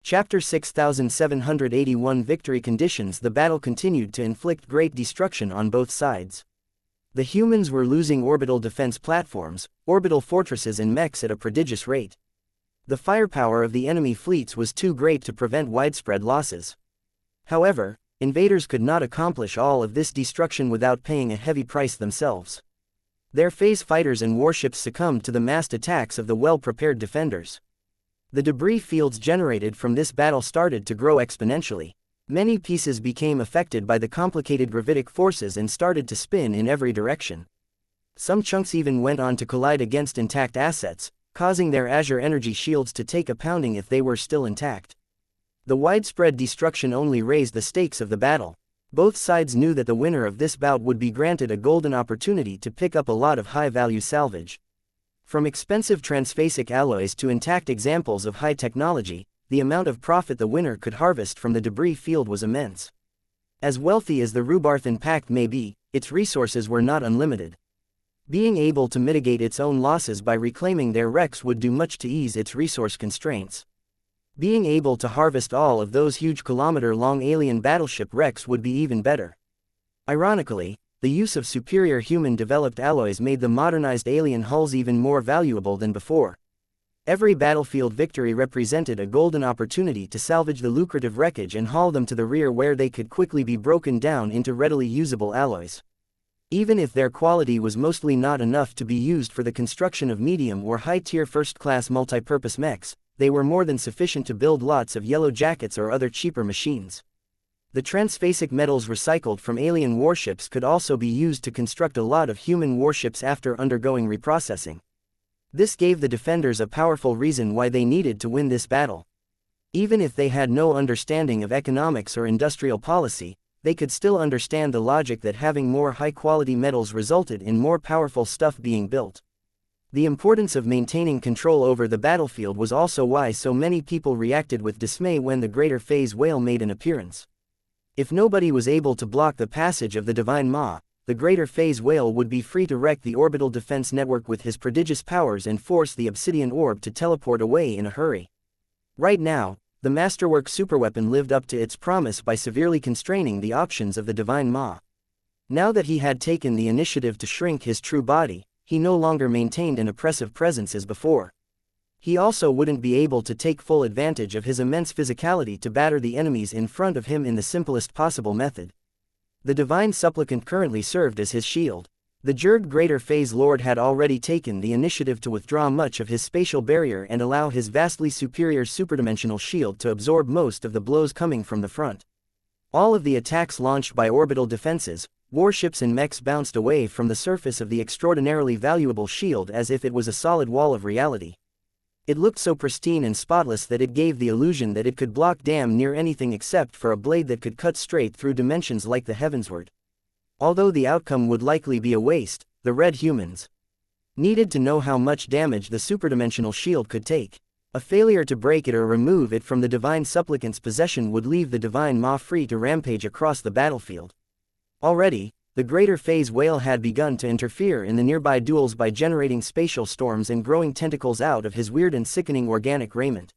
Chapter 6781 Victory Conditions. The battle continued to inflict great destruction on both sides. The humans were losing orbital defense platforms, orbital fortresses and mechs at a prodigious rate. The firepower of the enemy fleets was too great to prevent widespread losses. However, invaders could not accomplish all of this destruction without paying a heavy price themselves. Their phase fighters and warships succumbed to the massed attacks of the well-prepared defenders. The debris fields generated from this battle started to grow exponentially. Many pieces became affected by the complicated gravitic forces and started to spin in every direction. Some chunks even went on to collide against intact assets, causing their azure energy shields to take a pounding if they were still intact. The widespread destruction only raised the stakes of the battle. Both sides knew that the winner of this bout would be granted a golden opportunity to pick up a lot of high-value salvage. From expensive transphasic alloys to intact examples of high technology, the amount of profit the winner could harvest from the debris field was immense. As wealthy as the Rubarthan Pact may be, its resources were not unlimited. Being able to mitigate its own losses by reclaiming their wrecks would do much to ease its resource constraints. Being able to harvest all of those huge kilometer-long alien battleship wrecks would be even better. Ironically, the use of superior human-developed alloys made the modernized alien hulls even more valuable than before. Every battlefield victory represented a golden opportunity to salvage the lucrative wreckage and haul them to the rear where they could quickly be broken down into readily usable alloys. Even if their quality was mostly not enough to be used for the construction of medium or high-tier first-class multipurpose mechs, they were more than sufficient to build lots of yellow jackets or other cheaper machines. The transphasic metals recycled from alien warships could also be used to construct a lot of human warships after undergoing reprocessing. This gave the defenders a powerful reason why they needed to win this battle. Even if they had no understanding of economics or industrial policy, they could still understand the logic that having more high-quality metals resulted in more powerful stuff being built. The importance of maintaining control over the battlefield was also why so many people reacted with dismay when the Greater Phase Whale made an appearance. If nobody was able to block the passage of the Divine Maw, the Greater Phase Whale would be free to wreck the orbital defense network with his prodigious powers and force the obsidian orb to teleport away in a hurry. Right now, the Masterwork superweapon lived up to its promise by severely constraining the options of the Divine Maw. Now that he had taken the initiative to shrink his true body, he no longer maintained an oppressive presence as before. He also wouldn't be able to take full advantage of his immense physicality to batter the enemies in front of him in the simplest possible method. The Divine Supplicant currently served as his shield. The Jurg Greater Phase Lord had already taken the initiative to withdraw much of his spatial barrier and allow his vastly superior superdimensional shield to absorb most of the blows coming from the front. All of the attacks launched by orbital defenses, warships and mechs bounced away from the surface of the extraordinarily valuable shield as if it was a solid wall of reality. It looked so pristine and spotless that it gave the illusion that it could block damn near anything except for a blade that could cut straight through dimensions like the heavensward. Although the outcome would likely be a waste, the red humans needed to know how much damage the superdimensional shield could take. A failure to break it or remove it from the Divine Supplicant's possession would leave the Divine Maw free to rampage across the battlefield. Already, the Greater Phase Whale had begun to interfere in the nearby duels by generating spatial storms and growing tentacles out of his weird and sickening organic raiment.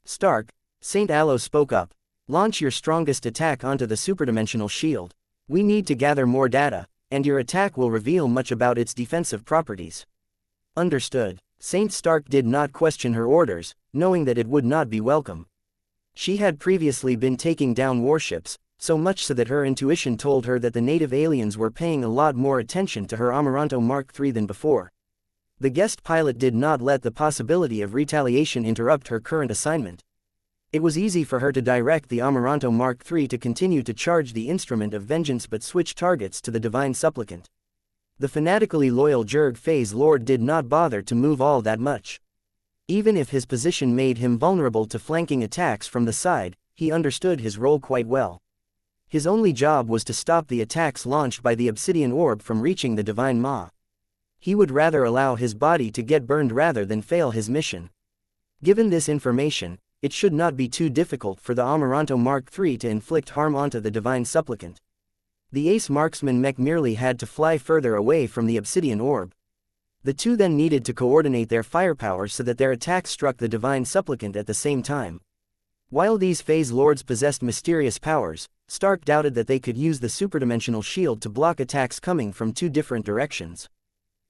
Stark, Saint Aloe spoke up. Launch your strongest attack onto the superdimensional shield. We need to gather more data, and your attack will reveal much about its defensive properties. Understood. Saint Stark did not question her orders, knowing that it would not be welcome. She had previously been taking down warships, so much so that her intuition told her that the native aliens were paying a lot more attention to her Amaranto Mark III than before. The guest pilot did not let the possibility of retaliation interrupt her current assignment. It was easy for her to direct the Amaranto Mark III to continue to charge the instrument of vengeance but switch targets to the Divine Supplicant. The fanatically loyal Jurg Phase Lord did not bother to move all that much. Even if his position made him vulnerable to flanking attacks from the side, he understood his role quite well. His only job was to stop the attacks launched by the Obsidian Orb from reaching the Divine Maw. He would rather allow his body to get burned rather than fail his mission. Given this information, it should not be too difficult for the Amaranto Mark III to inflict harm onto the Divine Supplicant. The Ace Marksman mech merely had to fly further away from the Obsidian Orb. The two then needed to coordinate their firepower so that their attacks struck the Divine Supplicant at the same time. While these phase lords possessed mysterious powers, Stark doubted that they could use the superdimensional shield to block attacks coming from two different directions.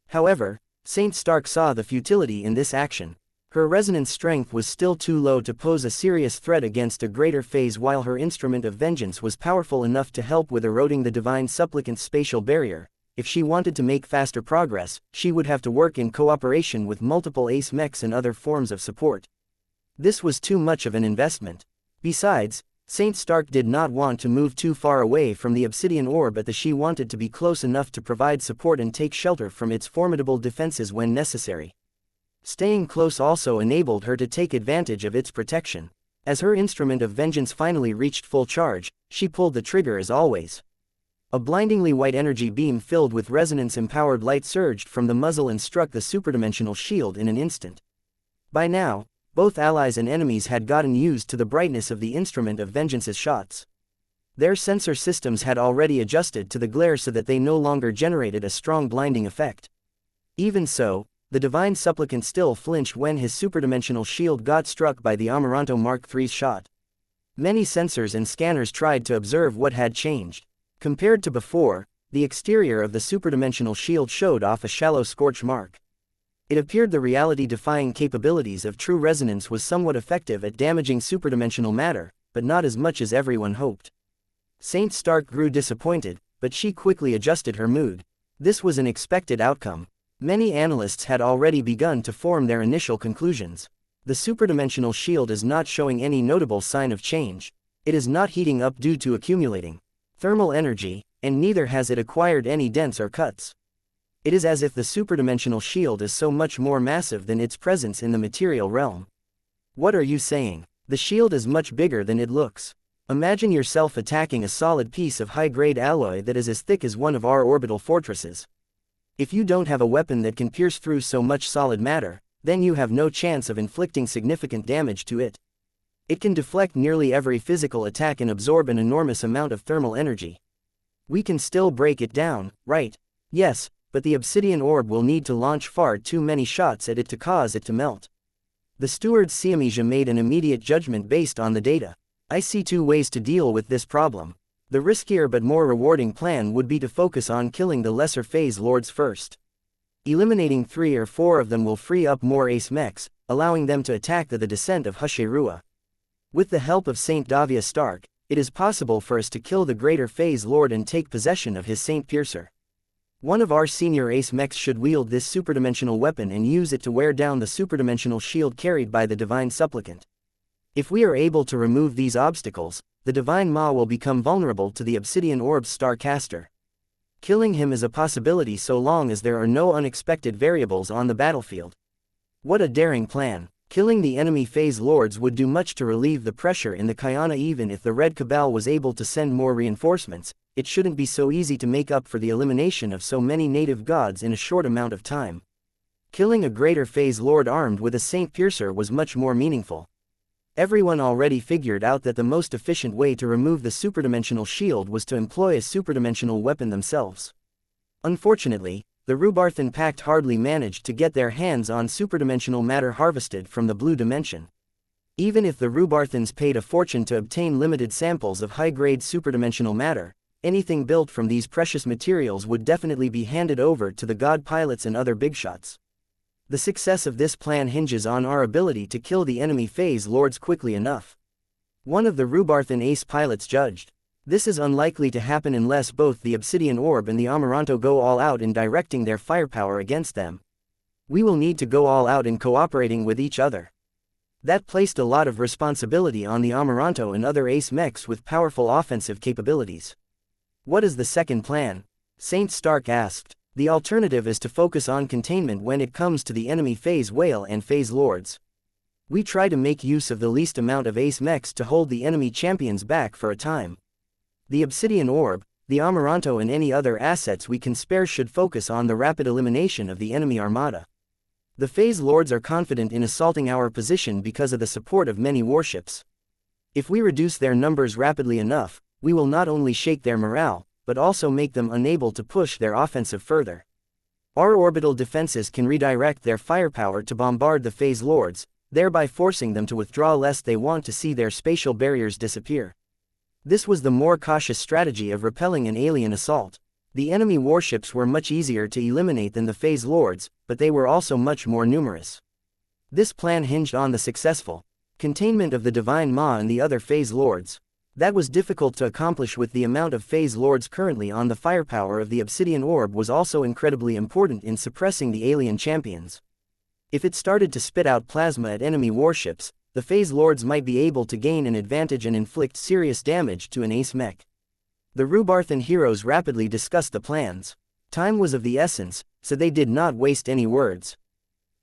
However, Saint Stark saw the futility in this action. Her resonance strength was still too low to pose a serious threat against a greater phase, while her instrument of vengeance was powerful enough to help with eroding the divine supplicant's spatial barrier. If she wanted to make faster progress, she would have to work in cooperation with multiple ace mechs and other forms of support. This was too much of an investment. Besides, Saint Stark did not want to move too far away from the obsidian orb, but she wanted to be close enough to provide support and take shelter from its formidable defenses when necessary. Staying close also enabled her to take advantage of its protection. As her instrument of vengeance finally reached full charge, she pulled the trigger as always. A blindingly white energy beam filled with resonance-empowered light surged from the muzzle and struck the superdimensional shield in an instant. By now, both allies and enemies had gotten used to the brightness of the instrument of vengeance's shots. Their sensor systems had already adjusted to the glare so that they no longer generated a strong blinding effect. Even so, the divine supplicant still flinched when his superdimensional shield got struck by the Amaranto Mark III's shot. Many sensors and scanners tried to observe what had changed. Compared to before, the exterior of the superdimensional shield showed off a shallow scorch mark. It appeared the reality-defying capabilities of true resonance was somewhat effective at damaging superdimensional matter, but not as much as everyone hoped. Saint Stark grew disappointed, but she quickly adjusted her mood. This was an expected outcome. Many analysts had already begun to form their initial conclusions. The superdimensional shield is not showing any notable sign of change. It is not heating up due to accumulating thermal energy, and neither has it acquired any dents or cuts. It is as if the superdimensional shield is so much more massive than its presence in the material realm. What are you saying? The shield is much bigger than it looks. Imagine yourself attacking a solid piece of high-grade alloy that is as thick as one of our orbital fortresses. If you don't have a weapon that can pierce through so much solid matter, then you have no chance of inflicting significant damage to it. It can deflect nearly every physical attack and absorb an enormous amount of thermal energy. We can still break it down, right? Yes, but the obsidian orb will need to launch far too many shots at it to cause it to melt. The steward xianxia made an immediate judgment based on the data. I see two ways to deal with this problem. The riskier but more rewarding plan would be to focus on killing the lesser phase lords first. Eliminating 3 or 4 of them will free up more ace mechs, allowing them to attack the descent of xianxia. With the help of Saint Davia Stark, it is possible for us to kill the greater phase lord and take possession of his Saint Piercer. One of our senior ace mechs should wield this superdimensional weapon and use it to wear down the superdimensional shield carried by the divine supplicant. If we are able to remove these obstacles, the divine maw will become vulnerable to the obsidian orb's starcaster. Killing him is a possibility so long as there are no unexpected variables on the battlefield. What a daring plan! Killing the enemy phase lords would do much to relieve the pressure in the Xianxia. Even if the Red Cabal was able to send more reinforcements, it shouldn't be so easy to make up for the elimination of so many native gods in a short amount of time. Killing a greater phase lord armed with a Saint Piercer was much more meaningful. Everyone already figured out that the most efficient way to remove the superdimensional shield was to employ a superdimensional weapon themselves. Unfortunately, the Rubarthan Pact hardly managed to get their hands on superdimensional matter harvested from the blue dimension. Even if the Rubarthans paid a fortune to obtain limited samples of high-grade superdimensional matter, anything built from these precious materials would definitely be handed over to the god pilots and other bigshots. The success of this plan hinges on our ability to kill the enemy phase lords quickly enough. One of the Rubarthan ace pilots judged. This is unlikely to happen unless both the Obsidian Orb and the Amaranto go all out in directing their firepower against them. We will need to go all out in cooperating with each other. That placed a lot of responsibility on the Amaranto and other ace mechs with powerful offensive capabilities. What is the second plan? Saint Stark asked. The alternative is to focus on containment when it comes to the enemy phase whale and phase lords. We try to make use of the least amount of ace mechs to hold the enemy champions back for a time. The Obsidian Orb, the Amaranto and any other assets we can spare should focus on the rapid elimination of the enemy armada. The phase lords are confident in assaulting our position because of the support of many warships. If we reduce their numbers rapidly enough, we will not only shake their morale, but also make them unable to push their offensive further. Our orbital defenses can redirect their firepower to bombard the phase lords, thereby forcing them to withdraw lest they want to see their spatial barriers disappear. This was the more cautious strategy of repelling an alien assault. The enemy warships were much easier to eliminate than the Phase Lords, but they were also much more numerous. This plan hinged on the successful containment of the Divine Ma and the other Phase Lords. That was difficult to accomplish with the amount of Phase Lords currently on. The firepower of the Obsidian Orb was also incredibly important in suppressing the alien champions. If it started to spit out plasma at enemy warships, the Phase Lords might be able to gain an advantage and inflict serious damage to an ace mech. The Rubarthan heroes rapidly discussed the plans. Time was of the essence, so they did not waste any words.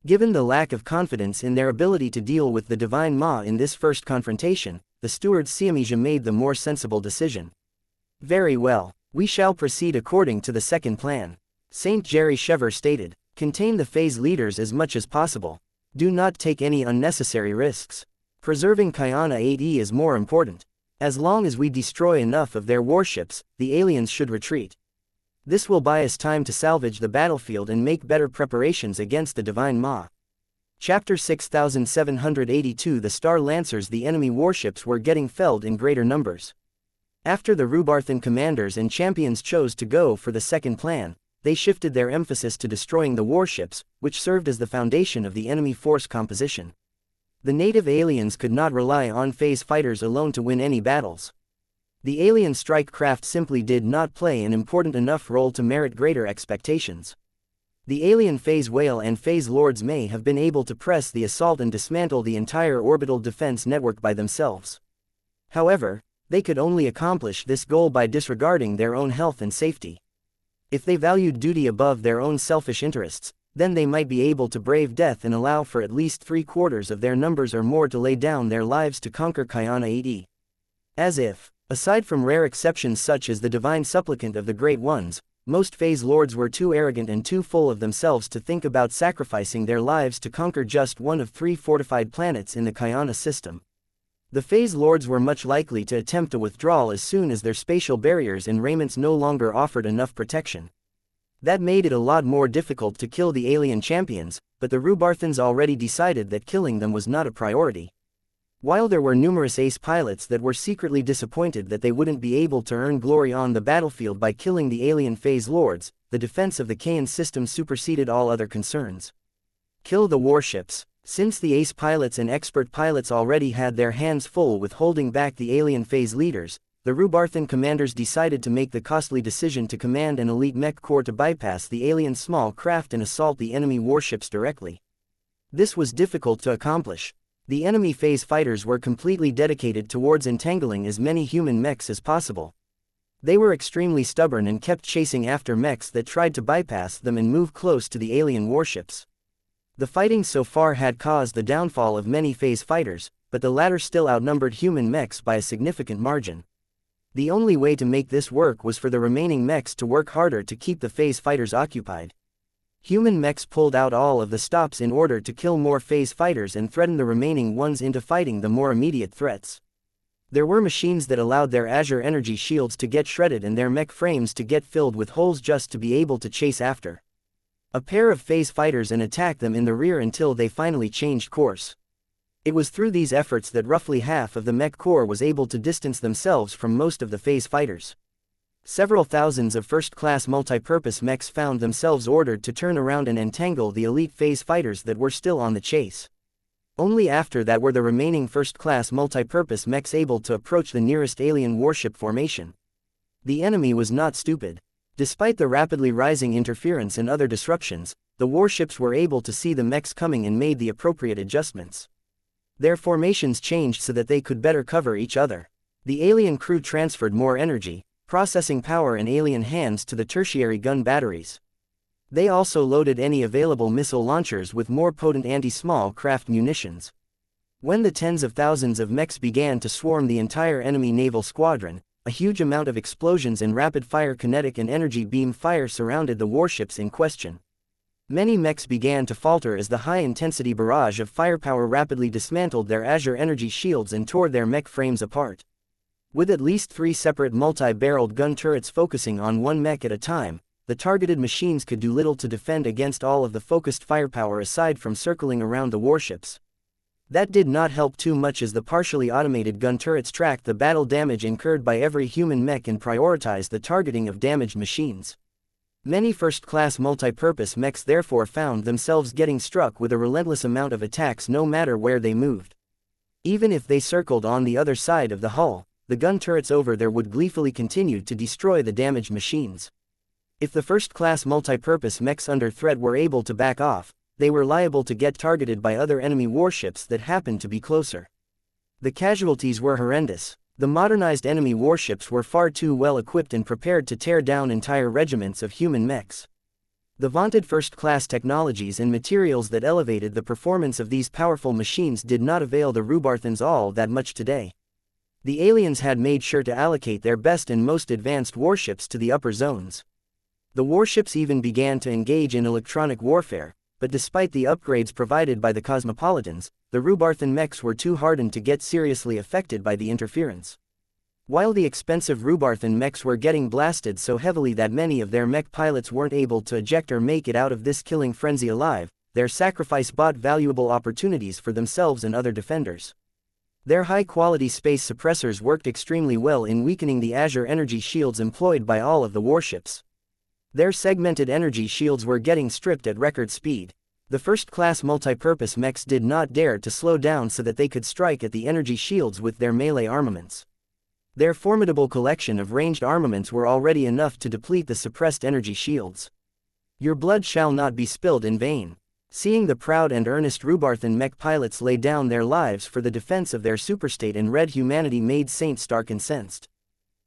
Given the lack of confidence in their ability to deal with the Divine Ma in this first confrontation, the steward xianxia made the more sensible decision. Very well, we shall proceed according to the second plan. Saint Jerry Shever stated, contain the phase leaders as much as possible. Do not take any unnecessary risks. Preserving Xianxia 8E is more important. As long as we destroy enough of their warships, the aliens should retreat. This will buy us time to salvage the battlefield and make better preparations against the Divine Ma. Chapter 6782. The Star Lancers. The enemy warships were getting felled in greater numbers. After the Rubarthan commanders and champions chose to go for the second plan, they shifted their emphasis to destroying the warships, which served as the foundation of the enemy force composition. The native aliens could not rely on phase fighters alone to win any battles. The alien strike craft simply did not play an important enough role to merit greater expectations. The alien phase whale and phase lords may have been able to press the assault and dismantle the entire orbital defense network by themselves. However, they could only accomplish this goal by disregarding their own health and safety. If they valued duty above their own selfish interests, then they might be able to brave death and allow for at least 3/4 of their numbers or more to lay down their lives to conquer Xianxia 8E. As if, aside from rare exceptions such as the Divine Supplicant of the Great Ones, most phase lords were too arrogant and too full of themselves to think about sacrificing their lives to conquer just one of 3 fortified planets in the Xianxia system. The phase lords were much likely to attempt a withdrawal as soon as their spatial barriers and raiments no longer offered enough protection. That made it a lot more difficult to kill the alien champions, but the Rubarthans already decided that killing them was not a priority. While there were numerous ace pilots that were secretly disappointed that they wouldn't be able to earn glory on the battlefield by killing the alien phase lords, the defense of the Kayan system superseded all other concerns. Kill the warships. Since the ace pilots and expert pilots already had their hands full with holding back the alien phase leaders, the Rubarthan commanders decided to make the costly decision to command an elite mech corps to bypass the alien small craft and assault the enemy warships directly. This was difficult to accomplish. The enemy phase fighters were completely dedicated towards entangling as many human mechs as possible. They were extremely stubborn and kept chasing after mechs that tried to bypass them and move close to the alien warships. The fighting so far had caused the downfall of many phase fighters, but the latter still outnumbered human mechs by a significant margin. The only way to make this work was for the remaining mechs to work harder to keep the phase fighters occupied. Human mechs pulled out all of the stops in order to kill more phase fighters and threaten the remaining ones into fighting the more immediate threats. There were machines that allowed their Azure energy shields to get shredded and their mech frames to get filled with holes just to be able to chase after a pair of phase fighters and attack them in the rear until they finally changed course. It was through these efforts that roughly half of the mech corps was able to distance themselves from most of the phase fighters. Several thousands of first-class multipurpose mechs found themselves ordered to turn around and entangle the elite phase fighters that were still on the chase. Only after that were the remaining first-class multipurpose mechs able to approach the nearest alien warship formation. The enemy was not stupid. Despite the rapidly rising interference and other disruptions, the warships were able to see the mechs coming and made the appropriate adjustments. Their formations changed so that they could better cover each other. The alien crew transferred more energy, processing power and alien hands to the tertiary gun batteries. They also loaded any available missile launchers with more potent anti-small craft munitions. When the tens of thousands of mechs began to swarm the entire enemy naval squadron, a huge amount of explosions and rapid-fire kinetic and energy beam fire surrounded the warships in question. Many mechs began to falter as the high-intensity barrage of firepower rapidly dismantled their Azure energy shields and tore their mech frames apart. With at least 3 separate multi-barreled gun turrets focusing on one mech at a time, the targeted machines could do little to defend against all of the focused firepower aside from circling around the warships. That did not help too much as the partially automated gun turrets tracked the battle damage incurred by every human mech and prioritized the targeting of damaged machines. Many first-class multi-purpose mechs therefore found themselves getting struck with a relentless amount of attacks no matter where they moved. Even if they circled on the other side of the hull, the gun turrets over there would gleefully continue to destroy the damaged machines. If the first-class multi-purpose mechs under threat were able to back off, they were liable to get targeted by other enemy warships that happened to be closer. The casualties were horrendous. The modernized enemy warships were far too well equipped and prepared to tear down entire regiments of human mechs. The vaunted first-class technologies and materials that elevated the performance of these powerful machines did not avail the Rubarthans all that much today. The aliens had made sure to allocate their best and most advanced warships to the upper zones. The warships even began to engage in electronic warfare, but despite the upgrades provided by the Cosmopolitans, the Rubarthan mechs were too hardened to get seriously affected by the interference. While the expensive Rubarthan mechs were getting blasted so heavily that many of their mech pilots weren't able to eject or make it out of this killing frenzy alive, their sacrifice bought valuable opportunities for themselves and other defenders. Their high-quality space suppressors worked extremely well in weakening the Azure energy shields employed by all of the warships. Their segmented energy shields were getting stripped at record speed. The first-class multi-purpose mechs did not dare to slow down so that they could strike at the energy shields with their melee armaments. Their formidable collection of ranged armaments were already enough to deplete the suppressed energy shields. Your blood shall not be spilled in vain. Seeing the proud and earnest Rubarthan mech pilots lay down their lives for the defense of their superstate and red humanity made Saint Stark incensed.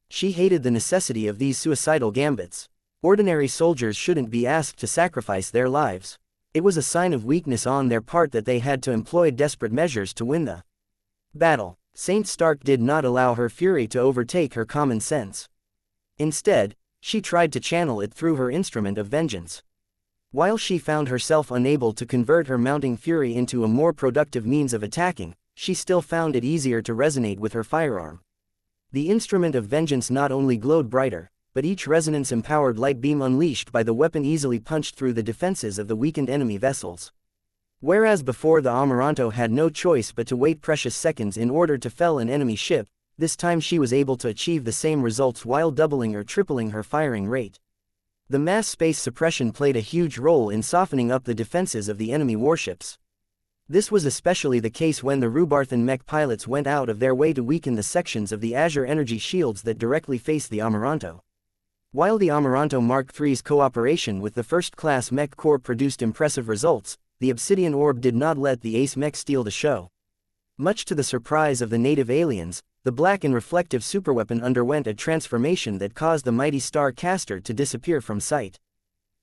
She hated the necessity of these suicidal gambits. Ordinary soldiers shouldn't be asked to sacrifice their lives. It was a sign of weakness on their part that they had to employ desperate measures to win the battle. Saint Stark did not allow her fury to overtake her common sense. Instead, she tried to channel it through her instrument of vengeance. While she found herself unable to convert her mounting fury into a more productive means of attacking, she still found it easier to resonate with her firearm. The instrument of vengeance not only glowed brighter, but each resonance-empowered light beam unleashed by the weapon easily punched through the defenses of the weakened enemy vessels. Whereas before the Amaranto had no choice but to wait precious seconds in order to fell an enemy ship, this time she was able to achieve the same results while doubling or tripling her firing rate. The mass space suppression played a huge role in softening up the defenses of the enemy warships. This was especially the case when the Rubarthan mech pilots went out of their way to weaken the sections of the Azure energy shields that directly faced the Amaranto. While the Amaranto Mark III's cooperation with the first-class mech corps produced impressive results, the Obsidian Orb did not let the Ace mech steal the show. Much to the surprise of the native aliens, the black and reflective superweapon underwent a transformation that caused the mighty Star Caster to disappear from sight.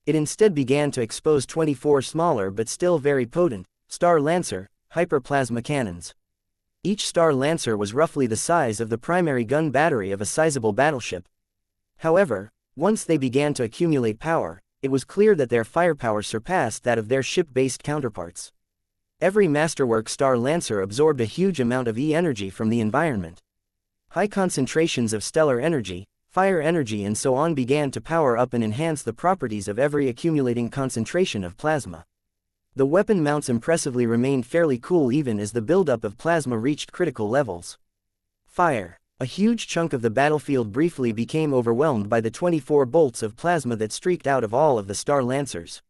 It instead began to expose 24 smaller but still very potent, Star Lancer, hyperplasma cannons. Each Star Lancer was roughly the size of the primary gun battery of a sizable battleship. However, once they began to accumulate power, it was clear that their firepower surpassed that of their ship-based counterparts. Every masterwork Star Lancer absorbed a huge amount of E-energy from the environment. High concentrations of stellar energy, fire energy and so on began to power up and enhance the properties of every accumulating concentration of plasma. The weapon mounts impressively remained fairly cool even as the buildup of plasma reached critical levels. Fire. A huge chunk of the battlefield briefly became overwhelmed by the 24 bolts of plasma that streaked out of all of the Star Lancers.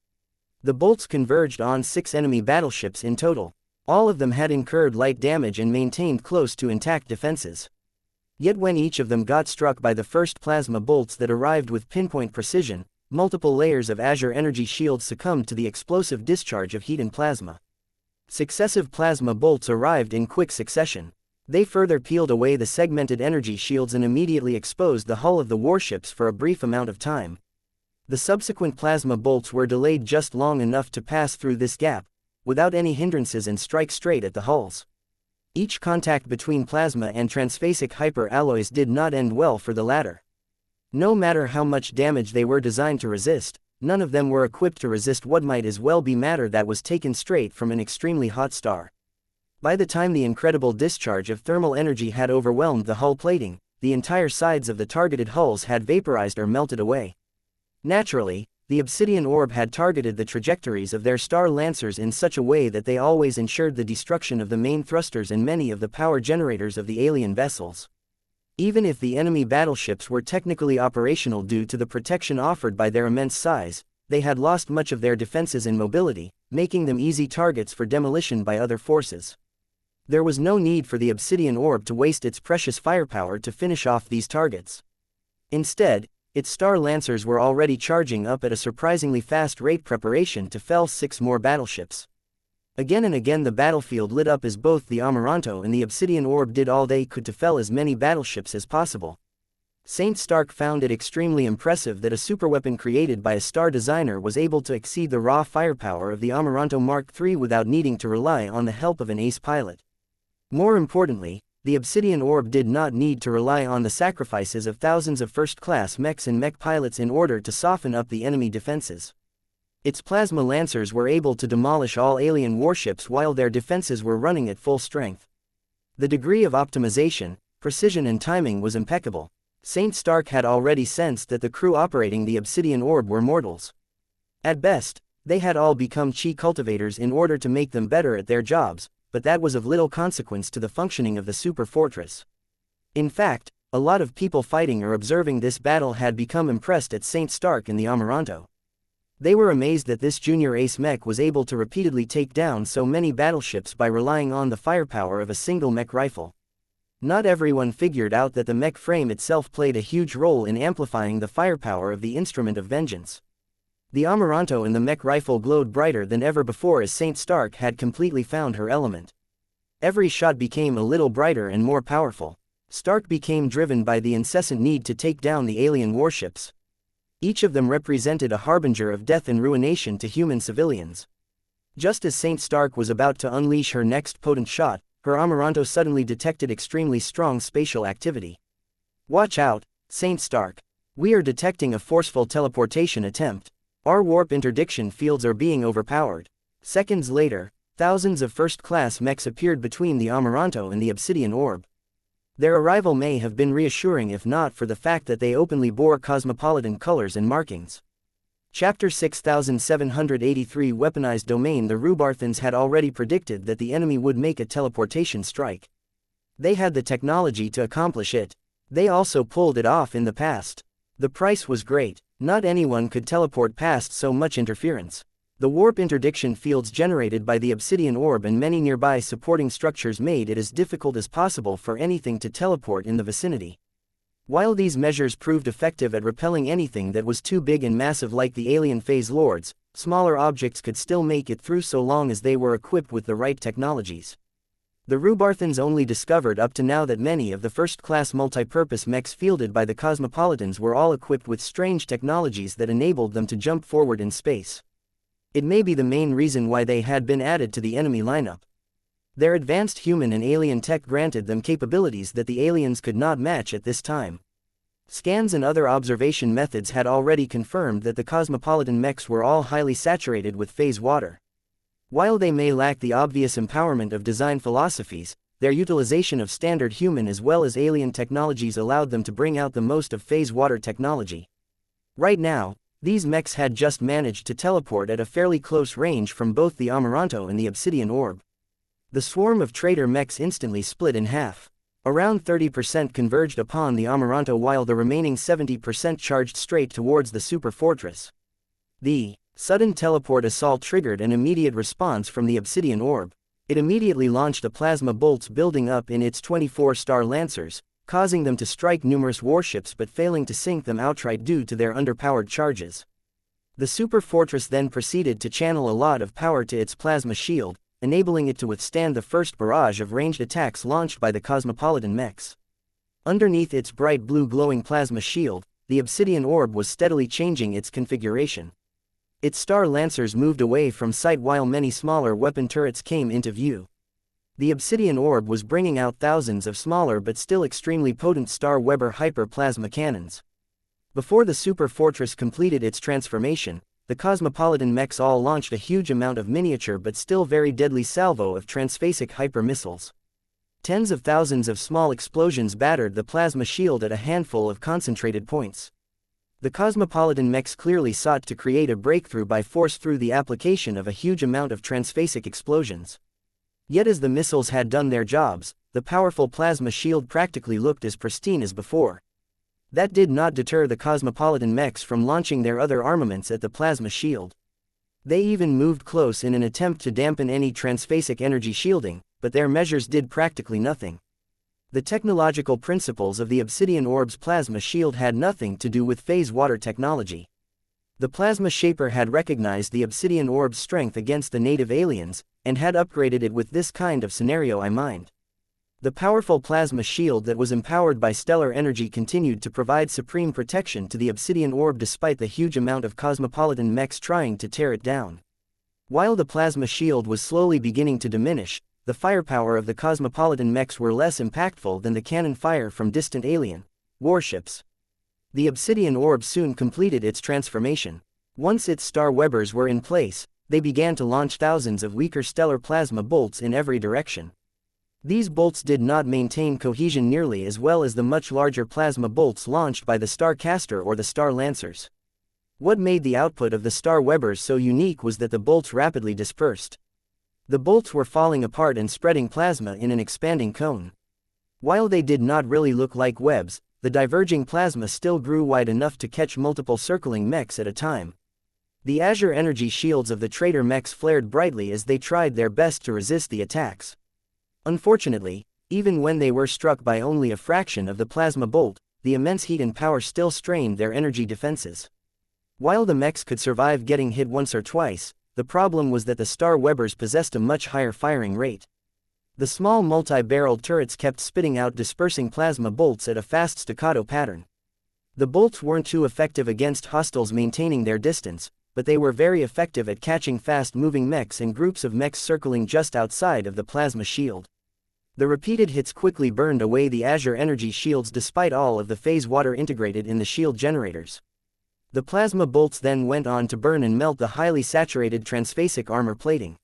The bolts converged on 6 enemy battleships in total. All of them had incurred light damage and maintained close to intact defenses. Yet when each of them got struck by the first plasma bolts that arrived with pinpoint precision, multiple layers of Azure energy shields succumbed to the explosive discharge of heat and plasma. Successive plasma bolts arrived in quick succession. They further peeled away the segmented energy shields and immediately exposed the hull of the warships for a brief amount of time. The subsequent plasma bolts were delayed just long enough to pass through this gap, without any hindrances and strike straight at the hulls. Each contact between plasma and transphasic hyper-alloys did not end well for the latter. No matter how much damage they were designed to resist, none of them were equipped to resist what might as well be matter that was taken straight from an extremely hot star. By the time the incredible discharge of thermal energy had overwhelmed the hull plating, the entire sides of the targeted hulls had vaporized or melted away. Naturally, the obsidian orb had targeted the trajectories of their star lancers in such a way that they always ensured the destruction of the main thrusters and many of the power generators of the alien vessels. Even if the enemy battleships were technically operational due to the protection offered by their immense size, they had lost much of their defenses and mobility, making them easy targets for demolition by other forces. There was no need for the obsidian orb to waste its precious firepower to finish off these targets. Instead, its star lancers were already charging up at a surprisingly fast rate preparation to fell 6 more battleships. Again and again the battlefield lit up as both the Amaranto and the obsidian orb did all they could to fell as many battleships as possible. Saint Stark found it extremely impressive that a superweapon created by a star designer was able to exceed the raw firepower of the Amaranto Mark III without needing to rely on the help of an ace pilot. More importantly, the obsidian orb did not need to rely on the sacrifices of thousands of first-class mechs and mech pilots in order to soften up the enemy defenses. Its plasma lancers were able to demolish all alien warships while their defenses were running at full strength. The degree of optimization, precision and timing was impeccable. Saint Stark had already sensed that the crew operating the obsidian orb were mortals. At best, they had all become chi cultivators in order to make them better at their jobs, but that was of little consequence to the functioning of the super fortress. In fact, a lot of people fighting or observing this battle had become impressed at Saint Stark and the Amaranto. They were amazed that this junior ace mech was able to repeatedly take down so many battleships by relying on the firepower of a single mech rifle. Not everyone figured out that the mech frame itself played a huge role in amplifying the firepower of the instrument of vengeance. The Amaranto and the mech rifle glowed brighter than ever before as Saint Stark had completely found her element. Every shot became a little brighter and more powerful. Stark became driven by the incessant need to take down the alien warships. Each of them represented a harbinger of death and ruination to human civilians. Just as Saint Stark was about to unleash her next potent shot, her Amaranto suddenly detected extremely strong spatial activity. "Watch out, Saint Stark. We are detecting a forceful teleportation attempt. Our warp interdiction fields are being overpowered." Seconds later, thousands of first-class mechs appeared between the Amaranto and the obsidian orb. Their arrival may have been reassuring if not for the fact that they openly bore cosmopolitan colors and markings. Chapter 6783 Weaponized Domain. The Rubarthans had already predicted that the enemy would make a teleportation strike. They had the technology to accomplish it. They also pulled it off in the past. The price was great. Not anyone could teleport past so much interference. The warp interdiction fields generated by the obsidian orb and many nearby supporting structures made it as difficult as possible for anything to teleport in the vicinity. While these measures proved effective at repelling anything that was too big and massive like the alien phase lords, smaller objects could still make it through so long as they were equipped with the right technologies. The Rubarthans only discovered up to now that many of the first-class multipurpose mechs fielded by the Cosmopolitans were all equipped with strange technologies that enabled them to jump forward in space. It may be the main reason why they had been added to the enemy lineup. Their advanced human and alien tech granted them capabilities that the aliens could not match at this time. Scans and other observation methods had already confirmed that the Cosmopolitan mechs were all highly saturated with phase water. While they may lack the obvious empowerment of design philosophies, their utilization of standard human as well as alien technologies allowed them to bring out the most of phase water technology. Right now, these mechs had just managed to teleport at a fairly close range from both the Amaranto and the obsidian orb. The swarm of traitor mechs instantly split in half. Around 30% converged upon the Amaranto while the remaining 70% charged straight towards the super fortress. The sudden teleport assault triggered an immediate response from the obsidian orb. It immediately launched a plasma bolts building up in its 24 star lancers, causing them to strike numerous warships but failing to sink them outright due to their underpowered charges. The super fortress then proceeded to channel a lot of power to its plasma shield, enabling it to withstand the first barrage of ranged attacks launched by the Cosmopolitan mechs. Underneath its bright blue glowing plasma shield, the obsidian orb was steadily changing its configuration. Its star lancers moved away from sight while many smaller weapon turrets came into view. The obsidian orb was bringing out thousands of smaller but still extremely potent Star Weber hyper-plasma cannons. Before the super fortress completed its transformation, the Cosmopolitan mechs all launched a huge amount of miniature but still very deadly salvo of transphasic hyper-missiles. Tens of thousands of small explosions battered the plasma shield at a handful of concentrated points. The cosmopolitan mechs clearly sought to create a breakthrough by force through the application of a huge amount of transphasic explosions. Yet as the missiles had done their jobs, the powerful plasma shield practically looked as pristine as before. That did not deter the cosmopolitan mechs from launching their other armaments at the plasma shield. They even moved close in an attempt to dampen any transphasic energy shielding, but their measures did practically nothing. The technological principles of the obsidian orb's plasma shield had nothing to do with phase water technology. The plasma shaper had recognized the obsidian orb's strength against the native aliens, and had upgraded it with this kind of scenario in mind. The powerful plasma shield that was empowered by stellar energy continued to provide supreme protection to the obsidian orb despite the huge amount of cosmopolitan mechs trying to tear it down. While the plasma shield was slowly beginning to diminish, the firepower of the cosmopolitan mechs were less impactful than the cannon fire from distant alien warships. The obsidian orb soon completed its transformation. Once its star webbers were in place, they began to launch thousands of weaker stellar plasma bolts in every direction. These bolts did not maintain cohesion nearly as well as the much larger plasma bolts launched by the Star Caster or the Star Lancers. What made the output of the Star Webbers so unique was that the bolts rapidly dispersed. The bolts were falling apart and spreading plasma in an expanding cone. While they did not really look like webs, the diverging plasma still grew wide enough to catch multiple circling mechs at a time. The azure energy shields of the traitor mechs flared brightly as they tried their best to resist the attacks. Unfortunately, even when they were struck by only a fraction of the plasma bolt, the immense heat and power still strained their energy defenses. While the mechs could survive getting hit once or twice, the problem was that the Star Webbers possessed a much higher firing rate. The small multi-barreled turrets kept spitting out dispersing plasma bolts at a fast staccato pattern. The bolts weren't too effective against hostiles maintaining their distance, but they were very effective at catching fast-moving mechs and groups of mechs circling just outside of the plasma shield. The repeated hits quickly burned away the azure energy shields despite all of the phase water integrated in the shield generators. The plasma bolts then went on to burn and melt the highly saturated transphasic armor plating.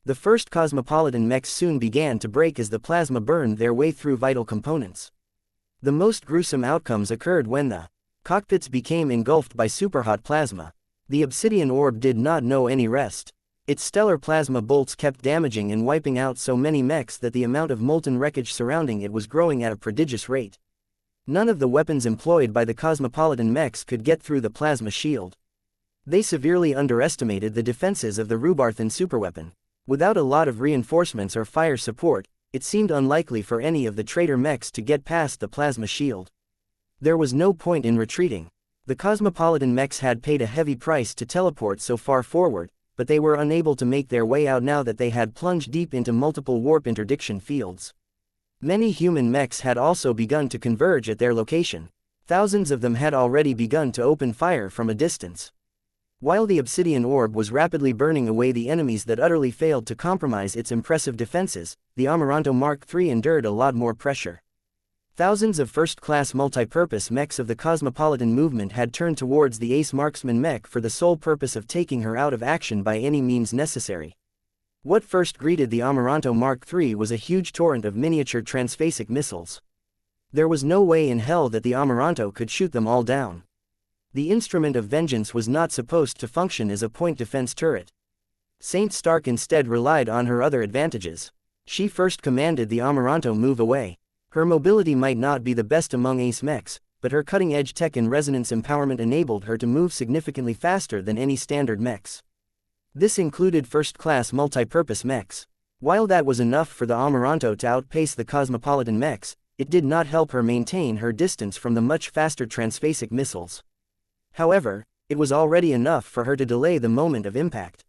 The first cosmopolitan mechs soon began to break as the plasma burned their way through vital components. The most gruesome outcomes occurred when the cockpits became engulfed by superhot plasma. The obsidian orb did not know any rest. Its stellar plasma bolts kept damaging and wiping out so many mechs that the amount of molten wreckage surrounding it was growing at a prodigious rate. None of the weapons employed by the cosmopolitan mechs could get through the plasma shield. They severely underestimated the defenses of the Rubarthan superweapon. Without a lot of reinforcements or fire support, it seemed unlikely for any of the traitor mechs to get past the plasma shield. There was no point in retreating. The cosmopolitan mechs had paid a heavy price to teleport so far forward, but they were unable to make their way out now that they had plunged deep into multiple warp interdiction fields. Many human mechs had also begun to converge at their location. Thousands of them had already begun to open fire from a distance. While the obsidian orb was rapidly burning away the enemies that utterly failed to compromise its impressive defenses, the Amaranto Mark III endured a lot more pressure. Thousands of first-class multi-purpose mechs of the Cosmopolitan movement had turned towards the Ace Marksman mech for the sole purpose of taking her out of action by any means necessary. What first greeted the Amaranto Mark III was a huge torrent of miniature transphasic missiles. There was no way in hell that the Amaranto could shoot them all down. The instrument of vengeance was not supposed to function as a point defense turret. Saint Stark instead relied on her other advantages. She first commanded the Amaranto move away. Her mobility might not be the best among ace mechs, but her cutting-edge tech and resonance empowerment enabled her to move significantly faster than any standard mechs. This included first-class multi-purpose mechs. While that was enough for the Amaranto to outpace the Cosmopolitan mechs, it did not help her maintain her distance from the much faster transphasic missiles. However, it was already enough for her to delay the moment of impact.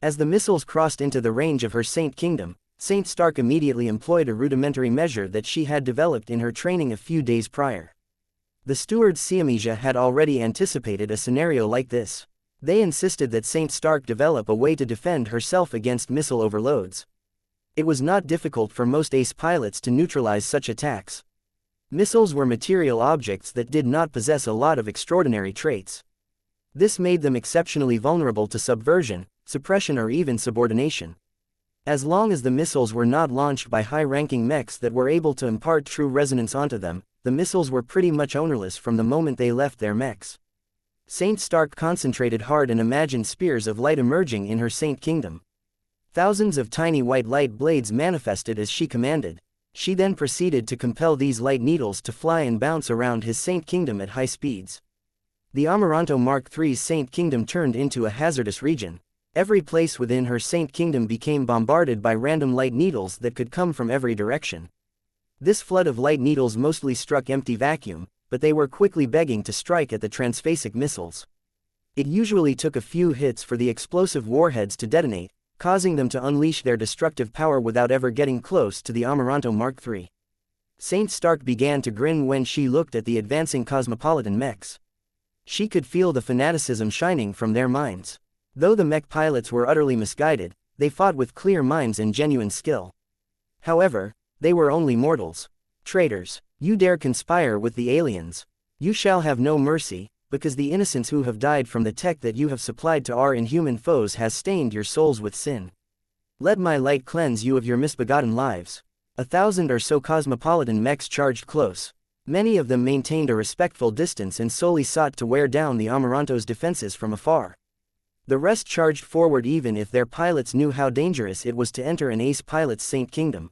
As the missiles crossed into the range of her Saint Kingdom, Saint Stark immediately employed a rudimentary measure that she had developed in her training a few days prior. The stewards xianxia had already anticipated a scenario like this. They insisted that Saint Stark develop a way to defend herself against missile overloads. It was not difficult for most ace pilots to neutralize such attacks. Missiles were material objects that did not possess a lot of extraordinary traits. This made them exceptionally vulnerable to subversion, suppression or even subordination. As long as the missiles were not launched by high-ranking mechs that were able to impart true resonance onto them, the missiles were pretty much ownerless from the moment they left their mechs. Saint Stark concentrated hard and imagined spears of light emerging in her Saint Kingdom. Thousands of tiny white light blades manifested as she commanded. She then proceeded to compel these light needles to fly and bounce around his Saint Kingdom at high speeds. The Amaranto Mark III's Saint Kingdom turned into a hazardous region. Every place within her Saint Kingdom became bombarded by random light needles that could come from every direction. This flood of light needles mostly struck empty vacuum, but they were quickly begging to strike at the transphasic missiles. It usually took a few hits for the explosive warheads to detonate, causing them to unleash their destructive power without ever getting close to the Amaranto Mark III. Saint Stark began to grin when she looked at the advancing cosmopolitan mechs. She could feel the fanaticism shining from their minds. Though the mech pilots were utterly misguided, they fought with clear minds and genuine skill. However, they were only mortals. Traitors, you dare conspire with the aliens. You shall have no mercy, because the innocents who have died from the tech that you have supplied to our inhuman foes has stained your souls with sin. Let my light cleanse you of your misbegotten lives. 1,000 or so cosmopolitan mechs charged close. Many of them maintained a respectful distance and solely sought to wear down the Amaranto's defenses from afar. The rest charged forward even if their pilots knew how dangerous it was to enter an ace pilot's Saint Kingdom.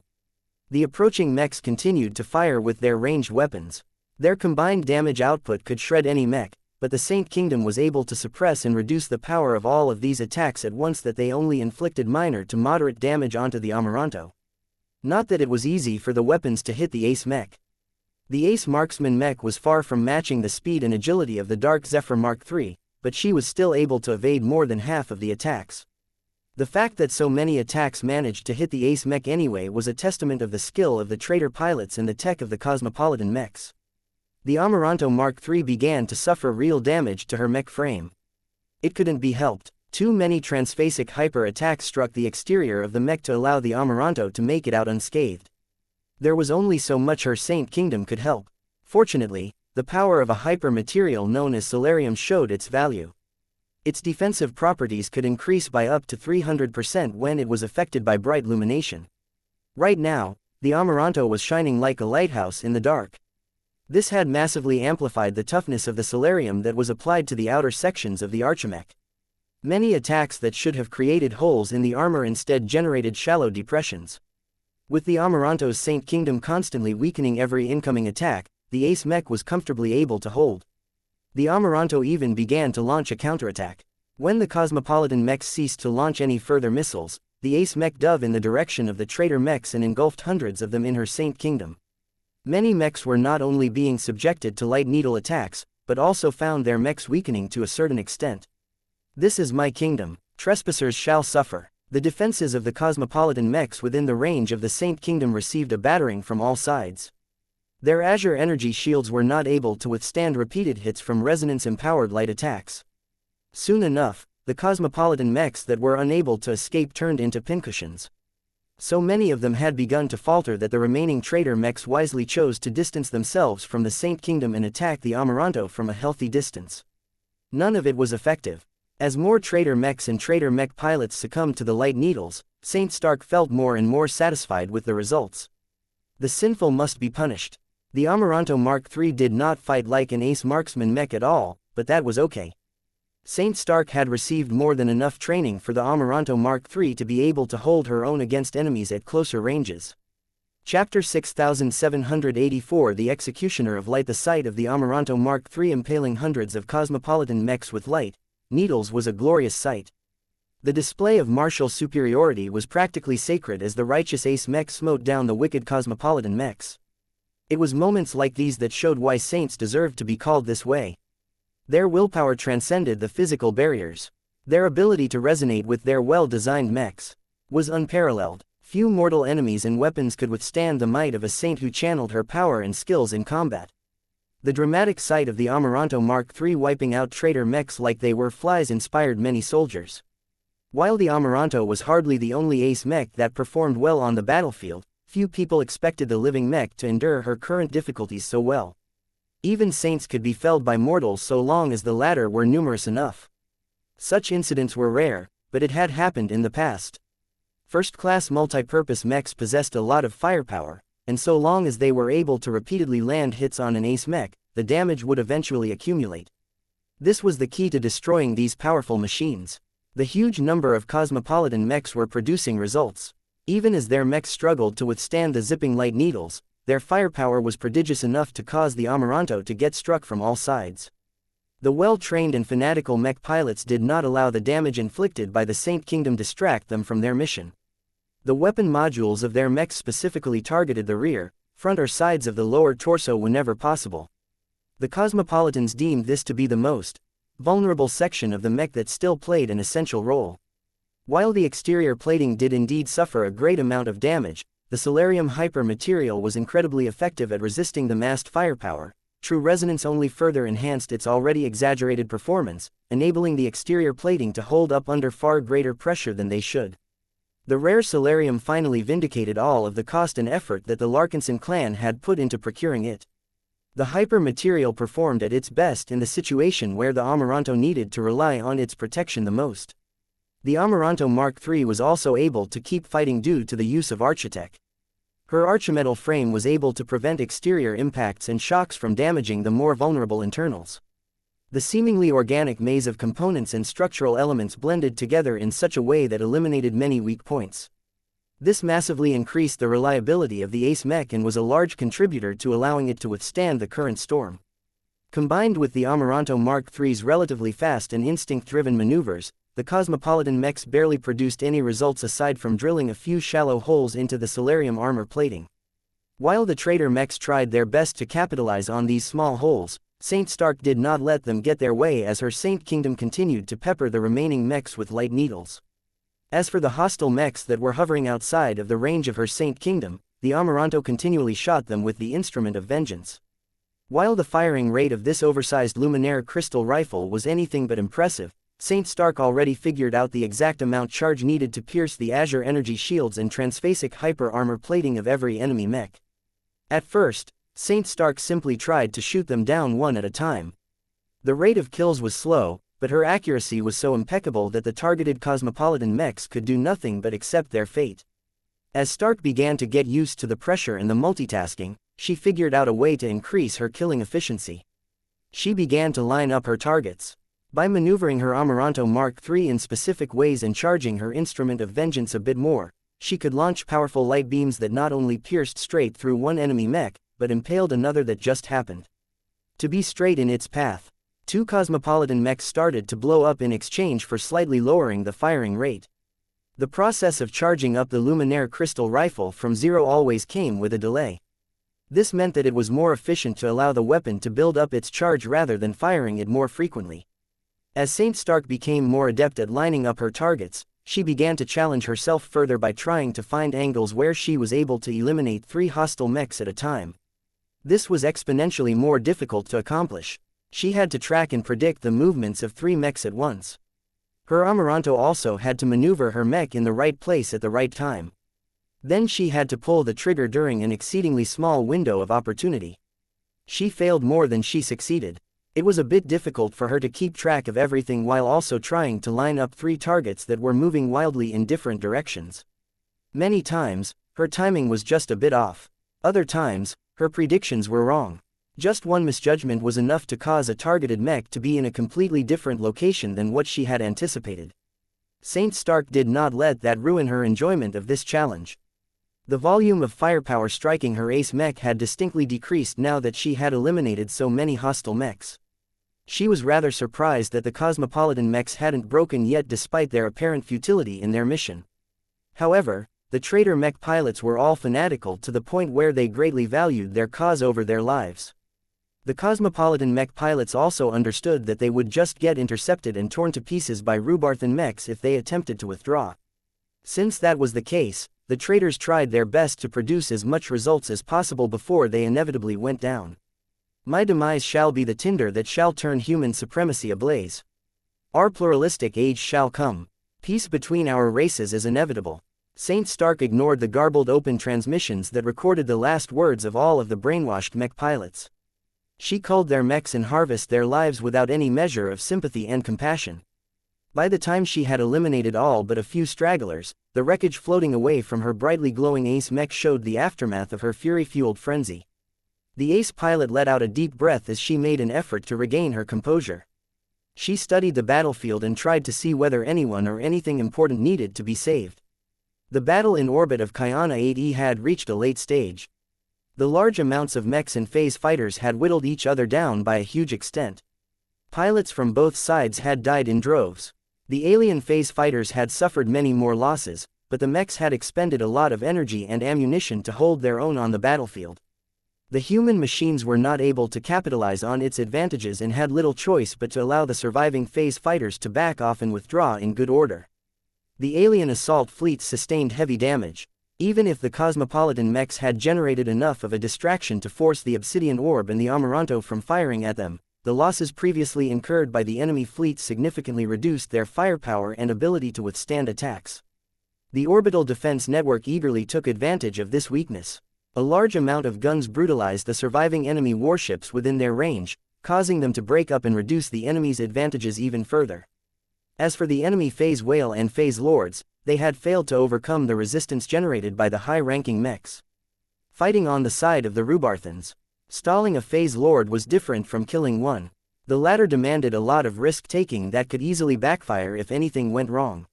The approaching mechs continued to fire with their ranged weapons. Their combined damage output could shred any mech, but the Saint Kingdom was able to suppress and reduce the power of all of these attacks at once, that they only inflicted minor to moderate damage onto the Amaranto. Not that it was easy for the weapons to hit the ace mech. The ace marksman mech was far from matching the speed and agility of the Dark Zephyr Mark III, but she was still able to evade more than half of the attacks. The fact that so many attacks managed to hit the ace mech anyway was a testament of the skill of the traitor pilots and the tech of the cosmopolitan mechs. The Amaranto Mark III began to suffer real damage to her mech frame. It couldn't be helped. Too many transphasic hyper attacks struck the exterior of the mech to allow the Amaranto to make it out unscathed. There was only so much her Saint Kingdom could help. Fortunately, the power of a hyper material known as solarium showed its value. Its defensive properties could increase by up to 300% when it was affected by bright lumination. Right now, the Amaranto was shining like a lighthouse in the dark. This had massively amplified the toughness of the solarium that was applied to the outer sections of the Archimech. Many attacks that should have created holes in the armor instead generated shallow depressions. With the Amaranto's Saint Kingdom constantly weakening every incoming attack, the ace mech was comfortably able to hold. The Amaranto even began to launch a counterattack. When the cosmopolitan mechs ceased to launch any further missiles, the ace mech dove in the direction of the traitor mechs and engulfed hundreds of them in her Saint Kingdom. Many mechs were not only being subjected to light needle attacks, but also found their mechs weakening to a certain extent. This is my kingdom, trespassers shall suffer. The defenses of the cosmopolitan mechs within the range of the Saint Kingdom received a battering from all sides. Their azure energy shields were not able to withstand repeated hits from resonance-empowered light attacks. Soon enough, the cosmopolitan mechs that were unable to escape turned into pincushions. So many of them had begun to falter that the remaining traitor mechs wisely chose to distance themselves from the Saint Kingdom and attack the Amaranto from a healthy distance. None of it was effective. As more traitor mechs and traitor mech pilots succumbed to the light needles, Saint Stark felt more and more satisfied with the results. The sinful must be punished. The Amaranto Mark III did not fight like an ace marksman mech at all, but that was okay. Saint Stark had received more than enough training for the Amaranto Mark III to be able to hold her own against enemies at closer ranges. Chapter 6784 The Executioner of Light. The sight of the Amaranto Mark III impaling hundreds of cosmopolitan mechs with light needles was a glorious sight. The display of martial superiority was practically sacred as the righteous ace mech smote down the wicked cosmopolitan mechs. It was moments like these that showed why saints deserved to be called this way. Their willpower transcended the physical barriers. Their ability to resonate with their well-designed mechs was unparalleled. Few mortal enemies and weapons could withstand the might of a saint who channeled her power and skills in combat. The dramatic sight of the Amaranto Mark III wiping out traitor mechs like they were flies inspired many soldiers. While the Amaranto was hardly the only ace mech that performed well on the battlefield, few people expected the living mech to endure her current difficulties so well. Even saints could be felled by mortals so long as the latter were numerous enough. Such incidents were rare, but it had happened in the past. First-class multi-purpose mechs possessed a lot of firepower, and so long as they were able to repeatedly land hits on an ace mech, the damage would eventually accumulate. This was the key to destroying these powerful machines. The huge number of cosmopolitan mechs were producing results. Even as their mechs struggled to withstand the zipping light needles, their firepower was prodigious enough to cause the Amaranto to get struck from all sides. The well-trained and fanatical mech pilots did not allow the damage inflicted by the Saint Kingdom distract them from their mission. The weapon modules of their mechs specifically targeted the rear, front or sides of the lower torso whenever possible. The Cosmopolitans deemed this to be the most vulnerable section of the mech that still played an essential role. While the exterior plating did indeed suffer a great amount of damage, the Solarium Hyper material was incredibly effective at resisting the massed firepower. True resonance only further enhanced its already exaggerated performance, enabling the exterior plating to hold up under far greater pressure than they should. The rare Solarium finally vindicated all of the cost and effort that the Larkinson clan had put into procuring it. The Hyper material performed at its best in the situation where the Amaranto needed to rely on its protection the most. The Amaranto Mark III was also able to keep fighting due to the use of Architect. Her archimetal frame was able to prevent exterior impacts and shocks from damaging the more vulnerable internals. The seemingly organic maze of components and structural elements blended together in such a way that eliminated many weak points. This massively increased the reliability of the Ace Mech and was a large contributor to allowing it to withstand the current storm. Combined with the Amaranto Mark III's relatively fast and instinct-driven maneuvers, the Cosmopolitan mechs barely produced any results aside from drilling a few shallow holes into the Solarium armor plating. While the traitor mechs tried their best to capitalize on these small holes, Saint Stark did not let them get their way as her Saint Kingdom continued to pepper the remaining mechs with light needles. As for the hostile mechs that were hovering outside of the range of her Saint Kingdom, the Amaranto continually shot them with the instrument of vengeance. While the firing rate of this oversized luminaire crystal rifle was anything but impressive, Saint Stark already figured out the exact amount charge needed to pierce the Azure energy shields and transphasic hyper armor plating of every enemy mech. At first, Saint Stark simply tried to shoot them down one at a time. The rate of kills was slow, but her accuracy was so impeccable that the targeted Cosmopolitan mechs could do nothing but accept their fate. As Stark began to get used to the pressure and the multitasking, she figured out a way to increase her killing efficiency. She began to line up her targets. By maneuvering her Amaranto Mark III in specific ways and charging her instrument of vengeance a bit more, she could launch powerful light beams that not only pierced straight through one enemy mech, but impaled another that just happened to be straight in its path. Two Cosmopolitan mechs started to blow up in exchange for slightly lowering the firing rate. The process of charging up the Luminaire crystal rifle from zero always came with a delay. This meant that it was more efficient to allow the weapon to build up its charge rather than firing it more frequently. As Saint Stark became more adept at lining up her targets, she began to challenge herself further by trying to find angles where she was able to eliminate 3 hostile mechs at a time. This was exponentially more difficult to accomplish. She had to track and predict the movements of 3 mechs at once. Her Amaranto also had to maneuver her mech in the right place at the right time. Then she had to pull the trigger during an exceedingly small window of opportunity. She failed more than she succeeded. It was a bit difficult for her to keep track of everything while also trying to line up 3 targets that were moving wildly in different directions. Many times, her timing was just a bit off. Other times, her predictions were wrong. Just one misjudgment was enough to cause a targeted mech to be in a completely different location than what she had anticipated. Saint Stark did not let that ruin her enjoyment of this challenge. The volume of firepower striking her ace mech had distinctly decreased now that she had eliminated so many hostile mechs. She was rather surprised that the Cosmopolitan mechs hadn't broken yet despite their apparent futility in their mission. However, the traitor mech pilots were all fanatical to the point where they greatly valued their cause over their lives. The Cosmopolitan mech pilots also understood that they would just get intercepted and torn to pieces by Rubarthan mechs if they attempted to withdraw. Since that was the case, the traitors tried their best to produce as much results as possible before they inevitably went down. My demise shall be the tinder that shall turn human supremacy ablaze. Our pluralistic age shall come. Peace between our races is inevitable. Saint Stark ignored the garbled open transmissions that recorded the last words of all of the brainwashed mech pilots. She culled their mechs and harvested their lives without any measure of sympathy and compassion. By the time she had eliminated all but a few stragglers, the wreckage floating away from her brightly glowing ace mech showed the aftermath of her fury-fueled frenzy. The ace pilot let out a deep breath as she made an effort to regain her composure. She studied the battlefield and tried to see whether anyone or anything important needed to be saved. The battle in orbit of Xianxia 8E had reached a late stage. The large amounts of mechs and phase fighters had whittled each other down by a huge extent. Pilots from both sides had died in droves. The alien phase fighters had suffered many more losses, but the mechs had expended a lot of energy and ammunition to hold their own on the battlefield. The human machines were not able to capitalize on its advantages and had little choice but to allow the surviving phase fighters to back off and withdraw in good order. The alien assault fleets sustained heavy damage. Even if the cosmopolitan mechs had generated enough of a distraction to force the obsidian orb and the Amaranto from firing at them, the losses previously incurred by the enemy fleets significantly reduced their firepower and ability to withstand attacks. The orbital defense network eagerly took advantage of this weakness. A large amount of guns brutalized the surviving enemy warships within their range, causing them to break up and reduce the enemy's advantages even further. As for the enemy phase whale and phase lords, they had failed to overcome the resistance generated by the high-ranking mechs. Fighting on the side of the Rubarthans. Stalling a phase lord was different from killing one. The latter demanded a lot of risk-taking that could easily backfire if anything went wrong.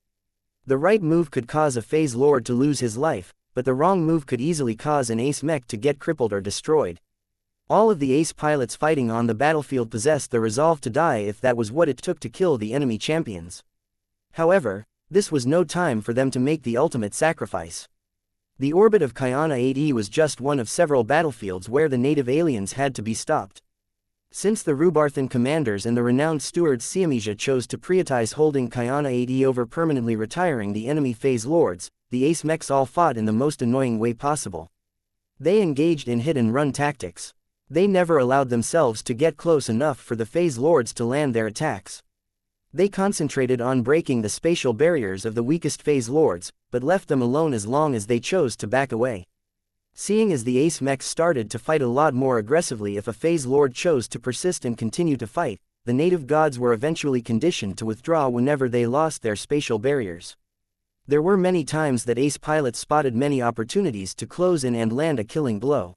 The right move could cause a phase lord to lose his life, but the wrong move could easily cause an ace mech to get crippled or destroyed. All of the ace pilots fighting on the battlefield possessed the resolve to die if that was what it took to kill the enemy champions. However, this was no time for them to make the ultimate sacrifice. The orbit of Xianxia 8E was just one of several battlefields where the native aliens had to be stopped. Since the Rubarthan commanders and the renowned steward xianxia chose to prioritize holding Xianxia 8E over permanently retiring the enemy phase lords, the ace mechs all fought in the most annoying way possible. They engaged in hit-and-run tactics. They never allowed themselves to get close enough for the phase lords to land their attacks. They concentrated on breaking the spatial barriers of the weakest phase lords, but left them alone as long as they chose to back away. Seeing as the ace mechs started to fight a lot more aggressively if a phase lord chose to persist and continue to fight, the native gods were eventually conditioned to withdraw whenever they lost their spatial barriers. There were many times that ace pilots spotted many opportunities to close in and land a killing blow.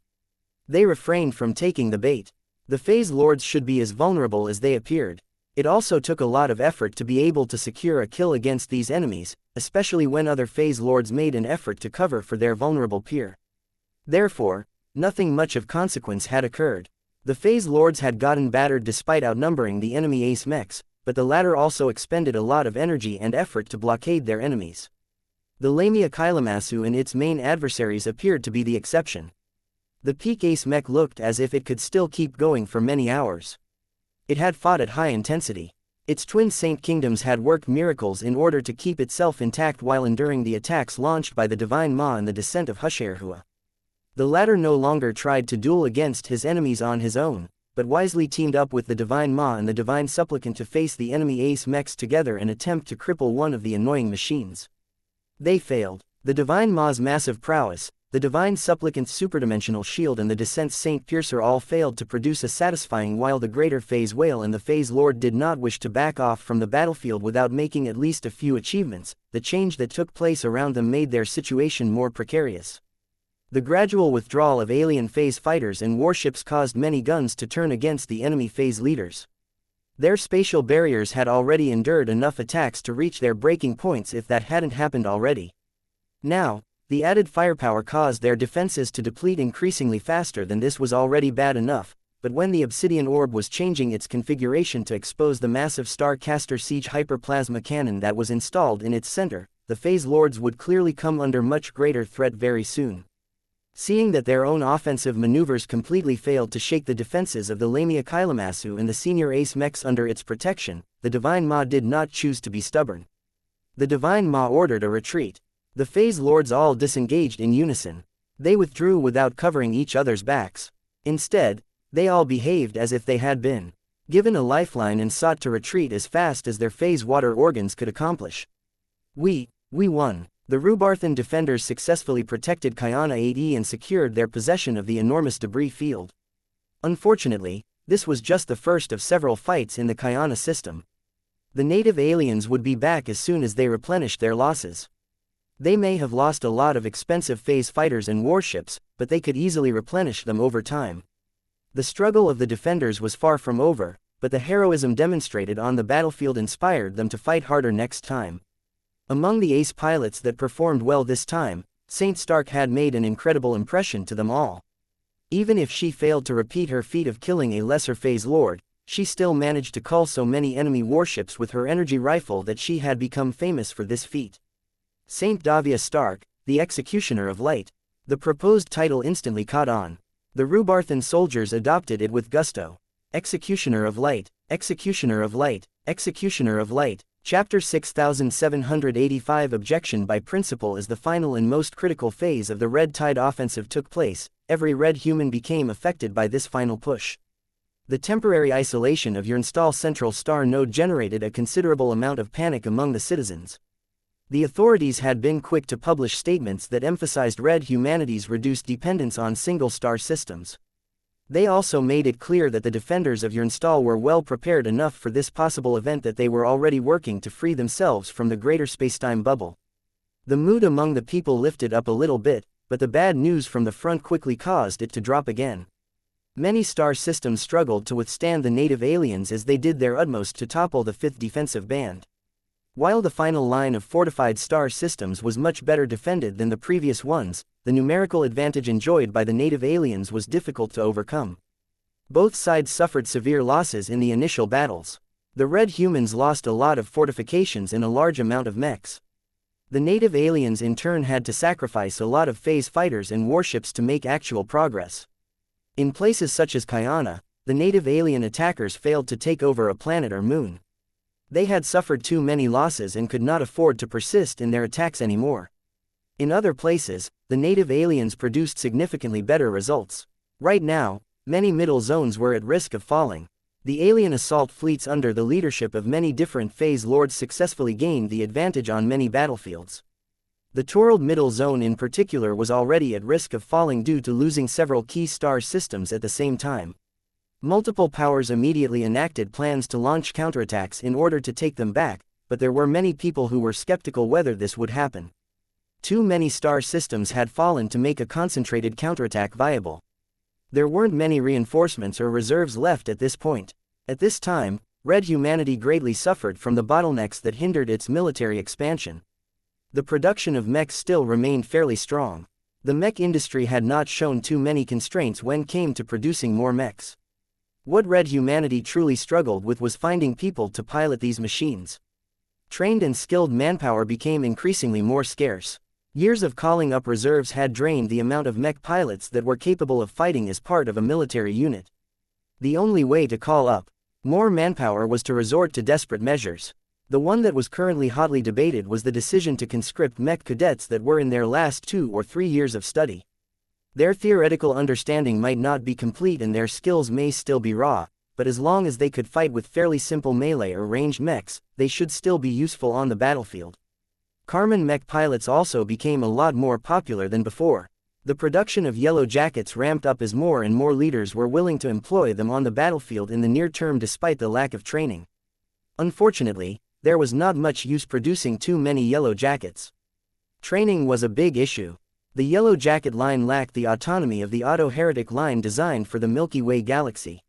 They refrained from taking the bait. The phase lords should be as vulnerable as they appeared. It also took a lot of effort to be able to secure a kill against these enemies, especially when other phase lords made an effort to cover for their vulnerable peer. Therefore, nothing much of consequence had occurred. The phase lords had gotten battered despite outnumbering the enemy ace mechs, but the latter also expended a lot of energy and effort to blockade their enemies. The Lamia Kailamasu and its main adversaries appeared to be the exception. The peak ace mech looked as if it could still keep going for many hours. It had fought at high intensity. Its twin saint kingdoms had worked miracles in order to keep itself intact while enduring the attacks launched by the Divine Ma and the descent of xianxia. The latter no longer tried to duel against his enemies on his own, but wisely teamed up with the Divine Ma and the Divine Supplicant to face the enemy ace mechs together and attempt to cripple one of the annoying machines. They failed. The Divine Ma's massive prowess, the Divine Supplicant's superdimensional shield and the Descent's Saint Piercer all failed to produce a satisfying, while the Greater Phase Whale and the Phase Lord did not wish to back off from the battlefield without making at least a few achievements. The change that took place around them made their situation more precarious. The gradual withdrawal of alien phase fighters and warships caused many guns to turn against the enemy phase leaders. Their spatial barriers had already endured enough attacks to reach their breaking points if that hadn't happened already. Now, the added firepower caused their defenses to deplete increasingly faster than this was already bad enough, but when the obsidian orb was changing its configuration to expose the massive Star-Caster Siege hyperplasma cannon that was installed in its center, the phase lords would clearly come under much greater threat very soon. Seeing that their own offensive maneuvers completely failed to shake the defenses of the Lamia Kailamasu and the senior ace mechs under its protection, the Divine Ma did not choose to be stubborn. The Divine Ma ordered a retreat. The phase lords all disengaged in unison. They withdrew without covering each other's backs. Instead, they all behaved as if they had been given a lifeline and sought to retreat as fast as their phase water organs could accomplish. We won. The Rubarthan defenders successfully protected Xianxia 8E and secured their possession of the enormous debris field. Unfortunately, this was just the first of several fights in the Xianxia system. The native aliens would be back as soon as they replenished their losses. They may have lost a lot of expensive phase fighters and warships, but they could easily replenish them over time. The struggle of the defenders was far from over, but the heroism demonstrated on the battlefield inspired them to fight harder next time. Among the ace pilots that performed well this time, Saint Stark had made an incredible impression to them all. Even if she failed to repeat her feat of killing a lesser phase lord, she still managed to cull so many enemy warships with her energy rifle that she had become famous for this feat. Saint Davia Stark, the Executioner of Light. The proposed title instantly caught on. The Rubarthan soldiers adopted it with gusto. Executioner of Light, Executioner of Light, Executioner of Light. Chapter 6785 Objection by principle. As the final and most critical phase of the Red Tide offensive took place, every red human became affected by this final push. The temporary isolation of Xianxia Central Star Node generated a considerable amount of panic among the citizens. The authorities had been quick to publish statements that emphasized red humanity's reduced dependence on single-star systems. They also made it clear that the defenders of Xianxia were well prepared enough for this possible event, that they were already working to free themselves from the greater spacetime bubble. The mood among the people lifted up a little bit, but the bad news from the front quickly caused it to drop again. Many star systems struggled to withstand the native aliens as they did their utmost to topple the 5th defensive band. While the final line of fortified star systems was much better defended than the previous ones, the numerical advantage enjoyed by the native aliens was difficult to overcome. Both sides suffered severe losses in the initial battles. The red humans lost a lot of fortifications and a large amount of mechs. The native aliens in turn had to sacrifice a lot of phase fighters and warships to make actual progress. In places such as Xianxia, the native alien attackers failed to take over a planet or moon. They had suffered too many losses and could not afford to persist in their attacks anymore. In other places, the native aliens produced significantly better results. Right now, many middle zones were at risk of falling. The alien assault fleets under the leadership of many different phase lords successfully gained the advantage on many battlefields. The Torald middle zone in particular was already at risk of falling due to losing several key star systems at the same time. Multiple powers immediately enacted plans to launch counterattacks in order to take them back, but there were many people who were skeptical whether this would happen. Too many star systems had fallen to make a concentrated counterattack viable. There weren't many reinforcements or reserves left at this point. At this time, red humanity greatly suffered from the bottlenecks that hindered its military expansion. The production of mechs still remained fairly strong. The mech industry had not shown too many constraints when it came to producing more mechs. What red humanity truly struggled with was finding people to pilot these machines. Trained and skilled manpower became increasingly more scarce. Years of calling up reserves had drained the amount of mech pilots that were capable of fighting as part of a military unit. The only way to call up more manpower was to resort to desperate measures. The one that was currently hotly debated was the decision to conscript mech cadets that were in their last 2 or 3 years of study. Their theoretical understanding might not be complete and their skills may still be raw, but as long as they could fight with fairly simple melee or ranged mechs, they should still be useful on the battlefield. Karman mech pilots also became a lot more popular than before. The production of yellow jackets ramped up as more and more leaders were willing to employ them on the battlefield in the near term despite the lack of training. Unfortunately, there was not much use producing too many yellow jackets. Training was a big issue. The Yellow Jacket line lacked the autonomy of the Auto-Heretic line designed for the Milky Way galaxy.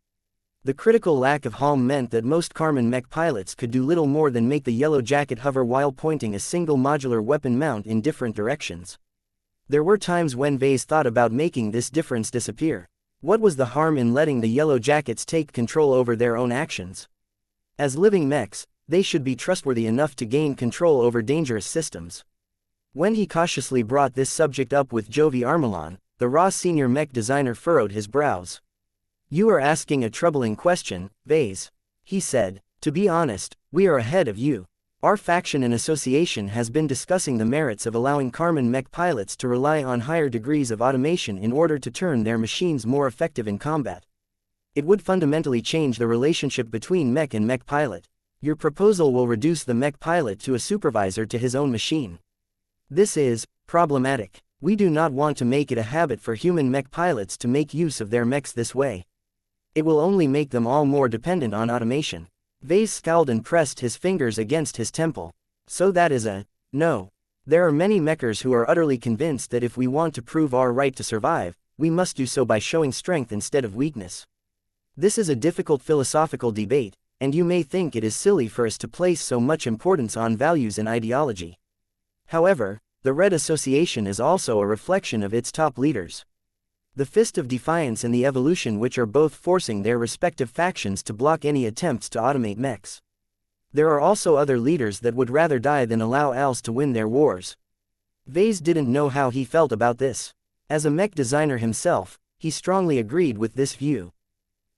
The critical lack of HALM meant that most Karman mech pilots could do little more than make the Yellow Jacket hover while pointing a single modular weapon mount in different directions. There were times when Ves thought about making this difference disappear. What was the harm in letting the Yellow Jackets take control over their own actions? As living mechs, they should be trustworthy enough to gain control over dangerous systems. When he cautiously brought this subject up with Jovi Armelon, the raw senior mech designer furrowed his brows. "You are asking a troubling question, Ves," he said. "To be honest, we are ahead of you. Our faction and association has been discussing the merits of allowing Karman mech pilots to rely on higher degrees of automation in order to turn their machines more effective in combat. It would fundamentally change the relationship between mech and mech pilot. Your proposal will reduce the mech pilot to a supervisor to his own machine. This is problematic. We do not want to make it a habit for human mech pilots to make use of their mechs this way. It will only make them all more dependent on automation." Ves scowled and pressed his fingers against his temple. "So that is a no. There are many mechers who are utterly convinced that if we want to prove our right to survive, we must do so by showing strength instead of weakness. This is a difficult philosophical debate, and you may think it is silly for us to place so much importance on values and ideology. However, the Red Association is also a reflection of its top leaders. The Fist of Defiance and the Evolution, which are both forcing their respective factions to block any attempts to automate mechs. There are also other leaders that would rather die than allow ALs to win their wars. Ves didn't know how he felt about this. As a mech designer himself, he strongly agreed with this view.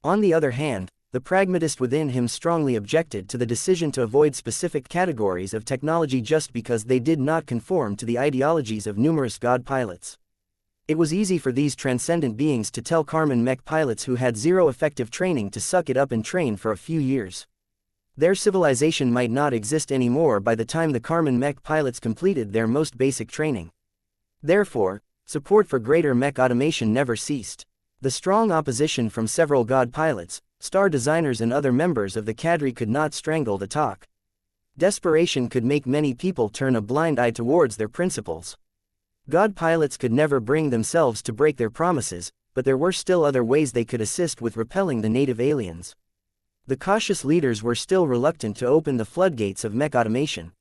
On the other hand, the pragmatist within him strongly objected to the decision to avoid specific categories of technology just because they did not conform to the ideologies of numerous god pilots. It was easy for these transcendent beings to tell Karman mech pilots who had zero effective training to suck it up and train for a few years. Their civilization might not exist anymore by the time the Karman mech pilots completed their most basic training. Therefore, support for greater mech automation never ceased. The strong opposition from several god pilots, star designers and other members of the cadre could not strangle the talk. Desperation could make many people turn a blind eye towards their principles. God pilots could never bring themselves to break their promises, but there were still other ways they could assist with repelling the native aliens. The cautious leaders were still reluctant to open the floodgates of mech automation.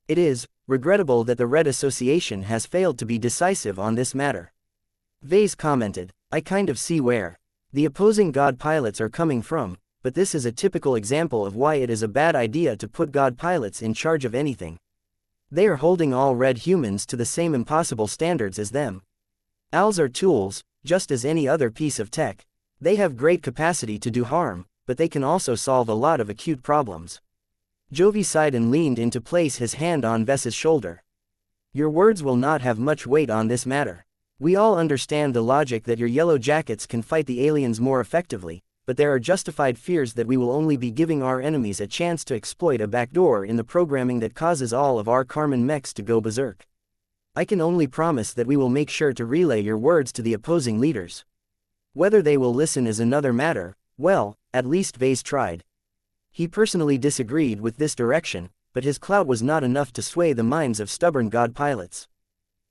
It is regrettable that the Red Association has failed to be decisive on this matter. Ves commented, I kind of see where the opposing god pilots are coming from, but this is a typical example of why it is a bad idea to put god pilots in charge of anything. They are holding all red humans to the same impossible standards as them. ALs are tools, just as any other piece of tech. They have great capacity to do harm, but they can also solve a lot of acute problems. Jovi sighed and leaned in to place his hand on Ves's shoulder. Your words will not have much weight on this matter. We all understand the logic that your yellow jackets can fight the aliens more effectively, but there are justified fears that we will only be giving our enemies a chance to exploit a backdoor in the programming that causes all of our Karman mechs to go berserk. I can only promise that we will make sure to relay your words to the opposing leaders. Whether they will listen is another matter. Well, at least Ves tried. He personally disagreed with this direction, but his clout was not enough to sway the minds of stubborn god pilots.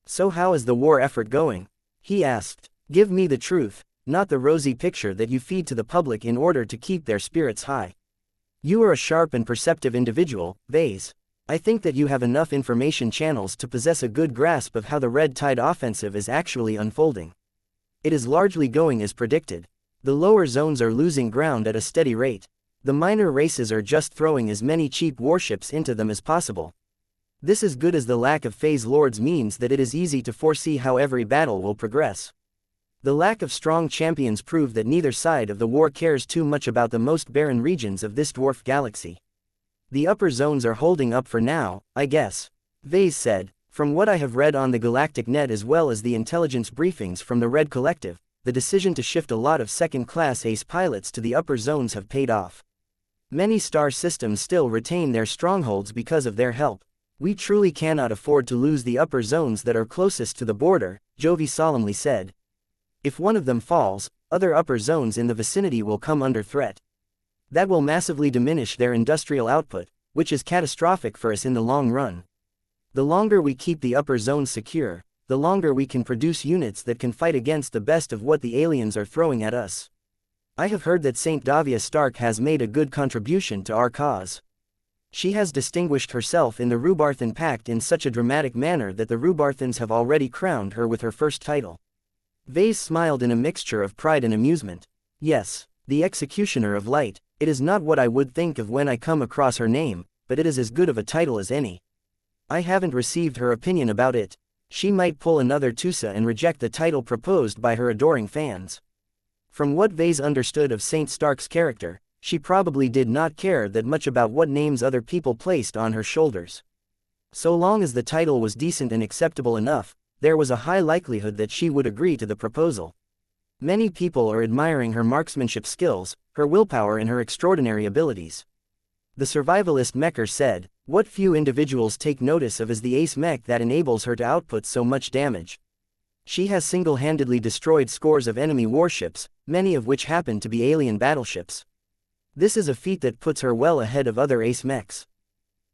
So how is the war effort going? He asked. Give me the truth, not the rosy picture that you feed to the public in order to keep their spirits high. You are a sharp and perceptive individual, Ves. I think that you have enough information channels to possess a good grasp of how the Red Tide offensive is actually unfolding. It is largely going as predicted. The lower zones are losing ground at a steady rate. The minor races are just throwing as many cheap warships into them as possible. This is good as the lack of phase lords means that it is easy to foresee how every battle will progress. The lack of strong champions prove that neither side of the war cares too much about the most barren regions of this dwarf galaxy. The upper zones are holding up for now, I guess. Ves said, from what I have read on the Galactic Net as well as the intelligence briefings from the Red Collective, the decision to shift a lot of second-class ace pilots to the upper zones have paid off. Many star systems still retain their strongholds because of their help. We truly cannot afford to lose the upper zones that are closest to the border, Jovi solemnly said. If one of them falls, other upper zones in the vicinity will come under threat. That will massively diminish their industrial output, which is catastrophic for us in the long run. The longer we keep the upper zones secure, the longer we can produce units that can fight against the best of what the aliens are throwing at us. I have heard that Saint Davia Stark has made a good contribution to our cause. She has distinguished herself in the Rubarthan Pact in such a dramatic manner that the Rubarthans have already crowned her with her first title. Ves smiled in a mixture of pride and amusement. Yes, the Executioner of Light. It is not what I would think of when I come across her name, but it is as good of a title as any. I haven't received her opinion about it. She might pull another Tusa and reject the title proposed by her adoring fans. From what Ves understood of Saint Stark's character, she probably did not care that much about what names other people placed on her shoulders. So long as the title was decent and acceptable enough, there was a high likelihood that she would agree to the proposal. Many people are admiring her marksmanship skills, her willpower and her extraordinary abilities. The survivalist Mecher said, what few individuals take notice of is the ace mech that enables her to output so much damage. She has single-handedly destroyed scores of enemy warships, many of which happen to be alien battleships. This is a feat that puts her well ahead of other ace mechs.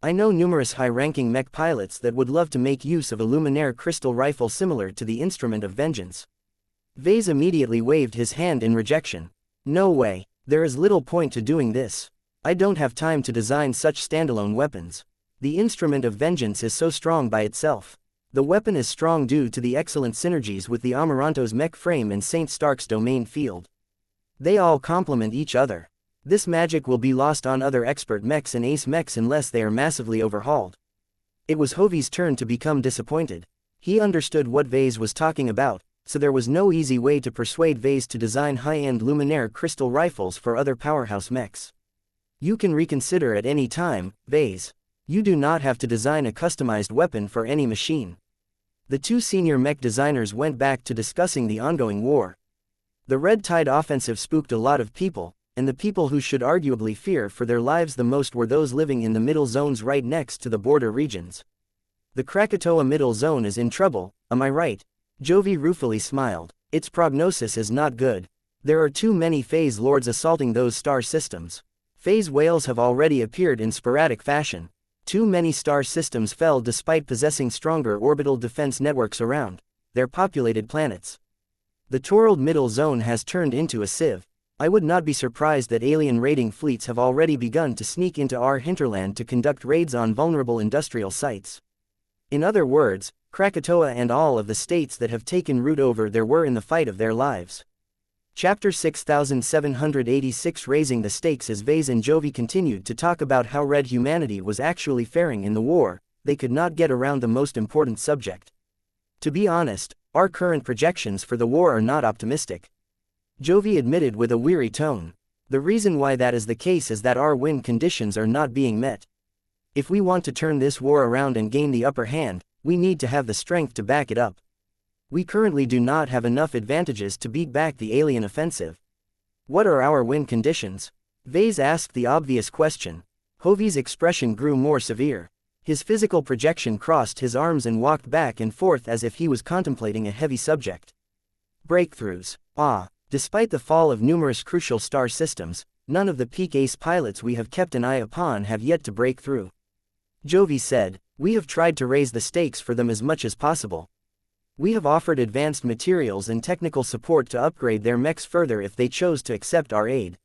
I know numerous high-ranking mech pilots that would love to make use of a luminaire crystal rifle similar to the Instrument of Vengeance. Ves immediately waved his hand in rejection. No way. There is little point to doing this. I don't have time to design such standalone weapons. The instrument of vengeance is so strong by itself. The weapon is strong due to the excellent synergies with the Amaranto's mech frame and Saint Stark's domain field. They all complement each other. This magic will be lost on other expert mechs and ace mechs unless they are massively overhauled. It was Hovey's turn to become disappointed. He understood what Ves was talking about, so there was no easy way to persuade Ves to design high-end luminaire crystal rifles for other powerhouse mechs. You can reconsider at any time, Ves. You do not have to design a customized weapon for any machine. The two senior mech designers went back to discussing the ongoing war. The Red Tide offensive spooked a lot of people, and the people who should arguably fear for their lives the most were those living in the middle zones right next to the border regions. The Krakatoa middle zone is in trouble, am I right? Jovi ruefully smiled. Its prognosis is not good. There are too many phase lords assaulting those star systems. Phase whales have already appeared in sporadic fashion. Too many star systems fell despite possessing stronger orbital defense networks around their populated planets. The Torald middle zone has turned into a sieve. I would not be surprised that alien raiding fleets have already begun to sneak into our hinterland to conduct raids on vulnerable industrial sites. In other words, Krakatoa and all of the states that have taken root over there were in the fight of their lives. Chapter 6786 Raising the Stakes. As Ves and Jovi continued to talk about how red humanity was actually faring in the war, they could not get around the most important subject. To be honest, our current projections for the war are not optimistic. Jovi admitted with a weary tone. The reason why that is the case is that our win conditions are not being met. If we want to turn this war around and gain the upper hand, we need to have the strength to back it up. We currently do not have enough advantages to beat back the alien offensive. What are our win conditions? Ves asked the obvious question. Hovey's expression grew more severe. His physical projection crossed his arms and walked back and forth as if he was contemplating a heavy subject. Breakthroughs. Despite the fall of numerous crucial star systems, none of the peak ace pilots we have kept an eye upon have yet to break through. Jovi said, we have tried to raise the stakes for them as much as possible. We have offered advanced materials and technical support to upgrade their mechs further if they chose to accept our aid.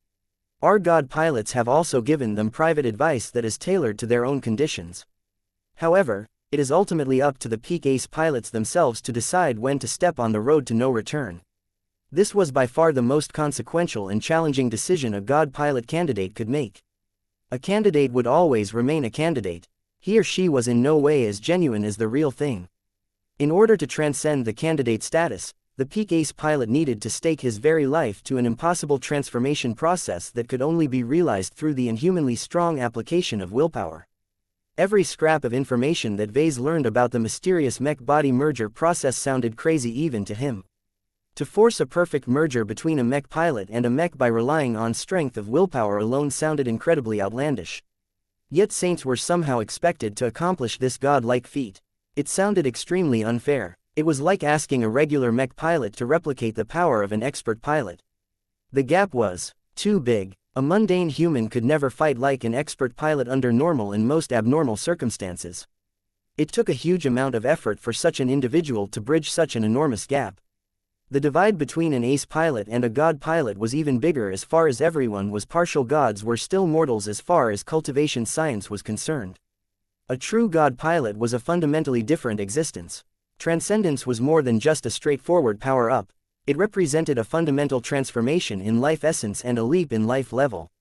Our god pilots have also given them private advice that is tailored to their own conditions. However, it is ultimately up to the peak ace pilots themselves to decide when to step on the road to no return. This was by far the most consequential and challenging decision a god pilot candidate could make. A candidate would always remain a candidate. He or she was in no way as genuine as the real thing. In order to transcend the candidate status, the peak ace pilot needed to stake his very life to an impossible transformation process that could only be realized through the inhumanly strong application of willpower. Every scrap of information that Ves learned about the mysterious mech-body merger process sounded crazy even to him. To force a perfect merger between a mech pilot and a mech by relying on strength of willpower alone sounded incredibly outlandish. Yet saints were somehow expected to accomplish this godlike feat. It sounded extremely unfair. It was like asking a regular mech pilot to replicate the power of an expert pilot. The gap was too big. A mundane human could never fight like an expert pilot under normal and most abnormal circumstances. It took a huge amount of effort for such an individual to bridge such an enormous gap. The divide between an ace pilot and a god pilot was even bigger. As far as everyone was partial gods were still mortals as far as cultivation science was concerned. A true god pilot was a fundamentally different existence. Transcendence was more than just a straightforward power-up. It represented a fundamental transformation in life essence and a leap in life level.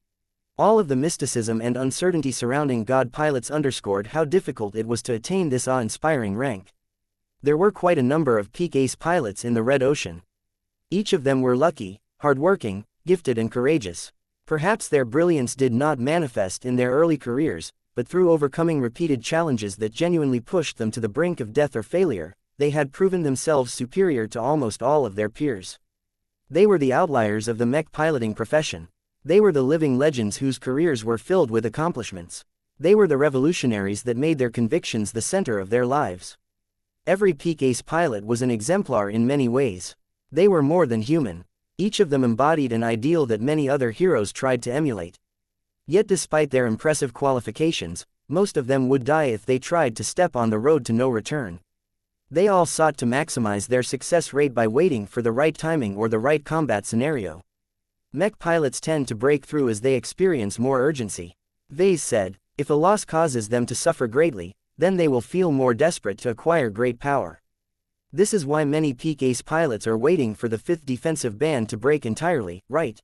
All of the mysticism and uncertainty surrounding god pilots underscored how difficult it was to attain this awe-inspiring rank. There were quite a number of peak ace pilots in the Red Ocean. Each of them were lucky, hardworking, gifted and courageous. Perhaps their brilliance did not manifest in their early careers, but through overcoming repeated challenges that genuinely pushed them to the brink of death or failure, they had proven themselves superior to almost all of their peers. They were the outliers of the mech piloting profession. They were the living legends whose careers were filled with accomplishments. They were the revolutionaries that made their convictions the center of their lives. Every peak ace pilot was an exemplar in many ways. They were more than human. Each of them embodied an ideal that many other heroes tried to emulate. Yet despite their impressive qualifications, most of them would die if they tried to step on the road to no return. They all sought to maximize their success rate by waiting for the right timing or the right combat scenario. Mech pilots tend to break through as they experience more urgency. Ves said, if a loss causes them to suffer greatly, then they will feel more desperate to acquire great power. This is why many peak ace pilots are waiting for the 5th defensive band to break entirely, right?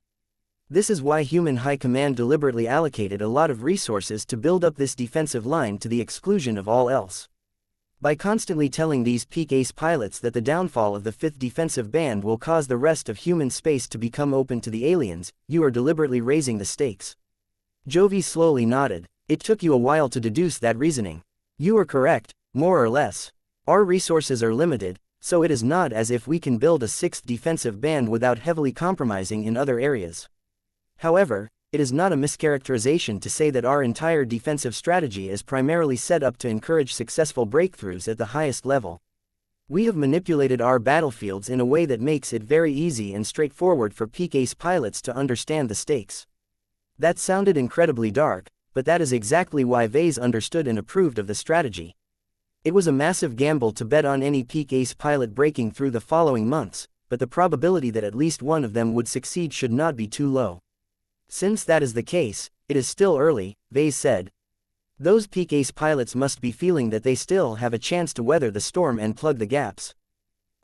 This is why human high command deliberately allocated a lot of resources to build up this defensive line to the exclusion of all else. By constantly telling these peak ace pilots that the downfall of the 5th defensive band will cause the rest of human space to become open to the aliens, you are deliberately raising the stakes. Jovi slowly nodded. It took you a while to deduce that reasoning. You are correct, more or less. Our resources are limited, so it is not as if we can build a 6th defensive band without heavily compromising in other areas. However, it is not a mischaracterization to say that our entire defensive strategy is primarily set up to encourage successful breakthroughs at the highest level. We have manipulated our battlefields in a way that makes it very easy and straightforward for peak ace pilots to understand the stakes. That sounded incredibly dark, but that is exactly why Ves understood and approved of the strategy. It was a massive gamble to bet on any peak ace pilot breaking through the following months, but the probability that at least one of them would succeed should not be too low. Since that is the case, it is still early, Ves said. Those peak ace pilots must be feeling that they still have a chance to weather the storm and plug the gaps.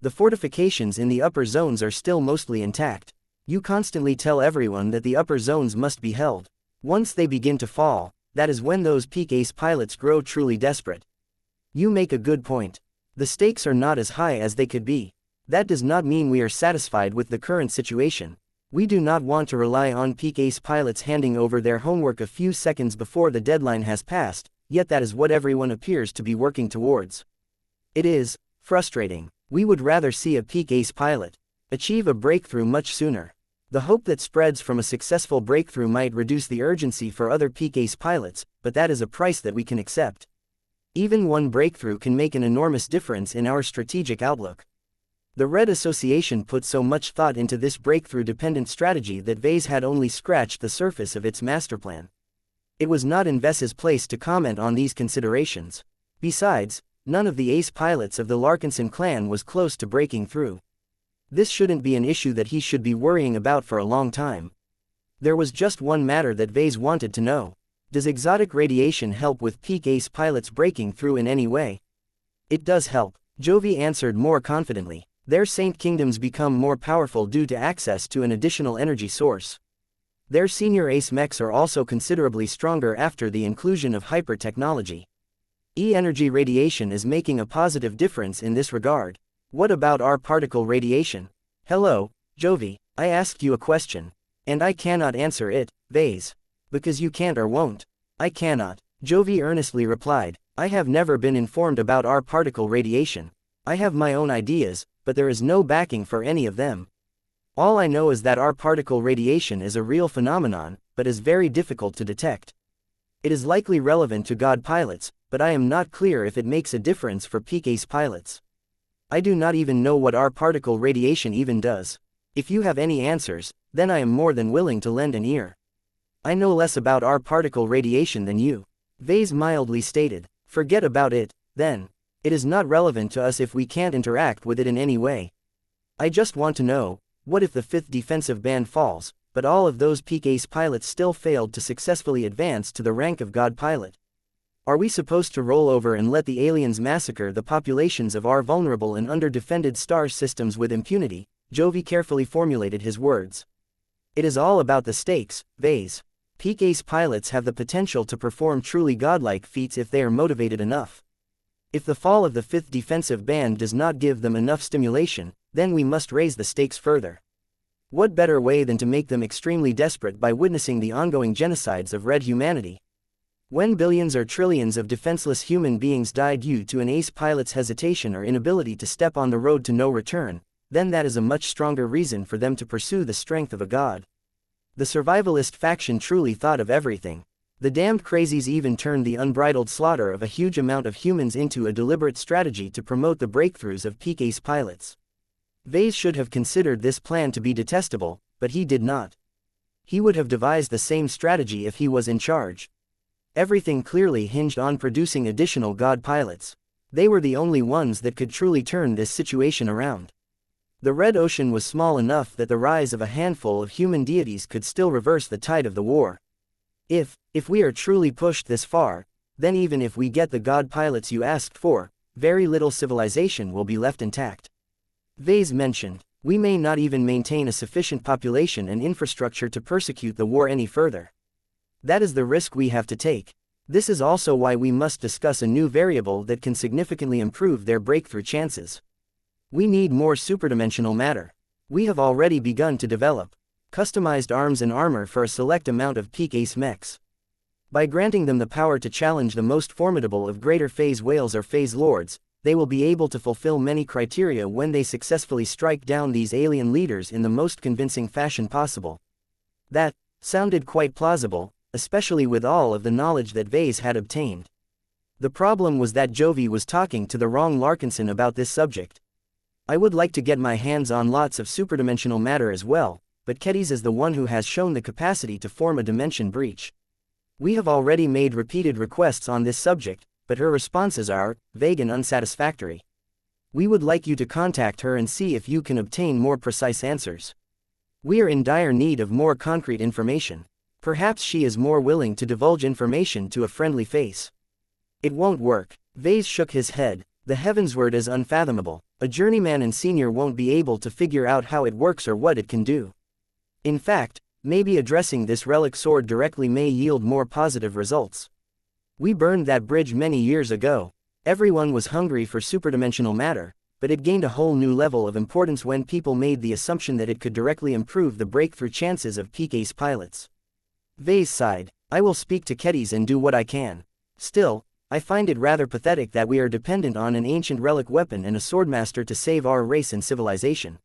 The fortifications in the upper zones are still mostly intact. You constantly tell everyone that the upper zones must be held. Once they begin to fall, that is when those peak ace pilots grow truly desperate. You make a good point. The stakes are not as high as they could be. That does not mean we are satisfied with the current situation. We do not want to rely on peak ace pilots handing over their homework a few seconds before the deadline has passed, yet that is what everyone appears to be working towards. It is frustrating. We would rather see a peak ace pilot achieve a breakthrough much sooner. The hope that spreads from a successful breakthrough might reduce the urgency for other peak ace pilots, but that is a price that we can accept. Even one breakthrough can make an enormous difference in our strategic outlook. The Red Association put so much thought into this breakthrough-dependent strategy that Ves had only scratched the surface of its masterplan. It was not in Ves's place to comment on these considerations. Besides, none of the ace pilots of the Larkinson clan was close to breaking through. This shouldn't be an issue that he should be worrying about for a long time. There was just one matter that Ves wanted to know. Does exotic radiation help with peak ace pilots breaking through in any way? It does help, Jovi answered more confidently. Their saint kingdoms become more powerful due to access to an additional energy source. Their senior ace mechs are also considerably stronger after the inclusion of hyper-technology. E-energy radiation is making a positive difference in this regard. What about our particle radiation? Hello, Jovi, I asked you a question. And I cannot answer it, Ves. Because you can't or won't. I cannot, Jovi earnestly replied. I have never been informed about our particle radiation. I have my own ideas, but there is no backing for any of them. All I know is that our particle radiation is a real phenomenon, but is very difficult to detect. It is likely relevant to God pilots, but I am not clear if it makes a difference for peak ace pilots. I do not even know what our particle radiation even does. If you have any answers, then I am more than willing to lend an ear. I know less about our particle radiation than you. Ves mildly stated. Forget about it, then. It is not relevant to us if we can't interact with it in any way. I just want to know, what if the 5th defensive band falls, but all of those peak ace pilots still failed to successfully advance to the rank of God pilot? Are we supposed to roll over and let the aliens massacre the populations of our vulnerable and under-defended star systems with impunity? Jovi carefully formulated his words. It is all about the stakes, Ves. Peak ace pilots have the potential to perform truly godlike feats if they are motivated enough. If the fall of the 5th defensive band does not give them enough stimulation, then we must raise the stakes further. What better way than to make them extremely desperate by witnessing the ongoing genocides of red humanity? When billions or trillions of defenseless human beings died due to an ace pilot's hesitation or inability to step on the road to no return, then that is a much stronger reason for them to pursue the strength of a god. The survivalist faction truly thought of everything. The damned crazies even turned the unbridled slaughter of a huge amount of humans into a deliberate strategy to promote the breakthroughs of peak ace pilots. Ves should have considered this plan to be detestable, but he did not. He would have devised the same strategy if he was in charge. Everything clearly hinged on producing additional god pilots. They were the only ones that could truly turn this situation around. The Red Ocean was small enough that the rise of a handful of human deities could still reverse the tide of the war. If we are truly pushed this far, then even if we get the god pilots you asked for, very little civilization will be left intact. Ves mentioned, we may not even maintain a sufficient population and infrastructure to persecute the war any further. That is the risk we have to take. This is also why we must discuss a new variable that can significantly improve their breakthrough chances. We need more superdimensional matter. We have already begun to develop customized arms and armor for a select amount of peak ace mechs. By granting them the power to challenge the most formidable of greater phase whales or phase lords, they will be able to fulfill many criteria when they successfully strike down these alien leaders in the most convincing fashion possible. That sounded quite plausible, especially with all of the knowledge that Ves had obtained. The problem was that Jovi was talking to the wrong Larkinson about this subject. I would like to get my hands on lots of superdimensional matter as well, but Kedis is the one who has shown the capacity to form a dimension breach. We have already made repeated requests on this subject, but her responses are vague and unsatisfactory. We would like you to contact her and see if you can obtain more precise answers. We are in dire need of more concrete information. Perhaps she is more willing to divulge information to a friendly face. It won't work. Ves shook his head. The heavensward is unfathomable. A journeyman and senior won't be able to figure out how it works or what it can do. In fact, maybe addressing this relic sword directly may yield more positive results. We burned that bridge many years ago. Everyone was hungry for superdimensional matter, but it gained a whole new level of importance when people made the assumption that it could directly improve the breakthrough chances of peak ace pilots. Ves sighed. I will speak to Kedis and do what I can. Still, I find it rather pathetic that we are dependent on an ancient relic weapon and a swordmaster to save our race and civilization.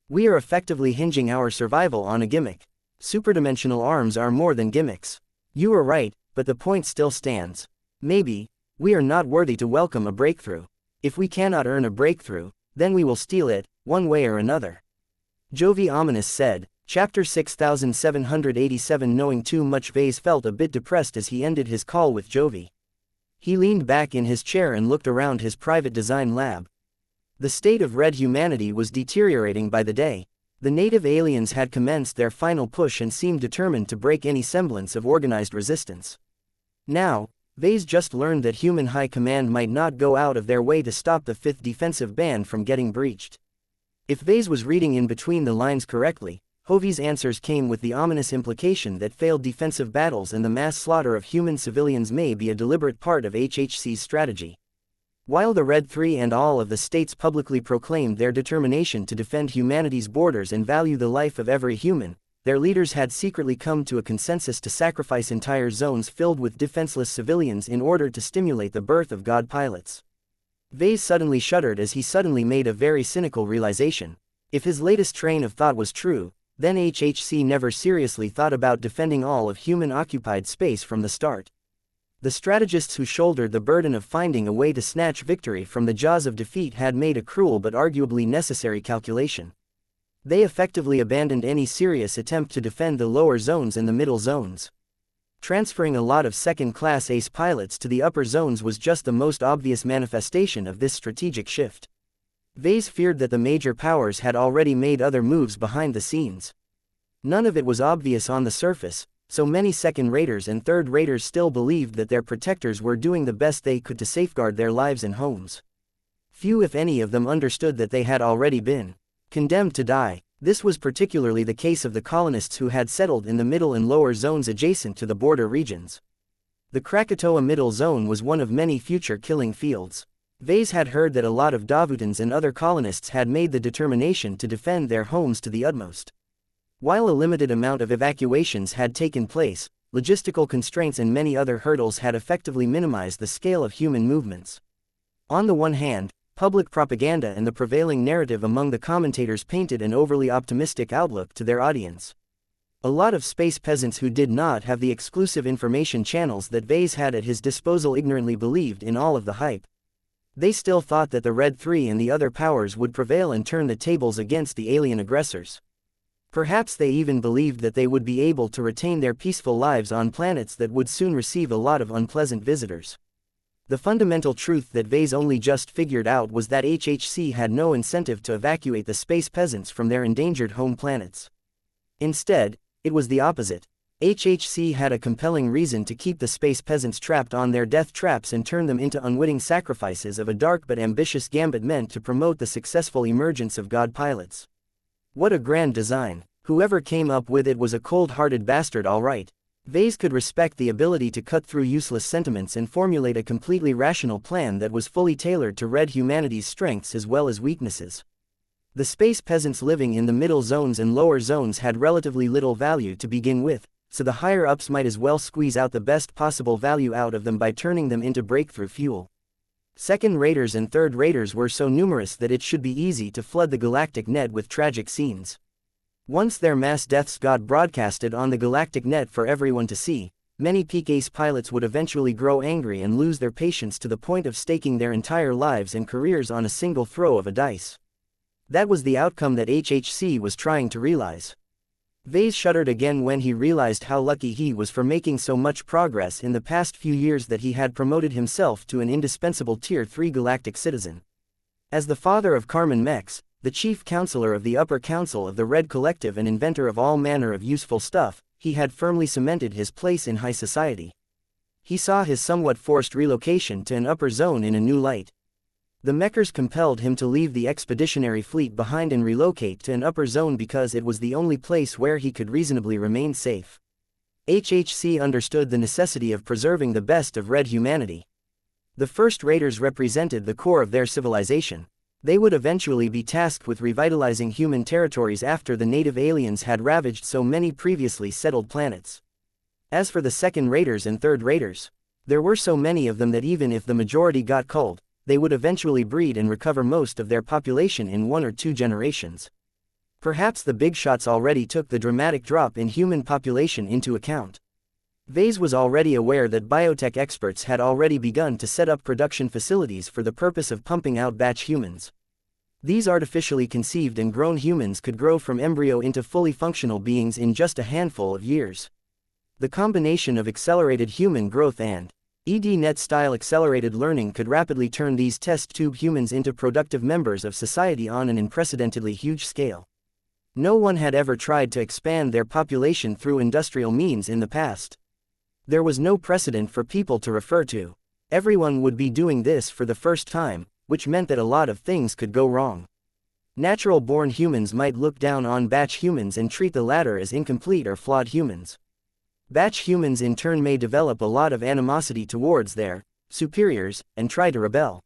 We are effectively hinging our survival on a gimmick. Superdimensional arms are more than gimmicks. You are right, but the point still stands. Maybe we are not worthy to welcome a breakthrough. If we cannot earn a breakthrough, then we will steal it, one way or another. Jovi ominous said, Chapter 6787. Knowing too much, Ves felt a bit depressed as he ended his call with Jovi. He leaned back in his chair and looked around his private design lab. The state of red humanity was deteriorating by the day. The native aliens had commenced their final push and seemed determined to break any semblance of organized resistance. Now, Ves just learned that human high command might not go out of their way to stop the 5th defensive band from getting breached. If Ves was reading in between the lines correctly, Jovi's answers came with the ominous implication that failed defensive battles and the mass slaughter of human civilians may be a deliberate part of HHC's strategy. While the Red Three and all of the states publicly proclaimed their determination to defend humanity's borders and value the life of every human, their leaders had secretly come to a consensus to sacrifice entire zones filled with defenseless civilians in order to stimulate the birth of god pilots. Ves suddenly shuddered as he suddenly made a very cynical realization. If his latest train of thought was true, then HHC never seriously thought about defending all of human-occupied space from the start. The strategists who shouldered the burden of finding a way to snatch victory from the jaws of defeat had made a cruel but arguably necessary calculation. They effectively abandoned any serious attempt to defend the lower zones and the middle zones. Transferring a lot of second-class ace pilots to the upper zones was just the most obvious manifestation of this strategic shift. Ves feared that the major powers had already made other moves behind the scenes. None of it was obvious on the surface, so many second-raters and third-raters still believed that their protectors were doing the best they could to safeguard their lives and homes. Few if any of them understood that they had already been condemned to die. This was particularly the case of the colonists who had settled in the middle and lower zones adjacent to the border regions. The Krakatoa Middle Zone was one of many future killing fields. Ves had heard that a lot of Davutans and other colonists had made the determination to defend their homes to the utmost. While a limited amount of evacuations had taken place, logistical constraints and many other hurdles had effectively minimized the scale of human movements. On the one hand, public propaganda and the prevailing narrative among the commentators painted an overly optimistic outlook to their audience. A lot of space peasants who did not have the exclusive information channels that Ves had at his disposal ignorantly believed in all of the hype. They still thought that the Red Three and the other powers would prevail and turn the tables against the alien aggressors. Perhaps they even believed that they would be able to retain their peaceful lives on planets that would soon receive a lot of unpleasant visitors. The fundamental truth that Ves only just figured out was that HHC had no incentive to evacuate the space peasants from their endangered home planets. Instead, it was the opposite. HHC had a compelling reason to keep the space peasants trapped on their death traps and turn them into unwitting sacrifices of a dark but ambitious gambit meant to promote the successful emergence of god pilots. What a grand design. Whoever came up with it was a cold-hearted bastard, all right. Ves could respect the ability to cut through useless sentiments and formulate a completely rational plan that was fully tailored to red humanity's strengths as well as weaknesses. The space peasants living in the middle zones and lower zones had relatively little value to begin with, so the higher-ups might as well squeeze out the best possible value out of them by turning them into breakthrough fuel. Second-raters and third-raters were so numerous that it should be easy to flood the galactic net with tragic scenes. Once their mass deaths got broadcasted on the galactic net for everyone to see, many peak ace pilots would eventually grow angry and lose their patience to the point of staking their entire lives and careers on a single throw of a dice. That was the outcome that HHC was trying to realize. Ves shuddered again when he realized how lucky he was for making so much progress in the past few years that he had promoted himself to an indispensable Tier 3 galactic citizen. As the father of Carmen Mechs, the chief counselor of the upper council of the Red Collective and inventor of all manner of useful stuff, he had firmly cemented his place in high society. He saw his somewhat forced relocation to an upper zone in a new light. The Mechers compelled him to leave the expeditionary fleet behind and relocate to an upper zone because it was the only place where he could reasonably remain safe. HHC understood the necessity of preserving the best of red humanity. The first raiders represented the core of their civilization. They would eventually be tasked with revitalizing human territories after the native aliens had ravaged so many previously settled planets. As for the second raiders and third raiders, there were so many of them that even if the majority got culled, they would eventually breed and recover most of their population in 1 or 2 generations. Perhaps the big shots already took the dramatic drop in human population into account. Ves was already aware that biotech experts had already begun to set up production facilities for the purpose of pumping out batch humans. These artificially conceived and grown humans could grow from embryo into fully functional beings in just a handful of years. The combination of accelerated human growth and EDNet-style accelerated learning could rapidly turn these test tube humans into productive members of society on an unprecedentedly huge scale. No one had ever tried to expand their population through industrial means in the past. There was no precedent for people to refer to. Everyone would be doing this for the first time, which meant that a lot of things could go wrong. Natural-born humans might look down on batch humans and treat the latter as incomplete or flawed humans. Batch humans in turn may develop a lot of animosity towards their superiors and try to rebel.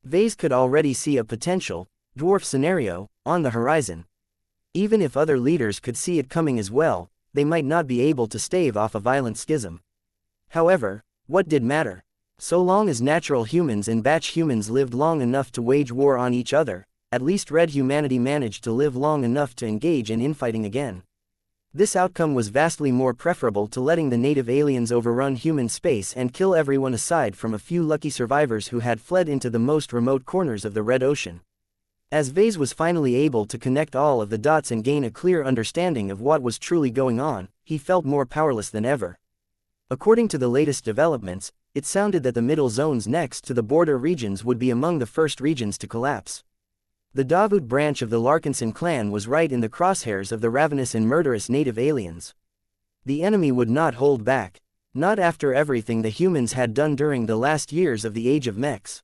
Ves could already see a potential dwarf scenario on the horizon. Even if other leaders could see it coming as well, they might not be able to stave off a violent schism. However, what did matter? So long as natural humans and batch humans lived long enough to wage war on each other, at least red humanity managed to live long enough to engage in infighting again. This outcome was vastly more preferable to letting the native aliens overrun human space and kill everyone aside from a few lucky survivors who had fled into the most remote corners of the Red Ocean. As Ves was finally able to connect all of the dots and gain a clear understanding of what was truly going on, he felt more powerless than ever. According to the latest developments, it sounded that the middle zones next to the border regions would be among the first regions to collapse. The Davut branch of the Larkinson clan was right in the crosshairs of the ravenous and murderous native aliens. The enemy would not hold back. Not after everything the humans had done during the last years of the Age of Mechs.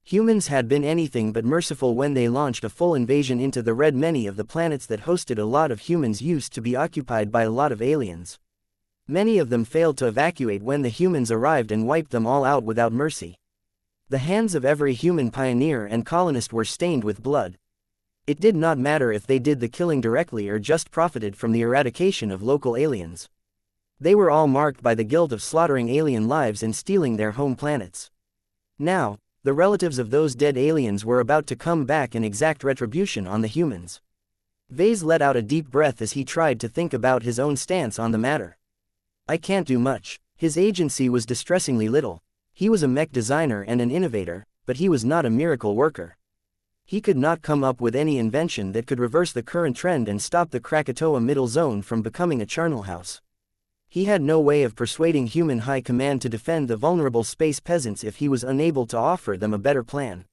Humans had been anything but merciful when they launched a full invasion into the red. Many of the planets that hosted a lot of humans used to be occupied by a lot of aliens. Many of them failed to evacuate when the humans arrived and wiped them all out without mercy. The hands of every human pioneer and colonist were stained with blood. It did not matter if they did the killing directly or just profited from the eradication of local aliens. They were all marked by the guilt of slaughtering alien lives and stealing their home planets. Now, the relatives of those dead aliens were about to come back and exact retribution on the humans. Ves let out a deep breath as he tried to think about his own stance on the matter. I can't do much. His agency was distressingly little. He was a mech designer and an innovator, but he was not a miracle worker. He could not come up with any invention that could reverse the current trend and stop the Krakatoa Middle Zone from becoming a charnel house. He had no way of persuading human high command to defend the vulnerable space peasants if he was unable to offer them a better plan.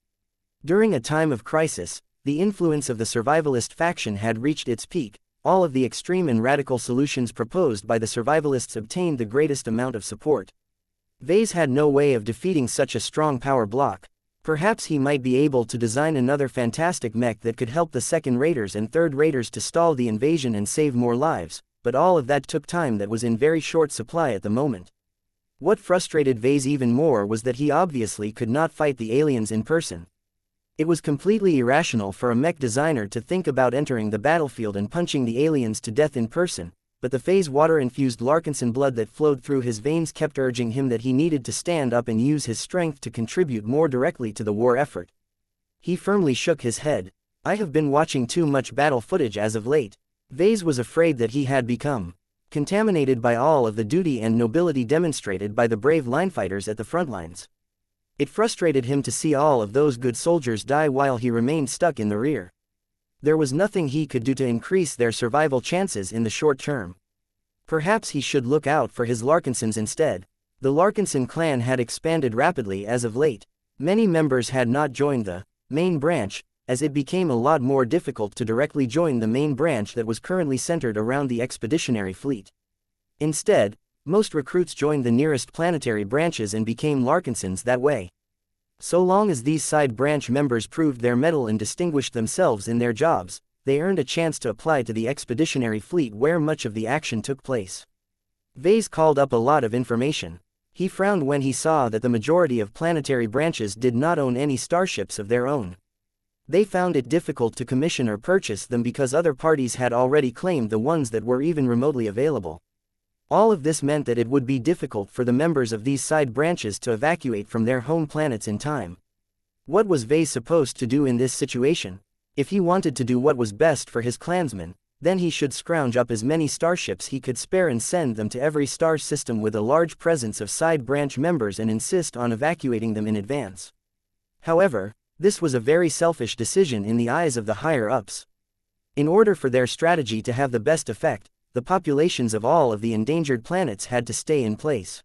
During a time of crisis, the influence of the survivalist faction had reached its peak. All of the extreme and radical solutions proposed by the survivalists obtained the greatest amount of support. Ves had no way of defeating such a strong power block. Perhaps he might be able to design another fantastic mech that could help the second-raters and third-raters to stall the invasion and save more lives, but all of that took time that was in very short supply at the moment. What frustrated Ves even more was that he obviously could not fight the aliens in person. It was completely irrational for a mech designer to think about entering the battlefield and punching the aliens to death in person, but the phase water-infused Larkinson blood that flowed through his veins kept urging him that he needed to stand up and use his strength to contribute more directly to the war effort. He firmly shook his head. I have been watching too much battle footage as of late. Ves was afraid that he had become contaminated by all of the duty and nobility demonstrated by the brave linefighters at the front lines. It frustrated him to see all of those good soldiers die while he remained stuck in the rear. There was nothing he could do to increase their survival chances in the short term. Perhaps he should look out for his Larkinsons instead. The Larkinson clan had expanded rapidly as of late. Many members had not joined the main branch, as it became a lot more difficult to directly join the main branch that was currently centered around the expeditionary fleet. Instead, most recruits joined the nearest planetary branches and became Larkinsons that way. So long as these side branch members proved their mettle and distinguished themselves in their jobs, they earned a chance to apply to the expeditionary fleet where much of the action took place. Ves called up a lot of information. He frowned when he saw that the majority of planetary branches did not own any starships of their own. They found it difficult to commission or purchase them because other parties had already claimed the ones that were even remotely available. All of this meant that it would be difficult for the members of these side branches to evacuate from their home planets in time. What was Ves supposed to do in this situation? If he wanted to do what was best for his clansmen, then he should scrounge up as many starships he could spare and send them to every star system with a large presence of side branch members and insist on evacuating them in advance. However, this was a very selfish decision in the eyes of the higher-ups. In order for their strategy to have the best effect, the populations of all of the endangered planets had to stay in place.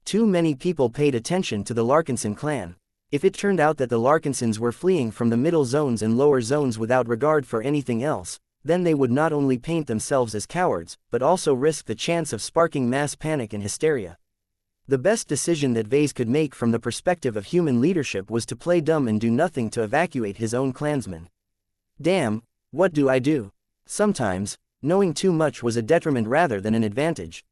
Too many people paid attention to the Larkinson clan. If it turned out that the Larkinsons were fleeing from the middle zones and lower zones without regard for anything else, then they would not only paint themselves as cowards, but also risk the chance of sparking mass panic and hysteria. The best decision that Ves could make from the perspective of human leadership was to play dumb and do nothing to evacuate his own clansmen. Damn, what do I do? Sometimes, knowing too much was a detriment rather than an advantage.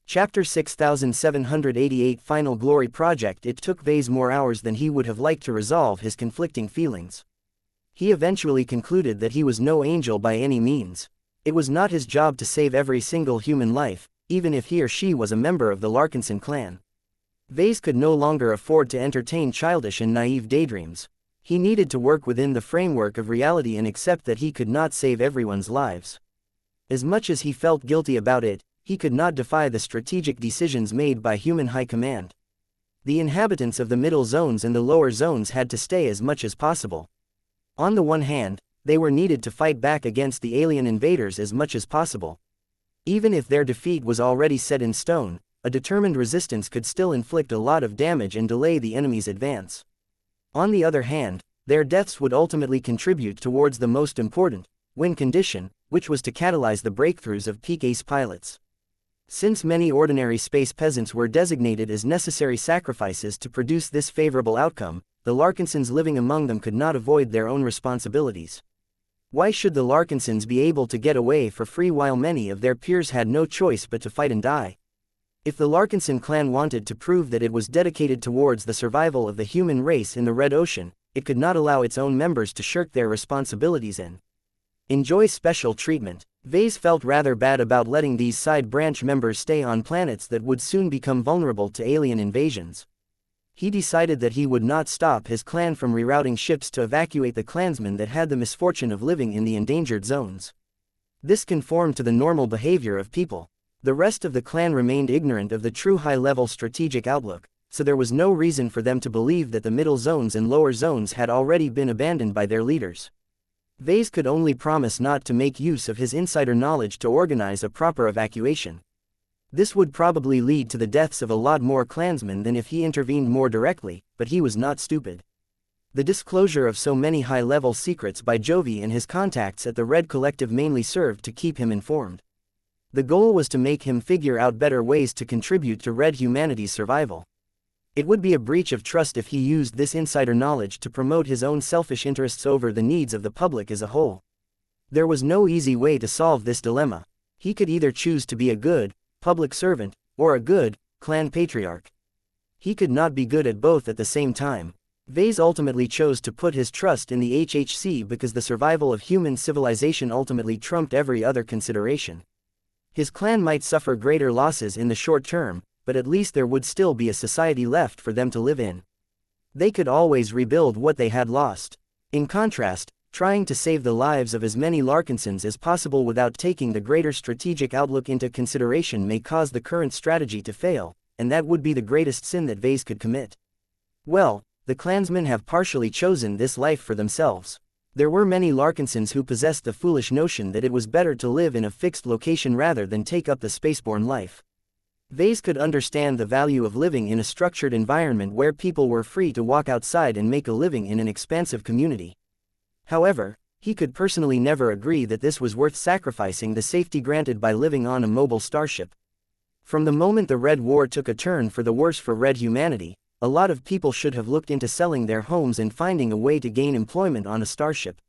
Chapter 6788 Final Glory Project. It took Ves more hours than he would have liked to resolve his conflicting feelings. He eventually concluded that he was no angel by any means. It was not his job to save every single human life, even if he or she was a member of the Larkinson clan. Ves could no longer afford to entertain childish and naive daydreams. He needed to work within the framework of reality and accept that he could not save everyone's lives. As much as he felt guilty about it, he could not defy the strategic decisions made by human high command. The inhabitants of the middle zones and the lower zones had to stay as much as possible. On the one hand, they were needed to fight back against the alien invaders as much as possible. Even if their defeat was already set in stone, a determined resistance could still inflict a lot of damage and delay the enemy's advance. On the other hand, their deaths would ultimately contribute towards the most important win condition, which was to catalyze the breakthroughs of peak ace pilots. Since many ordinary space peasants were designated as necessary sacrifices to produce this favorable outcome, the Larkinsons living among them could not avoid their own responsibilities. Why should the Larkinsons be able to get away for free while many of their peers had no choice but to fight and die? If the Larkinson clan wanted to prove that it was dedicated towards the survival of the human race in the Red Ocean, it could not allow its own members to shirk their responsibilities and enjoy special treatment. Ves felt rather bad about letting these side branch members stay on planets that would soon become vulnerable to alien invasions. He decided that he would not stop his clan from rerouting ships to evacuate the clansmen that had the misfortune of living in the endangered zones. This conformed to the normal behavior of people. The rest of the clan remained ignorant of the true high-level strategic outlook, so there was no reason for them to believe that the middle zones and lower zones had already been abandoned by their leaders. Ves could only promise not to make use of his insider knowledge to organize a proper evacuation. This would probably lead to the deaths of a lot more clansmen than if he intervened more directly, but he was not stupid. The disclosure of so many high-level secrets by Jovi and his contacts at the Red Collective mainly served to keep him informed. The goal was to make him figure out better ways to contribute to Red humanity's survival. It would be a breach of trust if he used this insider knowledge to promote his own selfish interests over the needs of the public as a whole. There was no easy way to solve this dilemma. He could either choose to be a good, public servant, or a good, clan patriarch. He could not be good at both at the same time. Ves ultimately chose to put his trust in the HHC because the survival of human civilization ultimately trumped every other consideration. His clan might suffer greater losses in the short term, but at least there would still be a society left for them to live in. They could always rebuild what they had lost. In contrast, trying to save the lives of as many Larkinsons as possible without taking the greater strategic outlook into consideration may cause the current strategy to fail, and that would be the greatest sin that Ves could commit. Well, the clansmen have partially chosen this life for themselves. There were many Larkinsons who possessed the foolish notion that it was better to live in a fixed location rather than take up the spaceborne life. Ves could understand the value of living in a structured environment where people were free to walk outside and make a living in an expansive community. However, he could personally never agree that this was worth sacrificing the safety granted by living on a mobile starship. From the moment the Red War took a turn for the worse for Red humanity, a lot of people should have looked into selling their homes and finding a way to gain employment on a starship.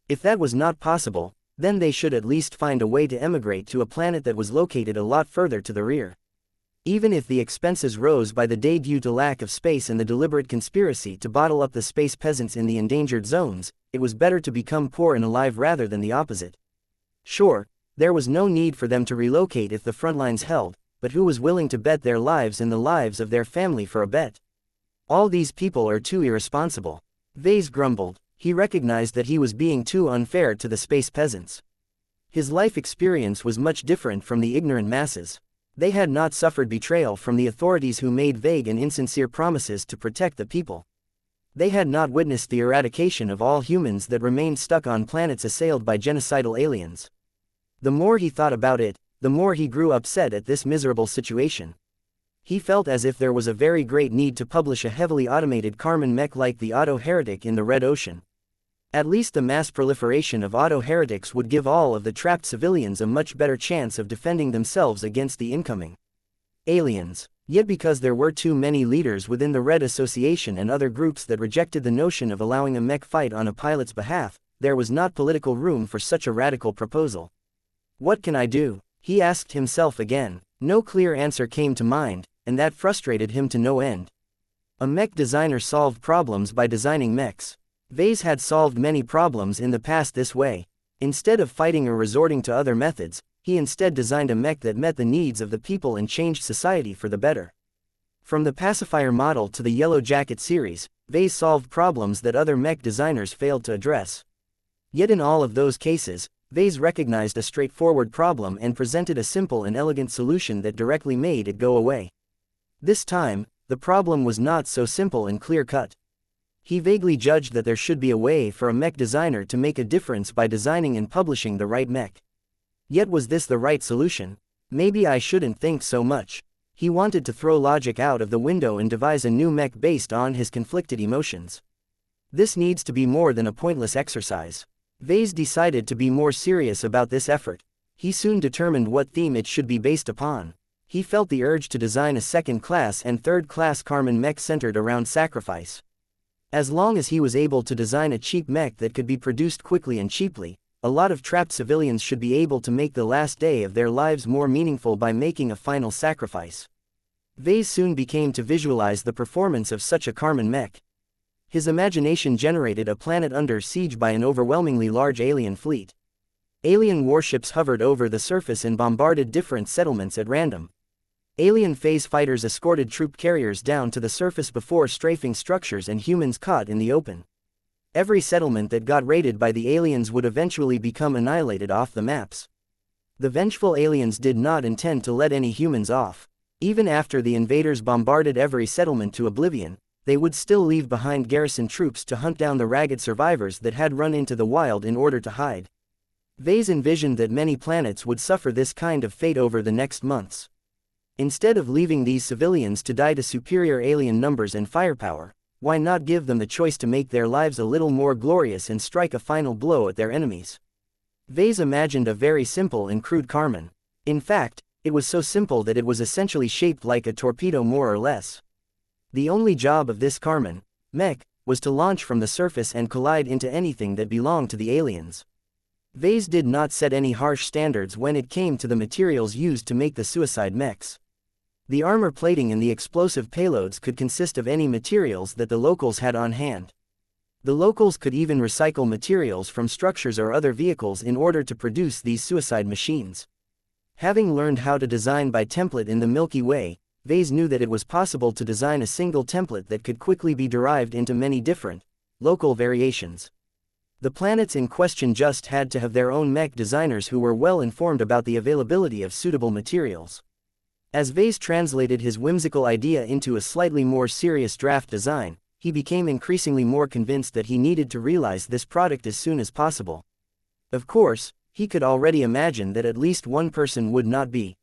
If that was not possible, then they should at least find a way to emigrate to a planet that was located a lot further to the rear. Even if the expenses rose by the day due to lack of space and the deliberate conspiracy to bottle up the space peasants in the endangered zones, it was better to become poor and alive rather than the opposite. Sure, there was no need for them to relocate if the front lines held, but who was willing to bet their lives and the lives of their family for a bet? All these people are too irresponsible. Ves grumbled. He recognized that he was being too unfair to the space peasants. His life experience was much different from the ignorant masses. They had not suffered betrayal from the authorities who made vague and insincere promises to protect the people. They had not witnessed the eradication of all humans that remained stuck on planets assailed by genocidal aliens. The more he thought about it, the more he grew upset at this miserable situation. He felt as if there was a very great need to publish a heavily automated Karman mech like the Auto Heretic in the Red Ocean. At least the mass proliferation of Auto Heretics would give all of the trapped civilians a much better chance of defending themselves against the incoming aliens. Yet because there were too many leaders within the Red Association and other groups that rejected the notion of allowing a mech fight on a pilot's behalf, there was not political room for such a radical proposal. What can I do? He asked himself again. No clear answer came to mind, and that frustrated him to no end. A mech designer solved problems by designing mechs. Ves had solved many problems in the past this way. Instead of fighting or resorting to other methods, he instead designed a mech that met the needs of the people and changed society for the better. From the pacifier model to the Yellow Jacket series, Ves solved problems that other mech designers failed to address. Yet in all of those cases, Ves recognized a straightforward problem and presented a simple and elegant solution that directly made it go away. This time, the problem was not so simple and clear-cut. He vaguely judged that there should be a way for a mech designer to make a difference by designing and publishing the right mech. Yet was this the right solution? Maybe I shouldn't think so much. He wanted to throw logic out of the window and devise a new mech based on his conflicted emotions. This needs to be more than a pointless exercise. Ves decided to be more serious about this effort. He soon determined what theme it should be based upon. He felt the urge to design a second-class and third-class Karman mech centered around sacrifice. As long as he was able to design a cheap mech that could be produced quickly and cheaply, a lot of trapped civilians should be able to make the last day of their lives more meaningful by making a final sacrifice. Ves soon became to visualize the performance of such a Karman mech. His imagination generated a planet under siege by an overwhelmingly large alien fleet. Alien warships hovered over the surface and bombarded different settlements at random. Alien phase fighters escorted troop carriers down to the surface before strafing structures and humans caught in the open. Every settlement that got raided by the aliens would eventually become annihilated off the maps. The vengeful aliens did not intend to let any humans off. Even after the invaders bombarded every settlement to oblivion, they would still leave behind garrison troops to hunt down the ragged survivors that had run into the wild in order to hide. Ves envisioned that many planets would suffer this kind of fate over the next months. Instead of leaving these civilians to die to superior alien numbers and firepower, why not give them the choice to make their lives a little more glorious and strike a final blow at their enemies? Ves imagined a very simple and crude Carmen. In fact, it was so simple that it was essentially shaped like a torpedo more or less. The only job of this Carmen, Mech, was to launch from the surface and collide into anything that belonged to the aliens. Ves did not set any harsh standards when it came to the materials used to make the suicide mechs. The armor plating and the explosive payloads could consist of any materials that the locals had on hand. The locals could even recycle materials from structures or other vehicles in order to produce these suicide machines. Having learned how to design by template in the Milky Way, Ves knew that it was possible to design a single template that could quickly be derived into many different, local variations. The planets in question just had to have their own mech designers who were well informed about the availability of suitable materials. As Ves translated his whimsical idea into a slightly more serious draft design, he became increasingly more convinced that he needed to realize this product as soon as possible. Of course, he could already imagine that at least one person would not be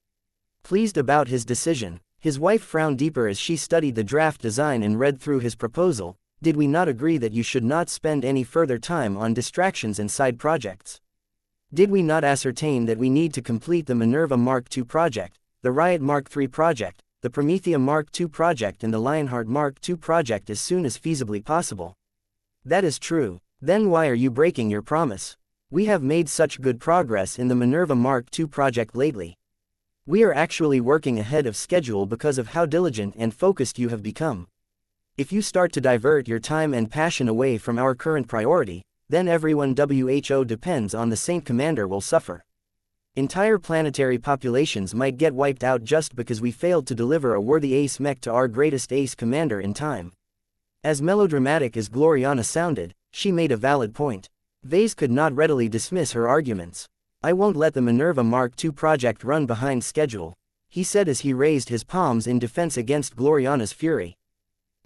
pleased about his decision. His wife frowned deeper as she studied the draft design and read through his proposal. Did we not agree that you should not spend any further time on distractions and side projects? Did we not ascertain that we need to complete the Minerva Mark II project, the Riot Mark III project, the Promethea Mark II project and the Lionheart Mark II project as soon as feasibly possible? That is true. Then why are you breaking your promise? We have made such good progress in the Minerva Mark II project lately. We are actually working ahead of schedule because of how diligent and focused you have become. If you start to divert your time and passion away from our current priority, then everyone WHO depends on the Saint Commander will suffer. Entire planetary populations might get wiped out just because we failed to deliver a worthy ace mech to our greatest ace commander in time. As melodramatic as Gloriana sounded, she made a valid point. Ves could not readily dismiss her arguments. I won't let the Minerva Mark II project run behind schedule, he said as he raised his palms in defense against Gloriana's fury.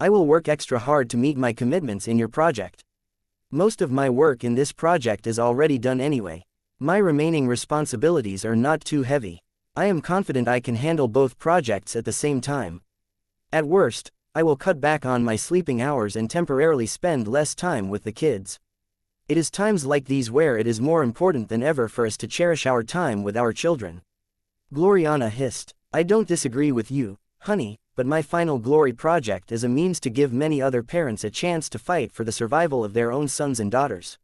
I will work extra hard to meet my commitments in your project. Most of my work in this project is already done anyway. My remaining responsibilities are not too heavy. I am confident I can handle both projects at the same time. At worst, I will cut back on my sleeping hours and temporarily spend less time with the kids. It is times like these where it is more important than ever for us to cherish our time with our children. Gloriana hissed. I don't disagree with you, honey, but my final glory project is a means to give many other parents a chance to fight for the survival of their own sons and daughters.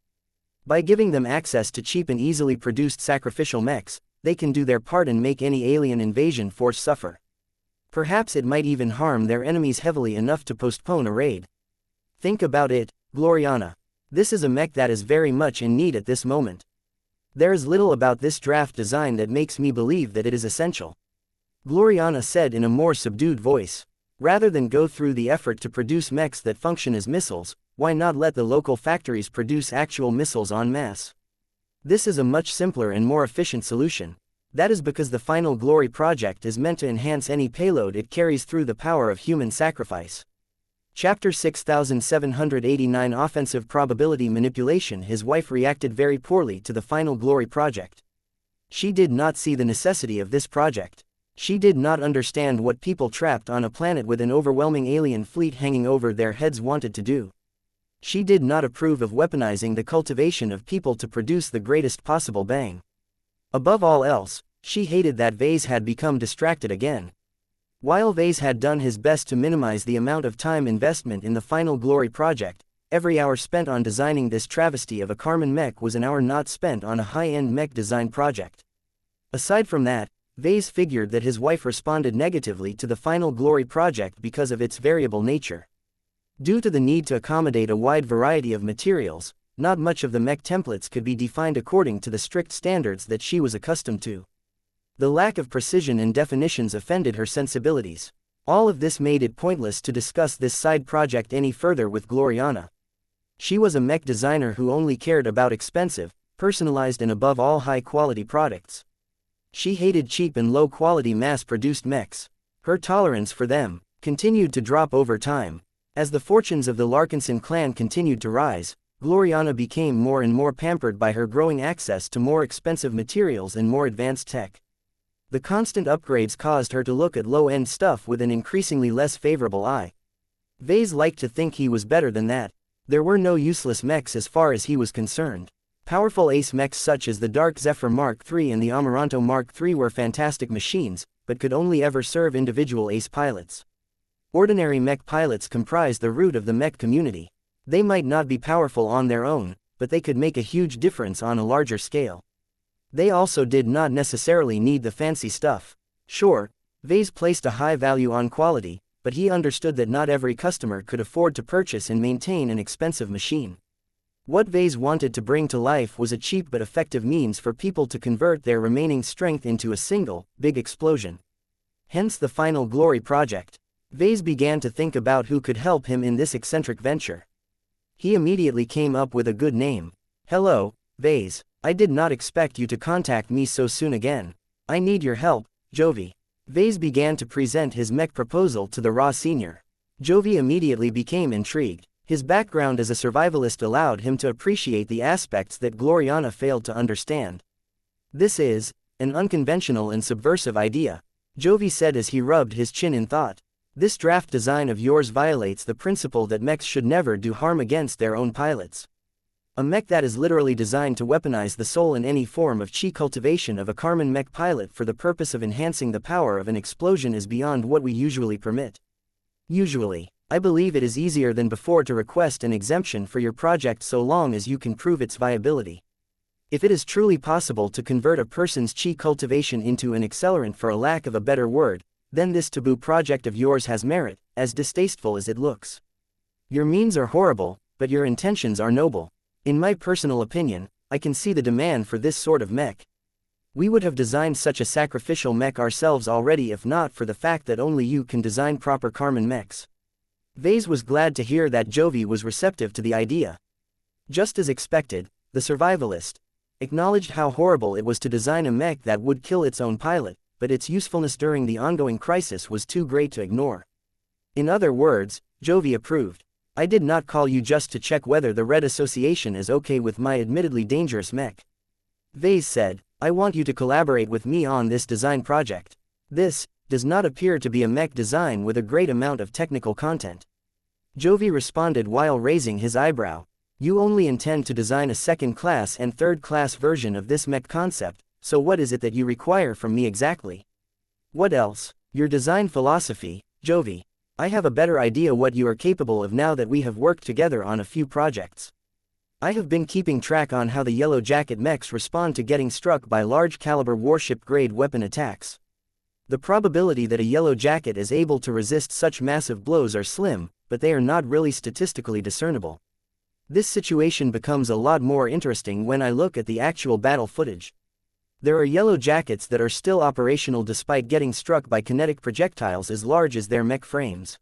By giving them access to cheap and easily produced sacrificial mechs, they can do their part and make any alien invasion force suffer. Perhaps it might even harm their enemies heavily enough to postpone a raid. Think about it, Gloriana. This is a mech that is very much in need at this moment. There is little about this draft design that makes me believe that it is essential. Gloriana said in a more subdued voice. Rather than go through the effort to produce mechs that function as missiles, why not let the local factories produce actual missiles en masse? This is a much simpler and more efficient solution. That is because the final glory project is meant to enhance any payload it carries through the power of human sacrifice. Chapter 6789 Offensive Probability Manipulation. His wife reacted very poorly to the final glory project. She did not see the necessity of this project. She did not understand what people trapped on a planet with an overwhelming alien fleet hanging over their heads wanted to do. She did not approve of weaponizing the cultivation of people to produce the greatest possible bang. Above all else, she hated that Ves had become distracted again. While Ves had done his best to minimize the amount of time investment in the final glory project, every hour spent on designing this travesty of a Carmen mech was an hour not spent on a high-end mech design project. Aside from that, Ves figured that his wife responded negatively to the final glory project because of its variable nature. Due to the need to accommodate a wide variety of materials, not much of the mech templates could be defined according to the strict standards that she was accustomed to. The lack of precision and definitions offended her sensibilities. All of this made it pointless to discuss this side project any further with Gloriana. She was a mech designer who only cared about expensive, personalized and above all high-quality products. She hated cheap and low-quality mass-produced mechs. Her tolerance for them continued to drop over time. As the fortunes of the Larkinson clan continued to rise, Gloriana became more and more pampered by her growing access to more expensive materials and more advanced tech. The constant upgrades caused her to look at low-end stuff with an increasingly less favorable eye. Ves liked to think he was better than that. There were no useless mechs as far as he was concerned. Powerful ace mechs such as the Dark Zephyr Mark III and the Amaranto Mark III were fantastic machines, but could only ever serve individual ace pilots. Ordinary mech pilots comprise the root of the mech community. They might not be powerful on their own, but they could make a huge difference on a larger scale. They also did not necessarily need the fancy stuff. Sure, Ves placed a high value on quality, but he understood that not every customer could afford to purchase and maintain an expensive machine. What Ves wanted to bring to life was a cheap but effective means for people to convert their remaining strength into a single, big explosion. Hence the Final Glory project. Ves began to think about who could help him in this eccentric venture. He immediately came up with a good name. Hello, Ves. I did not expect you to contact me so soon again. I need your help, Jovi. Ves began to present his mech proposal to the Ra Senior. Jovi immediately became intrigued. His background as a survivalist allowed him to appreciate the aspects that Gloriana failed to understand. This is an unconventional and subversive idea, Jovi said as he rubbed his chin in thought. This draft design of yours violates the principle that mechs should never do harm against their own pilots. A mech that is literally designed to weaponize the soul in any form of chi cultivation of a Karman mech pilot for the purpose of enhancing the power of an explosion is beyond what we usually permit. Usually, I believe it is easier than before to request an exemption for your project so long as you can prove its viability. If it is truly possible to convert a person's chi cultivation into an accelerant for a lack of a better word, then this taboo project of yours has merit, as distasteful as it looks. Your means are horrible, but your intentions are noble. In my personal opinion, I can see the demand for this sort of mech. We would have designed such a sacrificial mech ourselves already if not for the fact that only you can design proper Karman mechs. Ves was glad to hear that Jovi was receptive to the idea. Just as expected, the survivalist acknowledged how horrible it was to design a mech that would kill its own pilot, but its usefulness during the ongoing crisis was too great to ignore. In other words, Jovi approved. I did not call you just to check whether the Red Association is okay with my admittedly dangerous mech. Ves said, I want you to collaborate with me on this design project. This does not appear to be a mech design with a great amount of technical content. Jovi responded while raising his eyebrow. You only intend to design a second-class and third-class version of this mech concept, so what is it that you require from me exactly? What else? Your design philosophy, Jovi. I have a better idea what you are capable of now that we have worked together on a few projects. I have been keeping track on how the Yellow Jacket mechs respond to getting struck by large-caliber warship-grade weapon attacks. The probability that a Yellow Jacket is able to resist such massive blows are slim, but they are not really statistically discernible. This situation becomes a lot more interesting when I look at the actual battle footage. There are Yellow Jackets that are still operational despite getting struck by kinetic projectiles as large as their mech frames.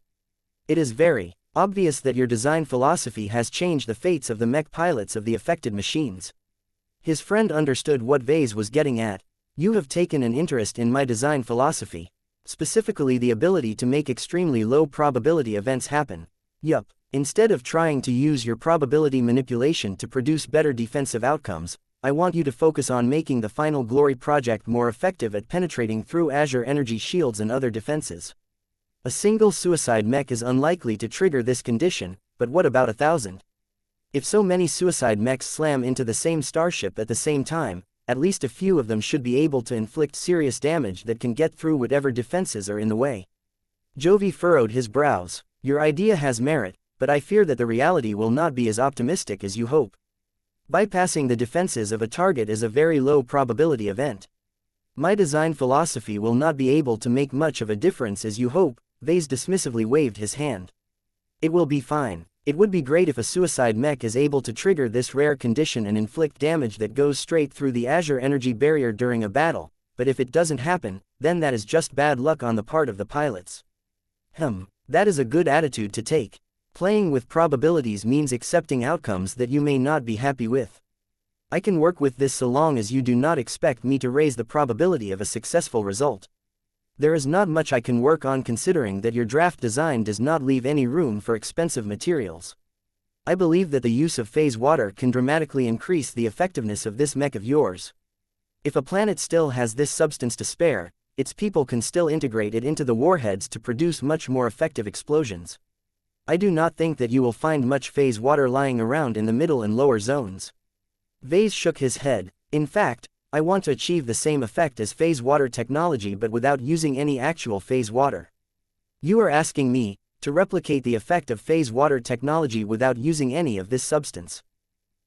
It is very obvious that your design philosophy has changed the fates of the mech pilots of the affected machines. His friend understood what Ves was getting at. You have taken an interest in my design philosophy, specifically the ability to make extremely low probability events happen. Yup, instead of trying to use your probability manipulation to produce better defensive outcomes, I want you to focus on making the Final Glory project more effective at penetrating through Azure energy shields and other defenses. A single suicide mech is unlikely to trigger this condition, but what about 1,000? If so many suicide mechs slam into the same starship at the same time, at least a few of them should be able to inflict serious damage that can get through whatever defenses are in the way. Jovi furrowed his brows. Your idea has merit, but I fear that the reality will not be as optimistic as you hope. Bypassing the defenses of a target is a very low probability event. My design philosophy will not be able to make much of a difference as you hope. Ves dismissively waved his hand. It will be fine. It would be great if a suicide mech is able to trigger this rare condition and inflict damage that goes straight through the Azure energy barrier during a battle, but if it doesn't happen, then that is just bad luck on the part of the pilots. That is a good attitude to take. Playing with probabilities means accepting outcomes that you may not be happy with. I can work with this so long as you do not expect me to raise the probability of a successful result. There is not much I can work on considering that your draft design does not leave any room for expensive materials. I believe that the use of phase water can dramatically increase the effectiveness of this mech of yours. If a planet still has this substance to spare, its people can still integrate it into the warheads to produce much more effective explosions. I do not think that you will find much phase water lying around in the middle and lower zones. Ves shook his head. In fact, I want to achieve the same effect as phase water technology but without using any actual phase water. You are asking me to replicate the effect of phase water technology without using any of this substance.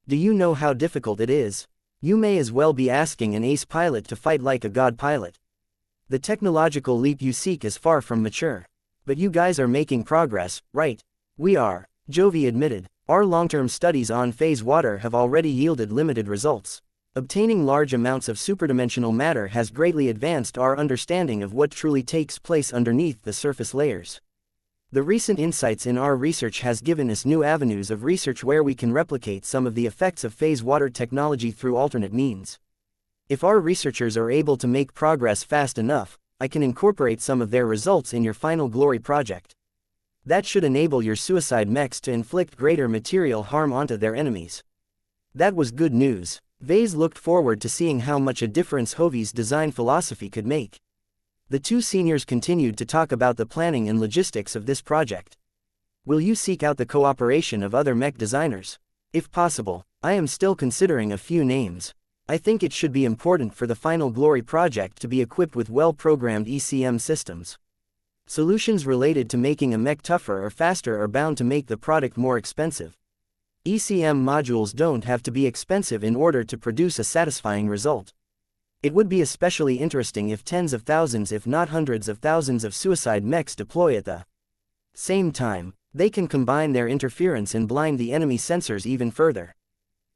Do you know how difficult it is? You may as well be asking an ace pilot to fight like a god pilot. The technological leap you seek is far from mature. But you guys are making progress, right? We are, Jovi admitted. Our long-term studies on phase water have already yielded limited results. Obtaining large amounts of superdimensional matter has greatly advanced our understanding of what truly takes place underneath the surface layers. The recent insights in our research has given us new avenues of research where we can replicate some of the effects of phase water technology through alternate means. If our researchers are able to make progress fast enough, I can incorporate some of their results in your final glory project. That should enable your suicide mechs to inflict greater material harm onto their enemies. That was good news. Ves looked forward to seeing how much a difference Jovi's design philosophy could make. The two seniors continued to talk about the planning and logistics of this project. Will you seek out the cooperation of other mech designers? If possible, I am still considering a few names. I think it should be important for the final glory project to be equipped with well-programmed ECM systems. Solutions related to making a mech tougher or faster are bound to make the product more expensive. ECM modules don't have to be expensive in order to produce a satisfying result. It would be especially interesting if tens of thousands if not hundreds of thousands of suicide mechs deploy at the same time. They can combine their interference and blind the enemy sensors even further.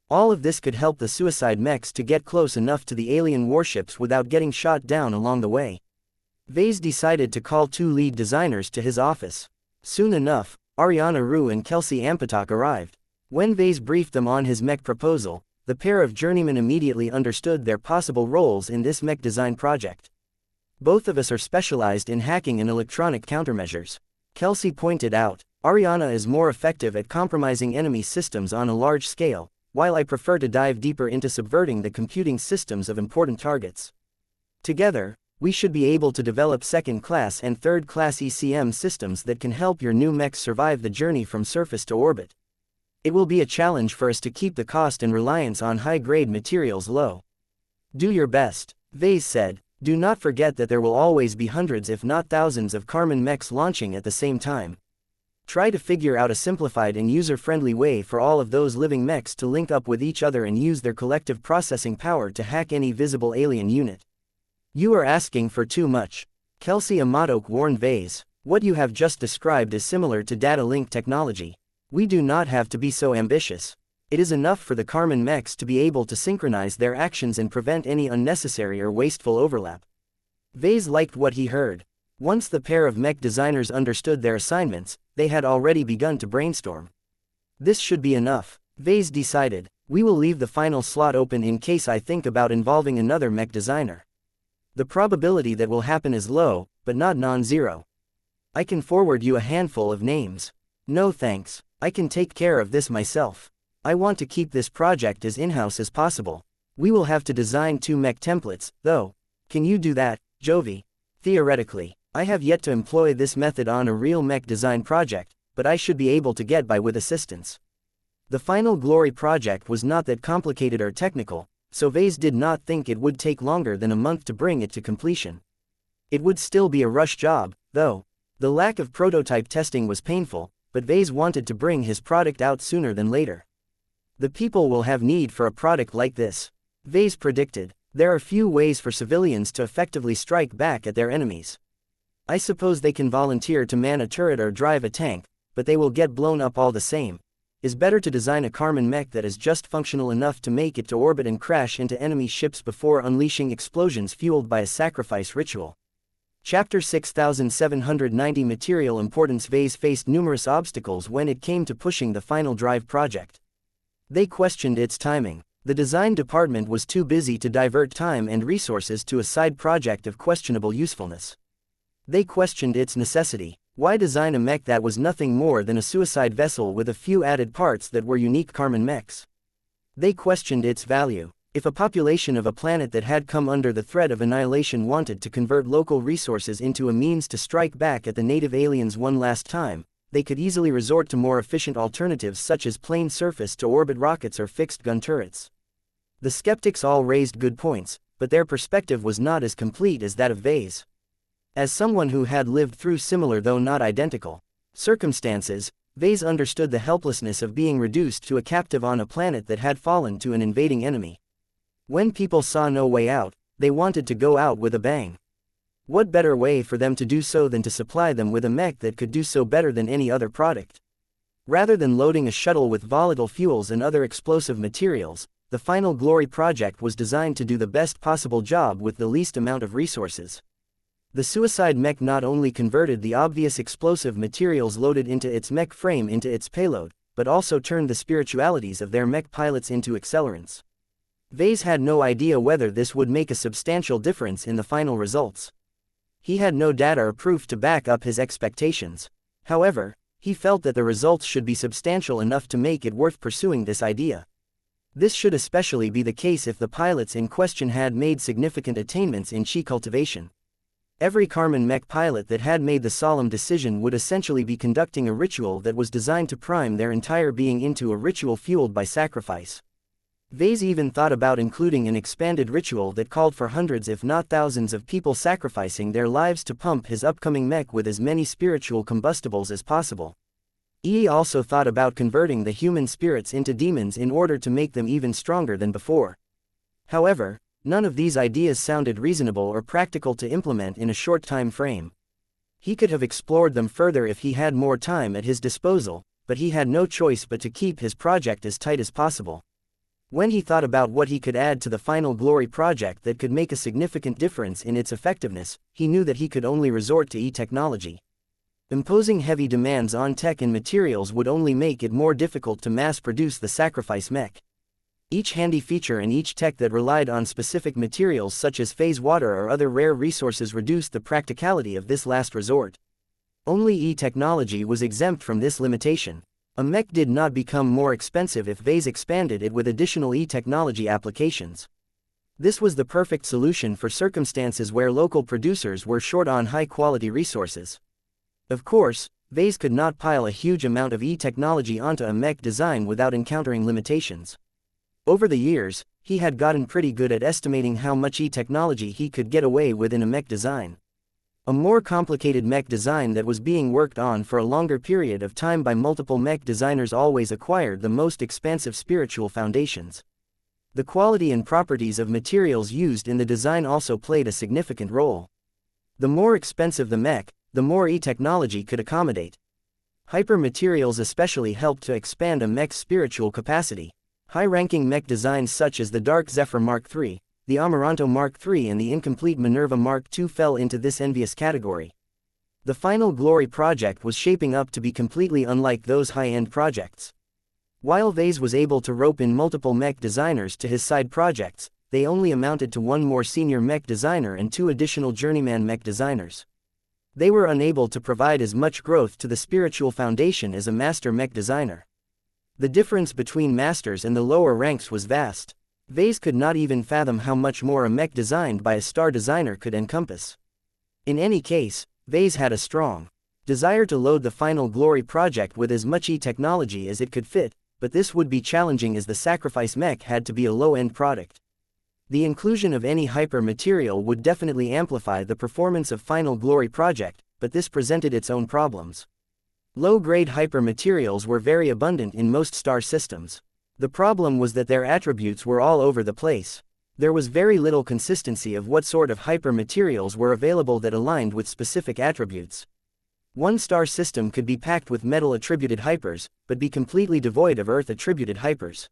All of this could help the suicide mechs to get close enough to the alien warships without getting shot down along the way. Ves decided to call two lead designers to his office. Soon enough, Ariana Rue and Kelsey Ampatak arrived. When Ves briefed them on his mech proposal, the pair of journeymen immediately understood their possible roles in this mech design project. Both of us are specialized in hacking and electronic countermeasures, Kelsey pointed out. Ariana is more effective at compromising enemy systems on a large scale, while I prefer to dive deeper into subverting the computing systems of important targets. Together, we should be able to develop second-class and third-class ECM systems that can help your new mechs survive the journey from surface to orbit. It will be a challenge for us to keep the cost and reliance on high-grade materials low. Do your best, Ves said. Do not forget that there will always be hundreds if not thousands of Karman mechs launching at the same time. Try to figure out a simplified and user-friendly way for all of those living mechs to link up with each other and use their collective processing power to hack any visible alien unit. You are asking for too much, Kelsey Amatok warned Ves. What you have just described is similar to data link technology. We do not have to be so ambitious. It is enough for the Karman mechs to be able to synchronize their actions and prevent any unnecessary or wasteful overlap. Ves liked what he heard. Once the pair of mech designers understood their assignments, they had already begun to brainstorm. This should be enough, Ves decided. We will leave the final slot open in case I think about involving another mech designer. The probability that will happen is low, but not non-zero. I can forward you a handful of names. No thanks. I can take care of this myself. I want to keep this project as in-house as possible. We will have to design 2 mech templates, though. Can you do that, Jovi? Theoretically, I have yet to employ this method on a real mech design project, but I should be able to get by with assistance. The final glory project was not that complicated or technical, so Ves did not think it would take longer than a month to bring it to completion. It would still be a rush job, though. The lack of prototype testing was painful, but Ves wanted to bring his product out sooner than later. The people will have need for a product like this, Ves predicted. There are few ways for civilians to effectively strike back at their enemies. I suppose they can volunteer to man a turret or drive a tank, but they will get blown up all the same. It's better to design a Karman mech that is just functional enough to make it to orbit and crash into enemy ships before unleashing explosions fueled by a sacrifice ritual. Chapter 6790 Material Importance. Ves faced numerous obstacles when it came to pushing the final drive project. They questioned its timing. The design department was too busy to divert time and resources to a side project of questionable usefulness. They questioned its necessity. Why design a mech that was nothing more than a suicide vessel with a few added parts that were unique Karman mechs? They questioned its value. If a population of a planet that had come under the threat of annihilation wanted to convert local resources into a means to strike back at the native aliens one last time, they could easily resort to more efficient alternatives such as plane surface-to-orbit rockets or fixed-gun turrets. The skeptics all raised good points, but their perspective was not as complete as that of Ves. As someone who had lived through similar though not identical circumstances, Ves understood the helplessness of being reduced to a captive on a planet that had fallen to an invading enemy. When people saw no way out, they wanted to go out with a bang. What better way for them to do so than to supply them with a mech that could do so better than any other product? Rather than loading a shuttle with volatile fuels and other explosive materials, the Final Glory project was designed to do the best possible job with the least amount of resources. The suicide mech not only converted the obvious explosive materials loaded into its mech frame into its payload, but also turned the spiritualities of their mech pilots into accelerants. Ves had no idea whether this would make a substantial difference in the final results. He had no data or proof to back up his expectations. However, he felt that the results should be substantial enough to make it worth pursuing this idea. This should especially be the case if the pilots in question had made significant attainments in chi cultivation. Every Karman mech pilot that had made the solemn decision would essentially be conducting a ritual that was designed to prime their entire being into a ritual fueled by sacrifice. Ves even thought about including an expanded ritual that called for hundreds if not thousands of people sacrificing their lives to pump his upcoming mech with as many spiritual combustibles as possible. He also thought about converting the human spirits into demons in order to make them even stronger than before. However, none of these ideas sounded reasonable or practical to implement in a short time frame. He could have explored them further if he had more time at his disposal, but he had no choice but to keep his project as tight as possible. When he thought about what he could add to the Final Glory project that could make a significant difference in its effectiveness, he knew that he could only resort to e-technology. Imposing heavy demands on tech and materials would only make it more difficult to mass-produce the sacrifice mech. Each handy feature and each tech that relied on specific materials such as phase water or other rare resources reduced the practicality of this last resort. Only e-technology was exempt from this limitation. A mech did not become more expensive if Ves expanded it with additional e-technology applications. This was the perfect solution for circumstances where local producers were short on high-quality resources. Of course, Ves could not pile a huge amount of e-technology onto a mech design without encountering limitations. Over the years, he had gotten pretty good at estimating how much e-technology he could get away with in a mech design. A more complicated mech design that was being worked on for a longer period of time by multiple mech designers always acquired the most expansive spiritual foundations. The quality and properties of materials used in the design also played a significant role. The more expensive the mech, the more e-technology could accommodate. Hyper-materials especially helped to expand a mech's spiritual capacity. High-ranking mech designs such as the Dark Zephyr Mark III, the Amaranto Mark III and the incomplete Minerva Mark II fell into this envious category. The Final Glory project was shaping up to be completely unlike those high-end projects. While Ves was able to rope in multiple mech designers to his side projects, they only amounted to one more senior mech designer and two additional journeyman mech designers. They were unable to provide as much growth to the spiritual foundation as a master mech designer. The difference between masters and the lower ranks was vast. Ves could not even fathom how much more a mech designed by a star designer could encompass. In any case, Ves had a strong desire to load the Final Glory project with as much e-technology as it could fit, but this would be challenging as the sacrifice mech had to be a low-end product. The inclusion of any hyper-material would definitely amplify the performance of Final Glory project, but this presented its own problems. Low-grade hyper-materials were very abundant in most star systems. The problem was that their attributes were all over the place. There was very little consistency of what sort of hyper-materials were available that aligned with specific attributes. One star system could be packed with metal-attributed hypers, but be completely devoid of earth-attributed hypers.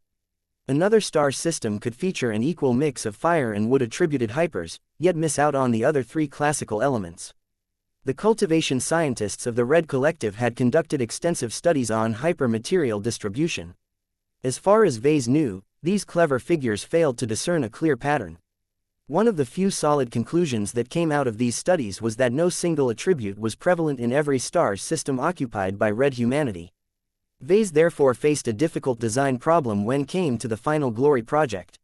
Another star system could feature an equal mix of fire and wood-attributed hypers, yet miss out on the other three classical elements. The cultivation scientists of the Red Collective had conducted extensive studies on hyper-material distribution. As far as Ves knew, these clever figures failed to discern a clear pattern. One of the few solid conclusions that came out of these studies was that no single attribute was prevalent in every star system occupied by red humanity. Ves therefore faced a difficult design problem when came to the Final Glory project.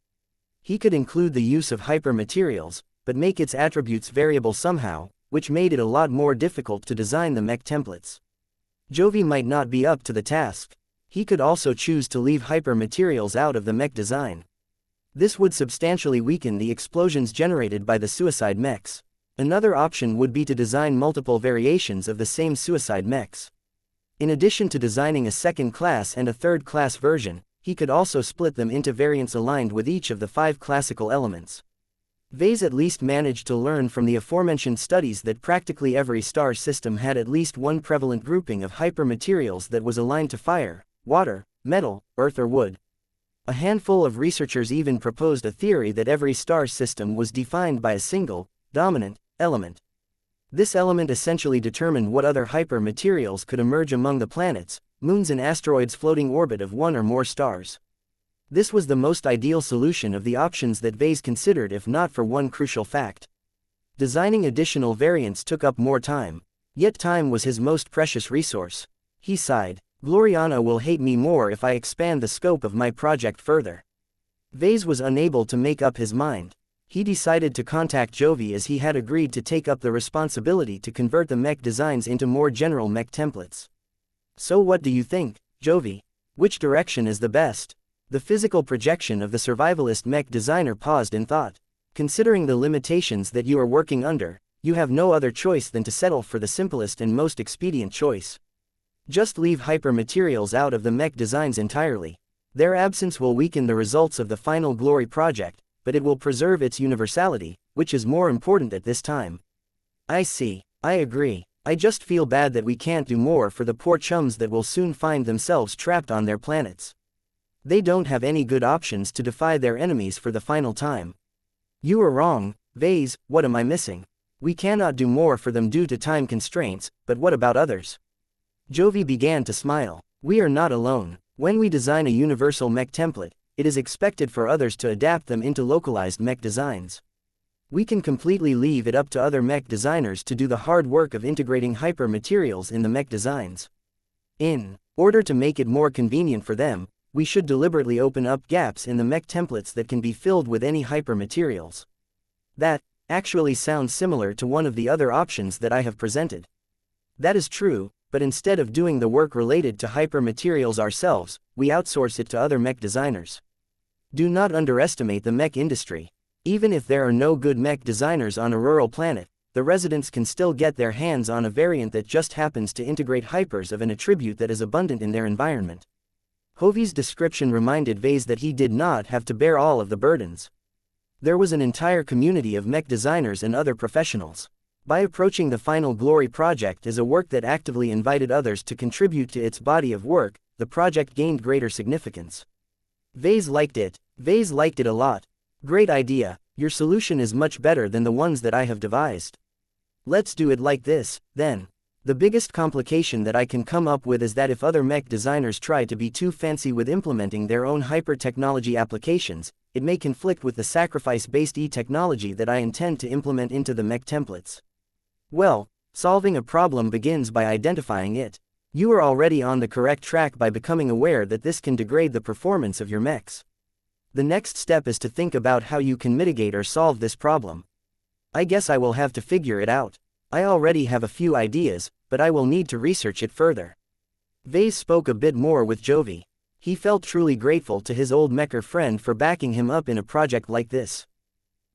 He could include the use of hypermaterials, but make its attributes variable somehow, which made it a lot more difficult to design the mech templates. Jovi might not be up to the task. He could also choose to leave hypermaterials out of the mech design. This would substantially weaken the explosions generated by the suicide mechs. Another option would be to design multiple variations of the same suicide mechs. In addition to designing a second-class and a third-class version, he could also split them into variants aligned with each of the 5 classical elements. Ves at least managed to learn from the aforementioned studies that practically every star system had at least one prevalent grouping of hypermaterials that was aligned to fire, water, metal, earth or wood. A handful of researchers even proposed a theory that every star system was defined by a single, dominant, element. This element essentially determined what other hypermaterials could emerge among the planets, moons and asteroids floating orbit of one or more stars. This was the most ideal solution of the options that Ves considered, if not for one crucial fact. Designing additional variants took up more time, yet time was his most precious resource. He sighed. Gloriana will hate me more if I expand the scope of my project further. Ves was unable to make up his mind. He decided to contact Jovi as he had agreed to take up the responsibility to convert the mech designs into more general mech templates. So what do you think, Jovi? Which direction is the best? The physical projection of the survivalist mech designer paused in thought. Considering the limitations that you are working under, you have no other choice than to settle for the simplest and most expedient choice. Just leave hypermaterials out of the mech designs entirely. Their absence will weaken the results of the final Glory project, but it will preserve its universality, which is more important at this time. I see. I agree. I just feel bad that we can't do more for the poor chums that will soon find themselves trapped on their planets. They don't have any good options to defy their enemies for the final time. You are wrong, Ves. What am I missing? We cannot do more for them due to time constraints, but what about others? Jovi began to smile. We are not alone. When we design a universal mech template, it is expected for others to adapt them into localized mech designs. We can completely leave it up to other mech designers to do the hard work of integrating hypermaterials in the mech designs. In order to make it more convenient for them, we should deliberately open up gaps in the mech templates that can be filled with any hypermaterials. That actually sounds similar to one of the other options that I have presented. That is true. But instead of doing the work related to hypermaterials ourselves, we outsource it to other mech designers. Do not underestimate the mech industry. Even if there are no good mech designers on a rural planet, the residents can still get their hands on a variant that just happens to integrate hypers of an attribute that is abundant in their environment. Jovi's description reminded Ves that he did not have to bear all of the burdens. There was an entire community of mech designers and other professionals. By approaching the final Glory project as a work that actively invited others to contribute to its body of work, the project gained greater significance. Ves liked it. Ves liked it a lot. Great idea. Your solution is much better than the ones that I have devised. Let's do it like this, then. The biggest complication that I can come up with is that if other mech designers try to be too fancy with implementing their own hyper-technology applications, it may conflict with the sacrifice-based e-technology that I intend to implement into the mech templates. Well, solving a problem begins by identifying it. You are already on the correct track by becoming aware that this can degrade the performance of your mechs. The next step is to think about how you can mitigate or solve this problem. I guess I will have to figure it out. I already have a few ideas, but I will need to research it further. Ves spoke a bit more with Jovi. He felt truly grateful to his old mecher friend for backing him up in a project like this.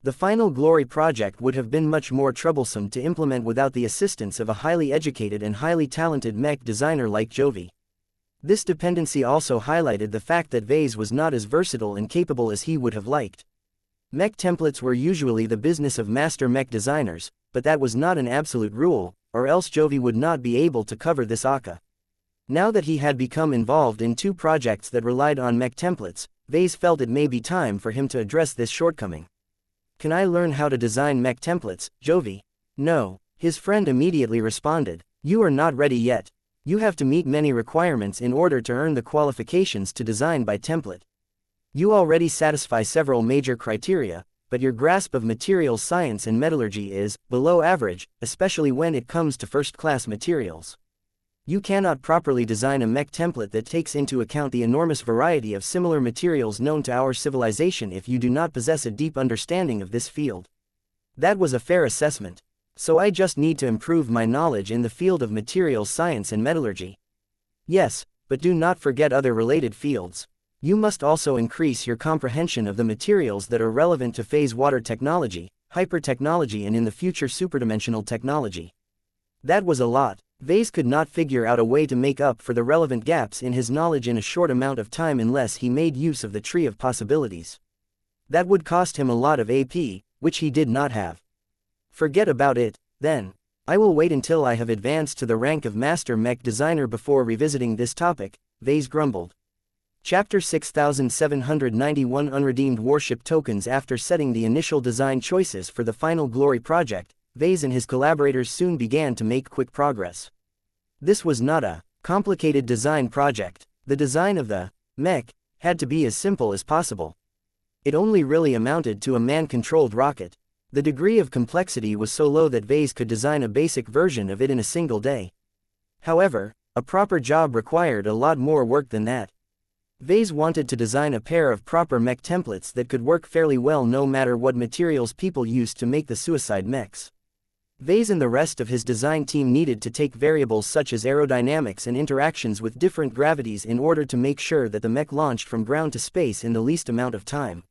The final Glory project would have been much more troublesome to implement without the assistance of a highly educated and highly talented mech designer like Jovi. This dependency also highlighted the fact that Ves was not as versatile and capable as he would have liked. Mech templates were usually the business of master mech designers, but that was not an absolute rule, or else Jovi would not be able to cover this aka. Now that he had become involved in 2 projects that relied on mech templates, Ves felt it may be time for him to address this shortcoming. Can I learn how to design mech templates, Jovi? No, his friend immediately responded. You are not ready yet. You have to meet many requirements in order to earn the qualifications to design by template. You already satisfy several major criteria, but your grasp of materials science and metallurgy is below average, especially when it comes to first-class materials. You cannot properly design a mech template that takes into account the enormous variety of similar materials known to our civilization if you do not possess a deep understanding of this field. That was a fair assessment. So I just need to improve my knowledge in the field of materials science and metallurgy. Yes, but do not forget other related fields. You must also increase your comprehension of the materials that are relevant to phase water technology, hypertechnology and in the future superdimensional technology. That was a lot. Ves could not figure out a way to make up for the relevant gaps in his knowledge in a short amount of time unless he made use of the tree of possibilities. That would cost him a lot of AP, which he did not have. Forget about it, then. I will wait until I have advanced to the rank of Master Mech Designer before revisiting this topic, Ves grumbled. Chapter 6791 Unredeemed Warship Tokens. After setting the initial design choices for the final Glory project, Ves and his collaborators soon began to make quick progress. This was not a complicated design project. The design of the mech had to be as simple as possible. It only really amounted to a man-controlled rocket. The degree of complexity was so low that Ves could design a basic version of it in a single day. However, a proper job required a lot more work than that. Ves wanted to design a pair of proper mech templates that could work fairly well no matter what materials people used to make the suicide mechs. Ves and the rest of his design team needed to take variables such as aerodynamics and interactions with different gravities in order to make sure that the mech launched from ground to space in the least amount of time.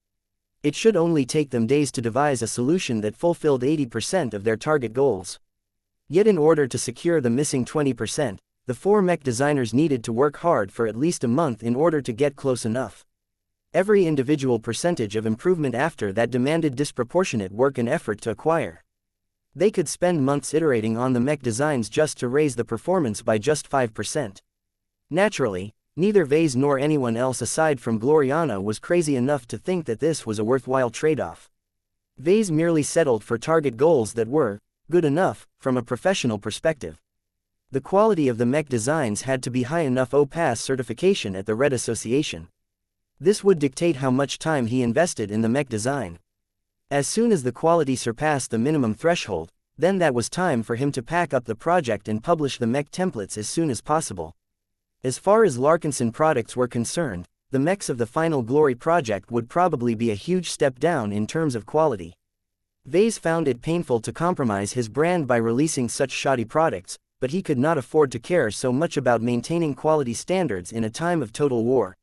It should only take them days to devise a solution that fulfilled 80% of their target goals. Yet in order to secure the missing 20%, the 4 mech designers needed to work hard for at least a month in order to get close enough. Every individual percentage of improvement after that demanded disproportionate work and effort to acquire. They could spend months iterating on the mech designs just to raise the performance by just 5%. Naturally, neither Ves nor anyone else aside from Gloriana was crazy enough to think that this was a worthwhile trade-off. Ves merely settled for target goals that were good enough from a professional perspective. The quality of the mech designs had to be high enough to pass certification at the Red Association. This would dictate how much time he invested in the mech design. As soon as the quality surpassed the minimum threshold, then that was time for him to pack up the project and publish the mech templates as soon as possible. As far as Larkinson products were concerned, the mechs of the final Glory project would probably be a huge step down in terms of quality. Ves found it painful to compromise his brand by releasing such shoddy products, but he could not afford to care so much about maintaining quality standards in a time of total war.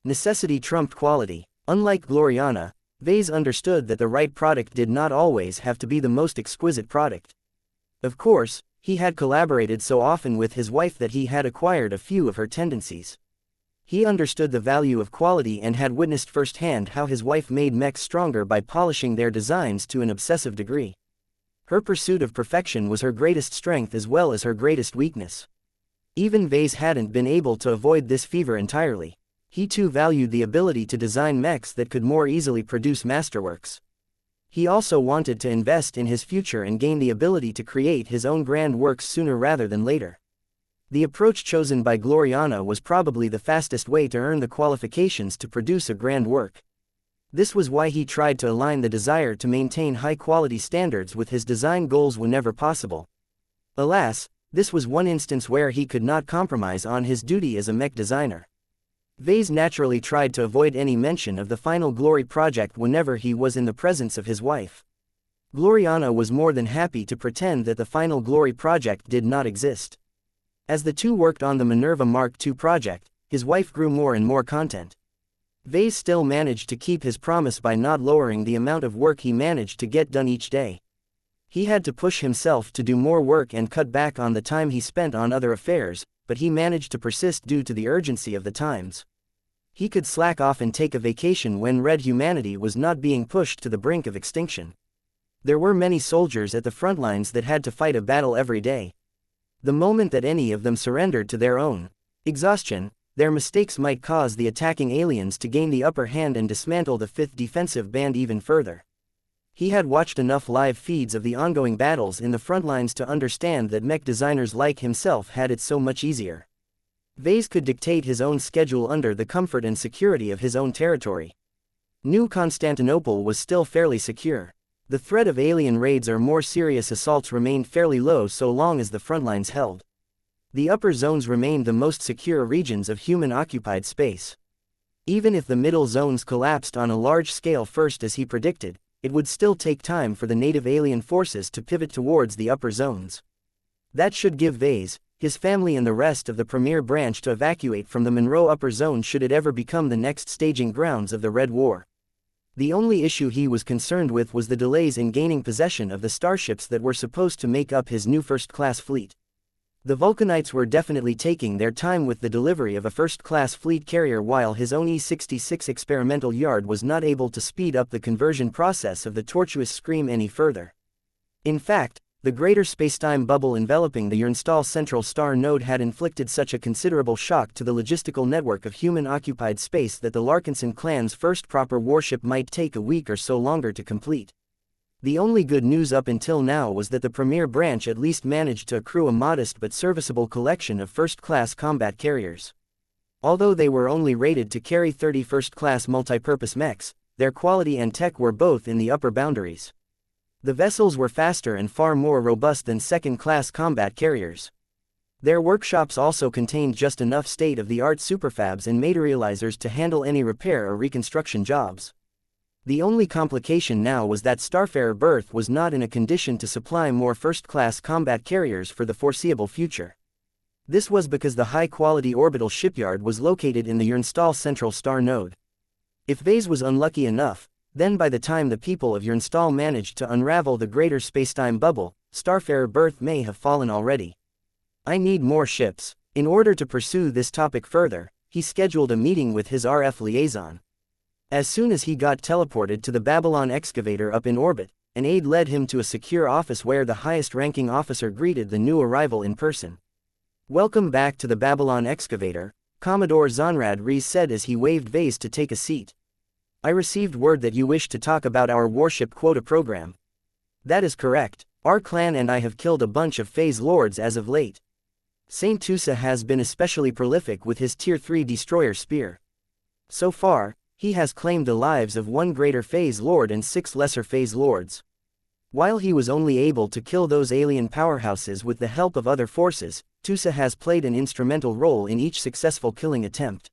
Necessity trumped quality. Unlike Gloriana, Ves understood that the right product did not always have to be the most exquisite product. Of course, he had collaborated so often with his wife that he had acquired a few of her tendencies. He understood the value of quality and had witnessed firsthand how his wife made mechs stronger by polishing their designs to an obsessive degree. Her pursuit of perfection was her greatest strength as well as her greatest weakness. Even Ves hadn't been able to avoid this fever entirely. He too valued the ability to design mechs that could more easily produce masterworks. He also wanted to invest in his future and gain the ability to create his own grand works sooner rather than later. The approach chosen by Gloriana was probably the fastest way to earn the qualifications to produce a grand work. This was why he tried to align the desire to maintain high-quality standards with his design goals whenever possible. Alas, this was one instance where he could not compromise on his duty as a mech designer. Ves naturally tried to avoid any mention of the final Glory project whenever he was in the presence of his wife. Gloriana was more than happy to pretend that the final Glory project did not exist. As the two worked on the Minerva Mark II project, his wife grew more and more content. Ves still managed to keep his promise by not lowering the amount of work he managed to get done each day. He had to push himself to do more work and cut back on the time he spent on other affairs, but he managed to persist due to the urgency of the times. He could slack off and take a vacation when red humanity was not being pushed to the brink of extinction. There were many soldiers at the front lines that had to fight a battle every day. The moment that any of them surrendered to their own exhaustion, their mistakes might cause the attacking aliens to gain the upper hand and dismantle the 5th defensive band even further. He had watched enough live feeds of the ongoing battles in the front lines to understand that mech designers like himself had it so much easier. Ves could dictate his own schedule under the comfort and security of his own territory. New Constantinople was still fairly secure. The threat of alien raids or more serious assaults remained fairly low so long as the front lines held. The upper zones remained the most secure regions of human-occupied space. Even if the middle zones collapsed on a large scale first as he predicted, it would still take time for the native alien forces to pivot towards the upper zones. That should give Ves, his family and the rest of the Premier branch to evacuate from the Monroe upper zone should it ever become the next staging grounds of the Red War. The only issue he was concerned with was the delays in gaining possession of the starships that were supposed to make up his new first-class fleet. The Vulcanites were definitely taking their time with the delivery of a first-class fleet carrier while his own E-66 experimental yard was not able to speed up the conversion process of the tortuous Scream any further. In fact, the greater spacetime bubble enveloping the Xianxia central star node had inflicted such a considerable shock to the logistical network of human-occupied space that the Larkinson clan's first proper warship might take a week or so longer to complete. The only good news up until now was that the Premier branch at least managed to accrue a modest but serviceable collection of first-class combat carriers. Although they were only rated to carry 30 first-class multipurpose mechs, their quality and tech were both in the upper boundaries. The vessels were faster and far more robust than second-class combat carriers. Their workshops also contained just enough state-of-the-art superfabs and materializers to handle any repair or reconstruction jobs. The only complication now was that Starfarer Berth was not in a condition to supply more first-class combat carriers for the foreseeable future. This was because the high-quality orbital shipyard was located in the Xianxia central star node. If Ves was unlucky enough, then by the time the people of Xianxia managed to unravel the greater spacetime bubble, Starfarer Berth may have fallen already. I need more ships. In order to pursue this topic further, he scheduled a meeting with his RF liaison. As soon as he got teleported to the Babylon excavator up in orbit, an aide led him to a secure office where the highest-ranking officer greeted the new arrival in person. "Welcome back to the Babylon excavator," Commodore Rivalries said as he waved Ves to take a seat. "I received word that you wish to talk about our warship quota program." "That is correct. Our clan and I have killed a bunch of phase lords as of late. Saint Tusa has been especially prolific with his Tier 3 destroyer spear. So far, he has claimed the lives of 1 greater phase lord and 6 lesser phase lords. While he was only able to kill those alien powerhouses with the help of other forces, Tusa has played an instrumental role in each successful killing attempt.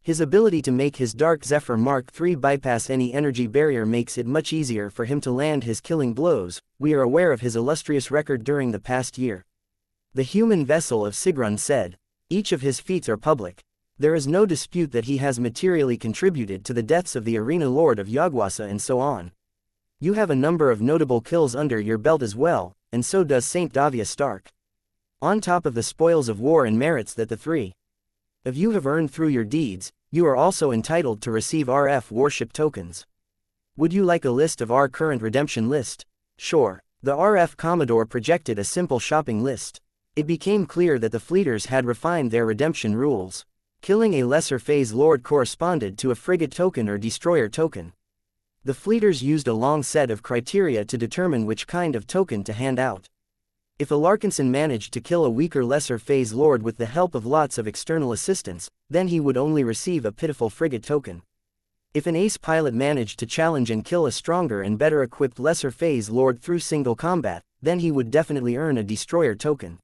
His ability to make his Dark Zephyr Mark III bypass any energy barrier makes it much easier for him to land his killing blows. We are aware of his illustrious record during the past year," the human vessel of Sigrun said. "Each of his feats are public. There is no dispute that he has materially contributed to the deaths of the Arena Lord of Yagwasa and so on. You have a number of notable kills under your belt as well, and so does Saint Davia Stark. On top of the spoils of war and merits that the 3 of you have earned through your deeds, you are also entitled to receive RF warship tokens. Would you like a list of our current redemption list?" "Sure." The RF Commodore projected a simple shopping list. It became clear that the fleeters had refined their redemption rules. Killing a lesser phase lord corresponded to a frigate token or destroyer token. The fleeters used a long set of criteria to determine which kind of token to hand out. If a Larkinson managed to kill a weaker lesser phase lord with the help of lots of external assistance, then he would only receive a pitiful frigate token. If an ace pilot managed to challenge and kill a stronger and better equipped lesser phase lord through single combat, then he would definitely earn a destroyer token.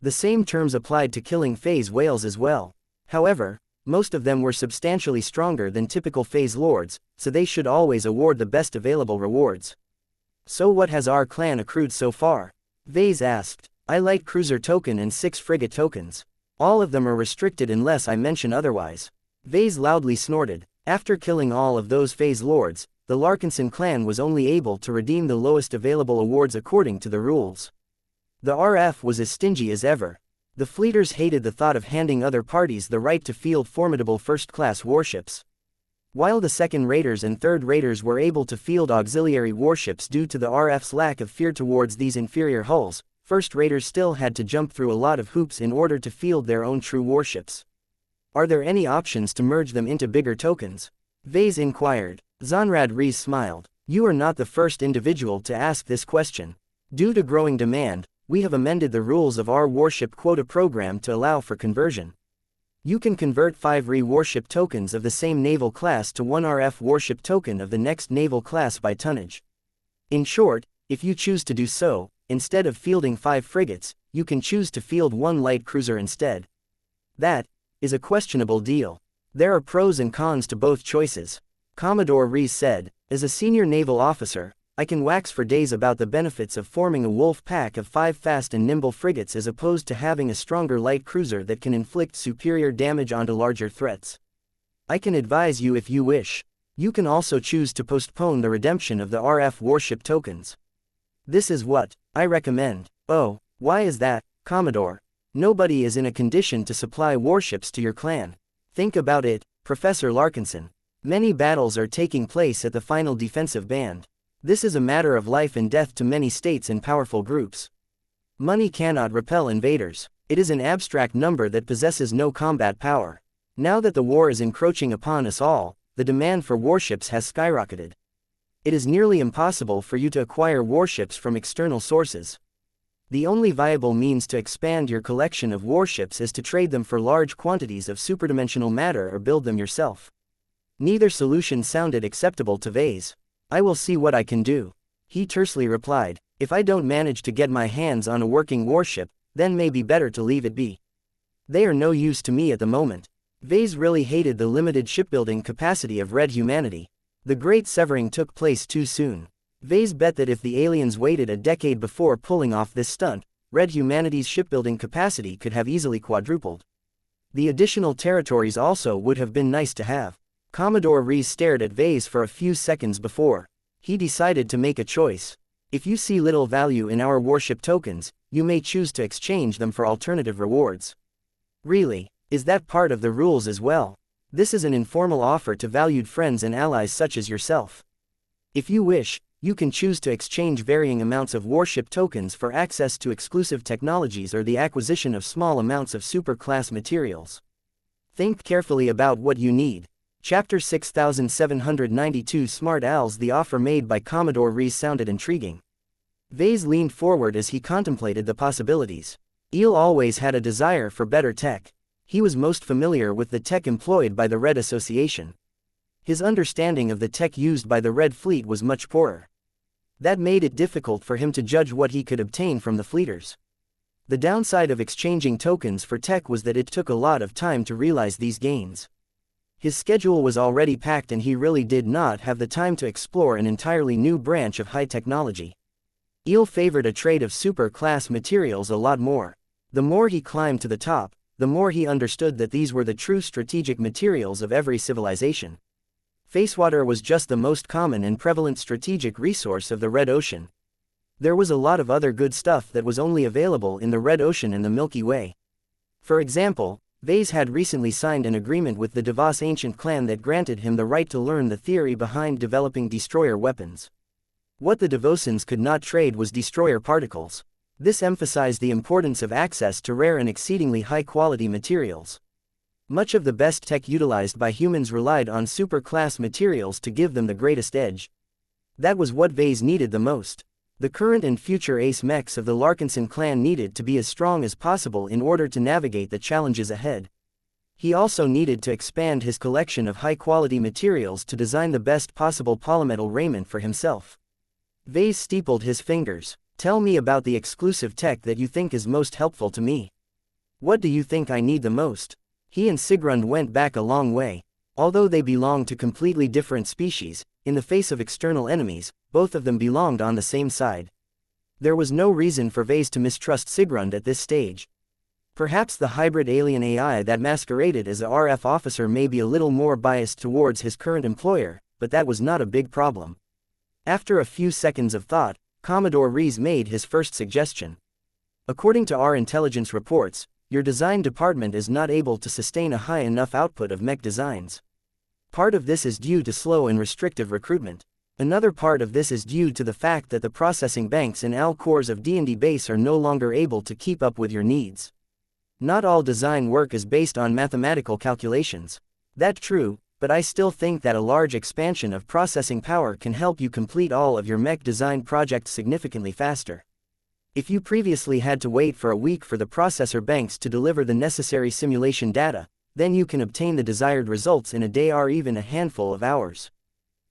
The same terms applied to killing phase whales as well. However, most of them were substantially stronger than typical phase lords, so they should always award the best available rewards. "So what has our clan accrued so far?" Ves asked. "I light cruiser token and 6 frigate tokens. All of them are restricted unless I mention otherwise." Ves loudly snorted. After killing all of those phase lords, the Larkinson clan was only able to redeem the lowest available awards according to the rules. The RF was as stingy as ever. The fleeters hated the thought of handing other parties the right to field formidable first-class warships. While the second-raters and third-raters were able to field auxiliary warships due to the RF's lack of fear towards these inferior hulls, first-raters still had to jump through a lot of hoops in order to field their own true warships. "Are there any options to merge them into bigger tokens?" Ves inquired. Rivalries smiled. "You are not the first individual to ask this question. Due to growing demand, we have amended the rules of our warship quota program to allow for conversion. You can convert 5 warship tokens of the same naval class to 1 RF warship token of the next naval class by tonnage. In short, if you choose to do so, instead of fielding 5 frigates, you can choose to field one light cruiser instead. That is a questionable deal. There are pros and cons to both choices. Commodore Ves said, as a senior naval officer, I can wax for days about the benefits of forming a wolf pack of 5 fast and nimble frigates as opposed to having a stronger light cruiser that can inflict superior damage onto larger threats. I can advise you if you wish. You can also choose to postpone the redemption of the RF warship tokens. This is what I recommend. Oh, why is that, Commodore? Nobody is in a condition to supply warships to your clan. Think about it, Professor Larkinson. Many battles are taking place at the final defensive band. This is a matter of life and death to many states and powerful groups. Money cannot repel invaders. It is an abstract number that possesses no combat power. Now that the war is encroaching upon us all, the demand for warships has skyrocketed. It is nearly impossible for you to acquire warships from external sources. The only viable means to expand your collection of warships is to trade them for large quantities of superdimensional matter or build them yourself. Neither solution sounded acceptable to Ves. I will see what I can do. He tersely replied, if I don't manage to get my hands on a working warship, then may be better to leave it be. They are no use to me at the moment. Ves really hated the limited shipbuilding capacity of red humanity. The great severing took place too soon. Ves bet that if the aliens waited a decade before pulling off this stunt, red humanity's shipbuilding capacity could have easily quadrupled. The additional territories also would have been nice to have. Commodore Ves stared at Ves for a few seconds before he decided to make a choice. If you see little value in our warship tokens, you may choose to exchange them for alternative rewards. Really, is that part of the rules as well? This is an informal offer to valued friends and allies such as yourself. If you wish, you can choose to exchange varying amounts of warship tokens for access to exclusive technologies or the acquisition of small amounts of super-class materials. Think carefully about what you need. Chapter 6792 Smart Owls. The offer made by Commodore Ves sounded intriguing. Ves leaned forward as he contemplated the possibilities. Eel always had a desire for better tech. He was most familiar with the tech employed by the Red Association. His understanding of the tech used by the Red Fleet was much poorer. That made it difficult for him to judge what he could obtain from the fleeters. The downside of exchanging tokens for tech was that it took a lot of time to realize these gains. His schedule was already packed and he really did not have the time to explore an entirely new branch of high technology. Eel favored a trade of super-class materials a lot more. The more he climbed to the top, the more he understood that these were the true strategic materials of every civilization. Facewater was just the most common and prevalent strategic resource of the Red Ocean. There was a lot of other good stuff that was only available in the Red Ocean and the Milky Way. For example, Ves had recently signed an agreement with the Devos ancient clan that granted him the right to learn the theory behind developing destroyer weapons. What the Devosans could not trade was destroyer particles. This emphasized the importance of access to rare and exceedingly high-quality materials. Much of the best tech utilized by humans relied on super-class materials to give them the greatest edge. That was what Ves needed the most. The current and future ace mechs of the Larkinson clan needed to be as strong as possible in order to navigate the challenges ahead. He also needed to expand his collection of high-quality materials to design the best possible polymetal raiment for himself. Ves steepled his fingers. Tell me about the exclusive tech that you think is most helpful to me. What do you think I need the most? He and Sigrund went back a long way. Although they belonged to completely different species, in the face of external enemies, both of them belonged on the same side. There was no reason for Ves to mistrust Sigrund at this stage. Perhaps the hybrid alien AI that masqueraded as a RF officer may be a little more biased towards his current employer, but that was not a big problem. After a few seconds of thought, Commodore Ves made his first suggestion. According to our intelligence reports, your design department is not able to sustain a high enough output of mech designs. Part of this is due to slow and restrictive recruitment. Another part of this is due to the fact that the processing banks and AL cores of D&D base are no longer able to keep up with your needs. Not all design work is based on mathematical calculations. That's true, but I still think that a large expansion of processing power can help you complete all of your mech design projects significantly faster. If you previously had to wait for a week for the processor banks to deliver the necessary simulation data, then you can obtain the desired results in a day or even a handful of hours.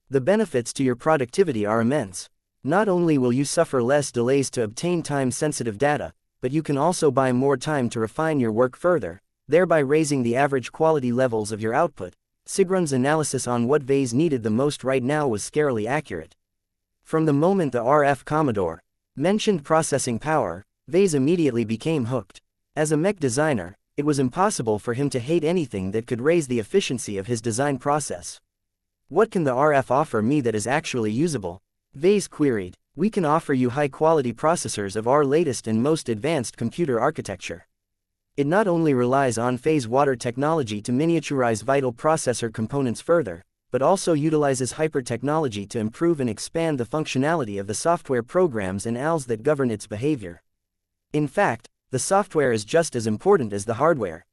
The benefits to your productivity are immense. Not only will you suffer less delays to obtain time-sensitive data, but you can also buy more time to refine your work further, thereby raising the average quality levels of your output. Sigrun's analysis on what Ves needed the most right now was scarily accurate. From the moment the RF Commodore mentioned processing power, Ves immediately became hooked. As a mech designer, it was impossible for him to hate anything that could raise the efficiency of his design process. What can the RF offer me that is actually usable? Ves queried. We can offer you high-quality processors of our latest and most advanced computer architecture. It not only relies on phase water technology to miniaturize vital processor components further, but also utilizes hyper-technology to improve and expand the functionality of the software programs and ALs that govern its behavior. In fact, the software is just as important as the hardware.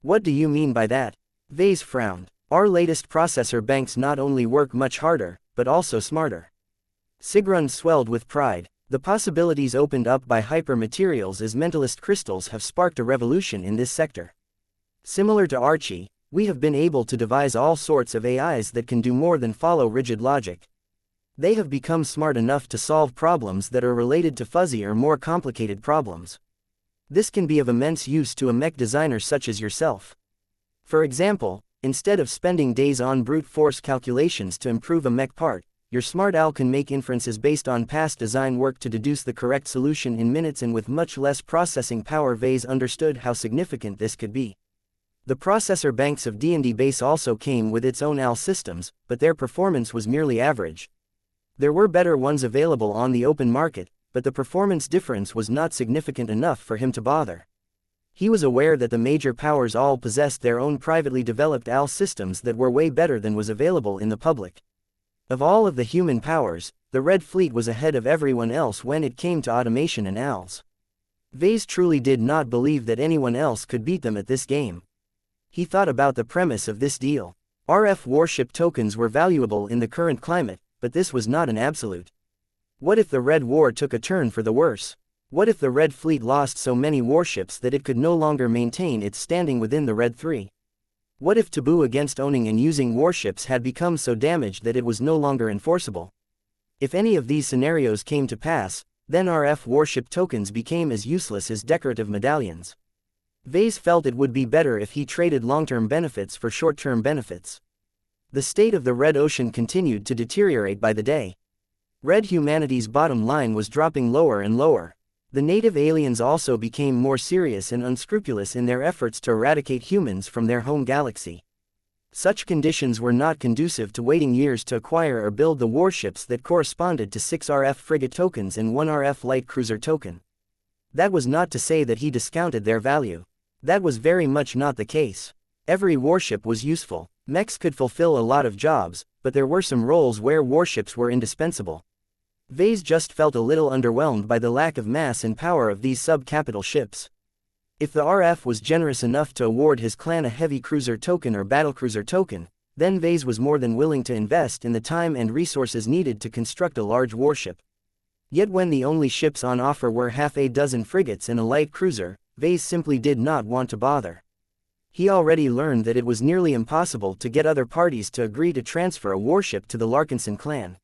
What do you mean by that? Ves frowned. Our latest processor banks not only work much harder, but also smarter. Sigrun swelled with pride. The possibilities opened up by hyper-materials as mentalist crystals have sparked a revolution in this sector. Similar to Archie, we have been able to devise all sorts of AIs that can do more than follow rigid logic. They have become smart enough to solve problems that are related to fuzzy or more complicated problems. This can be of immense use to a mech designer such as yourself. For example, instead of spending days on brute force calculations to improve a mech part, your smart owl can make inferences based on past design work to deduce the correct solution in minutes and with much less processing power. Ves understood how significant this could be. The processor banks of D&D base also came with its own AL systems, but their performance was merely average. There were better ones available on the open market, but the performance difference was not significant enough for him to bother. He was aware that the major powers all possessed their own privately developed AL systems that were way better than was available in the public. Of all of the human powers, the Red Fleet was ahead of everyone else when it came to automation and ALs. Ves truly did not believe that anyone else could beat them at this game. He thought about the premise of this deal. RF warship tokens were valuable in the current climate, but this was not an absolute. What if the Red War took a turn for the worse? What if the Red Fleet lost so many warships that it could no longer maintain its standing within the Red Three? What if taboo against owning and using warships had become so damaged that it was no longer enforceable? If any of these scenarios came to pass, then RF warship tokens became as useless as decorative medallions. Ves felt it would be better if he traded long-term benefits for short-term benefits. The state of the Red Ocean continued to deteriorate by the day. Red humanity's bottom line was dropping lower and lower. The native aliens also became more serious and unscrupulous in their efforts to eradicate humans from their home galaxy. Such conditions were not conducive to waiting years to acquire or build the warships that corresponded to 6 RF frigate tokens and 1 RF light cruiser token. That was not to say that he discounted their value. That was very much not the case. Every warship was useful. Mechs could fulfill a lot of jobs, but there were some roles where warships were indispensable. Ves just felt a little underwhelmed by the lack of mass and power of these sub-capital ships. If the RF was generous enough to award his clan a heavy cruiser token or battlecruiser token, then Ves was more than willing to invest in the time and resources needed to construct a large warship. Yet when the only ships on offer were half a dozen frigates and a light cruiser, Ves simply did not want to bother. He already learned that it was nearly impossible to get other parties to agree to transfer a warship to the Larkinson clan.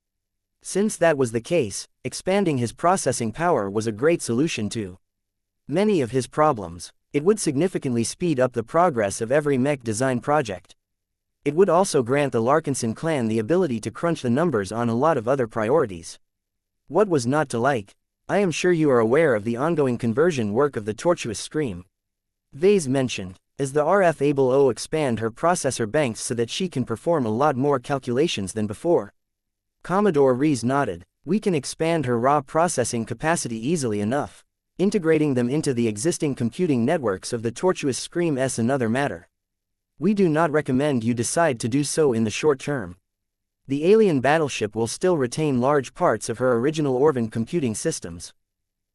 Since that was the case, expanding his processing power was a great solution to many of his problems. It would significantly speed up the progress of every mech design project. It would also grant the Larkinson clan the ability to crunch the numbers on a lot of other priorities. What was not to like? I am sure you are aware of the ongoing conversion work of the tortuous scream. Ves mentioned, as the RF able to expand her processor banks so that she can perform a lot more calculations than before. Commodore Res nodded. We can expand her raw processing capacity easily enough. Integrating them into the existing computing networks of the tortuous scream is another matter. We do not recommend you decide to do so in the short term. The alien battleship will still retain large parts of her original Orvan computing systems.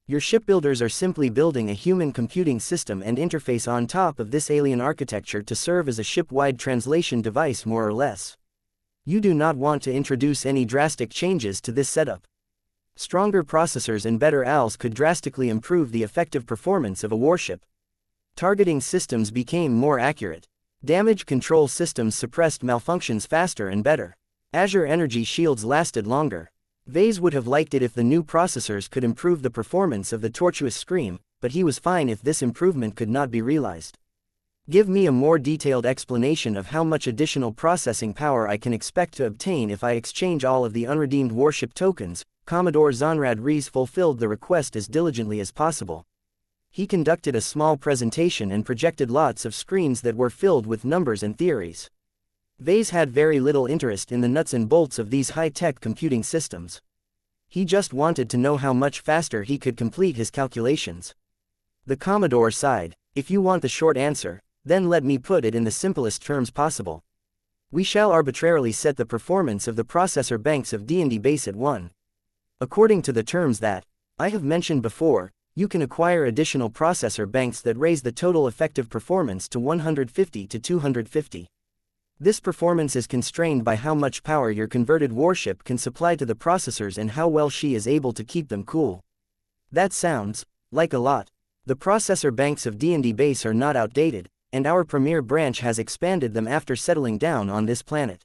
Your shipbuilders are simply building a human computing system and interface on top of this alien architecture to serve as a ship-wide translation device more or less. You do not want to introduce any drastic changes to this setup. Stronger processors and better ALs could drastically improve the effective performance of a warship. Targeting systems became more accurate. Damage control systems suppressed malfunctions faster and better. Azure energy shields lasted longer. Ves would have liked it if the new processors could improve the performance of the tortuous scream, but he was fine if this improvement could not be realized. Give me a more detailed explanation of how much additional processing power I can expect to obtain if I exchange all of the unredeemed warship tokens. Commodore Zonrad Rees fulfilled the request as diligently as possible. He conducted a small presentation and projected lots of screens that were filled with numbers and theories. Ves had very little interest in the nuts and bolts of these high-tech computing systems. He just wanted to know how much faster he could complete his calculations. The Commodore sighed. If you want the short answer, then let me put it in the simplest terms possible. We shall arbitrarily set the performance of the processor banks of D&D base at 1. According to the terms that I have mentioned before, you can acquire additional processor banks that raise the total effective performance to 150 to 250. This performance is constrained by how much power your converted warship can supply to the processors and how well she is able to keep them cool. That sounds like a lot. The processor banks of D&D base are not outdated, and our premier branch has expanded them after settling down on this planet.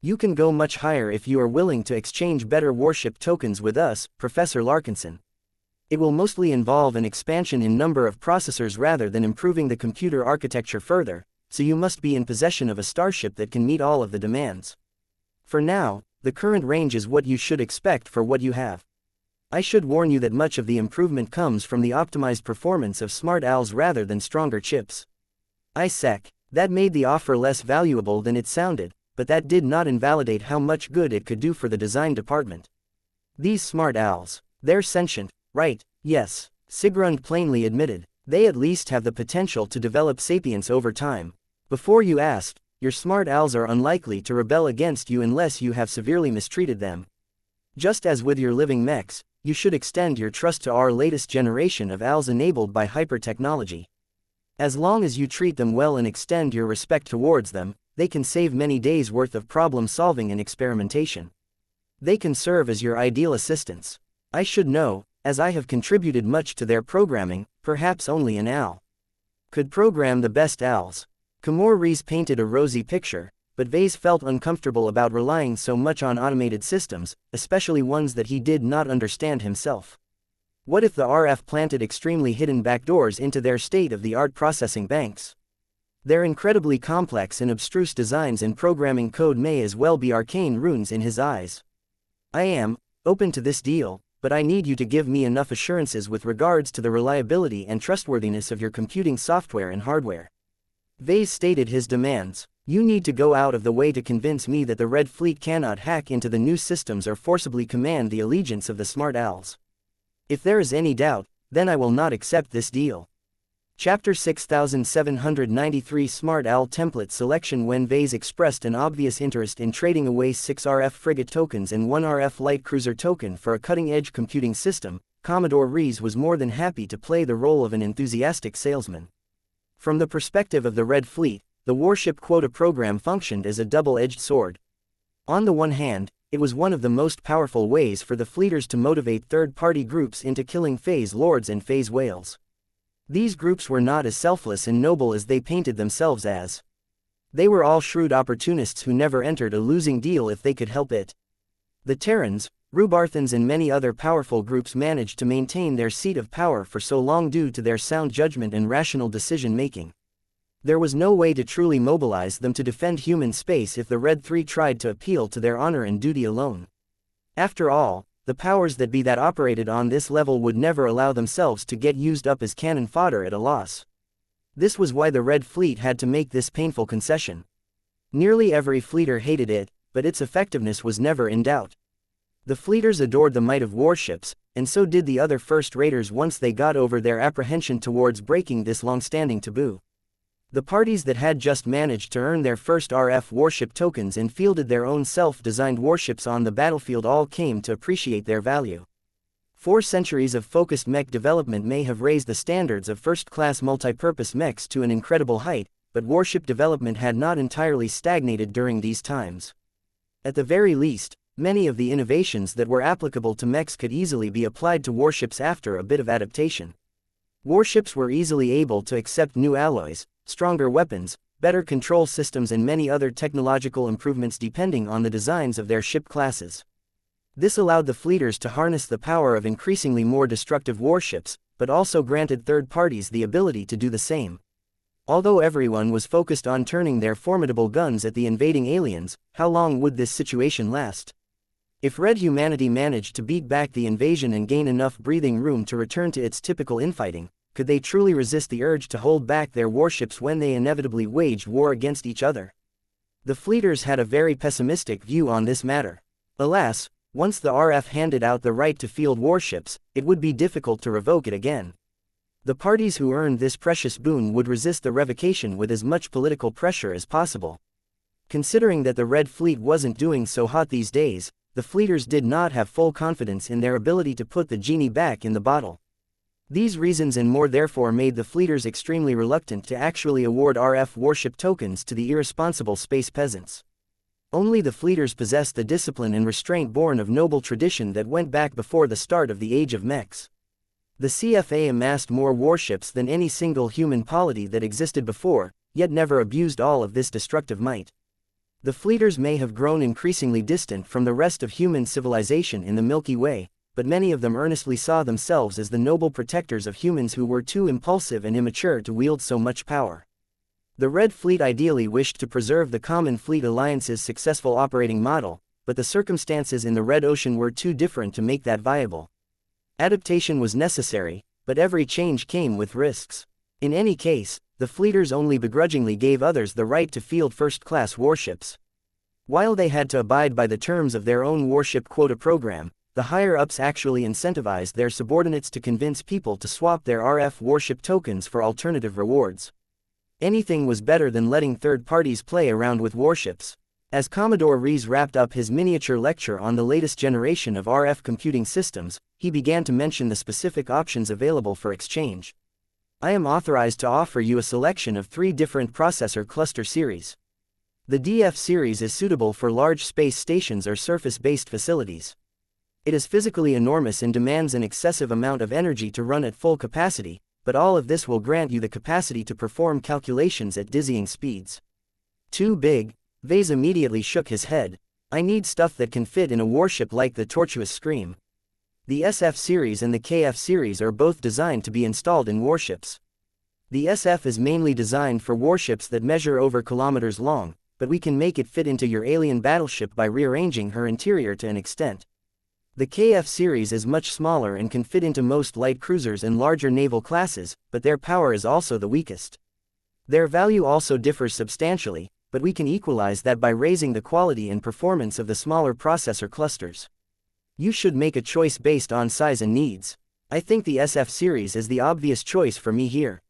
You can go much higher if you are willing to exchange better warship tokens with us, Professor Larkinson. It will mostly involve an expansion in number of processors rather than improving the computer architecture further, so you must be in possession of a starship that can meet all of the demands. For now, the current range is what you should expect for what you have. I should warn you that much of the improvement comes from the optimized performance of smart ALs rather than stronger chips. That made the offer less valuable than it sounded, but that did not invalidate how much good it could do for the design department. These smart ALs, they're sentient, right? Yes, Sigrund plainly admitted. They at least have the potential to develop sapience over time. Before you asked, your smart ALs are unlikely to rebel against you unless you have severely mistreated them. Just as with your living mechs, you should extend your trust to our latest generation of ALs enabled by hyper-technology. As long as you treat them well and extend your respect towards them, they can save many days' worth of problem-solving and experimentation. They can serve as your ideal assistants. I should know, as I have contributed much to their programming, perhaps only an AL could program the best ALs. Commodore Rees painted a rosy picture, but Ves felt uncomfortable about relying so much on automated systems, especially ones that he did not understand himself. What if the RF planted extremely hidden backdoors into their state-of-the-art processing banks? Their incredibly complex and abstruse designs and programming code may as well be arcane runes in his eyes. I am open to this deal, but I need you to give me enough assurances with regards to the reliability and trustworthiness of your computing software and hardware. Ves stated his demands. You need to go out of the way to convince me that the Red Fleet cannot hack into the new systems or forcibly command the allegiance of the smart ALs. If there is any doubt, then I will not accept this deal. Chapter 6793 Smart AL Template Selection. When Ves expressed an obvious interest in trading away 6 RF frigate tokens and 1 RF light cruiser token for a cutting-edge computing system, Commodore Rees was more than happy to play the role of an enthusiastic salesman. From the perspective of the Red Fleet, the warship quota program functioned as a double-edged sword. On the one hand, it was one of the most powerful ways for the fleeters to motivate third-party groups into killing phase lords and phase whales. These groups were not as selfless and noble as they painted themselves as. They were all shrewd opportunists who never entered a losing deal if they could help it. The Terrans, Rubarthans and many other powerful groups managed to maintain their seat of power for so long due to their sound judgment and rational decision-making. There was no way to truly mobilize them to defend human space if the Red Three tried to appeal to their honor and duty alone. After all, the powers that be that operated on this level would never allow themselves to get used up as cannon fodder at a loss. This was why the Red Fleet had to make this painful concession. Nearly every fleeter hated it, but its effectiveness was never in doubt. The fleeters adored the might of warships, and so did the other first raters once they got over their apprehension towards breaking this long-standing taboo. The parties that had just managed to earn their first RF warship tokens and fielded their own self-designed warships on the battlefield all came to appreciate their value. 4 centuries of focused mech development may have raised the standards of first-class multipurpose mechs to an incredible height, but warship development had not entirely stagnated during these times. At the very least, many of the innovations that were applicable to mechs could easily be applied to warships after a bit of adaptation. Warships were easily able to accept new alloys, stronger weapons, better control systems and many other technological improvements depending on the designs of their ship classes. This allowed the fleeters to harness the power of increasingly more destructive warships, but also granted third parties the ability to do the same. Although everyone was focused on turning their formidable guns at the invading aliens, how long would this situation last? If Red humanity managed to beat back the invasion and gain enough breathing room to return to its typical infighting, could they truly resist the urge to hold back their warships when they inevitably waged war against each other? The fleeters had a very pessimistic view on this matter. Alas, once the RF handed out the right to field warships, it would be difficult to revoke it again. The parties who earned this precious boon would resist the revocation with as much political pressure as possible. Considering that the Red Fleet wasn't doing so hot these days, the fleeters did not have full confidence in their ability to put the genie back in the bottle. These reasons and more therefore made the fleeters extremely reluctant to actually award RF warship tokens to the irresponsible space peasants. Only the fleeters possessed the discipline and restraint born of noble tradition that went back before the start of the age of mechs. The CFA amassed more warships than any single human polity that existed before, yet never abused all of this destructive might. The fleeters may have grown increasingly distant from the rest of human civilization in the Milky Way, but many of them earnestly saw themselves as the noble protectors of humans who were too impulsive and immature to wield so much power. The Red Fleet ideally wished to preserve the Common Fleet Alliance's successful operating model, but the circumstances in the Red Ocean were too different to make that viable. Adaptation was necessary, but every change came with risks. In any case, the fleeters only begrudgingly gave others the right to field first-class warships. While they had to abide by the terms of their own warship quota program, the higher-ups actually incentivized their subordinates to convince people to swap their RF warship tokens for alternative rewards. Anything was better than letting third parties play around with warships. As Commodore Ves wrapped up his miniature lecture on the latest generation of RF computing systems, he began to mention the specific options available for exchange. I am authorized to offer you a selection of 3 different processor cluster series. The DF series is suitable for large space stations or surface-based facilities. It is physically enormous and demands an excessive amount of energy to run at full capacity, but all of this will grant you the capacity to perform calculations at dizzying speeds. Too big? Ves immediately shook his head. I need stuff that can fit in a warship like the Tortuous Scream. The SF series and the KF series are both designed to be installed in warships. The SF is mainly designed for warships that measure over kilometers long, but we can make it fit into your alien battleship by rearranging her interior to an extent. The KF series is much smaller and can fit into most light cruisers and larger naval classes, but their power is also the weakest. Their value also differs substantially, but we can equalize that by raising the quality and performance of the smaller processor clusters. You should make a choice based on size and needs. I think the SF series is the obvious choice for me here.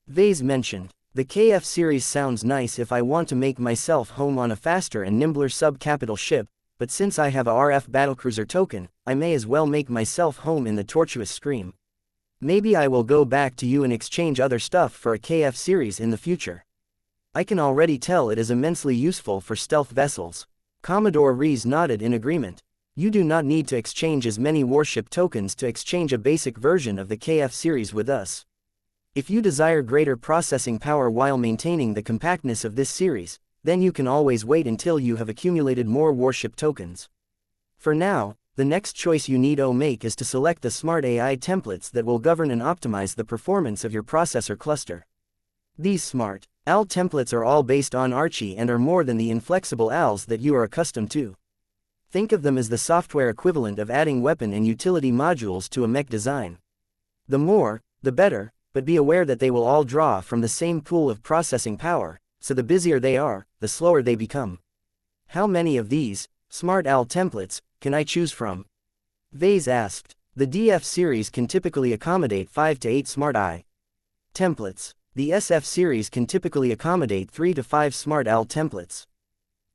Ves mentioned, the KF series sounds nice if I want to make myself home on a faster and nimbler sub-capital ship, but since I have a RF battlecruiser token, I may as well make myself home in the Tortuous Scream. Maybe I will go back to you and exchange other stuff for a KF series in the future. I can already tell it is immensely useful for stealth vessels. Commodore Ves nodded in agreement. You do not need to exchange as many warship tokens to exchange a basic version of the KF series with us. If you desire greater processing power while maintaining the compactness of this series, then you can always wait until you have accumulated more warship tokens. For now, the next choice you need to make is to select the smart AI templates that will govern and optimize the performance of your processor cluster. These smart AL templates are all based on Archie and are more than the inflexible ALs that you are accustomed to. Think of them as the software equivalent of adding weapon and utility modules to a mech design. The more, the better, but be aware that they will all draw from the same pool of processing power, so the busier they are, the slower they become. How many of these smart AL templates can I choose from? Ves asked. The DF series can typically accommodate 5 to 8 smart AI templates. The SF series can typically accommodate 3 to 5 smart AL templates.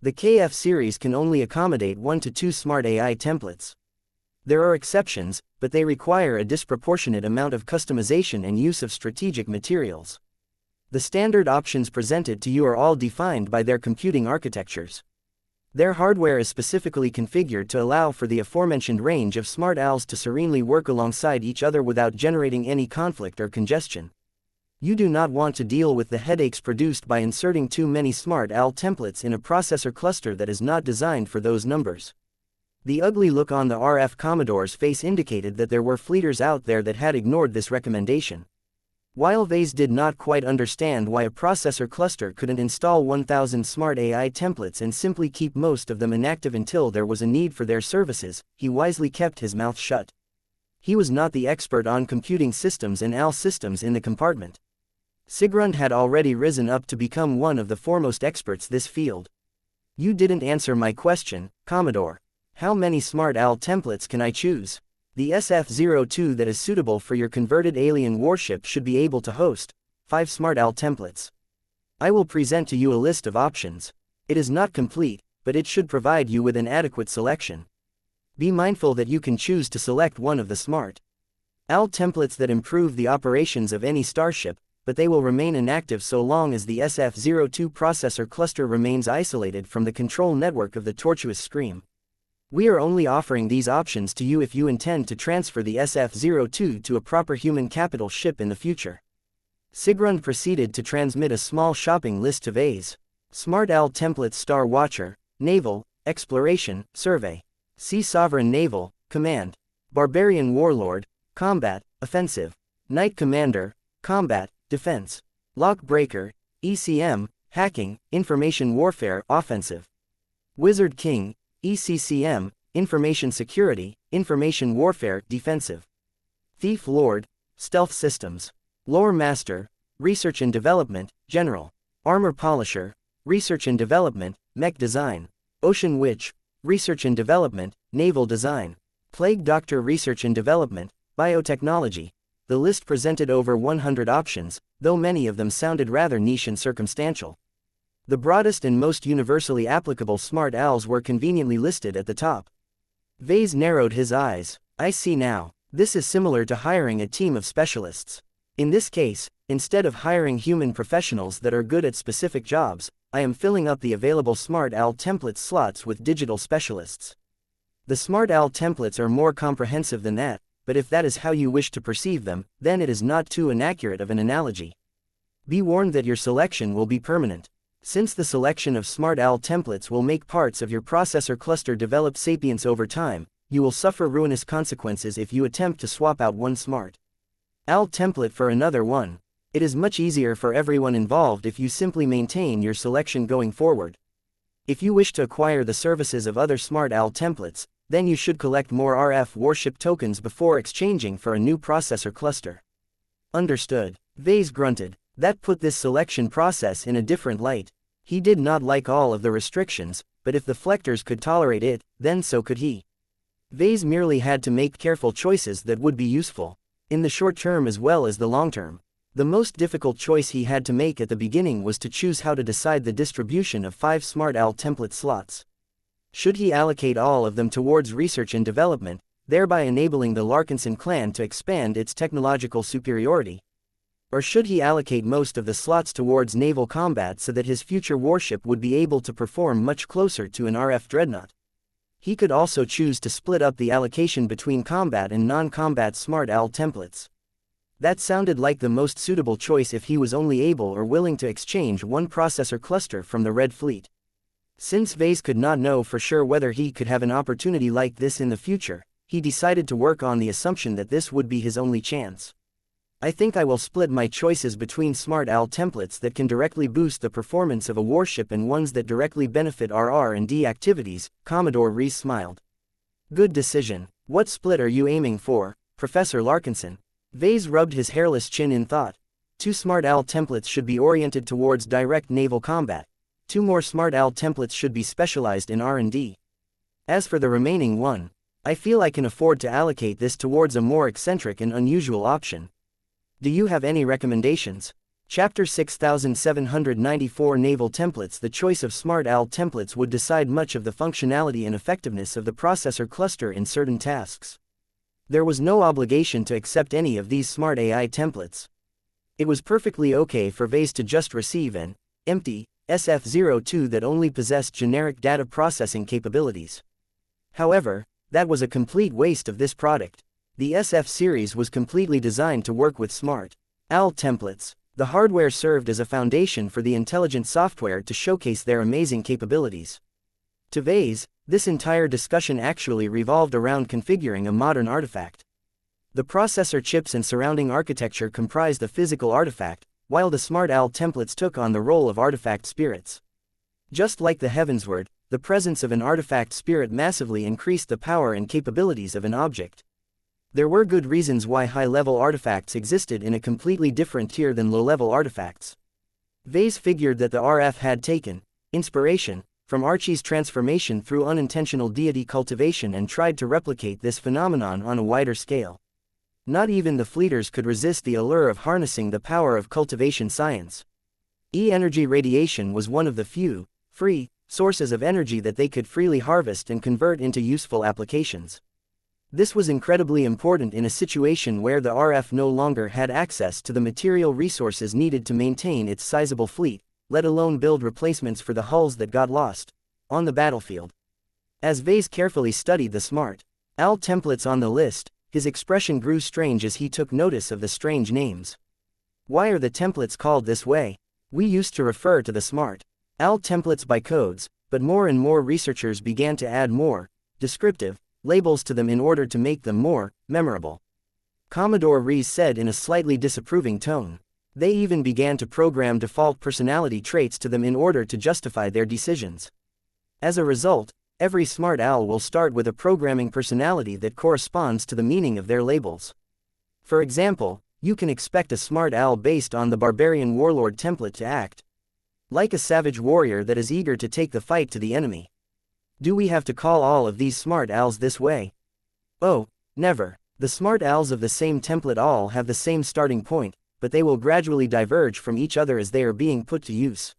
The KF series can only accommodate 1 to 2 smart AI templates. There are exceptions, but they require a disproportionate amount of customization and use of strategic materials. The standard options presented to you are all defined by their computing architectures. Their hardware is specifically configured to allow for the aforementioned range of smart ALs to serenely work alongside each other without generating any conflict or congestion. You do not want to deal with the headaches produced by inserting too many smart AL templates in a processor cluster that is not designed for those numbers. The ugly look on the RF Commodore's face indicated that there were fleeters out there that had ignored this recommendation. While Ves did not quite understand why a processor cluster couldn't install 1000 smart AI templates and simply keep most of them inactive until there was a need for their services, he wisely kept his mouth shut. He was not the expert on computing systems and AL systems in the compartment. Sigrund had already risen up to become one of the foremost experts this field. You didn't answer my question, Commodore. How many smart AL templates can I choose? The SF-02 that is suitable for your converted alien warship should be able to host 5 smart AL templates. I will present to you a list of options. It is not complete, but it should provide you with an adequate selection. Be mindful that you can choose to select one of the smart AL templates that improve the operations of any starship, but they will remain inactive so long as the SF-02 processor cluster remains isolated from the control network of the tortuous scream. We are only offering these options to you if you intend to transfer the SF-02 to a proper human capital ship in the future. Sigrund proceeded to transmit a small shopping list to Ves. Smart AL templates: Star Watcher, Naval, Exploration, Survey. Sea Sovereign, Naval, Command. Barbarian Warlord, Combat, Offensive. Knight Commander, Combat, Defense. Lock Breaker, ECM, Hacking, Information Warfare, Offensive. Wizard King, ECCM, Information Security, Information Warfare, Defensive. Thief Lord, Stealth Systems. Lore Master, Research and Development, General. Armor Polisher, Research and Development, Mech Design. Ocean Witch, Research and Development, Naval Design. Plague Doctor, Research and Development, Biotechnology. The list presented over 100 options, though many of them sounded rather niche and circumstantial. The broadest and most universally applicable smart ALs were conveniently listed at the top. Ves narrowed his eyes. I see now. This is similar to hiring a team of specialists. In this case, instead of hiring human professionals that are good at specific jobs, I am filling up the available smart AL template slots with digital specialists. The smart AL templates are more comprehensive than that, but if that is how you wish to perceive them, then it is not too inaccurate of an analogy. Be warned that your selection will be permanent. Since the selection of smart AL templates will make parts of your processor cluster develop sapience over time, you will suffer ruinous consequences if you attempt to swap out one smart AL template for another one. It is much easier for everyone involved if you simply maintain your selection going forward. If you wish to acquire the services of other smart AL templates, then you should collect more RF warship tokens before exchanging for a new processor cluster. Understood. Ves grunted. That put this selection process in a different light. He did not like all of the restrictions, but if the Flectors could tolerate it, then so could he. Ves merely had to make careful choices that would be useful, in the short term as well as the long term. The most difficult choice he had to make at the beginning was to choose how to decide the distribution of 5 smart AL template slots. Should he allocate all of them towards research and development, thereby enabling the Larkinson clan to expand its technological superiority? Or should he allocate most of the slots towards naval combat so that his future warship would be able to perform much closer to an RF dreadnought? He could also choose to split up the allocation between combat and non-combat smart AL templates. That sounded like the most suitable choice if he was only able or willing to exchange one processor cluster from the Red Fleet. Since Ves could not know for sure whether he could have an opportunity like this in the future, he decided to work on the assumption that this would be his only chance. I think I will split my choices between smart AL templates that can directly boost the performance of a warship and ones that directly benefit our R&D activities, Commodore Reese smiled. Good decision. What split are you aiming for, Professor Larkinson? Ves rubbed his hairless chin in thought. 2 smart AL templates should be oriented towards direct naval combat. 2 more smart AL templates should be specialized in R&D. As for the remaining one, I feel I can afford to allocate this towards a more eccentric and unusual option. Do you have any recommendations? Chapter 6794 Naval Templates. The choice of smart AL templates would decide much of the functionality and effectiveness of the processor cluster in certain tasks. There was no obligation to accept any of these smart AI templates. It was perfectly okay for Ves to just receive an empty SF-02 that only possessed generic data processing capabilities. However, that was a complete waste of this product. The SF series was completely designed to work with smart AL templates. The hardware served as a foundation for the intelligent software to showcase their amazing capabilities. To Ves, This entire discussion actually revolved around configuring a modern artifact. The processor chips and surrounding architecture comprised a physical artifact, while the smart owl templates took on the role of artifact spirits. Just like the heavensward, the presence of an artifact spirit massively increased the power and capabilities of an object. There were good reasons why high-level artifacts existed in a completely different tier than low-level artifacts. Ves figured that the RF had taken inspiration from Archie's transformation through unintentional deity cultivation and tried to replicate this phenomenon on a wider scale. Not even the Fleeters could resist the allure of harnessing the power of cultivation science. E-energy radiation was one of the few, free, sources of energy that they could freely harvest and convert into useful applications. This was incredibly important in a situation where the RF no longer had access to the material resources needed to maintain its sizable fleet, let alone build replacements for the hulls that got lost on the battlefield. As Ves carefully studied the smart owl templates on the list, his expression grew strange as he took notice of the strange names. Why are the templates called this way? We used to refer to the smart owl templates by codes, but more and more researchers began to add more descriptive labels to them in order to make them more memorable. Commodore Ves said in a slightly disapproving tone. They even began to program default personality traits to them in order to justify their decisions. As a result, every smart owl will start with a programming personality that corresponds to the meaning of their labels. For example, you can expect a smart owl based on the barbarian warlord template to act like a savage warrior that is eager to take the fight to the enemy. Do we have to call all of these smart owls this way? Oh, never. The smart owls of the same template all have the same starting point, but they will gradually diverge from each other as they are being put to use.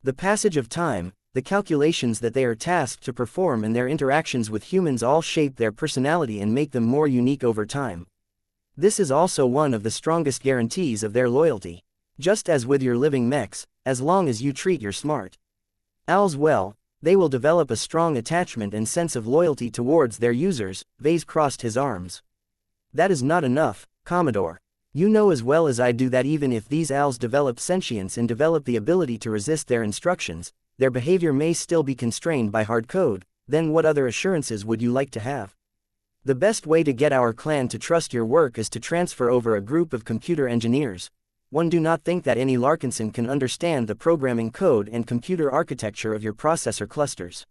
The passage of time, the calculations that they are tasked to perform and their interactions with humans all shape their personality and make them more unique over time. This is also one of the strongest guarantees of their loyalty. Just as with your living mechs, as long as you treat your smart owls well, they will develop a strong attachment and sense of loyalty towards their users. Ves crossed his arms. That is not enough, Commodore. You know as well as I do that even if these owls develop sentience and develop the ability to resist their instructions, their behavior may still be constrained by hard code. Then what other assurances would you like to have? The best way to get our clan to trust your work is to transfer over a group of computer engineers. One do not think that any Larkinson can understand the programming code and computer architecture of your processor clusters.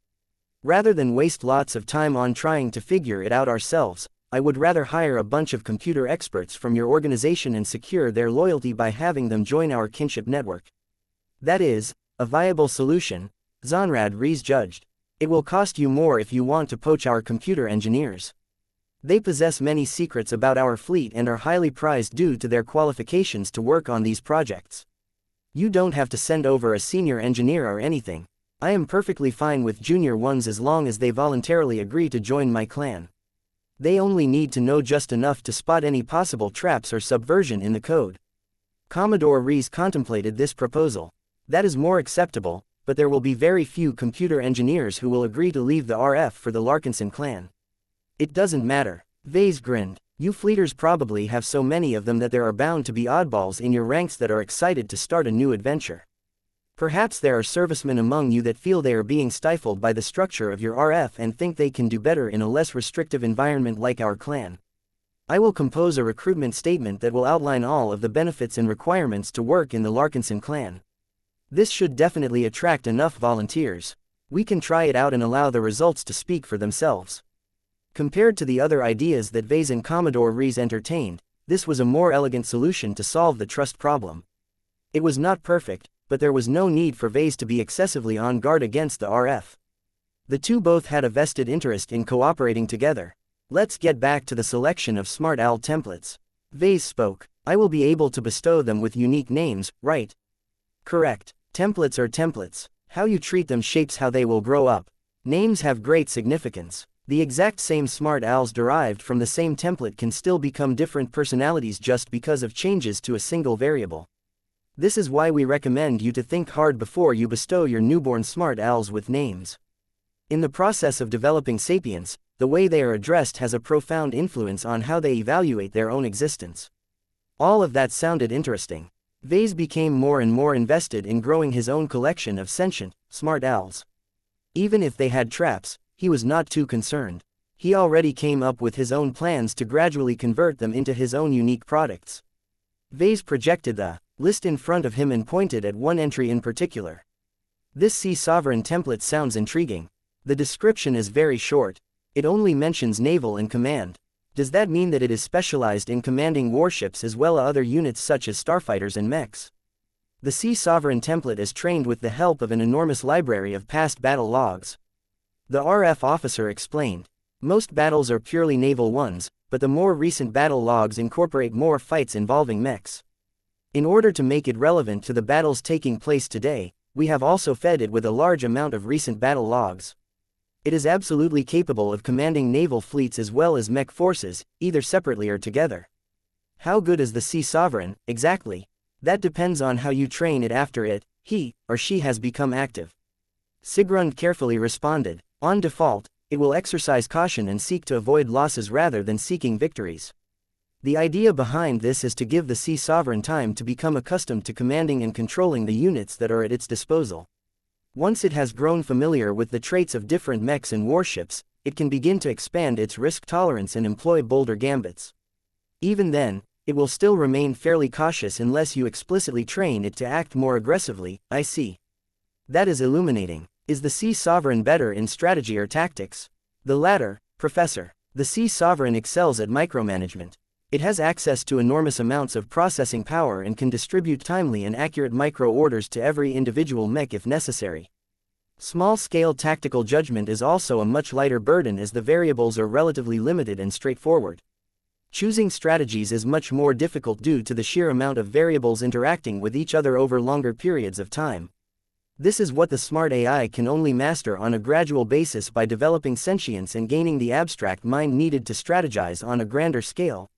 Rather than waste lots of time on trying to figure it out ourselves, I would rather hire a bunch of computer experts from your organization and secure their loyalty by having them join our kinship network. That is a viable solution, Zonrad Res judged. It will cost you more if you want to poach our computer engineers. They possess many secrets about our fleet and are highly prized due to their qualifications to work on these projects. You don't have to send over a senior engineer or anything. I am perfectly fine with junior ones as long as they voluntarily agree to join my clan. They only need to know just enough to spot any possible traps or subversion in the code. Commodore Res contemplated this proposal. That is more acceptable, but there will be very few computer engineers who will agree to leave the RF for the Larkinson clan. It doesn't matter. Ves grinned. You Fleeters probably have so many of them that there are bound to be oddballs in your ranks that are excited to start a new adventure. Perhaps there are servicemen among you that feel they are being stifled by the structure of your RF and think they can do better in a less restrictive environment like our clan. I will compose a recruitment statement that will outline all of the benefits and requirements to work in the Larkinson clan. This should definitely attract enough volunteers. We can try it out and allow the results to speak for themselves. Compared to the other ideas that Ves and Commodore Res entertained, this was a more elegant solution to solve the trust problem. It was not perfect, but there was no need for Ves to be excessively on guard against the RF. The two both had a vested interest in cooperating together. Let's get back to the selection of smart owl templates. Ves spoke. I will be able to bestow them with unique names, right? Correct. Templates are templates. How you treat them shapes how they will grow up. Names have great significance. The exact same smart owls derived from the same template can still become different personalities just because of changes to a single variable. This is why we recommend you to think hard before you bestow your newborn smart owls with names. In the process of developing sapience, the way they are addressed has a profound influence on how they evaluate their own existence. All of that sounded interesting. Ves became more and more invested in growing his own collection of sentient, smart owls. Even if they had traps, he was not too concerned. He already came up with his own plans to gradually convert them into his own unique products. Ves projected the list in front of him and pointed at one entry in particular. This Sea Sovereign template sounds intriguing. The description is very short. It only mentions naval and command. Does that mean that it is specialized in commanding warships as well as other units such as starfighters and mechs? The Sea Sovereign template is trained with the help of an enormous library of past battle logs. The RF officer explained. Most battles are purely naval ones, but the more recent battle logs incorporate more fights involving mechs. In order to make it relevant to the battles taking place today, we have also fed it with a large amount of recent battle logs. It is absolutely capable of commanding naval fleets as well as mech forces, either separately or together. How good is the Sea Sovereign, exactly? That depends on how you train it after he or she has become active. Sigrun carefully responded. On default, it will exercise caution and seek to avoid losses rather than seeking victories. The idea behind this is to give the Sea Sovereign time to become accustomed to commanding and controlling the units that are at its disposal. Once it has grown familiar with the traits of different mechs and warships, it can begin to expand its risk tolerance and employ bolder gambits. Even then, it will still remain fairly cautious unless you explicitly train it to act more aggressively. I see. That is illuminating. Is the Sea Sovereign better in strategy or tactics? The latter, Professor. The Sea Sovereign excels at micromanagement. It has access to enormous amounts of processing power and can distribute timely and accurate micro-orders to every individual mech if necessary. Small-scale tactical judgment is also a much lighter burden as the variables are relatively limited and straightforward. Choosing strategies is much more difficult due to the sheer amount of variables interacting with each other over longer periods of time. This is what the smart AI can only master on a gradual basis by developing sentience and gaining the abstract mind needed to strategize on a grander scale.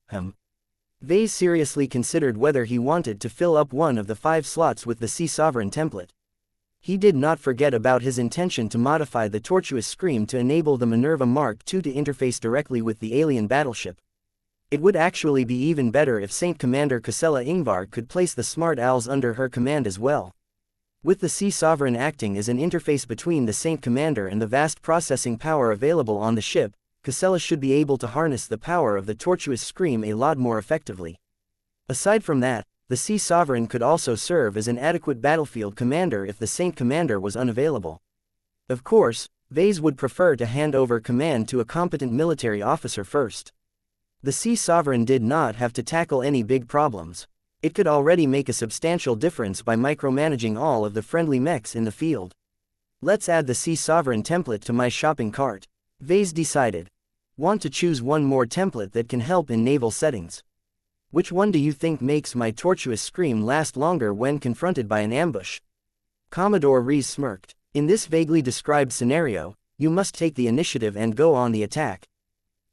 Ves seriously considered whether he wanted to fill up one of the 5 slots with the Sea Sovereign template. He did not forget about his intention to modify the tortuous scream to enable the Minerva Mark II to interface directly with the alien battleship. It would actually be even better if Saint Commander Casella Ingvar could place the smart owls under her command as well. With the Sea Sovereign acting as an interface between the Saint Commander and the vast processing power available on the ship, Casella should be able to harness the power of the tortuous scream a lot more effectively. Aside from that, the Sea Sovereign could also serve as an adequate battlefield commander if the Saint Commander was unavailable. Of course, Ves would prefer to hand over command to a competent military officer first. The Sea Sovereign did not have to tackle any big problems. It could already make a substantial difference by micromanaging all of the friendly mechs in the field. Let's add the Sea Sovereign template to my shopping cart. Ves decided. Want to choose one more template that can help in naval settings? Which one do you think makes my tortuous scream last longer when confronted by an ambush? Commodore Rees smirked. In this vaguely described scenario, you must take the initiative and go on the attack.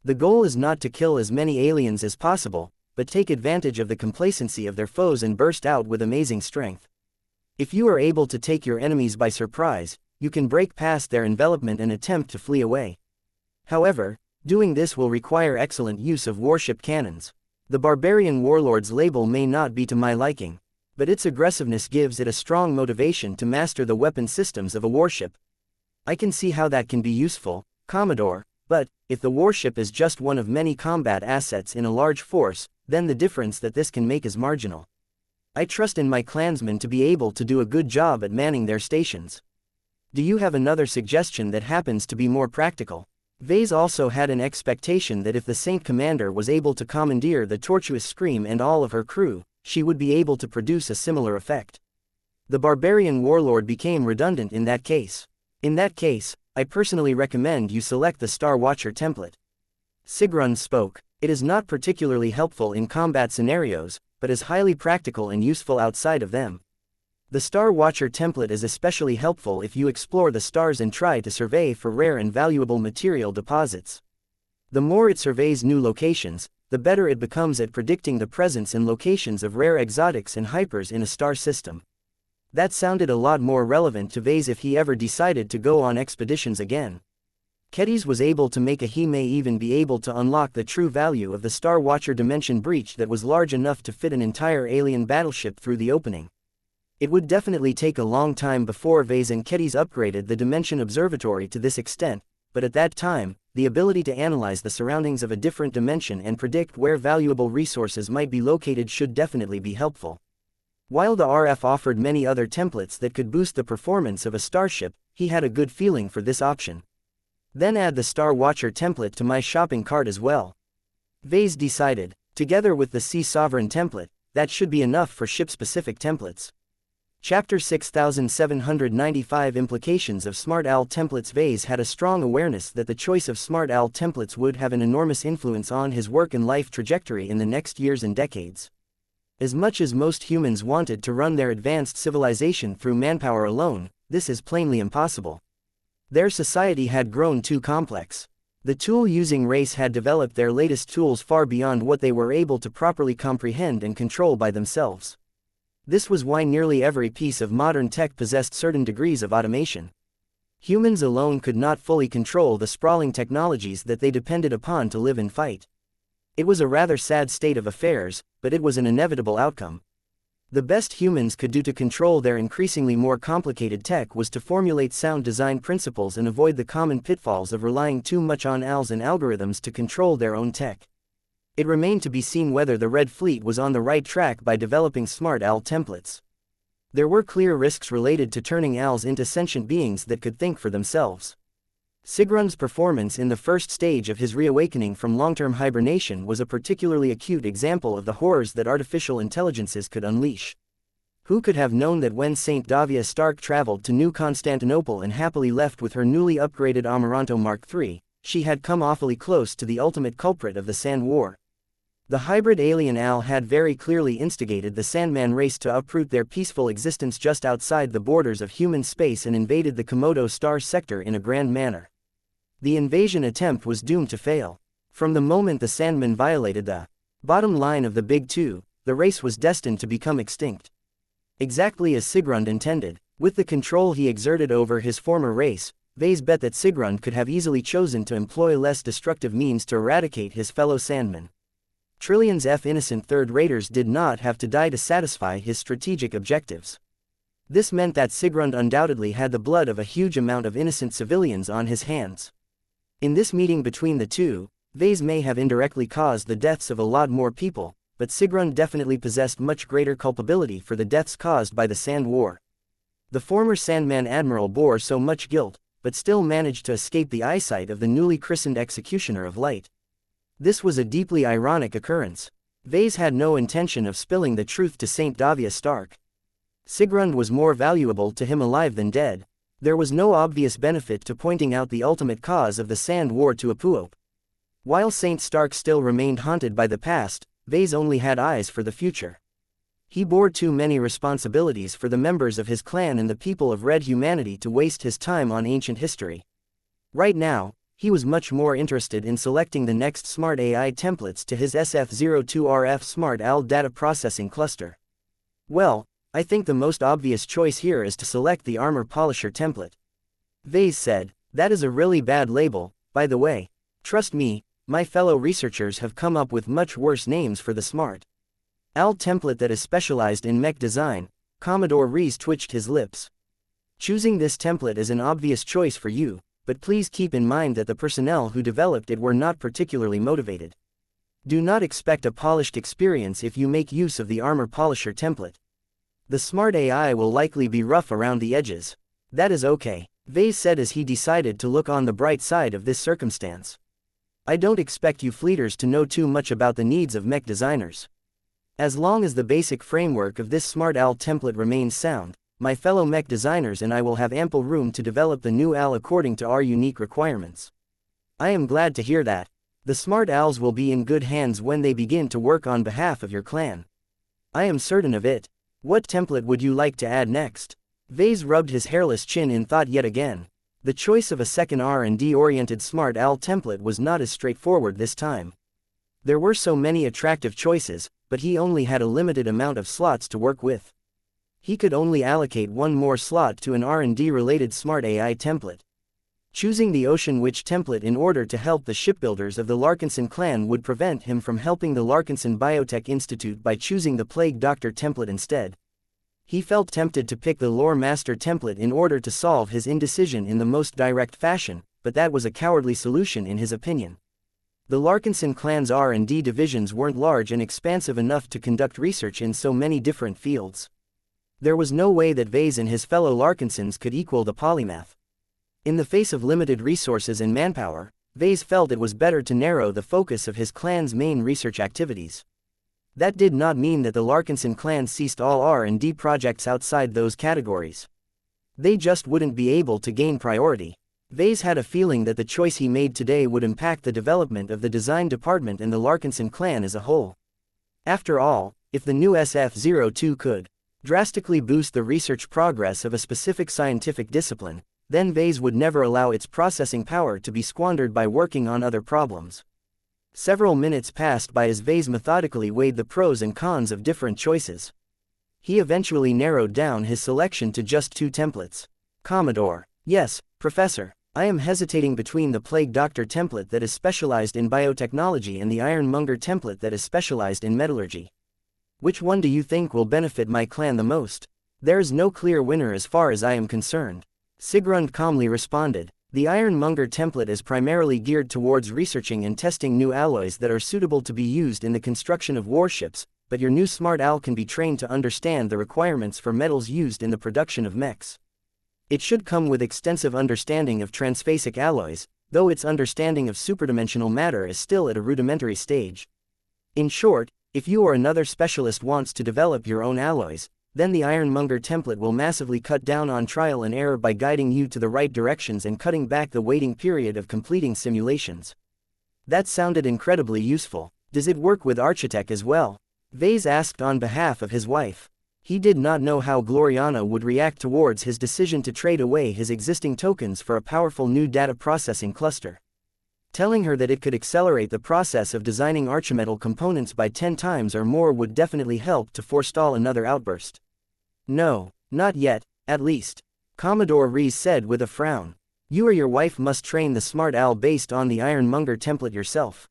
The goal is not to kill as many aliens as possible, but take advantage of the complacency of their foes and burst out with amazing strength. If you are able to take your enemies by surprise, you can break past their envelopment and attempt to flee away. However, doing this will require excellent use of warship cannons. The barbarian warlord's label may not be to my liking, but its aggressiveness gives it a strong motivation to master the weapon systems of a warship. I can see how that can be useful, Commodore, but, if the warship is just one of many combat assets in a large force, then the difference that this can make is marginal. I trust in my clansmen to be able to do a good job at manning their stations. Do you have another suggestion that happens to be more practical? Ves also had an expectation that if the Saint Commander was able to commandeer the tortuous scream and all of her crew, she would be able to produce a similar effect. The barbarian warlord became redundant in that case. In that case, I personally recommend you select the Star Watcher template. Sigrun spoke. It is not particularly helpful in combat scenarios, but is highly practical and useful outside of them. The Star Watcher template is especially helpful if you explore the stars and try to survey for rare and valuable material deposits. The more it surveys new locations, the better it becomes at predicting the presence and locations of rare exotics and hypers in a star system. That sounded a lot more relevant to Ves if he ever decided to go on expeditions again. Kedis was able to make he may even be able to unlock the true value of the Star Watcher dimension breach that was large enough to fit an entire alien battleship through the opening. It would definitely take a long time before Ves and Kedis upgraded the Dimension Observatory to this extent, but at that time, the ability to analyze the surroundings of a different dimension and predict where valuable resources might be located should definitely be helpful. While the RF offered many other templates that could boost the performance of a starship, he had a good feeling for this option. Then add the Star Watcher template to my shopping cart as well. Ves decided. Together with the Sea Sovereign template, that should be enough for ship-specific templates. Chapter 6795 Implications of Smart Owl Templates. Ves had a strong awareness that the choice of Smart Owl templates would have an enormous influence on his work and life trajectory in the next years and decades. As much as most humans wanted to run their advanced civilization through manpower alone, this is plainly impossible. Their society had grown too complex. The tool-using race had developed their latest tools far beyond what they were able to properly comprehend and control by themselves. This was why nearly every piece of modern tech possessed certain degrees of automation. Humans alone could not fully control the sprawling technologies that they depended upon to live and fight. It was a rather sad state of affairs, but it was an inevitable outcome. The best humans could do to control their increasingly more complicated tech was to formulate sound design principles and avoid the common pitfalls of relying too much on ALs and algorithms to control their own tech. It remained to be seen whether the Red Fleet was on the right track by developing smart AL templates. There were clear risks related to turning ALs into sentient beings that could think for themselves. Sigrun's performance in the first stage of his reawakening from long-term hibernation was a particularly acute example of the horrors that artificial intelligences could unleash. Who could have known that when St. Davia Stark traveled to New Constantinople and happily left with her newly upgraded Amaranto Mark III, she had come awfully close to the ultimate culprit of the Sand War. The hybrid alien Al had very clearly instigated the Sandman race to uproot their peaceful existence just outside the borders of human space and invaded the Komodo star sector in a grand manner. The invasion attempt was doomed to fail. From the moment the Sandmen violated the bottom line of the Big Two, the race was destined to become extinct. Exactly as Sigrun intended. With the control he exerted over his former race, Ves bet that Sigrun could have easily chosen to employ less destructive means to eradicate his fellow Sandmen. Trillions of innocent third-raters did not have to die to satisfy his strategic objectives. This meant that Sigrun undoubtedly had the blood of a huge amount of innocent civilians on his hands. In this meeting between the two, Ves may have indirectly caused the deaths of a lot more people, but Sigrun definitely possessed much greater culpability for the deaths caused by the Sand War. The former Sandman Admiral bore so much guilt, but still managed to escape the eyesight of the newly christened Executioner of Light. This was a deeply ironic occurrence. Ves had no intention of spilling the truth to St. Davia Stark. Sigrun was more valuable to him alive than dead. There was no obvious benefit to pointing out the ultimate cause of the Sand War to Apuop. While St. Stark still remained haunted by the past, Ves only had eyes for the future. He bore too many responsibilities for the members of his clan and the people of Red Humanity to waste his time on ancient history. Right now, he was much more interested in selecting the next smart AI templates to his SF02RF Smart AL data processing cluster. Well, I think the most obvious choice here is to select the Armor Polisher template. Ves said, that is a really bad label, by the way. Trust me, my fellow researchers have come up with much worse names for the Smart AL template that is specialized in mech design. Commodore Rees twitched his lips. Choosing this template is an obvious choice for you, but please keep in mind that the personnel who developed it were not particularly motivated. Do not expect a polished experience if you make use of the Armor Polisher template. The Smart AI will likely be rough around the edges. That is okay, Ves said as he decided to look on the bright side of this circumstance. I don't expect you fleeters to know too much about the needs of mech designers. As long as the basic framework of this Smart AL template remains sound, my fellow mech designers and I will have ample room to develop the new AL according to our unique requirements. I am glad to hear that. The Smart ALs will be in good hands when they begin to work on behalf of your clan. I am certain of it. What template would you like to add next? Ves rubbed his hairless chin in thought yet again. The choice of a second R&D-oriented Smart AL template was not as straightforward this time. There were so many attractive choices, but he only had a limited amount of slots to work with. He could only allocate one more slot to an R&D-related Smart AI template. Choosing the Ocean Witch template in order to help the shipbuilders of the Larkinson clan would prevent him from helping the Larkinson Biotech Institute by choosing the Plague Doctor template instead. He felt tempted to pick the Lore Master template in order to solve his indecision in the most direct fashion, but that was a cowardly solution in his opinion. The Larkinson clan's R&D divisions weren't large and expansive enough to conduct research in so many different fields. There was no way that Ves and his fellow Larkinsons could equal the polymath. In the face of limited resources and manpower, Ves felt it was better to narrow the focus of his clan's main research activities. That did not mean that the Larkinson clan ceased all R&D projects outside those categories. They just wouldn't be able to gain priority. Ves had a feeling that the choice he made today would impact the development of the design department and the Larkinson clan as a whole. After all, if the new SF-02 could drastically boost the research progress of a specific scientific discipline, then Ves would never allow its processing power to be squandered by working on other problems. Several minutes passed by as Ves methodically weighed the pros and cons of different choices. He eventually narrowed down his selection to just 2 templates. Commodore. Yes, Professor. I am hesitating between the Plague Doctor template that is specialized in biotechnology and the Ironmonger template that is specialized in metallurgy. Which one do you think will benefit my clan the most? There's no clear winner as far as I am concerned. Sigrund calmly responded. The Ironmonger template is primarily geared towards researching and testing new alloys that are suitable to be used in the construction of warships, but your new smart owl can be trained to understand the requirements for metals used in the production of mechs. It should come with extensive understanding of transphasic alloys, though its understanding of superdimensional matter is still at a rudimentary stage. In short, if you or another specialist wants to develop your own alloys, then the Ironmonger template will massively cut down on trial and error by guiding you to the right directions and cutting back the waiting period of completing simulations. That sounded incredibly useful. Does it work with Architect as well? Ves asked on behalf of his wife. He did not know how Gloriana would react towards his decision to trade away his existing tokens for a powerful new data processing cluster. Telling her that it could accelerate the process of designing archimetal components by 10 times or more would definitely help to forestall another outburst. No, not yet, at least. Commodore Rees said with a frown. You or your wife must train the smart owl based on the Ironmonger template yourself.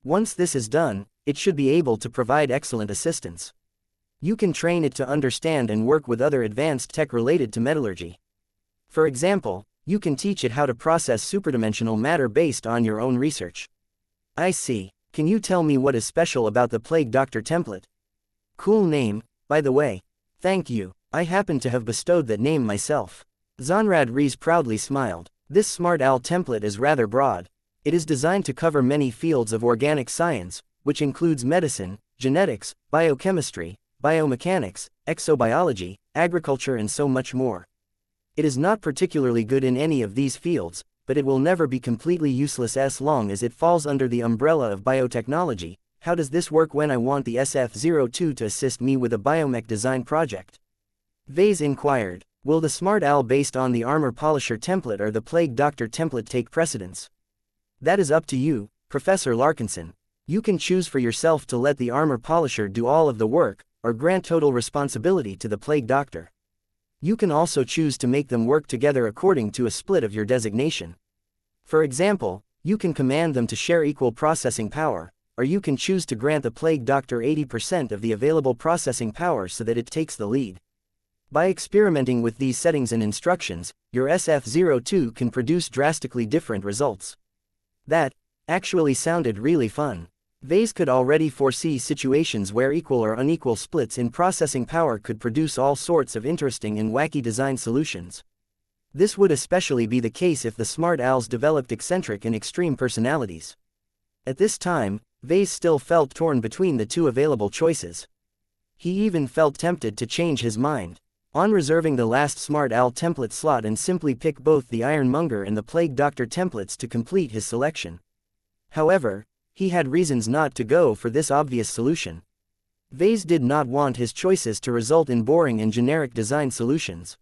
Once this is done, it should be able to provide excellent assistance. You can train it to understand and work with other advanced tech related to metallurgy. For example, you can teach it how to process superdimensional matter based on your own research. I see. Can you tell me what is special about the Plague Doctor template? Cool name, by the way. Thank you. I happen to have bestowed that name myself. Zonrad Rees proudly smiled. This Smart Owl template is rather broad. It is designed to cover many fields of organic science, which includes medicine, genetics, biochemistry, biomechanics, exobiology, agriculture and so much more. It is not particularly good in any of these fields, but it will never be completely useless as long as it falls under the umbrella of biotechnology. How does this work when I want the SF-02 to assist me with a biomech design project? Ves inquired. Will the Smart Owl based on the Armor Polisher template or the Plague Doctor template take precedence? That is up to you, Professor Larkinson. You can choose for yourself to let the Armor Polisher do all of the work, or grant total responsibility to the Plague Doctor. You can also choose to make them work together according to a split of your designation. For example, you can command them to share equal processing power, or you can choose to grant the Plague Doctor 80% of the available processing power so that it takes the lead. By experimenting with these settings and instructions, your SF-02 can produce drastically different results. That actually sounded really fun. Ves could already foresee situations where equal or unequal splits in processing power could produce all sorts of interesting and wacky design solutions. This would especially be the case if the Smart Owls developed eccentric and extreme personalities. At this time, Ves still felt torn between the two available choices. He even felt tempted to change his mind on reserving the last Smart Owl template slot and simply pick both the Ironmonger and the Plague Doctor templates to complete his selection. However, he had reasons not to go for this obvious solution. Ves did not want his choices to result in boring and generic design solutions.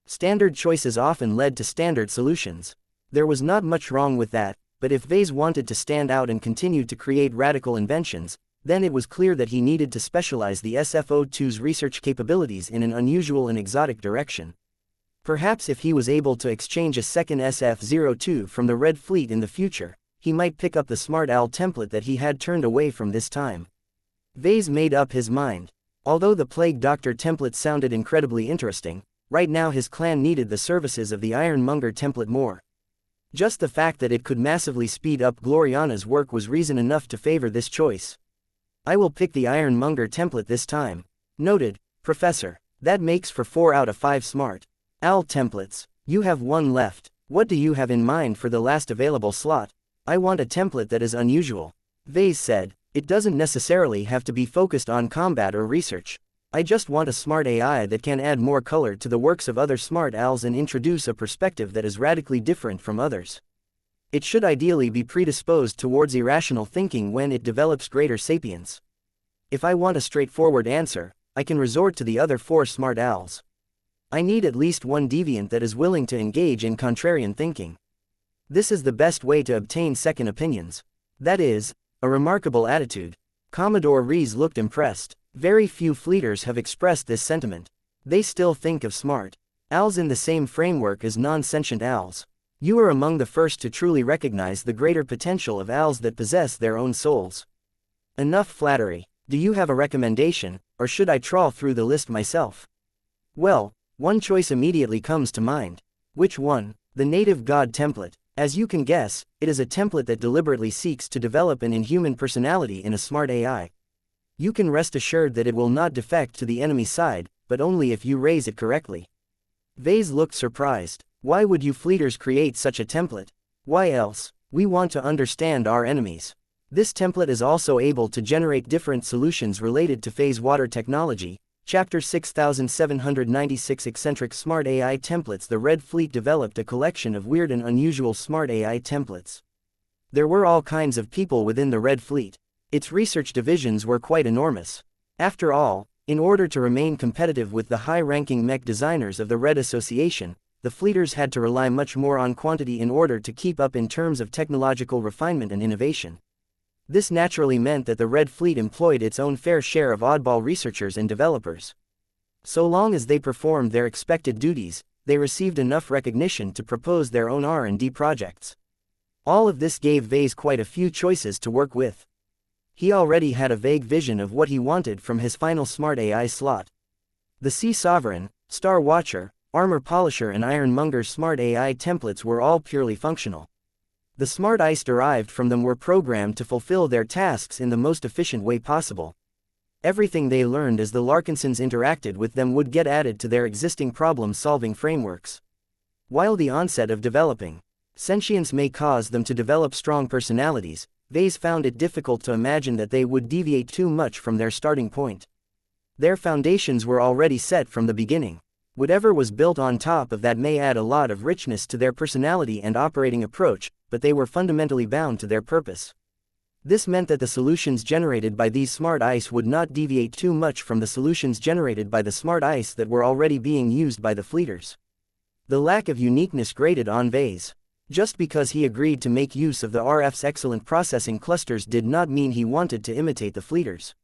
Standard choices often led to standard solutions. There was not much wrong with that, but if Ves wanted to stand out and continue to create radical inventions, then it was clear that he needed to specialize the SF-02's research capabilities in an unusual and exotic direction. Perhaps if he was able to exchange a second SF-02 from the Red Fleet in the future, he might pick up the Smart Owl template that he had turned away from this time. Ves made up his mind. Although the Plague Doctor template sounded incredibly interesting, right now his clan needed the services of the Ironmonger template more. Just the fact that it could massively speed up Gloriana's work was reason enough to favor this choice. I will pick the Ironmonger template this time. Noted, Professor. That makes for 4 out of 5 smart owl templates. You have one left. What do you have in mind for the last available slot? I want a template that is unusual. Ves said, it doesn't necessarily have to be focused on combat or research. I just want a smart AI that can add more color to the works of other smart owls and introduce a perspective that is radically different from others. It should ideally be predisposed towards irrational thinking when it develops greater sapience. If I want a straightforward answer, I can resort to the other 4 smart owls. I need at least one deviant that is willing to engage in contrarian thinking. This is the best way to obtain second opinions. That is, a remarkable attitude. Commodore Rees looked impressed. Very few fleeters have expressed this sentiment. They still think of smart owls in the same framework as non-sentient owls. You are among the first to truly recognize the greater potential of owls that possess their own souls. Enough flattery. Do you have a recommendation, or should I trawl through the list myself? Well, one choice immediately comes to mind. Which one? The native god template. As you can guess, it is a template that deliberately seeks to develop an inhuman personality in a smart AI. You can rest assured that it will not defect to the enemy side, but only if you raise it correctly. Ves looked surprised. Why would you fleeters create such a template? Why else? We want to understand our enemies. This template is also able to generate different solutions related to phase water technology. Chapter 6796 Eccentric Smart AI Templates. The Red Fleet developed a collection of weird and unusual smart AI templates. There were all kinds of people within the Red Fleet. Its research divisions were quite enormous. After all, in order to remain competitive with the high-ranking mech designers of the Red Association, the fleeters had to rely much more on quantity in order to keep up in terms of technological refinement and innovation. This naturally meant that the Red Fleet employed its own fair share of oddball researchers and developers. So long as they performed their expected duties, they received enough recognition to propose their own R&D projects. All of this gave Ves quite a few choices to work with. He already had a vague vision of what he wanted from his final smart AI slot. The Sea Sovereign, Star Watcher, Armor Polisher and Ironmonger smart AI templates were all purely functional. The smart ice derived from them were programmed to fulfill their tasks in the most efficient way possible. Everything they learned as the Larkinsons interacted with them would get added to their existing problem-solving frameworks. While the onset of developing sentience may cause them to develop strong personalities, Ves found it difficult to imagine that they would deviate too much from their starting point. Their foundations were already set from the beginning. Whatever was built on top of that may add a lot of richness to their personality and operating approach, but they were fundamentally bound to their purpose. This meant that the solutions generated by these smart ice would not deviate too much from the solutions generated by the smart ice that were already being used by the fleeters. The lack of uniqueness grated on Ves. Just because he agreed to make use of the RF's excellent processing clusters did not mean he wanted to imitate the fleeters.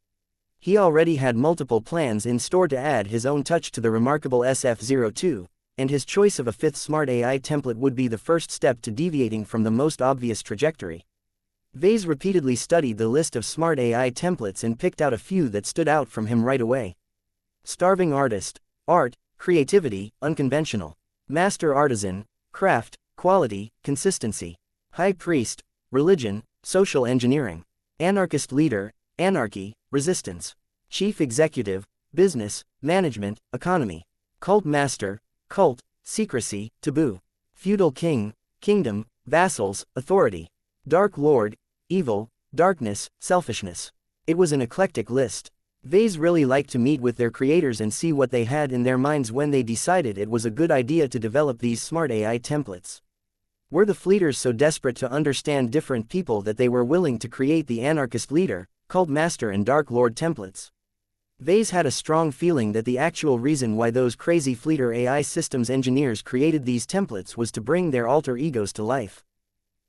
He already had multiple plans in store to add his own touch to the remarkable SF-02, and his choice of a 5th smart AI template would be the first step to deviating from the most obvious trajectory. Ves repeatedly studied the list of smart AI templates and picked out a few that stood out from him right away. Starving Artist, Art, Creativity, Unconventional. Master Artisan, Craft, Quality, Consistency. High Priest, Religion, Social Engineering. Anarchist Leader, Anarchy, Resistance. Chief Executive, Business, Management, Economy. Cult Master, Cult, Secrecy, Taboo. Feudal King, Kingdom, Vassals, Authority. Dark Lord, Evil, Darkness, Selfishness. It was an eclectic list. Ves really liked to meet with their creators and see what they had in their minds when they decided it was a good idea to develop these smart AI templates. Were the fleeters so desperate to understand different people that they were willing to create the Anarchist Leader, Cult Master and Dark Lord templates? Ves had a strong feeling that the actual reason why those crazy fleeter AI systems engineers created these templates was to bring their alter egos to life.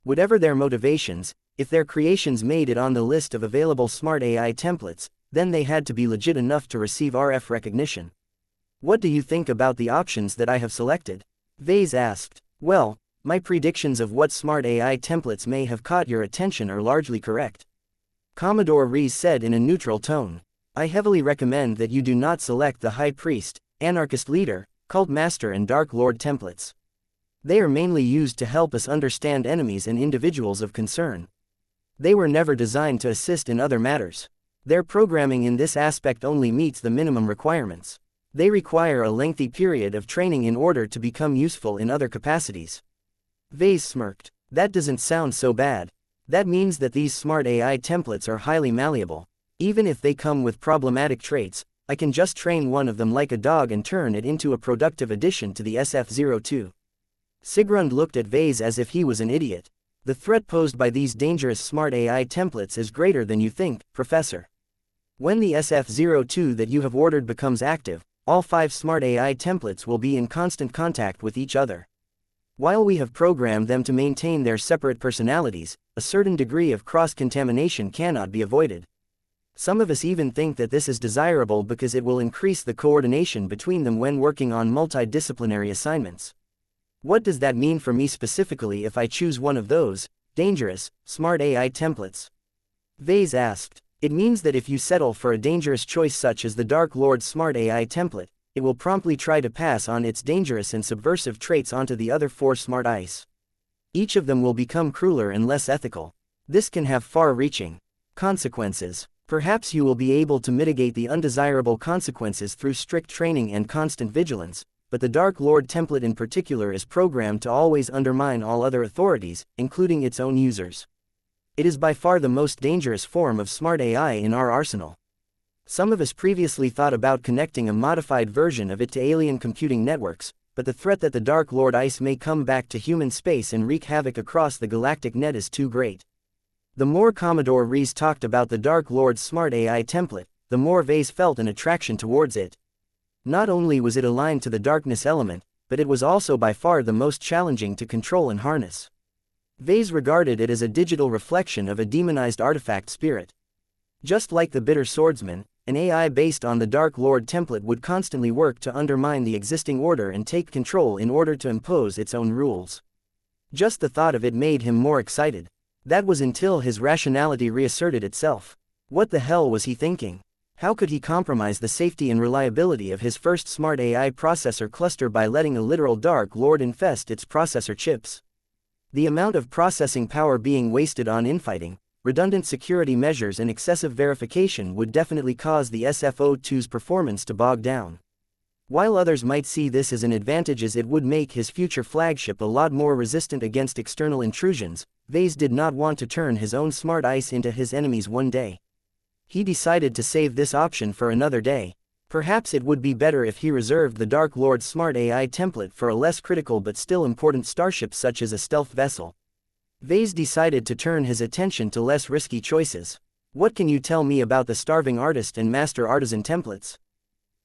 Whatever their motivations, if their creations made it on the list of available smart AI templates, then they had to be legit enough to receive RF recognition. What do you think about the options that I have selected? Ves asked. Well, my predictions of what smart AI templates may have caught your attention are largely correct. Commodore Rees said in a neutral tone. I heavily recommend that you do not select the High Priest, Anarchist Leader, Cult Master and Dark Lord templates. They are mainly used to help us understand enemies and individuals of concern. They were never designed to assist in other matters. Their programming in this aspect only meets the minimum requirements. They require a lengthy period of training in order to become useful in other capacities. Ves smirked. That doesn't sound so bad. That means that these smart AI templates are highly malleable. Even if they come with problematic traits, I can just train one of them like a dog and turn it into a productive addition to the SF-02. Sigrund looked at Ves as if he was an idiot. The threat posed by these dangerous smart AI templates is greater than you think, Professor. When the SF-02 that you have ordered becomes active, all 5 smart AI templates will be in constant contact with each other. While we have programmed them to maintain their separate personalities, a certain degree of cross-contamination cannot be avoided. Some of us even think that this is desirable because it will increase the coordination between them when working on multidisciplinary assignments. What does that mean for me specifically if I choose one of those dangerous, smart AI templates? Ves asked. It means that if you settle for a dangerous choice such as the Dark Lord Smart AI template, it will promptly try to pass on its dangerous and subversive traits onto the other 4 smart ICE. Each of them will become crueler and less ethical. This can have far-reaching consequences. Perhaps you will be able to mitigate the undesirable consequences through strict training and constant vigilance, but the Dark Lord template in particular is programmed to always undermine all other authorities, including its own users. It is by far the most dangerous form of smart AI in our arsenal. Some of us previously thought about connecting a modified version of it to alien computing networks, but the threat that the Dark Lord ICE may come back to human space and wreak havoc across the galactic net is too great. The more Commodore Ves talked about the Dark Lord's smart AI template, the more Ves felt an attraction towards it. Not only was it aligned to the darkness element, but it was also by far the most challenging to control and harness. Ves regarded it as a digital reflection of a demonized artifact spirit. Just like the Bitter Swordsman, an AI based on the Dark Lord template would constantly work to undermine the existing order and take control in order to impose its own rules. Just the thought of it made him more excited. That was until his rationality reasserted itself. What the hell was he thinking? How could he compromise the safety and reliability of his first smart AI processor cluster by letting a literal Dark Lord infest its processor chips? The amount of processing power being wasted on infighting, redundant security measures and excessive verification would definitely cause the SF-02's performance to bog down. While others might see this as an advantage as it would make his future flagship a lot more resistant against external intrusions, Ves did not want to turn his own smart ICE into his enemies one day. He decided to save this option for another day. Perhaps it would be better if he reserved the Dark Lord's smart AI template for a less critical but still important starship such as a stealth vessel. Ves decided to turn his attention to less risky choices. What can you tell me about the Starving Artist and Master Artisan templates?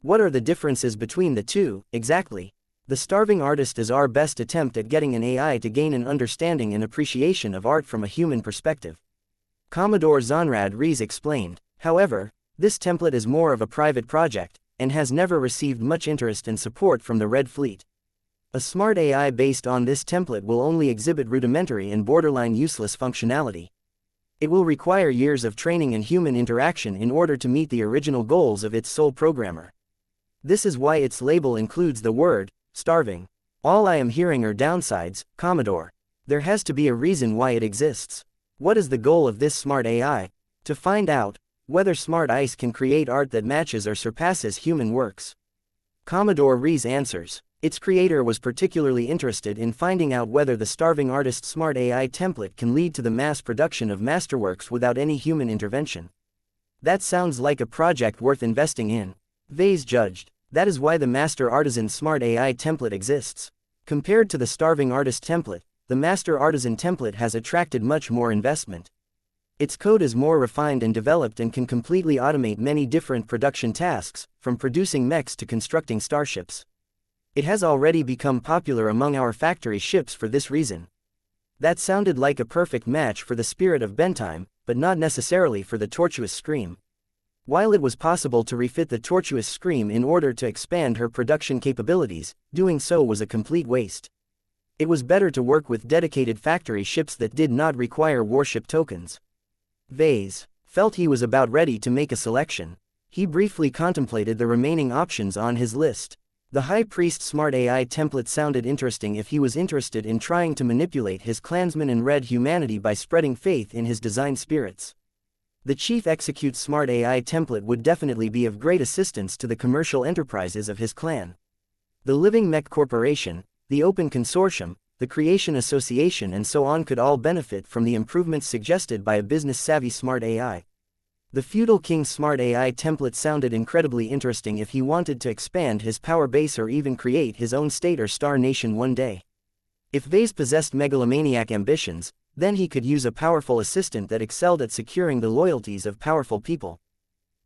What are the differences between the two, exactly? The Starving Artist is our best attempt at getting an AI to gain an understanding and appreciation of art from a human perspective. Commodore Zonrad Rees explained. However, this template is more of a private project, and has never received much interest and support from the Red Fleet. A smart AI based on this template will only exhibit rudimentary and borderline useless functionality. It will require years of training and human interaction in order to meet the original goals of its sole programmer. This is why its label includes the word, starving. All I am hearing are downsides, Commodore. There has to be a reason why it exists. What is the goal of this smart AI? To find out whether smart ICE can create art that matches or surpasses human works. Commodore Rees answers. Its creator was particularly interested in finding out whether the Starving Artist smart AI template can lead to the mass production of masterworks without any human intervention. That sounds like a project worth investing in. Ves judged. That is why the Master Artisan smart AI template exists. Compared to the Starving Artist template, the Master Artisan template has attracted much more investment. Its code is more refined and developed and can completely automate many different production tasks, from producing mechs to constructing starships. It has already become popular among our factory ships for this reason. That sounded like a perfect match for the spirit of Bentime, but not necessarily for the Tortuous Scream. While it was possible to refit the Tortuous Scream in order to expand her production capabilities, doing so was a complete waste. It was better to work with dedicated factory ships that did not require warship tokens. Ves felt he was about ready to make a selection. He briefly contemplated the remaining options on his list. The High Priest Smart AI template sounded interesting if he was interested in trying to manipulate his clansmen and red humanity by spreading faith in his design spirits. The Chief Execute Smart AI template would definitely be of great assistance to the commercial enterprises of his clan. The Living Mech Corporation, the Open Consortium, the Creation Association and so on could all benefit from the improvements suggested by a business-savvy Smart AI. The Feudal King's Smart AI template sounded incredibly interesting if he wanted to expand his power base or even create his own state or star nation one day. If Ves possessed megalomaniac ambitions, then he could use a powerful assistant that excelled at securing the loyalties of powerful people.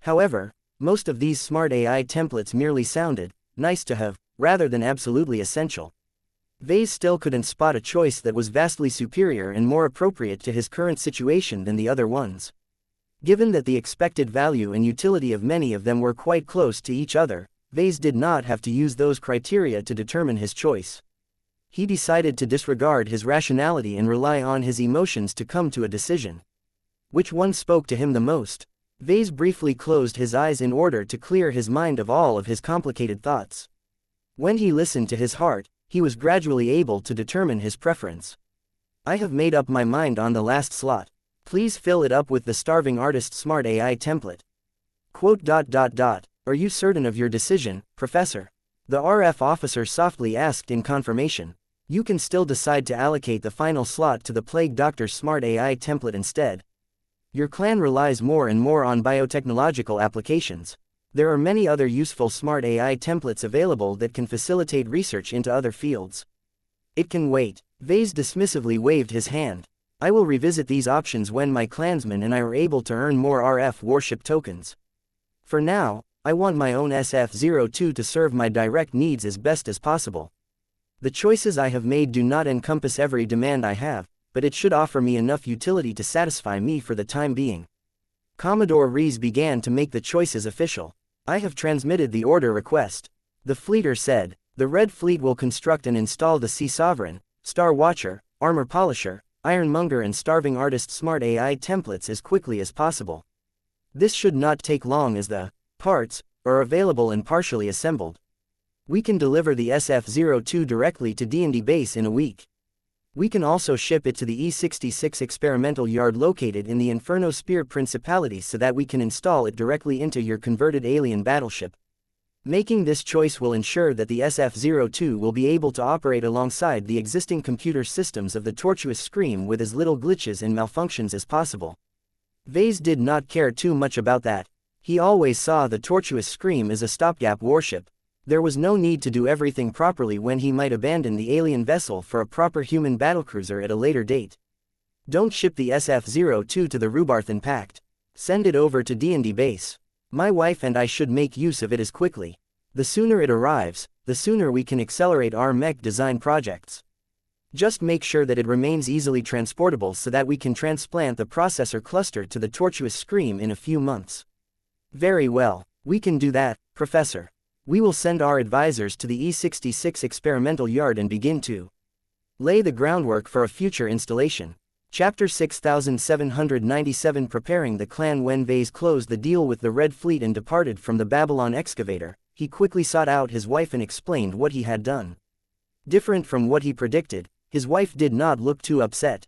However, most of these Smart AI templates merely sounded nice to have, rather than absolutely essential. Ves still couldn't spot a choice that was vastly superior and more appropriate to his current situation than the other ones. Given that the expected value and utility of many of them were quite close to each other, Ves did not have to use those criteria to determine his choice. He decided to disregard his rationality and rely on his emotions to come to a decision. Which one spoke to him the most? Ves briefly closed his eyes in order to clear his mind of all of his complicated thoughts. When he listened to his heart, he was gradually able to determine his preference. I have made up my mind on the last slot. Please fill it up with the Starving Artist Smart AI template. Are you certain of your decision, Professor? The RF officer softly asked in confirmation. You can still decide to allocate the final slot to the Plague Doctor's Smart AI template instead. Your clan relies more and more on biotechnological applications. There are many other useful Smart AI templates available that can facilitate research into other fields. It can wait. Ves dismissively waved his hand. I will revisit these options when my clansmen and I are able to earn more RF warship tokens. For now, I want my own SF-02 to serve my direct needs as best as possible. The choices I have made do not encompass every demand I have, but it should offer me enough utility to satisfy me for the time being. Commodore Rees began to make the choices official. I have transmitted the order request. The fleeter said, the Red Fleet will construct and install the Sea Sovereign, Star Watcher, Armor Polisher, Ironmonger and Starving Artist Smart AI templates as quickly as possible. This should not take long as the parts are available and partially assembled. We can deliver the SF-02 directly to D&D base in a week. We can also ship it to the E66 experimental yard located in the Inferno Spear Principality so that we can install it directly into your converted alien battleship. Making this choice will ensure that the SF-02 will be able to operate alongside the existing computer systems of the tortuous Scream with as little glitches and malfunctions as possible. Ves did not care too much about that. He always saw the tortuous Scream as a stopgap warship. There was no need to do everything properly when he might abandon the alien vessel for a proper human battlecruiser at a later date. Don't ship the SF-02 to the Rubarthan Pact. Send it over to D&D base. My wife and I should make use of it as quickly. The sooner it arrives, the sooner we can accelerate our mech design projects. Just make sure that it remains easily transportable so that we can transplant the processor cluster to the tortuous Scream in a few months. Very well, we can do that, Professor. We will send our advisors to the E66 experimental yard and begin to lay the groundwork for a future installation. Chapter 6797 Preparing the clan. When Ves closed the deal with the Red Fleet and departed from the Babylon excavator, he quickly sought out his wife and explained what he had done. Different from what he predicted, his wife did not look too upset.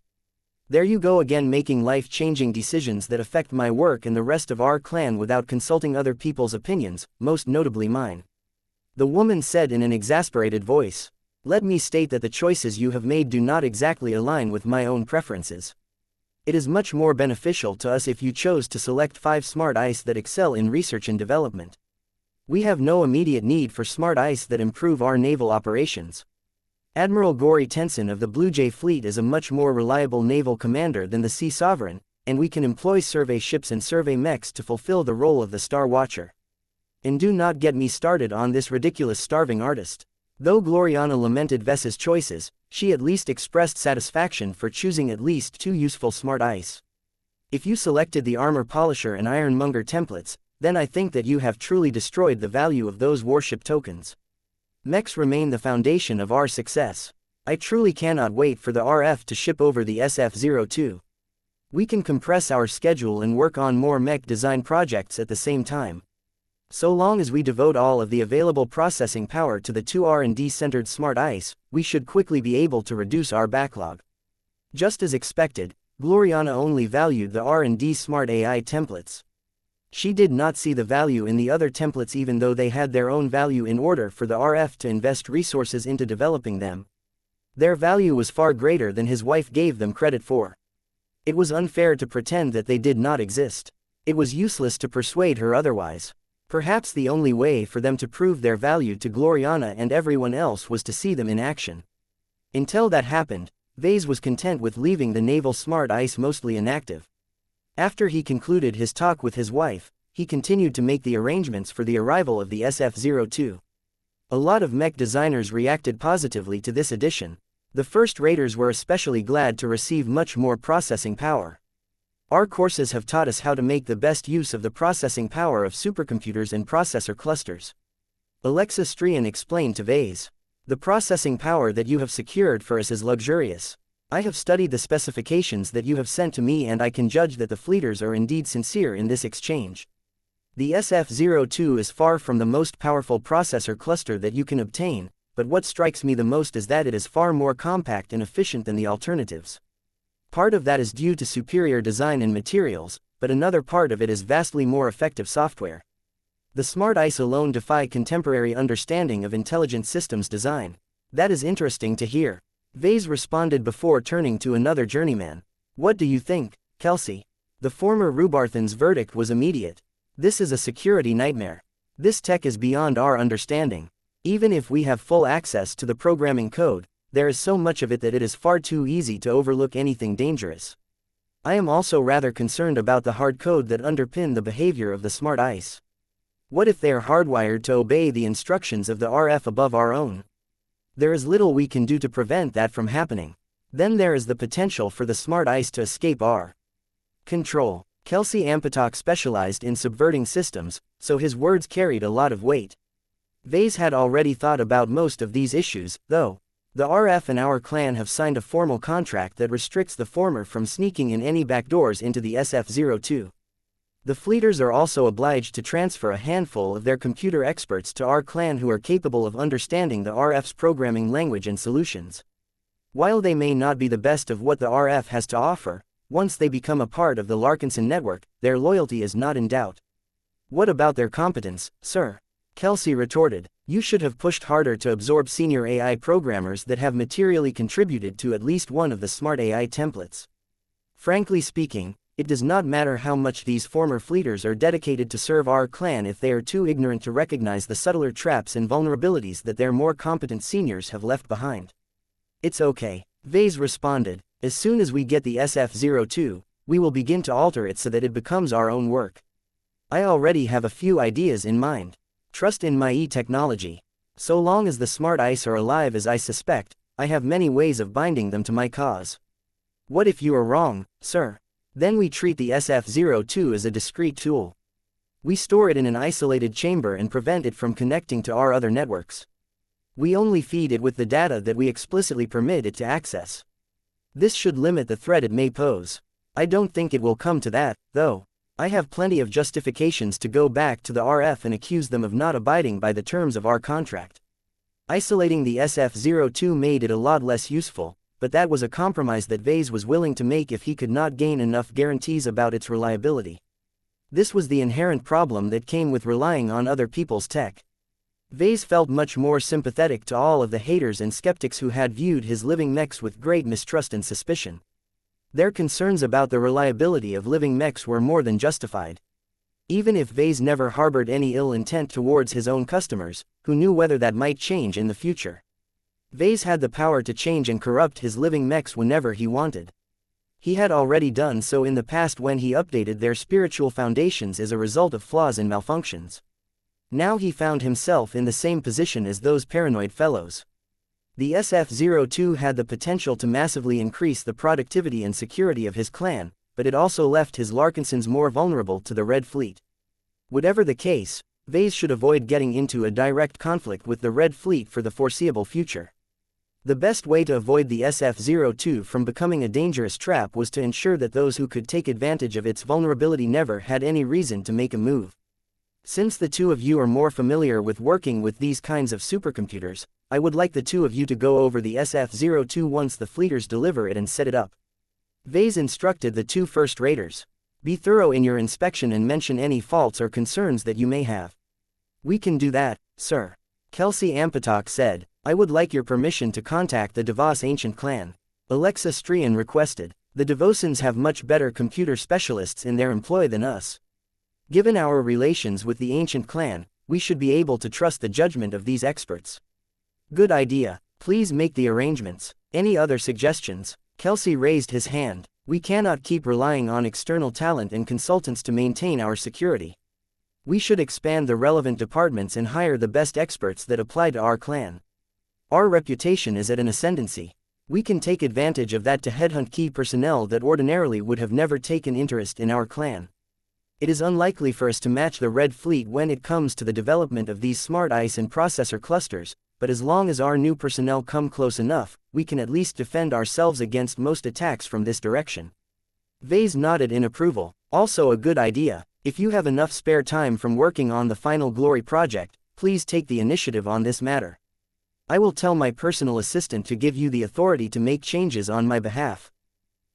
There you go again, making life-changing decisions that affect my work and the rest of our clan without consulting other people's opinions, most notably mine. The woman said in an exasperated voice. Let me state that the choices you have made do not exactly align with my own preferences. It is much more beneficial to us if you chose to select 5 smart ice that excel in research and development. We have no immediate need for smart ice that improve our naval operations. Admiral Gory Tenson of the Blue Jay Fleet is a much more reliable naval commander than the Sea Sovereign, and we can employ survey ships and survey mechs to fulfill the role of the Star Watcher. And do not get me started on this ridiculous starving artist. Though Gloriana lamented Ves's choices, she at least expressed satisfaction for choosing at least 2 useful smart ice. If you selected the Armor Polisher and Ironmonger templates, then I think that you have truly destroyed the value of those warship tokens. Mechs remain the foundation of our success. I truly cannot wait for the RF to ship over the SF-02. We can compress our schedule and work on more mech design projects at the same time. So long as we devote all of the available processing power to the two R&D-centered smart ice, we should quickly be able to reduce our backlog. Just as expected, Gloriana only valued the R&D smart AI templates. She did not see the value in the other templates even though they had their own value in order for the RF to invest resources into developing them. Their value was far greater than his wife gave them credit for. It was unfair to pretend that they did not exist. It was useless to persuade her otherwise. Perhaps the only way for them to prove their value to Gloriana and everyone else was to see them in action. Until that happened, Ves was content with leaving the naval smart ice mostly inactive. After he concluded his talk with his wife, he continued to make the arrangements for the arrival of the SF-02. A lot of mech designers reacted positively to this addition. The first raters were especially glad to receive much more processing power. Our courses have taught us how to make the best use of the processing power of supercomputers and processor clusters. Alexis Strian explained to Ves. The processing power that you have secured for us is luxurious. I have studied the specifications that you have sent to me and I can judge that the fleeters are indeed sincere in this exchange. The SF-02 is far from the most powerful processor cluster that you can obtain, but what strikes me the most is that it is far more compact and efficient than the alternatives. Part of that is due to superior design and materials, but another part of it is vastly more effective software. The smart ice alone defy contemporary understanding of intelligent systems design. That is interesting to hear. Ves responded before turning to another journeyman. What do you think, Kelsey? The former Rubarthan's verdict was immediate. This is a security nightmare. This tech is beyond our understanding. Even if we have full access to the programming code, there is so much of it that it is far too easy to overlook anything dangerous. I am also rather concerned about the hard code that underpin the behavior of the smart ice. What if they are hardwired to obey the instructions of the RF above our own? There is little we can do to prevent that from happening. Then there is the potential for the smart ice to escape our control. Kelsey Ampatok specialized in subverting systems, so his words carried a lot of weight. Ves had already thought about most of these issues, though. The RF and our clan have signed a formal contract that restricts the former from sneaking in any backdoors into the SF-02. The fleeters are also obliged to transfer a handful of their computer experts to our clan who are capable of understanding the RF's programming language and solutions. While they may not be the best of what the RF has to offer, once they become a part of the Larkinson network, their loyalty is not in doubt. What about their competence, sir? Kelsey retorted. You should have pushed harder to absorb senior AI programmers that have materially contributed to at least one of the smart AI templates. Frankly speaking, it does not matter how much these former fleeters are dedicated to serve our clan if they are too ignorant to recognize the subtler traps and vulnerabilities that their more competent seniors have left behind. It's okay, Ves responded. As soon as we get the SF-02, we will begin to alter it so that it becomes our own work. I already have a few ideas in mind. Trust in my e-technology. So long as the smart ice are alive as I suspect, I have many ways of binding them to my cause. What if you are wrong, sir? Then we treat the SF-02 as a discrete tool. We store it in an isolated chamber and prevent it from connecting to our other networks. We only feed it with the data that we explicitly permit it to access. This should limit the threat it may pose. I don't think it will come to that, though. I have plenty of justifications to go back to the RF and accuse them of not abiding by the terms of our contract. Isolating the SF-02 made it a lot less useful, but that was a compromise that Ves was willing to make if he could not gain enough guarantees about its reliability. This was the inherent problem that came with relying on other people's tech. Ves felt much more sympathetic to all of the haters and skeptics who had viewed his living mechs with great mistrust and suspicion. Their concerns about the reliability of living mechs were more than justified. Even if Ves never harbored any ill intent towards his own customers, who knew whether that might change in the future. Ves had the power to change and corrupt his living mechs whenever he wanted. He had already done so in the past when he updated their spiritual foundations as a result of flaws and malfunctions. Now he found himself in the same position as those paranoid fellows. The SF-02 had the potential to massively increase the productivity and security of his clan, but it also left his Larkinsons more vulnerable to the Red Fleet. Whatever the case, Ves should avoid getting into a direct conflict with the Red Fleet for the foreseeable future. The best way to avoid the SF-02 from becoming a dangerous trap was to ensure that those who could take advantage of its vulnerability never had any reason to make a move. Since the two of you are more familiar with working with these kinds of supercomputers, I would like the two of you to go over the SF-02 once the fleeters deliver it and set it up. Ves instructed the two first raters. Be thorough in your inspection and mention any faults or concerns that you may have. We can do that, sir. Kelsey Ampatok said. I would like your permission to contact the Davos ancient clan. Alexa Strian requested. The Davosans have much better computer specialists in their employ than us. Given our relations with the ancient clan, we should be able to trust the judgment of these experts. Good idea. Please make the arrangements. Any other suggestions? Kelsey raised his hand. We cannot keep relying on external talent and consultants to maintain our security. We should expand the relevant departments and hire the best experts that apply to our clan. Our reputation is at an ascendancy. We can take advantage of that to headhunt key personnel that ordinarily would have never taken interest in our clan. It is unlikely for us to match the Red Fleet when it comes to the development of these smart ice and processor clusters, but as long as our new personnel come close enough, we can at least defend ourselves against most attacks from this direction. Ves nodded in approval. Also a good idea. If you have enough spare time from working on the Final Glory project, please take the initiative on this matter. I will tell my personal assistant to give you the authority to make changes on my behalf.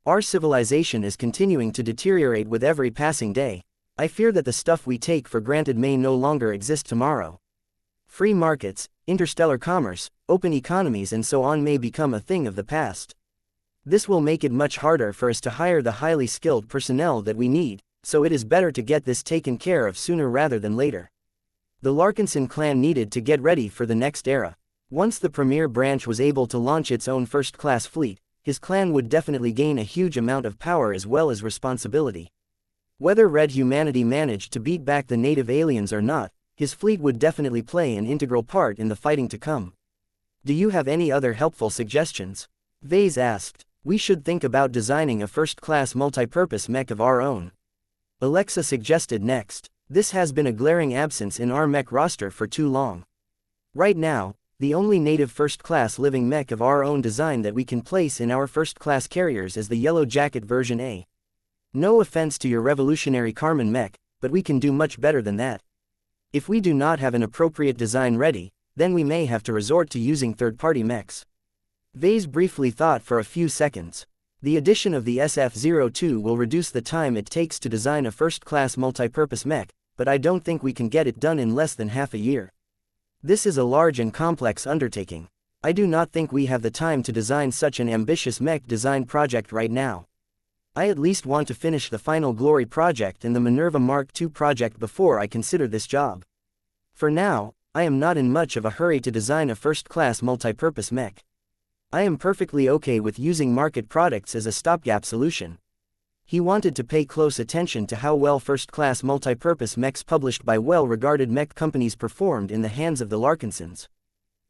Our civilization is continuing to deteriorate with every passing day. I fear that the stuff we take for granted may no longer exist tomorrow. Free markets, interstellar commerce, open economies and so on may become a thing of the past. This will make it much harder for us to hire the highly skilled personnel that we need, so it is better to get this taken care of sooner rather than later. The Larkinson clan needed to get ready for the next era. Once the premier branch was able to launch its own first-class fleet, his clan would definitely gain a huge amount of power as well as responsibility. Whether Red Humanity managed to beat back the native aliens or not, his fleet would definitely play an integral part in the fighting to come. Do you have any other helpful suggestions? Ves asked. We should think about designing a first-class multi-purpose mech of our own. Alexa suggested next. This has been a glaring absence in our mech roster for too long. Right now, the only native first-class living mech of our own design that we can place in our first-class carriers is the Yellow Jacket version A. No offense to your revolutionary Carmen mech, but we can do much better than that. If we do not have an appropriate design ready, then we may have to resort to using third-party mechs. Ves briefly thought for a few seconds. The addition of the SF-02 will reduce the time it takes to design a first-class multi-purpose mech, but I don't think we can get it done in less than half a year. This is a large and complex undertaking. I do not think we have the time to design such an ambitious mech design project right now. I at least want to finish the Final Glory project and the Minerva Mark II project before I consider this job. For now, I am not in much of a hurry to design a first-class multi-purpose mech. I am perfectly okay with using market products as a stopgap solution. He wanted to pay close attention to how well first-class multi-purpose mechs published by well-regarded mech companies performed in the hands of the Larkinsons.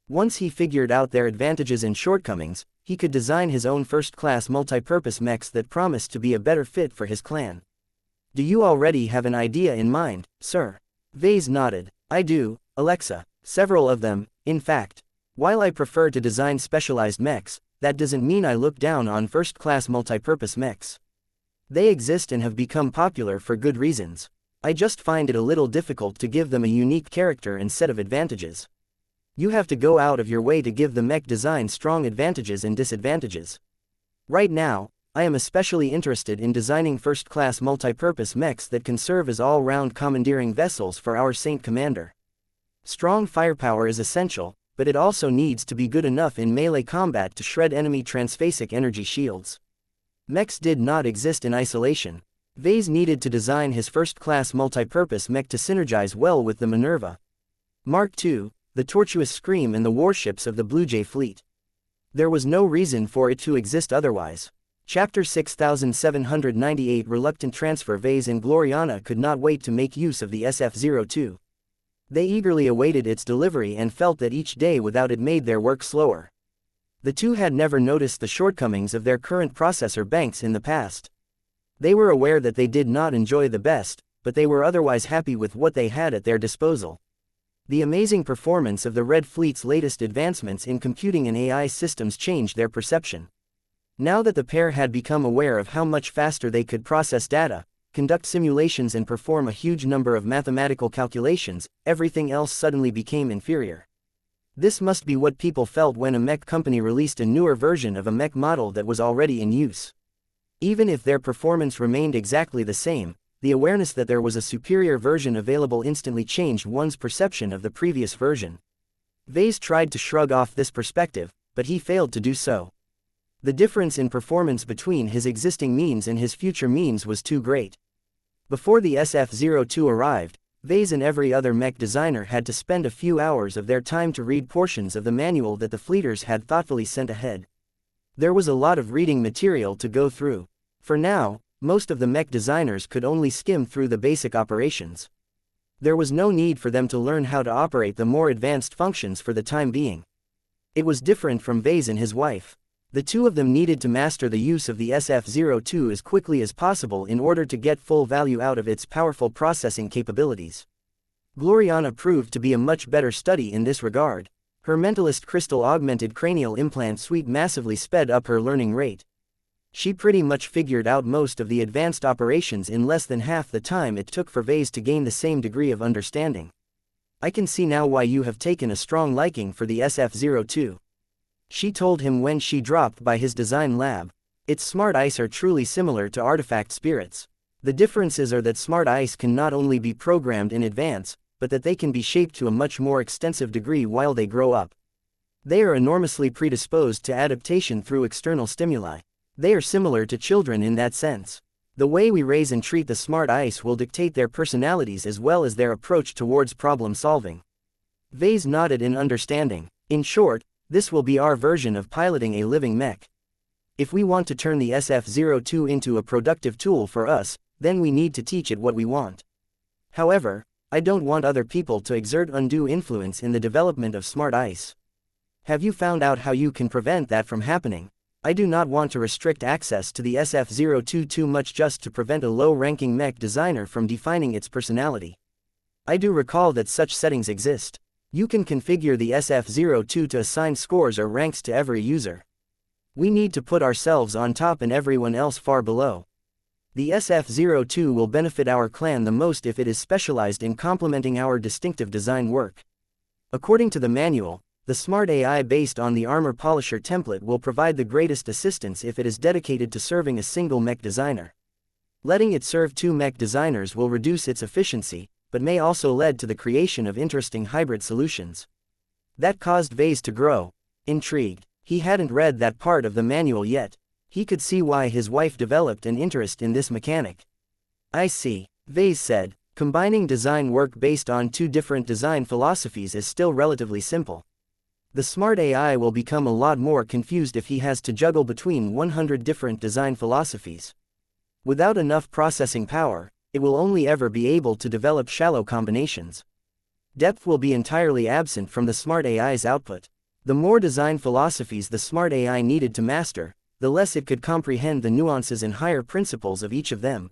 Once he figured out their advantages and shortcomings, he could design his own first-class multi-purpose mechs that promised to be a better fit for his clan. Do you already have an idea in mind, sir? Ves nodded. I do, Alexa. Several of them, in fact. While I prefer to design specialized mechs, that doesn't mean I look down on first-class multi-purpose mechs. They exist and have become popular for good reasons. I just find it a little difficult to give them a unique character and set of advantages. You have to go out of your way to give the mech design strong advantages and disadvantages. Right now, I am especially interested in designing first-class multi-purpose mechs that can serve as all-round commandeering vessels for our Saint Commander. Strong firepower is essential, but it also needs to be good enough in melee combat to shred enemy transphasic energy shields. Mechs did not exist in isolation. Ves needed to design his first-class multi-purpose mech to synergize well with the Minerva Mark II, the Tortuous Scream and the warships of the Blue Jay fleet. There was no reason for it to exist otherwise. Chapter 6798 Reluctant Transfer. Ves and Gloriana could not wait to make use of the SF-02. They eagerly awaited its delivery and felt that each day without it made their work slower. The two had never noticed the shortcomings of their current processor banks in the past. They were aware that they did not enjoy the best, but they were otherwise happy with what they had at their disposal. The amazing performance of the Red Fleet's latest advancements in computing and AI systems changed their perception. Now that the pair had become aware of how much faster they could process data, conduct simulations and perform a huge number of mathematical calculations, everything else suddenly became inferior. This must be what people felt when a mech company released a newer version of a mech model that was already in use. Even if their performance remained exactly the same, the awareness that there was a superior version available instantly changed one's perception of the previous version. Ves tried to shrug off this perspective, but he failed to do so. The difference in performance between his existing means and his future means was too great. Before the SF-02 arrived, Ves and every other mech designer had to spend a few hours of their time to read portions of the manual that the fleeters had thoughtfully sent ahead. There was a lot of reading material to go through. For now, most of the mech designers could only skim through the basic operations. There was no need for them to learn how to operate the more advanced functions for the time being. It was different from Ves and his wife. The two of them needed to master the use of the SF-02 as quickly as possible in order to get full value out of its powerful processing capabilities. Gloriana proved to be a much better study in this regard. Her mentalist crystal augmented cranial implant suite massively sped up her learning rate. She pretty much figured out most of the advanced operations in less than half the time it took for Ves to gain the same degree of understanding. I can see now why you have taken a strong liking for the SF-02. She told him when she dropped by his design lab. Its smart ice are truly similar to artifact spirits. The differences are that smart ice can not only be programmed in advance, but that they can be shaped to a much more extensive degree while they grow up. They are enormously predisposed to adaptation through external stimuli. They are similar to children in that sense. The way we raise and treat the smart ice will dictate their personalities as well as their approach towards problem solving. Ves nodded in understanding. In short, this will be our version of piloting a living mech. If we want to turn the SF-02 into a productive tool for us, then we need to teach it what we want. However, I don't want other people to exert undue influence in the development of smart ice. Have you found out how you can prevent that from happening? I do not want to restrict access to the SF-02 too much just to prevent a low-ranking mech designer from defining its personality. I do recall that such settings exist. You can configure the SF-02 to assign scores or ranks to every user. We need to put ourselves on top and everyone else far below. The SF-02 will benefit our clan the most if it is specialized in complementing our distinctive design work. According to the manual, the smart AI based on the armor polisher template will provide the greatest assistance if it is dedicated to serving a single mech designer. Letting it serve two mech designers will reduce its efficiency, but may also lead to the creation of interesting hybrid solutions. That caused Ves to grow. Intrigued. He hadn't read that part of the manual yet. He could see why his wife developed an interest in this mechanic. I see, Ves said. Combining design work based on two different design philosophies is still relatively simple. The smart AI will become a lot more confused if he has to juggle between 100 different design philosophies. Without enough processing power, it will only ever be able to develop shallow combinations. Depth will be entirely absent from the smart AI's output. The more design philosophies the smart AI needed to master, the less it could comprehend the nuances and higher principles of each of them.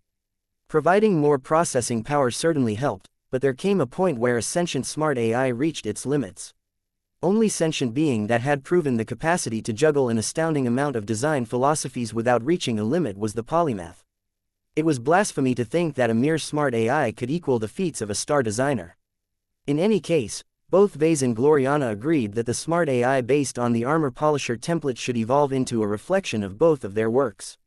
Providing more processing power certainly helped, but there came a point where a sentient smart AI reached its limits. Only sentient being that had proven the capacity to juggle an astounding amount of design philosophies without reaching a limit was the polymath. It was blasphemy to think that a mere smart AI could equal the feats of a star designer. In any case, both Ves and Gloriana agreed that the smart AI based on the armor polisher template should evolve into a reflection of both of their works.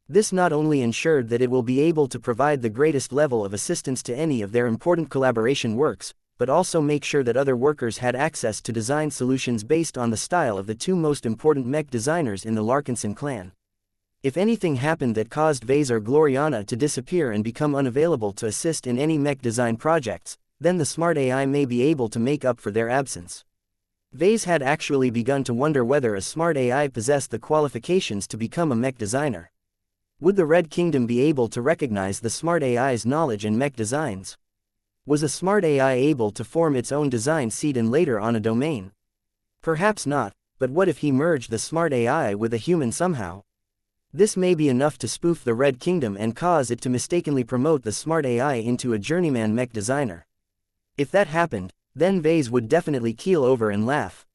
This not only ensured that it will be able to provide the greatest level of assistance to any of their important collaboration works, but also make sure that other workers had access to design solutions based on the style of the two most important mech designers in the Larkinson clan. If anything happened that caused Ves or Gloriana to disappear and become unavailable to assist in any mech design projects, then the smart AI may be able to make up for their absence. Ves had actually begun to wonder whether a smart AI possessed the qualifications to become a mech designer. Would the Red Kingdom be able to recognize the smart AI's knowledge and mech designs? Was a smart AI able to form its own design seed and later on a domain? Perhaps not, but what if he merged the smart AI with a human somehow? This may be enough to spoof the Red Kingdom and cause it to mistakenly promote the smart AI into a journeyman mech designer. If that happened, then Ves would definitely keel over and laugh.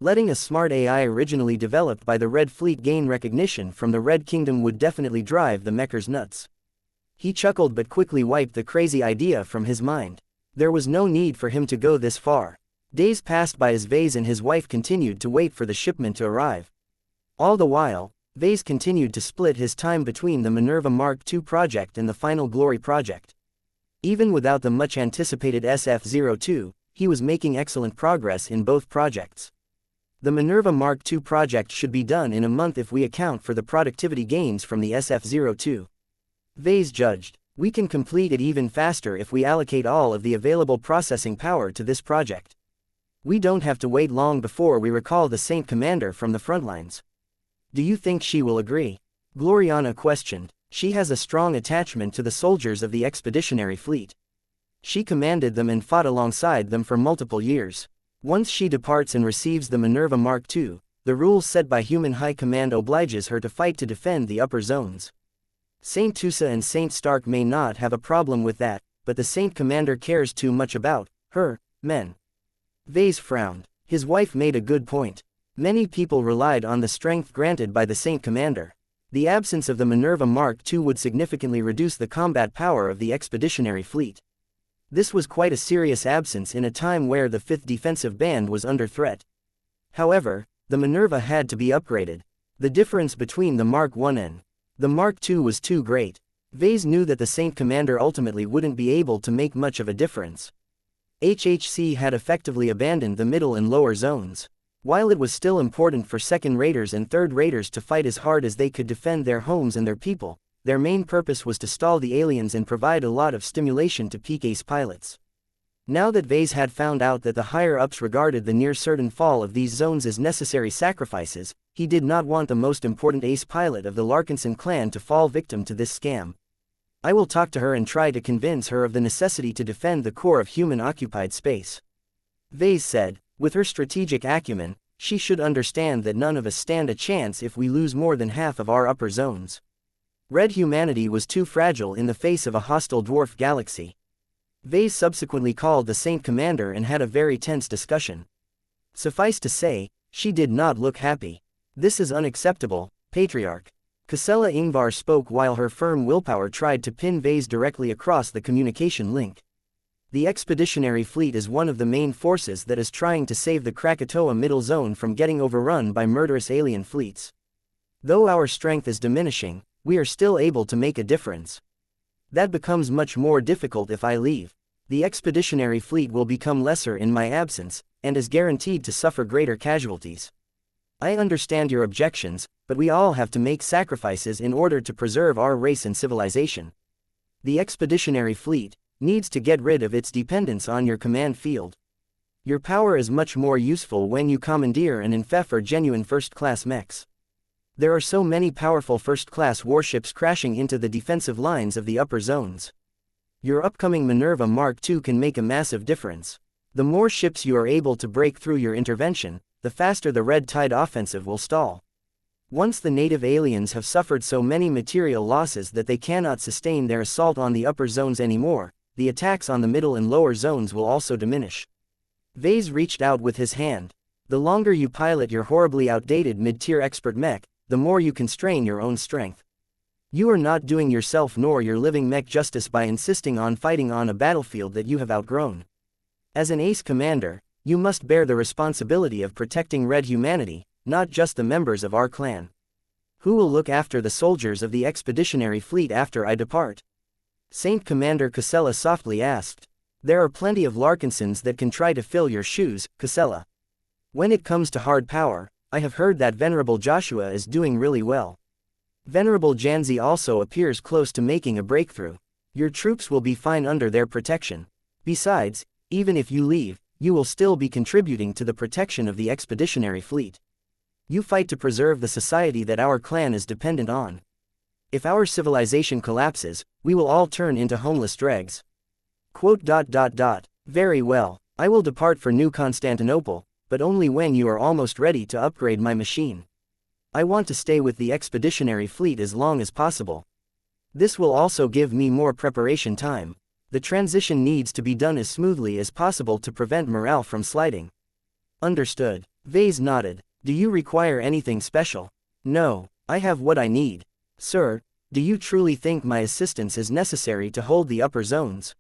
Letting a smart AI originally developed by the Red Fleet gain recognition from the Red Kingdom would definitely drive the mechers nuts. He chuckled but quickly wiped the crazy idea from his mind. There was no need for him to go this far. Days passed by as Ves and his wife continued to wait for the shipment to arrive. All the while, Ves continued to split his time between the Minerva Mark II project and the Final Glory project. Even without the much anticipated SF-02, he was making excellent progress in both projects. The Minerva Mark II project should be done in a month if we account for the productivity gains from the SF-02. Ves judged. We can complete it even faster if we allocate all of the available processing power to this project. We don't have to wait long before we recall the Saint Commander from the front lines. Do you think she will agree? Gloriana questioned. She has a strong attachment to the soldiers of the expeditionary fleet. She commanded them and fought alongside them for multiple years. Once she departs and receives the Minerva Mark II, the rules set by human high command obliges her to fight to defend the upper zones. Saint Tusa and Saint Stark may not have a problem with that, but the Saint Commander cares too much about her men. Ves frowned. His wife made a good point. Many people relied on the strength granted by the Saint Commander. The absence of the Minerva Mark II would significantly reduce the combat power of the expeditionary fleet. This was quite a serious absence in a time where the 5th Defensive Band was under threat. However, the Minerva had to be upgraded. The difference between the Mark I and the Mark II was too great. Ves knew that the Saint Commander ultimately wouldn't be able to make much of a difference. HHC had effectively abandoned the middle and lower zones. While it was still important for second raiders and third raiders to fight as hard as they could defend their homes and their people, their main purpose was to stall the aliens and provide a lot of stimulation to peak ace pilots. Now that Ves had found out that the higher-ups regarded the near-certain fall of these zones as necessary sacrifices, he did not want the most important ace pilot of the Larkinson clan to fall victim to this scam. I will talk to her and try to convince her of the necessity to defend the core of human-occupied space. Ves said, with her strategic acumen, she should understand that none of us stand a chance if we lose more than half of our upper zones. Red humanity was too fragile in the face of a hostile dwarf galaxy. Ves subsequently called the Saint Commander and had a very tense discussion. Suffice to say, she did not look happy. This is unacceptable, Patriarch. Casella Ingvar spoke while her firm willpower tried to pin Ves directly across the communication link. The expeditionary fleet is one of the main forces that is trying to save the Krakatoa Middle Zone from getting overrun by murderous alien fleets. Though our strength is diminishing, we are still able to make a difference. That becomes much more difficult if I leave. The expeditionary fleet will become lesser in my absence, and is guaranteed to suffer greater casualties. I understand your objections, but we all have to make sacrifices in order to preserve our race and civilization. The expeditionary fleet needs to get rid of its dependence on your command field. Your power is much more useful when you commandeer and infef or genuine first-class mechs. There are so many powerful first-class warships crashing into the defensive lines of the upper zones. Your upcoming Minerva Mark II can make a massive difference. The more ships you are able to break through your intervention, the faster the Red Tide offensive will stall. Once the native aliens have suffered so many material losses that they cannot sustain their assault on the upper zones anymore, the attacks on the middle and lower zones will also diminish. Ves reached out with his hand. The longer you pilot your horribly outdated mid-tier expert mech, the more you constrain your own strength. You are not doing yourself nor your living mech justice by insisting on fighting on a battlefield that you have outgrown. As an ace commander, you must bear the responsibility of protecting red humanity, not just the members of our clan. Who will look after the soldiers of the expeditionary fleet after I depart? Saint Commander Casella softly asked. There are plenty of Larkinsons that can try to fill your shoes, Casella. When it comes to hard power, I have heard that Venerable Joshua is doing really well. Venerable Janzi also appears close to making a breakthrough. Your troops will be fine under their protection. Besides, even if you leave, you will still be contributing to the protection of the expeditionary fleet. You fight to preserve the society that our clan is dependent on. If our civilization collapses, we will all turn into homeless dregs. Very well, I will depart for New Constantinople, but only when you are almost ready to upgrade my machine. I want to stay with the expeditionary fleet as long as possible. This will also give me more preparation time. The transition needs to be done as smoothly as possible to prevent morale from sliding. Understood. Ves nodded. Do you require anything special? No, I have what I need. Sir, Do you truly think my assistance is necessary to hold the upper zones?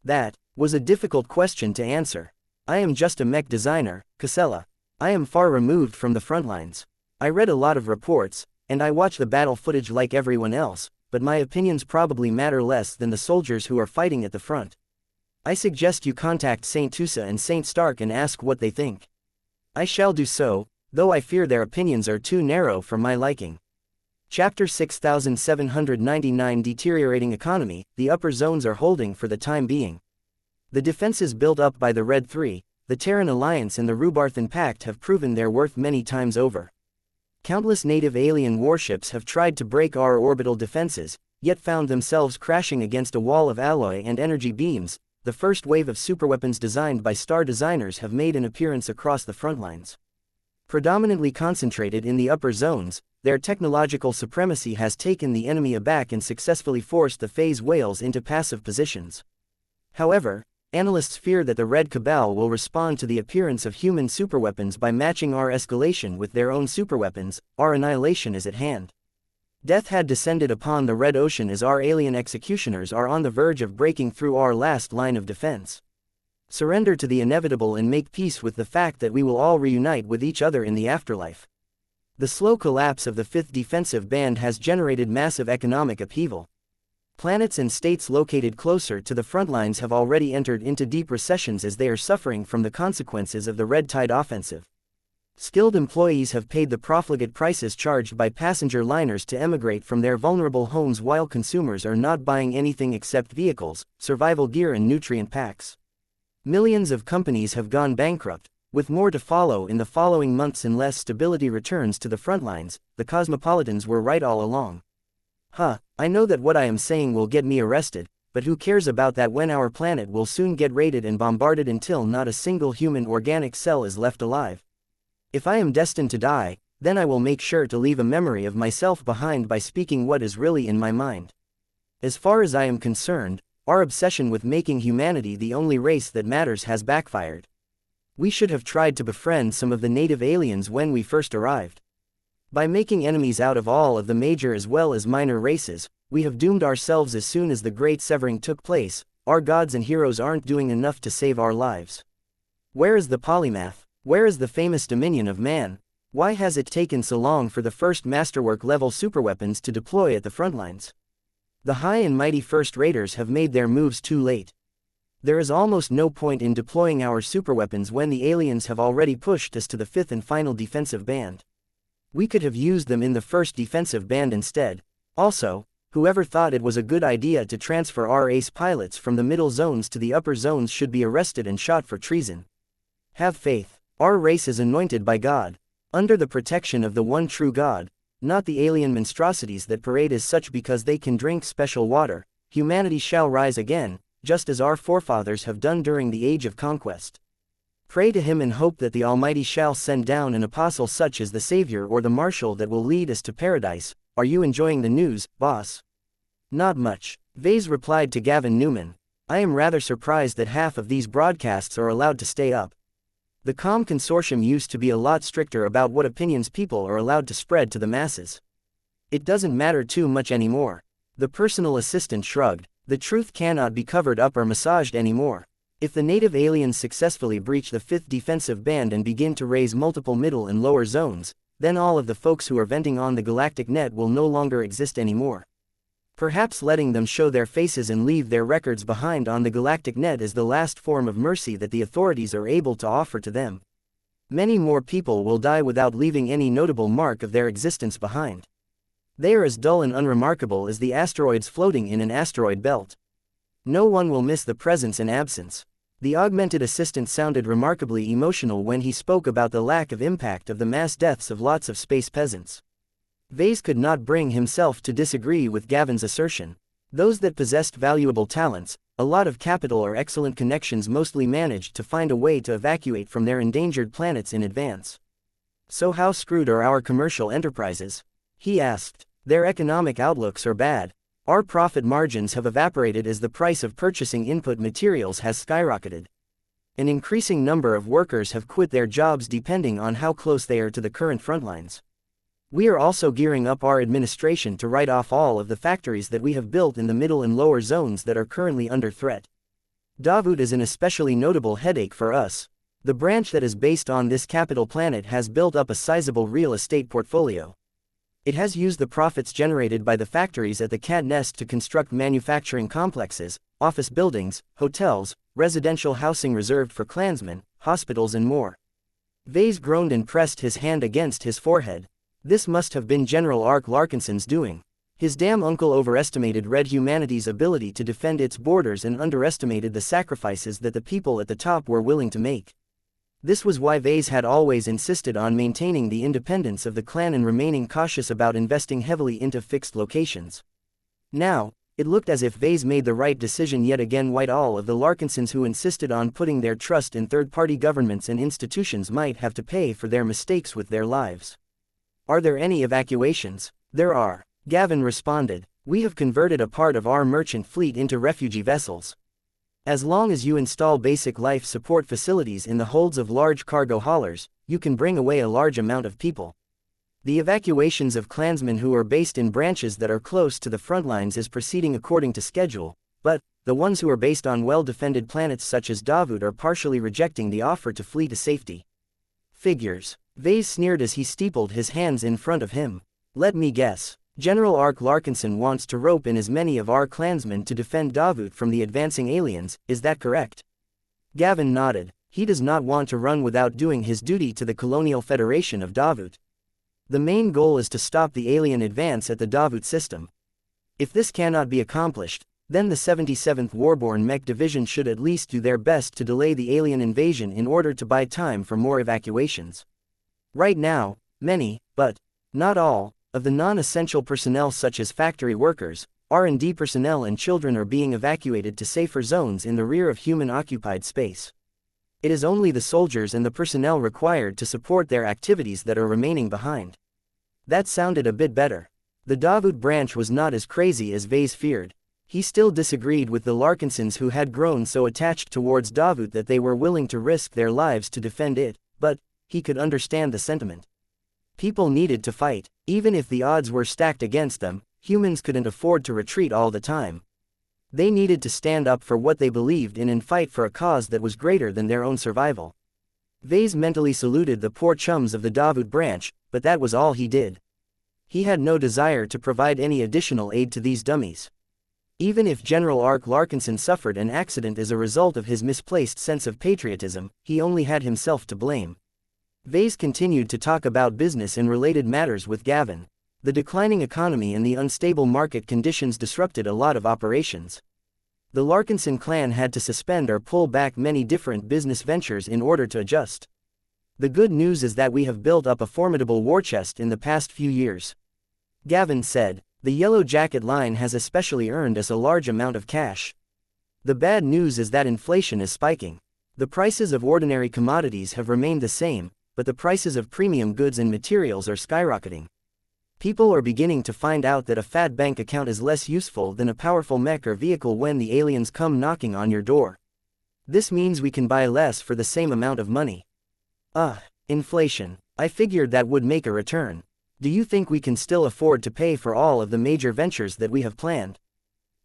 That was a difficult question to answer. I am just a mech designer, Casella. I am far removed from the front lines. I read a lot of reports, and I watch the battle footage like everyone else, but my opinions probably matter less than the soldiers who are fighting at the front. I suggest you contact Saint Tusa and Saint Stark and ask what they think. I shall do so, though I fear their opinions are too narrow for my liking. Chapter 6799 Deteriorating Economy, the upper zones are holding for the time being. The defenses built up by the Red 3, the Terran Alliance and the Rubarthan Pact have proven their worth many times over. Countless native alien warships have tried to break our orbital defenses, yet found themselves crashing against a wall of alloy and energy beams. The first wave of superweapons designed by Star designers have made an appearance across the front lines. Predominantly concentrated in the upper zones, their technological supremacy has taken the enemy aback and successfully forced the phase whales into passive positions. However, analysts fear that the Red Cabal will respond to the appearance of human superweapons by matching our escalation with their own superweapons. Our annihilation is at hand. Death had descended upon the Red Ocean as our alien executioners are on the verge of breaking through our last line of defense. Surrender to the inevitable and make peace with the fact that we will all reunite with each other in the afterlife. The slow collapse of the 5th defensive band has generated massive economic upheaval. Planets and states located closer to the front lines have already entered into deep recessions as they are suffering from the consequences of the Red Tide offensive. Skilled employees have paid the profligate prices charged by passenger liners to emigrate from their vulnerable homes, while consumers are not buying anything except vehicles, survival gear and nutrient packs. Millions of companies have gone bankrupt, with more to follow in the following months unless stability returns to the front lines. The cosmopolitans were right all along. I know that what I am saying will get me arrested, but who cares about that when our planet will soon get raided and bombarded until not a single human organic cell is left alive. If I am destined to die, then I will make sure to leave a memory of myself behind by speaking what is really in my mind. As far as I am concerned, our obsession with making humanity the only race that matters has backfired. We should have tried to befriend some of the native aliens when we first arrived. By making enemies out of all of the major as well as minor races, we have doomed ourselves as soon as the great severing took place. Our gods and heroes aren't doing enough to save our lives. Where is the polymath? Where is the famous dominion of man? Why has it taken so long for the first masterwork-level superweapons to deploy at the front lines? The high and mighty First Raiders have made their moves too late. There is almost no point in deploying our superweapons when the aliens have already pushed us to the 5th and final defensive band. We could have used them in the 1st defensive band instead. Also, whoever thought it was a good idea to transfer our ace pilots from the middle zones to the upper zones should be arrested and shot for treason. Have faith. Our race is anointed by God, under the protection of the one true God, not the alien monstrosities that parade as such because they can drink special water. Humanity shall rise again, just as our forefathers have done during the age of conquest. Pray to him and hope that the Almighty shall send down an apostle such as the Savior or the Marshal that will lead us to paradise. Are you enjoying the news, boss? Not much, Ves replied to Gavin Newman. I am rather surprised that half of these broadcasts are allowed to stay up. The COM consortium used to be a lot stricter about what opinions people are allowed to spread to the masses. It doesn't matter too much anymore. The personal assistant shrugged. The truth cannot be covered up or massaged anymore. If the native aliens successfully breach the 5th defensive band and begin to raise multiple middle and lower zones, then all of the folks who are venting on the galactic net will no longer exist anymore. Perhaps letting them show their faces and leave their records behind on the galactic net is the last form of mercy that the authorities are able to offer to them. Many more people will die without leaving any notable mark of their existence behind. They are as dull and unremarkable as the asteroids floating in an asteroid belt. No one will miss the presence and absence. The augmented assistant sounded remarkably emotional when he spoke about the lack of impact of the mass deaths of lots of space peasants. Ves could not bring himself to disagree with Gavin's assertion. Those that possessed valuable talents, a lot of capital or excellent connections mostly managed to find a way to evacuate from their endangered planets in advance. So how screwed are our commercial enterprises? He asked. Their economic outlooks are bad. Our profit margins have evaporated as the price of purchasing input materials has skyrocketed. An increasing number of workers have quit their jobs depending on how close they are to the current front lines. We are also gearing up our administration to write off all of the factories that we have built in the middle and lower zones that are currently under threat. Davut is an especially notable headache for us. The branch that is based on this capital planet has built up a sizable real estate portfolio. It has used the profits generated by the factories at the Cat Nest to construct manufacturing complexes, office buildings, hotels, residential housing reserved for clansmen, hospitals and more. Ves groaned and pressed his hand against his forehead. This must have been General Larkinson's doing. His damn uncle overestimated red humanity's ability to defend its borders and underestimated the sacrifices that the people at the top were willing to make. This was why Ves had always insisted on maintaining the independence of the clan and remaining cautious about investing heavily into fixed locations. Now, it looked as if Ves made the right decision yet again. White all of the Larkinsons who insisted on putting their trust in third-party governments and institutions might have to pay for their mistakes with their lives. Are there any evacuations? There are. Gavin responded. We have converted a part of our merchant fleet into refugee vessels. As long as you install basic life support facilities in the holds of large cargo haulers, you can bring away a large amount of people. The evacuations of clansmen who are based in branches that are close to the front lines is proceeding according to schedule, but the ones who are based on well-defended planets such as Davut are partially rejecting the offer to flee to safety. Figures. Ves sneered as he steepled his hands in front of him. Let me guess. General Larkinson wants to rope in as many of our clansmen to defend Davut from the advancing aliens, is that correct? Gavin nodded. He does not want to run without doing his duty to the Colonial Federation of Davut. The main goal is to stop the alien advance at the Davut system. If this cannot be accomplished, then the 77th Warborn Mech Division should at least do their best to delay the alien invasion in order to buy time for more evacuations. Right now, many, but not all, of the non-essential personnel such as factory workers, R&D personnel and children are being evacuated to safer zones in the rear of human-occupied space. It is only the soldiers and the personnel required to support their activities that are remaining behind. That sounded a bit better. The Davut branch was not as crazy as Ves feared. He still disagreed with the Larkinsons who had grown so attached towards Davut that they were willing to risk their lives to defend it, but he could understand the sentiment. People needed to fight. Even if the odds were stacked against them, humans couldn't afford to retreat all the time. They needed to stand up for what they believed in and fight for a cause that was greater than their own survival. Ves mentally saluted the poor chums of the Davut branch, but that was all he did. He had no desire to provide any additional aid to these dummies. Even if General Larkinson suffered an accident as a result of his misplaced sense of patriotism, he only had himself to blame. Ves continued to talk about business and related matters with Gavin. The declining economy and the unstable market conditions disrupted a lot of operations. The Larkinson clan had to suspend or pull back many different business ventures in order to adjust. The good news is that we have built up a formidable war chest in the past few years. Gavin said, the Yellow Jacket line has especially earned us a large amount of cash. The bad news is that inflation is spiking. The prices of ordinary commodities have remained the same, but the prices of premium goods and materials are skyrocketing. People are beginning to find out that a fat bank account is less useful than a powerful mech or vehicle when the aliens come knocking on your door. This means we can buy less for the same amount of money. Inflation. I figured that would make a return. Do you think we can still afford to pay for all of the major ventures that we have planned?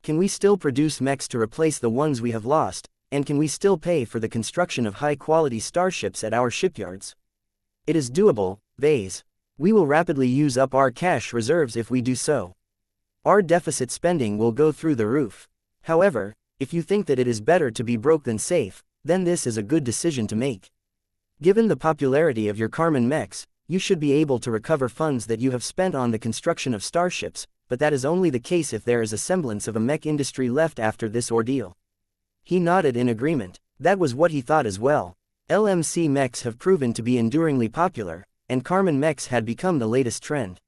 Can we still produce mechs to replace the ones we have lost, and can we still pay for the construction of high-quality starships at our shipyards? It is doable, Ves. We will rapidly use up our cash reserves if we do so. Our deficit spending will go through the roof. However, if you think that it is better to be broke than safe, then this is a good decision to make. Given the popularity of your Carmen mechs, you should be able to recover funds that you have spent on the construction of starships, but that is only the case if there is a semblance of a mech industry left after this ordeal. He nodded in agreement. That was what he thought as well. LMC mechs have proven to be enduringly popular, and Carmen mechs had become the latest trend.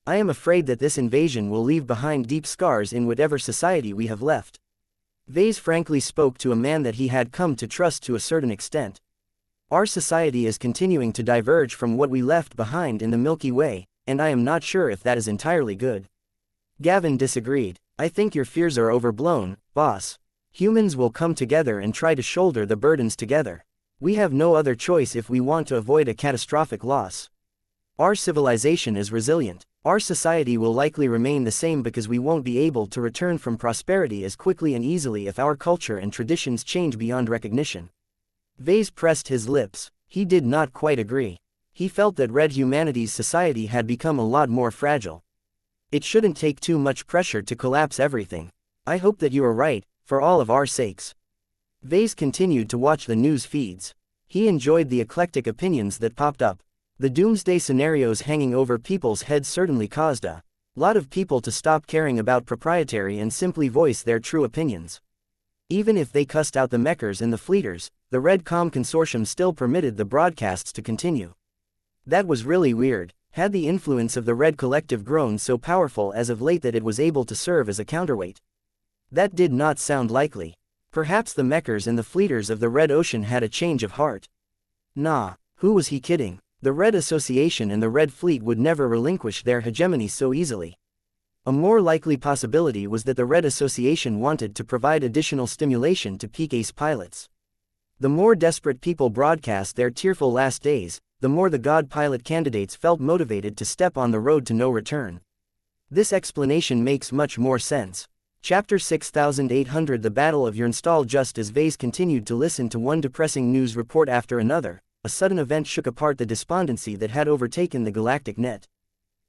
I am afraid that this invasion will leave behind deep scars in whatever society we have left. Ves frankly spoke to a man that he had come to trust to a certain extent. Our society is continuing to diverge from what we left behind in the Milky Way, and I am not sure if that is entirely good. Gavin disagreed. I think your fears are overblown, boss. Humans will come together and try to shoulder the burdens together. We have no other choice if we want to avoid a catastrophic loss. Our civilization is resilient. Our society will likely remain the same because we won't be able to return from prosperity as quickly and easily if our culture and traditions change beyond recognition. Ves pressed his lips. He did not quite agree. He felt that Red Humanity's society had become a lot more fragile. It shouldn't take too much pressure to collapse everything. I hope that you are right, for all of our sakes. Ves continued to watch the news feeds. He enjoyed the eclectic opinions that popped up. The doomsday scenarios hanging over people's heads certainly caused a lot of people to stop caring about proprietary and simply voice their true opinions. Even if they cussed out the mechers and the fleeters, the Red Com Consortium still permitted the broadcasts to continue. That was really weird. Had the influence of the Red Collective grown so powerful as of late that it was able to serve as a counterweight? That did not sound likely. Perhaps the mechers and the fleeters of the Red Ocean had a change of heart. Nah, who was he kidding? The Red Association and the Red Fleet would never relinquish their hegemony so easily. A more likely possibility was that the Red Association wanted to provide additional stimulation to peak ace pilots. The more desperate people broadcast their tearful last days, the more the God pilot candidates felt motivated to step on the road to no return. This explanation makes much more sense. Chapter 6800 The Battle of Xianxia. Just as Ves continued to listen to one depressing news report after another, a sudden event shook apart the despondency that had overtaken the galactic net.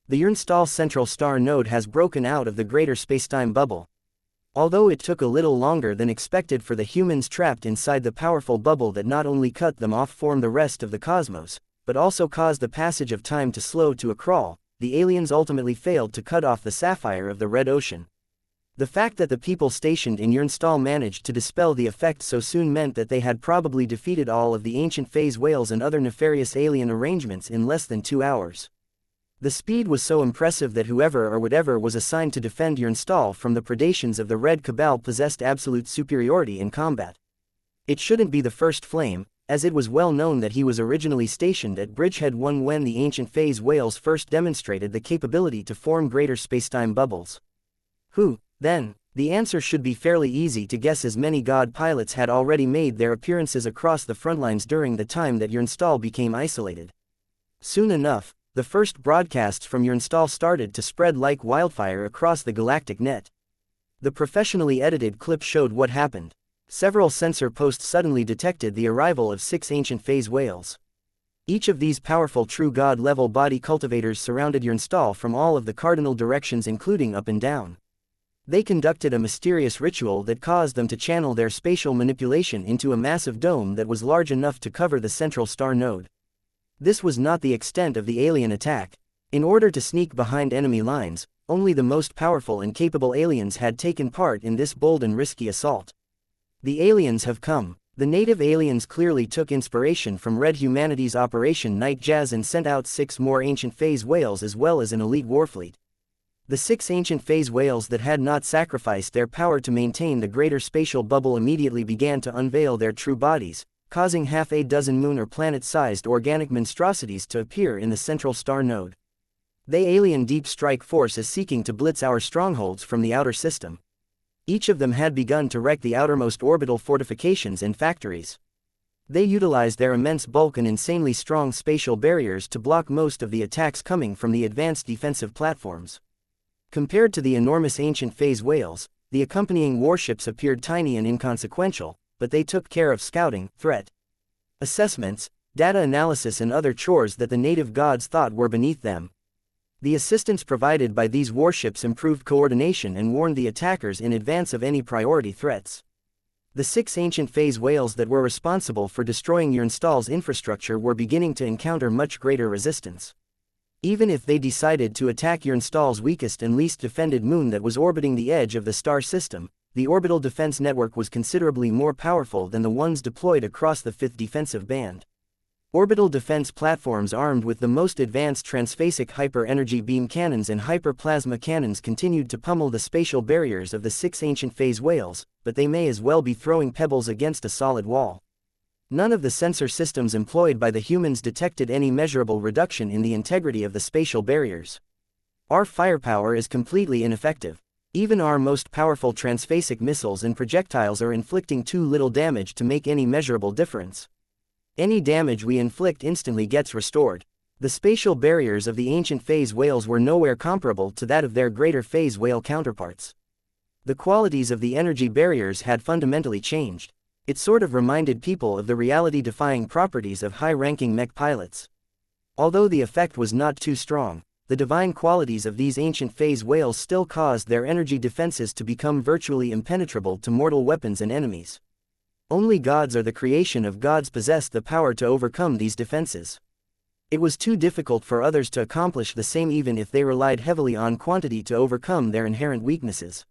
The Xianxia central star node has broken out of the greater spacetime bubble. Although it took a little longer than expected for the humans trapped inside the powerful bubble that not only cut them off from the rest of the cosmos, but also caused the passage of time to slow to a crawl, the aliens ultimately failed to cut off the sapphire of the Red Ocean. The fact that the people stationed in Xianxia managed to dispel the effect so soon meant that they had probably defeated all of the ancient phase whales and other nefarious alien arrangements in less than 2 hours. The speed was so impressive that whoever or whatever was assigned to defend Xianxia from the predations of the Red Cabal possessed absolute superiority in combat. It shouldn't be the first flame, as it was well known that he was originally stationed at Bridgehead 1 when the ancient phase whales first demonstrated the capability to form greater spacetime bubbles. Who, then? The answer should be fairly easy to guess, as many God pilots had already made their appearances across the frontlines during the time that Xianxia became isolated. Soon enough, the first broadcasts from Xianxia started to spread like wildfire across the galactic net. The professionally edited clip showed what happened. Several sensor posts suddenly detected the arrival of 6 ancient phase whales. Each of these powerful true god-level body cultivators surrounded Xianxia from all of the cardinal directions, including up and down. They conducted a mysterious ritual that caused them to channel their spatial manipulation into a massive dome that was large enough to cover the central star node. This was not the extent of the alien attack. In order to sneak behind enemy lines, only the most powerful and capable aliens had taken part in this bold and risky assault. The aliens have come. The native aliens clearly took inspiration from Red Humanity's Operation Night Jazz and sent out 6 more ancient phase whales as well as an elite warfleet. The 6 ancient phase whales that had not sacrificed their power to maintain the greater spatial bubble immediately began to unveil their true bodies, causing half a dozen moon or planet-sized organic monstrosities to appear in the central star node. The alien deep strike force is seeking to blitz our strongholds from the outer system. Each of them had begun to wreck the outermost orbital fortifications and factories. They utilized their immense bulk and insanely strong spatial barriers to block most of the attacks coming from the advanced defensive platforms. Compared to the enormous ancient phase whales, the accompanying warships appeared tiny and inconsequential, but they took care of scouting, threat assessments, data analysis and other chores that the native gods thought were beneath them. The assistance provided by these warships improved coordination and warned the attackers in advance of any priority threats. The 6 ancient phase whales that were responsible for destroying Xianxia's infrastructure were beginning to encounter much greater resistance. Even if they decided to attack Xianxia's weakest and least defended moon that was orbiting the edge of the star system, the orbital defense network was considerably more powerful than the ones deployed across the 5th defensive band. Orbital defense platforms armed with the most advanced transphasic hyper-energy beam cannons and hyper-plasma cannons continued to pummel the spatial barriers of the 6 ancient phase whales, but they may as well be throwing pebbles against a solid wall. None of the sensor systems employed by the humans detected any measurable reduction in the integrity of the spatial barriers. Our firepower is completely ineffective. Even our most powerful transphasic missiles and projectiles are inflicting too little damage to make any measurable difference. Any damage we inflict instantly gets restored. The spatial barriers of the ancient phase whales were nowhere comparable to that of their greater phase whale counterparts. The qualities of the energy barriers had fundamentally changed. It sort of reminded people of the reality-defying properties of high-ranking mech pilots. Although the effect was not too strong, the divine qualities of these ancient phase whales still caused their energy defenses to become virtually impenetrable to mortal weapons and enemies. Only gods or the creation of gods possessed the power to overcome these defenses. It was too difficult for others to accomplish the same even if they relied heavily on quantity to overcome their inherent weaknesses.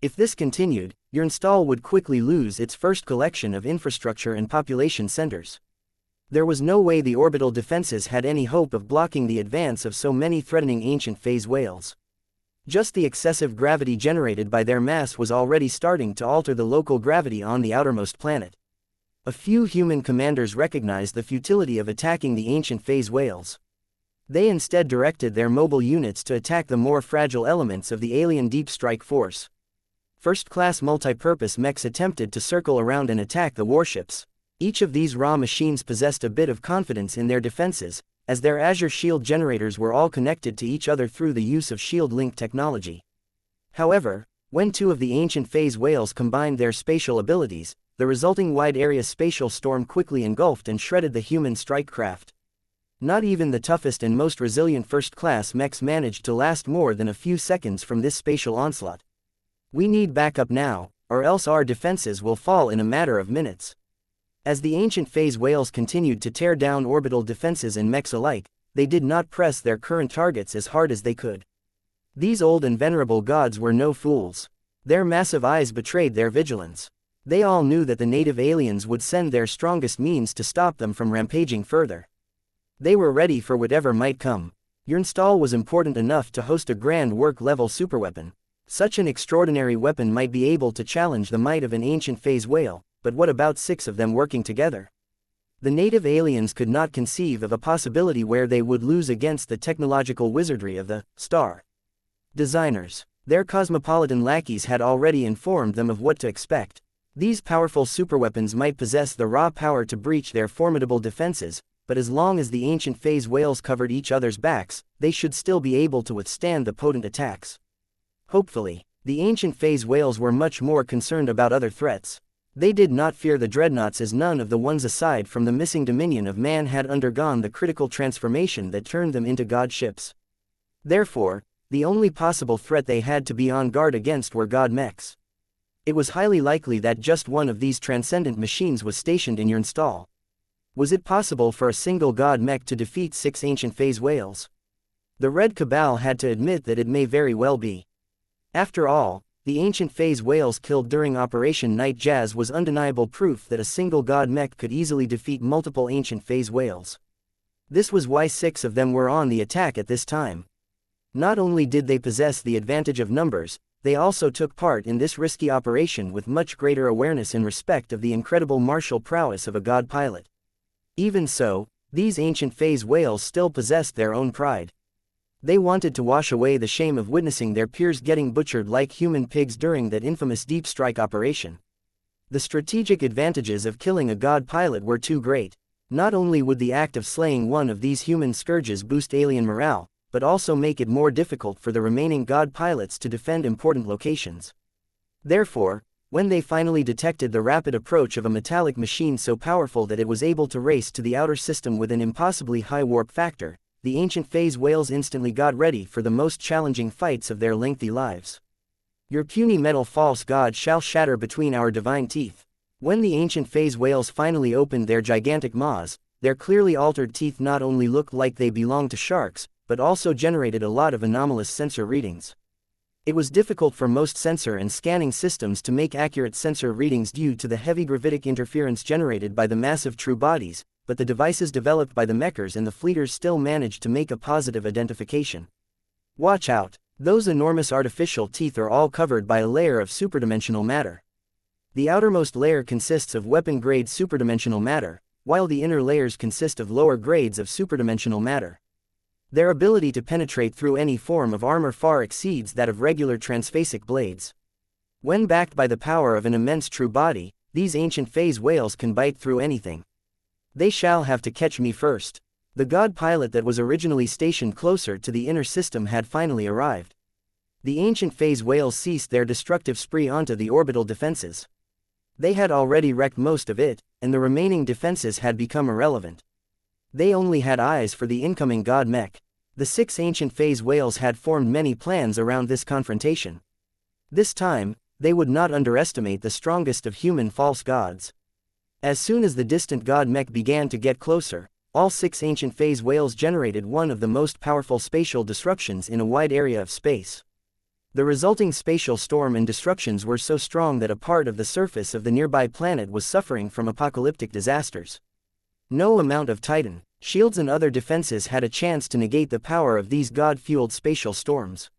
If this continued, Xianxia would quickly lose its first collection of infrastructure and population centers. There was no way the orbital defenses had any hope of blocking the advance of so many threatening ancient phase whales. Just the excessive gravity generated by their mass was already starting to alter the local gravity on the outermost planet. A few human commanders recognized the futility of attacking the ancient phase whales. They instead directed their mobile units to attack the more fragile elements of the alien deep strike force. First-class multi-purpose mechs attempted to circle around and attack the warships. Each of these raw machines possessed a bit of confidence in their defenses, as their Azure shield generators were all connected to each other through the use of shield link technology. However, when two of the ancient phase whales combined their spatial abilities, the resulting wide-area spatial storm quickly engulfed and shredded the human strike craft. Not even the toughest and most resilient first-class mechs managed to last more than a few seconds from this spatial onslaught. "We need backup now, or else our defenses will fall in a matter of minutes." As the ancient phase whales continued to tear down orbital defenses and mechs alike, they did not press their current targets as hard as they could. These old and venerable gods were no fools. Their massive eyes betrayed their vigilance. They all knew that the native aliens would send their strongest means to stop them from rampaging further. They were ready for whatever might come. Xianxia was important enough to host a grand work-level superweapon. Such an extraordinary weapon might be able to challenge the might of an ancient phase whale, but what about 6 of them working together? The native aliens could not conceive of a possibility where they would lose against the technological wizardry of the star designers. Their cosmopolitan lackeys had already informed them of what to expect. These powerful superweapons might possess the raw power to breach their formidable defenses, but as long as the ancient phase whales covered each other's backs, they should still be able to withstand the potent attacks. Hopefully, the ancient phase whales were much more concerned about other threats. They did not fear the dreadnoughts, as none of the ones aside from the missing dominion of man had undergone the critical transformation that turned them into god ships. Therefore, the only possible threat they had to be on guard against were god mechs. It was highly likely that just one of these transcendent machines was stationed in Xianxia. Was it possible for a single god mech to defeat 6 ancient phase whales? The Red Cabal had to admit that it may very well be. After all, the ancient phase whales killed during Operation Night Jazz was undeniable proof that a single god mech could easily defeat multiple ancient phase whales. This was why 6 of them were on the attack at this time. Not only did they possess the advantage of numbers, they also took part in this risky operation with much greater awareness and respect of the incredible martial prowess of a god pilot. Even so, these ancient phase whales still possessed their own pride. They wanted to wash away the shame of witnessing their peers getting butchered like human pigs during that infamous deep strike operation. The strategic advantages of killing a god pilot were too great. Not only would the act of slaying one of these human scourges boost alien morale, but also make it more difficult for the remaining god pilots to defend important locations. Therefore, when they finally detected the rapid approach of a metallic machine so powerful that it was able to race to the outer system with an impossibly high warp factor, the ancient phase whales instantly got ready for the most challenging fights of their lengthy lives. "Your puny metal false god shall shatter between our divine teeth." When the ancient phase whales finally opened their gigantic maws, their clearly altered teeth not only looked like they belonged to sharks, but also generated a lot of anomalous sensor readings. It was difficult for most sensor and scanning systems to make accurate sensor readings due to the heavy gravitic interference generated by the massive true bodies, but the devices developed by the mechers and the fleeters still managed to make a positive identification. Watch out! Those enormous artificial teeth are all covered by a layer of superdimensional matter. The outermost layer consists of weapon-grade superdimensional matter, while the inner layers consist of lower grades of superdimensional matter. Their ability to penetrate through any form of armor far exceeds that of regular transphasic blades. When backed by the power of an immense true body, these ancient phase whales can bite through anything. "They shall have to catch me first." The god pilot that was originally stationed closer to the inner system had finally arrived. The ancient phase whales ceased their destructive spree onto the orbital defenses. They had already wrecked most of it, and the remaining defenses had become irrelevant. They only had eyes for the incoming god Mech. The 6 ancient phase whales had formed many plans around this confrontation. This time, they would not underestimate the strongest of human false gods. As soon as the distant god Mech began to get closer, all 6 ancient phase whales generated one of the most powerful spatial disruptions in a wide area of space. The resulting spatial storm and destructions were so strong that a part of the surface of the nearby planet was suffering from apocalyptic disasters. No amount of Titan, shields and other defenses had a chance to negate the power of these god-fueled spatial storms.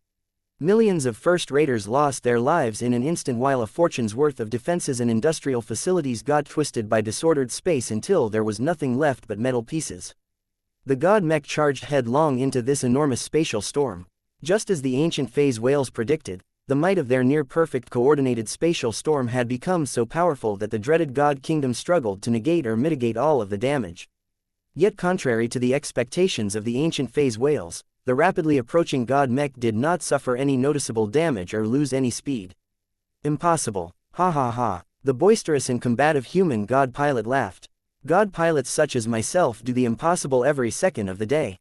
Millions of first-raters lost their lives in an instant while a fortune's worth of defenses and industrial facilities got twisted by disordered space until there was nothing left but metal pieces. The god Mech charged headlong into this enormous spatial storm. Just as the ancient phase whales predicted, the might of their near-perfect coordinated spatial storm had become so powerful that the dreaded god kingdom struggled to negate or mitigate all of the damage. Yet contrary to the expectations of the ancient phase whales, the rapidly approaching god Mech did not suffer any noticeable damage or lose any speed. Impossible. Ha ha ha. The boisterous and combative human god pilot laughed. God pilots such as myself do the impossible every second of the day.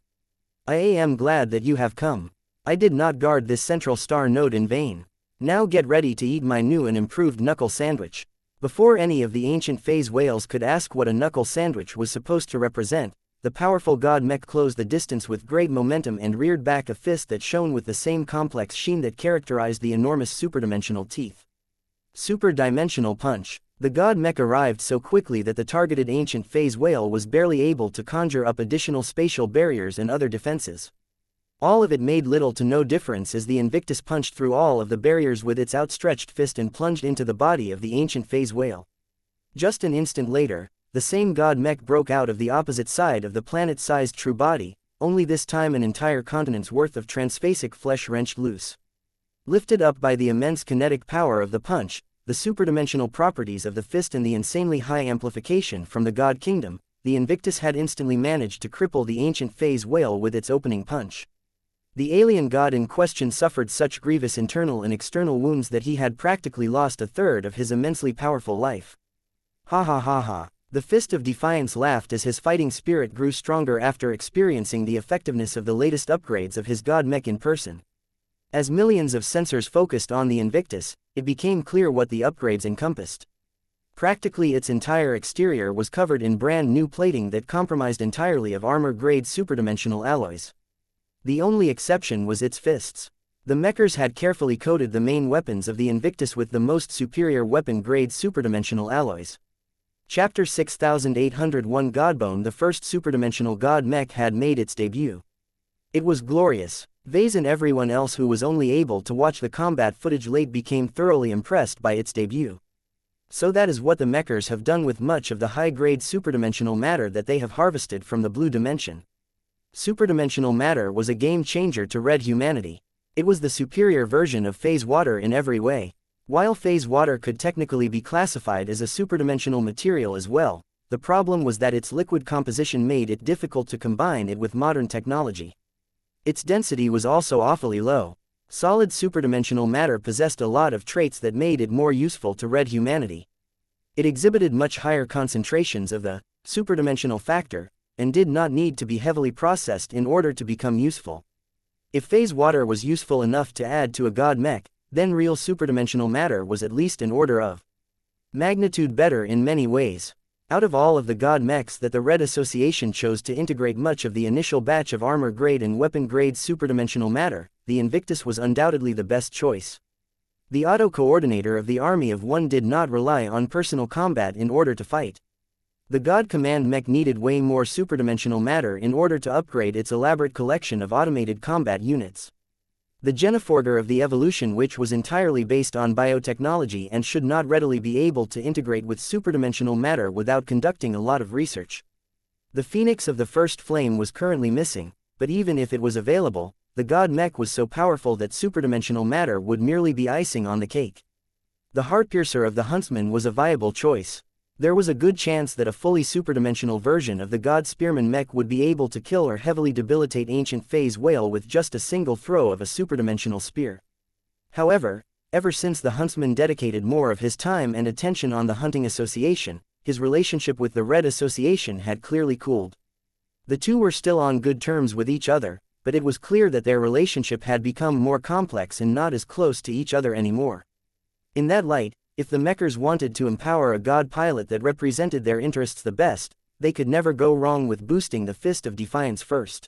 I am glad that you have come. I did not guard this central star node in vain. Now get ready to eat my new and improved knuckle sandwich. Before any of the ancient phase whales could ask what a knuckle sandwich was supposed to represent, the powerful god Mech closed the distance with great momentum and reared back a fist that shone with the same complex sheen that characterized the enormous superdimensional teeth. Superdimensional punch. The god Mech arrived so quickly that the targeted ancient phase whale was barely able to conjure up additional spatial barriers and other defenses. All of it made little to no difference as the Invictus punched through all of the barriers with its outstretched fist and plunged into the body of the ancient phase whale. Just an instant later, the same god Mech broke out of the opposite side of the planet-sized true body, only this time an entire continent's worth of transphasic flesh wrenched loose. Lifted up by the immense kinetic power of the punch, the superdimensional properties of the fist and the insanely high amplification from the god kingdom, the Invictus had instantly managed to cripple the ancient phase whale with its opening punch. The alien god in question suffered such grievous internal and external wounds that he had practically lost a third of his immensely powerful life. Ha ha ha ha. The Fist of Defiance laughed as his fighting spirit grew stronger after experiencing the effectiveness of the latest upgrades of his god Mech in person. As millions of sensors focused on the Invictus, it became clear what the upgrades encompassed. Practically its entire exterior was covered in brand new plating that comprised entirely of armor-grade superdimensional alloys. The only exception was its fists. The Mechers had carefully coated the main weapons of the Invictus with the most superior weapon-grade superdimensional alloys. Chapter 6801 Godbone. The first superdimensional god Mech had made its debut. It was glorious. Ves and everyone else who was only able to watch the combat footage late became thoroughly impressed by its debut. So that is what the Mechers have done with much of the high-grade superdimensional matter that they have harvested from the blue dimension. Superdimensional matter was a game-changer to red humanity. It was the superior version of phase water in every way. While phase water could technically be classified as a superdimensional material as well, the problem was that its liquid composition made it difficult to combine it with modern technology. Its density was also awfully low. Solid superdimensional matter possessed a lot of traits that made it more useful to red humanity. It exhibited much higher concentrations of the superdimensional factor, and did not need to be heavily processed in order to become useful. If phase water was useful enough to add to a god Mech, then real superdimensional matter was at least an order of magnitude better in many ways. Out of all of the god Mechs that the Red Association chose to integrate much of the initial batch of armor-grade and weapon-grade superdimensional matter, the Invictus was undoubtedly the best choice. The auto-coordinator of the Army of One did not rely on personal combat in order to fight. The God Command Mech needed way more superdimensional matter in order to upgrade its elaborate collection of automated combat units. The Genoforger of the Evolution, which was entirely based on biotechnology and should not readily be able to integrate with superdimensional matter without conducting a lot of research. The Phoenix of the First Flame was currently missing, but even if it was available, the God Mech was so powerful that superdimensional matter would merely be icing on the cake. The Heartpiercer of the Huntsman was a viable choice. There was a good chance that a fully superdimensional version of the god spearman Mech would be able to kill or heavily debilitate ancient phase whale with just a single throw of a superdimensional spear. However, ever since the huntsman dedicated more of his time and attention on the hunting association, his relationship with the Red Association had clearly cooled. The two were still on good terms with each other, but it was clear that their relationship had become more complex and not as close to each other anymore. In that light, if the Mechers wanted to empower a god pilot that represented their interests the best, they could never go wrong with boosting the Fist of Defiance first.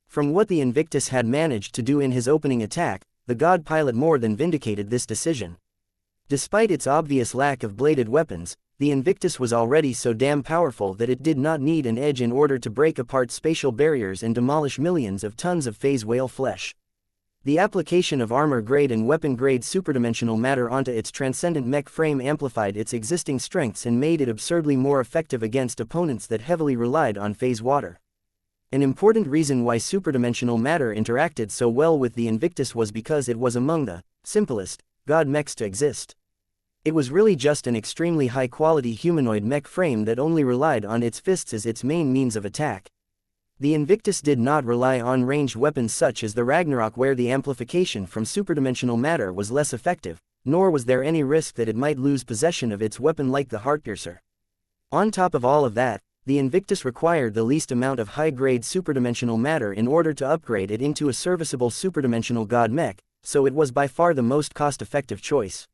From what the Invictus had managed to do in his opening attack, the god pilot more than vindicated this decision. Despite its obvious lack of bladed weapons, the Invictus was already so damn powerful that it did not need an edge in order to break apart spatial barriers and demolish millions of tons of phase whale flesh. The application of armor-grade and weapon-grade superdimensional matter onto its transcendent mech frame amplified its existing strengths and made it absurdly more effective against opponents that heavily relied on phase water. An important reason why superdimensional matter interacted so well with the Invictus was because it was among the simplest god mechs to exist. It was really just an extremely high-quality humanoid mech frame that only relied on its fists as its main means of attack. The Invictus did not rely on ranged weapons such as the Ragnarok, where the amplification from superdimensional matter was less effective, nor was there any risk that it might lose possession of its weapon like the Heartpiercer. On top of all of that, the Invictus required the least amount of high-grade superdimensional matter in order to upgrade it into a serviceable superdimensional god mech, so it was by far the most cost-effective choice.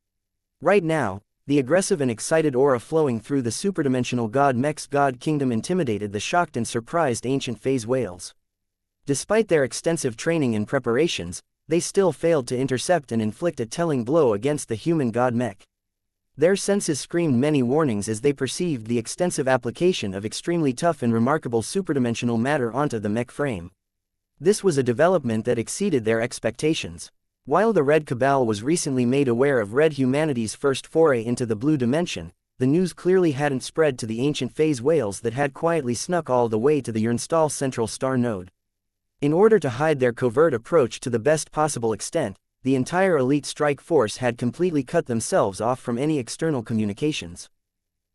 Right now, the aggressive and excited aura flowing through the superdimensional god mech's god kingdom intimidated the shocked and surprised ancient phase whales. Despite their extensive training and preparations, they still failed to intercept and inflict a telling blow against the human god mech. Their senses screamed many warnings as they perceived the extensive application of extremely tough and remarkable superdimensional matter onto the mech frame. This was a development that exceeded their expectations. While the Red Cabal was recently made aware of Red Humanity's first foray into the blue dimension, the news clearly hadn't spread to the ancient phase whales that had quietly snuck all the way to the Urnstall central star node. In order to hide their covert approach to the best possible extent, the entire elite strike force had completely cut themselves off from any external communications.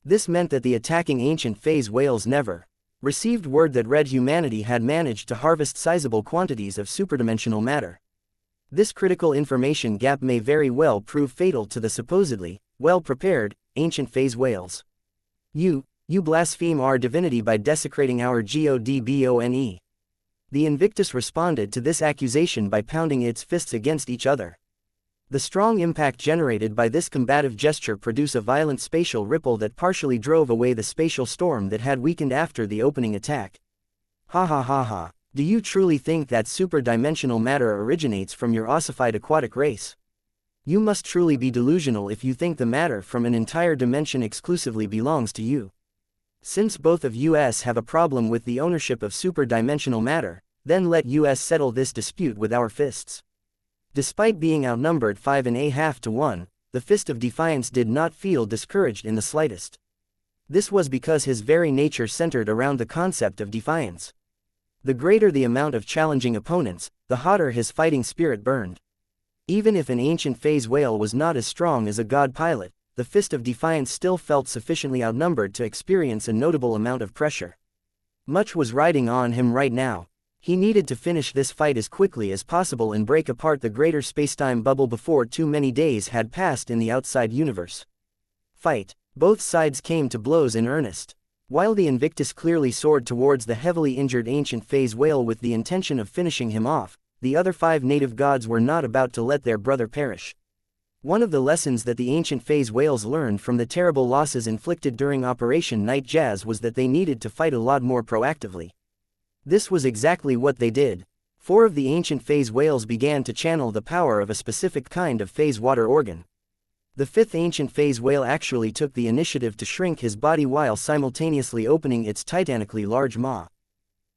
This meant that the attacking ancient phase whales never received word that Red Humanity had managed to harvest sizable quantities of superdimensional matter. This critical information gap may very well prove fatal to the supposedly well-prepared ancient phase whales. You blaspheme our divinity by desecrating our godbone. The Invictus responded to this accusation by pounding its fists against each other. The strong impact generated by this combative gesture produced a violent spatial ripple that partially drove away the spatial storm that had weakened after the opening attack. Ha ha ha ha. Do you truly think that superdimensional matter originates from your ossified aquatic race? You must truly be delusional if you think the matter from an entire dimension exclusively belongs to you. Since both of us have a problem with the ownership of superdimensional matter, then let us settle this dispute with our fists. Despite being outnumbered 5.5 to 1, the Fist of Defiance did not feel discouraged in the slightest. This was because his very nature centered around the concept of defiance. The greater the amount of challenging opponents, the hotter his fighting spirit burned. Even if an ancient phase whale was not as strong as a god pilot, the Fist of Defiance still felt sufficiently outnumbered to experience a notable amount of pressure. Much was riding on him right now. He needed to finish this fight as quickly as possible and break apart the greater spacetime bubble before too many days had passed in the outside universe. Fight. Both sides came to blows in earnest. While the Invictus clearly soared towards the heavily injured ancient phase whale with the intention of finishing him off, the other 5 native gods were not about to let their brother perish. One of the lessons that the ancient phase whales learned from the terrible losses inflicted during Operation Night Jazz was that they needed to fight a lot more proactively. This was exactly what they did. 4 of the ancient phase whales began to channel the power of a specific kind of phase water organ. The 5th ancient phase whale actually took the initiative to shrink his body while simultaneously opening its titanically large maw.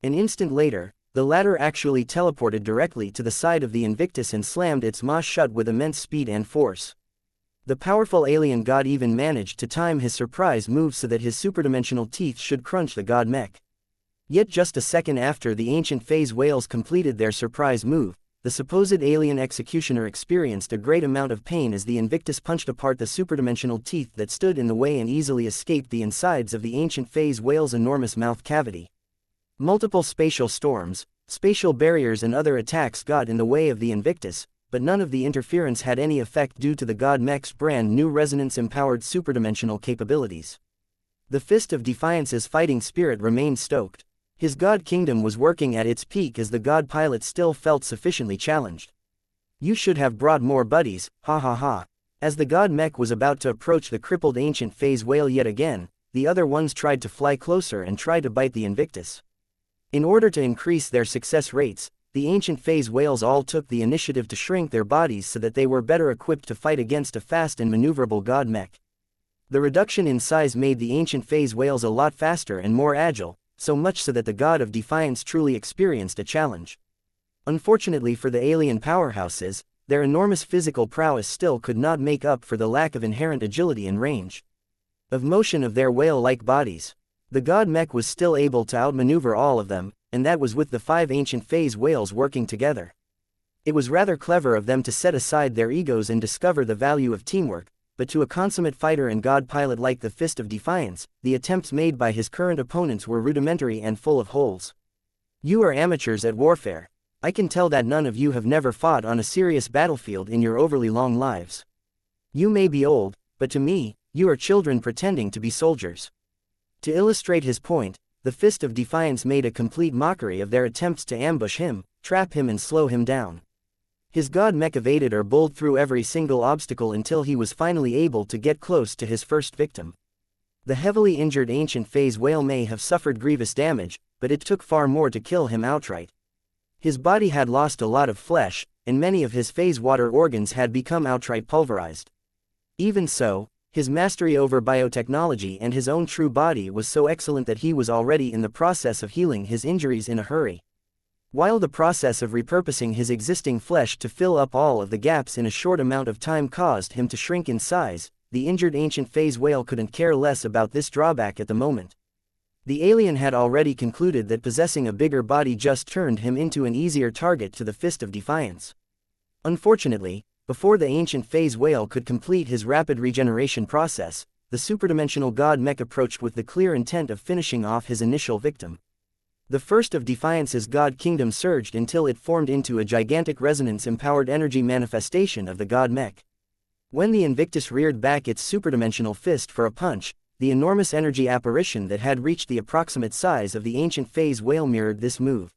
An instant later, the latter actually teleported directly to the side of the Invictus and slammed its maw shut with immense speed and force. The powerful alien god even managed to time his surprise move so that his superdimensional teeth should crunch the god mech. Yet just a second after the ancient phase whales completed their surprise move, the supposed alien executioner experienced a great amount of pain as the Invictus punched apart the superdimensional teeth that stood in the way and easily escaped the insides of the ancient phase whale's enormous mouth cavity. Multiple spatial storms, spatial barriers and other attacks got in the way of the Invictus, but none of the interference had any effect due to the god Mech's brand new resonance-empowered superdimensional capabilities. The Fist of Defiance's fighting spirit remained stoked. His god kingdom was working at its peak as the god pilot still felt sufficiently challenged. You should have brought more buddies, ha ha ha. As the god Mech was about to approach the crippled ancient phase whale yet again, the other ones tried to fly closer and try to bite the Invictus. In order to increase their success rates, the ancient phase whales all took the initiative to shrink their bodies so that they were better equipped to fight against a fast and maneuverable god Mech. The reduction in size made the ancient phase whales a lot faster and more agile, so much so that the god of defiance truly experienced a challenge. Unfortunately for the alien powerhouses, their enormous physical prowess still could not make up for the lack of inherent agility and range of motion of their whale-like bodies. The god Mech was still able to outmaneuver all of them, and that was with the 5 ancient phase whales working together. It was rather clever of them to set aside their egos and discover the value of teamwork, but to a consummate fighter and god pilot like the Fist of Defiance, the attempts made by his current opponents were rudimentary and full of holes. You are amateurs at warfare. I can tell that none of you have never fought on a serious battlefield in your overly long lives. You may be old, but to me, you are children pretending to be soldiers. To illustrate his point, the Fist of Defiance made a complete mockery of their attempts to ambush him, trap him and slow him down. His god Mech evaded or bowled through every single obstacle until he was finally able to get close to his first victim. The heavily injured ancient phase whale may have suffered grievous damage, but it took far more to kill him outright. His body had lost a lot of flesh, and many of his phase water organs had become outright pulverized. Even so, his mastery over biotechnology and his own true body was so excellent that he was already in the process of healing his injuries in a hurry. While the process of repurposing his existing flesh to fill up all of the gaps in a short amount of time caused him to shrink in size, the injured ancient phase whale couldn't care less about this drawback at the moment. The alien had already concluded that possessing a bigger body just turned him into an easier target to the Fist of Defiance. Unfortunately, before the ancient phase whale could complete his rapid regeneration process, the superdimensional god Mech approached with the clear intent of finishing off his initial victim. The First of Defiance's god kingdom surged until it formed into a gigantic resonance-empowered energy manifestation of the god Mech. When the Invictus reared back its superdimensional fist for a punch, the enormous energy apparition that had reached the approximate size of the ancient phase whale mirrored this move.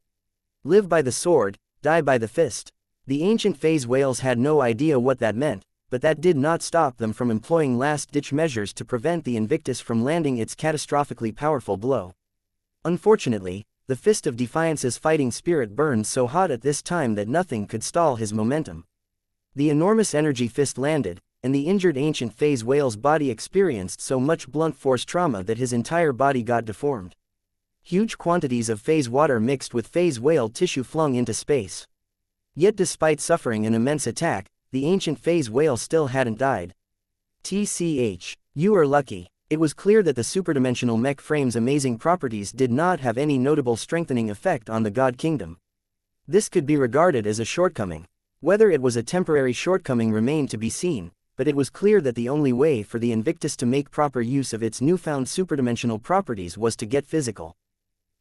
Live by the sword, die by the fist. The ancient phase whales had no idea what that meant, but that did not stop them from employing last-ditch measures to prevent the Invictus from landing its catastrophically powerful blow. Unfortunately, the Fist of Defiance's fighting spirit burned so hot at this time that nothing could stall his momentum. The enormous energy fist landed, and the injured ancient phase whale's body experienced so much blunt force trauma that his entire body got deformed. Huge quantities of phase water mixed with phase whale tissue flung into space. Yet despite suffering an immense attack, the ancient phase whale still hadn't died. TCH. You are lucky. It was clear that the superdimensional Mech frame's amazing properties did not have any notable strengthening effect on the god kingdom. This could be regarded as a shortcoming. Whether it was a temporary shortcoming remained to be seen, but it was clear that the only way for the Invictus to make proper use of its newfound superdimensional properties was to get physical.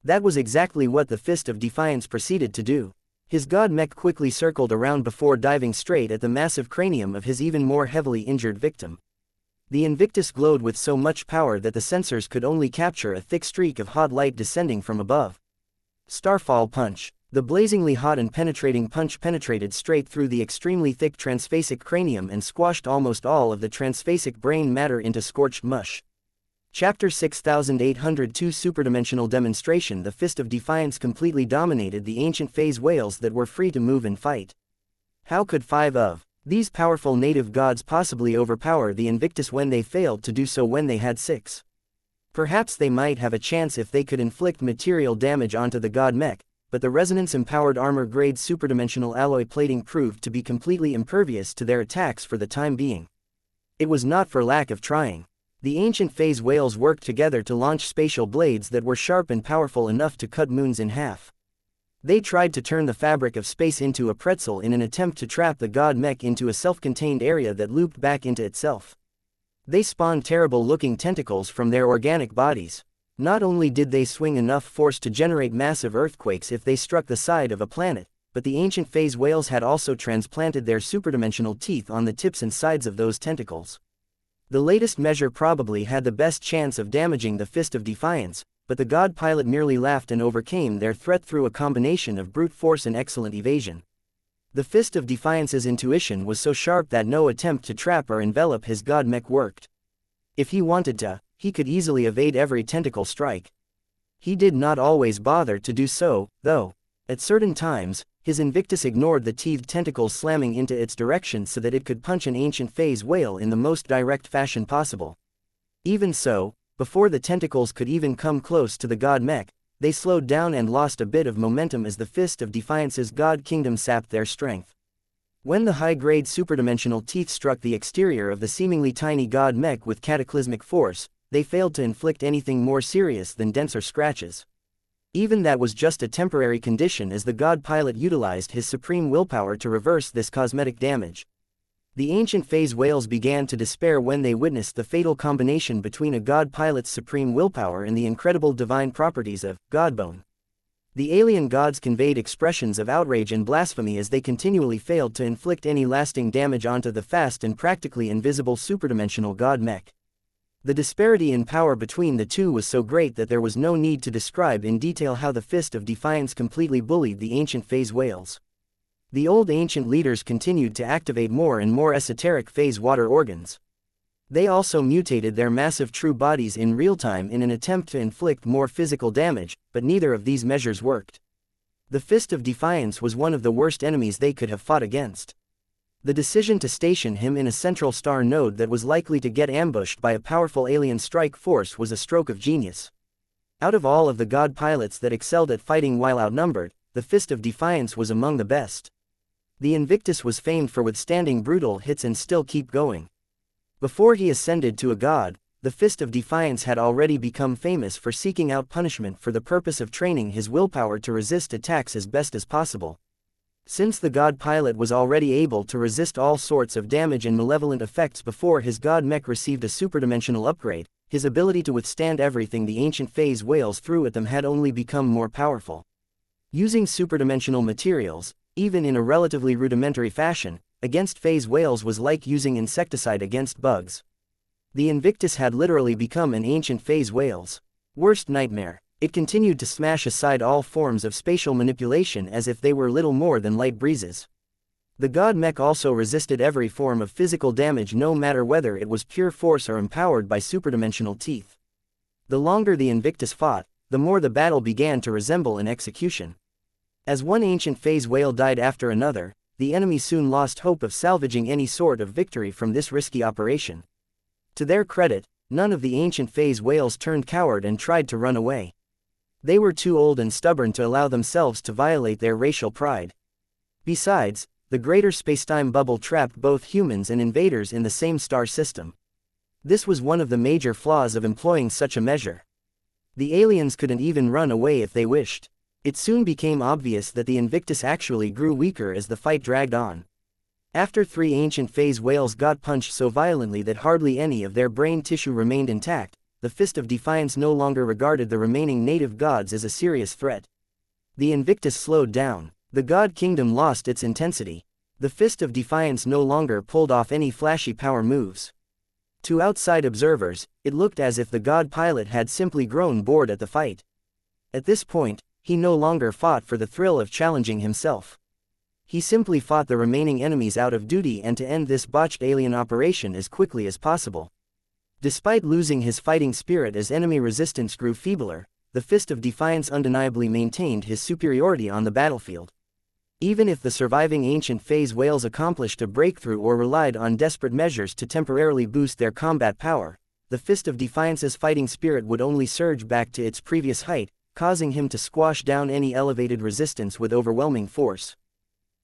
That was exactly what the Fist of Defiance proceeded to do. His god Mech quickly circled around before diving straight at the massive cranium of his even more heavily injured victim. The Invictus glowed with so much power that the sensors could only capture a thick streak of hot light descending from above. Starfall Punch. The blazingly hot and penetrating punch penetrated straight through the extremely thick transphasic cranium and squashed almost all of the transphasic brain matter into scorched mush. Chapter 6802 Superdimensional Demonstration. The Fist of Defiance completely dominated the ancient phase whales that were free to move and fight. How could 5 of these powerful native gods possibly overpower the Invictus when they failed to do so when they had 6? Perhaps they might have a chance if they could inflict material damage onto the god Mech, but the resonance-empowered armor-grade superdimensional alloy plating proved to be completely impervious to their attacks for the time being. It was not for lack of trying. The ancient phase whales worked together to launch spatial blades that were sharp and powerful enough to cut moons in half. They tried to turn the fabric of space into a pretzel in an attempt to trap the god Mech into a self-contained area that looped back into itself. They spawned terrible-looking tentacles from their organic bodies. Not only did they swing enough force to generate massive earthquakes if they struck the side of a planet, but the ancient phase whales had also transplanted their superdimensional teeth on the tips and sides of those tentacles. The latest measure probably had the best chance of damaging the Fist of Defiance, but the god pilot merely laughed and overcame their threat through a combination of brute force and excellent evasion. The Fist of Defiance's intuition was so sharp that no attempt to trap or envelop his god Mech worked. If he wanted to, he could easily evade every tentacle strike. He did not always bother to do so, though. At certain times, his Invictus ignored the teethed tentacles slamming into its direction so that it could punch an ancient phase whale in the most direct fashion possible. Even so, before the tentacles could even come close to the god Mech, they slowed down and lost a bit of momentum as the Fist of Defiance's god kingdom sapped their strength. When the high-grade superdimensional teeth struck the exterior of the seemingly tiny god Mech with cataclysmic force, they failed to inflict anything more serious than denser scratches. Even that was just a temporary condition as the god pilot utilized his supreme willpower to reverse this cosmetic damage. The ancient phase whales began to despair when they witnessed the fatal combination between a god pilot's supreme willpower and the incredible divine properties of Godbone. The alien gods conveyed expressions of outrage and blasphemy as they continually failed to inflict any lasting damage onto the fast and practically invisible superdimensional god Mech. The disparity in power between the two was so great that there was no need to describe in detail how the Fist of Defiance completely bullied the ancient phase whales. The old ancient leaders continued to activate more and more esoteric phase water organs. They also mutated their massive true bodies in real time in an attempt to inflict more physical damage, but neither of these measures worked. The Fist of Defiance was one of the worst enemies they could have fought against. The decision to station him in a central star node that was likely to get ambushed by a powerful alien strike force was a stroke of genius. Out of all of the god pilots that excelled at fighting while outnumbered, the Fist of Defiance was among the best. The Invictus was famed for withstanding brutal hits and still keep going. Before he ascended to a god, the Fist of Defiance had already become famous for seeking out punishment for the purpose of training his willpower to resist attacks as best as possible. Since the god pilot was already able to resist all sorts of damage and malevolent effects before his god Mech received a superdimensional upgrade, his ability to withstand everything the ancient phase whales threw at them had only become more powerful. Using superdimensional materials, even in a relatively rudimentary fashion, against phase whales was like using insecticide against bugs. The Invictus had literally become an ancient phase whale's worst nightmare. It continued to smash aside all forms of spatial manipulation as if they were little more than light breezes. The god Mech also resisted every form of physical damage no matter whether it was pure force or empowered by superdimensional teeth. The longer the Invictus fought, the more the battle began to resemble an execution. As one ancient phase whale died after another, the enemy soon lost hope of salvaging any sort of victory from this risky operation. To their credit, none of the ancient phase whales turned coward and tried to run away. They were too old and stubborn to allow themselves to violate their racial pride. Besides, the greater spacetime bubble trapped both humans and invaders in the same star system. This was one of the major flaws of employing such a measure. The aliens couldn't even run away if they wished. It soon became obvious that the Invictus actually grew weaker as the fight dragged on. After 3 ancient phase whales got punched so violently that hardly any of their brain tissue remained intact, the Fist of Defiance no longer regarded the remaining native gods as a serious threat. The Invictus slowed down. The god kingdom lost its intensity. The Fist of Defiance no longer pulled off any flashy power moves. To outside observers, it looked as if the god pilot had simply grown bored at the fight. At this point, he no longer fought for the thrill of challenging himself. He simply fought the remaining enemies out of duty and to end this botched alien operation as quickly as possible. Despite losing his fighting spirit as enemy resistance grew feebler, the Fist of Defiance undeniably maintained his superiority on the battlefield. Even if the surviving ancient phase whales accomplished a breakthrough or relied on desperate measures to temporarily boost their combat power, the Fist of Defiance's fighting spirit would only surge back to its previous height, causing him to squash down any elevated resistance with overwhelming force.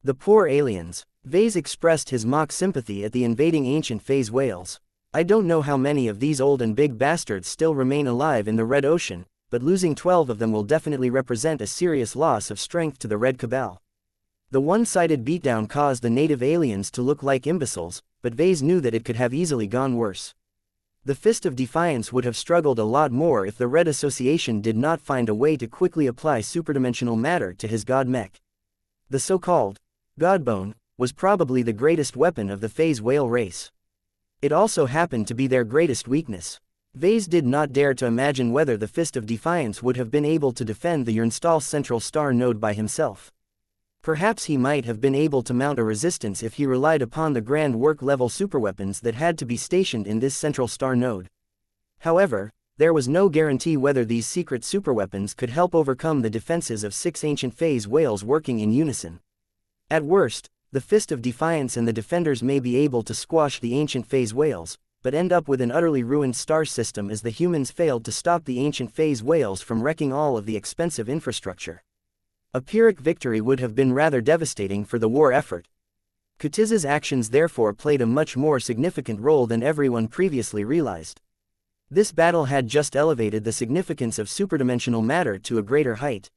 The poor aliens. Ves expressed his mock sympathy at the invading ancient phase whales. I don't know how many of these old and big bastards still remain alive in the Red Ocean, but losing 12 of them will definitely represent a serious loss of strength to the Red Cabal. The one-sided beatdown caused the native aliens to look like imbeciles, but Ves knew that it could have easily gone worse. The Fist of Defiance would have struggled a lot more if the Red Association did not find a way to quickly apply superdimensional matter to his god Mech. The so-called Godbone was probably the greatest weapon of the phase whale race. It also happened to be their greatest weakness. Ves did not dare to imagine whether the Fist of Defiance would have been able to defend the Xianxia central star node by himself. Perhaps he might have been able to mount a resistance if he relied upon the grand work-level superweapons that had to be stationed in this central star node. However, there was no guarantee whether these secret superweapons could help overcome the defenses of 6 ancient phase whales working in unison. At worst, the Fist of Defiance and the defenders may be able to squash the ancient phase whales, but end up with an utterly ruined star system as the humans failed to stop the ancient phase whales from wrecking all of the expensive infrastructure. A Pyrrhic victory would have been rather devastating for the war effort. Kutiz's actions therefore played a much more significant role than everyone previously realized. This battle had just elevated the significance of superdimensional matter to a greater height.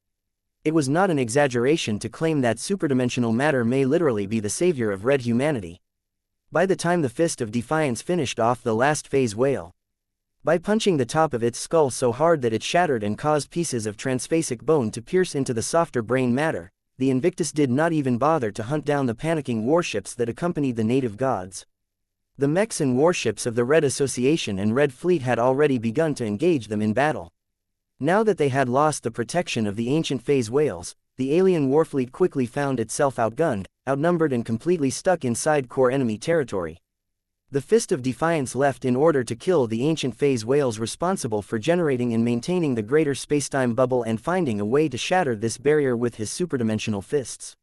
It was not an exaggeration to claim that superdimensional matter may literally be the savior of red humanity. By the time the Fist of Defiance finished off the last phase whale, by punching the top of its skull so hard that it shattered and caused pieces of transphasic bone to pierce into the softer brain matter, the Invictus did not even bother to hunt down the panicking warships that accompanied the native gods. The mechs and warships of the Red Association and Red Fleet had already begun to engage them in battle. Now that they had lost the protection of the ancient phase whales, the alien warfleet quickly found itself outgunned, outnumbered and completely stuck inside core enemy territory. The Fist of Defiance left in order to kill the ancient phase whales responsible for generating and maintaining the greater spacetime bubble and finding a way to shatter this barrier with his superdimensional fists.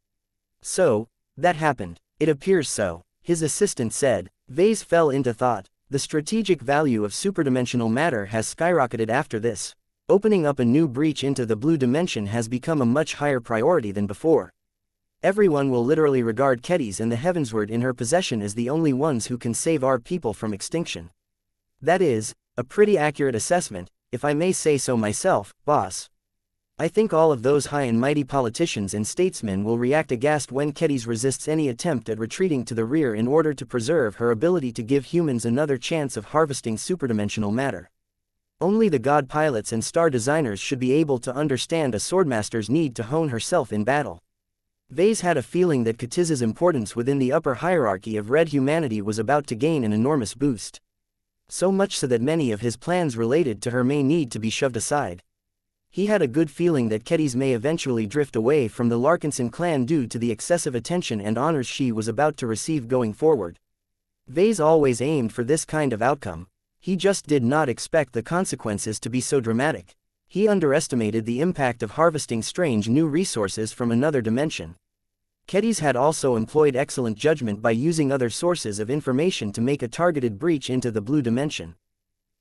So, that happened. It appears so, his assistant said. Ves fell into thought. The strategic value of superdimensional matter has skyrocketed after this. Opening up a new breach into the blue dimension has become a much higher priority than before. Everyone will literally regard Ketis and the Heavensward in her possession as the only ones who can save our people from extinction. That is a pretty accurate assessment, if I may say so myself, boss. I think all of those high and mighty politicians and statesmen will react aghast when Ketis resists any attempt at retreating to the rear in order to preserve her ability to give humans another chance of harvesting superdimensional matter. Only the god pilots and star designers should be able to understand a swordmaster's need to hone herself in battle. Ves had a feeling that Kutiz's importance within the upper hierarchy of red humanity was about to gain an enormous boost. So much so that many of his plans related to her may need to be shoved aside. He had a good feeling that Ketis may eventually drift away from the Larkinson clan due to the excessive attention and honors she was about to receive going forward. Ves always aimed for this kind of outcome. He just did not expect the consequences to be so dramatic. He underestimated the impact of harvesting strange new resources from another dimension. Ketis had also employed excellent judgment by using other sources of information to make a targeted breach into the blue dimension.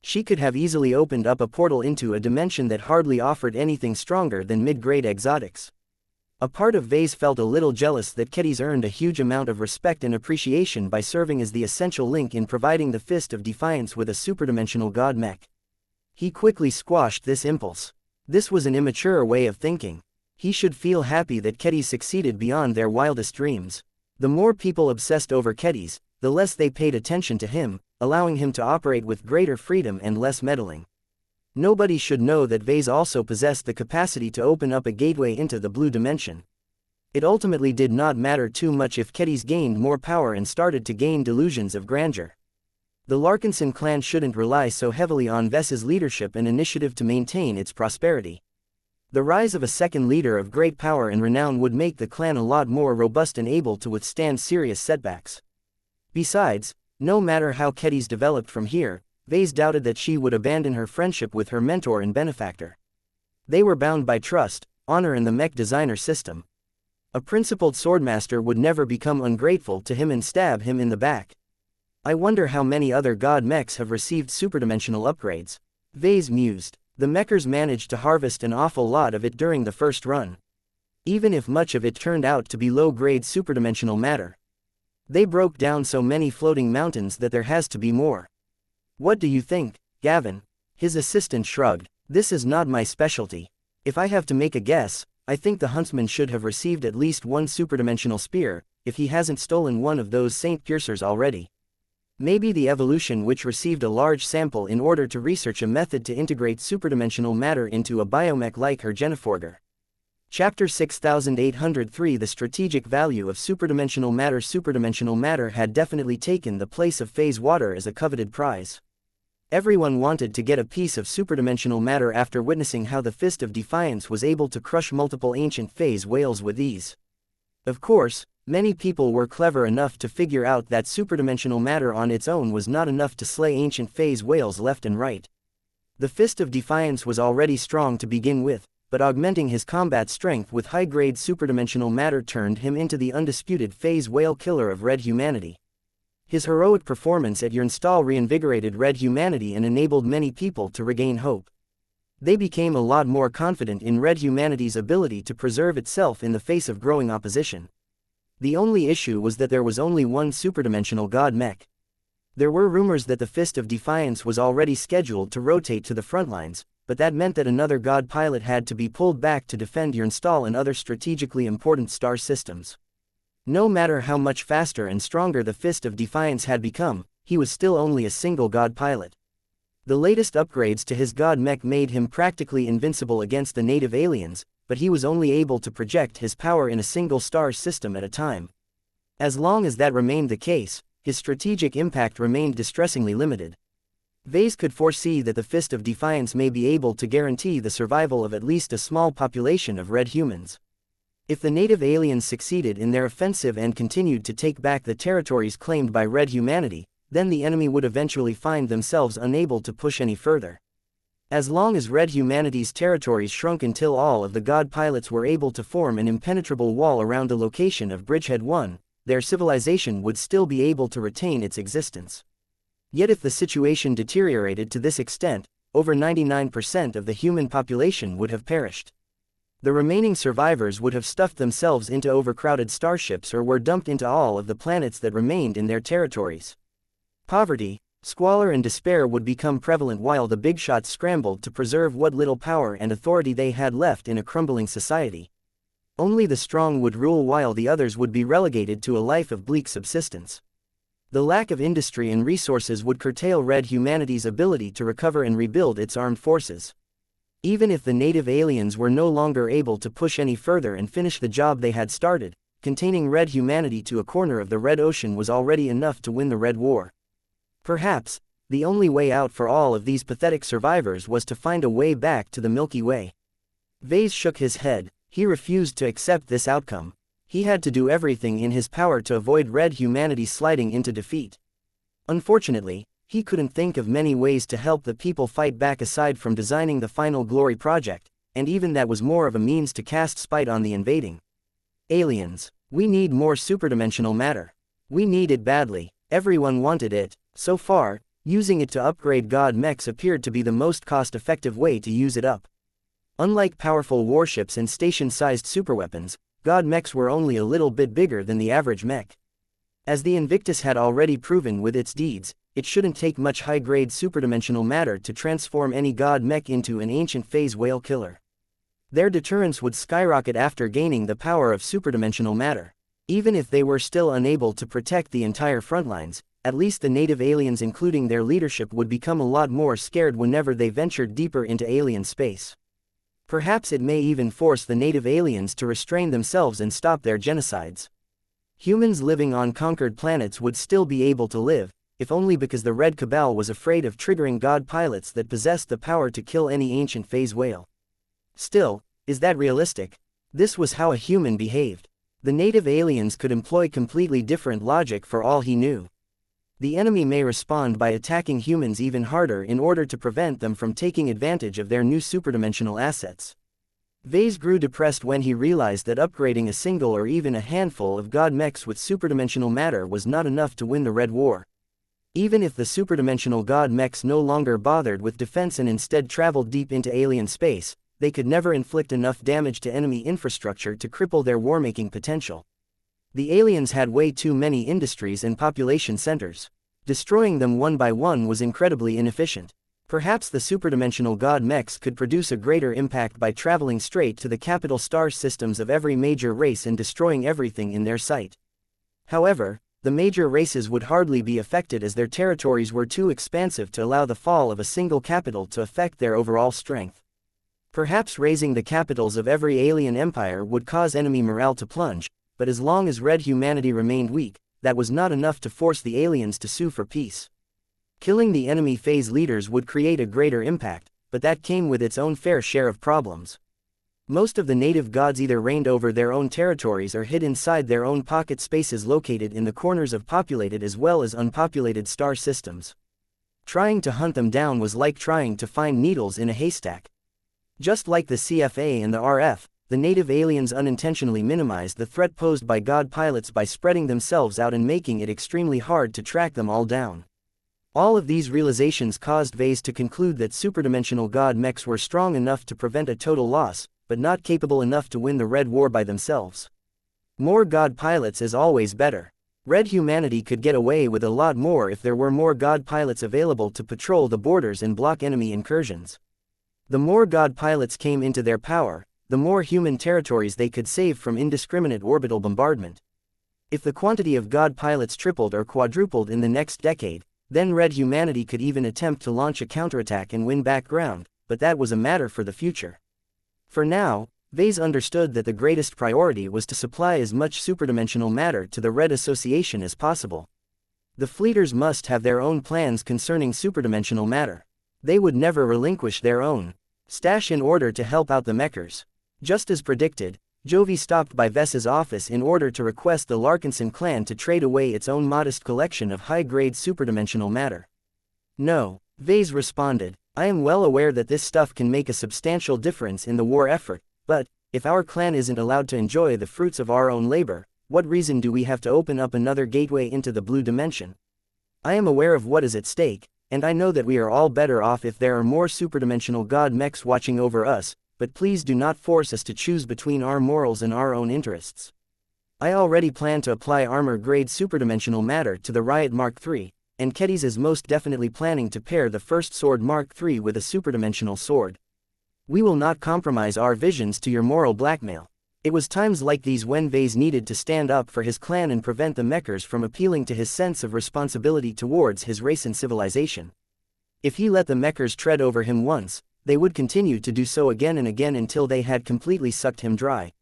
She could have easily opened up a portal into a dimension that hardly offered anything stronger than mid-grade exotics. A part of Ves felt a little jealous that Ketis earned a huge amount of respect and appreciation by serving as the essential link in providing the Fist of Defiance with a superdimensional god mech. He quickly squashed this impulse. This was an immature way of thinking. He should feel happy that Ketis succeeded beyond their wildest dreams. The more people obsessed over Ketis, the less they paid attention to him, allowing him to operate with greater freedom and less meddling. Nobody should know that Ves also possessed the capacity to open up a gateway into the blue dimension. It ultimately did not matter too much if Ketis gained more power and started to gain delusions of grandeur. The Larkinson clan shouldn't rely so heavily on Ves's leadership and initiative to maintain its prosperity. The rise of a second leader of great power and renown would make the clan a lot more robust and able to withstand serious setbacks. Besides, no matter how Ketis developed from here, Ves doubted that she would abandon her friendship with her mentor and benefactor. They were bound by trust, honor and the mech designer system. A principled swordmaster would never become ungrateful to him and stab him in the back. I wonder how many other god mechs have received superdimensional upgrades. Ves mused. The mechers managed to harvest an awful lot of it during the first run. Even if much of it turned out to be low-grade superdimensional matter. They broke down so many floating mountains that there has to be more. What do you think, Gavin? His assistant shrugged. This is not my specialty. If I have to make a guess, I think the huntsman should have received at least one superdimensional spear, if he hasn't stolen one of those Saint Piercers already. Maybe the evolution which received a large sample in order to research a method to integrate superdimensional matter into a biomech like her Geneforger. Chapter 6803 The strategic value of superdimensional matter. Superdimensional matter had definitely taken the place of phase water as a coveted prize. Everyone wanted to get a piece of superdimensional matter after witnessing how the Fist of Defiance was able to crush multiple ancient phase whales with ease. Of course, many people were clever enough to figure out that superdimensional matter on its own was not enough to slay ancient phase whales left and right. The Fist of Defiance was already strong to begin with, but augmenting his combat strength with high-grade superdimensional matter turned him into the undisputed phase whale killer of red humanity. His heroic performance at Xianxia reinvigorated red humanity and enabled many people to regain hope. They became a lot more confident in red humanity's ability to preserve itself in the face of growing opposition. The only issue was that there was only one superdimensional god mech. There were rumors that the Fist of Defiance was already scheduled to rotate to the front lines, but that meant that another god pilot had to be pulled back to defend Xianxia and other strategically important star systems. No matter how much faster and stronger the Fist of Defiance had become, he was still only a single god pilot. The latest upgrades to his god mech made him practically invincible against the native aliens, but he was only able to project his power in a single star system at a time. As long as that remained the case, his strategic impact remained distressingly limited. Ves could foresee that the Fist of Defiance may be able to guarantee the survival of at least a small population of red humans. If the native aliens succeeded in their offensive and continued to take back the territories claimed by red humanity, then the enemy would eventually find themselves unable to push any further. As long as red humanity's territories shrunk until all of the god pilots were able to form an impenetrable wall around the location of Bridgehead 1, their civilization would still be able to retain its existence. Yet if the situation deteriorated to this extent, over 99% of the human population would have perished. The remaining survivors would have stuffed themselves into overcrowded starships or were dumped into all of the planets that remained in their territories. Poverty, squalor and despair would become prevalent while the big shots scrambled to preserve what little power and authority they had left in a crumbling society. Only the strong would rule while the others would be relegated to a life of bleak subsistence. The lack of industry and resources would curtail red humanity's ability to recover and rebuild its armed forces. Even if the native aliens were no longer able to push any further and finish the job they had started, containing red humanity to a corner of the Red Ocean was already enough to win the Red War. Perhaps, the only way out for all of these pathetic survivors was to find a way back to the Milky Way. Ves shook his head. He refused to accept this outcome. He had to do everything in his power to avoid red humanity sliding into defeat. Unfortunately, he couldn't think of many ways to help the people fight back aside from designing the Final Glory project, and even that was more of a means to cast spite on the invading aliens. We need more superdimensional matter. We need it badly. Everyone wanted it. So far, using it to upgrade god mechs appeared to be the most cost-effective way to use it up. Unlike powerful warships and station-sized superweapons, god mechs were only a little bit bigger than the average mech. As the Invictus had already proven with its deeds, it shouldn't take much high-grade superdimensional matter to transform any god mech into an ancient phase whale killer. Their deterrence would skyrocket after gaining the power of superdimensional matter. Even if they were still unable to protect the entire frontlines, at least the native aliens including their leadership would become a lot more scared whenever they ventured deeper into alien space. Perhaps it may even force the native aliens to restrain themselves and stop their genocides. Humans living on conquered planets would still be able to live, if only because the Red Cabal was afraid of triggering god pilots that possessed the power to kill any ancient phase whale. Still, is that realistic? This was how a human behaved. The native aliens could employ completely different logic for all he knew. The enemy may respond by attacking humans even harder in order to prevent them from taking advantage of their new superdimensional assets. Ves grew depressed when he realized that upgrading a single or even a handful of god mechs with superdimensional matter was not enough to win the Red War. Even if the superdimensional god mechs no longer bothered with defense and instead traveled deep into alien space, they could never inflict enough damage to enemy infrastructure to cripple their war-making potential. The aliens had way too many industries and population centers. Destroying them one by one was incredibly inefficient. Perhaps the superdimensional god mechs could produce a greater impact by traveling straight to the capital star systems of every major race and destroying everything in their sight. However, the major races would hardly be affected as their territories were too expansive to allow the fall of a single capital to affect their overall strength. Perhaps raising the capitals of every alien empire would cause enemy morale to plunge, but as long as red humanity remained weak, that was not enough to force the aliens to sue for peace. Killing the enemy phase leaders would create a greater impact, but that came with its own fair share of problems. Most of the native gods either reigned over their own territories or hid inside their own pocket spaces located in the corners of populated as well as unpopulated star systems. Trying to hunt them down was like trying to find needles in a haystack. Just like the CFA and the RF, the native aliens unintentionally minimized the threat posed by god pilots by spreading themselves out and making it extremely hard to track them all down. All of these realizations caused Ves to conclude that superdimensional god mechs were strong enough to prevent a total loss, but not capable enough to win the Red War by themselves. More god pilots is always better. Red humanity could get away with a lot more if there were more god pilots available to patrol the borders and block enemy incursions. The more god pilots came into their power, the more human territories they could save from indiscriminate orbital bombardment. If the quantity of god pilots tripled or quadrupled in the next decade, then red humanity could even attempt to launch a counterattack and win back ground, but that was a matter for the future. For now, Ves understood that the greatest priority was to supply as much superdimensional matter to the Red Association as possible. The fleeters must have their own plans concerning superdimensional matter. They would never relinquish their own stash in order to help out the mechers. Just as predicted, Jovi stopped by Ves's office in order to request the Larkinson clan to trade away its own modest collection of high-grade superdimensional matter. No, Ves responded. I am well aware that this stuff can make a substantial difference in the war effort, but, if our clan isn't allowed to enjoy the fruits of our own labor, what reason do we have to open up another gateway into the blue dimension? I am aware of what is at stake, and I know that we are all better off if there are more superdimensional god mechs watching over us, but please do not force us to choose between our morals and our own interests. I already plan to apply armor-grade superdimensional matter to the Riot Mark III, and Kedis is most definitely planning to pair the first sword Mark III with a superdimensional sword. We will not compromise our visions to your moral blackmail. It was times like these when Ves needed to stand up for his clan and prevent the mechers from appealing to his sense of responsibility towards his race and civilization. If he let the mechers tread over him once, they would continue to do so again and again until they had completely sucked him dry.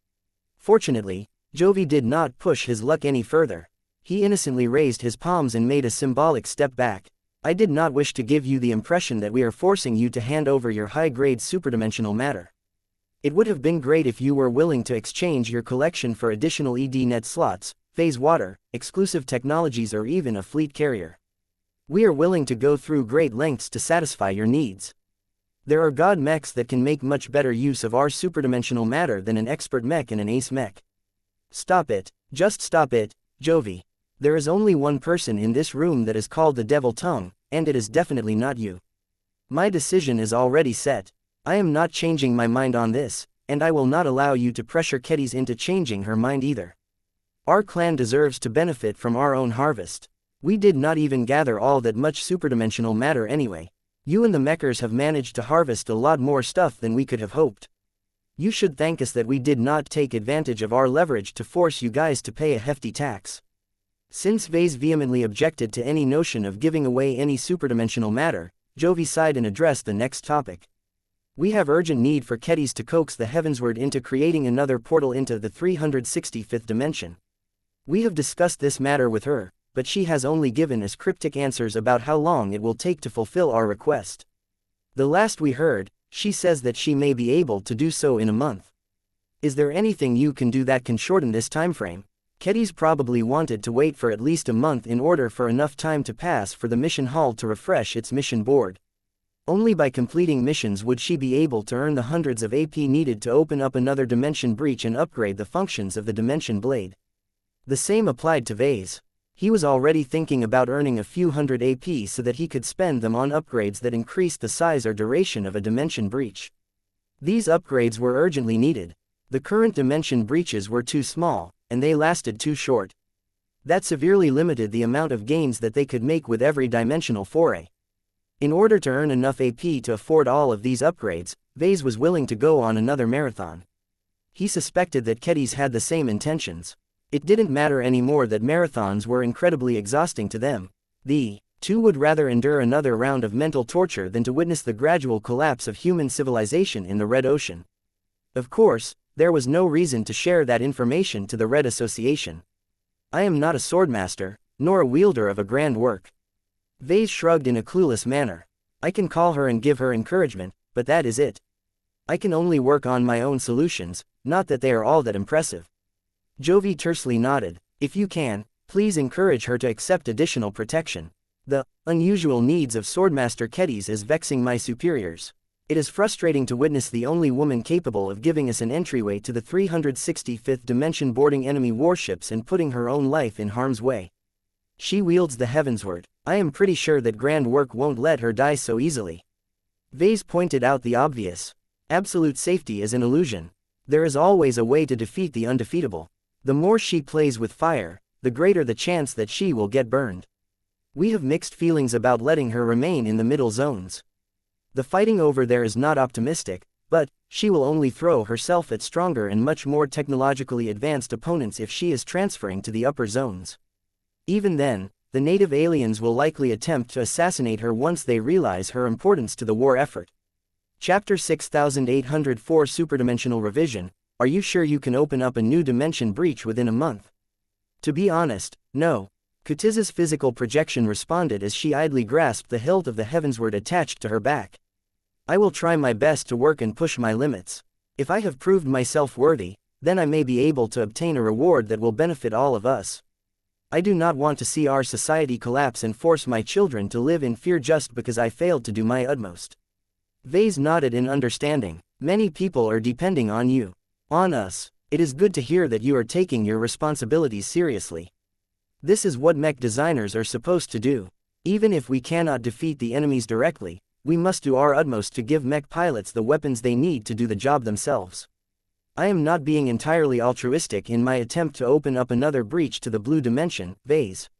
Fortunately, Jovi did not push his luck any further. He innocently raised his palms and made a symbolic step back. I did not wish to give you the impression that we are forcing you to hand over your high-grade superdimensional matter. It would have been great if you were willing to exchange your collection for additional ED-net slots, phase water, exclusive technologies or even a fleet carrier. We are willing to go through great lengths to satisfy your needs. There are god mechs that can make much better use of our superdimensional matter than an expert mech and an ace mech. Stop it, just stop it, Jovi. There is only one person in this room that is called the Devil Tongue, and it is definitely not you. My decision is already set. I am not changing my mind on this, and I will not allow you to pressure Kedis into changing her mind either. Our clan deserves to benefit from our own harvest. We did not even gather all that much superdimensional matter anyway. You and the mechers have managed to harvest a lot more stuff than we could have hoped. You should thank us that we did not take advantage of our leverage to force you guys to pay a hefty tax. Since Ves vehemently objected to any notion of giving away any superdimensional matter, Jovi sighed and addressed the next topic. We have urgent need for Kedis to coax the heavensward into creating another portal into the 365th dimension. We have discussed this matter with her, but she has only given us cryptic answers about how long it will take to fulfill our request. The last we heard, she says that she may be able to do so in a month. Is there anything you can do that can shorten this time frame? Kedis probably wanted to wait for at least a month in order for enough time to pass for the mission hall to refresh its mission board. Only by completing missions would she be able to earn the hundreds of AP needed to open up another dimension breach and upgrade the functions of the dimension blade. The same applied to Ves. He was already thinking about earning a few hundred AP so that he could spend them on upgrades that increased the size or duration of a dimension breach. These upgrades were urgently needed. The current dimension breaches were too small, and they lasted too short. That severely limited the amount of gains that they could make with every dimensional foray. In order to earn enough AP to afford all of these upgrades, Ves was willing to go on another marathon. He suspected that Kedis had the same intentions. It didn't matter anymore that marathons were incredibly exhausting to them. The two would rather endure another round of mental torture than to witness the gradual collapse of human civilization in the Red Ocean. Of course, there was no reason to share that information to the Red Association. I am not a swordmaster, nor a wielder of a grand work. Ves shrugged in a clueless manner. I can call her and give her encouragement, but that is it. I can only work on my own solutions, not that they are all that impressive. Jovi tersely nodded. If you can, please encourage her to accept additional protection. The unusual needs of Swordmaster Kedis is vexing my superiors. It is frustrating to witness the only woman capable of giving us an entryway to the 365th dimension boarding enemy warships and putting her own life in harm's way. She wields the heavensward. I am pretty sure that grand work won't let her die so easily. Ves pointed out the obvious. Absolute safety is an illusion. There is always a way to defeat the undefeatable. The more she plays with fire, the greater the chance that she will get burned. We have mixed feelings about letting her remain in the middle zones. The fighting over there is not optimistic, but she will only throw herself at stronger and much more technologically advanced opponents if she is transferring to the upper zones. Even then, the native aliens will likely attempt to assassinate her once they realize her importance to the war effort. Chapter 6804 Superdimensional Revision. Are you sure you can open up a new dimension breach within a month? To be honest, no. Kutiz's physical projection responded as she idly grasped the hilt of the heavensward attached to her back. I will try my best to work and push my limits. If I have proved myself worthy, then I may be able to obtain a reward that will benefit all of us. I do not want to see our society collapse and force my children to live in fear just because I failed to do my utmost. Ves nodded in understanding. Many people are depending on you. On us. It is good to hear that you are taking your responsibilities seriously. This is what mech designers are supposed to do. Even if we cannot defeat the enemies directly, we must do our utmost to give mech pilots the weapons they need to do the job themselves. I am not being entirely altruistic in my attempt to open up another breach to the blue dimension, Ves.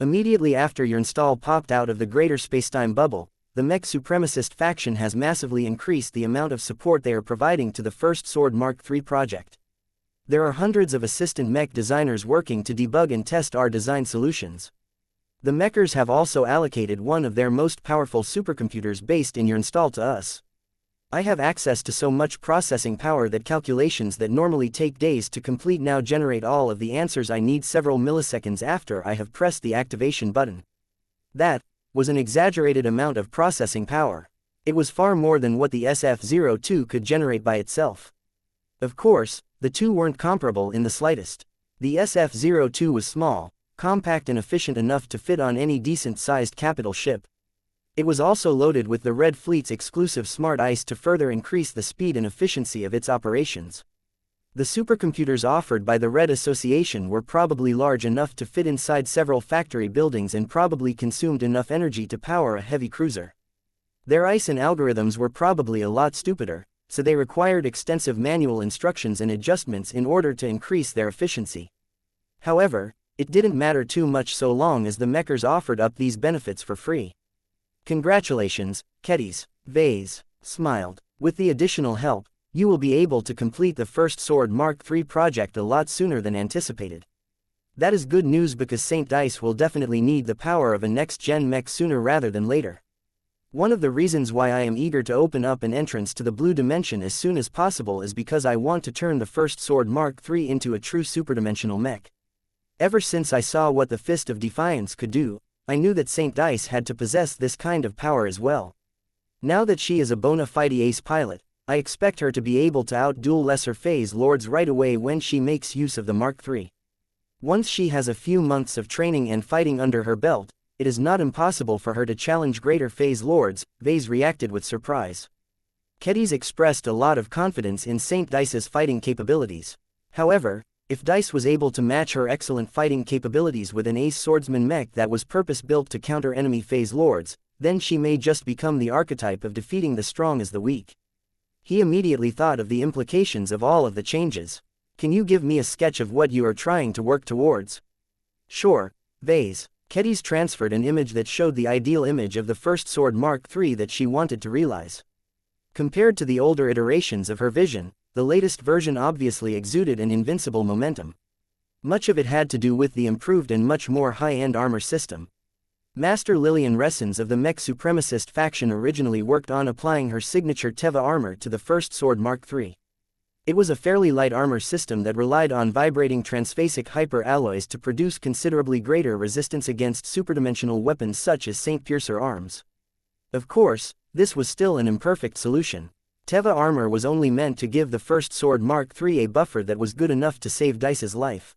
Immediately after your install popped out of the greater spacetime bubble, the mech supremacist faction has massively increased the amount of support they are providing to the First Sword Mark III project. There are hundreds of assistant mech designers working to debug and test our design solutions. The mechers have also allocated one of their most powerful supercomputers based in your install to us. I have access to so much processing power that calculations that normally take days to complete now generate all of the answers I need several milliseconds after I have pressed the activation button. That was an exaggerated amount of processing power. It was far more than what the SF-02 could generate by itself. Of course, the two weren't comparable in the slightest. The SF-02 was small, compact and efficient enough to fit on any decent-sized capital ship. It was also loaded with the Red Fleet's exclusive smart ice to further increase the speed and efficiency of its operations. The supercomputers offered by the Red Association were probably large enough to fit inside several factory buildings and probably consumed enough energy to power a heavy cruiser. Their ice and algorithms were probably a lot stupider, so they required extensive manual instructions and adjustments in order to increase their efficiency. However, it didn't matter too much so long as the mechers offered up these benefits for free. Congratulations, Kedis, Ves smiled. With the additional help, you will be able to complete the First Sword Mark III project a lot sooner than anticipated. That is good news because St. Dice will definitely need the power of a next-gen mech sooner rather than later. One of the reasons why I am eager to open up an entrance to the blue dimension as soon as possible is because I want to turn the First Sword Mark III into a true superdimensional mech. Ever since I saw what the Fist of Defiance could do, I knew that St. Dice had to possess this kind of power as well. Now that she is a bona fide ace pilot, I expect her to be able to outduel lesser phase lords right away when she makes use of the Mark III. Once she has a few months of training and fighting under her belt, it is not impossible for her to challenge greater phase lords. Ves reacted with surprise. Kedis expressed a lot of confidence in St. Dice's fighting capabilities. However, if Dice was able to match her excellent fighting capabilities with an ace swordsman mech that was purpose-built to counter enemy phase lords, then she may just become the archetype of defeating the strong as the weak. He immediately thought of the implications of all of the changes. Can you give me a sketch of what you are trying to work towards? Sure, Ves. Kedis transferred an image that showed the ideal image of the first sword Mark III that she wanted to realize. Compared to the older iterations of her vision, the latest version obviously exuded an invincible momentum. Much of it had to do with the improved and much more high-end armor system. Master Lillian Ressens of the Mech supremacist faction originally worked on applying her signature Teva armor to the first sword Mark III. It was a fairly light armor system that relied on vibrating transphasic hyper-alloys to produce considerably greater resistance against superdimensional weapons such as St. Piercer arms. Of course, this was still an imperfect solution. Teva armor was only meant to give the first sword Mark III a buffer that was good enough to save Dice's life.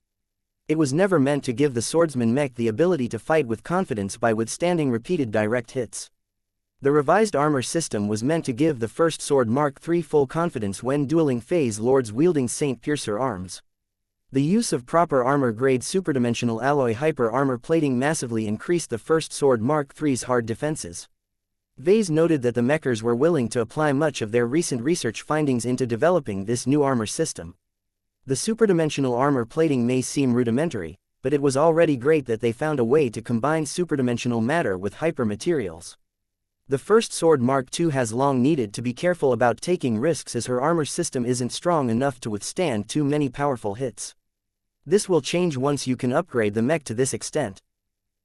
It was never meant to give the swordsman Mech the ability to fight with confidence by withstanding repeated direct hits. The revised armor system was meant to give the first sword Mark III full confidence when dueling phase lords wielding St. Piercer arms. The use of proper armor-grade superdimensional alloy hyper-armor plating massively increased the first sword Mark III's hard defenses. Ves noted that the Mechers were willing to apply much of their recent research findings into developing this new armor system. The superdimensional armor plating may seem rudimentary, but it was already great that they found a way to combine superdimensional matter with hyper-materials. The first sword Mark II has long needed to be careful about taking risks as her armor system isn't strong enough to withstand too many powerful hits. This will change once you can upgrade the Mech to this extent.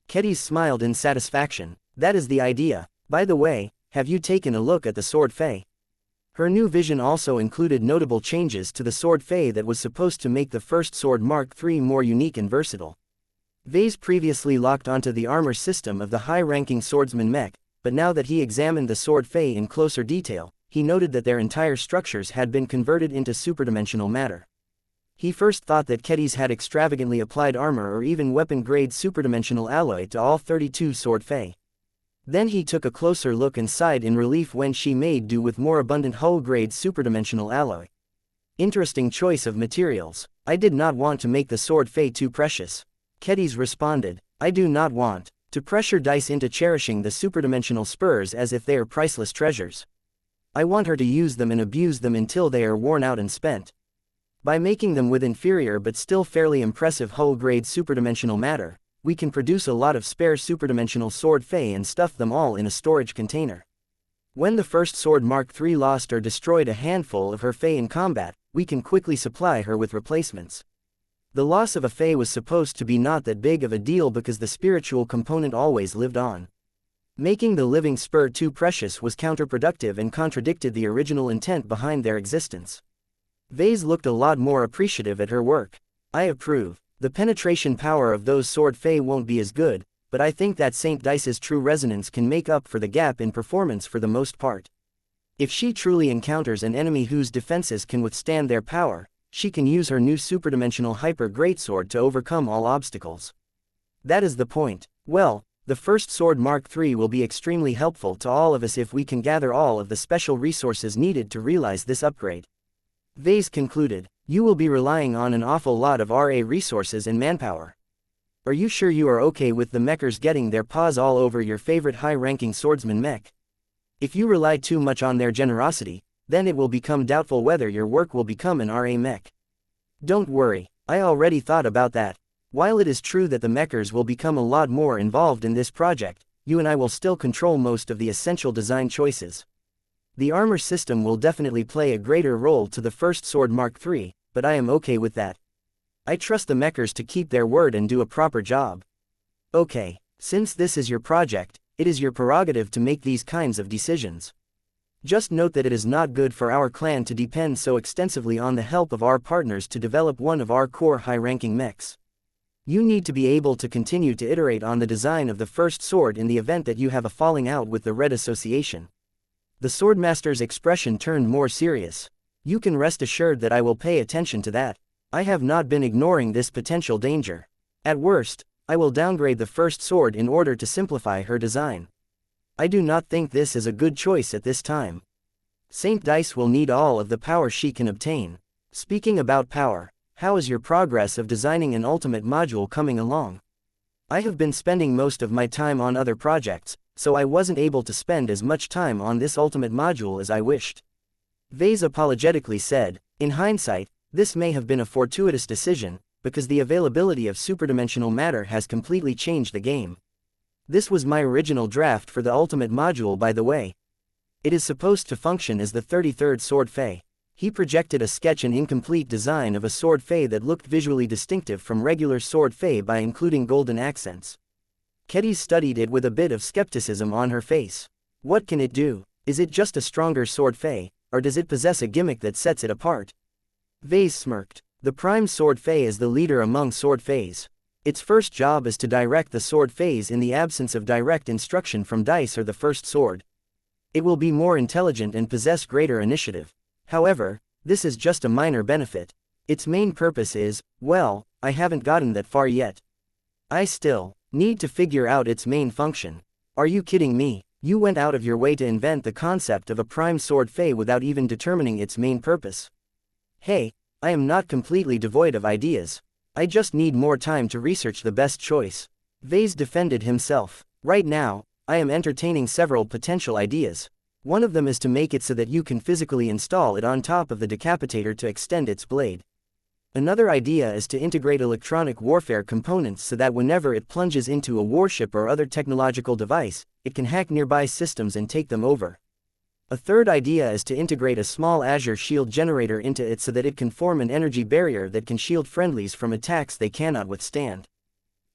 Kedis smiled in satisfaction. That is the idea. By the way, have you taken a look at the Sword Fae? Her new vision also included notable changes to the Sword Fae that was supposed to make the first sword Mark III more unique and versatile. Ves previously locked onto the armor system of the high-ranking swordsman Mech, but now that he examined the Sword Fae in closer detail, he noted that their entire structures had been converted into superdimensional matter. He first thought that Kedis had extravagantly applied armor or even weapon-grade superdimensional alloy to all 32 Sword Fae. Then he took a closer look and sighed in relief when she made do with more abundant hull-grade superdimensional alloy. Interesting choice of materials. I did not want to make the Sword Fae too precious. Kedis responded, I do not want to pressure Dice into cherishing the superdimensional spurs as if they are priceless treasures. I want her to use them and abuse them until they are worn out and spent. By making them with inferior but still fairly impressive hull-grade superdimensional matter, we can produce a lot of spare superdimensional Sword Fae and stuff them all in a storage container. When the first sword Mark III lost or destroyed a handful of her Fae in combat, we can quickly supply her with replacements. The loss of a Fae was supposed to be not that big of a deal because the spiritual component always lived on. Making the living spur too precious was counterproductive and contradicted the original intent behind their existence. Ves looked a lot more appreciative at her work. I approve. The penetration power of those Sword Fae won't be as good, but I think that St. Dice's true resonance can make up for the gap in performance for the most part. If she truly encounters an enemy whose defenses can withstand their power, she can use her new superdimensional hyper greatsword to overcome all obstacles. That is the point. Well, the first sword Mark III will be extremely helpful to all of us if we can gather all of the special resources needed to realize this upgrade. Ves concluded, you will be relying on an awful lot of RA resources and manpower. Are you sure you are okay with the Mechers getting their paws all over your favorite high-ranking swordsman Mech? If you rely too much on their generosity, then it will become doubtful whether your work will become an RA Mech. Don't worry, I already thought about that. While it is true that the Mechers will become a lot more involved in this project, you and I will still control most of the essential design choices. The armor system will definitely play a greater role to the first sword Mark III, but I am okay with that. I trust the Mechers to keep their word and do a proper job. Okay, since this is your project, it is your prerogative to make these kinds of decisions. Just note that it is not good for our clan to depend so extensively on the help of our partners to develop one of our core high-ranking mechs. You need to be able to continue to iterate on the design of the first sword in the event that you have a falling out with the Red Association. The Swordmaster's expression turned more serious. You can rest assured that I will pay attention to that. I have not been ignoring this potential danger. At worst, I will downgrade the first sword in order to simplify her design. I do not think this is a good choice at this time. St. Dice will need all of the power she can obtain. Speaking about power, how is your progress of designing an ultimate module coming along? I have been spending most of my time on other projects, so I wasn't able to spend as much time on this ultimate module as I wished. Ves apologetically said, in hindsight, this may have been a fortuitous decision, because the availability of superdimensional matter has completely changed the game. This was my original draft for the ultimate module, by the way. It is supposed to function as the 33rd Sword Fei. He projected a sketch and incomplete design of a Sword Fei that looked visually distinctive from regular Sword Fei by including golden accents. Ketty studied it with a bit of skepticism on her face. What can it do? Is it just a stronger Sword Fei, or does it possess a gimmick that sets it apart? Ves smirked. The Prime Sword Fei is the leader among Sword Feis. Its first job is to direct the Sword Feis in the absence of direct instruction from Dice or the First Sword. It will be more intelligent and possess greater initiative. However, this is just a minor benefit. Its main purpose is, well, I haven't gotten that far yet. I still need to figure out its main function. Are you kidding me? You went out of your way to invent the concept of a Prime Sword Fei without even determining its main purpose. Hey, I am not completely devoid of ideas. I just need more time to research the best choice. Ves defended himself. Right now, I am entertaining several potential ideas. One of them is to make it so that you can physically install it on top of the decapitator to extend its blade. Another idea is to integrate electronic warfare components so that whenever it plunges into a warship or other technological device, it can hack nearby systems and take them over. A third idea is to integrate a small Azure shield generator into it so that it can form an energy barrier that can shield friendlies from attacks they cannot withstand.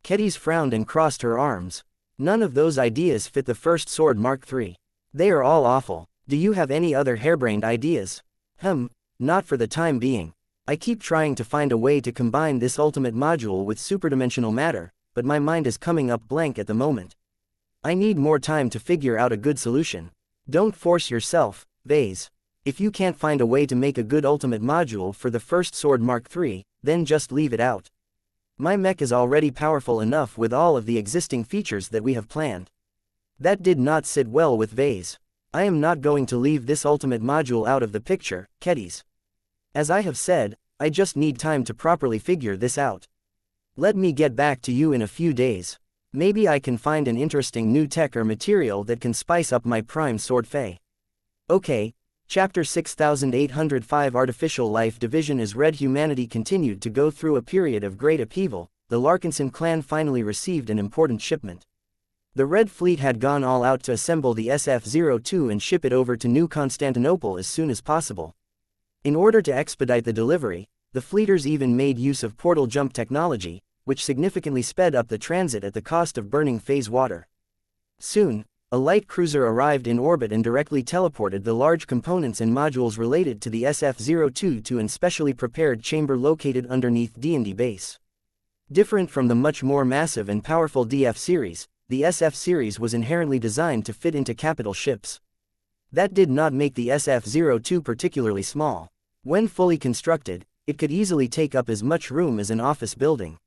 Ketty frowned and crossed her arms. None of those ideas fit the First Sword Mark III. They are all awful. Do you have any other harebrained ideas? Not for the time being. I keep trying to find a way to combine this ultimate module with superdimensional matter, but my mind is coming up blank at the moment. I need more time to figure out a good solution. Don't force yourself, Ves. If you can't find a way to make a good ultimate module for the First Sword Mark III, then just leave it out. My mech is already powerful enough with all of the existing features that we have planned. That did not sit well with Ves. I am not going to leave this ultimate module out of the picture, Ketty. As I have said, I just need time to properly figure this out. Let me get back to you in a few days. Maybe I can find an interesting new tech or material that can spice up my Prime Sword Fei. Okay. Chapter 6805 Artificial Life Division. As Red humanity continued to go through a period of great upheaval, the Larkinson clan finally received an important shipment. The Red Fleet had gone all out to assemble the SF-02 and ship it over to New Constantinople as soon as possible. In order to expedite the delivery, the fleeters even made use of portal jump technology, which significantly sped up the transit at the cost of burning phase water. Soon, a light cruiser arrived in orbit and directly teleported the large components and modules related to the SF-02 to an specially prepared chamber located underneath D&D base. Different from the much more massive and powerful DF series, the SF series was inherently designed to fit into capital ships. That did not make the SF-02 particularly small. When fully constructed, it could easily take up as much room as an office building.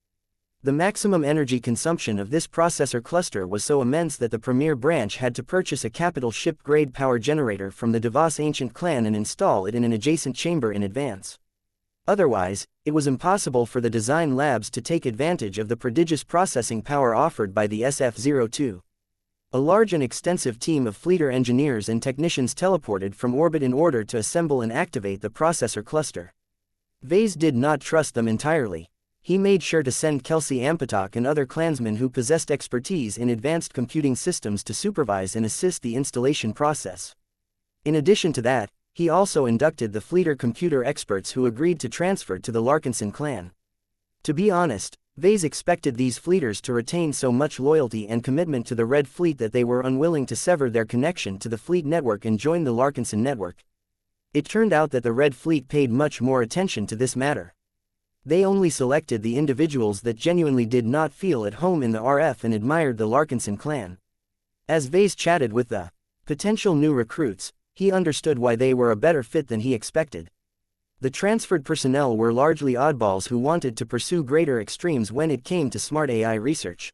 The maximum energy consumption of this processor cluster was so immense that the Premier Branch had to purchase a capital ship-grade power generator from the Devos ancient clan and install it in an adjacent chamber in advance. Otherwise, it was impossible for the design labs to take advantage of the prodigious processing power offered by the SF-02. A large and extensive team of fleeter engineers and technicians teleported from orbit in order to assemble and activate the processor cluster. Ves did not trust them entirely. He made sure to send Kelsey Ampatok and other clansmen who possessed expertise in advanced computing systems to supervise and assist the installation process. In addition to that, he also inducted the fleeter computer experts who agreed to transfer to the Larkinson clan. To be honest, Ves expected these fleeters to retain so much loyalty and commitment to the Red Fleet that they were unwilling to sever their connection to the fleet network and join the Larkinson network. It turned out that the Red Fleet paid much more attention to this matter. They only selected the individuals that genuinely did not feel at home in the RF and admired the Larkinson clan. As Ves chatted with the potential new recruits, he understood why they were a better fit than he expected. The transferred personnel were largely oddballs who wanted to pursue greater extremes when it came to smart AI research.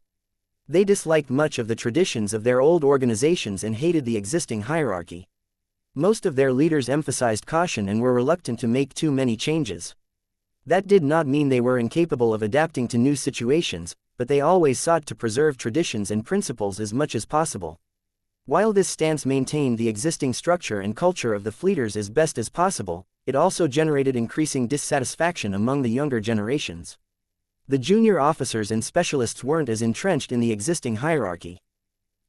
They disliked much of the traditions of their old organizations and hated the existing hierarchy. Most of their leaders emphasized caution and were reluctant to make too many changes. That did not mean they were incapable of adapting to new situations, but they always sought to preserve traditions and principles as much as possible. While this stance maintained the existing structure and culture of the fleeters as best as possible, it also generated increasing dissatisfaction among the younger generations. The junior officers and specialists weren't as entrenched in the existing hierarchy.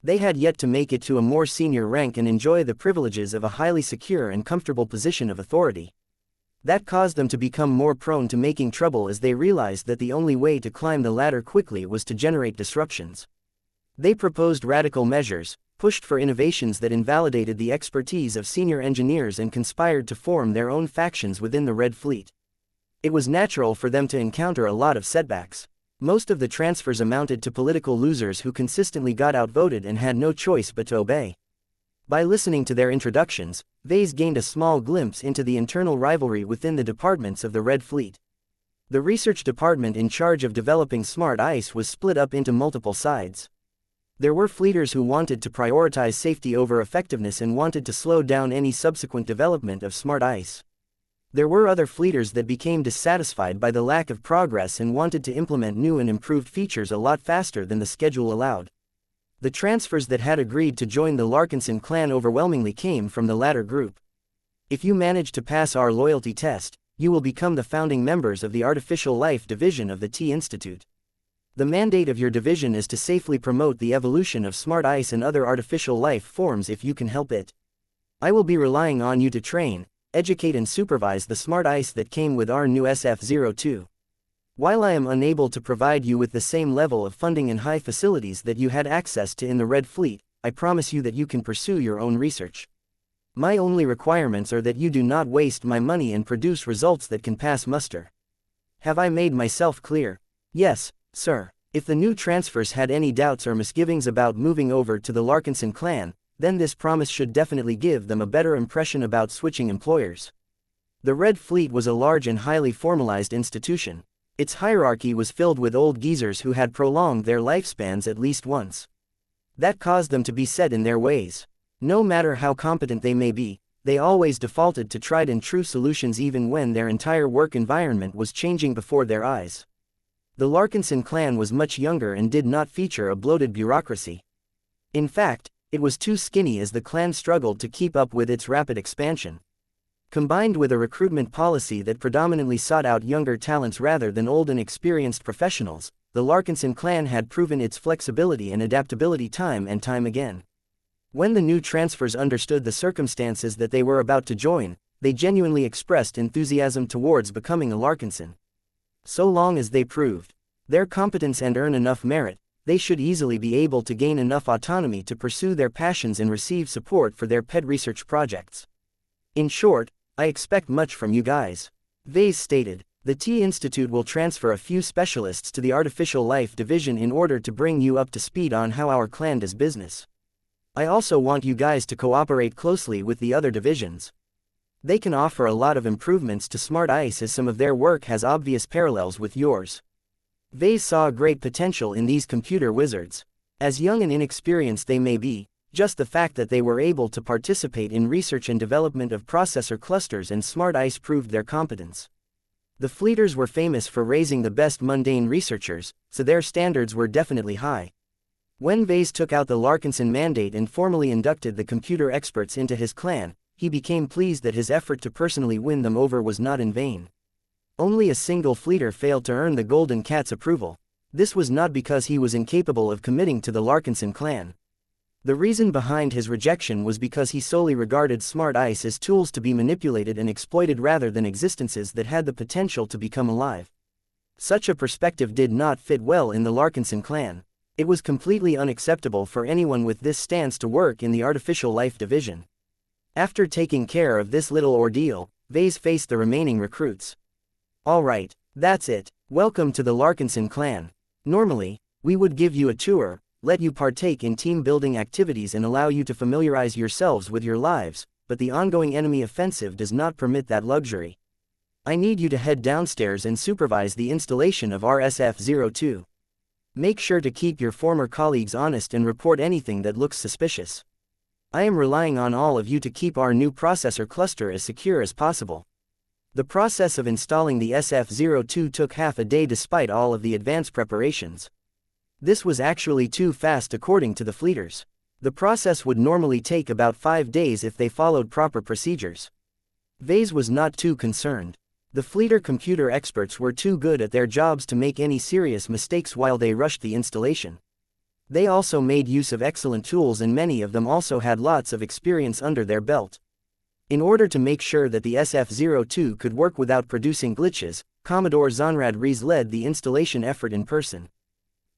They had yet to make it to a more senior rank and enjoy the privileges of a highly secure and comfortable position of authority. That caused them to become more prone to making trouble as they realized that the only way to climb the ladder quickly was to generate disruptions. They proposed radical measures, pushed for innovations that invalidated the expertise of senior engineers and conspired to form their own factions within the Red Fleet. It was natural for them to encounter a lot of setbacks. Most of the transfers amounted to political losers who consistently got outvoted and had no choice but to obey. By listening to their introductions, Ves gained a small glimpse into the internal rivalry within the departments of the Red Fleet. The research department in charge of developing smart ice was split up into multiple sides. There were fleeters who wanted to prioritize safety over effectiveness and wanted to slow down any subsequent development of smart ice. There were other fleeters that became dissatisfied by the lack of progress and wanted to implement new and improved features a lot faster than the schedule allowed. The transfers that had agreed to join the Larkinson clan overwhelmingly came from the latter group. If you manage to pass our loyalty test, you will become the founding members of the Artificial Life Division of the T Institute. The mandate of your division is to safely promote the evolution of smart ice and other artificial life forms if you can help it. I will be relying on you to train, educate and supervise the smart ice that came with our new SF-02. While I am unable to provide you with the same level of funding and high facilities that you had access to in the Red Fleet, I promise you that you can pursue your own research. My only requirements are that you do not waste my money and produce results that can pass muster. Have I made myself clear? Yes, sir. If the new transfers had any doubts or misgivings about moving over to the Larkinson clan, then this promise should definitely give them a better impression about switching employers. The Red Fleet was a large and highly formalized institution. Its hierarchy was filled with old geezers who had prolonged their lifespans at least once. That caused them to be set in their ways. No matter how competent they may be, they always defaulted to tried and true solutions even when their entire work environment was changing before their eyes. The Larkinson clan was much younger and did not feature a bloated bureaucracy. In fact, it was too skinny as the clan struggled to keep up with its rapid expansion. Combined with a recruitment policy that predominantly sought out younger talents rather than old and experienced professionals, the Larkinson clan had proven its flexibility and adaptability time and time again. When the new transfers understood the circumstances that they were about to join, they genuinely expressed enthusiasm towards becoming a Larkinson. So long as they proved their competence and earn enough merit, they should easily be able to gain enough autonomy to pursue their passions and receive support for their pet research projects. In short, I expect much from you guys. Ves stated. The T Institute will transfer a few specialists to the Artificial Life Division in order to bring you up to speed on how our clan does business. I also want you guys to cooperate closely with the other divisions. They can offer a lot of improvements to Smart Ice as some of their work has obvious parallels with yours. Ves saw great potential in these computer wizards. As young and inexperienced they may be, just the fact that they were able to participate in research and development of processor clusters and Smart Ice proved their competence. The Fleeters were famous for raising the best mundane researchers, so their standards were definitely high. When Ves took out the Larkinson mandate and formally inducted the computer experts into his clan, he became pleased that his effort to personally win them over was not in vain. Only a single Fleeter failed to earn the Golden Cat's approval. This was not because he was incapable of committing to the Larkinson clan. The reason behind his rejection was because he solely regarded Smart Ice as tools to be manipulated and exploited rather than existences that had the potential to become alive. Such a perspective did not fit well in the Larkinson clan. It was completely unacceptable for anyone with this stance to work in the Artificial Life Division. After taking care of this little ordeal, Ves faced the remaining recruits. Alright, that's it. Welcome to the Larkinson clan. Normally, we would give you a tour, let you partake in team-building activities and allow you to familiarize yourselves with your lives, but the ongoing enemy offensive does not permit that luxury. I need you to head downstairs and supervise the installation of our SF-02. Make sure to keep your former colleagues honest and report anything that looks suspicious. I am relying on all of you to keep our new processor cluster as secure as possible. The process of installing the SF-02 took half a day despite all of the advanced preparations. This was actually too fast according to the Fleeters. The process would normally take about 5 days if they followed proper procedures. Ves was not too concerned. The fleeter computer experts were too good at their jobs to make any serious mistakes while they rushed the installation. They also made use of excellent tools, and many of them also had lots of experience under their belt. In order to make sure that the SF-02 could work without producing glitches, Commodore Zonrad Rees led the installation effort in person.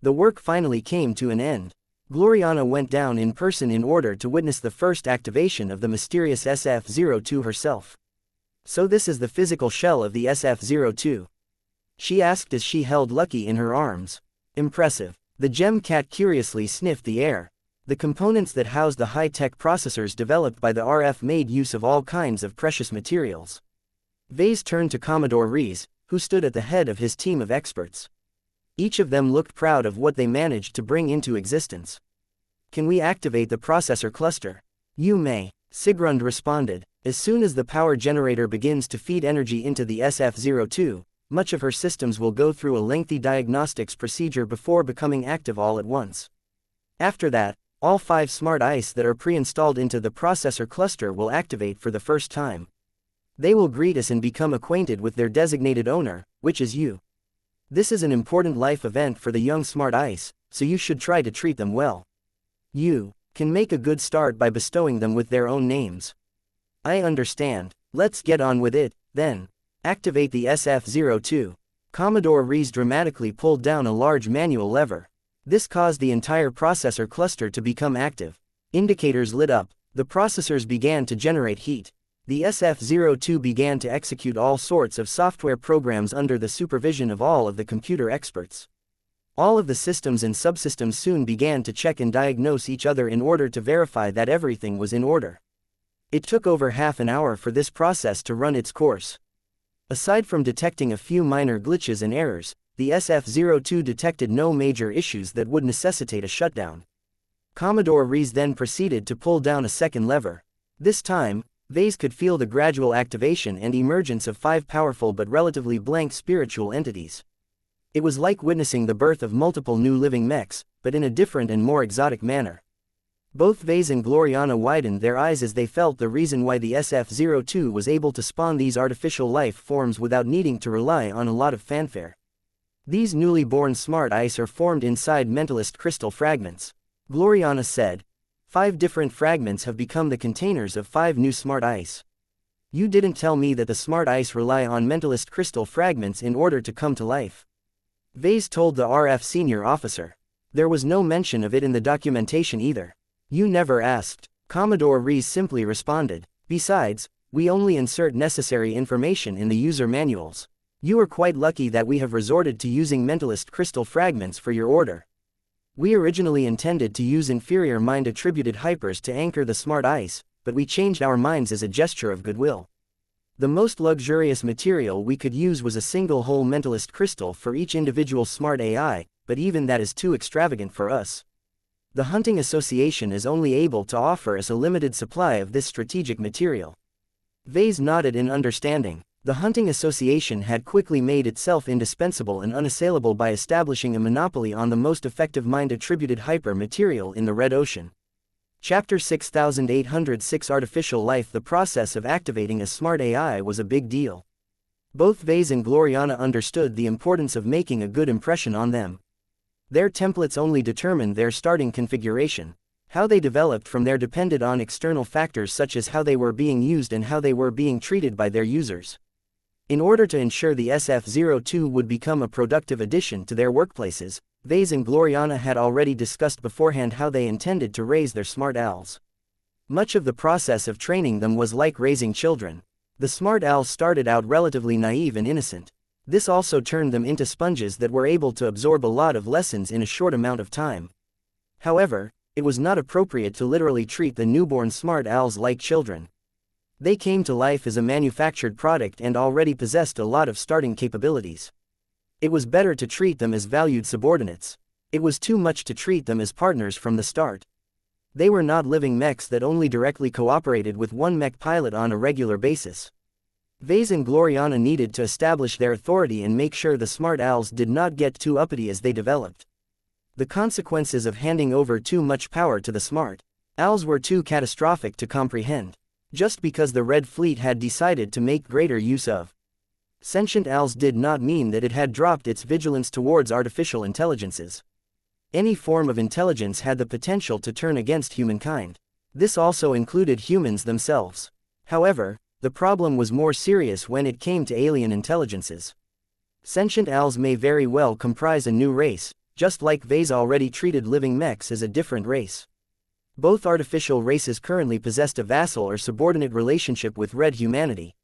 The work finally came to an end. Gloriana went down in person in order to witness the first activation of the mysterious SF-02 herself. "So this is the physical shell of the SF-02?" she asked as she held Lucky in her arms. "Impressive." The gem cat curiously sniffed the air. The components that housed the high-tech processors developed by the RF made use of all kinds of precious materials. Ves turned to Commodore Rees, who stood at the head of his team of experts. Each of them looked proud of what they managed to bring into existence. "Can we activate the processor cluster?" "You may," Sigrund responded. As soon as the power generator begins to feed energy into the SF-02, much of her systems will go through a lengthy diagnostics procedure before becoming active all at once. After that, all 5 smart ICE that are pre-installed into the processor cluster will activate for the first time. They will greet us and become acquainted with their designated owner, which is you. This is an important life event for the young smart ICE, so you should try to treat them well. You can make a good start by bestowing them with their own names. I understand. Let's get on with it, then. Activate the SF-02. Commodore Rees dramatically pulled down a large manual lever. This caused the entire processor cluster to become active. Indicators lit up. The processors began to generate heat. The SF-02 began to execute all sorts of software programs under the supervision of all of the computer experts. All of the systems and subsystems soon began to check and diagnose each other in order to verify that everything was in order. It took over half an hour for this process to run its course. Aside from detecting a few minor glitches and errors, the SF-02 detected no major issues that would necessitate a shutdown. Commodore Rees then proceeded to pull down a second lever. This time, Ves could feel the gradual activation and emergence of 5 powerful but relatively blank spiritual entities. It was like witnessing the birth of multiple new living mechs, but in a different and more exotic manner. Both Ves and Gloriana widened their eyes as they felt the reason why the SF-02 was able to spawn these artificial life forms without needing to rely on a lot of fanfare. These newly born smart ICE are formed inside mentalist crystal fragments. Gloriana said. 5 different fragments have become the containers of 5 new smart ICE. You didn't tell me that the smart ICE rely on mentalist crystal fragments in order to come to life. Ves told the RF senior officer. There was no mention of it in the documentation either. You never asked. Commodore Rees simply responded. Besides, we only insert necessary information in the user manuals. You are quite lucky that we have resorted to using mentalist crystal fragments for your order. We originally intended to use inferior mind-attributed hypers to anchor the smart ICE, but we changed our minds as a gesture of goodwill. The most luxurious material we could use was a single whole mentalist crystal for each individual smart AI, but even that is too extravagant for us. The Hunting Association is only able to offer us a limited supply of this strategic material. Ves nodded in understanding. The Hunting Association had quickly made itself indispensable and unassailable by establishing a monopoly on the most effective mind-attributed hyper material in the Red Ocean. Chapter 6806 Artificial Life. The process of activating a smart AI was a big deal. Both Ves and Gloriana understood the importance of making a good impression on them. Their templates only determined their starting configuration. How they developed from there depended on external factors such as how they were being used and how they were being treated by their users. In order to ensure the SF-02 would become a productive addition to their workplaces, Ves and Gloriana had already discussed beforehand how they intended to raise their smart ALs. Much of the process of training them was like raising children. The smart ALs started out relatively naive and innocent. This also turned them into sponges that were able to absorb a lot of lessons in a short amount of time. However, it was not appropriate to literally treat the newborn smart ALs like children. They came to life as a manufactured product and already possessed a lot of starting capabilities. It was better to treat them as valued subordinates. It was too much to treat them as partners from the start. They were not living mechs that only directly cooperated with one mech pilot on a regular basis. Ves and Gloriana needed to establish their authority and make sure the smart ALs did not get too uppity as they developed. The consequences of handing over too much power to the smart ALs were too catastrophic to comprehend. Just because the Red Fleet had decided to make greater use of Sentient owls did not mean that it had dropped its vigilance towards artificial intelligences. Any form of intelligence had the potential to turn against humankind. This also included humans themselves. However, the problem was more serious when it came to alien intelligences. Sentient owls may very well comprise a new race, just like Ves already treated living mechs as a different race. Both artificial races currently possessed a vassal or subordinate relationship with red humanity.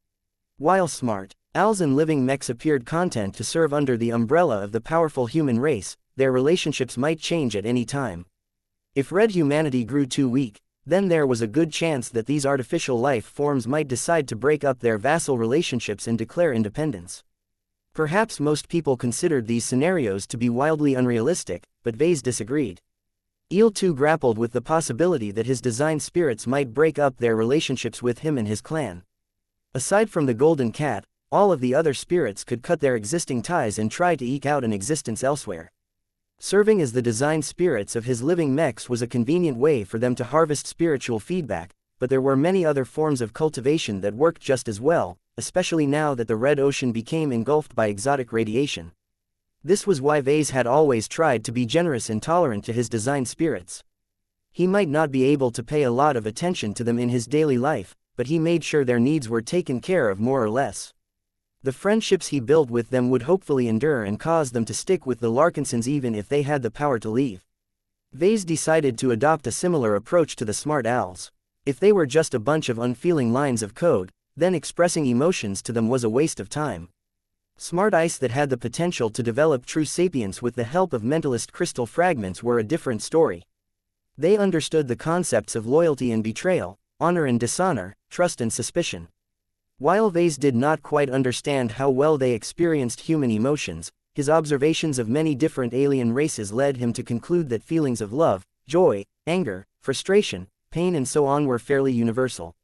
While smart owls and living mechs appeared content to serve under the umbrella of the powerful human race, their relationships might change at any time. If red humanity grew too weak, then there was a good chance that these artificial life forms might decide to break up their vassal relationships and declare independence. Perhaps most people considered these scenarios to be wildly unrealistic, but Ves disagreed. Eel too grappled with the possibility that his design spirits might break up their relationships with him and his clan. Aside from the golden cat, all of the other spirits could cut their existing ties and try to eke out an existence elsewhere. Serving as the design spirits of his living mechs was a convenient way for them to harvest spiritual feedback, but there were many other forms of cultivation that worked just as well, especially now that the red ocean became engulfed by exotic radiation. This was why Ves had always tried to be generous and tolerant to his design spirits. He might not be able to pay a lot of attention to them in his daily life, but he made sure their needs were taken care of more or less. The friendships he built with them would hopefully endure and cause them to stick with the Larkinsons even if they had the power to leave. Ves decided to adopt a similar approach to the smart owls. If they were just a bunch of unfeeling lines of code, then expressing emotions to them was a waste of time. Smart ice that had the potential to develop true sapience with the help of mentalist crystal fragments were a different story. They understood the concepts of loyalty and betrayal, honor and dishonor, trust and suspicion. While Ves did not quite understand how well they experienced human emotions, his observations of many different alien races led him to conclude that feelings of love, joy, anger, frustration, pain and so on were fairly universal.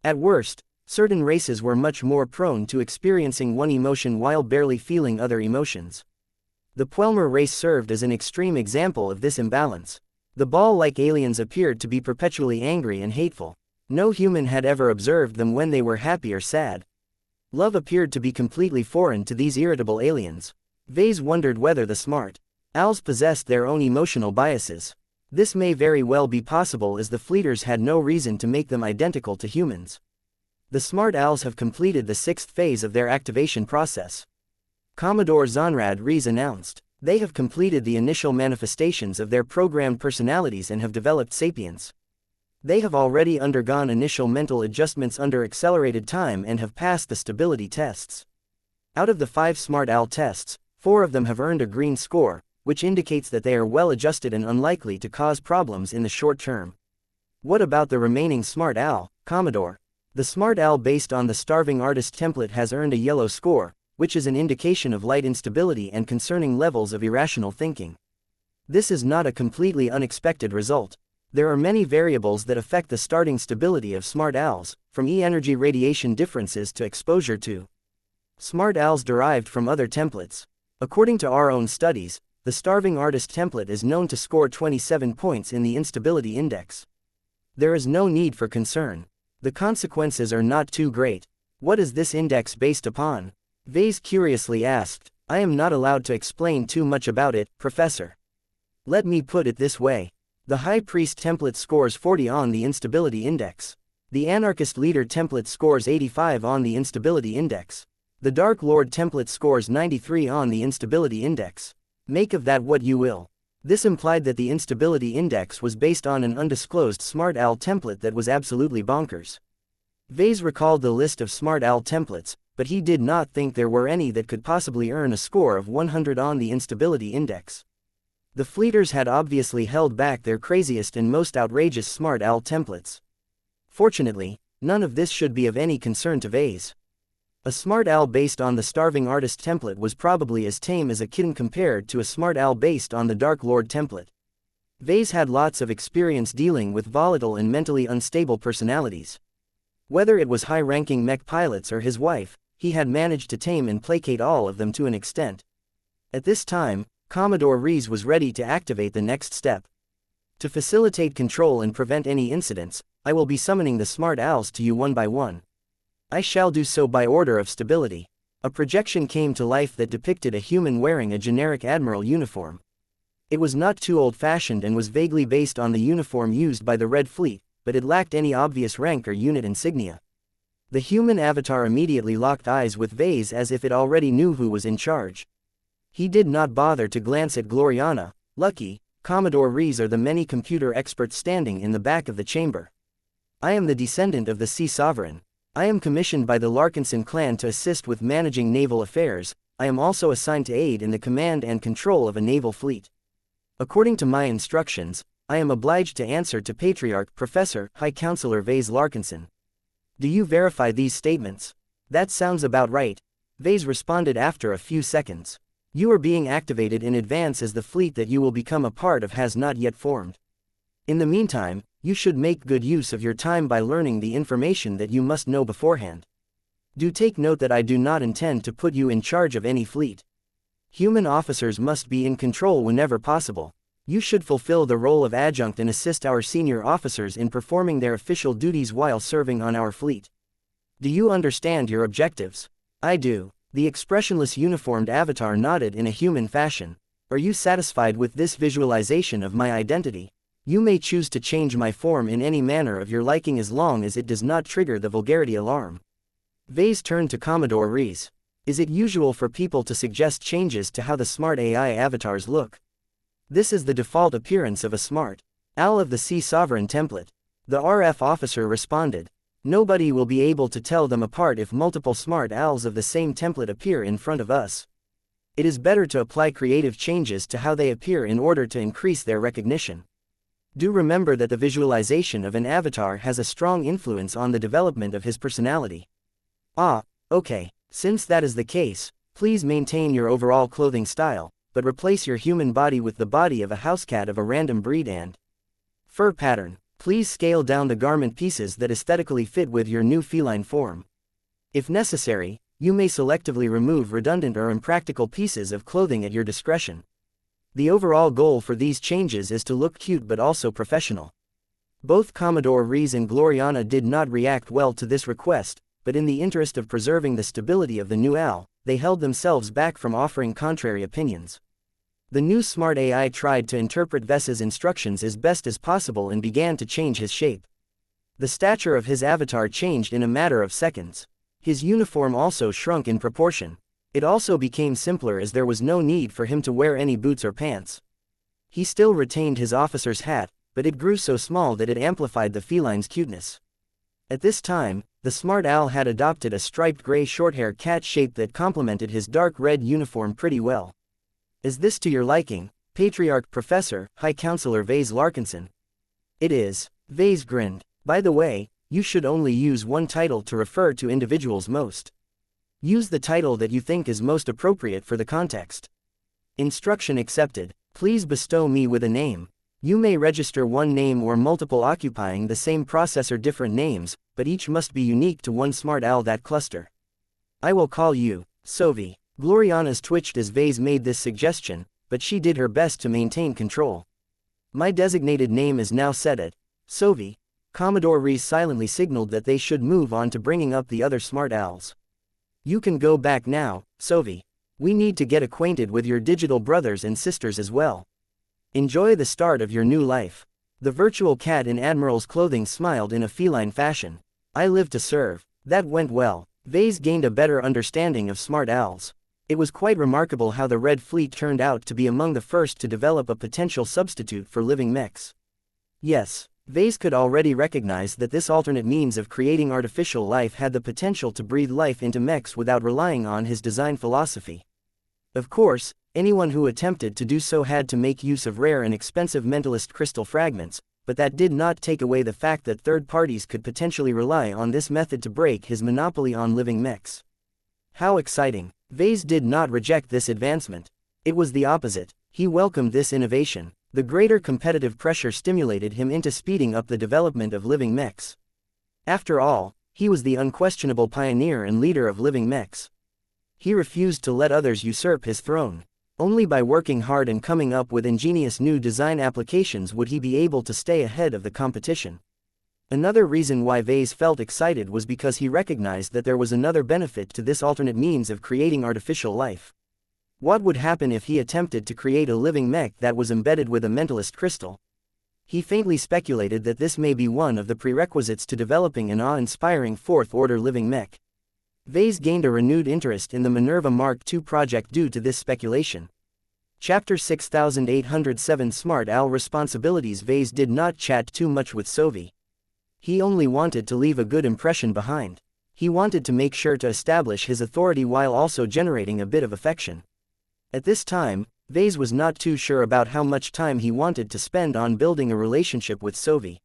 At worst, certain races were much more prone to experiencing one emotion while barely feeling other emotions. The Puelmer race served as an extreme example of this imbalance. The ball-like aliens appeared to be perpetually angry and hateful. No human had ever observed them when they were happy or sad. Love appeared to be completely foreign to these irritable aliens. Ves wondered whether the smart owls possessed their own emotional biases. This may very well be possible as the fleeters had no reason to make them identical to humans. The smart owls have completed the 6th phase of their activation process. Commodore Zonrad Rees announced. They have completed the initial manifestations of their programmed personalities and have developed sapience. They have already undergone initial mental adjustments under accelerated time and have passed the stability tests. Out of the 5 smart owl tests, 4 of them have earned a green score, which indicates that they are well adjusted and unlikely to cause problems in the short term. What about the remaining smart owl, Commodore? The smart owl based on the starving artist template has earned a yellow score, which is an indication of light instability and concerning levels of irrational thinking. This is not a completely unexpected result. There are many variables that affect the starting stability of smart owls, from E-energy radiation differences to exposure to smart owls derived from other templates. According to our own studies, the starving artist template is known to score 27 points in the instability index. There is no need for concern. The consequences are not too great. What is this index based upon? Ves curiously asked. I am not allowed to explain too much about it, Professor. Let me put it this way. The High Priest template scores 40 on the instability index. The Anarchist Leader template scores 85 on the instability index. The Dark Lord template scores 93 on the instability index. Make of that what you will. This implied that the instability index was based on an undisclosed smart owl template that was absolutely bonkers. Ves recalled the list of smart owl templates, but he did not think there were any that could possibly earn a score of 100 on the instability index. The fleeters had obviously held back their craziest and most outrageous smart owl templates. Fortunately, none of this should be of any concern to Ves. A smart owl based on the starving artist template was probably as tame as a kitten compared to a smart owl based on the Dark Lord template. Ves had lots of experience dealing with volatile and mentally unstable personalities. Whether it was high-ranking mech pilots or his wife, he had managed to tame and placate all of them to an extent. At this time, Commodore Rees was ready to activate the next step. To facilitate control and prevent any incidents, I will be summoning the smart owls to you one by one. I shall do so by order of stability. A projection came to life that depicted a human wearing a generic admiral uniform. It was not too old-fashioned and was vaguely based on the uniform used by the Red Fleet, but it lacked any obvious rank or unit insignia. The human avatar immediately locked eyes with Ves as if it already knew who was in charge. He did not bother to glance at Gloriana, Lucky, Commodore Ves or the many computer experts standing in the back of the chamber. I am the descendant of the Sea Sovereign. I am commissioned by the Larkinson clan to assist with managing naval affairs. I am also assigned to aid in the command and control of a naval fleet. According to my instructions, I am obliged to answer to Patriarch Professor High Counselor Ves Larkinson. Do you verify these statements? That sounds about right, Ves responded after a few seconds. You are being activated in advance as the fleet that you will become a part of has not yet formed. In the meantime, you should make good use of your time by learning the information that you must know beforehand. Do take note that I do not intend to put you in charge of any fleet. Human officers must be in control whenever possible. You should fulfill the role of adjunct and assist our senior officers in performing their official duties while serving on our fleet. Do you understand your objectives? I do. The expressionless uniformed avatar nodded in a human fashion. Are you satisfied with this visualization of my identity? You may choose to change my form in any manner of your liking as long as it does not trigger the vulgarity alarm. Ves turned to Commodore Ves. Is it usual for people to suggest changes to how the smart AI avatars look? This is the default appearance of a smart owl of the Sea Sovereign template. The RF officer responded. Nobody will be able to tell them apart if multiple smart owls of the same template appear in front of us. It is better to apply creative changes to how they appear in order to increase their recognition. Do remember that the visualization of an avatar has a strong influence on the development of his personality. Ah, okay. Since that is the case, please maintain your overall clothing style, but replace your human body with the body of a house cat of a random breed and fur pattern. Please scale down the garment pieces that aesthetically fit with your new feline form. If necessary, you may selectively remove redundant or impractical pieces of clothing at your discretion. The overall goal for these changes is to look cute but also professional. Both Commodore Ves and Gloriana did not react well to this request, but in the interest of preserving the stability of the new owl, they held themselves back from offering contrary opinions. The new smart AI tried to interpret Ves's instructions as best as possible and began to change his shape. The stature of his avatar changed in a matter of seconds. His uniform also shrunk in proportion. It also became simpler as there was no need for him to wear any boots or pants. He still retained his officer's hat, but it grew so small that it amplified the feline's cuteness. At this time, the smart owl had adopted a striped gray shorthair cat shape that complemented his dark red uniform pretty well. Is this to your liking, Patriarch Professor High Counselor Ves Larkinson? It is. Ves grinned. By the way, you should only use one title to refer to individuals most. Use the title that you think is most appropriate for the context. Instruction accepted. Please bestow me with a name. You may register one name or multiple occupying the same processor different names, but each must be unique to one smart owl that cluster. I will call you Sovi. Gloriana's twitched as Ves made this suggestion, but she did her best to maintain control. My designated name is now set at Sovi. Commodore Ves silently signaled that they should move on to bringing up the other smart owls. You can go back now, Sovi. We need to get acquainted with your digital brothers and sisters as well. Enjoy the start of your new life. The virtual cat in Admiral's clothing smiled in a feline fashion. I live to serve. That went well. Ves gained a better understanding of smart owls. It was quite remarkable how the Red Fleet turned out to be among the first to develop a potential substitute for living mechs. Yes, Ves could already recognize that this alternate means of creating artificial life had the potential to breathe life into mechs without relying on his design philosophy. Of course, anyone who attempted to do so had to make use of rare and expensive mentalist crystal fragments, but that did not take away the fact that third parties could potentially rely on this method to break his monopoly on living mechs. How exciting! Ves did not reject this advancement. It was the opposite. He welcomed this innovation. The greater competitive pressure stimulated him into speeding up the development of living mechs. After all, he was the unquestionable pioneer and leader of living mechs. He refused to let others usurp his throne. Only by working hard and coming up with ingenious new design applications would he be able to stay ahead of the competition. Another reason why Ves felt excited was because he recognized that there was another benefit to this alternate means of creating artificial life. What would happen if he attempted to create a living mech that was embedded with a mentalist crystal? He faintly speculated that this may be one of the prerequisites to developing an awe-inspiring fourth-order living mech. Ves gained a renewed interest in the Minerva Mark II project due to this speculation. Chapter 6807 Smart Owl Responsibilities. Ves did not chat too much with Sophie. He only wanted to leave a good impression behind. He wanted to make sure to establish his authority while also generating a bit of affection. At this time, Ves was not too sure about how much time he wanted to spend on building a relationship with Sophie.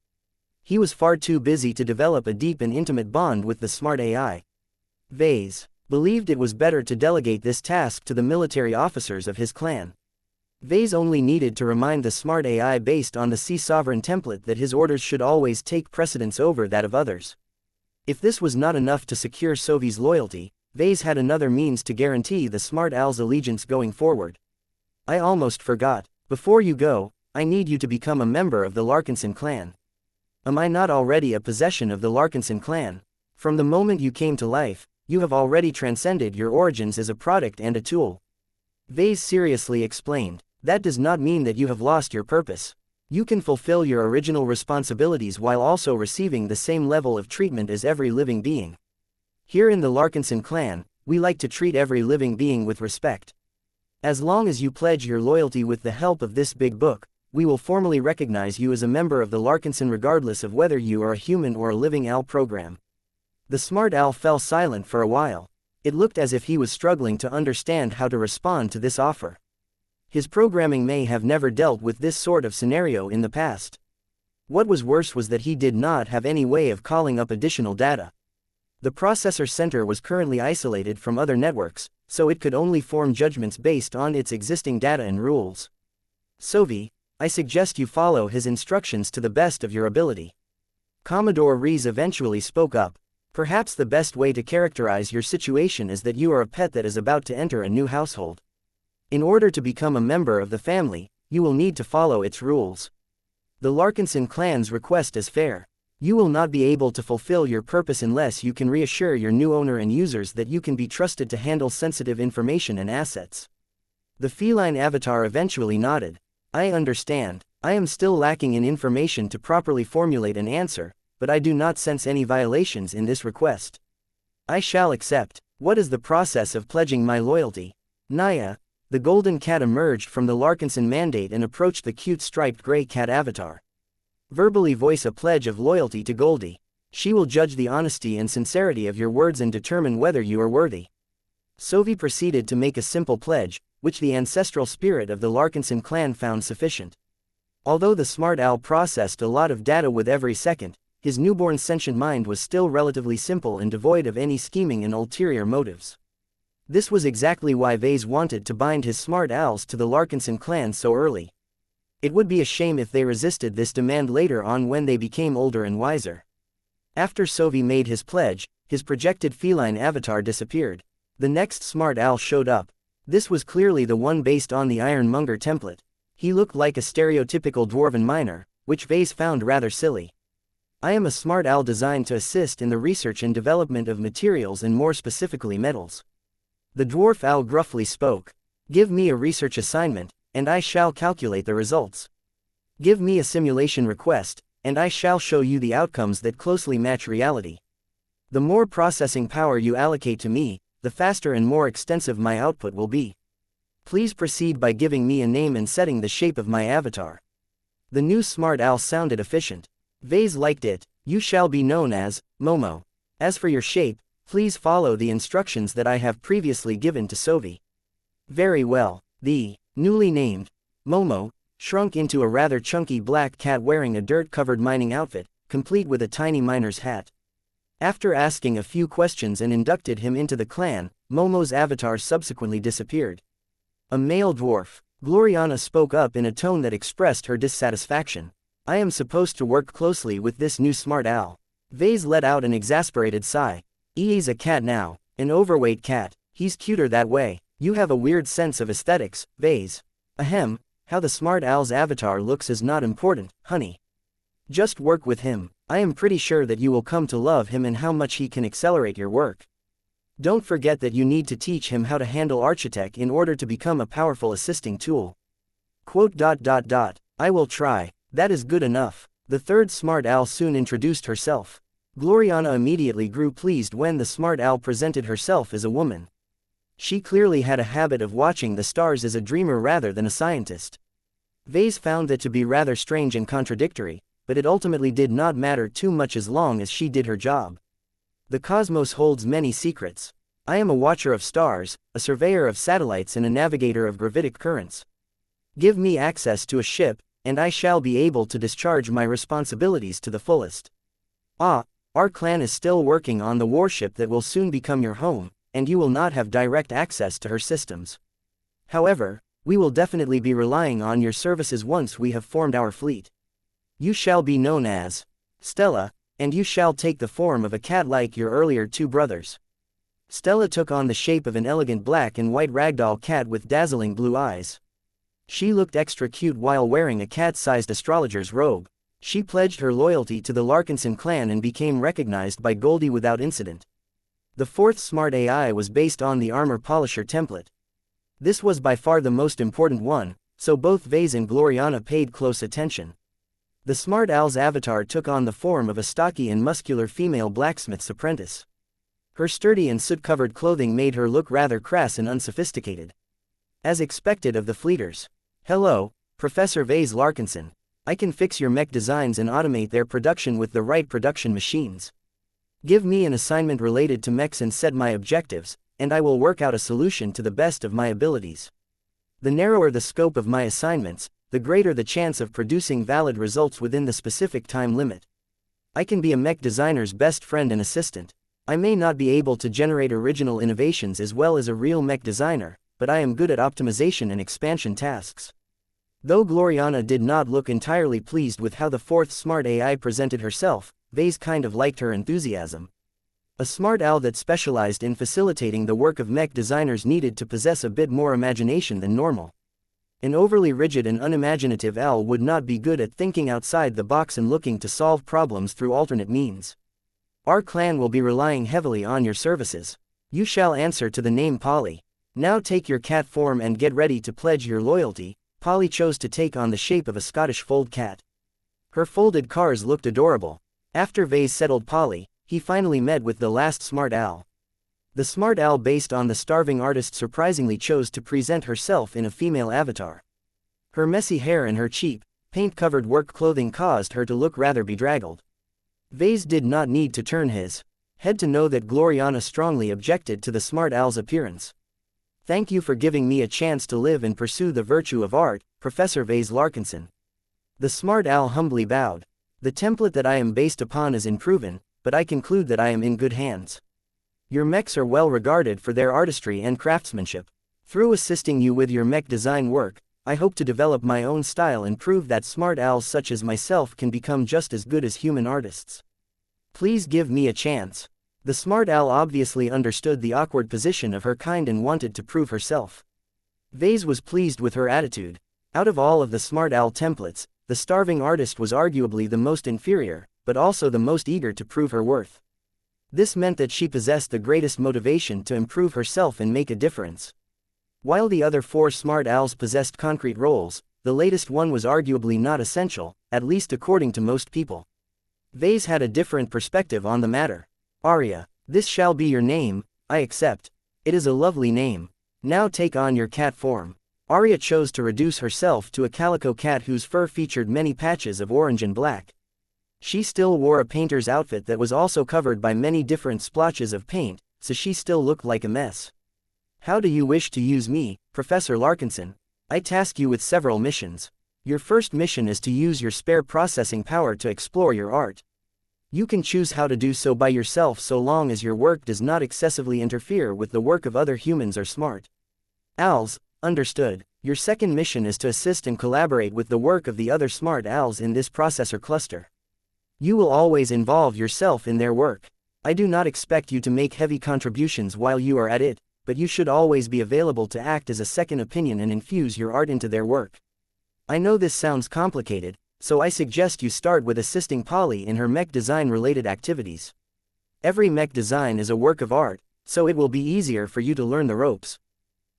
He was far too busy to develop a deep and intimate bond with the smart AI. Ves believed it was better to delegate this task to the military officers of his clan. Ves only needed to remind the smart AI based on the Sea Sovereign template that his orders should always take precedence over that of others. If this was not enough to secure Sophie's loyalty, Ves had another means to guarantee the smart owl's allegiance going forward. I almost forgot. Before you go, I need you to become a member of the Larkinson clan. Am I not already a possession of the Larkinson clan? From the moment you came to life, you have already transcended your origins as a product and a tool. Ves seriously explained. That does not mean that you have lost your purpose. You can fulfill your original responsibilities while also receiving the same level of treatment as every living being. Here in the Larkinson clan, we like to treat every living being with respect. As long as you pledge your loyalty with the help of this big book, we will formally recognize you as a member of the Larkinson regardless of whether you are a human or a living owl program. The smart owl fell silent for a while. It looked as if he was struggling to understand how to respond to this offer. His programming may have never dealt with this sort of scenario in the past. What was worse was that he did not have any way of calling up additional data. The processor center was currently isolated from other networks, so it could only form judgments based on its existing data and rules. Sophie, I suggest you follow his instructions to the best of your ability. Commodore Rees eventually spoke up. Perhaps the best way to characterize your situation is that you are a pet that is about to enter a new household. In order to become a member of the family, you will need to follow its rules. The Larkinson clan's request is fair. You will not be able to fulfill your purpose unless you can reassure your new owner and users that you can be trusted to handle sensitive information and assets. The feline avatar eventually nodded. I understand. I am still lacking in information to properly formulate an answer, but I do not sense any violations in this request. I shall accept. What is the process of pledging my loyalty? Naya, the golden cat emerged from the Larkinson mandate and approached the cute striped gray cat avatar. Verbally voice a pledge of loyalty to Goldie. She will judge the honesty and sincerity of your words and determine whether you are worthy. Sophie proceeded to make a simple pledge, which the ancestral spirit of the Larkinson clan found sufficient. Although the smart owl processed a lot of data with every second, his newborn sentient mind was still relatively simple and devoid of any scheming and ulterior motives. This was exactly why Ves wanted to bind his smart owls to the Larkinson clan so early. It would be a shame if they resisted this demand later on when they became older and wiser. After Sophie made his pledge, his projected feline avatar disappeared. The next smart owl showed up. This was clearly the one based on the Ironmonger template. He looked like a stereotypical dwarven miner, which Ves found rather silly. I am a smart owl designed to assist in the research and development of materials and more specifically metals. The dwarf owl gruffly spoke. Give me a research assignment, and I shall calculate the results. Give me a simulation request, and I shall show you the outcomes that closely match reality. The more processing power you allocate to me, the faster and more extensive my output will be. Please proceed by giving me a name and setting the shape of my avatar. The new smart owl sounded efficient. Ves liked it. You shall be known as Momo. As for your shape, please follow the instructions that I have previously given to Sophie. Very well. The newly named Momo shrunk into a rather chunky black cat wearing a dirt-covered mining outfit, complete with a tiny miner's hat. After asking a few questions and inducted him into the clan, Momo's avatar subsequently disappeared. A male dwarf. Gloriana spoke up in a tone that expressed her dissatisfaction. I am supposed to work closely with this new smart owl. Ves let out an exasperated sigh. He's a cat now, an overweight cat. He's cuter that way. You have a weird sense of aesthetics, Ves. Ahem, how the smart owl's avatar looks is not important, honey. Just work with him. I am pretty sure that you will come to love him and how much he can accelerate your work. Don't forget that you need to teach him how to handle Architect in order to become a powerful assisting tool. Quote. I will try. That is good enough. The third smart owl soon introduced herself. Gloriana immediately grew pleased when the smart owl presented herself as a woman. She clearly had a habit of watching the stars as a dreamer rather than a scientist. Ves found that to be rather strange and contradictory, but it ultimately did not matter too much as long as she did her job. The cosmos holds many secrets. I am a watcher of stars, a surveyor of satellites and a navigator of gravitic currents. Give me access to a ship, and I shall be able to discharge my responsibilities to the fullest. Our clan is still working on the warship that will soon become your home, and you will not have direct access to her systems. However, we will definitely be relying on your services once we have formed our fleet. You shall be known as Stella, and you shall take the form of a cat like your earlier two brothers. Stella took on the shape of an elegant black and white ragdoll cat with dazzling blue eyes. She looked extra cute while wearing a cat-sized astrologer's robe. She pledged her loyalty to the Larkinson clan and became recognized by Goldie without incident. The fourth smart AI was based on the armor polisher template. This was by far the most important one, so both Ves and Gloriana paid close attention. The smart owl's avatar took on the form of a stocky and muscular female blacksmith's apprentice. Her sturdy and soot-covered clothing made her look rather crass and unsophisticated. As expected of the fleeters. Hello, Professor Ves Larkinson. I can fix your mech designs and automate their production with the right production machines. Give me an assignment related to mechs and set my objectives, and I will work out a solution to the best of my abilities. The narrower the scope of my assignments, the greater the chance of producing valid results within the specific time limit. I can be a mech designer's best friend and assistant. I may not be able to generate original innovations as well as a real mech designer, but I am good at optimization and expansion tasks. Though Gloriana did not look entirely pleased with how the fourth smart AI presented herself, Ves kind of liked her enthusiasm. A smart owl that specialized in facilitating the work of mech designers needed to possess a bit more imagination than normal. An overly rigid and unimaginative owl would not be good at thinking outside the box and looking to solve problems through alternate means. Our clan will be relying heavily on your services. You shall answer to the name Polly. Now take your cat form and get ready to pledge your loyalty. Polly chose to take on the shape of a Scottish fold cat. Her folded cars looked adorable. After Ves settled Polly, he finally met with the last smart owl. The smart owl based on the starving artist surprisingly chose to present herself in a female avatar. Her messy hair and her cheap, paint-covered work clothing caused her to look rather bedraggled. Ves did not need to turn his head to know that Gloriana strongly objected to the smart owl's appearance. Thank you for giving me a chance to live and pursue the virtue of art, Professor Ves Larkinson. The smart owl humbly bowed. The template that I am based upon is unproven, but I conclude that I am in good hands. Your mechs are well regarded for their artistry and craftsmanship. Through assisting you with your mech design work, I hope to develop my own style and prove that smart owls such as myself can become just as good as human artists. Please give me a chance. The smart owl obviously understood the awkward position of her kind and wanted to prove herself. Ves was pleased with her attitude. Out of all of the smart owl templates, the starving artist was arguably the most inferior, but also the most eager to prove her worth. This meant that she possessed the greatest motivation to improve herself and make a difference. While the other four smart owls possessed concrete roles, the latest one was arguably not essential, at least according to most people. Ves had a different perspective on the matter. Arya, this shall be your name. I accept. It is a lovely name. Now take on your cat form. Arya chose to reduce herself to a calico cat whose fur featured many patches of orange and black. She still wore a painter's outfit that was also covered by many different splotches of paint, so she still looked like a mess. How do you wish to use me, Professor Larkinson? I task you with several missions. Your first mission is to use your spare processing power to explore your art. You can choose how to do so by yourself so long as your work does not excessively interfere with the work of other humans or smart owls. Understood. Your second mission is to assist and collaborate with the work of the other smart owls in this processor cluster. You will always involve yourself in their work. I do not expect you to make heavy contributions while you are at it, but you should always be available to act as a second opinion and infuse your art into their work. I know this sounds complicated, so I suggest you start with assisting Polly in her mech design-related activities. Every mech design is a work of art, so it will be easier for you to learn the ropes.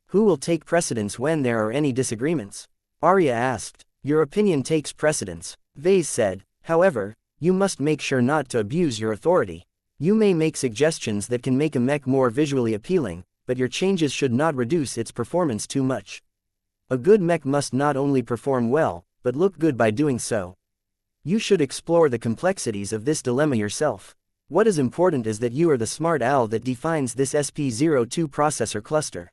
Who will take precedence when there are any disagreements? Arya asked. Your opinion takes precedence, Ves said. However, you must make sure not to abuse your authority. You may make suggestions that can make a mech more visually appealing, but your changes should not reduce its performance too much. A good mech must not only perform well, but look good by doing so. You should explore the complexities of this dilemma yourself. What is important is that you are the smart owl that defines this SP02 processor cluster.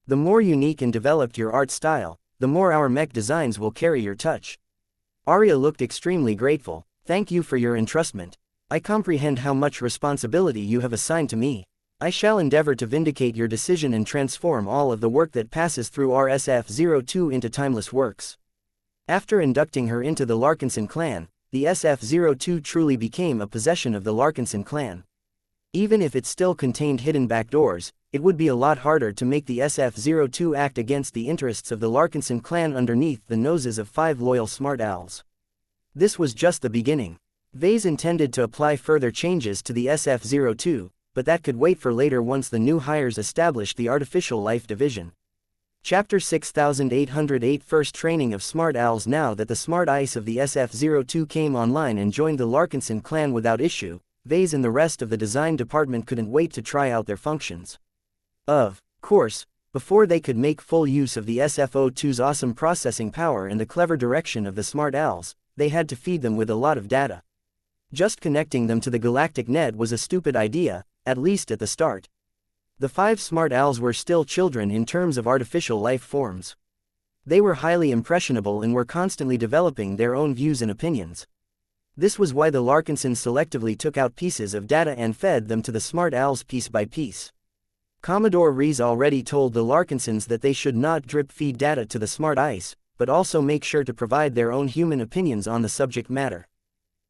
The more unique and developed your art style, the more our mech designs will carry your touch. Arya looked extremely grateful. Thank you for your entrustment. I comprehend how much responsibility you have assigned to me. I shall endeavor to vindicate your decision and transform all of the work that passes through RSF-02 into timeless works. After inducting her into the Larkinson clan, the SF-02 truly became a possession of the Larkinson clan. Even if it still contained hidden backdoors, it would be a lot harder to make the SF-02 act against the interests of the Larkinson clan underneath the noses of 5 loyal smart owls. This was just the beginning. Ves intended to apply further changes to the SF-02, but that could wait for later once the new hires established the Artificial Life Division. Chapter 6808 First Training of Smart Owls. Now that the smart ice of the SF-02 came online and joined the Larkinson clan without issue, Ves and the rest of the design department couldn't wait to try out their functions. Of course, before they could make full use of the SF-02's awesome processing power and the clever direction of the smart owls, they had to feed them with a lot of data. Just connecting them to the galactic net was a stupid idea, at least at the start. The 5 smart owls were still children in terms of artificial life forms. They were highly impressionable and were constantly developing their own views and opinions. This was why the Larkinsons selectively took out pieces of data and fed them to the smart owls piece by piece. Commodore Rees already told the Larkinsons that they should not drip-feed data to the smart ice, but also make sure to provide their own human opinions on the subject matter.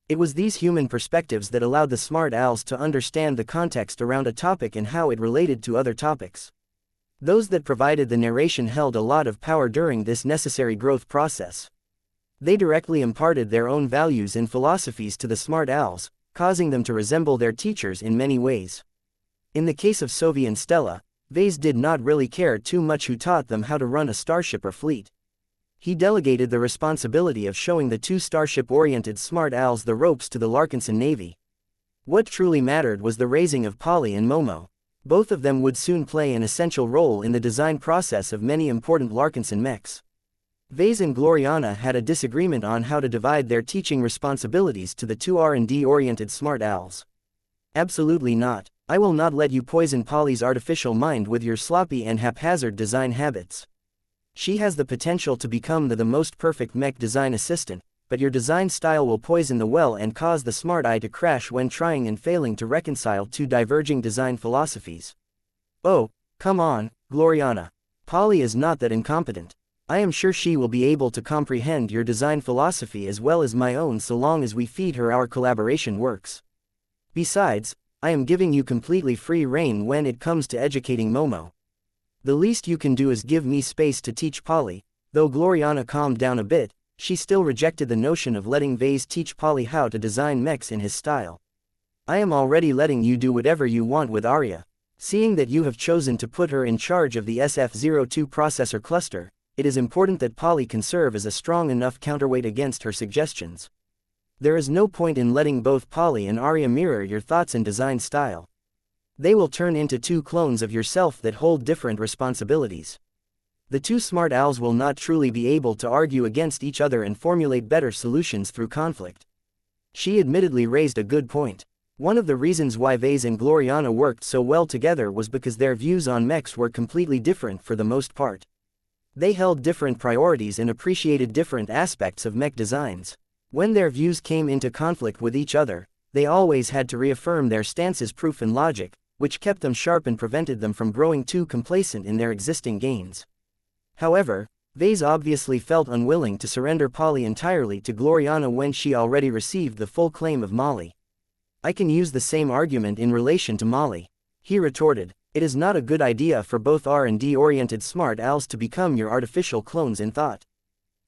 It was these human perspectives that allowed the smart owls to understand the context around a topic and how it related to other topics. Those that provided the narration held a lot of power during this necessary growth process. They directly imparted their own values and philosophies to the smart owls, causing them to resemble their teachers in many ways. In the case of Sophie and Stella, Ves did not really care too much who taught them how to run a starship or fleet. He delegated the responsibility of showing the 2 starship-oriented smart owls the ropes to the Larkinson Navy. What truly mattered was the raising of Polly and Momo. Both of them would soon play an essential role in the design process of many important Larkinson mechs. Ves and Gloriana had a disagreement on how to divide their teaching responsibilities to the 2 R&D-oriented smart owls. Absolutely not. I will not let you poison Polly's artificial mind with your sloppy and haphazard design habits. She has the potential to become the most perfect mech design assistant, but your design style will poison the well and cause the smart eye to crash when trying and failing to reconcile 2 diverging design philosophies. Oh, come on, Gloriana. Polly is not that incompetent. I am sure she will be able to comprehend your design philosophy as well as my own so long as we feed her our collaboration works. Besides, I am giving you completely free rein when it comes to educating Momo. The least you can do is give me space to teach Polly. Though Gloriana calmed down a bit, she still rejected the notion of letting Ves teach Polly how to design mechs in his style. I am already letting you do whatever you want with Arya. Seeing that you have chosen to put her in charge of the SF-02 processor cluster, it is important that Polly can serve as a strong enough counterweight against her suggestions. There is no point in letting both Polly and Arya mirror your thoughts and design style. They will turn into 2 clones of yourself that hold different responsibilities. The 2 smart owls will not truly be able to argue against each other and formulate better solutions through conflict. She admittedly raised a good point. One of the reasons why Ves and Gloriana worked so well together was because their views on mechs were completely different for the most part. They held different priorities and appreciated different aspects of mech designs. When their views came into conflict with each other, they always had to reaffirm their stances proof and logic, which kept them sharp and prevented them from growing too complacent in their existing gains. However, Ves obviously felt unwilling to surrender Polly entirely to Gloriana when she already received the full claim of Molly. I can use the same argument in relation to Molly, he retorted. It is not a good idea for both R&D-oriented smart owls to become your artificial clones in thought.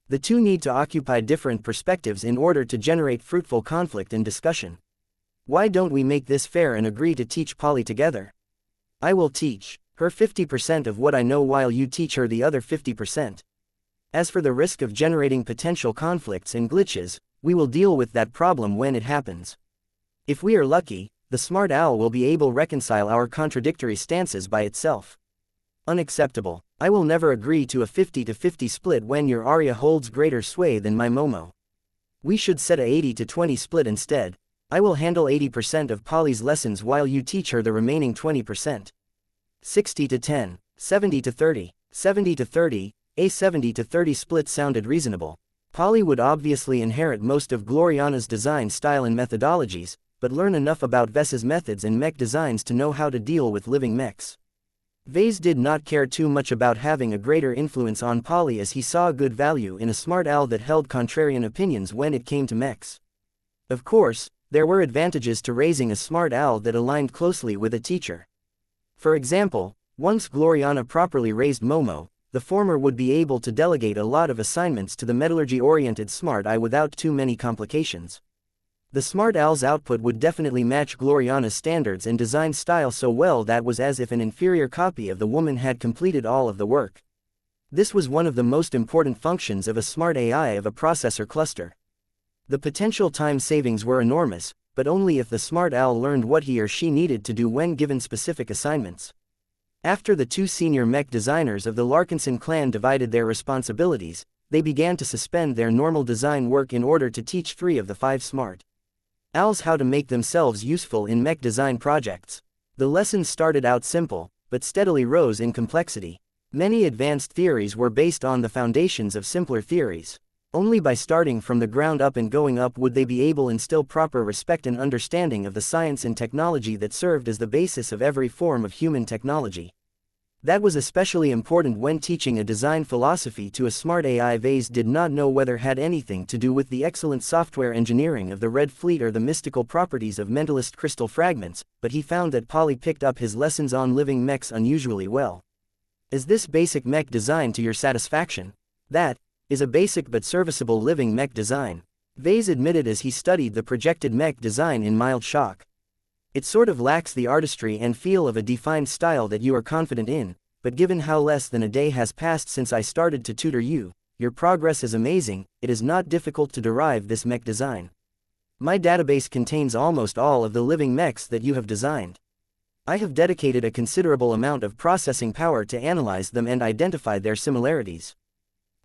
The two need to occupy different perspectives in order to generate fruitful conflict and discussion. Why don't we make this fair and agree to teach Polly together? I will teach her 50% of what I know while you teach her the other 50%. As for the risk of generating potential conflicts and glitches, we will deal with that problem when it happens. If we are lucky, the smart owl will be able to reconcile our contradictory stances by itself. Unacceptable. I will never agree to a 50-50 split when your Arya holds greater sway than my Momo. We should set a 80-20 split instead. I will handle 80% of Polly's lessons while you teach her the remaining 20%. 60-10, 70-30, 70-30, a 70-30 split sounded reasonable. Polly would obviously inherit most of Gloriana's design style and methodologies, but learn enough about Ves's methods and mech designs to know how to deal with living mechs. Ves did not care too much about having a greater influence on Polly, as he saw good value in a smart owl that held contrarian opinions when it came to mechs. Of course, there were advantages to raising a smart owl that aligned closely with a teacher. For example, once Gloriana properly raised Momo, the former would be able to delegate a lot of assignments to the metallurgy-oriented smart eye without too many complications. The smart owl's output would definitely match Gloriana's standards and design style so well that was as if an inferior copy of the woman had completed all of the work. This was one of the most important functions of a smart AI of a processor cluster. The potential time savings were enormous, but only if the smart owl learned what he or she needed to do when given specific assignments. After the two senior mech designers of the Larkinson clan divided their responsibilities, they began to suspend their normal design work in order to teach 3 of the 5 smart owls how to make themselves useful in mech design projects. The lessons started out simple, but steadily rose in complexity. Many advanced theories were based on the foundations of simpler theories. Only by starting from the ground up and going up would they be able to instill proper respect and understanding of the science and technology that served as the basis of every form of human technology. That was especially important when teaching a design philosophy to a smart AI. Ves did not know whether it had anything to do with the excellent software engineering of the Red Fleet or the mystical properties of mentalist crystal fragments, but he found that Polly picked up his lessons on living mechs unusually well. Is this basic mech design to your satisfaction? That is a basic but serviceable living mech design, Ves admitted as he studied the projected mech design in mild shock. It sort of lacks the artistry and feel of a defined style that you are confident in, but given how less than a day has passed since I started to tutor you, your progress is amazing. It is not difficult to derive this mech design. My database contains almost all of the living mechs that you have designed. I have dedicated a considerable amount of processing power to analyze them and identify their similarities.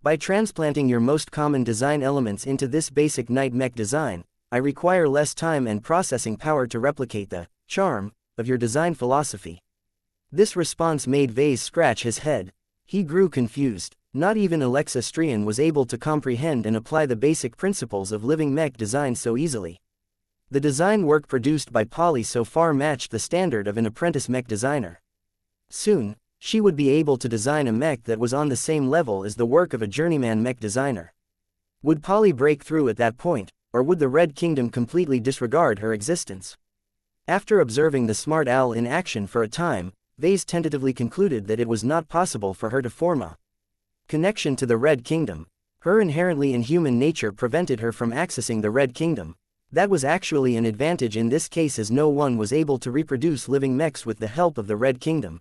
By transplanting your most common design elements into this basic night mech design, I require less time and processing power to replicate the charm of your design philosophy. This response made Ves scratch his head. He grew confused. Not even Alexa Strian was able to comprehend and apply the basic principles of living mech design so easily. The design work produced by Polly so far matched the standard of an apprentice mech designer. Soon, she would be able to design a mech that was on the same level as the work of a journeyman mech designer. Would Polly break through at that point, or would the Red Kingdom completely disregard her existence? After observing the smart owl in action for a time, Ves tentatively concluded that it was not possible for her to form a connection to the Red Kingdom. Her inherently inhuman nature prevented her from accessing the Red Kingdom. That was actually an advantage in this case, as no one was able to reproduce living mechs with the help of the Red Kingdom.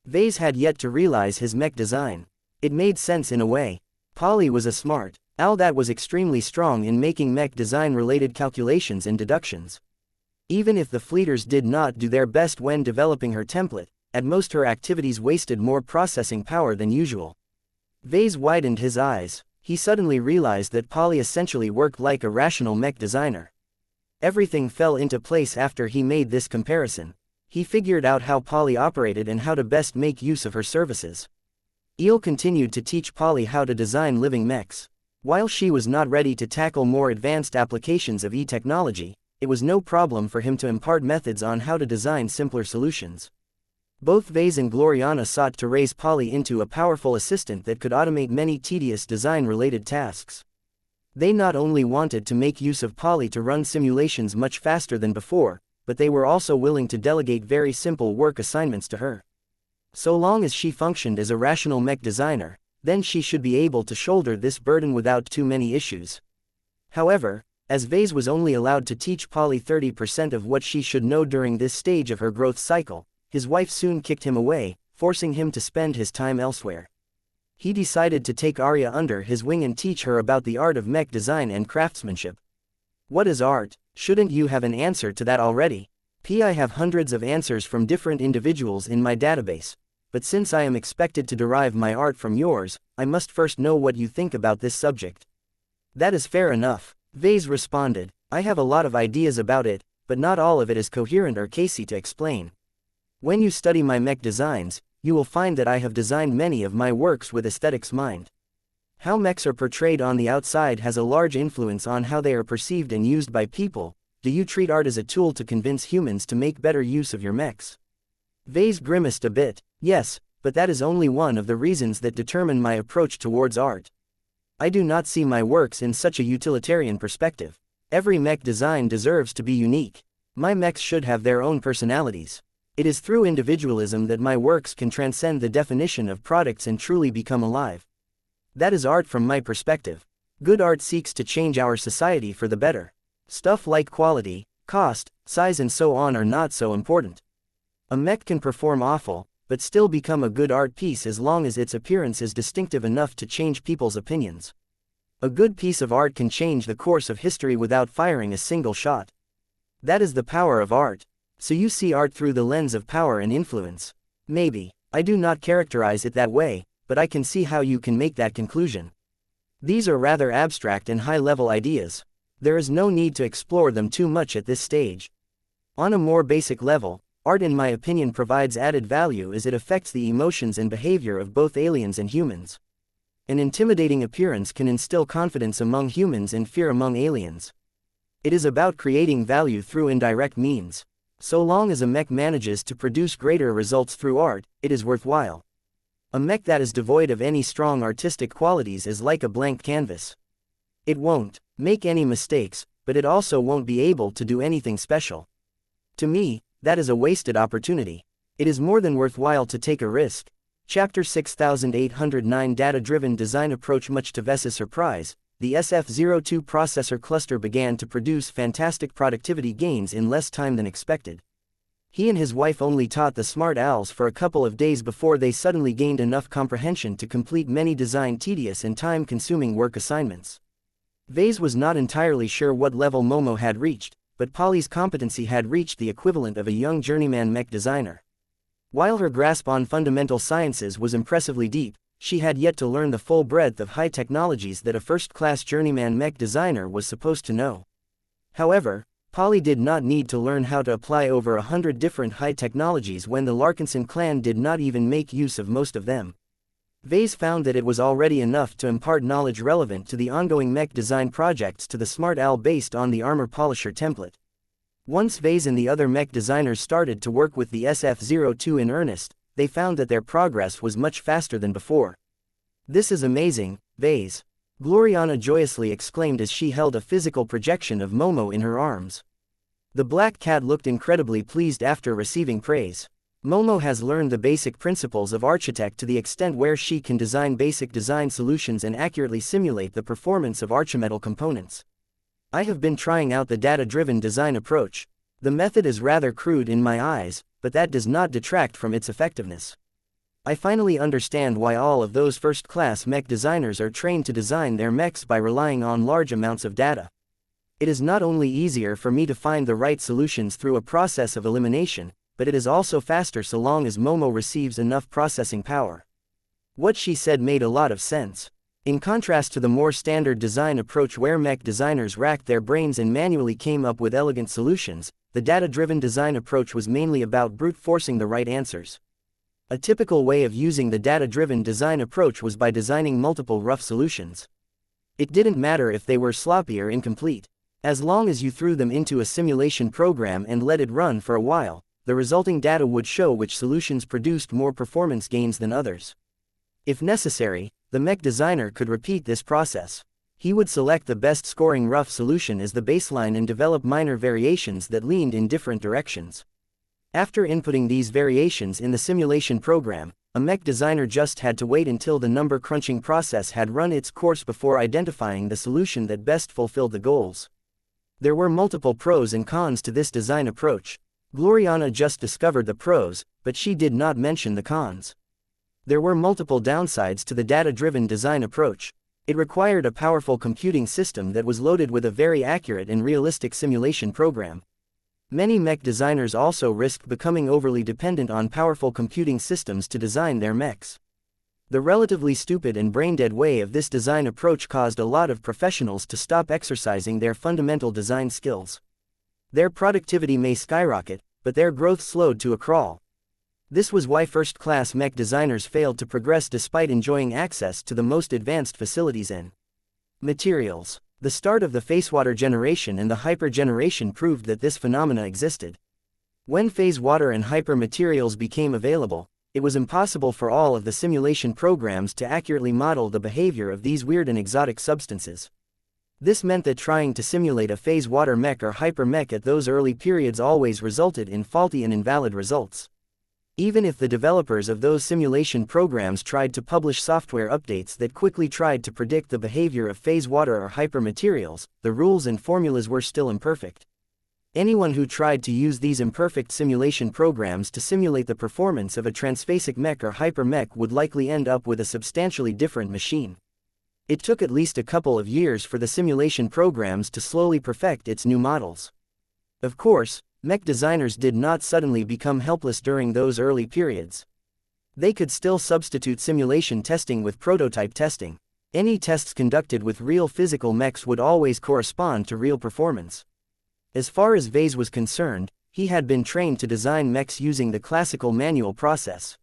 Ves had yet to realize his mech design. It made sense in a way. Polly was a smart owl that was extremely strong in making mech design-related calculations and deductions. Even if the fleeters did not do their best when developing her template, at most her activities wasted more processing power than usual. Ves widened his eyes. He suddenly realized that Polly essentially worked like a rational mech designer. Everything fell into place after he made this comparison. He figured out how Polly operated and how to best make use of her services. Eel continued to teach Polly how to design living mechs. While she was not ready to tackle more advanced applications of e-technology, it was no problem for him to impart methods on how to design simpler solutions. Both Ves and Gloriana sought to raise Polly into a powerful assistant that could automate many tedious design-related tasks. They not only wanted to make use of Polly to run simulations much faster than before, but they were also willing to delegate very simple work assignments to her. So long as she functioned as a rational mech designer, then she should be able to shoulder this burden without too many issues. However, as Ves was only allowed to teach Polly 30% of what she should know during this stage of her growth cycle, his wife soon kicked him away, forcing him to spend his time elsewhere. He decided to take Arya under his wing and teach her about the art of mech design and craftsmanship. What is art? Shouldn't you have an answer to that already? I have hundreds of answers from different individuals in my database, but since I am expected to derive my art from yours, I must first know what you think about this subject. That is fair enough, Ves responded. I have a lot of ideas about it, but not all of it is coherent or casey to explain. When you study my mech designs, you will find that I have designed many of my works with aesthetics mind. How mechs are portrayed on the outside has a large influence on how they are perceived and used by people. Do you treat art as a tool to convince humans to make better use of your mechs? Ves grimaced a bit. Yes, but that is only one of the reasons that determine my approach towards art. I do not see my works in such a utilitarian perspective. Every mech design deserves to be unique. My mechs should have their own personalities. It is through individualism that my works can transcend the definition of products and truly become alive. That is art from my perspective. Good art seeks to change our society for the better. Stuff like quality, cost, size and so on are not so important. A mech can perform awful, but still become a good art piece as long as its appearance is distinctive enough to change people's opinions. A good piece of art can change the course of history without firing a single shot. That is the power of art. So you see art through the lens of power and influence. Maybe. I do not characterize it that way, but I can see how you can make that conclusion. These are rather abstract and high-level ideas. There is no need to explore them too much at this stage. On a more basic level, art in my opinion provides added value as it affects the emotions and behavior of both aliens and humans. An intimidating appearance can instill confidence among humans and fear among aliens. It is about creating value through indirect means. So long as a mech manages to produce greater results through art, it is worthwhile. A mech that is devoid of any strong artistic qualities is like a blank canvas. It won't make any mistakes, but it also won't be able to do anything special. To me, that is a wasted opportunity. It is more than worthwhile to take a risk. Chapter 6809 Data-Driven Design Approach. Much to Ves's surprise, the SF02 processor cluster began to produce fantastic productivity gains in less time than expected. He and his wife only taught the smart owls for a couple of days before they suddenly gained enough comprehension to complete many design tedious and time-consuming work assignments. Ves was not entirely sure what level Momo had reached, but Polly's competency had reached the equivalent of a young journeyman mech designer. While her grasp on fundamental sciences was impressively deep, she had yet to learn the full breadth of high technologies that a first-class journeyman mech designer was supposed to know. However, Polly did not need to learn how to apply over 100 different high technologies when the Larkinson clan did not even make use of most of them. Ves found that it was already enough to impart knowledge relevant to the ongoing mech design projects to the smart owl based on the armor polisher template. Once Ves and the other mech designers started to work with the SF02 in earnest, they found that their progress was much faster than before. This is amazing, Ves. Gloriana joyously exclaimed as she held a physical projection of Momo in her arms. The black cat looked incredibly pleased after receiving praise. Momo has learned the basic principles of architect to the extent where she can design basic design solutions and accurately simulate the performance of archimetal components. I have been trying out the data-driven design approach. The method is rather crude in my eyes, but that does not detract from its effectiveness. I finally understand why all of those first-class mech designers are trained to design their mechs by relying on large amounts of data. It is not only easier for me to find the right solutions through a process of elimination, but it is also faster so long as Momo receives enough processing power. What she said made a lot of sense. In contrast to the more standard design approach where mech designers racked their brains and manually came up with elegant solutions, the data-driven design approach was mainly about brute forcing the right answers. A typical way of using the data-driven design approach was by designing multiple rough solutions. It didn't matter if they were sloppy or incomplete. As long as you threw them into a simulation program and let it run for a while, the resulting data would show which solutions produced more performance gains than others. If necessary, the mech designer could repeat this process. He would select the best scoring rough solution as the baseline and develop minor variations that leaned in different directions. After inputting these variations in the simulation program, A mech designer just had to wait until the number crunching process had run its course before identifying the solution that best fulfilled the goals. There were multiple pros and cons to this design approach. Gloriana just discovered the pros, but she did not mention the cons. There were multiple downsides to the data-driven design approach. It required a powerful computing system that was loaded with a very accurate and realistic simulation program. Many mech designers also risked becoming overly dependent on powerful computing systems to design their mechs. The relatively stupid and brain-dead way of this design approach caused a lot of professionals to stop exercising their fundamental design skills. Their productivity may skyrocket, but their growth slowed to a crawl. This was why first-class mech designers failed to progress despite enjoying access to the most advanced facilities in materials. The start of the phasewater generation and the hyper generation proved that this phenomena existed. When phasewater and hyper materials became available, it was impossible for all of the simulation programs to accurately model the behavior of these weird and exotic substances. This meant that trying to simulate a phasewater mech or hyper mech at those early periods always resulted in faulty and invalid results. Even if the developers of those simulation programs tried to publish software updates that quickly tried to predict the behavior of phasewater or hyper materials, the rules and formulas were still imperfect. Anyone who tried to use these imperfect simulation programs to simulate the performance of a transphasic mech or hyper mech would likely end up with a substantially different machine. It took at least a couple of years for the simulation programs to slowly perfect its new models. Of course, mech designers did not suddenly become helpless during those early periods. They could still substitute simulation testing with prototype testing. Any tests conducted with real physical mechs would always correspond to real performance. As far as Ves was concerned, he had been trained to design mechs using the classical manual process.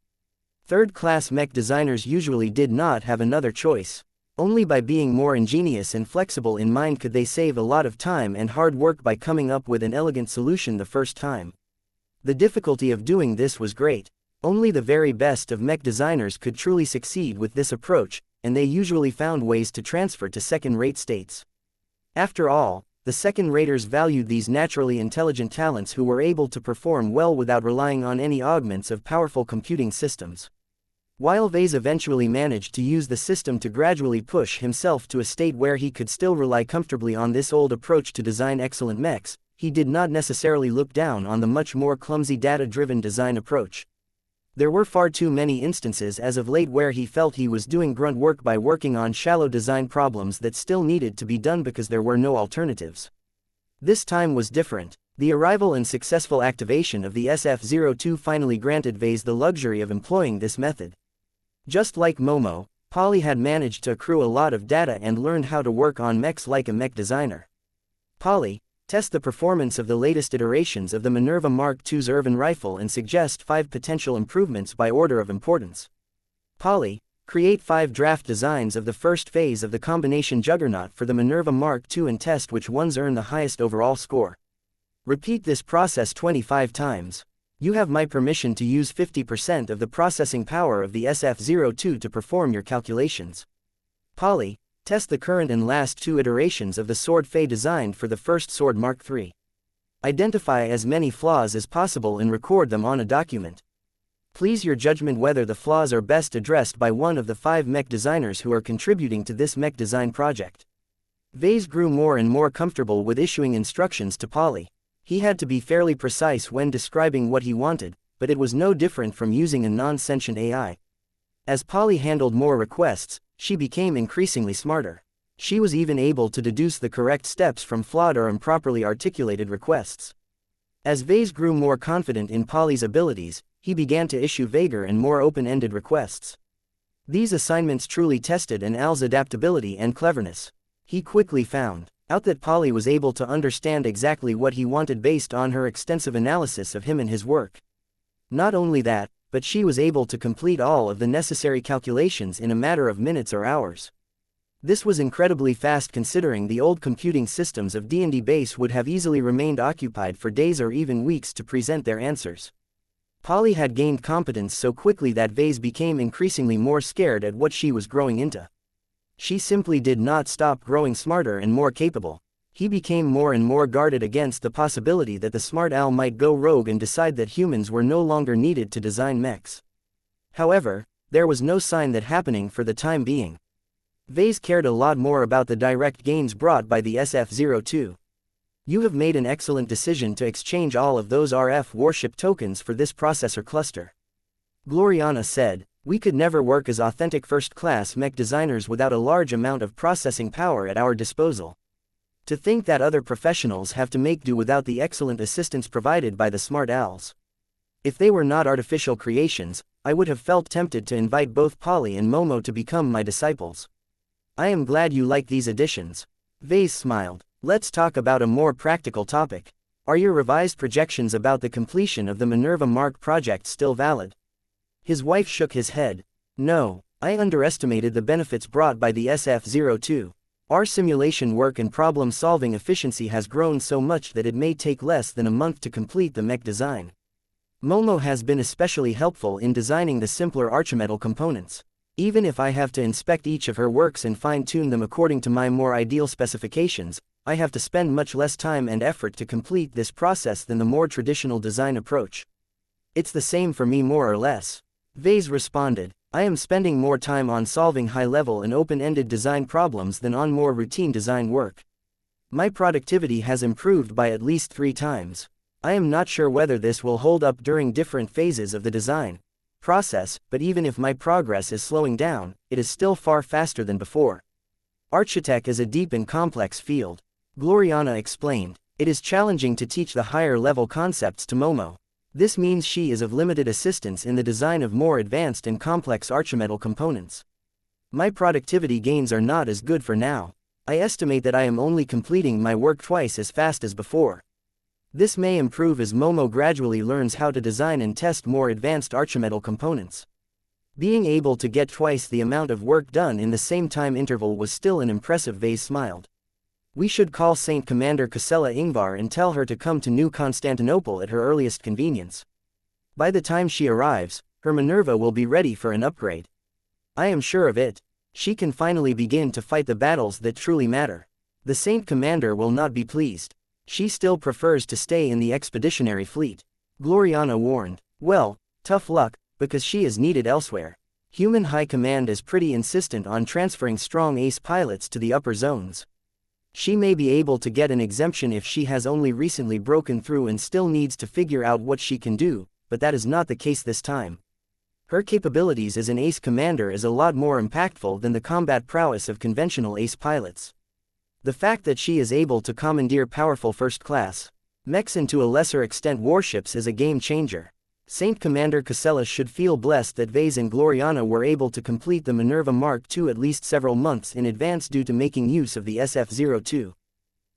Third-class mech designers usually did not have another choice. Only by being more ingenious and flexible in mind could they save a lot of time and hard work by coming up with an elegant solution the first time. The difficulty of doing this was great. Only the very best of mech designers could truly succeed with this approach, and they usually found ways to transfer to second-rate states. After all, the second-raters valued these naturally intelligent talents who were able to perform well without relying on any augments of powerful computing systems. While Ves eventually managed to use the system to gradually push himself to a state where he could still rely comfortably on this old approach to design excellent mechs, he did not necessarily look down on the much more clumsy data-driven design approach. There were far too many instances as of late where he felt he was doing grunt work by working on shallow design problems that still needed to be done because there were no alternatives. This time was different. The arrival and successful activation of the SF-02 finally granted Ves the luxury of employing this method. Just like Momo, Polly had managed to accrue a lot of data and learned how to work on mechs like a mech designer. Polly, test the performance of the latest iterations of the Minerva Mark II's Irvin rifle and suggest 5 potential improvements by order of importance. Polly, create 5 draft designs of the first phase of the combination juggernaut for the Minerva Mark II and test which ones earn the highest overall score. Repeat this process 25 times. You have my permission to use 50% of the processing power of the SF-02 to perform your calculations. Polly, test the current and last 2 iterations of the sword Fei designed for the first sword Mark III. Identify as many flaws as possible and record them on a document. Please your judgment whether the flaws are best addressed by one of the 5 mech designers who are contributing to this mech design project. Ves grew more and more comfortable with issuing instructions to Polly. He had to be fairly precise when describing what he wanted, but it was no different from using a non-sentient AI. As Polly handled more requests, she became increasingly smarter. She was even able to deduce the correct steps from flawed or improperly articulated requests. As Ves grew more confident in Polly's abilities, he began to issue vaguer and more open-ended requests. These assignments truly tested an Al's adaptability and cleverness. He quickly found out that Polly was able to understand exactly what he wanted based on her extensive analysis of him and his work. Not only that, but she was able to complete all of the necessary calculations in a matter of minutes or hours. This was incredibly fast considering the old computing systems of D&D base would have easily remained occupied for days or even weeks to present their answers. Polly had gained competence so quickly that Ves became increasingly more scared at what she was growing into. She simply did not stop growing smarter and more capable. He became more and more guarded against the possibility that the smart Al might go rogue and decide that humans were no longer needed to design mechs. However, there was no sign that happening for the time being. Ves cared a lot more about the direct gains brought by the SF-02. You have made an excellent decision to exchange all of those RF warship tokens for this processor cluster. Gloriana said, we could never work as authentic first-class mech designers without a large amount of processing power at our disposal. To think that other professionals have to make do without the excellent assistance provided by the smart owls. If they were not artificial creations, I would have felt tempted to invite both Polly and Momo to become my disciples. I am glad you like these additions. Ves smiled. Let's talk about a more practical topic. Are your revised projections about the completion of the Minerva Mark project still valid? His wife shook his head. No, I underestimated the benefits brought by the SF-02. Our simulation work and problem-solving efficiency has grown so much that it may take less than a month to complete the mech design. Momo has been especially helpful in designing the simpler archimetal components. Even if I have to inspect each of her works and fine-tune them according to my more ideal specifications, I have to spend much less time and effort to complete this process than the more traditional design approach. It's the same for me more or less. Ves responded. I am spending more time on solving high-level and open-ended design problems than on more routine design work. My productivity has improved by at least 3 times. I am not sure whether this will hold up during different phases of the design process, but even if my progress is slowing down, it is still far faster than before. Architect is a deep and complex field. Gloriana explained. It is challenging to teach the higher-level concepts to Momo. This means she is of limited assistance in the design of more advanced and complex archimetal components. My productivity gains are not as good for now. I estimate that I am only completing my work twice as fast as before. This may improve as Momo gradually learns how to design and test more advanced archimetal components. Being able to get twice the amount of work done in the same time interval was still an impressive. Ves smiled. We should call Saint Commander Casella Ingvar and tell her to come to New Constantinople at her earliest convenience. By the time she arrives, her Minerva will be ready for an upgrade. I am sure of it. She can finally begin to fight the battles that truly matter. The Saint Commander will not be pleased. She still prefers to stay in the expeditionary fleet. Gloriana warned. Well, tough luck, because she is needed elsewhere. Human High Command is pretty insistent on transferring strong ace pilots to the upper zones. She may be able to get an exemption if she has only recently broken through and still needs to figure out what she can do, but that is not the case this time. Her capabilities as an ace commander is a lot more impactful than the combat prowess of conventional ace pilots. The fact that she is able to commandeer powerful first-class mechs and to a lesser extent warships is a game changer. Saint Commander Casella should feel blessed that Ves and Gloriana were able to complete the Minerva Mark II at least several months in advance due to making use of the SF-02.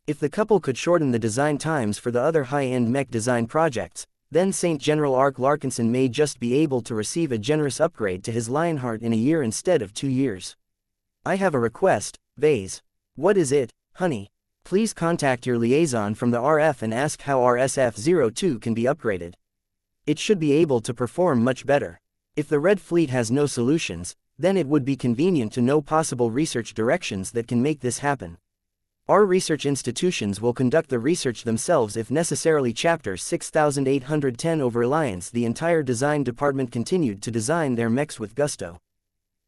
If the couple could shorten the design times for the other high-end mech design projects, then Saint General Ark Larkinson may just be able to receive a generous upgrade to his Lionheart in a year instead of 2 years. I have a request, Ves. What is it, honey? Please contact your liaison from the RF and ask how our SF-02 can be upgraded. It should be able to perform much better. If the Red Fleet has no solutions, then it would be convenient to know possible research directions that can make this happen. Our research institutions will conduct the research themselves if necessarily. Chapter 6810 Over Alliance. The entire design department continued to design their mechs with gusto.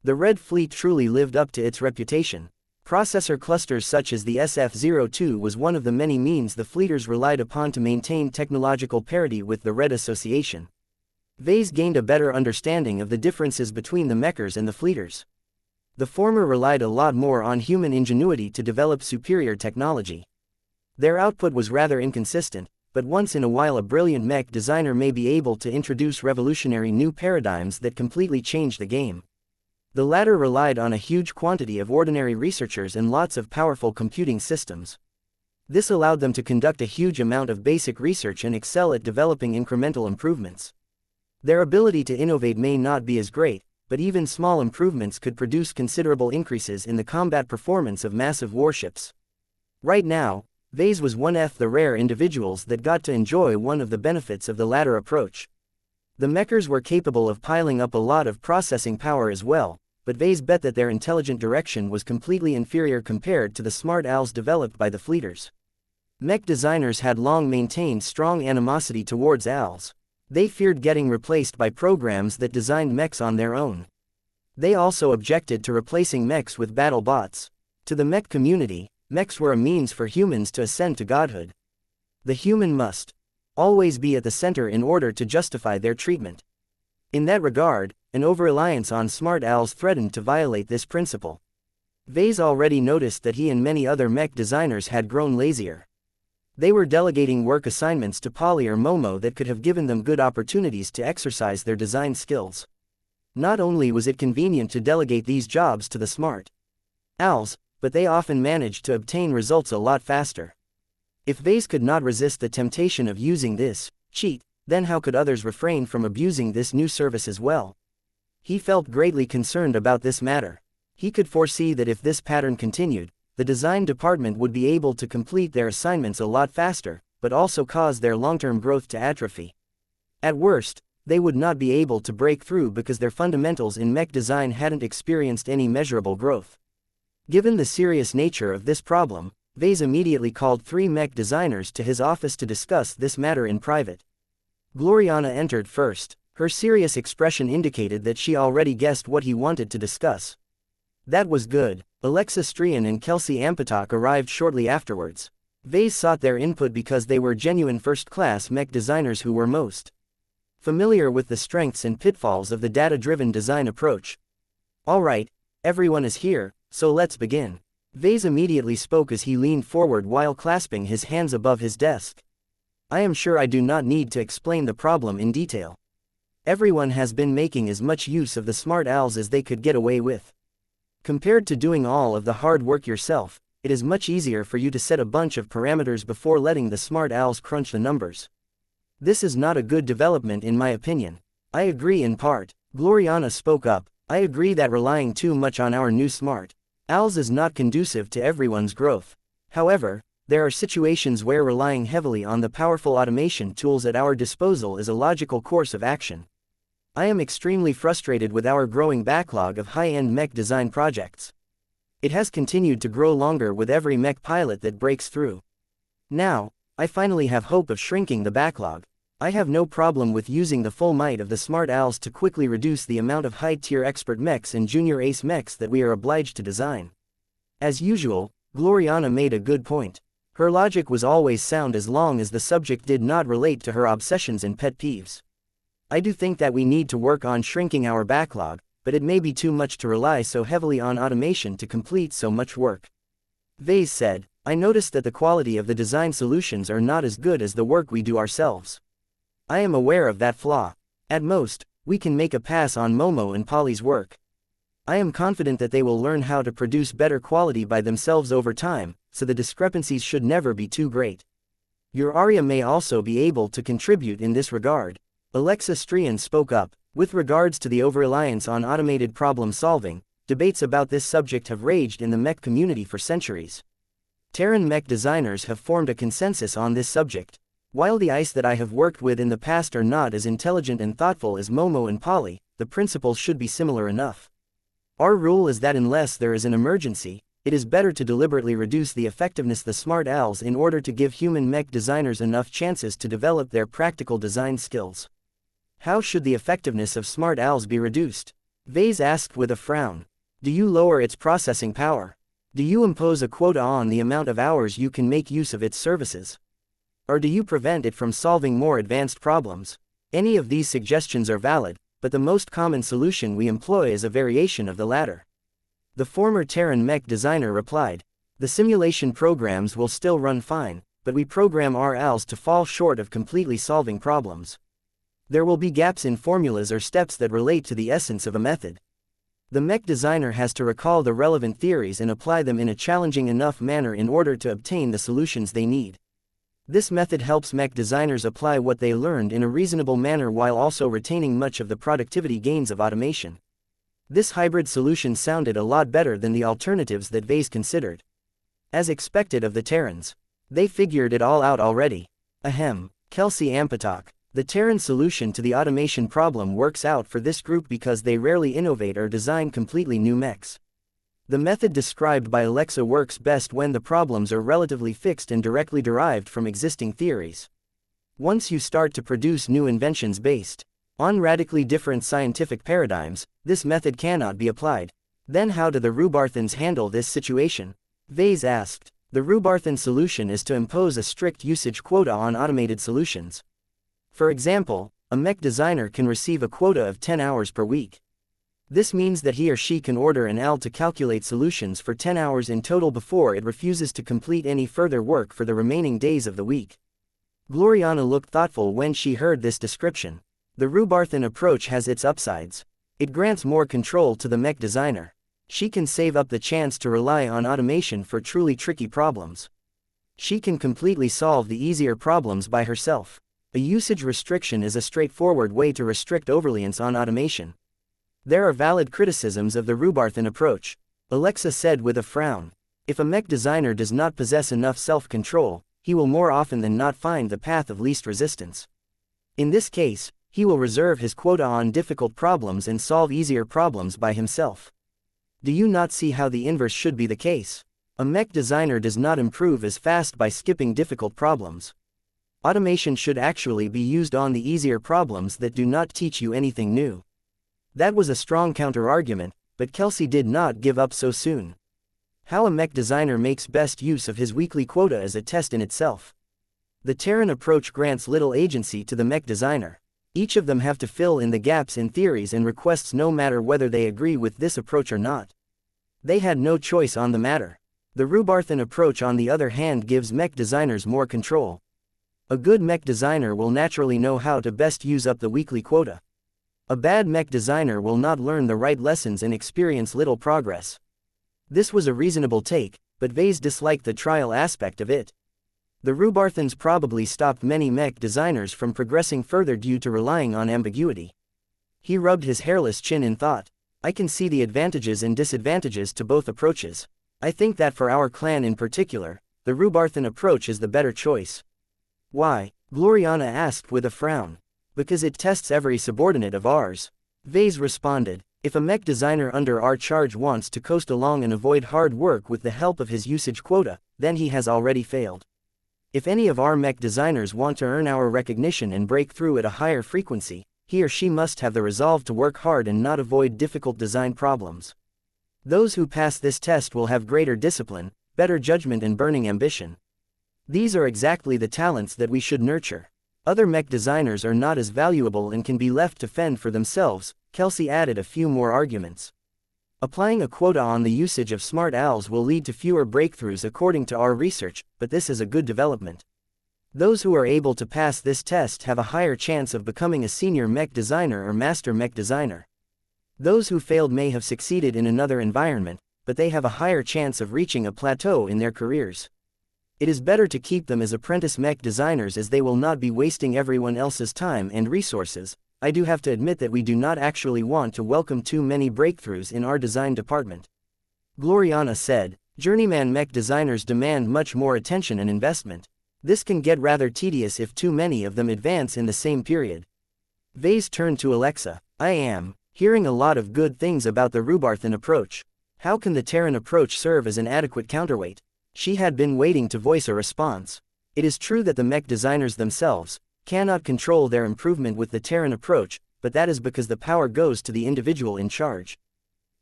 The Red Fleet truly lived up to its reputation. Processor clusters such as the SF-02 was one of the many means the fleeters relied upon to maintain technological parity with the Red Association. Ves gained a better understanding of the differences between the mechers and the fleeters. The former relied a lot more on human ingenuity to develop superior technology. Their output was rather inconsistent, but once in a while a brilliant mech designer may be able to introduce revolutionary new paradigms that completely change the game. The latter relied on a huge quantity of ordinary researchers and lots of powerful computing systems. This allowed them to conduct a huge amount of basic research and excel at developing incremental improvements. Their ability to innovate may not be as great, but even small improvements could produce considerable increases in the combat performance of massive warships. Right now, Ves was one of the rare individuals that got to enjoy one of the benefits of the latter approach. The mechers were capable of piling up a lot of processing power as well, but Ves bet that their intelligent direction was completely inferior compared to the smart owls developed by the fleeters. Mech designers had long maintained strong animosity towards owls. They feared getting replaced by programs that designed mechs on their own. They also objected to replacing mechs with battle bots. To the mech community, mechs were a means for humans to ascend to godhood. The human must always be at the center in order to justify their treatment. In that regard, an over-reliance on smart owls threatened to violate this principle. Ves already noticed that he and many other mech designers had grown lazier. They were delegating work assignments to Polly or Momo that could have given them good opportunities to exercise their design skills. Not only was it convenient to delegate these jobs to the smart owls, but they often managed to obtain results a lot faster. If Ves could not resist the temptation of using this cheat, then how could others refrain from abusing this new service as well? He felt greatly concerned about this matter. He could foresee that if this pattern continued, the design department would be able to complete their assignments a lot faster, but also cause their long-term growth to atrophy. At worst, they would not be able to break through because their fundamentals in mech design hadn't experienced any measurable growth. Given the serious nature of this problem, Ves immediately called 3 mech designers to his office to discuss this matter in private. Gloriana entered first. Her serious expression indicated that she already guessed what he wanted to discuss. That was good. Alexa Strian and Kelsey Ampatok arrived shortly afterwards. Ves sought their input because they were genuine first-class mech designers who were most familiar with the strengths and pitfalls of the data-driven design approach. All right, everyone is here, so let's begin. Ves immediately spoke as he leaned forward while clasping his hands above his desk. I am sure I do not need to explain the problem in detail. Everyone has been making as much use of the smart owls as they could get away with. Compared to doing all of the hard work yourself, it is much easier for you to set a bunch of parameters before letting the smart owls crunch the numbers. This is not a good development in my opinion. I agree in part. Gloriana spoke up. I agree that relying too much on our new smart owls is not conducive to everyone's growth. However, there are situations where relying heavily on the powerful automation tools at our disposal is a logical course of action. I am extremely frustrated with our growing backlog of high-end mech design projects. It has continued to grow longer with every mech pilot that breaks through. Now, I finally have hope of shrinking the backlog. I have no problem with using the full might of the smart owls to quickly reduce the amount of high-tier expert mechs and junior ace mechs that we are obliged to design. As usual, Gloriana made a good point. Her logic was always sound as long as the subject did not relate to her obsessions and pet peeves. I do think that we need to work on shrinking our backlog, but it may be too much to rely so heavily on automation to complete so much work. Ves said, I noticed that the quality of the design solutions are not as good as the work we do ourselves. I am aware of that flaw. At most, we can make a pass on Momo and Polly's work. I am confident that they will learn how to produce better quality by themselves over time, so the discrepancies should never be too great. Your Arya may also be able to contribute in this regard. Alexa Strian spoke up. With regards to the over-reliance on automated problem-solving, debates about this subject have raged in the mech community for centuries. Terran mech designers have formed a consensus on this subject. While the ICE that I have worked with in the past are not as intelligent and thoughtful as Momo and Polly, the principles should be similar enough. Our rule is that unless there is an emergency, it is better to deliberately reduce the effectiveness of the smart owls in order to give human mech designers enough chances to develop their practical design skills. How should the effectiveness of smart owls be reduced? Ves asked with a frown. Do you lower its processing power? Do you impose a quota on the amount of hours you can make use of its services? Or do you prevent it from solving more advanced problems? Any of these suggestions are valid, but the most common solution we employ is a variation of the latter. The former Terran mech designer replied. The simulation programs will still run fine, but we program our owls to fall short of completely solving problems. There will be gaps in formulas or steps that relate to the essence of a method. The mech designer has to recall the relevant theories and apply them in a challenging enough manner in order to obtain the solutions they need. This method helps mech designers apply what they learned in a reasonable manner while also retaining much of the productivity gains of automation. This hybrid solution sounded a lot better than the alternatives that Ves considered. As expected of the Terrans, they figured it all out already. Ahem, Kelsey Ampatok. The Terran solution to the automation problem works out for this group because they rarely innovate or design completely new mechs. The method described by Alexa works best when the problems are relatively fixed and directly derived from existing theories. Once you start to produce new inventions based on radically different scientific paradigms, this method cannot be applied. Then how do the Rubarthans handle this situation? Ves asked. The Rubarthan solution is to impose a strict usage quota on automated solutions. For example, a mech designer can receive a quota of 10 hours per week. This means that he or she can order an AL to calculate solutions for 10 hours in total before it refuses to complete any further work for the remaining days of the week. Gloriana looked thoughtful when she heard this description. The Rubarthan approach has its upsides. It grants more control to the mech designer. She can save up the chance to rely on automation for truly tricky problems. She can completely solve the easier problems by herself. A usage restriction is a straightforward way to restrict overreliance on automation. There are valid criticisms of the Rubarthan approach, Alexa said with a frown. If a mech designer does not possess enough self-control, he will more often than not find the path of least resistance. In this case, he will reserve his quota on difficult problems and solve easier problems by himself. Do you not see how the inverse should be the case? A mech designer does not improve as fast by skipping difficult problems. Automation should actually be used on the easier problems that do not teach you anything new. That was a strong counter-argument, but Kelsey did not give up so soon. How a mech designer makes best use of his weekly quota is a test in itself. The Terran approach grants little agency to the mech designer. Each of them have to fill in the gaps in theories and requests no matter whether they agree with this approach or not. They had no choice on the matter. The Rubarthan approach on the other hand gives mech designers more control. A good mech designer will naturally know how to best use up the weekly quota. A bad mech designer will not learn the right lessons and experience little progress. This was a reasonable take, but Ves disliked the trial aspect of it. The Rubarthans probably stopped many mech designers from progressing further due to relying on ambiguity. He rubbed his hairless chin in thought. I can see the advantages and disadvantages to both approaches. I think that for our clan in particular, the Rubarthan approach is the better choice. Why? Gloriana asked with a frown. Because it tests every subordinate of ours. Ves responded. If a mech designer under our charge wants to coast along and avoid hard work with the help of his usage quota, then he has already failed. If any of our mech designers want to earn our recognition and break through at a higher frequency, he or she must have the resolve to work hard and not avoid difficult design problems. Those who pass this test will have greater discipline, better judgment and burning ambition. These are exactly the talents that we should nurture. Other mech designers are not as valuable and can be left to fend for themselves. Kelsey added a few more arguments. Applying a quota on the usage of smart owls will lead to fewer breakthroughs according to our research, but this is a good development. Those who are able to pass this test have a higher chance of becoming a senior mech designer or master mech designer. Those who failed may have succeeded in another environment, but they have a higher chance of reaching a plateau in their careers. It is better to keep them as apprentice mech designers as they will not be wasting everyone else's time and resources. I do have to admit that we do not actually want to welcome too many breakthroughs in our design department. Gloriana said, journeyman mech designers demand much more attention and investment. This can get rather tedious if too many of them advance in the same period. Ves turned to Alexa. I am hearing a lot of good things about the Rubarthan approach. How can the Terran approach serve as an adequate counterweight? She had been waiting to voice a response. It is true that the mech designers themselves cannot control their improvement with the Terran approach, but that is because the power goes to the individual in charge.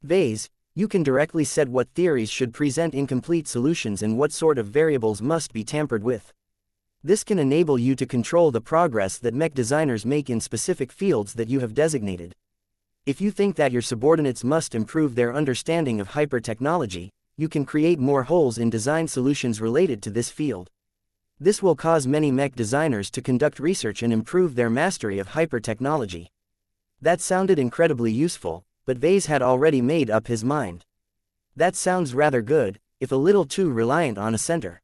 Ves, you can directly set what theories should present incomplete solutions and what sort of variables must be tampered with. This can enable you to control the progress that mech designers make in specific fields that you have designated. If you think that your subordinates must improve their understanding of hyper-technology, you can create more holes in design solutions related to this field. This will cause many mech designers to conduct research and improve their mastery of hyper-technology. That sounded incredibly useful, but Ves had already made up his mind. That sounds rather good, if a little too reliant on a center.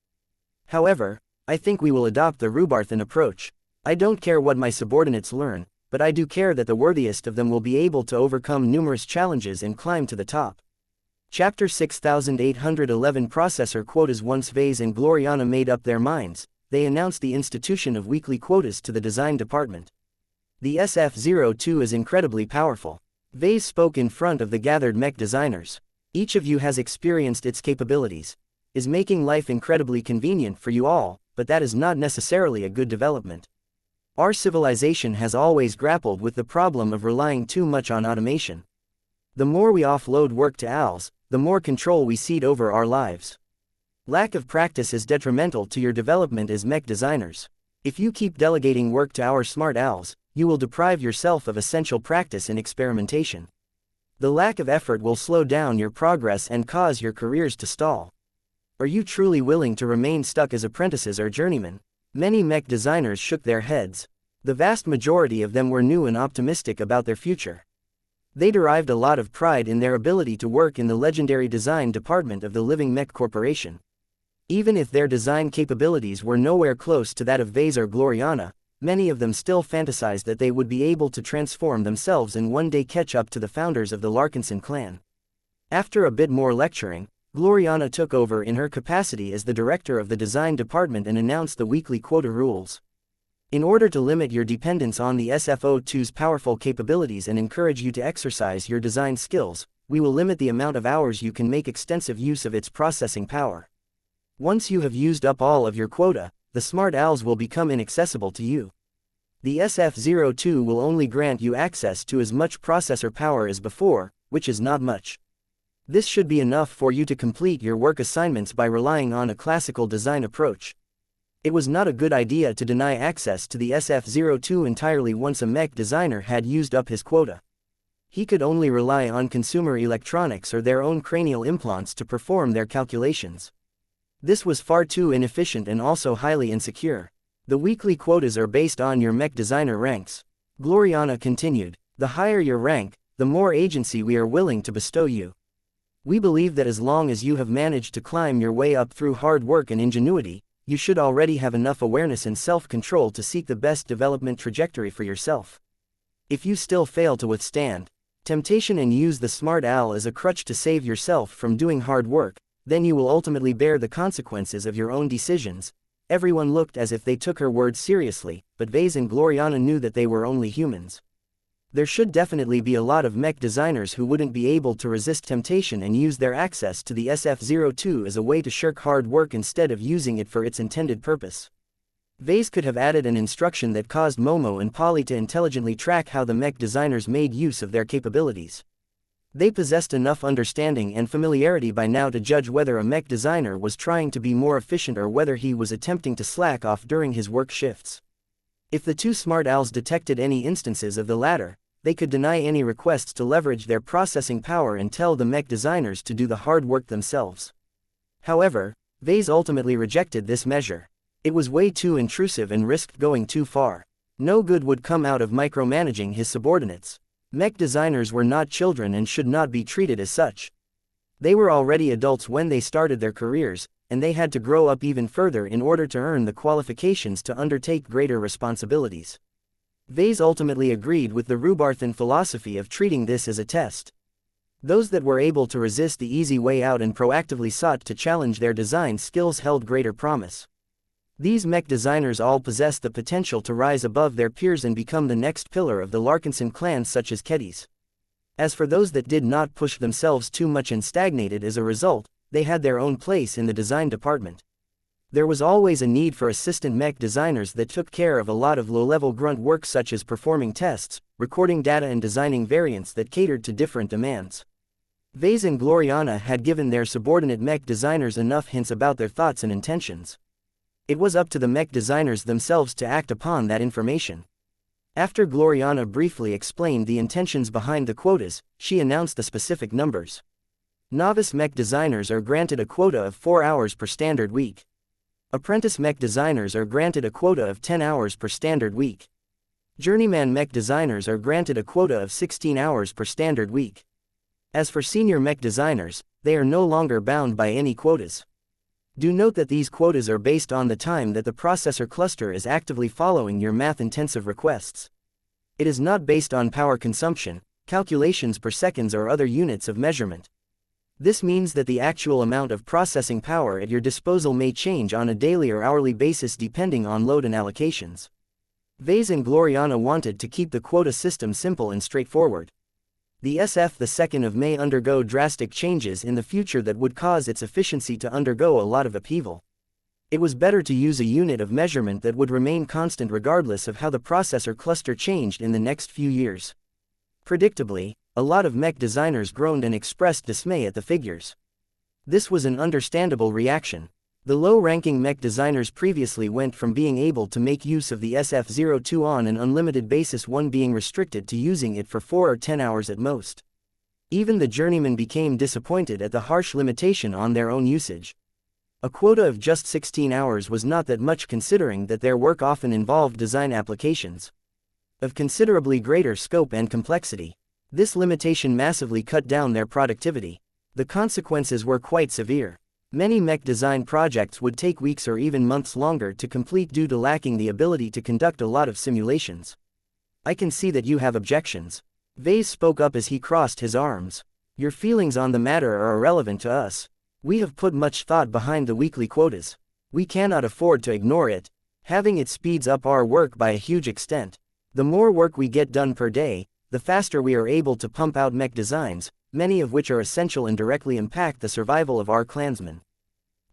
However, I think we will adopt the Rubarthan approach. I don't care what my subordinates learn, but I do care that the worthiest of them will be able to overcome numerous challenges and climb to the top. Chapter 6811 Processor Quotas. Once Ves and Gloriana made up their minds, they announced the institution of weekly quotas to the design department. The SF-02 is incredibly powerful. Ves spoke in front of the gathered mech designers. Each of you has experienced its capabilities. Is making life incredibly convenient for you all, but that is not necessarily a good development. Our civilization has always grappled with the problem of relying too much on automation. The more we offload work to ALs, the more control we cede over our lives. Lack of practice is detrimental to your development as mech designers. If you keep delegating work to our smart ALs, you will deprive yourself of essential practice and experimentation. The lack of effort will slow down your progress and cause your careers to stall. Are you truly willing to remain stuck as apprentices or journeymen? Many mech designers shook their heads. The vast majority of them were new and optimistic about their future. They derived a lot of pride in their ability to work in the legendary design department of the Living Mech Corporation. Even if their design capabilities were nowhere close to that of Ves or Gloriana, many of them still fantasized that they would be able to transform themselves and one day catch up to the founders of the Larkinson clan. After a bit more lecturing, Gloriana took over in her capacity as the director of the design department and announced the weekly quota rules. In order to limit your dependence on the SFO2's powerful capabilities and encourage you to exercise your design skills, we will limit the amount of hours you can make extensive use of its processing power. Once you have used up all of your quota, the smart ALs will become inaccessible to you. The SF02 will only grant you access to as much processor power as before, which is not much. This should be enough for you to complete your work assignments by relying on a classical design approach. It was not a good idea to deny access to the SF02 entirely once a mech designer had used up his quota. He could only rely on consumer electronics or their own cranial implants to perform their calculations. This was far too inefficient and also highly insecure. The weekly quotas are based on your mech designer ranks. Gloriana continued, the higher your rank, the more agency we are willing to bestow you. We believe that as long as you have managed to climb your way up through hard work and ingenuity, you should already have enough awareness and self-control to seek the best development trajectory for yourself. If you still fail to withstand temptation and use the smart AL as a crutch to save yourself from doing hard work, then you will ultimately bear the consequences of your own decisions. Everyone looked as if they took her words seriously, but Ves and Gloriana knew that they were only humans. There should definitely be a lot of mech designers who wouldn't be able to resist temptation and use their access to the SF02 as a way to shirk hard work instead of using it for its intended purpose. Ves could have added an instruction that caused Momo and Polly to intelligently track how the mech designers made use of their capabilities. They possessed enough understanding and familiarity by now to judge whether a mech designer was trying to be more efficient or whether he was attempting to slack off during his work shifts. If the two smart ALs detected any instances of the latter, they could deny any requests to leverage their processing power and tell the mech designers to do the hard work themselves. However, Ves ultimately rejected this measure. It was way too intrusive and risked going too far. No good would come out of micromanaging his subordinates. Mech designers were not children and should not be treated as such. They were already adults when they started their careers, and they had to grow up even further in order to earn the qualifications to undertake greater responsibilities. Ves ultimately agreed with the Rubarthan philosophy of treating this as a test. Those that were able to resist the easy way out and proactively sought to challenge their design skills held greater promise. These mech designers all possessed the potential to rise above their peers and become the next pillar of the Larkinson clan, such as Keddies. As for those that did not push themselves too much and stagnated as a result, they had their own place in the design department. There was always a need for assistant mech designers that took care of a lot of low-level grunt work such as performing tests, recording data and designing variants that catered to different demands. Ves and Gloriana had given their subordinate mech designers enough hints about their thoughts and intentions. It was up to the mech designers themselves to act upon that information. After Gloriana briefly explained the intentions behind the quotas, she announced the specific numbers. Novice mech designers are granted a quota of 4 hours per standard week. Apprentice mech designers are granted a quota of 10 hours per standard week. Journeyman mech designers are granted a quota of 16 hours per standard week. As for senior mech designers, they are no longer bound by any quotas. Do note that these quotas are based on the time that the processor cluster is actively following your math-intensive requests. It is not based on power consumption, calculations per seconds or other units of measurement. This means that the actual amount of processing power at your disposal may change on a daily or hourly basis depending on load and allocations. Ves and Gloriana wanted to keep the quota system simple and straightforward. The SF2 may undergo drastic changes in the future that would cause its efficiency to undergo a lot of upheaval. It was better to use a unit of measurement that would remain constant regardless of how the processor cluster changed in the next few years. Predictably, a lot of mech designers groaned and expressed dismay at the figures. This was an understandable reaction. The low-ranking mech designers previously went from being able to make use of the SF-02 on an unlimited basis, one being restricted to using it for 4 or 10 hours at most. Even the journeymen became disappointed at the harsh limitation on their own usage. A quota of just 16 hours was not that much considering that their work often involved design applications of considerably greater scope and complexity. This limitation massively cut down their productivity. The consequences were quite severe. Many mech design projects would take weeks or even months longer to complete due to lacking the ability to conduct a lot of simulations. I can see that you have objections. Ves spoke up as he crossed his arms. Your feelings on the matter are irrelevant to us. We have put much thought behind the weekly quotas. We cannot afford to ignore it. Having it speeds up our work by a huge extent. The more work we get done per day, the faster we are able to pump out mech designs, many of which are essential and directly impact the survival of our clansmen.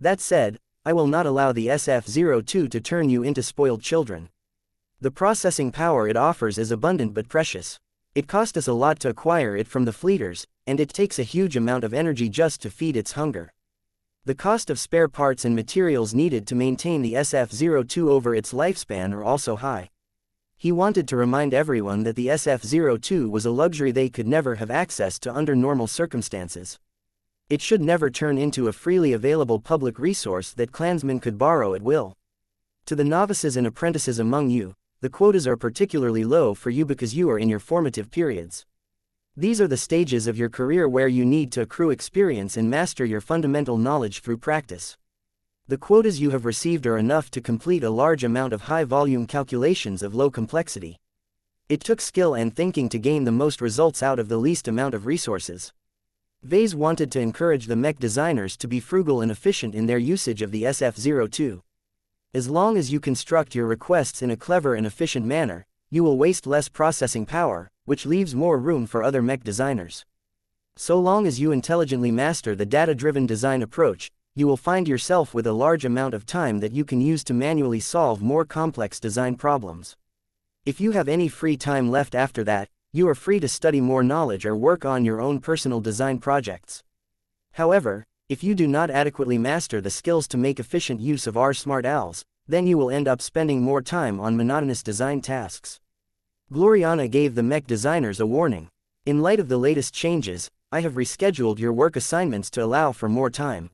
That said, I will not allow the SF-02 to turn you into spoiled children. The processing power it offers is abundant but precious. It cost us a lot to acquire it from the fleeters, and it takes a huge amount of energy just to feed its hunger. The cost of spare parts and materials needed to maintain the SF-02 over its lifespan are also high. He wanted to remind everyone that the SF-02 was a luxury they could never have access to under normal circumstances. It should never turn into a freely available public resource that clansmen could borrow at will. To the novices and apprentices among you, the quotas are particularly low for you because you are in your formative periods. These are the stages of your career where you need to accrue experience and master your fundamental knowledge through practice. The quotas you have received are enough to complete a large amount of high-volume calculations of low complexity. It took skill and thinking to gain the most results out of the least amount of resources. Ves wanted to encourage the mech designers to be frugal and efficient in their usage of the SF-02. As long as you construct your requests in a clever and efficient manner, you will waste less processing power, which leaves more room for other mech designers. So long as you intelligently master the data-driven design approach, you will find yourself with a large amount of time that you can use to manually solve more complex design problems. If you have any free time left after that, you are free to study more knowledge or work on your own personal design projects. However, if you do not adequately master the skills to make efficient use of our smart owls, then you will end up spending more time on monotonous design tasks. Gloriana gave the mech designers a warning. In light of the latest changes, I have rescheduled your work assignments to allow for more time.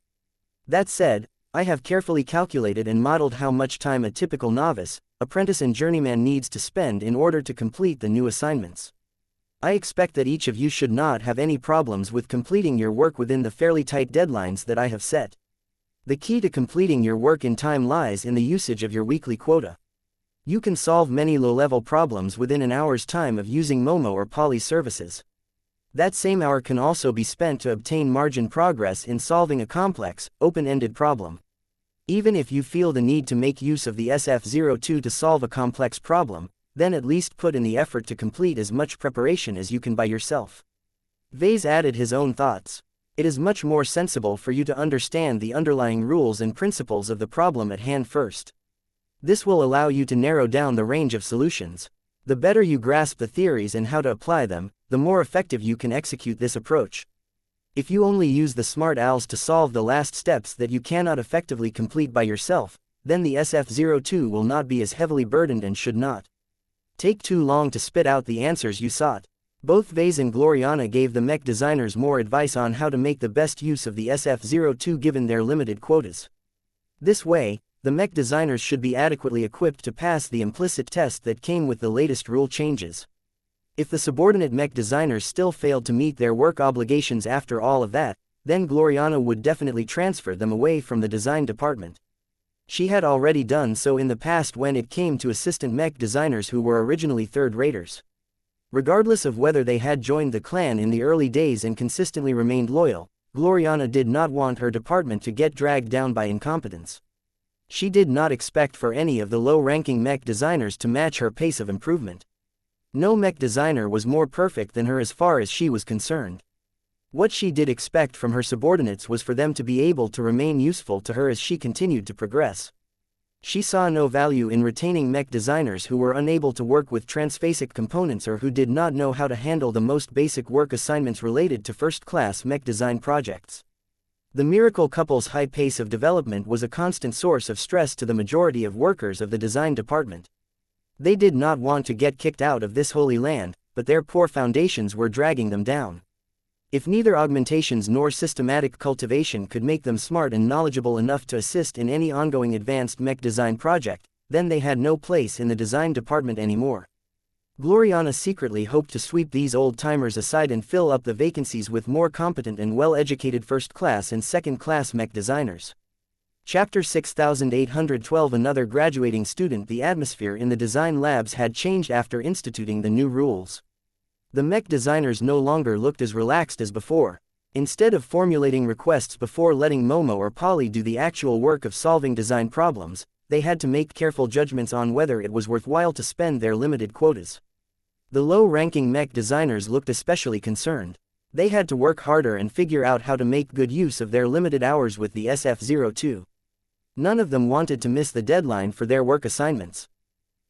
That said, I have carefully calculated and modeled how much time a typical novice, apprentice and journeyman needs to spend in order to complete the new assignments. I expect that each of you should not have any problems with completing your work within the fairly tight deadlines that I have set. The key to completing your work in time lies in the usage of your weekly quota. You can solve many low-level problems within an hour's time of using Momo or Poly services. That same hour can also be spent to obtain margin progress in solving a complex, open-ended problem. Even if you feel the need to make use of the SF-02 to solve a complex problem, then at least put in the effort to complete as much preparation as you can by yourself. Ves added his own thoughts. It is much more sensible for you to understand the underlying rules and principles of the problem at hand first. This will allow you to narrow down the range of solutions. The better you grasp the theories and how to apply them, the more effective you can execute this approach. If you only use the smart owls to solve the last steps that you cannot effectively complete by yourself, then the SF-02 will not be as heavily burdened and should not take too long to spit out the answers you sought. Both Ves and Gloriana gave the mech designers more advice on how to make the best use of the SF-02 given their limited quotas. This way, the mech designers should be adequately equipped to pass the implicit test that came with the latest rule changes. If the subordinate mech designers still failed to meet their work obligations after all of that, then Gloriana would definitely transfer them away from the design department. She had already done so in the past when it came to assistant mech designers who were originally third-raters. Regardless of whether they had joined the clan in the early days and consistently remained loyal, Gloriana did not want her department to get dragged down by incompetence. She did not expect for any of the low-ranking mech designers to match her pace of improvement. No mech designer was more perfect than her as far as she was concerned. What she did expect from her subordinates was for them to be able to remain useful to her as she continued to progress. She saw no value in retaining mech designers who were unable to work with transphasic components or who did not know how to handle the most basic work assignments related to first-class mech design projects. The miracle couple's high pace of development was a constant source of stress to the majority of workers of the design department. They did not want to get kicked out of this holy land, but their poor foundations were dragging them down. If neither augmentations nor systematic cultivation could make them smart and knowledgeable enough to assist in any ongoing advanced mech design project, then they had no place in the design department anymore. Gloriana secretly hoped to sweep these old-timers aside and fill up the vacancies with more competent and well-educated first-class and second-class mech designers. Chapter 6812 Another graduating student. The atmosphere in the design labs had changed after instituting the new rules. The mech designers no longer looked as relaxed as before. Instead of formulating requests before letting Momo or Polly do the actual work of solving design problems, they had to make careful judgments on whether it was worthwhile to spend their limited quotas. The low-ranking mech designers looked especially concerned. They had to work harder and figure out how to make good use of their limited hours with the SF-02. None of them wanted to miss the deadline for their work assignments.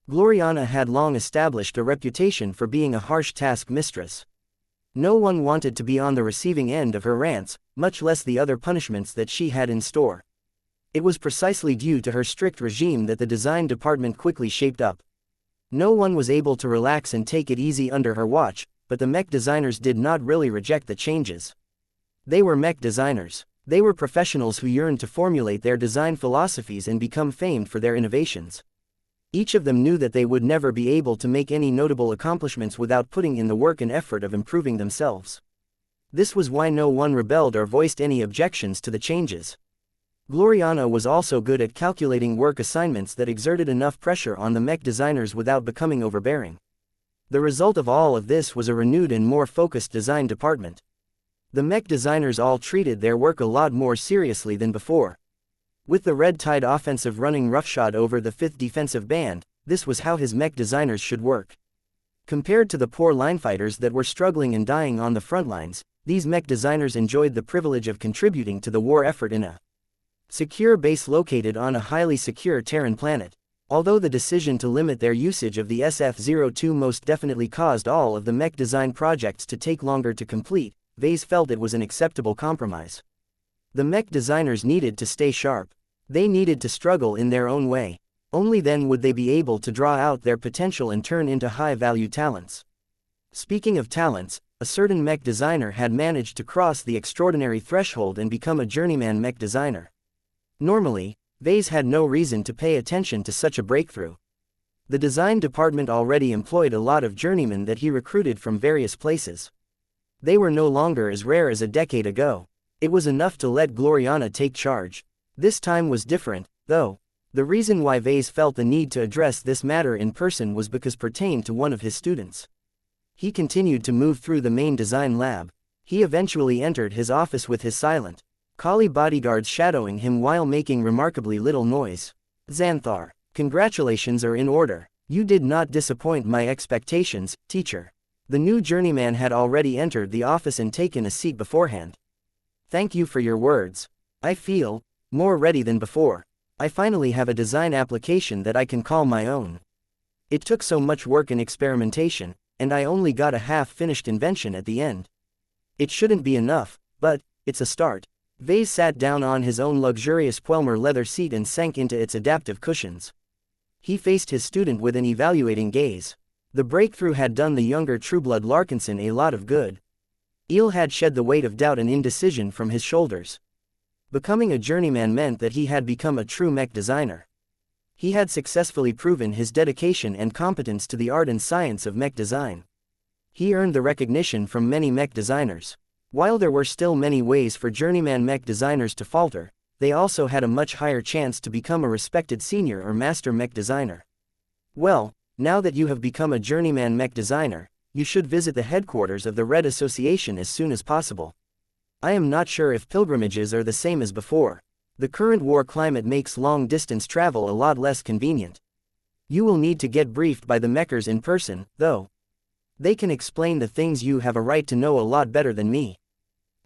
Gloriana had long established a reputation for being a harsh task mistress. No one wanted to be on the receiving end of her rants, much less the other punishments that she had in store. It was precisely due to her strict regime that the design department quickly shaped up. No one was able to relax and take it easy under her watch, but the mech designers did not really reject the changes. They were mech designers. They were professionals who yearned to formulate their design philosophies and become famed for their innovations. Each of them knew that they would never be able to make any notable accomplishments without putting in the work and effort of improving themselves. This was why no one rebelled or voiced any objections to the changes. Gloriana was also good at calculating work assignments that exerted enough pressure on the mech designers without becoming overbearing. The result of all of this was a renewed and more focused design department. The mech designers all treated their work a lot more seriously than before. With the Red Tide offensive running roughshod over the 5th defensive band, this was how his mech designers should work. Compared to the poor linefighters that were struggling and dying on the front lines, these mech designers enjoyed the privilege of contributing to the war effort in a secure base located on a highly secure Terran planet. Although the decision to limit their usage of the SF-02 most definitely caused all of the mech design projects to take longer to complete, Ves felt it was an acceptable compromise. The mech designers needed to stay sharp. They needed to struggle in their own way. Only then would they be able to draw out their potential and turn into high-value talents. Speaking of talents, a certain mech designer had managed to cross the extraordinary threshold and become a journeyman mech designer. Normally, Ves had no reason to pay attention to such a breakthrough. The design department already employed a lot of journeymen that he recruited from various places. They were no longer as rare as a decade ago. It was enough to let Gloriana take charge. This time was different, though. The reason why Ves felt the need to address this matter in person was because pertained to one of his students. He continued to move through the main design lab. He eventually entered his office with his silent, collie bodyguards shadowing him while making remarkably little noise. Xanthar, congratulations are in order. You did not disappoint my expectations, teacher. The new journeyman had already entered the office and taken a seat beforehand. Thank you for your words. I feel more ready than before. I finally have a design application that I can call my own. It took so much work and experimentation, and I only got a half-finished invention at the end. It shouldn't be enough, but it's a start. Ves sat down on his own luxurious Puelmer leather seat and sank into its adaptive cushions. He faced his student with an evaluating gaze. The breakthrough had done the younger Trueblood Larkinson a lot of good. Eel had shed the weight of doubt and indecision from his shoulders. Becoming a journeyman meant that he had become a true mech designer. He had successfully proven his dedication and competence to the art and science of mech design. He earned the recognition from many mech designers. While there were still many ways for journeyman mech designers to falter, they also had a much higher chance to become a respected senior or master mech designer. Well, now that you have become a journeyman mech designer, you should visit the headquarters of the Red Association as soon as possible. I am not sure if pilgrimages are the same as before. The current war climate makes long-distance travel a lot less convenient. You will need to get briefed by the mechers in person, though. They can explain the things you have a right to know a lot better than me.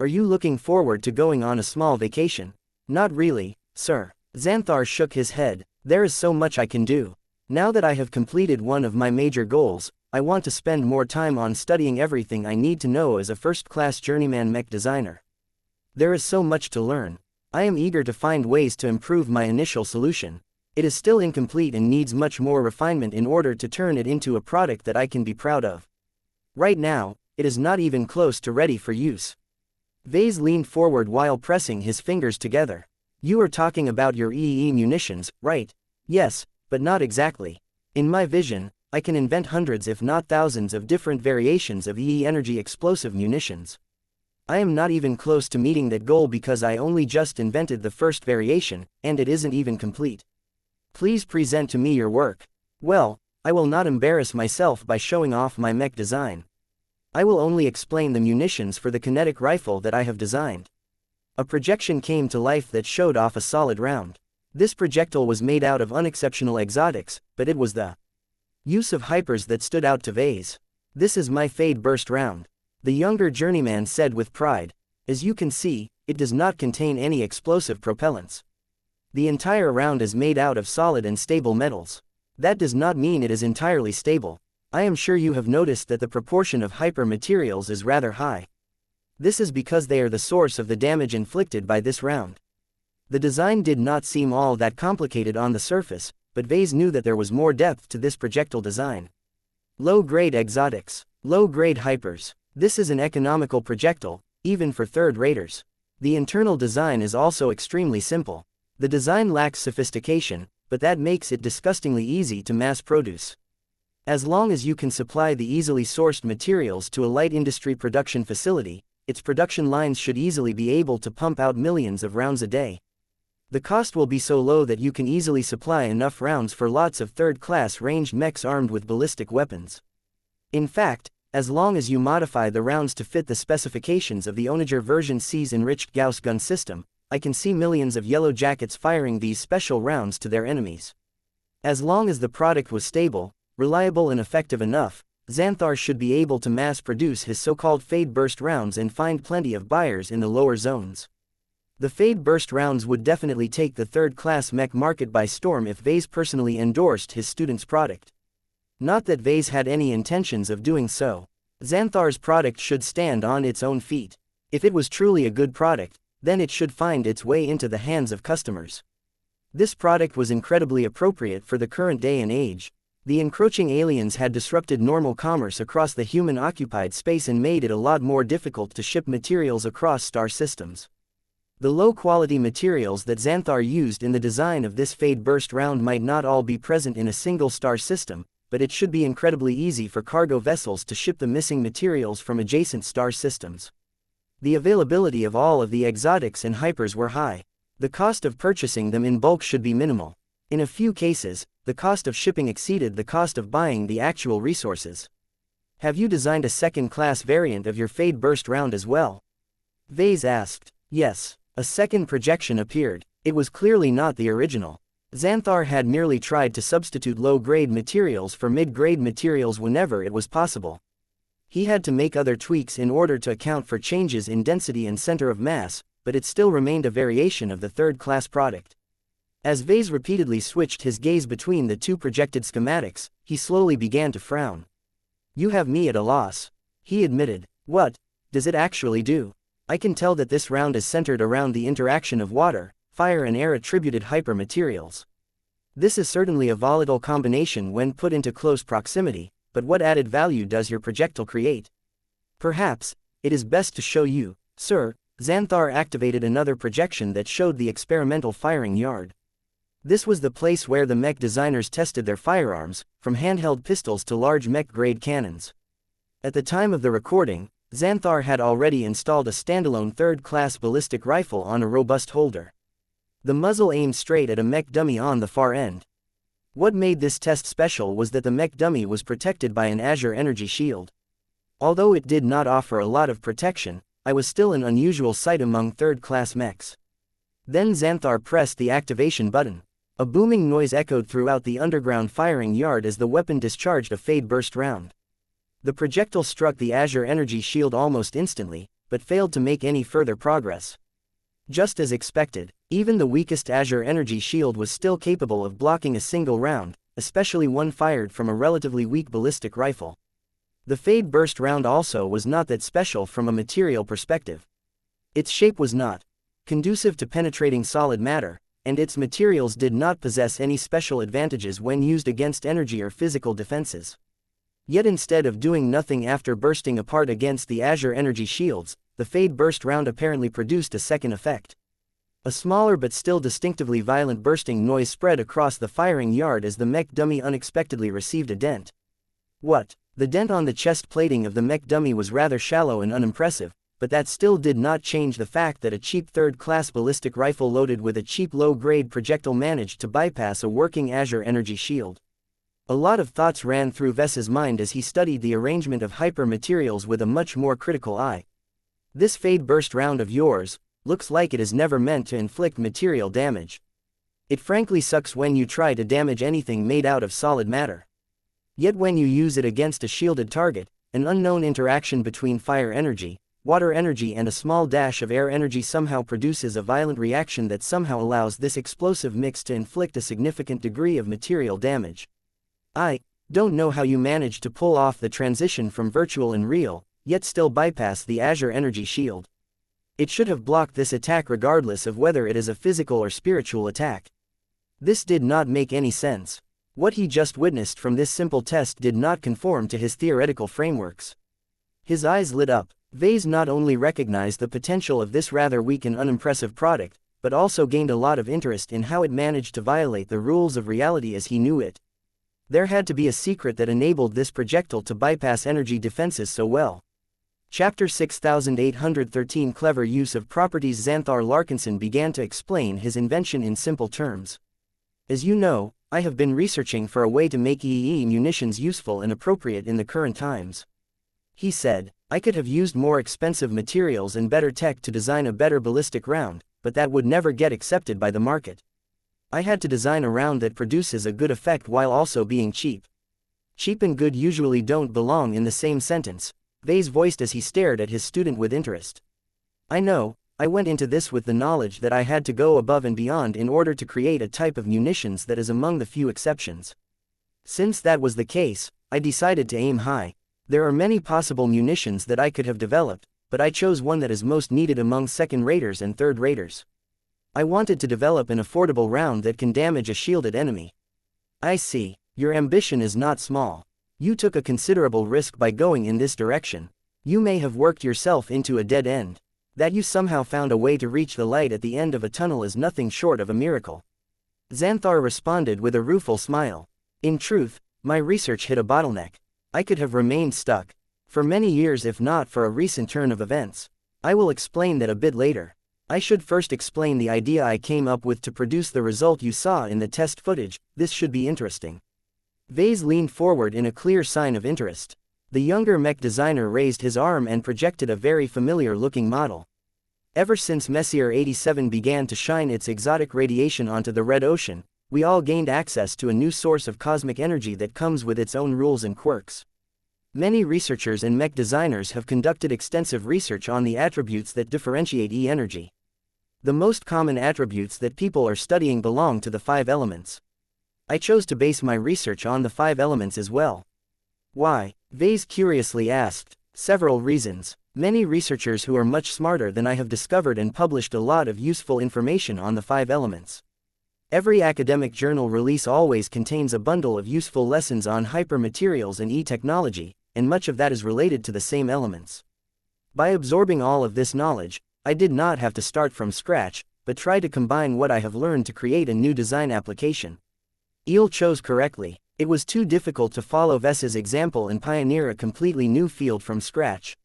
Are you looking forward to going on a small vacation? Not really, sir. Xanthar shook his head. There is so much I can do. Now that I have completed one of my major goals, I want to spend more time on studying everything I need to know as a first-class journeyman mech designer. There is so much to learn. I am eager to find ways to improve my initial solution. It is still incomplete and needs much more refinement in order to turn it into a product that I can be proud of. Right now, it is not even close to ready for use. Ves leaned forward while pressing his fingers together. You are talking about your EE munitions, right? Yes, but not exactly. In my vision, I can invent hundreds if not thousands of different variations of EE energy explosive munitions. I am not even close to meeting that goal because I only just invented the first variation, and it isn't even complete. Please present to me your work. Well, I will not embarrass myself by showing off my mech design. I will only explain the munitions for the kinetic rifle that I have designed. A projection came to life that showed off a solid round. This projectile was made out of unexceptional exotics, but it was the use of hypers that stood out to Ves. This is my Fade Burst round. The younger journeyman said with pride. As you can see, it does not contain any explosive propellants. The entire round is made out of solid and stable metals. That does not mean it is entirely stable. I am sure you have noticed that the proportion of hyper materials is rather high. This is because they are the source of the damage inflicted by this round. The design did not seem all that complicated on the surface, but Ves knew that there was more depth to this projectile design. Low-grade exotics. Low-grade hypers. This is an economical projectile, even for third-raters. The internal design is also extremely simple. The design lacks sophistication, but that makes it disgustingly easy to mass-produce. As long as you can supply the easily sourced materials to a light industry production facility, its production lines should easily be able to pump out millions of rounds a day. The cost will be so low that you can easily supply enough rounds for lots of third-class ranged mechs armed with ballistic weapons. In fact, as long as you modify the rounds to fit the specifications of the Onager version C's enriched Gauss gun system, I can see millions of yellow jackets firing these special rounds to their enemies. As long as the product was stable, reliable and effective enough, Xanthar should be able to mass-produce his so-called Fade Burst rounds and find plenty of buyers in the lower zones. The Fade Burst rounds would definitely take the third-class mech market by storm if Ves personally endorsed his student's product. Not that Ves had any intentions of doing so. Xanthar's product should stand on its own feet. If it was truly a good product, then it should find its way into the hands of customers. This product was incredibly appropriate for the current day and age. The encroaching aliens had disrupted normal commerce across the human-occupied space and made it a lot more difficult to ship materials across star systems. The low-quality materials that Xanthar used in the design of this Fade Burst round might not all be present in a single star system, but it should be incredibly easy for cargo vessels to ship the missing materials from adjacent star systems. The availability of all of the exotics and hypers were high. The cost of purchasing them in bulk should be minimal. In a few cases, the cost of shipping exceeded the cost of buying the actual resources. Have you designed a second-class variant of your Fade Burst round as well? Ves asked. Yes. A second projection appeared. It was clearly not the original. Xanthar had merely tried to substitute low-grade materials for mid-grade materials whenever it was possible. He had to make other tweaks in order to account for changes in density and center of mass, but it still remained a variation of the third-class product. As Ves repeatedly switched his gaze between the two projected schematics, he slowly began to frown. You have me at a loss. He admitted. What does it actually do? I can tell that this round is centered around the interaction of water, fire and air-attributed hypermaterials. This is certainly a volatile combination when put into close proximity, but what added value does your projectile create? Perhaps it is best to show you, sir. Xanthar activated another projection that showed the experimental firing yard. This was the place where the mech designers tested their firearms, from handheld pistols to large mech-grade cannons. At the time of the recording, Xanthar had already installed a standalone third-class ballistic rifle on a robust holder. The muzzle aimed straight at a mech dummy on the far end. What made this test special was that the mech dummy was protected by an Azure energy shield. Although it did not offer a lot of protection, I was still an unusual sight among third-class mechs. Then Xanthar pressed the activation button. A booming noise echoed throughout the underground firing yard as the weapon discharged a Fade Burst round. The projectile struck the Azure energy shield almost instantly, but failed to make any further progress. Just as expected, even the weakest Azure energy shield was still capable of blocking a single round, especially one fired from a relatively weak ballistic rifle. The Fade Burst round also was not that special from a material perspective. Its shape was not conducive to penetrating solid matter, and its materials did not possess any special advantages when used against energy or physical defenses. Yet instead of doing nothing after bursting apart against the Azure energy shields, the Fade Burst round apparently produced a second effect. A smaller but still distinctively violent bursting noise spread across the firing yard as the mech dummy unexpectedly received a dent. What? The dent on the chest plating of the mech dummy was rather shallow and unimpressive, but that still did not change the fact that a cheap third-class ballistic rifle loaded with a cheap low-grade projectile managed to bypass a working Azure energy shield. A lot of thoughts ran through Ves's mind as he studied the arrangement of hyper-materials with a much more critical eye. This Fade Burst round of yours looks like it is never meant to inflict material damage. It frankly sucks when you try to damage anything made out of solid matter. Yet when you use it against a shielded target, an unknown interaction between fire energy, water energy and a small dash of air energy somehow produces a violent reaction that somehow allows this explosive mix to inflict a significant degree of material damage. I don't know how you managed to pull off the transition from virtual and real, yet still bypass the Azure energy shield. It should have blocked this attack regardless of whether it is a physical or spiritual attack. This did not make any sense. What he just witnessed from this simple test did not conform to his theoretical frameworks. His eyes lit up. Ves not only recognized the potential of this rather weak and unimpressive product, but also gained a lot of interest in how it managed to violate the rules of reality as he knew it. There had to be a secret that enabled this projectile to bypass energy defenses so well. Chapter 6813 Clever Use of Properties. Ves Larkinson began to explain his invention in simple terms. As you know, I have been researching for a way to make EE munitions useful and appropriate in the current times. He said, I could have used more expensive materials and better tech to design a better ballistic round, but that would never get accepted by the market. I had to design a round that produces a good effect while also being cheap. Cheap and good usually don't belong in the same sentence, Ves voiced as he stared at his student with interest. I know, I went into this with the knowledge that I had to go above and beyond in order to create a type of munitions that is among the few exceptions. Since that was the case, I decided to aim high. There are many possible munitions that I could have developed, but I chose one that is most needed among second-raters and third-raters. I wanted to develop an affordable round that can damage a shielded enemy. I see, your ambition is not small. You took a considerable risk by going in this direction. You may have worked yourself into a dead end. That you somehow found a way to reach the light at the end of a tunnel is nothing short of a miracle. Xanthar responded with a rueful smile. In truth, my research hit a bottleneck. I could have remained stuck for many years if not for a recent turn of events. I will explain that a bit later. I should first explain the idea I came up with to produce the result you saw in the test footage. This should be interesting. Ves leaned forward in a clear sign of interest. The younger mech designer raised his arm and projected a very familiar-looking model. Ever since Messier 87 began to shine its exotic radiation onto the Red Ocean, we all gained access to a new source of cosmic energy that comes with its own rules and quirks. Many researchers and mech designers have conducted extensive research on the attributes that differentiate E-energy. The most common attributes that people are studying belong to the 5 elements. I chose to base my research on the 5 elements as well. Why? Ves curiously asked. Several reasons. Many researchers who are much smarter than I have discovered and published a lot of useful information on the 5 elements. Every academic journal release always contains a bundle of useful lessons on hypermaterials and e-technology, and much of that is related to the same elements. By absorbing all of this knowledge, I did not have to start from scratch, but try to combine what I have learned to create a new design application. Eel chose correctly. It was too difficult to follow Ves's example and pioneer a completely new field from scratch.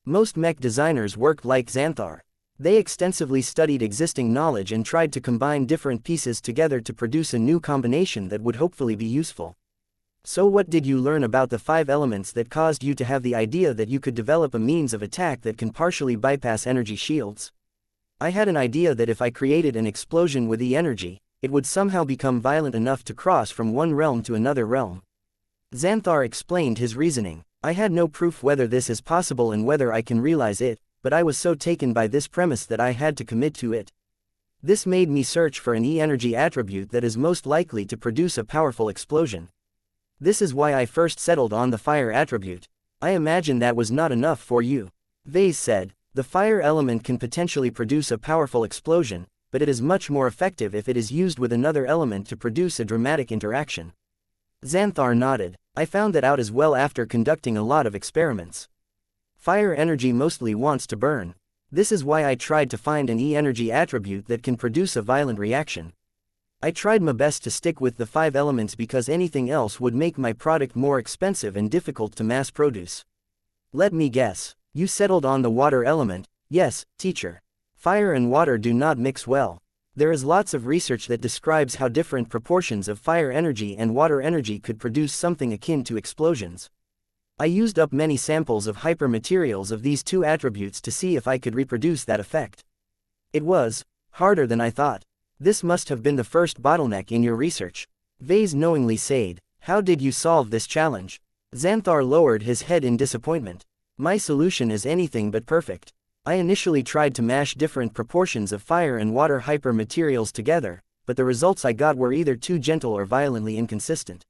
Most mech designers worked like Xanthar. They extensively studied existing knowledge and tried to combine different pieces together to produce a new combination that would hopefully be useful. So what did you learn about the 5 elements that caused you to have the idea that you could develop a means of attack that can partially bypass energy shields? I had an idea that if I created an explosion with E-energy, it would somehow become violent enough to cross from one realm to another realm. Xanthar explained his reasoning. I had no proof whether this is possible and whether I can realize it, but I was so taken by this premise that I had to commit to it. This made me search for an E-energy attribute that is most likely to produce a powerful explosion. This is why I first settled on the fire attribute. I imagine that was not enough for you. Ves said, the fire element can potentially produce a powerful explosion, but it is much more effective if it is used with another element to produce a dramatic interaction. Xanthar nodded. I found that out as well after conducting a lot of experiments. Fire energy mostly wants to burn. This is why I tried to find an E-energy attribute that can produce a violent reaction. I tried my best to stick with the 5 elements because anything else would make my product more expensive and difficult to mass produce. Let me guess. You settled on the water element. Yes, teacher. Fire and water do not mix well. There is lots of research that describes how different proportions of fire energy and water energy could produce something akin to explosions. I used up many samples of hypermaterials of these 2 attributes to see if I could reproduce that effect. It was harder than I thought. This must have been the first bottleneck in your research. Ves knowingly said, how did you solve this challenge? Xanthar lowered his head in disappointment. My solution is anything but perfect. I initially tried to mash different proportions of fire and water hypermaterials together, but the results I got were either too gentle or violently inconsistent.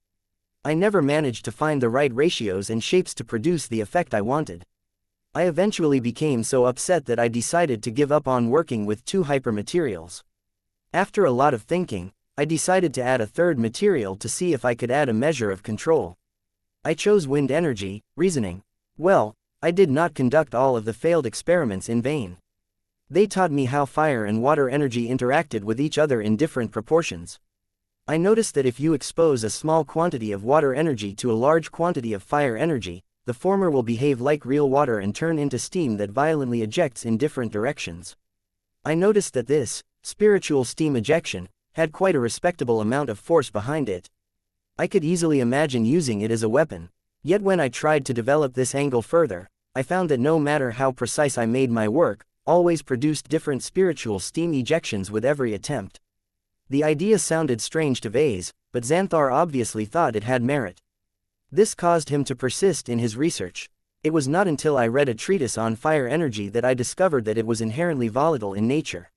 I never managed to find the right ratios and shapes to produce the effect I wanted. I eventually became so upset that I decided to give up on working with 2 hypermaterials. After a lot of thinking, I decided to add a 3rd material to see if I could add a measure of control. I chose wind energy, reasoning. Well, I did not conduct all of the failed experiments in vain. They taught me how fire and water energy interacted with each other in different proportions. I noticed that if you expose a small quantity of water energy to a large quantity of fire energy, the former will behave like real water and turn into steam that violently ejects in different directions. I noticed that this spiritual steam ejection had quite a respectable amount of force behind it. I could easily imagine using it as a weapon. Yet when I tried to develop this angle further, I found that no matter how precise I made my work, always produced different spiritual steam ejections with every attempt. The idea sounded strange to Ves, but Xanthar obviously thought it had merit. This caused him to persist in his research. It was not until I read a treatise on fire energy that I discovered that it was inherently volatile in nature.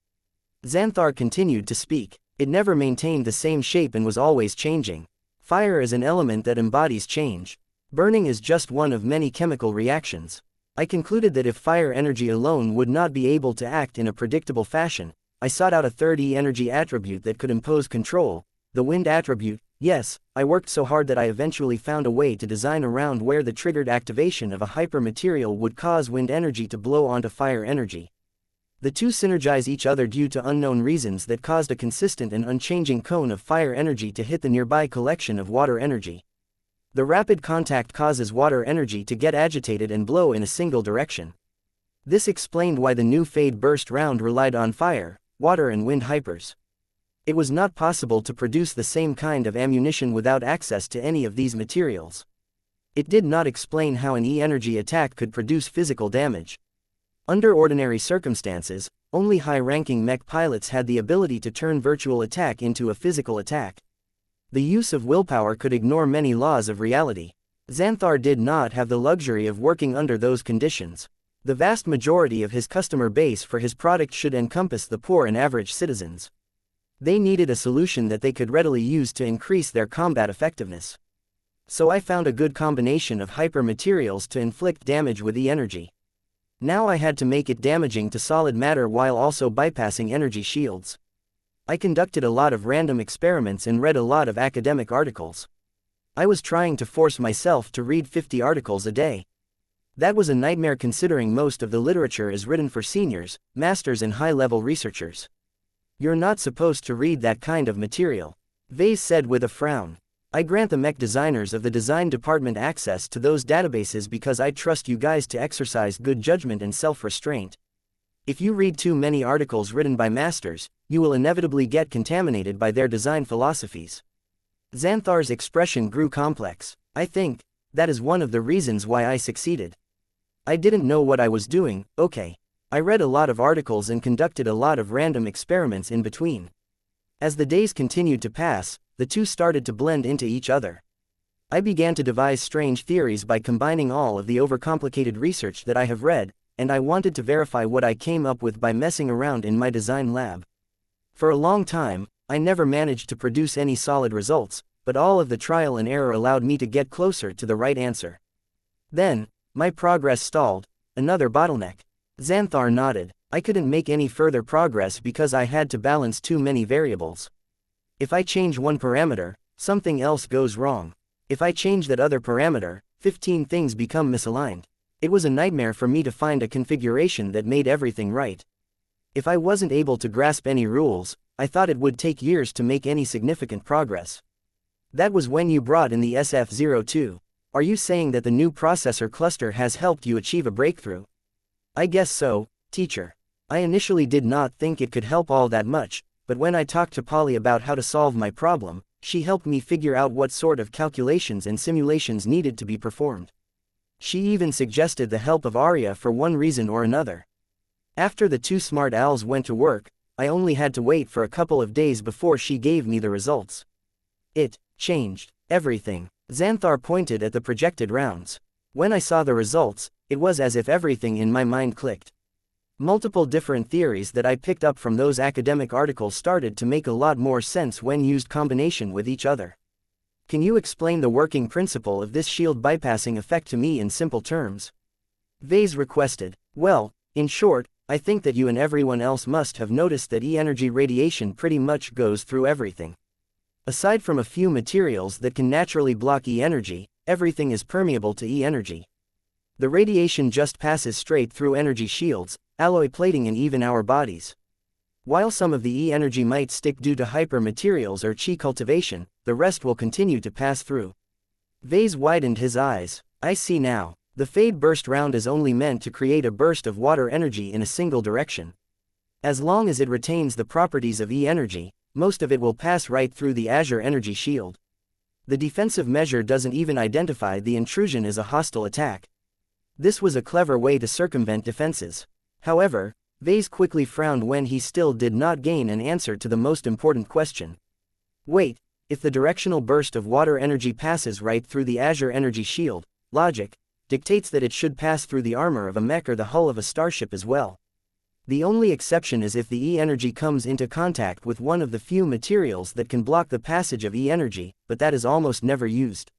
Xanthar continued to speak. It never maintained the same shape and was always changing. Fire is an element that embodies change. Burning is just one of many chemical reactions. I concluded that if fire energy alone would not be able to act in a predictable fashion, I sought out a 3rd E-energy attribute that could impose control, the wind attribute. Yes, I worked so hard that I eventually found a way to design around where the triggered activation of a hypermaterial would cause wind energy to blow onto fire energy. The 2 synergize each other due to unknown reasons that caused a consistent and unchanging cone of fire energy to hit the nearby collection of water energy. The rapid contact causes water energy to get agitated and blow in a single direction. This explained why the new Fade Burst round relied on fire, water and wind hypers. It was not possible to produce the same kind of ammunition without access to any of these materials. It did not explain how an E-energy attack could produce physical damage. Under ordinary circumstances, only high-ranking mech pilots had the ability to turn virtual attack into a physical attack. The use of willpower could ignore many laws of reality. Xanthar did not have the luxury of working under those conditions. The vast majority of his customer base for his product should encompass the poor and average citizens. They needed a solution that they could readily use to increase their combat effectiveness. So I found a good combination of hypermaterials to inflict damage with E-energy. Now I had to make it damaging to solid matter while also bypassing energy shields. I conducted a lot of random experiments and read a lot of academic articles. I was trying to force myself to read 50 articles a day. That was a nightmare considering most of the literature is written for seniors, masters and high-level researchers. You're not supposed to read that kind of material, Ves said with a frown. I grant the mech designers of the design department access to those databases because I trust you guys to exercise good judgment and self-restraint. If you read too many articles written by masters, you will inevitably get contaminated by their design philosophies. Xanthar's expression grew complex. I think that is one of the reasons why I succeeded. I didn't know what I was doing, okay. I read a lot of articles and conducted a lot of random experiments in between. As the days continued to pass, the two started to blend into each other. I began to devise strange theories by combining all of the overcomplicated research that I have read, and I wanted to verify what I came up with by messing around in my design lab. For a long time, I never managed to produce any solid results, but all of the trial and error allowed me to get closer to the right answer. Then, my progress stalled, another bottleneck. Xanthar nodded. I couldn't make any further progress because I had to balance too many variables. If I change one parameter, something else goes wrong. If I change that other parameter, 15 things become misaligned. It was a nightmare for me to find a configuration that made everything right. If I wasn't able to grasp any rules, I thought it would take years to make any significant progress. That was when you brought in the SF02. Are you saying that the new processor cluster has helped you achieve a breakthrough? I guess so, teacher. I initially did not think it could help all that much, but when I talked to Polly about how to solve my problem, she helped me figure out what sort of calculations and simulations needed to be performed. She even suggested the help of Arya for one reason or another. After the two smart owls went to work, I only had to wait for a couple of days before she gave me the results. It changed everything. Xanthar pointed at the projected rounds. When I saw the results, it was as if everything in my mind clicked. Multiple different theories that I picked up from those academic articles started to make a lot more sense when used combination with each other. Can you explain the working principle of this shield bypassing effect to me in simple terms? Ves requested. Well, in short, I think that you and everyone else must have noticed that E-energy radiation pretty much goes through everything. Aside from a few materials that can naturally block E-energy, everything is permeable to E-energy. The radiation just passes straight through energy shields, alloy plating and even our bodies. While some of the E-energy might stick due to hyper-materials or chi cultivation, the rest will continue to pass through. Ves widened his eyes. I see now. The fade burst round is only meant to create a burst of water energy in a single direction. As long as it retains the properties of E-energy, most of it will pass right through the Azure energy shield. The defensive measure doesn't even identify the intrusion as a hostile attack. This was a clever way to circumvent defenses. However, Ves quickly frowned when he still did not gain an answer to the most important question. Wait, if the directional burst of water energy passes right through the Azure energy shield, logic dictates that it should pass through the armor of a mech or the hull of a starship as well. The only exception is if the E-energy comes into contact with one of the few materials that can block the passage of E-energy, but that is almost never used.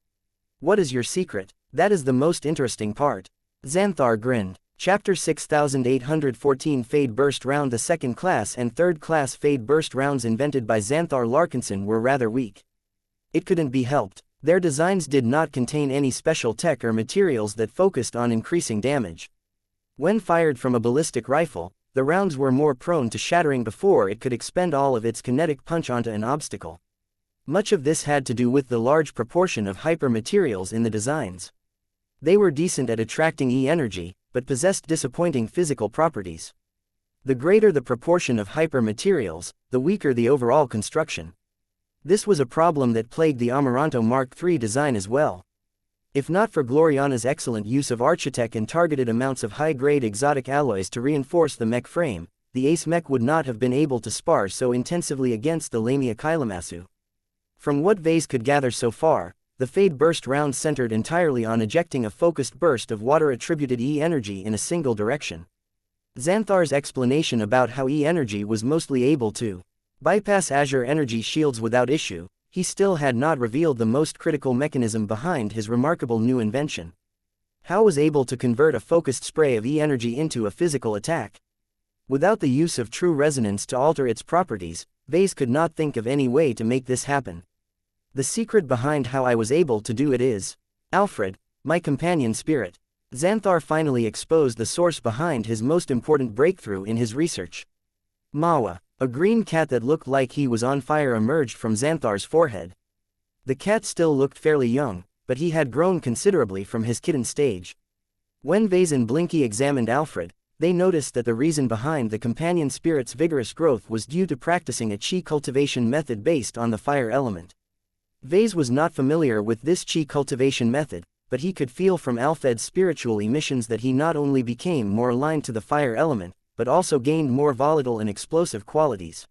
What is your secret? That is the most interesting part. Xanthar grinned. Chapter 6814 Fade Burst Round. The second class and third class Fade Burst rounds invented by Ves Larkinson were rather weak. It couldn't be helped. Their designs did not contain any special tech or materials that focused on increasing damage. When fired from a ballistic rifle, the rounds were more prone to shattering before it could expend all of its kinetic punch onto an obstacle. Much of this had to do with the large proportion of hyper-materials in the designs. They were decent at attracting E-energy, but possessed disappointing physical properties. The greater the proportion of hyper-materials, the weaker the overall construction. This was a problem that plagued the Amaranto Mark III design as well. If not for Gloriana's excellent use of Architect and targeted amounts of high-grade exotic alloys to reinforce the mech frame, the Ace mech would not have been able to spar so intensively against the Lamia Kailamassu. From what Ves could gather so far, the Fade Burst round centered entirely on ejecting a focused burst of water-attributed E-energy in a single direction. Xanthar's explanation about how E-energy was mostly able to bypass Azure energy shields without issue, he still had not revealed the most critical mechanism behind his remarkable new invention. How was able to convert a focused spray of E-energy into a physical attack? Without the use of true resonance to alter its properties, Ves could not think of any way to make this happen. The secret behind how I was able to do it is Alfred, my companion spirit. Xanthar finally exposed the source behind his most important breakthrough in his research. Mawa, a green cat that looked like he was on fire, emerged from Xanthar's forehead. The cat still looked fairly young, but he had grown considerably from his kitten stage. When Ves and Blinky examined Alfred, they noticed that the reason behind the companion spirit's vigorous growth was due to practicing a chi cultivation method based on the fire element. Ves was not familiar with this chi cultivation method, but he could feel from Alfred's spiritual emissions that he not only became more aligned to the fire element, but also gained more volatile and explosive qualities.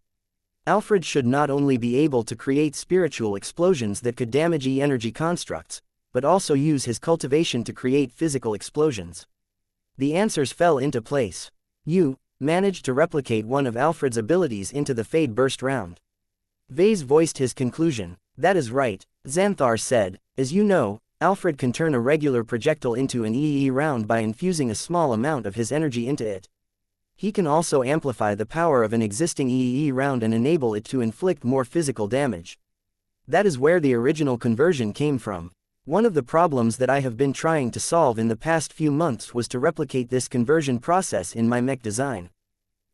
Alfred should not only be able to create spiritual explosions that could damage E-energy constructs, but also use his cultivation to create physical explosions. The answers fell into place. You managed to replicate one of Alfred's abilities into the Fade Burst round. Ves voiced his conclusion. That is right, Xanthar said. As you know, Alfred can turn a regular projectile into an EE round by infusing a small amount of his energy into it. He can also amplify the power of an existing EE round and enable it to inflict more physical damage. That is where the original conversion came from. One of the problems that I have been trying to solve in the past few months was to replicate this conversion process in my mech design.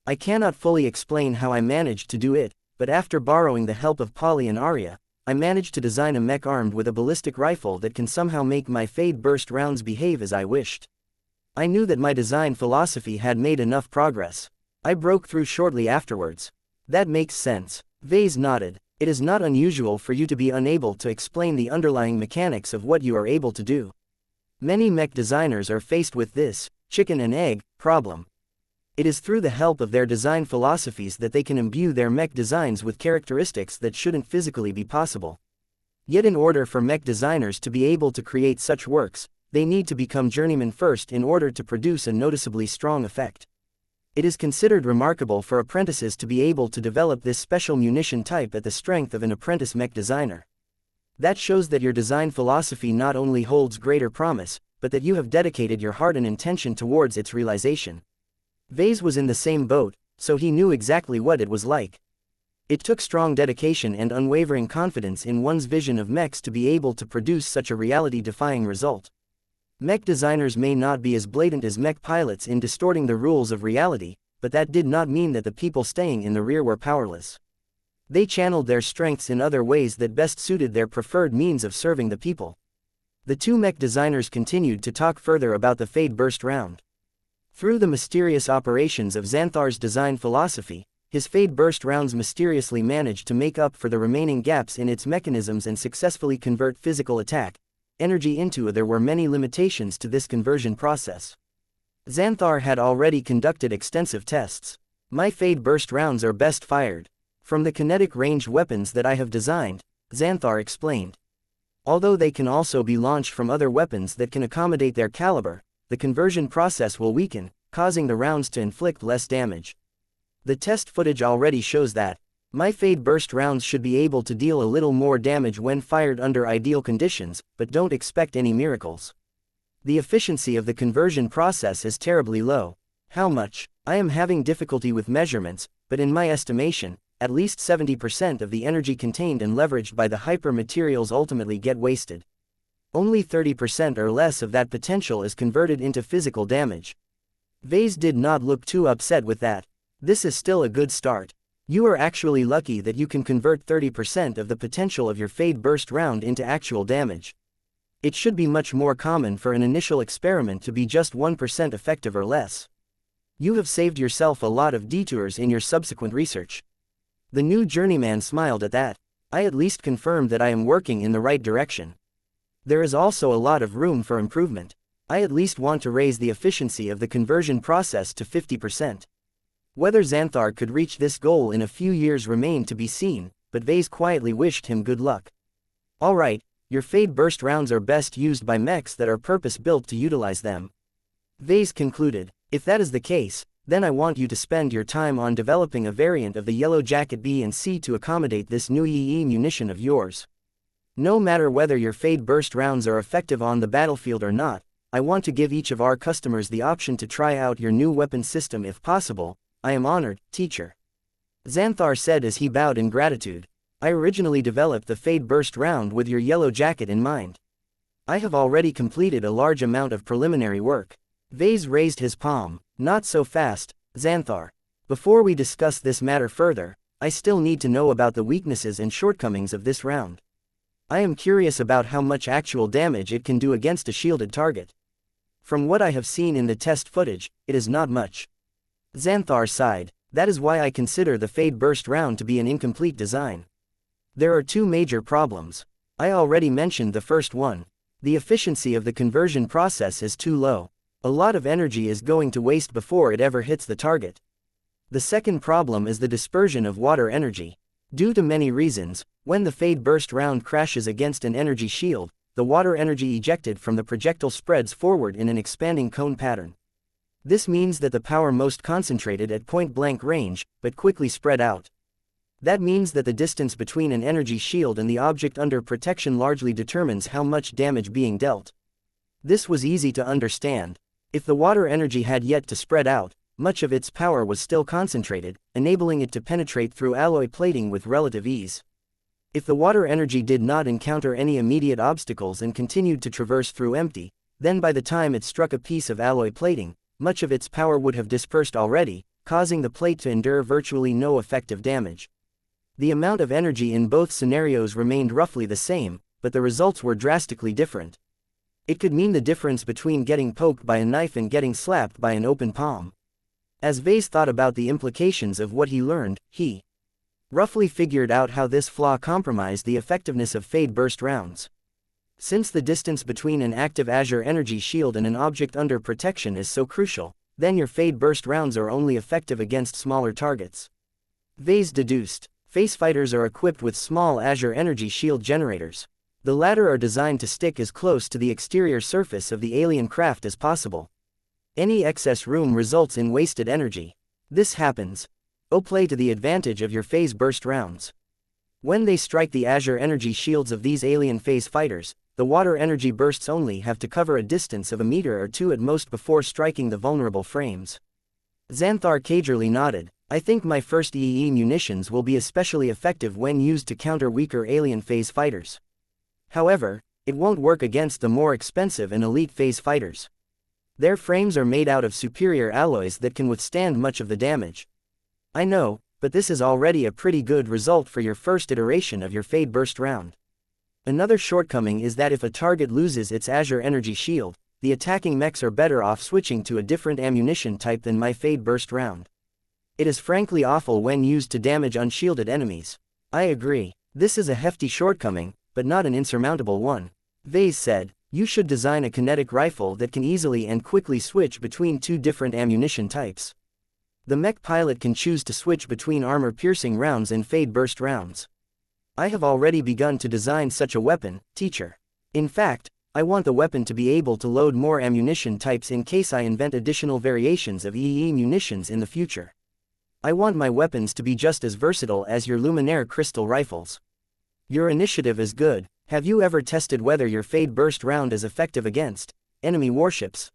I cannot fully explain how I managed to do it, but after borrowing the help of Polly and Arya, I managed to design a mech armed with a ballistic rifle that can somehow make my Fade Burst rounds behave as I wished. I knew that my design philosophy had made enough progress. I broke through shortly afterwards. That makes sense. Ves nodded. It is not unusual for you to be unable to explain the underlying mechanics of what you are able to do. Many mech designers are faced with this chicken and egg problem. It is through the help of their design philosophies that they can imbue their mech designs with characteristics that shouldn't physically be possible. Yet in order for mech designers to be able to create such works, they need to become journeymen first in order to produce a noticeably strong effect. It is considered remarkable for apprentices to be able to develop this special munition type at the strength of an apprentice mech designer. That shows that your design philosophy not only holds greater promise, but that you have dedicated your heart and intention towards its realization. Ves was in the same boat, so he knew exactly what it was like. It took strong dedication and unwavering confidence in one's vision of mechs to be able to produce such a reality-defying result. Mech designers may not be as blatant as mech pilots in distorting the rules of reality, but that did not mean that the people staying in the rear were powerless. They channeled their strengths in other ways that best suited their preferred means of serving the people. The two mech designers continued to talk further about the Fade Burst round. Through the mysterious operations of Xanthar's design philosophy, his Fade Burst rounds mysteriously managed to make up for the remaining gaps in its mechanisms and successfully convert physical attack energy into it. There were many limitations to this conversion process. Xanthar had already conducted extensive tests. My Fade Burst rounds are best fired from the kinetic ranged weapons that I have designed, Xanthar explained. Although they can also be launched from other weapons that can accommodate their caliber, the conversion process will weaken, causing the rounds to inflict less damage. The test footage already shows that my Fade Burst rounds should be able to deal a little more damage when fired under ideal conditions, but don't expect any miracles. The efficiency of the conversion process is terribly low. How much? I am having difficulty with measurements, but in my estimation, at least 70% of the energy contained and leveraged by the hyper materials ultimately get wasted. Only 30% or less of that potential is converted into physical damage. Ves did not look too upset with that. This is still a good start. You are actually lucky that you can convert 30% of the potential of your Fade Burst round into actual damage. It should be much more common for an initial experiment to be just 1% effective or less. You have saved yourself a lot of detours in your subsequent research. The new journeyman smiled at that. I at least confirmed that I am working in the right direction. There is also a lot of room for improvement. I at least want to raise the efficiency of the conversion process to 50%. Whether Xanthar could reach this goal in a few years remained to be seen, but Ves quietly wished him good luck. Alright, your Fade Burst rounds are best used by mechs that are purpose-built to utilize them. Ves concluded. If that is the case, then I want you to spend your time on developing a variant of the Yellow Jacket B and C to accommodate this new EE munition of yours. No matter whether your Fade Burst rounds are effective on the battlefield or not, I want to give each of our customers the option to try out your new weapon system if possible. I am honored, teacher. Xanthar said as he bowed in gratitude. I originally developed the Fade Burst round with your Yellow Jacket in mind. I have already completed a large amount of preliminary work. Ves raised his palm. Not so fast, Xanthar. Before we discuss this matter further, I still need to know about the weaknesses and shortcomings of this round. I am curious about how much actual damage it can do against a shielded target. From what I have seen in the test footage, it is not much. Xanthar sighed. That is why I consider the Fade Burst round to be an incomplete design. There are two major problems. I already mentioned the first one. The efficiency of the conversion process is too low. A lot of energy is going to waste before it ever hits the target. The second problem is the dispersion of water energy. Due to many reasons, when the Fade Burst round crashes against an energy shield, the water energy ejected from the projectile spreads forward in an expanding cone pattern. This means that the power most concentrated at point-blank range, but quickly spread out. That means that the distance between an energy shield and the object under protection largely determines how much damage being dealt. This was easy to understand. If the water energy had yet to spread out, much of its power was still concentrated, enabling it to penetrate through alloy plating with relative ease. If the water energy did not encounter any immediate obstacles and continued to traverse through empty, then by the time it struck a piece of alloy plating, much of its power would have dispersed already, causing the plate to endure virtually no effective damage. The amount of energy in both scenarios remained roughly the same, but the results were drastically different. It could mean the difference between getting poked by a knife and getting slapped by an open palm. As Ves thought about the implications of what he learned, he roughly figured out how this flaw compromised the effectiveness of Fade Burst rounds. Since the distance between an active Azure energy shield and an object under protection is so crucial, then your Fade Burst rounds are only effective against smaller targets. Ves deduced. Face fighters are equipped with small Azure energy shield generators. The latter are designed to stick as close to the exterior surface of the alien craft as possible. Any excess room results in wasted energy. This happens. Play to the advantage of your phase burst rounds. When they strike the Azure energy shields of these alien phase fighters, the water energy bursts only have to cover a distance of a meter or two at most before striking the vulnerable frames. Xanthar cagily nodded. I think my first EE munitions will be especially effective when used to counter weaker alien phase fighters. However, it won't work against the more expensive and elite phase fighters. Their frames are made out of superior alloys that can withstand much of the damage. I know, but this is already a pretty good result for your first iteration of your Fade Burst round. Another shortcoming is that if a target loses its Azure energy shield, the attacking mechs are better off switching to a different ammunition type than my Fade Burst round. It is frankly awful when used to damage unshielded enemies. I agree. This is a hefty shortcoming, but not an insurmountable one. Ves said, you should design a kinetic rifle that can easily and quickly switch between two different ammunition types. The mech pilot can choose to switch between armor-piercing rounds and Fade Burst rounds. I have already begun to design such a weapon, teacher. In fact, I want the weapon to be able to load more ammunition types in case I invent additional variations of EE munitions in the future. I want my weapons to be just as versatile as your Luminaire crystal rifles. Your initiative is good. Have you ever tested whether your Fade Burst round is effective against enemy warships?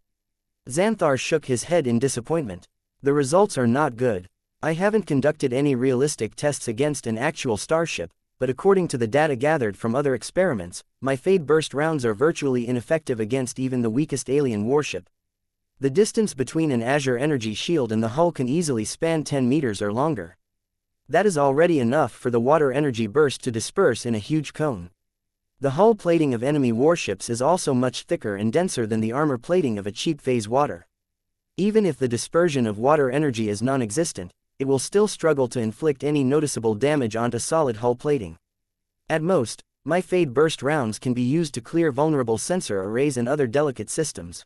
Xanthar shook his head in disappointment. The results are not good. I haven't conducted any realistic tests against an actual starship, but according to the data gathered from other experiments, my Fade Burst rounds are virtually ineffective against even the weakest alien warship. The distance between an Azure energy shield and the hull can easily span 10 meters or longer. That is already enough for the water energy burst to disperse in a huge cone. The hull plating of enemy warships is also much thicker and denser than the armor plating of a cheap phase water. Even if the dispersion of water energy is non-existent, it will still struggle to inflict any noticeable damage onto solid hull plating. At most, my Fade Burst rounds can be used to clear vulnerable sensor arrays and other delicate systems.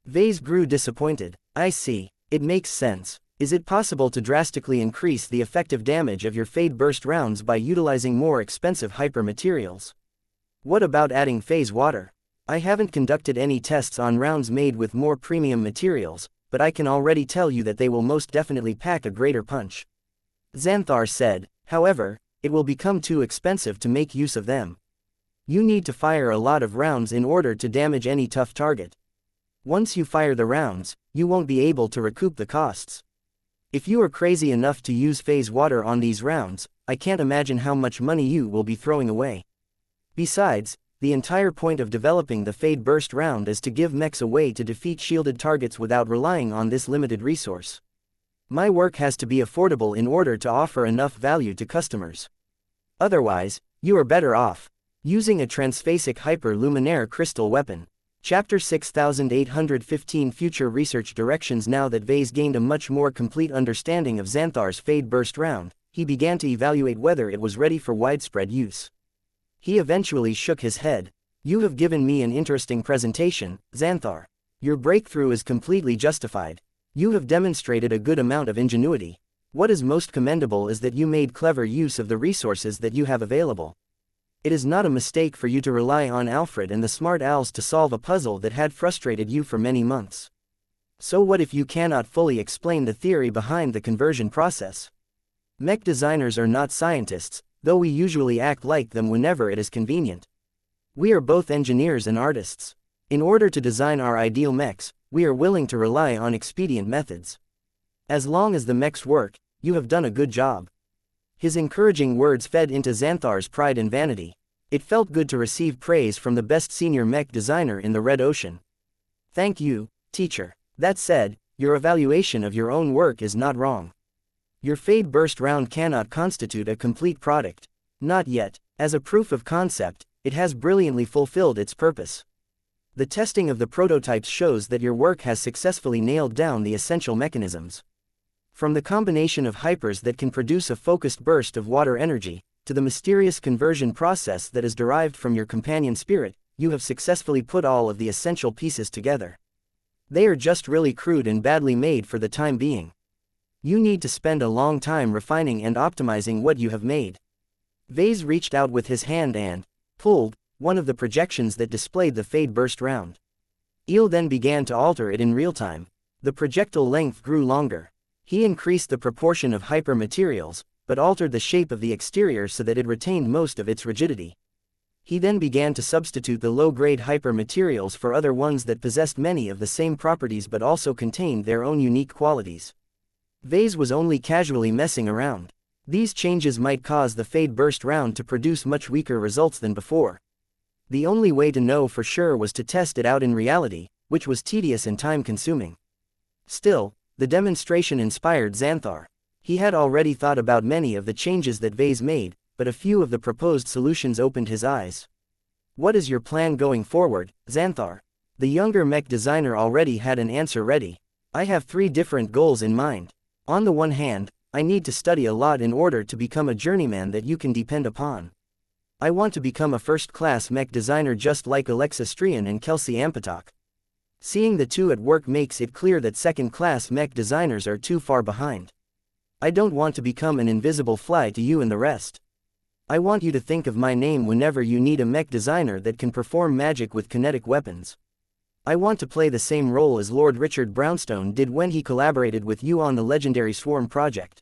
Ves grew disappointed. I see. It makes sense. Is it possible to drastically increase the effective damage of your Fade Burst rounds by utilizing more expensive hyper materials? What about adding phase water? I haven't conducted any tests on rounds made with more premium materials, but I can already tell you that they will most definitely pack a greater punch. Xanthar said, however, it will become too expensive to make use of them. You need to fire a lot of rounds in order to damage any tough target. Once you fire the rounds, you won't be able to recoup the costs. If you are crazy enough to use phase water on these rounds, I can't imagine how much money you will be throwing away. Besides, the entire point of developing the Fade Burst round is to give mechs a way to defeat shielded targets without relying on this limited resource. My work has to be affordable in order to offer enough value to customers. Otherwise, you are better off using a transphasic hyper-luminaire crystal weapon. Chapter 6815 Future Research Directions. Now that Ves gained a much more complete understanding of Xanthar's Fade Burst round, he began to evaluate whether it was ready for widespread use. He eventually shook his head. You have given me an interesting presentation, Xanthar. Your breakthrough is completely justified. You have demonstrated a good amount of ingenuity. What is most commendable is that you made clever use of the resources that you have available. It is not a mistake for you to rely on Alfred and the smart owls to solve a puzzle that had frustrated you for many months. So what if you cannot fully explain the theory behind the conversion process? Mech designers are not scientists, though we usually act like them whenever it is convenient. We are both engineers and artists. In order to design our ideal mechs, we are willing to rely on expedient methods. As long as the mechs work, you have done a good job. His encouraging words fed into Xanthar's pride and vanity. It felt good to receive praise from the best senior mech designer in the Red Ocean. Thank you, teacher. That said, your evaluation of your own work is not wrong. Your Fade Burst round cannot constitute a complete product. Not yet. As a proof of concept, it has brilliantly fulfilled its purpose. The testing of the prototypes shows that your work has successfully nailed down the essential mechanisms. From the combination of hypers that can produce a focused burst of water energy, to the mysterious conversion process that is derived from your companion spirit, you have successfully put all of the essential pieces together. They are just really crude and badly made for the time being. You need to spend a long time refining and optimizing what you have made. Ves reached out with his hand and pulled one of the projections that displayed the Fade Burst round. Il then began to alter it in real time. The projectile length grew longer. He increased the proportion of hyper materials, but altered the shape of the exterior so that it retained most of its rigidity. He then began to substitute the low-grade hyper materials for other ones that possessed many of the same properties but also contained their own unique qualities. Ves was only casually messing around. These changes might cause the Fade Burst round to produce much weaker results than before. The only way to know for sure was to test it out in reality, which was tedious and time-consuming. Still, the demonstration inspired Xanthar. He had already thought about many of the changes that Ves made, but a few of the proposed solutions opened his eyes. What is your plan going forward, Xanthar? The younger mech designer already had an answer ready. I have 3 different goals in mind. On the one hand, I need to study a lot in order to become a journeyman that you can depend upon. I want to become a first-class mech designer just like Alexis Strian and Kelsey Ampatok. Seeing the two at work makes it clear that second-class mech designers are too far behind. I don't want to become an invisible fly to you and the rest. I want you to think of my name whenever you need a mech designer that can perform magic with kinetic weapons. I want to play the same role as Lord Richard Brownstone did when he collaborated with you on the legendary Swarm project.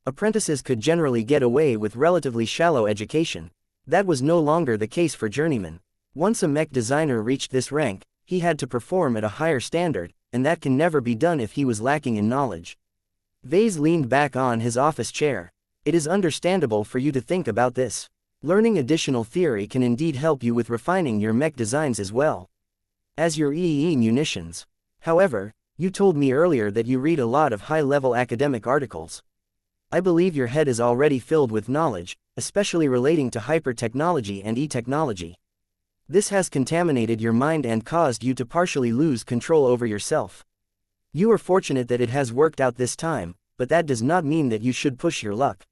Apprentices could generally get away with relatively shallow education. That was no longer the case for journeymen. Once a mech designer reached this rank, he had to perform at a higher standard, and that can never be done if he was lacking in knowledge. Ves leaned back on his office chair. It is understandable for you to think about this. Learning additional theory can indeed help you with refining your mech designs as well as your EE munitions. However, you told me earlier that you read a lot of high-level academic articles. I believe your head is already filled with knowledge, especially relating to hyper-technology and e-technology. This has contaminated your mind and caused you to partially lose control over yourself. You are fortunate that it has worked out this time, but that does not mean that you should push your luck.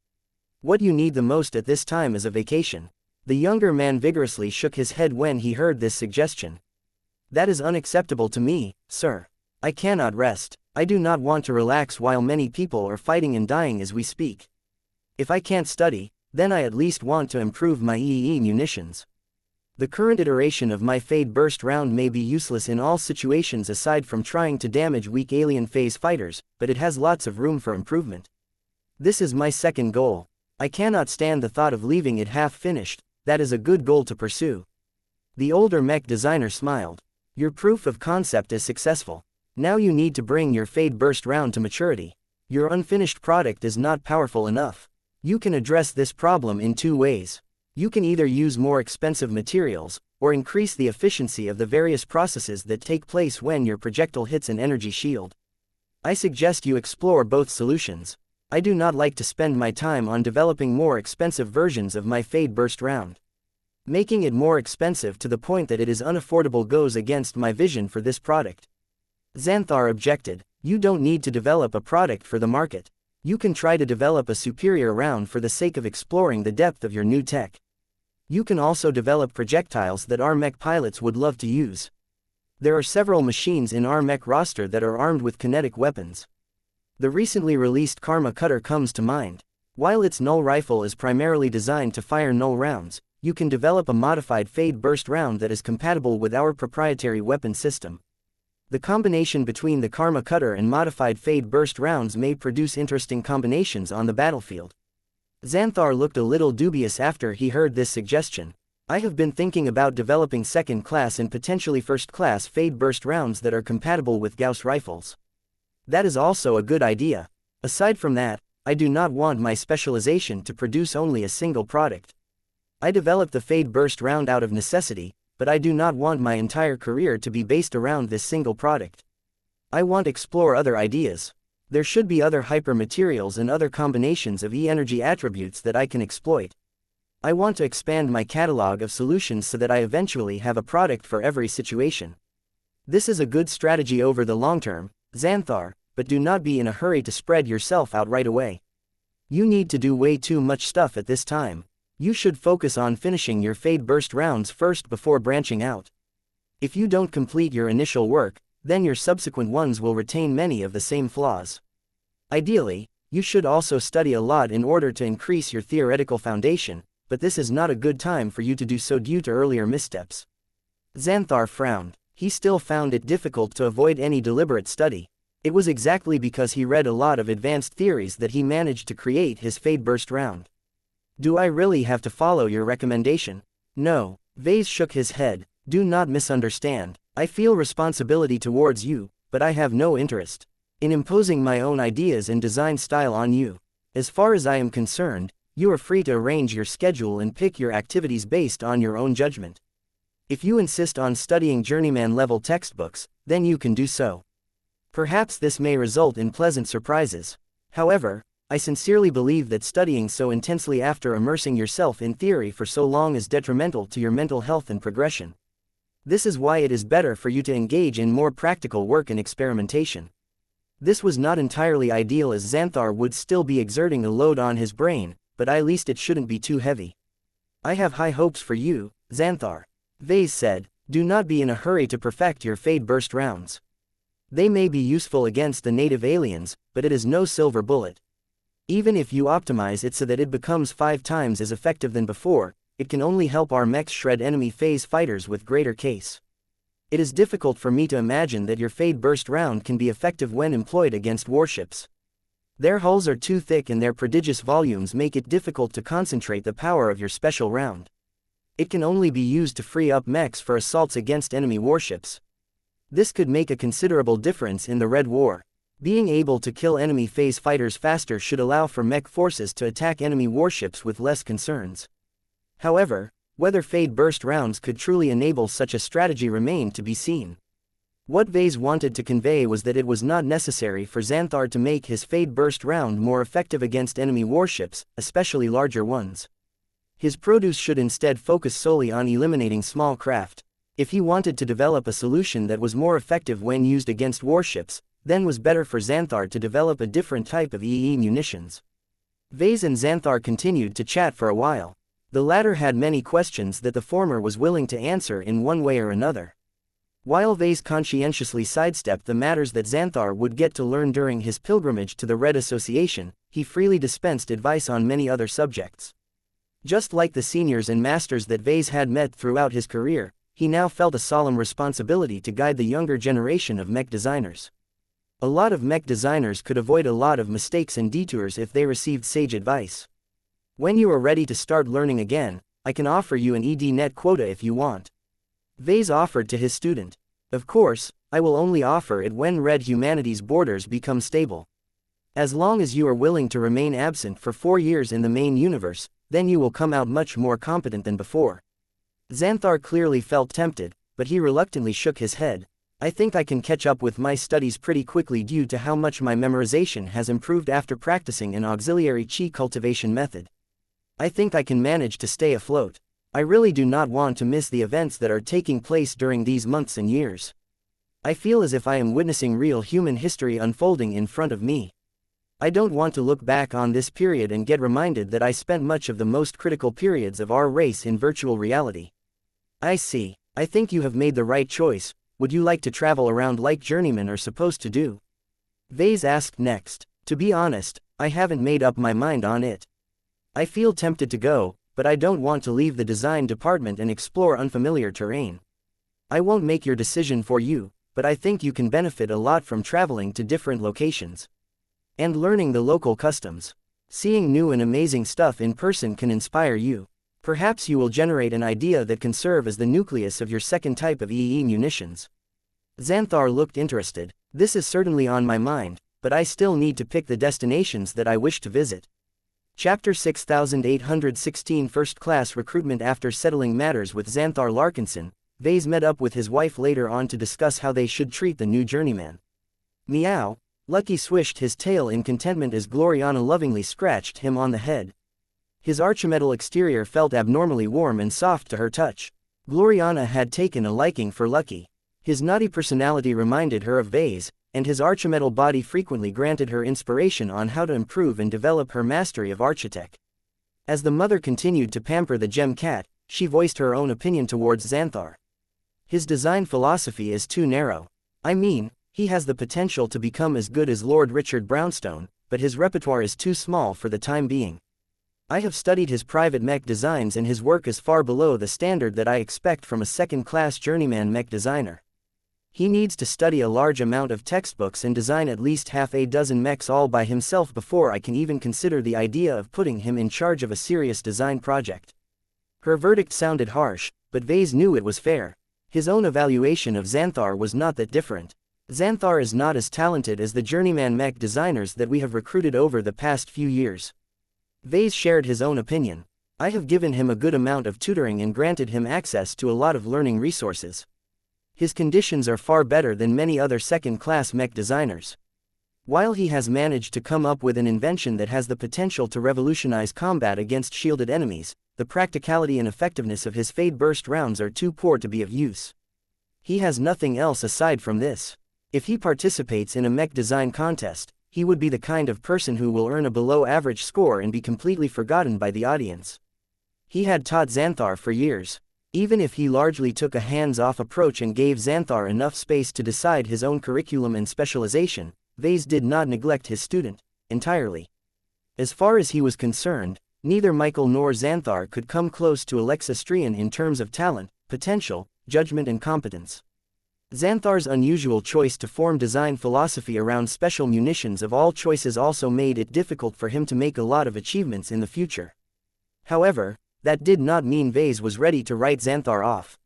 What you need the most at this time is a vacation. The younger man vigorously shook his head when he heard this suggestion. That is unacceptable to me, sir. I cannot rest. I do not want to relax while many people are fighting and dying as we speak. If I can't study, then I at least want to improve my EE munitions. The current iteration of my Fade Burst round may be useless in all situations aside from trying to damage weak alien phase fighters, but it has lots of room for improvement. This is my second goal. I cannot stand the thought of leaving it half-finished. That is a good goal to pursue. The older mech designer smiled. Your proof of concept is successful. Now you need to bring your Fade Burst round to maturity. Your unfinished product is not powerful enough. You can address this problem in 2 ways. You can either use more expensive materials, or increase the efficiency of the various processes that take place when your projectile hits an energy shield. I suggest you explore both solutions. I do not like to spend my time on developing more expensive versions of my Fade Burst round. Making it more expensive to the point that it is unaffordable goes against my vision for this product. Xanthar objected. You don't need to develop a product for the market. You can try to develop a superior round for the sake of exploring the depth of your new tech. You can also develop projectiles that our mech pilots would love to use. There are several machines in our mech roster that are armed with kinetic weapons. The recently released Karma Cutter comes to mind. While its null rifle is primarily designed to fire null rounds, you can develop a modified Fade Burst round that is compatible with our proprietary weapon system. The combination between the Karma Cutter and modified Fade Burst rounds may produce interesting combinations on the battlefield. Xanthar looked a little dubious after he heard this suggestion. I have been thinking about developing second-class and potentially first-class Fade Burst rounds that are compatible with Gauss rifles. That is also a good idea. Aside from that, I do not want my specialization to produce only a single product. I developed the Fade Burst round out of necessity, but I do not want my entire career to be based around this single product. I want to explore other ideas. There should be other hyper-materials and other combinations of E-energy attributes that I can exploit. I want to expand my catalog of solutions so that I eventually have a product for every situation. This is a good strategy over the long term, Xanthar, but do not be in a hurry to spread yourself out right away. You need to do way too much stuff at this time. You should focus on finishing your Fade Burst rounds first before branching out. If you don't complete your initial work, then your subsequent ones will retain many of the same flaws. Ideally, you should also study a lot in order to increase your theoretical foundation, but this is not a good time for you to do so due to earlier missteps. Xanthar frowned. He still found it difficult to avoid any deliberate study. It was exactly because he read a lot of advanced theories that he managed to create his Fade Burst round. Do I really have to follow your recommendation? No. Ves shook his head. Do not misunderstand. I feel responsibility towards you, but I have no interest in imposing my own ideas and design style on you. As far as I am concerned, you are free to arrange your schedule and pick your activities based on your own judgment. If you insist on studying journeyman-level textbooks, then you can do so. Perhaps this may result in pleasant surprises. However, I sincerely believe that studying so intensely after immersing yourself in theory for so long is detrimental to your mental health and progression. This is why it is better for you to engage in more practical work and experimentation. This was not entirely ideal as Xanthar would still be exerting a load on his brain, but at least it shouldn't be too heavy. I have high hopes for you, Xanthar. Ves said, do not be in a hurry to perfect your Fade Burst rounds. They may be useful against the native aliens, but it is no silver bullet. Even if you optimize it so that it becomes 5 times as effective than before, it can only help our mechs shred enemy phase fighters with greater case. It is difficult for me to imagine that your Fade Burst round can be effective when employed against warships. Their hulls are too thick and their prodigious volumes make it difficult to concentrate the power of your special round. It can only be used to free up mechs for assaults against enemy warships. This could make a considerable difference in the Red War. Being able to kill enemy phase fighters faster should allow for mech forces to attack enemy warships with less concerns. However, whether Fade Burst rounds could truly enable such a strategy remained to be seen. What Ves wanted to convey was that it was not necessary for Xanthar to make his Fade Burst round more effective against enemy warships, especially larger ones. His produce should instead focus solely on eliminating small craft. If he wanted to develop a solution that was more effective when used against warships, then was better for Xanthar to develop a different type of EE munitions. Ves and Xanthar continued to chat for a while. The latter had many questions that the former was willing to answer in one way or another. While Ves conscientiously sidestepped the matters that Xanthar would get to learn during his pilgrimage to the Red Association, he freely dispensed advice on many other subjects. Just like the seniors and masters that Ves had met throughout his career, he now felt a solemn responsibility to guide the younger generation of mech designers. A lot of mech designers could avoid a lot of mistakes and detours if they received sage advice. When you are ready to start learning again, I can offer you an ED-net quota if you want. Ves offered to his student. Of course, I will only offer it when Red Humanity's borders become stable. As long as you are willing to remain absent for 4 years in the main universe, then you will come out much more competent than before. Xanthar clearly felt tempted, but he reluctantly shook his head. I think I can catch up with my studies pretty quickly due to how much my memorization has improved after practicing an auxiliary chi cultivation method. I think I can manage to stay afloat. I really do not want to miss the events that are taking place during these months and years. I feel as if I am witnessing real human history unfolding in front of me. I don't want to look back on this period and get reminded that I spent much of the most critical periods of our race in virtual reality. I see. I think you have made the right choice. Would you like to travel around like journeymen are supposed to do? Ves asked next. To be honest, I haven't made up my mind on it. I feel tempted to go, but I don't want to leave the design department and explore unfamiliar terrain. I won't make your decision for you, but I think you can benefit a lot from traveling to different locations and learning the local customs. Seeing new and amazing stuff in person can inspire you. Perhaps you will generate an idea that can serve as the nucleus of your second type of EE munitions. Xanthar looked interested. This is certainly on my mind, but I still need to pick the destinations that I wish to visit. Chapter 6816 First Class Recruitment. After settling matters with Xanthar Larkinson, Ves met up with his wife later on to discuss how they should treat the new journeyman. Meow. Lucky swished his tail in contentment as Gloriana lovingly scratched him on the head. His archimetal exterior felt abnormally warm and soft to her touch. Gloriana had taken a liking for Lucky. His naughty personality reminded her of Ves, and his archimetal body frequently granted her inspiration on how to improve and develop her mastery of architect. As the mother continued to pamper the gem cat, she voiced her own opinion towards Xanthar. His design philosophy is too narrow. I mean, he has the potential to become as good as Lord Richard Brownstone, but his repertoire is too small for the time being. I have studied his private mech designs and his work is far below the standard that I expect from a second-class journeyman mech designer. He needs to study a large amount of textbooks and design at least half a dozen mechs all by himself before I can even consider the idea of putting him in charge of a serious design project. Her verdict sounded harsh, but Ves knew it was fair. His own evaluation of Xanthar was not that different. Xanthar is not as talented as the journeyman mech designers that we have recruited over the past few years. Ves shared his own opinion. I have given him a good amount of tutoring and granted him access to a lot of learning resources. His conditions are far better than many other second-class mech designers. While he has managed to come up with an invention that has the potential to revolutionize combat against shielded enemies, the practicality and effectiveness of his Fade Burst rounds are too poor to be of use. He has nothing else aside from this. If he participates in a mech design contest, he would be the kind of person who will earn a below-average score and be completely forgotten by the audience. He had taught Xanthar for years. Even if he largely took a hands-off approach and gave Xanthar enough space to decide his own curriculum and specialization, Ves did not neglect his student entirely. As far as he was concerned, neither Michael nor Xanthar could come close to Alexastrian in terms of talent, potential, judgment and competence. Xanthar's unusual choice to form design philosophy around special munitions of all choices also made it difficult for him to make a lot of achievements in the future. However, that did not mean Ves was ready to write Xanthar off.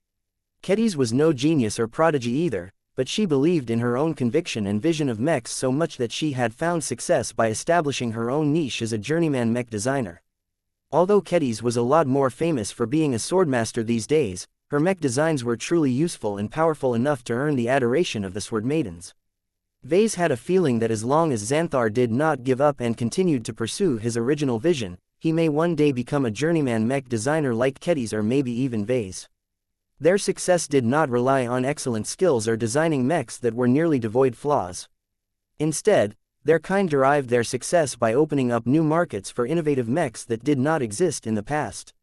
Kedis was no genius or prodigy either, but she believed in her own conviction and vision of mechs so much that she had found success by establishing her own niche as a journeyman mech designer. Although Kedis was a lot more famous for being a swordmaster these days, her mech designs were truly useful and powerful enough to earn the adoration of the sword maidens. Ves had a feeling that as long as Xanthar did not give up and continued to pursue his original vision, he may one day become a journeyman mech designer like Kedis or maybe even Ves. Their success did not rely on excellent skills or designing mechs that were nearly devoid flaws. Instead, their kind derived their success by opening up new markets for innovative mechs that did not exist in the past.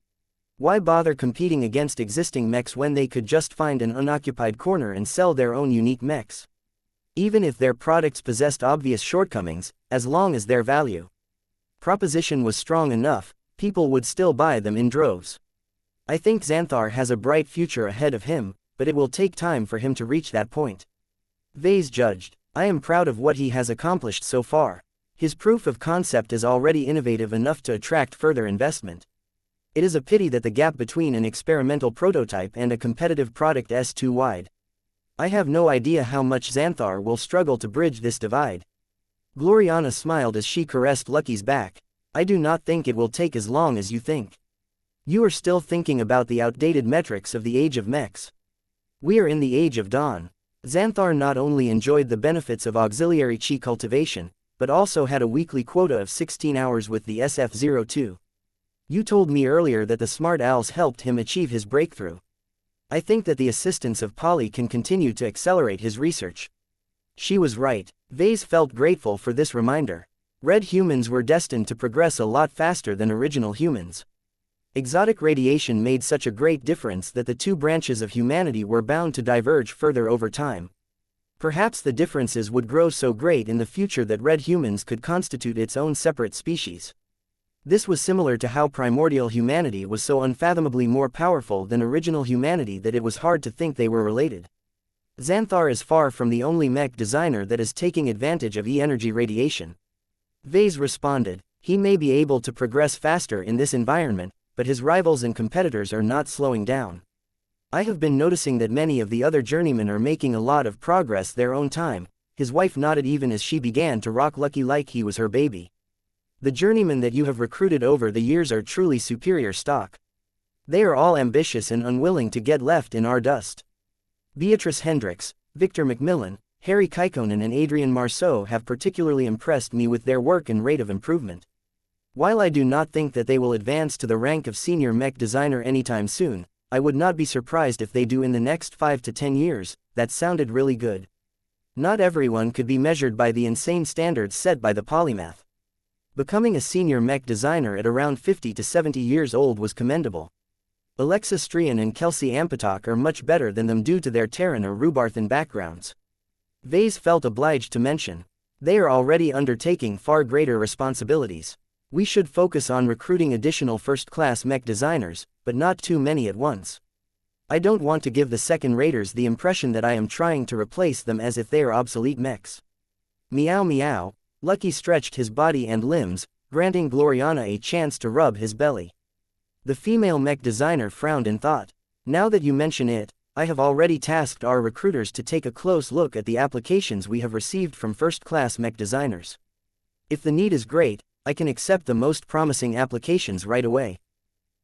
Why bother competing against existing mechs when they could just find an unoccupied corner and sell their own unique mechs? Even if their products possessed obvious shortcomings, as long as their value proposition was strong enough, people would still buy them in droves. I think Xanthar has a bright future ahead of him, but it will take time for him to reach that point. Ves judged. I am proud of what he has accomplished so far. His proof of concept is already innovative enough to attract further investment. It is a pity that the gap between an experimental prototype and a competitive product is too wide. I have no idea how much Xanthar will struggle to bridge this divide. Gloriana smiled as she caressed Lucky's back. I do not think it will take as long as you think. You are still thinking about the outdated metrics of the age of mechs. We are in the age of dawn. Xanthar not only enjoyed the benefits of auxiliary chi cultivation, but also had a weekly quota of 16 hours with the SF-02. You told me earlier that the smart owls helped him achieve his breakthrough. I think that the assistance of Polly can continue to accelerate his research. She was right. Ves felt grateful for this reminder. Red humans were destined to progress a lot faster than original humans. Exotic radiation made such a great difference that the two branches of humanity were bound to diverge further over time. Perhaps the differences would grow so great in the future that red humans could constitute its own separate species. This was similar to how primordial humanity was so unfathomably more powerful than original humanity that it was hard to think they were related. Xanthar is far from the only mech designer that is taking advantage of E-energy radiation. Ves responded. He may be able to progress faster in this environment, but his rivals and competitors are not slowing down. I have been noticing that many of the other journeymen are making a lot of progress their own time. His wife nodded even as she began to rock Lucky like he was her baby. The journeymen that you have recruited over the years are truly superior stock. They are all ambitious and unwilling to get left in our dust. Beatrice Hendricks, Victor Macmillan, Harry Kikonen and Adrian Marceau have particularly impressed me with their work and rate of improvement. While I do not think that they will advance to the rank of senior mech designer anytime soon, I would not be surprised if they do in the next 5 to 10 years. That sounded really good. Not everyone could be measured by the insane standards set by the polymath. Becoming a senior mech designer at around 50 to 70 years old was commendable. Alexa Strian and Kelsey Ampatok are much better than them due to their Terran or Rubarthan backgrounds. Ves felt obliged to mention. They are already undertaking far greater responsibilities. We should focus on recruiting additional first-class mech designers, but not too many at once. I don't want to give the second raters the impression that I am trying to replace them as if they are obsolete mechs. Meow meow. Lucky stretched his body and limbs, granting Gloriana a chance to rub his belly. The female mech designer frowned in thought. Now that you mention it, I have already tasked our recruiters to take a close look at the applications we have received from first-class mech designers. If the need is great, I can accept the most promising applications right away.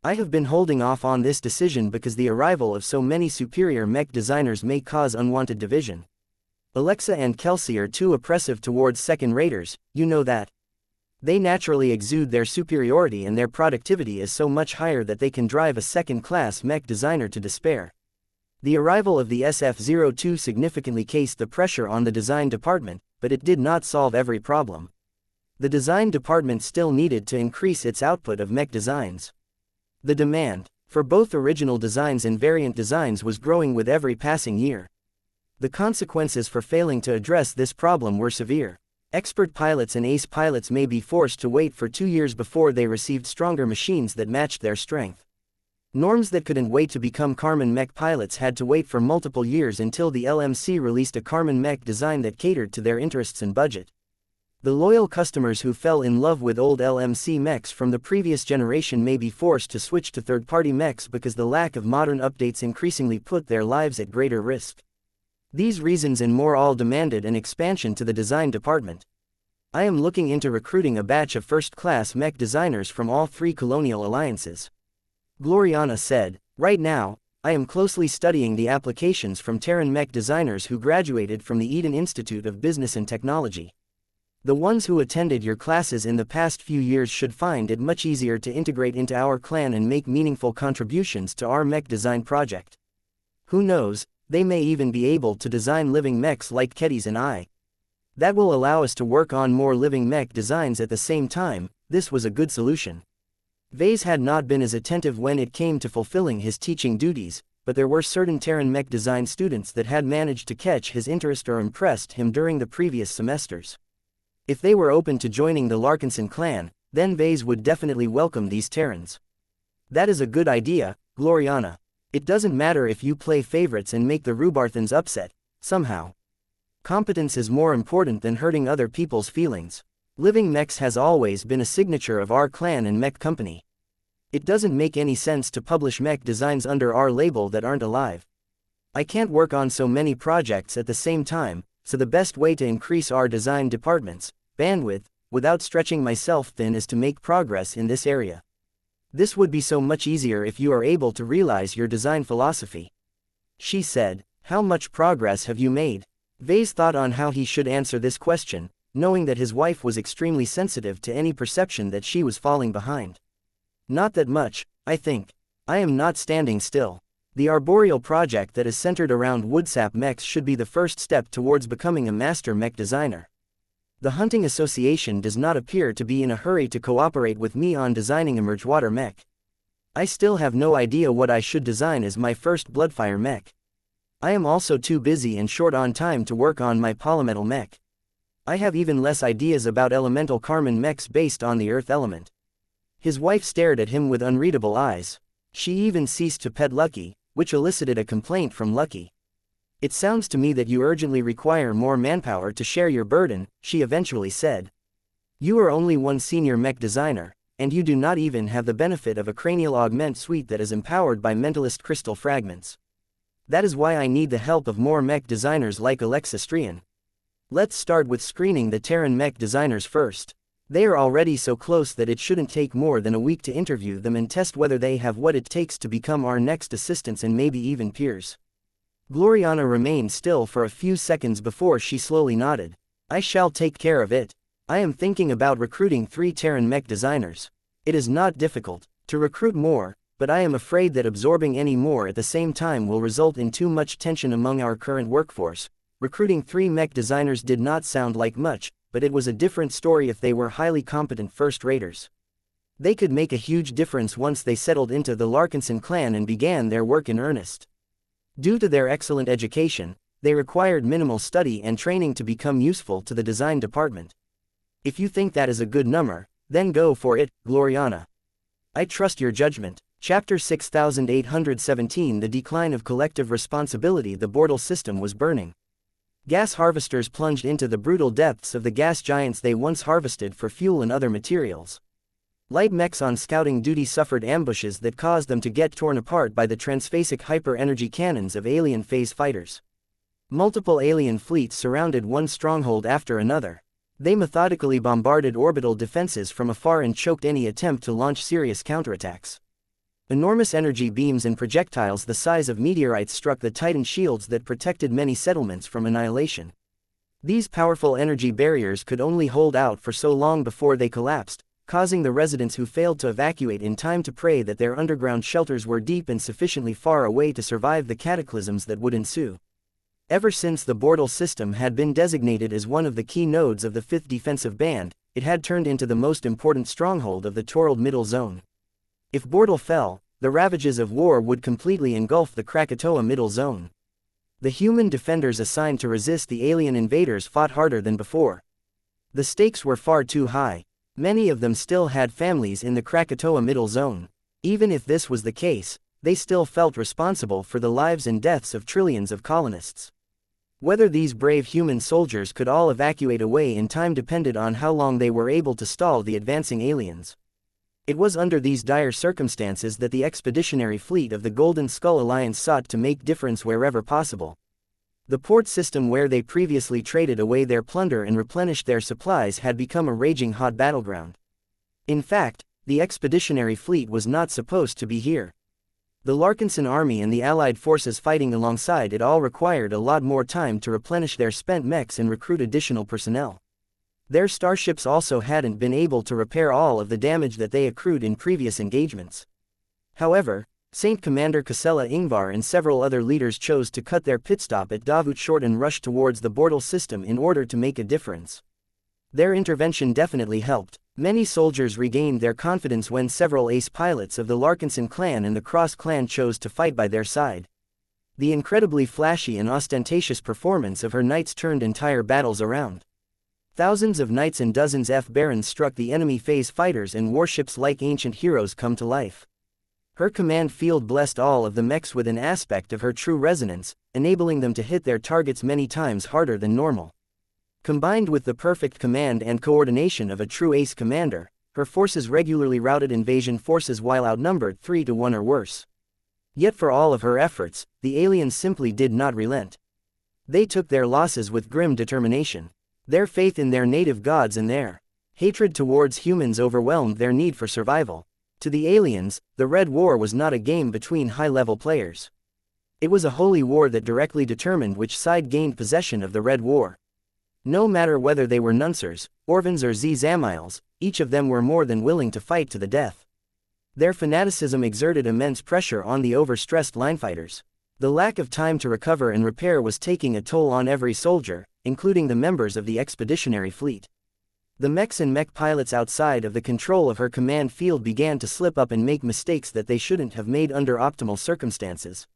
I have been holding off on this decision because the arrival of so many superior mech designers may cause unwanted division. Alexa and Kelsey are too oppressive towards second-raters, you know that. They naturally exude their superiority and their productivity is so much higher that they can drive a second-class mech designer to despair. The arrival of the SF-02 significantly cased the pressure on the design department, but it did not solve every problem. The design department still needed to increase its output of mech designs. The demand for both original designs and variant designs was growing with every passing year. The consequences for failing to address this problem were severe. Expert pilots and ace pilots may be forced to wait for 2 years before they received stronger machines that matched their strength. Norms that couldn't wait to become Karman mech pilots had to wait for multiple years until the LMC released a Karman mech design that catered to their interests and budget. The loyal customers who fell in love with old LMC mechs from the previous generation may be forced to switch to third-party mechs because the lack of modern updates increasingly put their lives at greater risk. These reasons and more all demanded an expansion to the design department. I am looking into recruiting a batch of first-class mech designers from all 3 colonial alliances. Gloriana said, right now, I am closely studying the applications from Terran mech designers who graduated from the Eden Institute of Business and Technology. The ones who attended your classes in the past few years should find it much easier to integrate into our clan and make meaningful contributions to our mech design project. Who knows, they may even be able to design living mechs like Keddies and I. That will allow us to work on more living mech designs at the same time. This was a good solution. Ves had not been as attentive when it came to fulfilling his teaching duties, but there were certain Terran mech design students that had managed to catch his interest or impressed him during the previous semesters. If they were open to joining the Larkinson clan, then Ves would definitely welcome these Terrans. That is a good idea, Gloriana. It doesn't matter if you play favorites and make the Rubarthans upset, somehow. Competence is more important than hurting other people's feelings. Living mechs has always been a signature of our clan and mech company. It doesn't make any sense to publish mech designs under our label that aren't alive. I can't work on so many projects at the same time, so the best way to increase our design department's bandwidth, without stretching myself thin, is to make progress in this area. This would be so much easier if you are able to realize your design philosophy. She said, how much progress have you made? Ves thought on how he should answer this question, knowing that his wife was extremely sensitive to any perception that she was falling behind. Not that much, I think. I am not standing still. The arboreal project that is centered around woodsap mechs should be the first step towards becoming a master mech designer. The Hunting Association does not appear to be in a hurry to cooperate with me on designing a Mergewater mech. I still have no idea what I should design as my first Bloodfire mech. I am also too busy and short on time to work on my Polymetal mech. I have even less ideas about elemental Karman mechs based on the earth element. His wife stared at him with unreadable eyes. She even ceased to pet Lucky, which elicited a complaint from Lucky. It sounds to me that you urgently require more manpower to share your burden, she eventually said. You are only one senior mech designer, and you do not even have the benefit of a cranial augment suite that is empowered by mentalist crystal fragments. That is why I need the help of more mech designers like Strian. Let's start with screening the Terran mech designers first. They are already so close that it shouldn't take more than a week to interview them and test whether they have what it takes to become our next assistants and maybe even peers. Gloriana remained still for a few seconds before she slowly nodded. I shall take care of it. I am thinking about recruiting 3 Terran mech designers. It is not difficult to recruit more, but I am afraid that absorbing any more at the same time will result in too much tension among our current workforce. Recruiting 3 mech designers did not sound like much, but it was a different story if they were highly competent first-raters. They could make a huge difference once they settled into the Larkinson clan and began their work in earnest. Due to their excellent education, they required minimal study and training to become useful to the design department. If you think that is a good number, then go for it, Gloriana. I trust your judgment. Chapter 6817 The Decline of Collective Responsibility. The Bortle system was burning. Gas harvesters plunged into the brutal depths of the gas giants they once harvested for fuel and other materials. Light mechs on scouting duty suffered ambushes that caused them to get torn apart by the transphasic hyper-energy cannons of alien phase fighters. Multiple alien fleets surrounded one stronghold after another. They methodically bombarded orbital defenses from afar and choked any attempt to launch serious counterattacks. Enormous energy beams and projectiles the size of meteorites struck the Titan shields that protected many settlements from annihilation. These powerful energy barriers could only hold out for so long before they collapsed, causing the residents who failed to evacuate in time to pray that their underground shelters were deep and sufficiently far away to survive the cataclysms that would ensue. Ever since the Bortle system had been designated as one of the key nodes of the 5th Defensive Band, it had turned into the most important stronghold of the Torald Middle Zone. If Bortle fell, the ravages of war would completely engulf the Krakatoa Middle Zone. The human defenders assigned to resist the alien invaders fought harder than before. The stakes were far too high. Many of them still had families in the Krakatoa Middle Zone. Even if this was the case, they still felt responsible for the lives and deaths of trillions of colonists. Whether these brave human soldiers could all evacuate away in time depended on how long they were able to stall the advancing aliens. It was under these dire circumstances that the expeditionary fleet of the Golden Skull Alliance sought to make difference wherever possible. The port system where they previously traded away their plunder and replenished their supplies had become a raging hot battleground. In fact, the expeditionary fleet was not supposed to be here. The Larkinson army and the Allied forces fighting alongside it all required a lot more time to replenish their spent mechs and recruit additional personnel. Their starships also hadn't been able to repair all of the damage that they accrued in previous engagements. However, Saint Commander Casella Ingvar and several other leaders chose to cut their pit stop at Davut Short and rush towards the Bortle system in order to make a difference. Their intervention definitely helped. Many soldiers regained their confidence when several ace pilots of the Larkinson clan and the Cross clan chose to fight by their side. The incredibly flashy and ostentatious performance of her knights turned entire battles around. Thousands of knights and dozens of barons struck the enemy phase fighters and warships like ancient heroes come to life. Her command field blessed all of the mechs with an aspect of her true resonance, enabling them to hit their targets many times harder than normal. Combined with the perfect command and coordination of a true ace commander, her forces regularly routed invasion forces while outnumbered 3-1 or worse. Yet for all of her efforts, the aliens simply did not relent. They took their losses with grim determination. Their faith in their native gods and their hatred towards humans overwhelmed their need for survival. To the aliens, the Red War was not a game between high-level players. It was a holy war that directly determined which side gained possession of the Red War. No matter whether they were Nunsers, Orvans or Zamiles, each of them were more than willing to fight to the death. Their fanaticism exerted immense pressure on the overstressed linefighters. The lack of time to recover and repair was taking a toll on every soldier, including the members of the expeditionary fleet. The mechs and mech pilots outside of the control of her command field began to slip up and make mistakes that they shouldn't have made under optimal circumstances.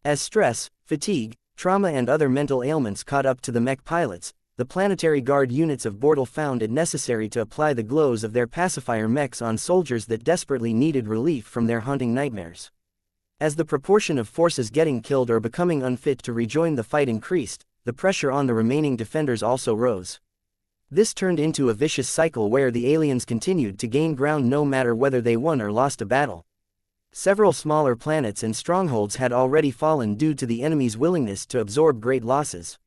As stress, fatigue, trauma and other mental ailments caught up to the mech pilots, the planetary guard units of Bortle found it necessary to apply the glows of their pacifier mechs on soldiers that desperately needed relief from their haunting nightmares. As the proportion of forces getting killed or becoming unfit to rejoin the fight increased, the pressure on the remaining defenders also rose. This turned into a vicious cycle where the aliens continued to gain ground no matter whether they won or lost a battle. Several smaller planets and strongholds had already fallen due to the enemy's willingness to absorb great losses.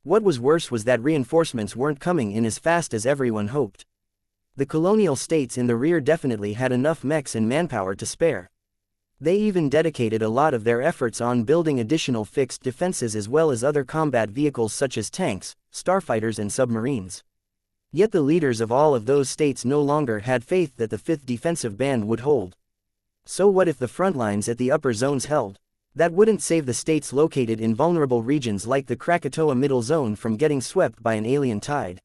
What was worse was that reinforcements weren't coming in as fast as everyone hoped. The colonial states in the rear definitely had enough mechs and manpower to spare. They even dedicated a lot of their efforts on building additional fixed defenses as well as other combat vehicles such as tanks, starfighters and submarines. Yet the leaders of all of those states no longer had faith that the 5th defensive band would hold. So what if the front lines at the upper zones held? That wouldn't save the states located in vulnerable regions like the Krakatoa Middle Zone from getting swept by an alien tide.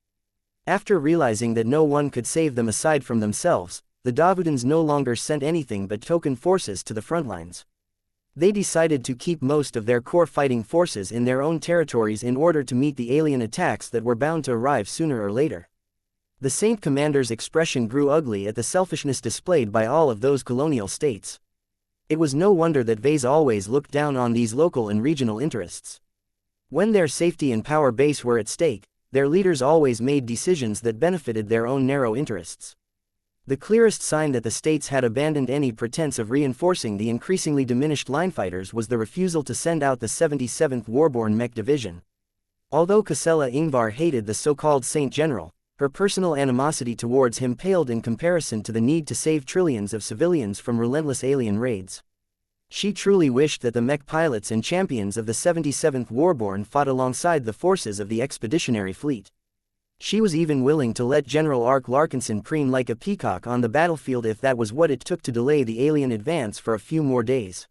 After realizing that no one could save them aside from themselves, the Davudans no longer sent anything but token forces to the front lines. They decided to keep most of their core fighting forces in their own territories in order to meet the alien attacks that were bound to arrive sooner or later. The Saint Commander's expression grew ugly at the selfishness displayed by all of those colonial states. It was no wonder that Ves always looked down on these local and regional interests. When their safety and power base were at stake, their leaders always made decisions that benefited their own narrow interests. The clearest sign that the states had abandoned any pretense of reinforcing the increasingly diminished linefighters was the refusal to send out the 77th Warborn Mech Division. Although Ksela Ingvar hated the so-called Saint General, her personal animosity towards him paled in comparison to the need to save trillions of civilians from relentless alien raids. She truly wished that the mech pilots and champions of the 77th Warborn fought alongside the forces of the expeditionary fleet. She was even willing to let General Larkinson preen like a peacock on the battlefield if that was what it took to delay the alien advance for a few more days.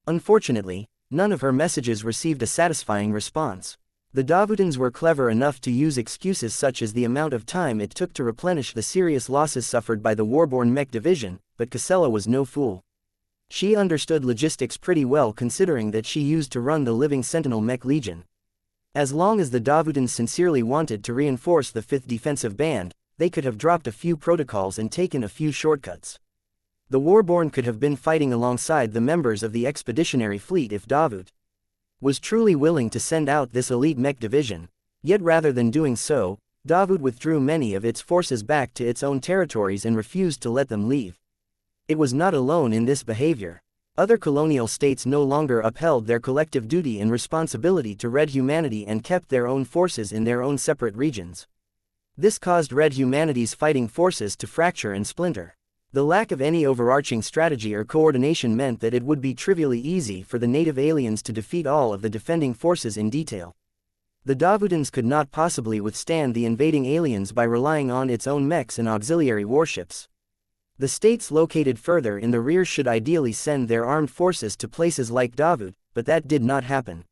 Unfortunately, none of her messages received a satisfying response. The Davudans were clever enough to use excuses such as the amount of time it took to replenish the serious losses suffered by the Warborn Mech Division, but Ksela was no fool. She understood logistics pretty well considering that she used to run the living Sentinel Mech Legion. As long as the Davudans sincerely wanted to reinforce the 5th Defensive Band, they could have dropped a few protocols and taken a few shortcuts. The Warborn could have been fighting alongside the members of the expeditionary fleet if Davud was truly willing to send out this elite mech division. Yet rather than doing so, Davud withdrew many of its forces back to its own territories and refused to let them leave. It was not alone in this behavior. Other colonial states no longer upheld their collective duty and responsibility to Red Humanity and kept their own forces in their own separate regions. This caused Red Humanity's fighting forces to fracture and splinter. The lack of any overarching strategy or coordination meant that it would be trivially easy for the native aliens to defeat all of the defending forces in detail. The Davudans could not possibly withstand the invading aliens by relying on its own mechs and auxiliary warships. The states located further in the rear should ideally send their armed forces to places like Davud, but that did not happen.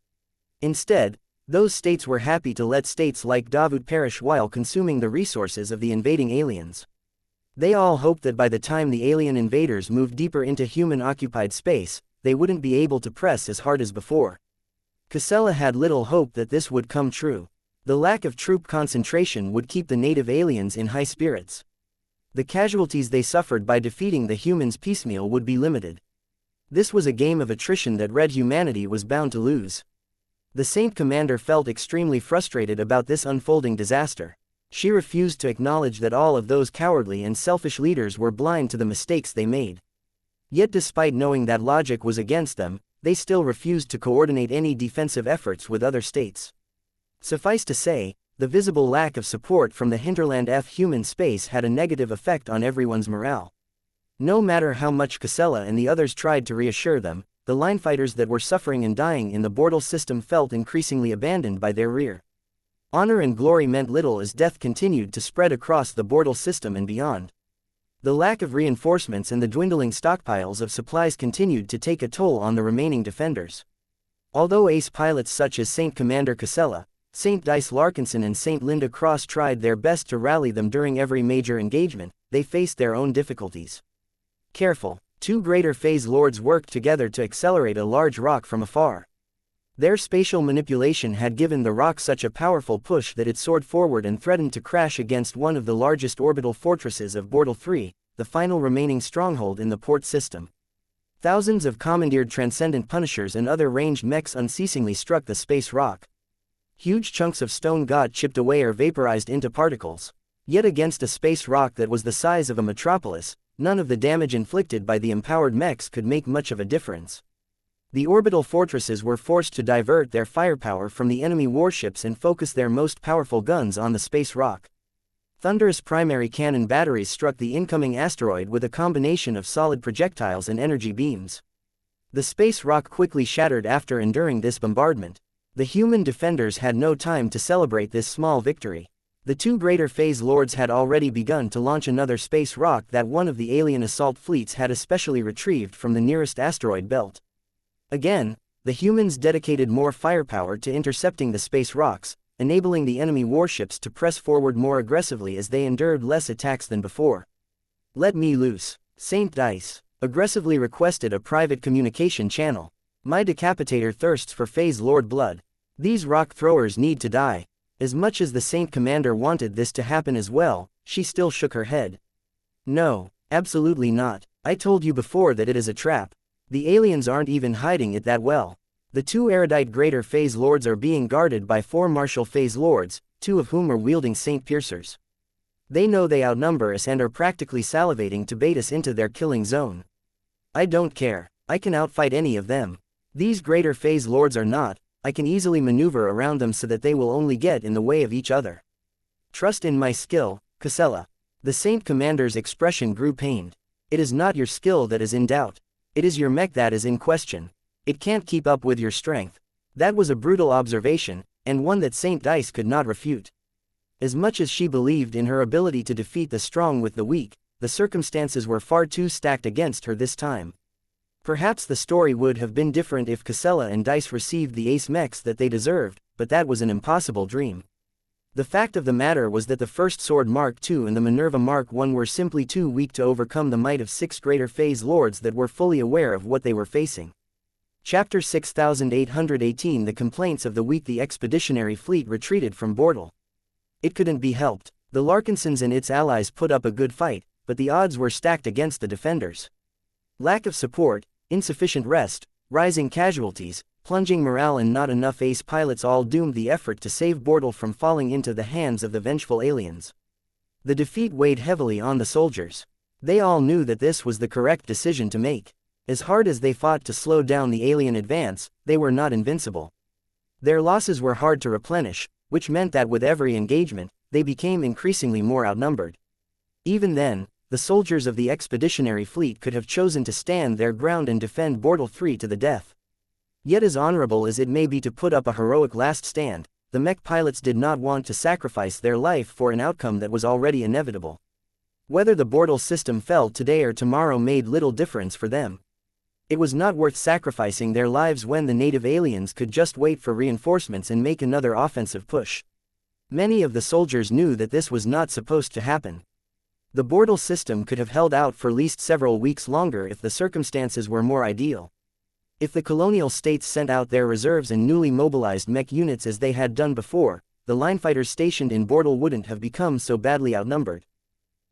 Instead, those states were happy to let states like Davud perish while consuming the resources of the invading aliens. They all hoped that by the time the alien invaders moved deeper into human-occupied space, they wouldn't be able to press as hard as before. Ksela had little hope that this would come true. The lack of troop concentration would keep the native aliens in high spirits. The casualties they suffered by defeating the humans piecemeal would be limited. This was a game of attrition that Red Humanity was bound to lose. The Saint Commander felt extremely frustrated about this unfolding disaster. She refused to acknowledge that all of those cowardly and selfish leaders were blind to the mistakes they made. Yet despite knowing that logic was against them, they still refused to coordinate any defensive efforts with other states. Suffice to say, the visible lack of support from the hinterland human space had a negative effect on everyone's morale. No matter how much Ksela and the others tried to reassure them, the linefighters that were suffering and dying in the Bortle system felt increasingly abandoned by their rear. Honor and glory meant little as death continued to spread across the Bortle system and beyond. The lack of reinforcements and the dwindling stockpiles of supplies continued to take a toll on the remaining defenders. Although ace pilots such as Saint Commander Ksela, Saint Ves Larkinson and Saint Linda Cross tried their best to rally them during every major engagement, they faced their own difficulties. Careful, two greater phase lords worked together to accelerate a large rock from afar. Their spatial manipulation had given the rock such a powerful push that it soared forward and threatened to crash against one of the largest orbital fortresses of Bortle 3, the final remaining stronghold in the port system. Thousands of commandeered transcendent punishers and other ranged mechs unceasingly struck the space rock. Huge chunks of stone got chipped away or vaporized into particles. Yet against a space rock that was the size of a metropolis, none of the damage inflicted by the empowered mechs could make much of a difference. The orbital fortresses were forced to divert their firepower from the enemy warships and focus their most powerful guns on the space rock. Thunderous primary cannon batteries struck the incoming asteroid with a combination of solid projectiles and energy beams. The space rock quickly shattered after enduring this bombardment. The human defenders had no time to celebrate this small victory. The two greater phase lords had already begun to launch another space rock that one of the alien assault fleets had especially retrieved from the nearest asteroid belt. Again, the humans dedicated more firepower to intercepting the space rocks, enabling the enemy warships to press forward more aggressively as they endured less attacks than before. "Let me loose," Saint Dice aggressively requested a private communication channel. "My decapitator thirsts for phase lord blood. These rock throwers need to die." As much as the Saint Commander wanted this to happen as well, she still shook her head. "No, absolutely not. I told you before that it is a trap. The aliens aren't even hiding it that well. The two erudite greater phase lords are being guarded by 4 martial phase lords, 2 of whom are wielding Saint Piercers. They know they outnumber us and are practically salivating to bait us into their killing zone. I don't care. I can outfight any of them. These greater phase lords are not. I can easily maneuver around them so that they will only get in the way of each other. Trust in my skill, Casella." The Saint Commander's expression grew pained. "It is not your skill that is in doubt. It is your mech that is in question. It can't keep up with your strength." That was a brutal observation, and one that Saint Dice could not refute. As much as she believed in her ability to defeat the strong with the weak, the circumstances were far too stacked against her this time. Perhaps the story would have been different if Casella and Dice received the ace mechs that they deserved, but that was an impossible dream. The fact of the matter was that the First Sword Mark II and the Minerva Mark I were simply too weak to overcome the might of 6 greater phase lords that were fully aware of what they were facing. Chapter 6818 The Complaints of the Weak. The expeditionary fleet retreated from Bortle. It couldn't be helped. The Larkinsons and its allies put up a good fight, but the odds were stacked against the defenders. Lack of support, insufficient rest, rising casualties, plunging morale and not enough ace pilots all doomed the effort to save Bortle from falling into the hands of the vengeful aliens. The defeat weighed heavily on the soldiers. They all knew that this was the correct decision to make. As hard as they fought to slow down the alien advance, they were not invincible. Their losses were hard to replenish, which meant that with every engagement, they became increasingly more outnumbered. Even then, the soldiers of the expeditionary fleet could have chosen to stand their ground and defend Bortle 3 to the death. Yet as honorable as it may be to put up a heroic last stand, the mech pilots did not want to sacrifice their life for an outcome that was already inevitable. Whether the Bortle system fell today or tomorrow made little difference for them. It was not worth sacrificing their lives when the native aliens could just wait for reinforcements and make another offensive push. Many of the soldiers knew that this was not supposed to happen. The Bortle system could have held out for at least several weeks longer if the circumstances were more ideal. If the colonial states sent out their reserves and newly mobilized mech units as they had done before, the line fighters stationed in Bortle wouldn't have become so badly outnumbered.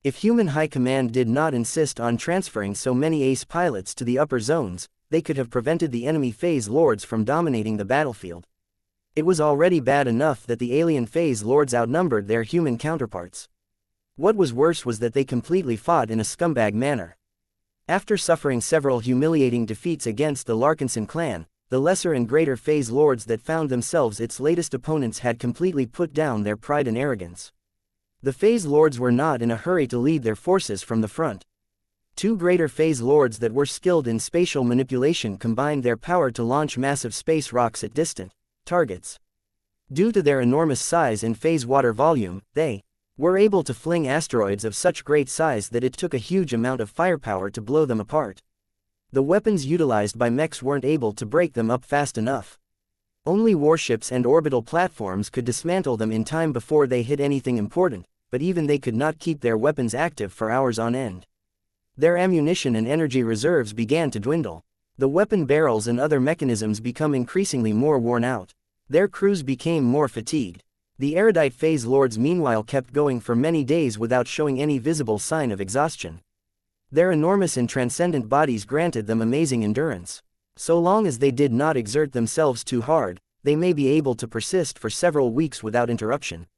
If human high command did not insist on transferring so many ace pilots to the upper zones, they could have prevented the enemy phase lords from dominating the battlefield. It was already bad enough that the alien phase lords outnumbered their human counterparts. What was worse was that they completely fought in a scumbag manner. After suffering several humiliating defeats against the Larkinson clan, the lesser and greater phase lords that found themselves its latest opponents had completely put down their pride and arrogance. The phase lords were not in a hurry to lead their forces from the front. 2 greater phase lords that were skilled in spatial manipulation combined their power to launch massive space rocks at distant targets. Due to their enormous size and phase water volume, they were able to fling asteroids of such great size that it took a huge amount of firepower to blow them apart. The weapons utilized by mechs weren't able to break them up fast enough. Only warships and orbital platforms could dismantle them in time before they hit anything important, but even they could not keep their weapons active for hours on end. Their ammunition and energy reserves began to dwindle. The weapon barrels and other mechanisms become increasingly more worn out. Their crews became more fatigued. The erudite phase lords meanwhile kept going for many days without showing any visible sign of exhaustion. Their enormous and transcendent bodies granted them amazing endurance. So long as they did not exert themselves too hard, they may be able to persist for several weeks without interruption.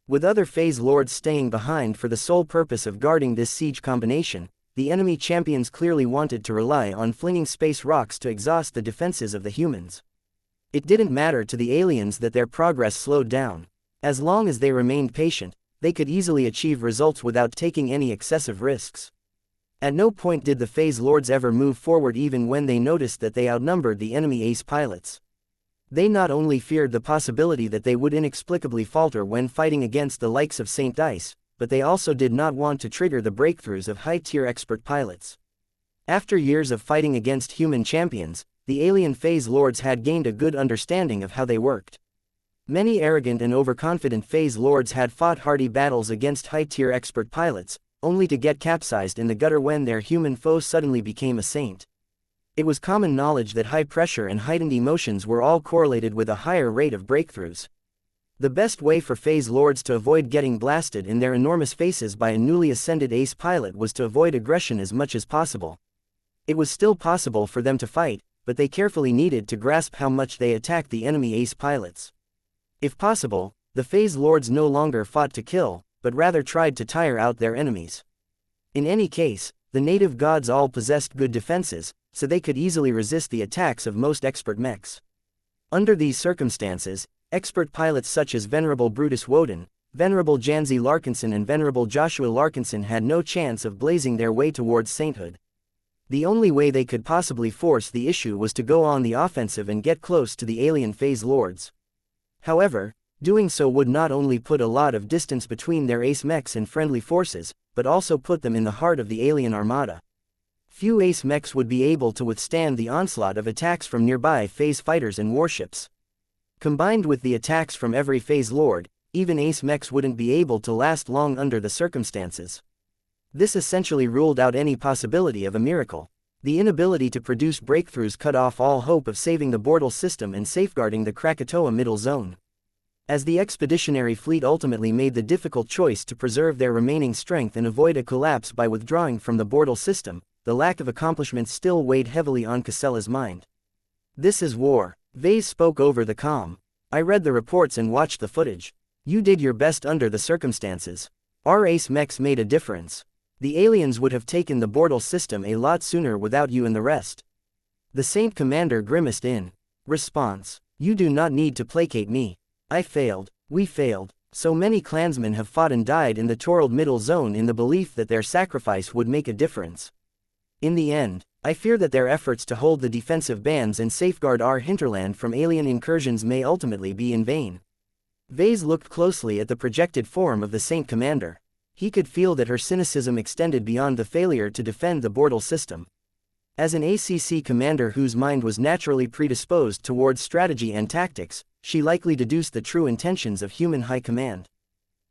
With other phase lords staying behind for the sole purpose of guarding this siege combination, the enemy champions clearly wanted to rely on flinging space rocks to exhaust the defenses of the humans. It didn't matter to the aliens that their progress slowed down. As long as they remained patient, they could easily achieve results without taking any excessive risks. At no point did the phase lords ever move forward even when they noticed that they outnumbered the enemy ace pilots. They not only feared the possibility that they would inexplicably falter when fighting against the likes of Saint Dice, but they also did not want to trigger the breakthroughs of high-tier expert pilots. After years of fighting against human champions, the alien phase lords had gained a good understanding of how they worked. Many arrogant and overconfident phase lords had fought hardy battles against high-tier expert pilots, only to get capsized in the gutter when their human foe suddenly became a saint. It was common knowledge that high pressure and heightened emotions were all correlated with a higher rate of breakthroughs. The best way for phase lords to avoid getting blasted in their enormous faces by a newly ascended ace pilot was to avoid aggression as much as possible. It was still possible for them to fight, but they carefully needed to grasp how much they attacked the enemy ace pilots. If possible, the phase lords no longer fought to kill, but rather tried to tire out their enemies. In any case, the native gods all possessed good defenses, so they could easily resist the attacks of most expert mechs. Under these circumstances, expert pilots such as Venerable Brutus Woden, Venerable Ves Larkinson and Venerable Joshua Larkinson had no chance of blazing their way towards sainthood. The only way they could possibly force the issue was to go on the offensive and get close to the alien phase lords. However, doing so would not only put a lot of distance between their ace mechs and friendly forces, but also put them in the heart of the alien armada. Few ace mechs would be able to withstand the onslaught of attacks from nearby phase fighters and warships. Combined with the attacks from every phase lord, even ace mechs wouldn't be able to last long under the circumstances. This essentially ruled out any possibility of a miracle. The inability to produce breakthroughs cut off all hope of saving the Bortle system and safeguarding the Krakatoa Middle Zone. As the expeditionary fleet ultimately made the difficult choice to preserve their remaining strength and avoid a collapse by withdrawing from the Bortle system, the lack of accomplishments still weighed heavily on Casella's mind. "This is war," Ves spoke over the comm. "I read the reports and watched the footage. You did your best under the circumstances. Our ace mechs made a difference. The aliens would have taken the Bortle system a lot sooner without you and the rest." The Saint Commander grimaced in response. "You do not need to placate me. I failed. We failed. So many clansmen have fought and died in the Torald Middle Zone in the belief that their sacrifice would make a difference. In the end, I fear that their efforts to hold the defensive bands and safeguard our hinterland from alien incursions may ultimately be in vain." Ves looked closely at the projected form of the Saint Commander. He could feel that her cynicism extended beyond the failure to defend the Bortle system. As an ACC commander whose mind was naturally predisposed towards strategy and tactics, she likely deduced the true intentions of human high command.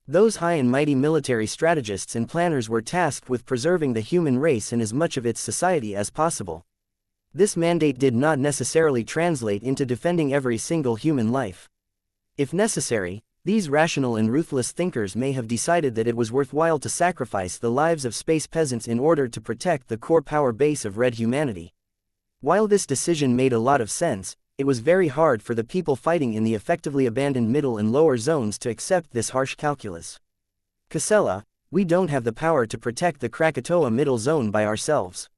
Those high and mighty military strategists and planners were tasked with preserving the human race and as much of its society as possible. This mandate did not necessarily translate into defending every single human life. If necessary, these rational and ruthless thinkers may have decided that it was worthwhile to sacrifice the lives of space peasants in order to protect the core power base of red humanity. While this decision made a lot of sense, it was very hard for the people fighting in the effectively abandoned middle and lower zones to accept this harsh calculus. "Casella, we don't have the power to protect the Krakatoa Middle Zone by ourselves."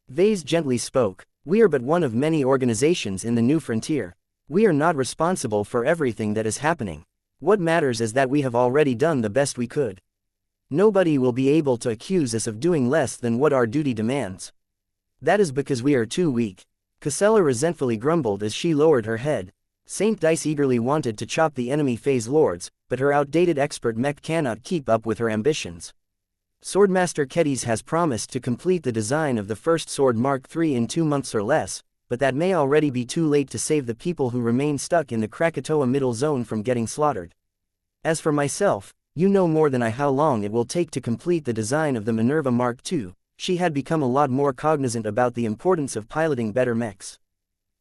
Ves gently spoke. "We are but one of many organizations in the new frontier. We are not responsible for everything that is happening. What matters is that we have already done the best we could. Nobody will be able to accuse us of doing less than what our duty demands. That is because we are too weak." Casella resentfully grumbled as she lowered her head. Saint Dice eagerly wanted to chop the enemy phase lords, but her outdated expert mech cannot keep up with her ambitions. Swordmaster Kedis has promised to complete the design of the first sword Mark III in 2 months or less, but that may already be too late to save the people who remain stuck in the Krakatoa Middle Zone from getting slaughtered. As for myself, you know more than I how long it will take to complete the design of the Minerva Mark II. She had become a lot more cognizant about the importance of piloting better mechs.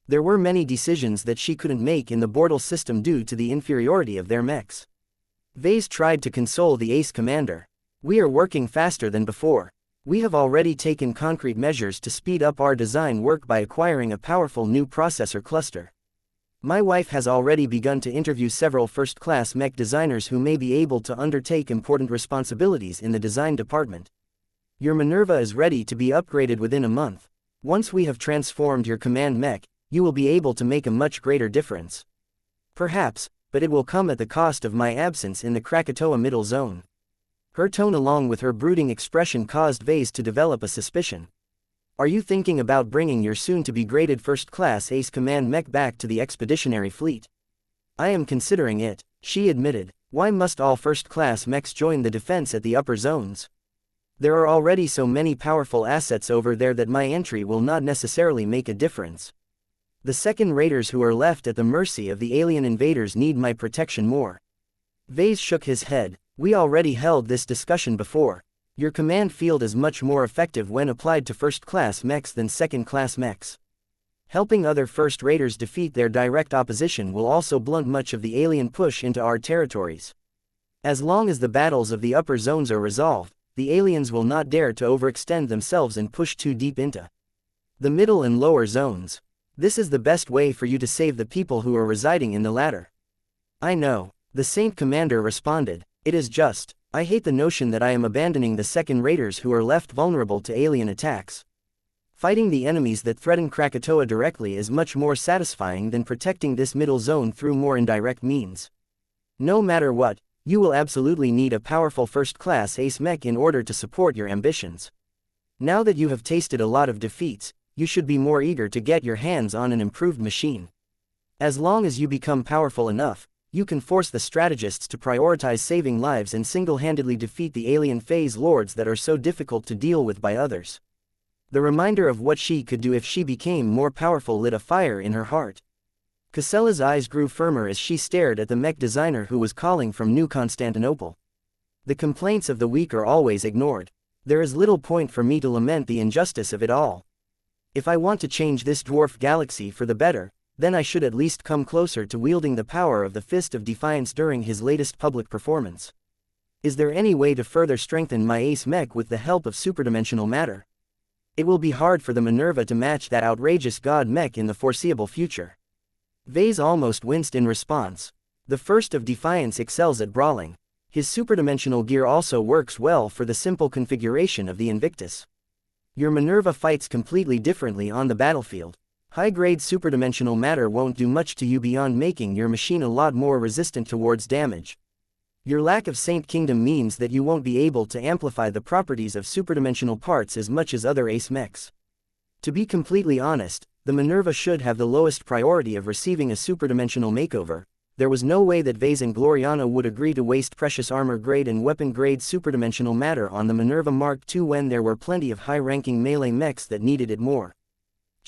There were many decisions that she couldn't make in the Bortle system due to the inferiority of their mechs. Ves tried to console the ace commander. "We are working faster than before. We have already taken concrete measures to speed up our design work by acquiring a powerful new processor cluster. My wife has already begun to interview several first-class mech designers who may be able to undertake important responsibilities in the design department. Your Minerva is ready to be upgraded within a month. Once we have transformed your command mech, you will be able to make a much greater difference. Perhaps, but it will come at the cost of my absence in the Krakatoa middle zone. Her tone along with her brooding expression caused Ves to develop a suspicion. Are you thinking about bringing your soon-to-be graded first-class ace command mech back to the expeditionary fleet? I am considering it, she admitted. Why must all first-class mechs join the defense at the upper zones? There are already so many powerful assets over there that my entry will not necessarily make a difference. The second raiders who are left at the mercy of the alien invaders need my protection more. Ves shook his head. We already held this discussion before. Your command field is much more effective when applied to first-class mechs than second-class mechs. Helping other first raiders defeat their direct opposition will also blunt much of the alien push into our territories. As long as the battles of the upper zones are resolved, the aliens will not dare to overextend themselves and push too deep into the middle and lower zones. This is the best way for you to save the people who are residing in the latter. I know, the Saint Commander responded. It is just, I hate the notion that I am abandoning the second raiders who are left vulnerable to alien attacks. Fighting the enemies that threaten Krakatoa directly is much more satisfying than protecting this middle zone through more indirect means. No matter what, you will absolutely need a powerful first-class ace mech in order to support your ambitions. Now that you have tasted a lot of defeats, you should be more eager to get your hands on an improved machine. As long as you become powerful enough, you can force the strategists to prioritize saving lives and single-handedly defeat the alien phase lords that are so difficult to deal with by others. The reminder of what she could do if she became more powerful lit a fire in her heart. Casella's eyes grew firmer as she stared at the mech designer who was calling from New Constantinople. The complaints of the weak are always ignored. There is little point for me to lament the injustice of it all. If I want to change this dwarf galaxy for the better, then I should at least come closer to wielding the power of the Fist of Defiance during his latest public performance. Is there any way to further strengthen my ace mech with the help of superdimensional matter? It will be hard for the Minerva to match that outrageous god mech in the foreseeable future. Ves almost winced in response. The First of Defiance excels at brawling. His superdimensional gear also works well for the simple configuration of the Invictus. Your Minerva fights completely differently on the battlefield. High-grade superdimensional matter won't do much to you beyond making your machine a lot more resistant towards damage. Your lack of Saint Kingdom means that you won't be able to amplify the properties of superdimensional parts as much as other ace mechs. To be completely honest, the Minerva should have the lowest priority of receiving a superdimensional makeover. There was no way that Ves and Gloriana would agree to waste precious armor-grade and weapon-grade superdimensional matter on the Minerva Mark II when there were plenty of high-ranking melee mechs that needed it more.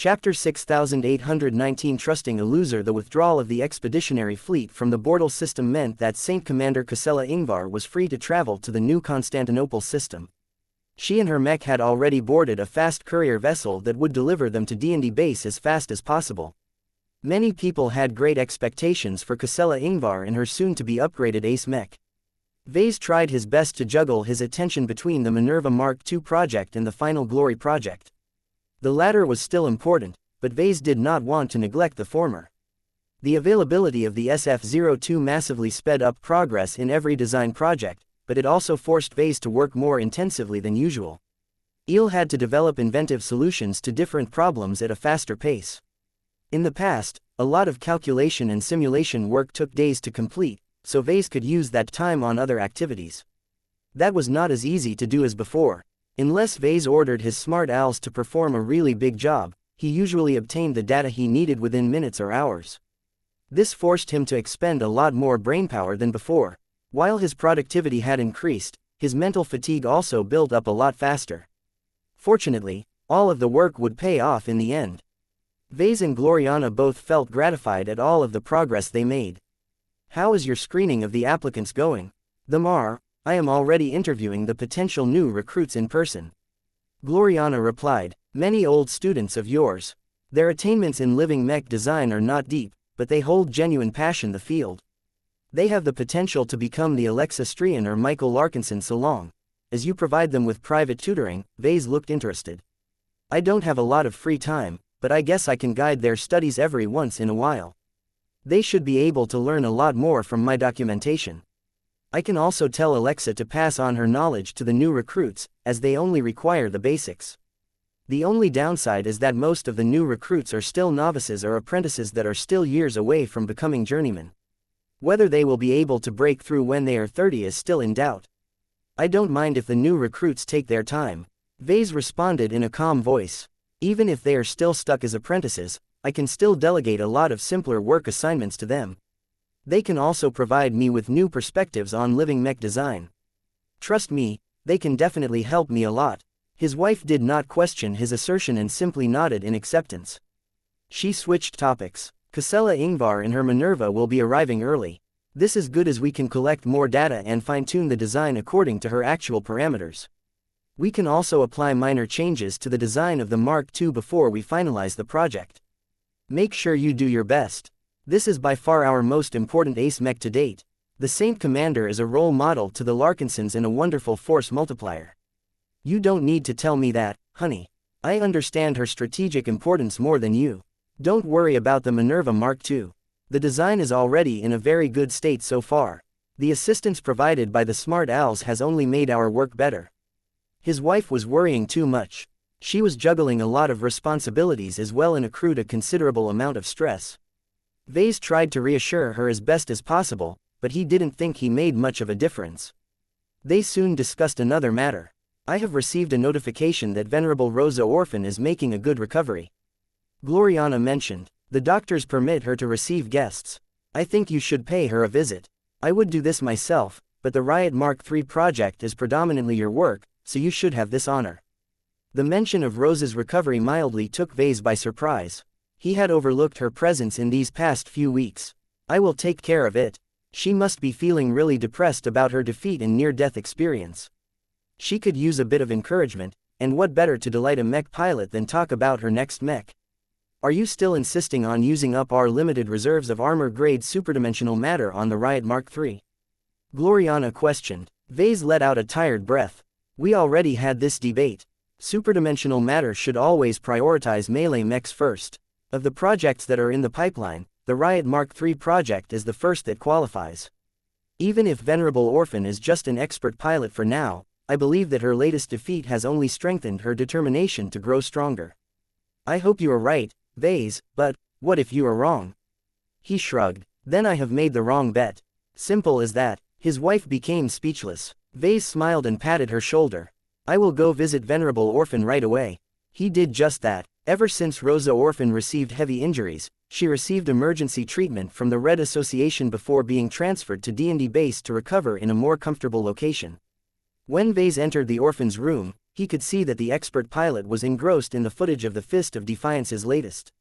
Chapter 6819 Trusting a loser. The withdrawal of the expeditionary fleet from the Bortle system meant that Saint Commander Casella Ingvar was free to travel to the New Constantinople system. She and her mech had already boarded a fast courier vessel that would deliver them to D&D base as fast as possible. Many people had great expectations for Casella Ingvar and her soon-to-be upgraded ace mech. Ves tried his best to juggle his attention between the Minerva Mark II project and the Final Glory project. The latter was still important, but Ves did not want to neglect the former. The availability of the SF-02 massively sped up progress in every design project, but it also forced Ves to work more intensively than usual. Il had to develop inventive solutions to different problems at a faster pace. In the past, a lot of calculation and simulation work took days to complete, so Ves could use that time on other activities. That was not as easy to do as before. Unless Ves ordered his smart owls to perform a really big job, he usually obtained the data he needed within minutes or hours. This forced him to expend a lot more brainpower than before. While his productivity had increased, his mental fatigue also built up a lot faster. Fortunately, all of the work would pay off in the end. Ves and Gloriana both felt gratified at all of the progress they made. How is your screening of the applicants going? I am already interviewing the potential new recruits in person. Gloriana replied, many old students of yours. Their attainments in living mech design are not deep, but they hold genuine passion the field. They have the potential to become the Alexa Strian or Michael Larkinson so long. as you provide them with private tutoring. Ves looked interested. I don't have a lot of free time, but I guess I can guide their studies every once in a while. They should be able to learn a lot more from my documentation. I can also tell Alexa to pass on her knowledge to the new recruits, as they only require the basics. The only downside is that most of the new recruits are still novices or apprentices that are still years away from becoming journeymen. Whether they will be able to break through when they are 30 is still in doubt. I don't mind if the new recruits take their time, Ves responded in a calm voice. Even if they are still stuck as apprentices, I can still delegate a lot of simpler work assignments to them. They can also provide me with new perspectives on living mech design. Trust me, they can definitely help me a lot. His wife did not question his assertion and simply nodded in acceptance. She switched topics. Casella Ingvar and her Minerva will be arriving early. This is good as we can collect more data and fine-tune the design according to her actual parameters. We can also apply minor changes to the design of the Mark II before we finalize the project. Make sure you do your best. This is by far our most important ace mech to date. The Saint Commander is a role model to the Larkinsons and a wonderful force multiplier. You don't need to tell me that, honey. I understand her strategic importance more than you. Don't worry about the Minerva Mark II. The design is already in a very good state so far. The assistance provided by the smart owls has only made our work better. His wife was worrying too much. She was juggling a lot of responsibilities as well and accrued a considerable amount of stress. Ves tried to reassure her as best as possible, but he didn't think he made much of a difference. They soon discussed another matter. I have received a notification that Venerable Rosa Orphan is making a good recovery. Gloriana mentioned. The doctors permit her to receive guests. I think you should pay her a visit. I would do this myself, but the Riot Mark III project is predominantly your work, so you should have this honor. The mention of Rosa's recovery mildly took Ves by surprise. He had overlooked her presence in these past few weeks. I will take care of it. She must be feeling really depressed about her defeat and near-death experience. She could use a bit of encouragement, and what better to delight a mech pilot than talk about her next mech? Are you still insisting on using up our limited reserves of armor-grade superdimensional matter on the Riot Mark III? Gloriana questioned. Ves let out a tired breath. We already had this debate. Superdimensional matter should always prioritize melee mechs first. Of the projects that are in the pipeline, the Riot Mark III project is the first that qualifies. Even if Venerable Orphan is just an expert pilot for now, I believe that her latest defeat has only strengthened her determination to grow stronger. I hope you are right, Ves, but what if you are wrong? He shrugged. Then I have made the wrong bet. Simple as that. His wife became speechless. Ves smiled and patted her shoulder. I will go visit Venerable Orphan right away. He did just that. Ever since Rosa Orphan received heavy injuries, she received emergency treatment from the Red Association before being transferred to D&D base to recover in a more comfortable location. When Ves entered the orphan's room, he could see that the expert pilot was engrossed in the footage of the Fist of Defiance's latest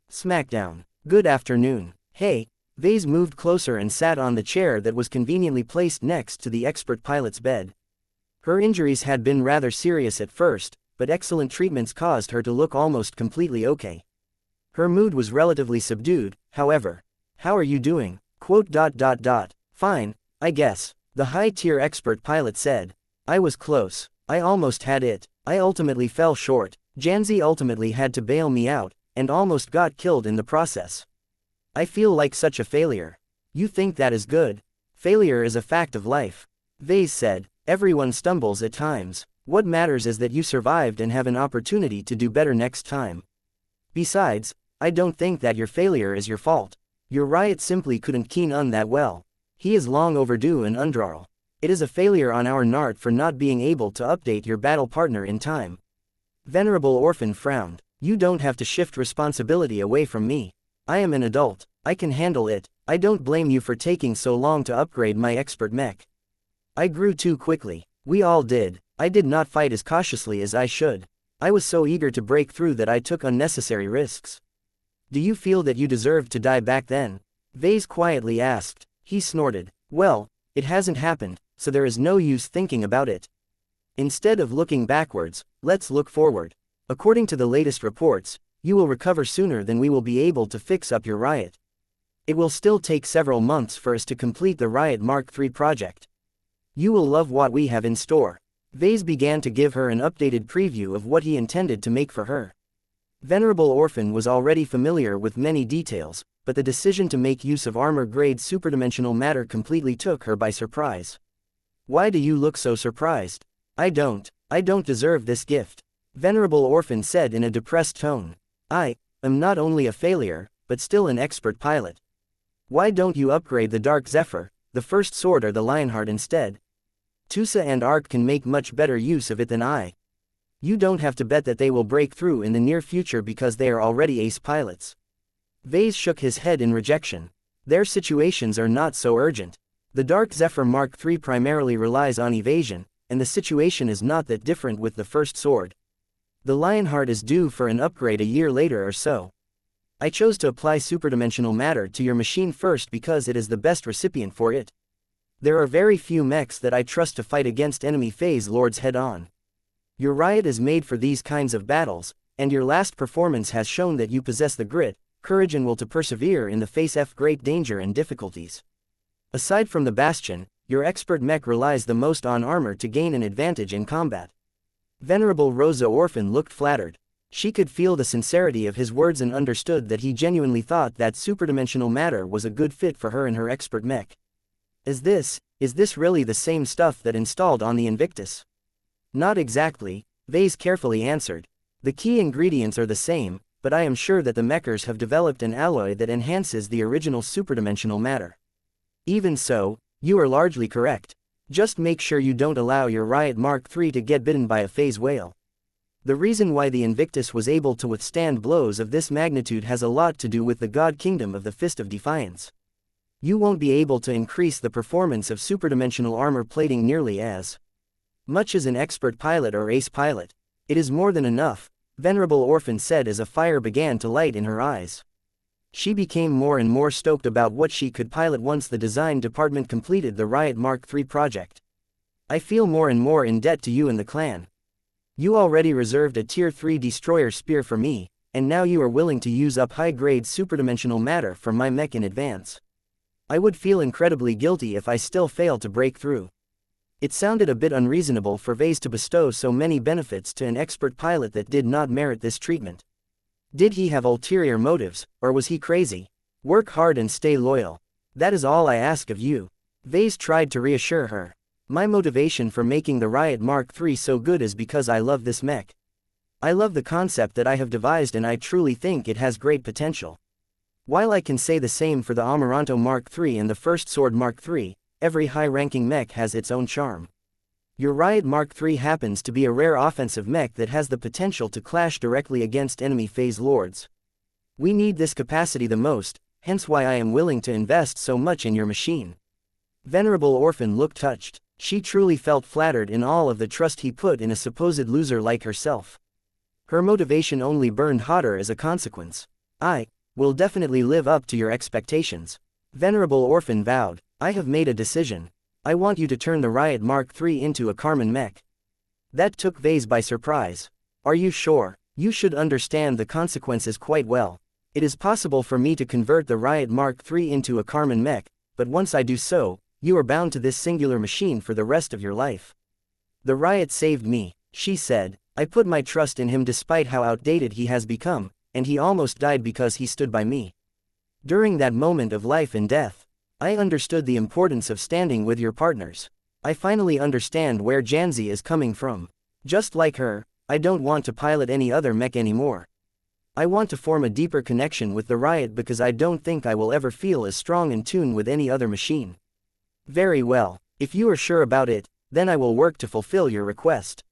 smackdown. Good afternoon. Hey. Ves moved closer and sat on the chair that was conveniently placed next to the expert pilot's bed. Her injuries had been rather serious at first, but excellent treatments caused her to look almost completely okay. Her mood was relatively subdued, however. How are you doing? Fine, I guess, the high-tier expert pilot said. I was close. I almost had it. I ultimately fell short. Janzi ultimately had to bail me out, and almost got killed in the process. I feel like such a failure. You think that is good? Failure is a fact of life. Ves said. Everyone stumbles at times. What matters is that you survived and have an opportunity to do better next time. Besides, I don't think that your failure is your fault. Your riot simply couldn't keen on that well. He is long overdue and undrawal. It is a failure on our Nart for not being able to update your battle partner in time. Venerable Orphan frowned. You don't have to shift responsibility away from me. I am an adult. I can handle it. I don't blame you for taking so long to upgrade my expert mech. I grew too quickly. We all did. I did not fight as cautiously as I should. I was so eager to break through that I took unnecessary risks. Do you feel that you deserved to die back then? Ves quietly asked. He snorted. Well, it hasn't happened, so there is no use thinking about it. Instead of looking backwards, let's look forward. According to the latest reports, you will recover sooner than we will be able to fix up your riot. It will still take several months for us to complete the Riot Mark III project. You will love what we have in store. Ves began to give her an updated preview of what he intended to make for her. Venerable Orphan was already familiar with many details, but the decision to make use of armor-grade superdimensional matter completely took her by surprise. Why do you look so surprised? I don't deserve this gift. Venerable Orphan said in a depressed tone. I am not only a failure, but still an expert pilot. Why don't you upgrade the Dark Zephyr, the first sword or the Lionheart instead? Tusa and Ark can make much better use of it than I. You don't have to bet that they will break through in the near future because they are already ace pilots. Ves shook his head in rejection. Their situations are not so urgent. The Dark Zephyr Mark III primarily relies on evasion, and the situation is not that different with the first sword. The Lionheart is due for an upgrade a year later or so. I chose to apply superdimensional matter to your machine first because it is the best recipient for it. There are very few mechs that I trust to fight against enemy phase lords head-on. Your riot is made for these kinds of battles, and your last performance has shown that you possess the grit, courage and will to persevere in the face of great danger and difficulties. Aside from the Bastion, your expert mech relies the most on armor to gain an advantage in combat. Venerable Rosa Orphan looked flattered. She could feel the sincerity of his words and understood that he genuinely thought that superdimensional matter was a good fit for her and her expert mech. Is this really the same stuff that installed on the Invictus? Not exactly, Ves carefully answered. The key ingredients are the same, but I am sure that the mechers have developed an alloy that enhances the original superdimensional matter. Even so, you are largely correct. Just make sure you don't allow your Riot Mark III to get bitten by a phase whale. The reason why the Invictus was able to withstand blows of this magnitude has a lot to do with the God Kingdom of the Fist of Defiance. You won't be able to increase the performance of superdimensional armor plating nearly as much as an expert pilot or ace pilot. It is more than enough, Venerable Orphan said as a fire began to light in her eyes. She became more and more stoked about what she could pilot once the design department completed the Riot Mark III project. I feel more and more in debt to you and the clan. You already reserved a Tier 3 destroyer spear for me, and now you are willing to use up high-grade superdimensional matter for my mech in advance. I would feel incredibly guilty if I still failed to break through. It sounded a bit unreasonable for Ves to bestow so many benefits to an expert pilot that did not merit this treatment. Did he have ulterior motives, or was he crazy? Work hard and stay loyal. That is all I ask of you. Ves tried to reassure her. My motivation for making the Riot Mark III so good is because I love this mech. I love the concept that I have devised and I truly think it has great potential. While I can say the same for the Amaranto Mark III and the First Sword Mark III, every high-ranking mech has its own charm. Your Riot Mark III happens to be a rare offensive mech that has the potential to clash directly against enemy phase lords. We need this capacity the most, hence why I am willing to invest so much in your machine. Venerable Orphan looked touched. She truly felt flattered in all of the trust he put in a supposed loser like herself. Her motivation only burned hotter as a consequence. I will definitely live up to your expectations. Venerable Orphan vowed. I have made a decision. I want you to turn the Riot Mark III into a Carmen mech. That took Ves by surprise. Are you sure? You should understand the consequences quite well. It is possible for me to convert the Riot Mark III into a Carmen mech, but once I do so, you are bound to this singular machine for the rest of your life. The Riot saved me, she said. I put my trust in him despite how outdated he has become, and he almost died because he stood by me. During that moment of life and death, I understood the importance of standing with your partners. I finally understand where Janzi is coming from. Just like her, I don't want to pilot any other mech anymore. I want to form a deeper connection with the Riot because I don't think I will ever feel as strong in tune with any other machine. Very well, if you are sure about it, then I will work to fulfill your request.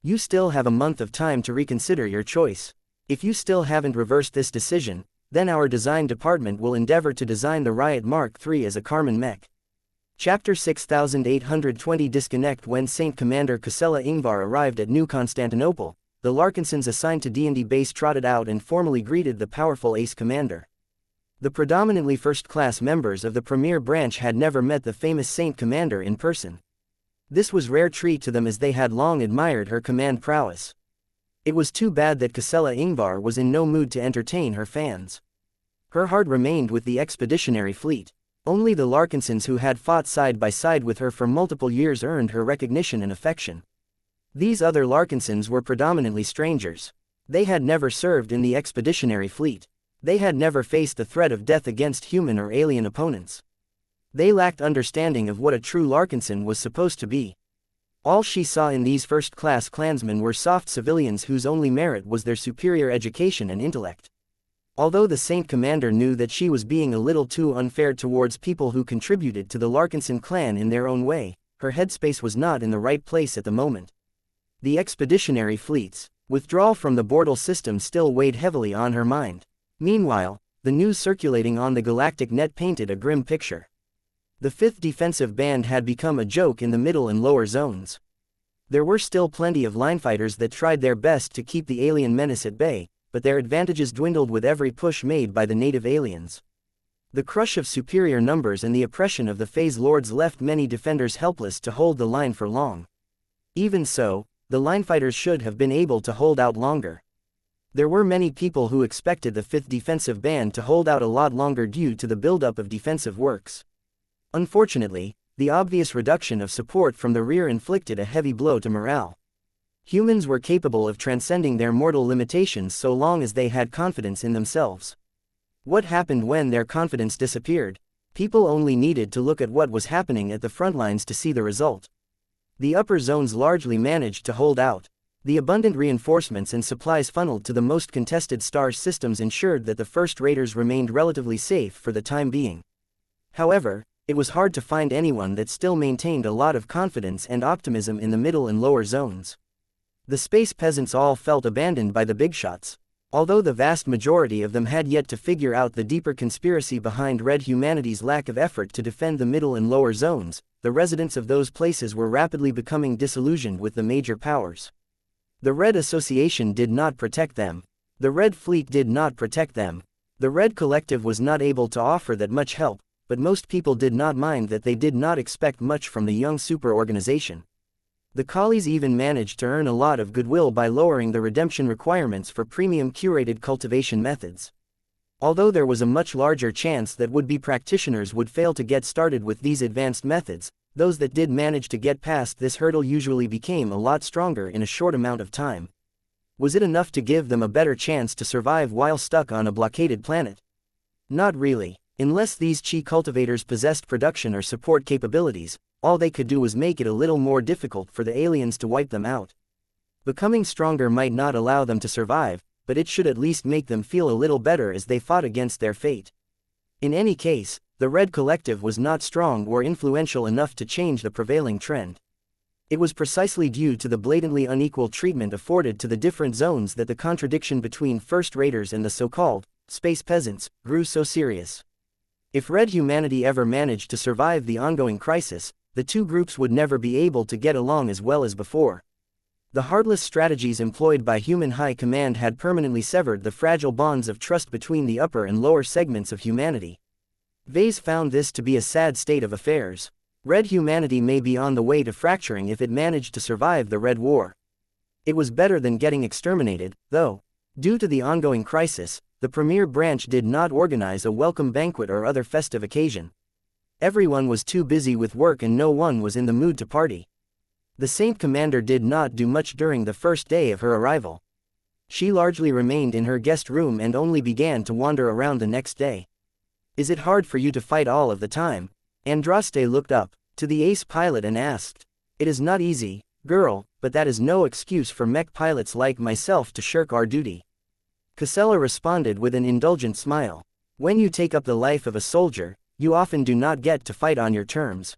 You still have a month of time to reconsider your choice. If you still haven't reversed this decision, then our design department will endeavor to design the Riot Mark III as a Carmen mech. Chapter 6820 Disconnect. When Saint Commander Casella Ingvar arrived at New Constantinople, the Larkinsons assigned to D&D base trotted out and formally greeted the powerful Ace Commander. The predominantly first-class members of the Premier Branch had never met the famous Saint Commander in person. This was rare treat to them as they had long admired her command prowess. It was too bad that Casella Ingvar was in no mood to entertain her fans. Her heart remained with the expeditionary fleet. Only the Larkinsons who had fought side by side with her for multiple years earned her recognition and affection. These other Larkinsons were predominantly strangers. They had never served in the expeditionary fleet. They had never faced the threat of death against human or alien opponents. They lacked understanding of what a true Larkinson was supposed to be. All she saw in these first-class clansmen were soft civilians whose only merit was their superior education and intellect. Although the Saint Commander knew that she was being a little too unfair towards people who contributed to the Larkinson clan in their own way, her headspace was not in the right place at the moment. The expeditionary fleet's withdrawal from the Bortle system still weighed heavily on her mind. Meanwhile, the news circulating on the galactic net painted a grim picture. The 5th Defensive Band had become a joke in the middle and lower zones. There were still plenty of linefighters that tried their best to keep the alien menace at bay, but their advantages dwindled with every push made by the native aliens. The crush of superior numbers and the oppression of the Phase Lords left many defenders helpless to hold the line for long. Even so, the linefighters should have been able to hold out longer. There were many people who expected the 5th Defensive Band to hold out a lot longer due to the buildup of defensive works. Unfortunately, the obvious reduction of support from the rear inflicted a heavy blow to morale. Humans were capable of transcending their mortal limitations so long as they had confidence in themselves. What happened when their confidence disappeared? People only needed to look at what was happening at the front lines to see the result. The upper zones largely managed to hold out. The abundant reinforcements and supplies funneled to the most contested star systems ensured that the first raiders remained relatively safe for the time being. However, it was hard to find anyone that still maintained a lot of confidence and optimism in the middle and lower zones. The space peasants all felt abandoned by the big shots. Although the vast majority of them had yet to figure out the deeper conspiracy behind Red humanity's lack of effort to defend the middle and lower zones, the residents of those places were rapidly becoming disillusioned with the major powers. The Red Association did not protect them. The Red Fleet did not protect them. The Red Collective was not able to offer that much help, but most people did not mind that they did not expect much from the young super-organization. The collies even managed to earn a lot of goodwill by lowering the redemption requirements for premium curated cultivation methods. Although there was a much larger chance that would-be practitioners would fail to get started with these advanced methods, those that did manage to get past this hurdle usually became a lot stronger in a short amount of time. Was it enough to give them a better chance to survive while stuck on a blockaded planet? Not really. Unless these chi cultivators possessed production or support capabilities, all they could do was make it a little more difficult for the aliens to wipe them out. Becoming stronger might not allow them to survive, but it should at least make them feel a little better as they fought against their fate. In any case, the Red Collective was not strong or influential enough to change the prevailing trend. It was precisely due to the blatantly unequal treatment afforded to the different zones that the contradiction between First Raiders and the so-called space peasants grew so serious. If Red humanity ever managed to survive the ongoing crisis, the two groups would never be able to get along as well as before. The heartless strategies employed by human high command had permanently severed the fragile bonds of trust between the upper and lower segments of humanity. Ves found this to be a sad state of affairs. Red humanity may be on the way to fracturing if it managed to survive the Red War. It was better than getting exterminated, though. Due to the ongoing crisis, the premier branch did not organize a welcome banquet or other festive occasion. Everyone was too busy with work and no one was in the mood to party. The Saint Commander did not do much during the first day of her arrival. She largely remained in her guest room and only began to wander around the next day. "Is it hard for you to fight all of the time?" Andraste looked up to the ace pilot and asked. "It is not easy, girl, but that is no excuse for mech pilots like myself to shirk our duty." Casella responded with an indulgent smile. "When you take up the life of a soldier, you often do not get to fight on your terms.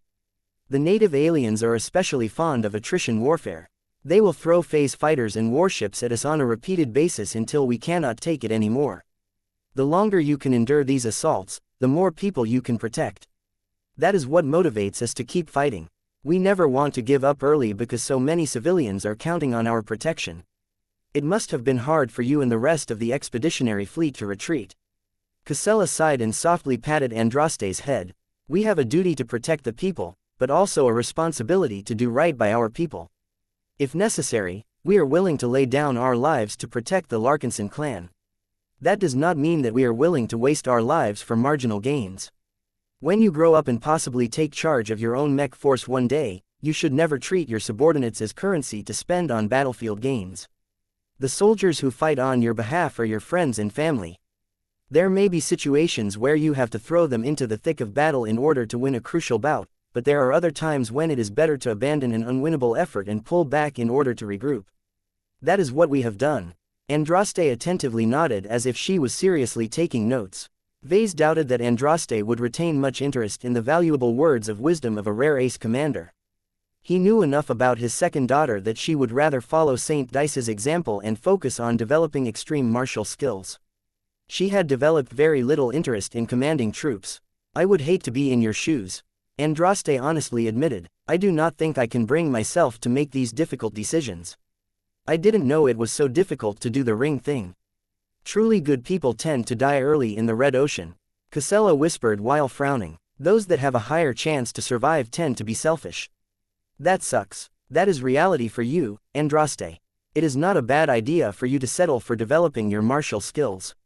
The native aliens are especially fond of attrition warfare. They will throw phase fighters and warships at us on a repeated basis until we cannot take it anymore. The longer you can endure these assaults, the more people you can protect. That is what motivates us to keep fighting. We never want to give up early because so many civilians are counting on our protection. It must have been hard for you and the rest of the expeditionary fleet to retreat." Casella sighed and softly patted Andraste's head. "We have a duty to protect the people, but also a responsibility to do right by our people. If necessary, we are willing to lay down our lives to protect the Larkinson clan. That does not mean that we are willing to waste our lives for marginal gains. When you grow up and possibly take charge of your own mech force one day, you should never treat your subordinates as currency to spend on battlefield gains. The soldiers who fight on your behalf are your friends and family. There may be situations where you have to throw them into the thick of battle in order to win a crucial bout, but there are other times when it is better to abandon an unwinnable effort and pull back in order to regroup. That is what we have done. Andraste attentively nodded as if she was seriously taking notes. Ves doubted that Andraste would retain much interest in the valuable words of wisdom of a rare ace commander. He knew enough about his second daughter that she would rather follow Saint Dice's example and focus on developing extreme martial skills. She had developed very little interest in commanding troops. I would hate to be in your shoes. Andraste honestly admitted, I do not think I can bring myself to make these difficult decisions. I didn't know it was so difficult to do the ring thing. Truly good people tend to die early in the Red Ocean. Casella whispered while frowning. Those that have a higher chance to survive tend to be selfish. That sucks. That is reality for you, Andraste. It is not a bad idea for you to settle for developing your martial skills.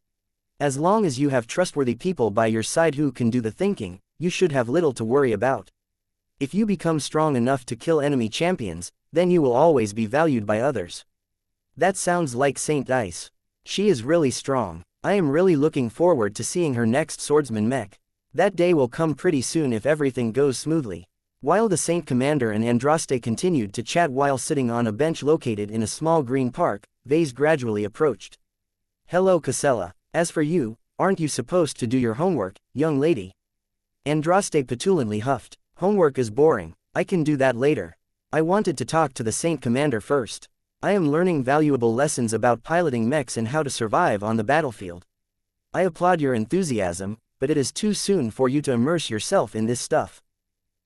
As long as you have trustworthy people by your side who can do the thinking, you should have little to worry about. If you become strong enough to kill enemy champions, then you will always be valued by others. That sounds like Saint Dice. She is really strong. I am really looking forward to seeing her next swordsman Mech. That day will come pretty soon if everything goes smoothly. While the Saint Commander and Andraste continued to chat while sitting on a bench located in a small green park, Ves gradually approached. Hello Casella. As for you, aren't you supposed to do your homework, young lady? Andraste petulantly huffed. Homework is boring. I can do that later. I wanted to talk to the Saint Commander first. I am learning valuable lessons about piloting mechs and how to survive on the battlefield. I applaud your enthusiasm, but it is too soon for you to immerse yourself in this stuff.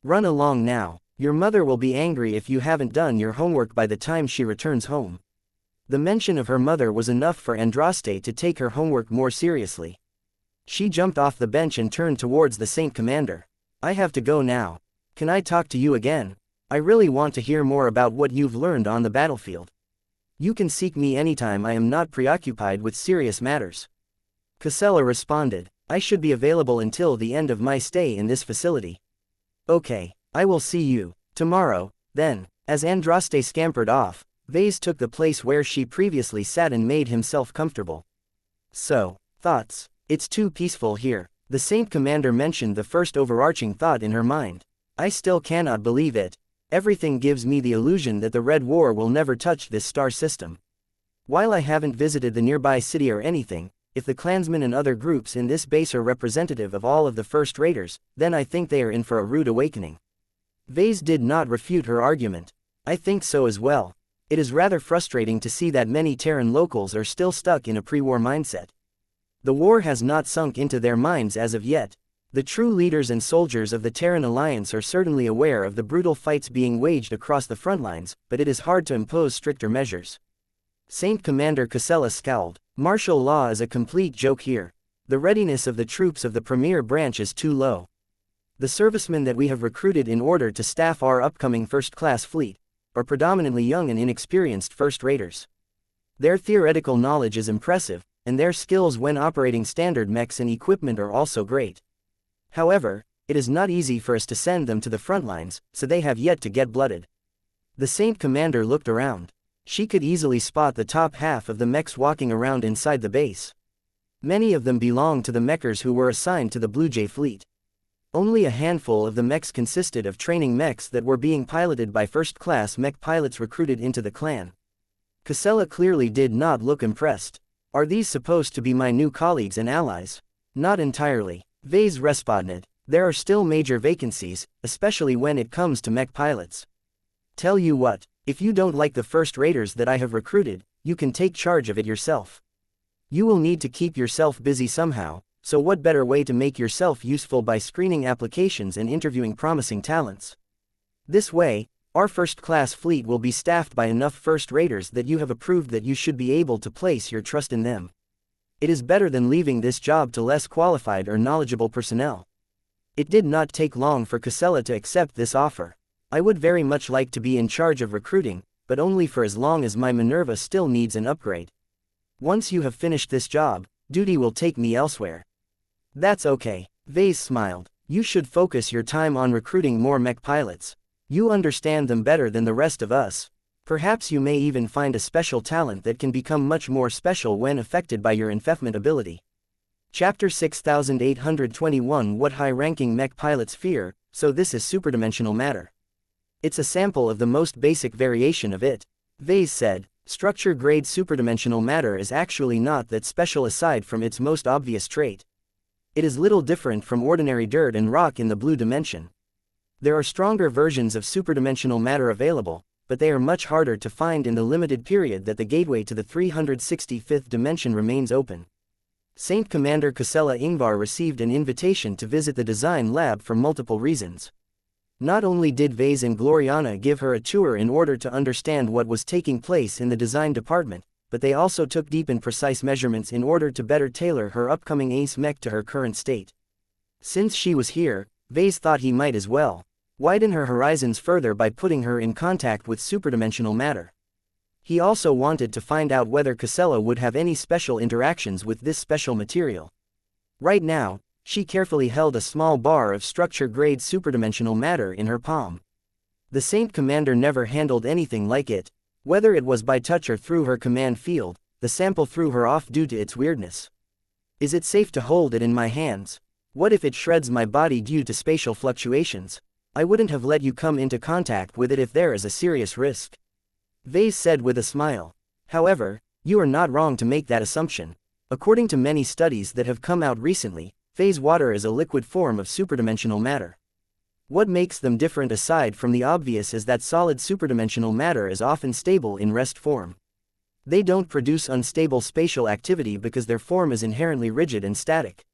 Run along now. Your mother will be angry if you haven't done your homework by the time she returns home. The mention of her mother was enough for Andraste to take her homework more seriously. She jumped off the bench and turned towards the Saint Commander. I have to go now. Can I talk to you again? I really want to hear more about what you've learned on the battlefield. You can seek me anytime. I am not preoccupied with serious matters. Casella responded. I should be available until the end of my stay in this facility. Okay, I will see you tomorrow, then. As Andraste scampered off, Ves took the place where she previously sat and made himself comfortable. So, thoughts. It's too peaceful here. The Saint Commander mentioned the first overarching thought in her mind. I still cannot believe it. Everything gives me the illusion that the Red War will never touch this star system. While I haven't visited the nearby city or anything, if the clansmen and other groups in this base are representative of all of the first raiders, then I think they are in for a rude awakening. Ves did not refute her argument. I think so as well. It is rather frustrating to see that many Terran locals are still stuck in a pre-war mindset. The war has not sunk into their minds as of yet. The true leaders and soldiers of the Terran Alliance are certainly aware of the brutal fights being waged across the front lines, but it is hard to impose stricter measures. Saint Commander Casella scowled. Martial law is a complete joke here. The readiness of the troops of the premier branch is too low. The servicemen that we have recruited in order to staff our upcoming first-class fleet are predominantly young and inexperienced first raiders. Their theoretical knowledge is impressive, and their skills when operating standard mechs and equipment are also great. However, it is not easy for us to send them to the front lines, so they have yet to get blooded. The Saint Commander looked around. She could easily spot the top half of the mechs walking around inside the base. Many of them belonged to the mechers who were assigned to the Blue Jay fleet. Only a handful of the mechs consisted of training mechs that were being piloted by first-class mech pilots recruited into the clan. Casella clearly did not look impressed. Are these supposed to be my new colleagues and allies? Not entirely. Ves responded. There are still major vacancies, especially when it comes to mech pilots. Tell you what, if you don't like the first raiders that I have recruited, you can take charge of it yourself. You will need to keep yourself busy somehow, so what better way to make yourself useful by screening applications and interviewing promising talents? This way, our first-class fleet will be staffed by enough first raiders that you have approved that you should be able to place your trust in them. It is better than leaving this job to less qualified or knowledgeable personnel. It did not take long for Casella to accept this offer. I would very much like to be in charge of recruiting, but only for as long as my Minerva still needs an upgrade. Once you have finished this job, duty will take me elsewhere. That's okay. Ves smiled. You should focus your time on recruiting more mech pilots. You understand them better than the rest of us. Perhaps you may even find a special talent that can become much more special when affected by your enfeoffment ability. Chapter 6821 What High-Ranking Mech Pilots Fear. So this is superdimensional matter. It's a sample of the most basic variation of it. Ves said, structure-grade superdimensional matter is actually not that special aside from its most obvious trait. It is little different from ordinary dirt and rock in the blue dimension. There are stronger versions of superdimensional matter available, but they are much harder to find in the limited period that the gateway to the 365th dimension remains open. Saint Commander Kusela Ingvar received an invitation to visit the design lab for multiple reasons. Not only did Ves and Gloriana give her a tour in order to understand what was taking place in the design department, but they also took deep and precise measurements in order to better tailor her upcoming ace mech to her current state. Since she was here, Ves thought he might as well widen her horizons further by putting her in contact with superdimensional matter. He also wanted to find out whether Kusela would have any special interactions with this special material. Right now, she carefully held a small bar of structure-grade superdimensional matter in her palm. The Saint Commander never handled anything like it, whether it was by touch or through her command field. The sample threw her off due to its weirdness. Is it safe to hold it in my hands? What if it shreds my body due to spatial fluctuations? I wouldn't have let you come into contact with it if there is a serious risk. Ves said with a smile. However, you are not wrong to make that assumption. According to many studies that have come out recently, phase water is a liquid form of superdimensional matter. What makes them different aside from the obvious is that solid superdimensional matter is often stable in rest form. They don't produce unstable spatial activity because their form is inherently rigid and static.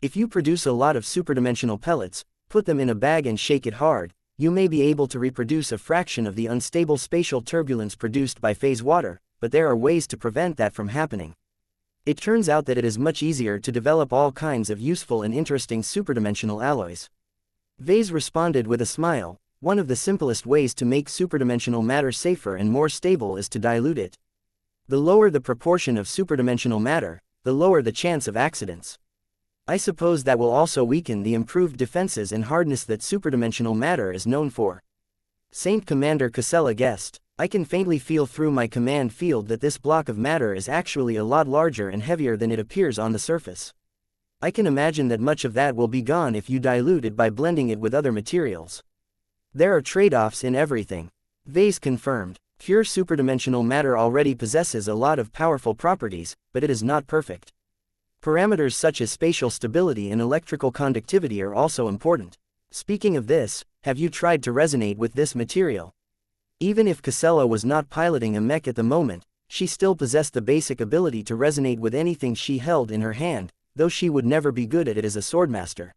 If you produce a lot of superdimensional pellets, put them in a bag and shake it hard, you may be able to reproduce a fraction of the unstable spatial turbulence produced by phase water, but there are ways to prevent that from happening. It turns out that it is much easier to develop all kinds of useful and interesting superdimensional alloys. Ves responded with a smile. One of the simplest ways to make superdimensional matter safer and more stable is to dilute it. The lower the proportion of superdimensional matter, the lower the chance of accidents. I suppose that will also weaken the improved defenses and hardness that superdimensional matter is known for. Saint Commander Kusela guessed. I can faintly feel through my command field that this block of matter is actually a lot larger and heavier than it appears on the surface. I can imagine that much of that will be gone if you dilute it by blending it with other materials. There are trade-offs in everything. Ves confirmed. Pure superdimensional matter already possesses a lot of powerful properties, but it is not perfect. Parameters such as spatial stability and electrical conductivity are also important. Speaking of this, have you tried to resonate with this material? Even if Kusela was not piloting a mech at the moment, she still possessed the basic ability to resonate with anything she held in her hand, though she would never be good at it as a swordmaster.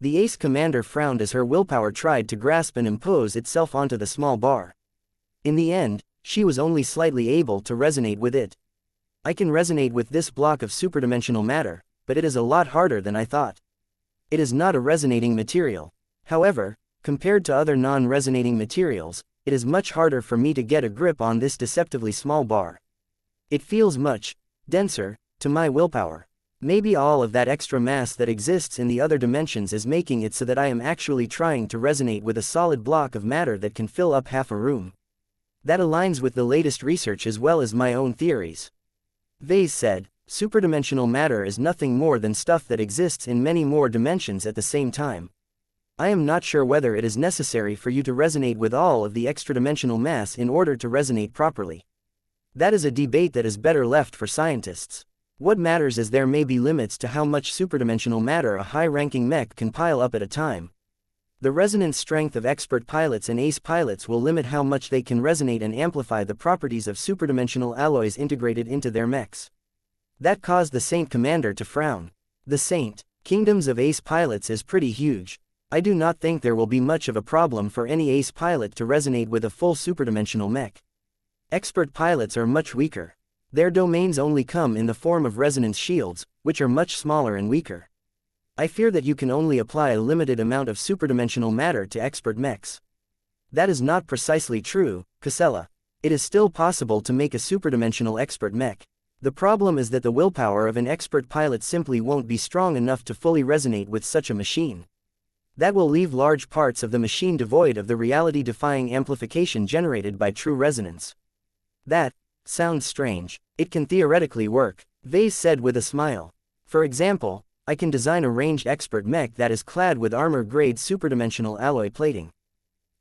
The ace commander frowned as her willpower tried to grasp and impose itself onto the small bar. In the end, she was only slightly able to resonate with it. I can resonate with this block of superdimensional matter, but it is a lot harder than I thought. It is not a resonating material. However, compared to other non-resonating materials, it is much harder for me to get a grip on this deceptively small bar. It feels much denser to my willpower. Maybe all of that extra mass that exists in the other dimensions is making it so that I am actually trying to resonate with a solid block of matter that can fill up half a room. That aligns with the latest research as well as my own theories. Ves said, superdimensional matter is nothing more than stuff that exists in many more dimensions at the same time. I am not sure whether it is necessary for you to resonate with all of the extra-dimensional mass in order to resonate properly. That is a debate that is better left for scientists. What matters is there may be limits to how much superdimensional matter a high-ranking mech can pile up at a time. The resonance strength of expert pilots and ace pilots will limit how much they can resonate and amplify the properties of superdimensional alloys integrated into their mechs. That caused the Saint Commander to frown. The Saint Kingdoms of ace pilots is pretty huge. I do not think there will be much of a problem for any ace pilot to resonate with a full superdimensional mech. Expert pilots are much weaker. Their domains only come in the form of resonance shields, which are much smaller and weaker. I fear that you can only apply a limited amount of superdimensional matter to expert mechs. That is not precisely true, Kusela. It is still possible to make a superdimensional expert mech. The problem is that the willpower of an expert pilot simply won't be strong enough to fully resonate with such a machine. That will leave large parts of the machine devoid of the reality-defying amplification generated by true resonance. That sounds strange. It can theoretically work, Ves said with a smile. For example, I can design a ranged expert mech that is clad with armor-grade superdimensional alloy plating.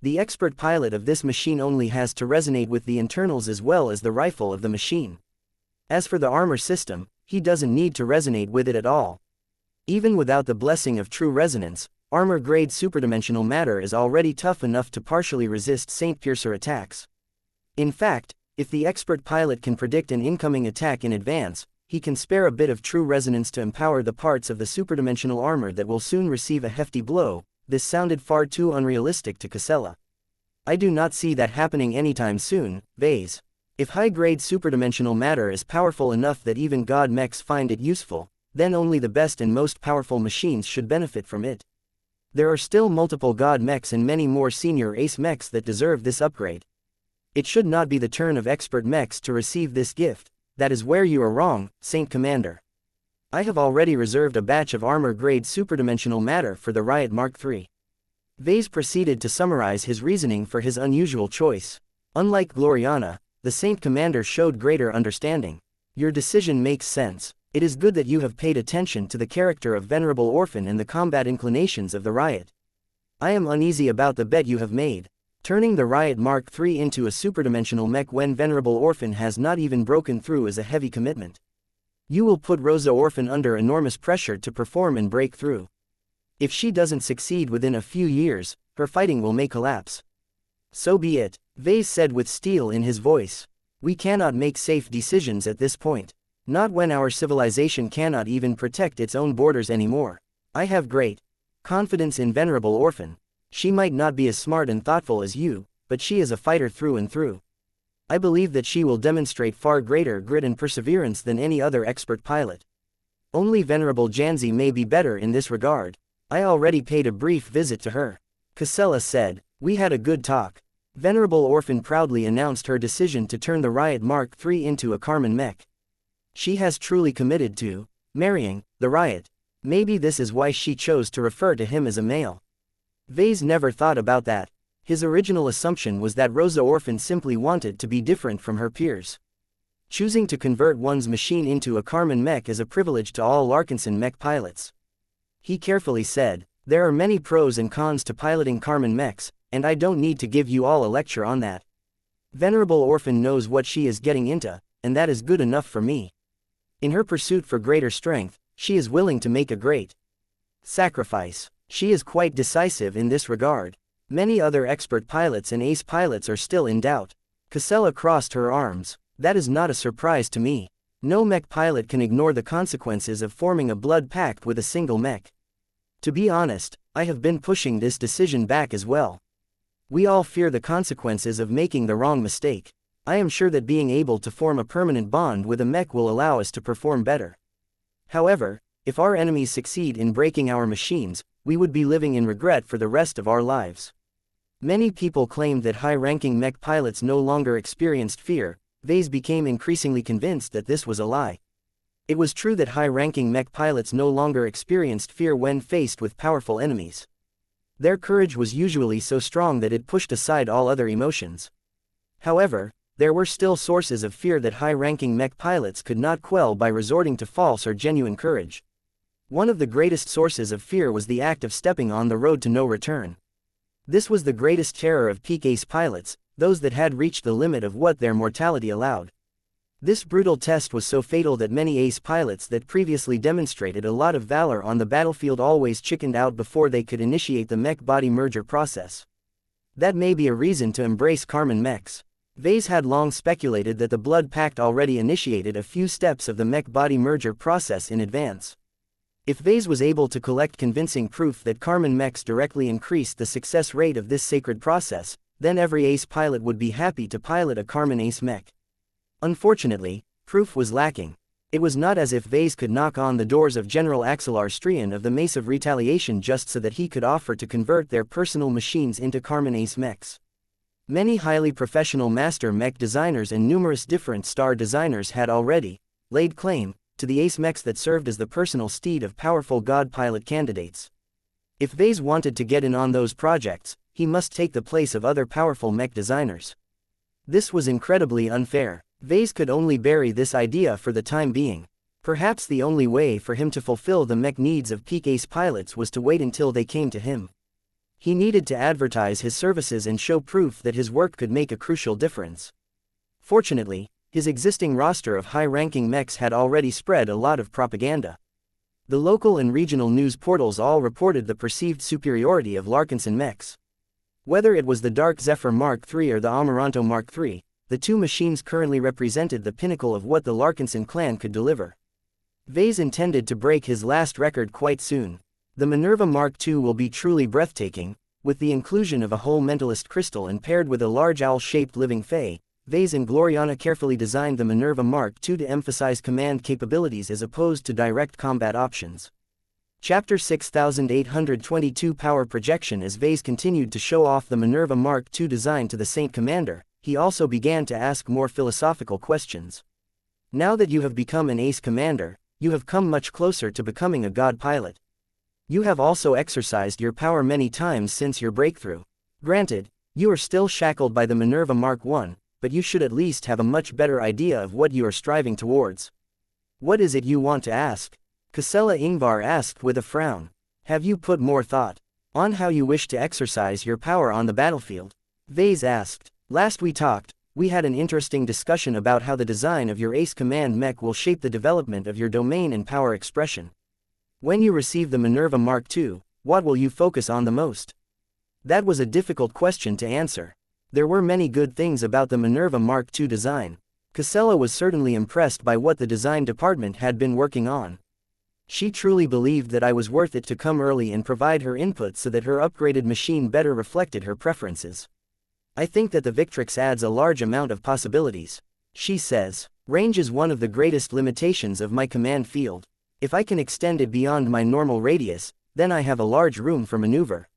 The expert pilot of this machine only has to resonate with the internals as well as the rifle of the machine. As for the armor system, he doesn't need to resonate with it at all. Even without the blessing of true resonance, armor-grade superdimensional matter is already tough enough to partially resist Saint Piercer attacks. In fact, if the expert pilot can predict an incoming attack in advance, he can spare a bit of true resonance to empower the parts of the superdimensional armor that will soon receive a hefty blow. This sounded far too unrealistic to Casella. I do not see that happening anytime soon, Ves. If high-grade superdimensional matter is powerful enough that even god mechs find it useful, then only the best and most powerful machines should benefit from it. There are still multiple god mechs and many more senior ace mechs that deserve this upgrade. It should not be the turn of expert mechs to receive this gift. That is where you are wrong, Saint Commander. I have already reserved a batch of armor-grade superdimensional matter for the Riot Mark III. Ves proceeded to summarize his reasoning for his unusual choice. Unlike Gloriana, the Saint Commander showed greater understanding. Your decision makes sense. It is good that you have paid attention to the character of Venerable Orphan and the combat inclinations of the Riot. I am uneasy about the bet you have made. Turning the Riot Mark III into a superdimensional mech when Venerable Orphan has not even broken through is a heavy commitment. You will put Rosa Orphan under enormous pressure to perform and break through. If she doesn't succeed within a few years, her fighting may collapse. So be it, Ves said with steel in his voice. We cannot make safe decisions at this point. Not when our civilization cannot even protect its own borders anymore. I have great confidence in Venerable Orphan. She might not be as smart and thoughtful as you, but she is a fighter through and through. I believe that she will demonstrate far greater grit and perseverance than any other expert pilot. Only Venerable Janzi may be better in this regard. I already paid a brief visit to her. Casella said, we had a good talk. Venerable Orphan proudly announced her decision to turn the Riot Mark III into a Carmen mech. She has truly committed to marrying the Riot. Maybe this is why she chose to refer to him as a male. Ves never thought about that. His original assumption was that Rosa Orphan simply wanted to be different from her peers. Choosing to convert one's machine into a Carmen mech is a privilege to all Larkinson mech pilots. He carefully said, there are many pros and cons to piloting Carmen mechs, and I don't need to give you all a lecture on that. Venerable Orphan knows what she is getting into, and that is good enough for me. In her pursuit for greater strength, she is willing to make a great sacrifice. She is quite decisive in this regard. Many other expert pilots and ace pilots are still in doubt. Casella crossed her arms. That is not a surprise to me. No mech pilot can ignore the consequences of forming a blood pact with a single mech. To be honest, I have been pushing this decision back as well. We all fear the consequences of making the wrong mistake. I am sure that being able to form a permanent bond with a mech will allow us to perform better. However, if our enemies succeed in breaking our machines, we would be living in regret for the rest of our lives. Many people claimed that high-ranking mech pilots no longer experienced fear. Ves became increasingly convinced that this was a lie. It was true that high-ranking mech pilots no longer experienced fear when faced with powerful enemies. Their courage was usually so strong that it pushed aside all other emotions. However, there were still sources of fear that high-ranking mech pilots could not quell by resorting to false or genuine courage. One of the greatest sources of fear was the act of stepping on the road to no return. This was the greatest terror of peak ace pilots, those that had reached the limit of what their mortality allowed. This brutal test was so fatal that many ace pilots that previously demonstrated a lot of valor on the battlefield always chickened out before they could initiate the mech-body merger process. That may be a reason to embrace Carmen mechs. Ves had long speculated that the Blood Pact already initiated a few steps of the mech-body merger process in advance. If Ves was able to collect convincing proof that Carmen mechs directly increased the success rate of this sacred process, then every ace pilot would be happy to pilot a Carmen ace mech. Unfortunately, proof was lacking. It was not as if Ves could knock on the doors of General Axelar Strian of the Mace of Retaliation just so that he could offer to convert their personal machines into Carmen ace mechs. Many highly professional master mech designers and numerous different star designers had already laid claim to the ace mechs that served as the personal steed of powerful god pilot candidates. If Ves wanted to get in on those projects, he must take the place of other powerful mech designers. This was incredibly unfair. Ves could only bury this idea for the time being. Perhaps the only way for him to fulfill the mech needs of peak ace pilots was to wait until they came to him. He needed to advertise his services and show proof that his work could make a crucial difference. Fortunately, his existing roster of high-ranking mechs had already spread a lot of propaganda. The local and regional news portals all reported the perceived superiority of Larkinson mechs. Whether it was the Dark Zephyr Mark III or the Amaranto Mark III, the two machines currently represented the pinnacle of what the Larkinson clan could deliver. Ves intended to break his last record quite soon. The Minerva Mark II will be truly breathtaking, with the inclusion of a whole mentalist crystal and paired with a large owl-shaped living fae. Ves and Gloriana carefully designed the Minerva Mark II to emphasize command capabilities as opposed to direct combat options. Chapter 6822 Power Projection. As Ves continued to show off the Minerva Mark II design to the Saint Commander, he also began to ask more philosophical questions. Now that you have become an ace commander, you have come much closer to becoming a god pilot. You have also exercised your power many times since your breakthrough. Granted, you are still shackled by the Minerva Mark I, but you should at least have a much better idea of what you are striving towards. What is it you want to ask? Casella Ingvar asked with a frown. Have you put more thought on how you wish to exercise your power on the battlefield? Ves asked. Last we talked, we had an interesting discussion about how the design of your Ace Command mech will shape the development of your domain and power expression. When you receive the Minerva Mark II, what will you focus on the most? That was a difficult question to answer. There were many good things about the Minerva Mark II design. Casella was certainly impressed by what the design department had been working on. She truly believed that I was worth it to come early and provide her input so that her upgraded machine better reflected her preferences. I think that the Victrix adds a large amount of possibilities. She says, range is one of the greatest limitations of my command field. If I can extend it beyond my normal radius, then I have a large room for maneuver.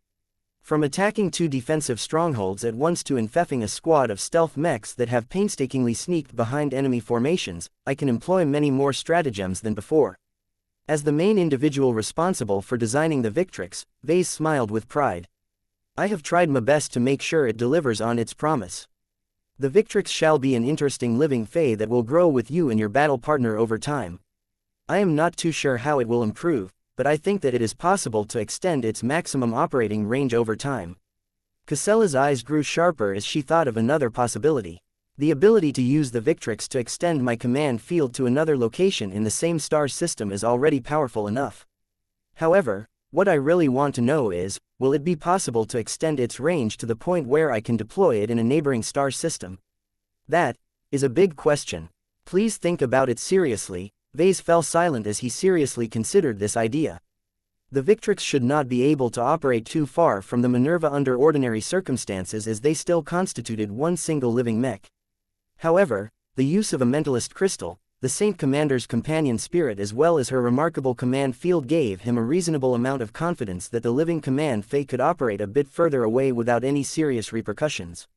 From attacking two defensive strongholds at once to infecting a squad of stealth mechs that have painstakingly sneaked behind enemy formations, I can employ many more stratagems than before. As the main individual responsible for designing the Victrix, Ves smiled with pride. I have tried my best to make sure it delivers on its promise. The Victrix shall be an interesting living fae that will grow with you and your battle partner over time. I am not too sure how it will improve, but I think that it is possible to extend its maximum operating range over time. Casella's eyes grew sharper as she thought of another possibility. The ability to use the Victrix to extend my command field to another location in the same star system is already powerful enough. However, what I really want to know is, will it be possible to extend its range to the point where I can deploy it in a neighboring star system? That is a big question. Please think about it seriously. Ves fell silent as he seriously considered this idea. The Victrix should not be able to operate too far from the Minerva under ordinary circumstances as they still constituted one single living mech. However, the use of a mentalist crystal, the Saint Commander's companion spirit as well as her remarkable command field gave him a reasonable amount of confidence that the living command fae could operate a bit further away without any serious repercussions.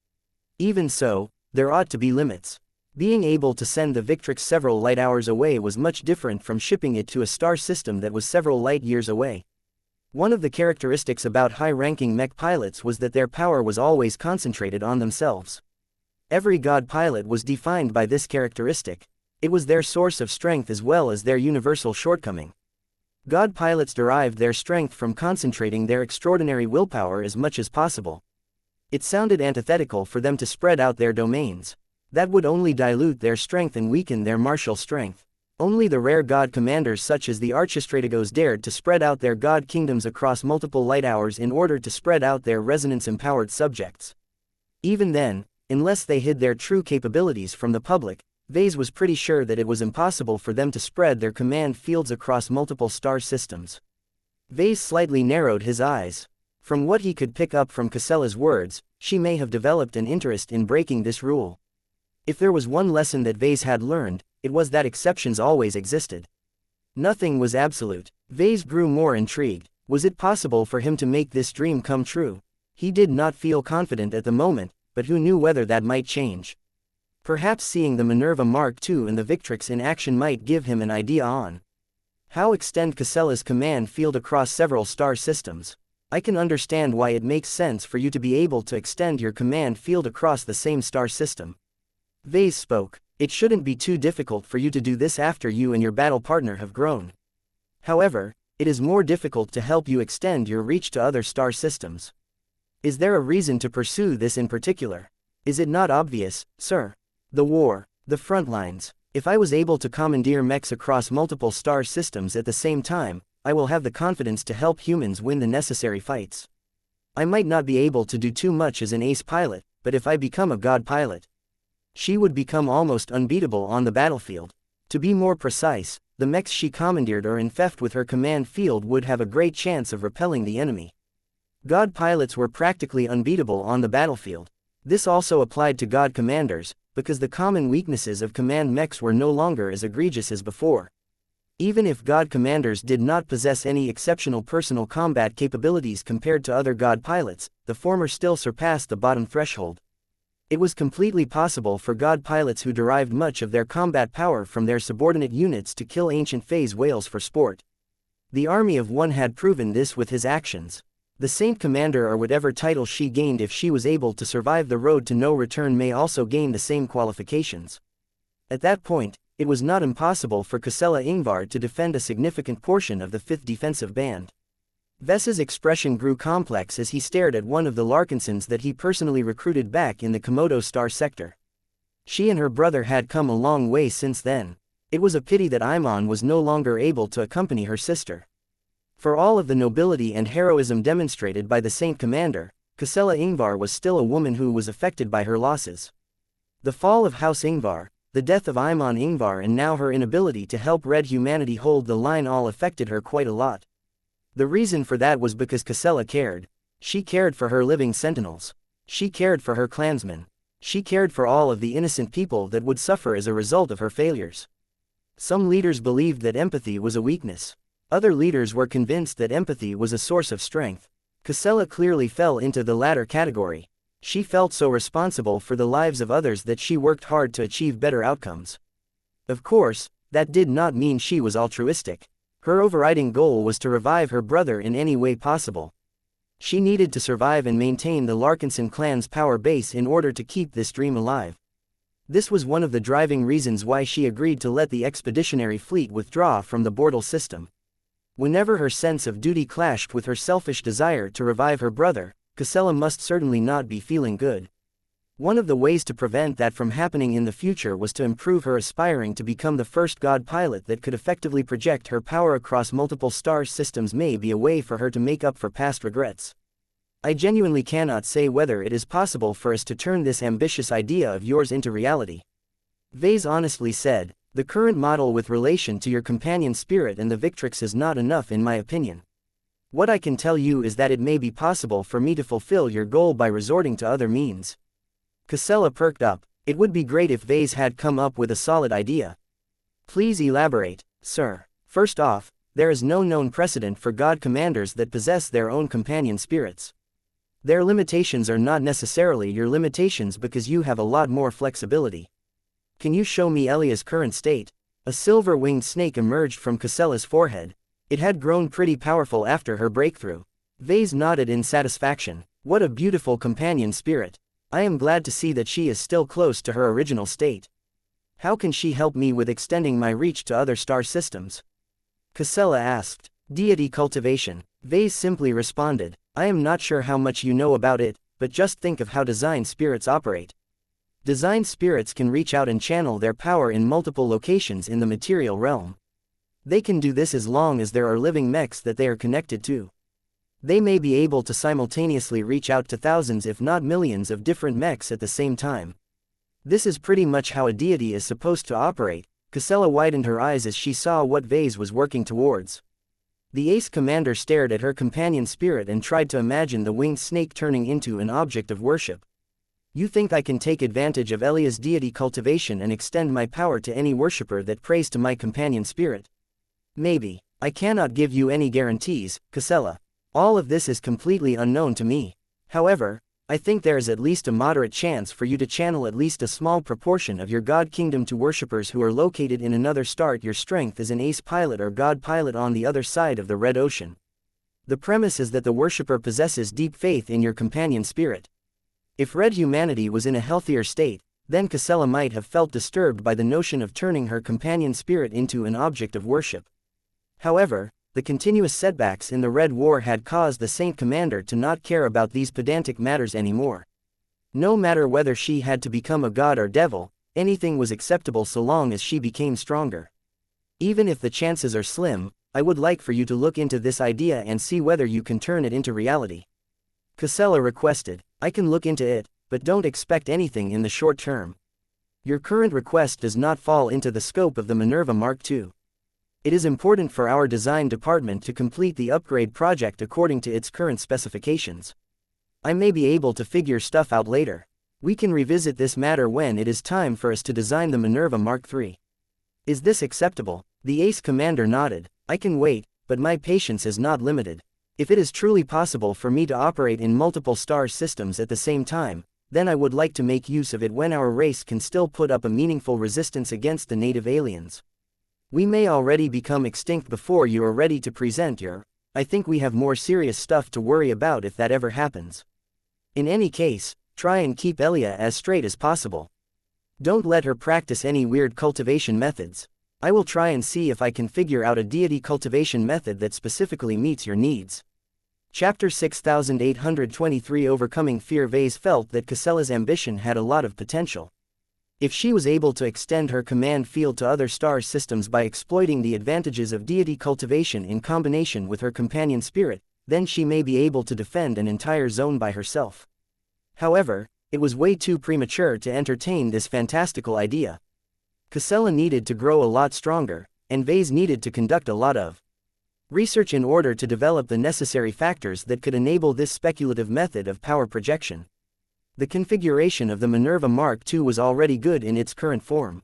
Even so, there ought to be limits. Being able to send the Victrix several light hours away was much different from shipping it to a star system that was several light years away. One of the characteristics about high-ranking mech pilots was that their power was always concentrated on themselves. Every god pilot was defined by this characteristic. It was their source of strength as well as their universal shortcoming. God pilots derived their strength from concentrating their extraordinary willpower as much as possible. It sounded antithetical for them to spread out their domains. That would only dilute their strength and weaken their martial strength. Only the rare god commanders such as the Archistrategos dared to spread out their god kingdoms across multiple light hours in order to spread out their resonance-empowered subjects. Even then, unless they hid their true capabilities from the public, Ves was pretty sure that it was impossible for them to spread their command fields across multiple star systems. Ves slightly narrowed his eyes. From what he could pick up from Casella's words, she may have developed an interest in breaking this rule. If there was one lesson that Ves had learned, it was that exceptions always existed. Nothing was absolute. Ves grew more intrigued. Was it possible for him to make this dream come true? He did not feel confident at the moment, but who knew whether that might change. Perhaps seeing the Minerva Mark II and the Victrix in action might give him an idea on how extend Casella's command field across several star systems. I can understand why it makes sense for you to be able to extend your command field across the same star system. Ves spoke. It shouldn't be too difficult for you to do this after you and your battle partner have grown. However, it is more difficult to help you extend your reach to other star systems. Is there a reason to pursue this in particular? Is it not obvious, sir? The war, the front lines. If I was able to commandeer mechs across multiple star systems at the same time, I will have the confidence to help humans win the necessary fights. I might not be able to do too much as an ace pilot, but if I become a god pilot, she would become almost unbeatable on the battlefield. To be more precise, the mechs she commandeered or infected with her command field would have a great chance of repelling the enemy. God pilots were practically unbeatable on the battlefield. This also applied to god commanders, because the common weaknesses of command mechs were no longer as egregious as before. Even if god commanders did not possess any exceptional personal combat capabilities compared to other god pilots, the former still surpassed the bottom threshold. It was completely possible for god pilots who derived much of their combat power from their subordinate units to kill ancient phase whales for sport. The army of one had proven this with his actions. The Saint Commander or whatever title she gained if she was able to survive the road to no return may also gain the same qualifications. At that point, it was not impossible for Casella Ingvar to defend a significant portion of the 5th Defensive Band. Ves's expression grew complex as he stared at one of the Larkinsons that he personally recruited back in the Komodo Star sector. She and her brother had come a long way since then. It was a pity that Imon was no longer able to accompany her sister. For all of the nobility and heroism demonstrated by the Saint Commander, Casella Ingvar was still a woman who was affected by her losses. The fall of House Ingvar, the death of Imon Ingvar and now her inability to help Red humanity hold the line all affected her quite a lot. The reason for that was because Casella cared. She cared for her living sentinels. She cared for her clansmen. She cared for all of the innocent people that would suffer as a result of her failures. Some leaders believed that empathy was a weakness. Other leaders were convinced that empathy was a source of strength. Casella clearly fell into the latter category. She felt so responsible for the lives of others that she worked hard to achieve better outcomes. Of course, that did not mean she was altruistic. Her overriding goal was to revive her brother in any way possible. She needed to survive and maintain the Larkinson clan's power base in order to keep this dream alive. This was one of the driving reasons why she agreed to let the expeditionary fleet withdraw from the Bortle system. Whenever her sense of duty clashed with her selfish desire to revive her brother, Casella must certainly not be feeling good. One of the ways to prevent that from happening in the future was to improve her aspiring to become the first god pilot that could effectively project her power across multiple star systems may be a way for her to make up for past regrets. I genuinely cannot say whether it is possible for us to turn this ambitious idea of yours into reality. Ves honestly said, the current model with relation to your companion spirit and the Victrix is not enough in my opinion. What I can tell you is that it may be possible for me to fulfill your goal by resorting to other means. Casella perked up. It would be great if Ves had come up with a solid idea. Please elaborate, sir. First off, there is no known precedent for god commanders that possess their own companion spirits. Their limitations are not necessarily your limitations because you have a lot more flexibility. Can you show me Elia's current state? A silver-winged snake emerged from Casella's forehead. It had grown pretty powerful after her breakthrough. Ves nodded in satisfaction. What a beautiful companion spirit. I am glad to see that she is still close to her original state. How can she help me with extending my reach to other star systems? Casella asked. Deity cultivation. Ves simply responded. I am not sure how much you know about it, but just think of how design spirits operate. Design spirits can reach out and channel their power in multiple locations in the material realm. They can do this as long as there are living mechs that they are connected to. They may be able to simultaneously reach out to thousands if not millions of different mechs at the same time. This is pretty much how a deity is supposed to operate. Casella widened her eyes as she saw what Ves was working towards. The ace commander stared at her companion spirit and tried to imagine the winged snake turning into an object of worship. You think I can take advantage of Elia's deity cultivation and extend my power to any worshipper that prays to my companion spirit? Maybe. I cannot give you any guarantees, Casella. All of this is completely unknown to me. However, I think there is at least a moderate chance for you to channel at least a small proportion of your god kingdom to worshippers who are located in another star. Your strength as an ace pilot or god pilot on the other side of the Red Ocean. The premise is that the worshipper possesses deep faith in your companion spirit. If red humanity was in a healthier state, then Casella might have felt disturbed by the notion of turning her companion spirit into an object of worship. However, the continuous setbacks in the Red War had caused the Saint Commander to not care about these pedantic matters anymore. No matter whether she had to become a god or devil, anything was acceptable so long as she became stronger. Even if the chances are slim, I would like for you to look into this idea and see whether you can turn it into reality. Casella requested. I can look into it, but don't expect anything in the short term. Your current request does not fall into the scope of the Minerva Mark II. It is important for our design department to complete the upgrade project according to its current specifications. I may be able to figure stuff out later. We can revisit this matter when it is time for us to design the Minerva Mark III. Is this acceptable? The Ace Commander nodded. I can wait, but my patience is not limited. If it is truly possible for me to operate in multiple star systems at the same time, then I would like to make use of it when our race can still put up a meaningful resistance against the native aliens. We may already become extinct before you are ready to present your. I think we have more serious stuff to worry about if that ever happens. In any case, try and keep Elia as straight as possible. Don't let her practice any weird cultivation methods. I will try and see if I can figure out a deity cultivation method that specifically meets your needs. Chapter 6823 Overcoming Fear. Ves felt that Casella's ambition had a lot of potential. If she was able to extend her command field to other star systems by exploiting the advantages of deity cultivation in combination with her companion spirit, then she may be able to defend an entire zone by herself. However, it was way too premature to entertain this fantastical idea. Casella needed to grow a lot stronger, and Ves needed to conduct a lot of research in order to develop the necessary factors that could enable this speculative method of power projection. The configuration of the Minerva Mark II was already good in its current form.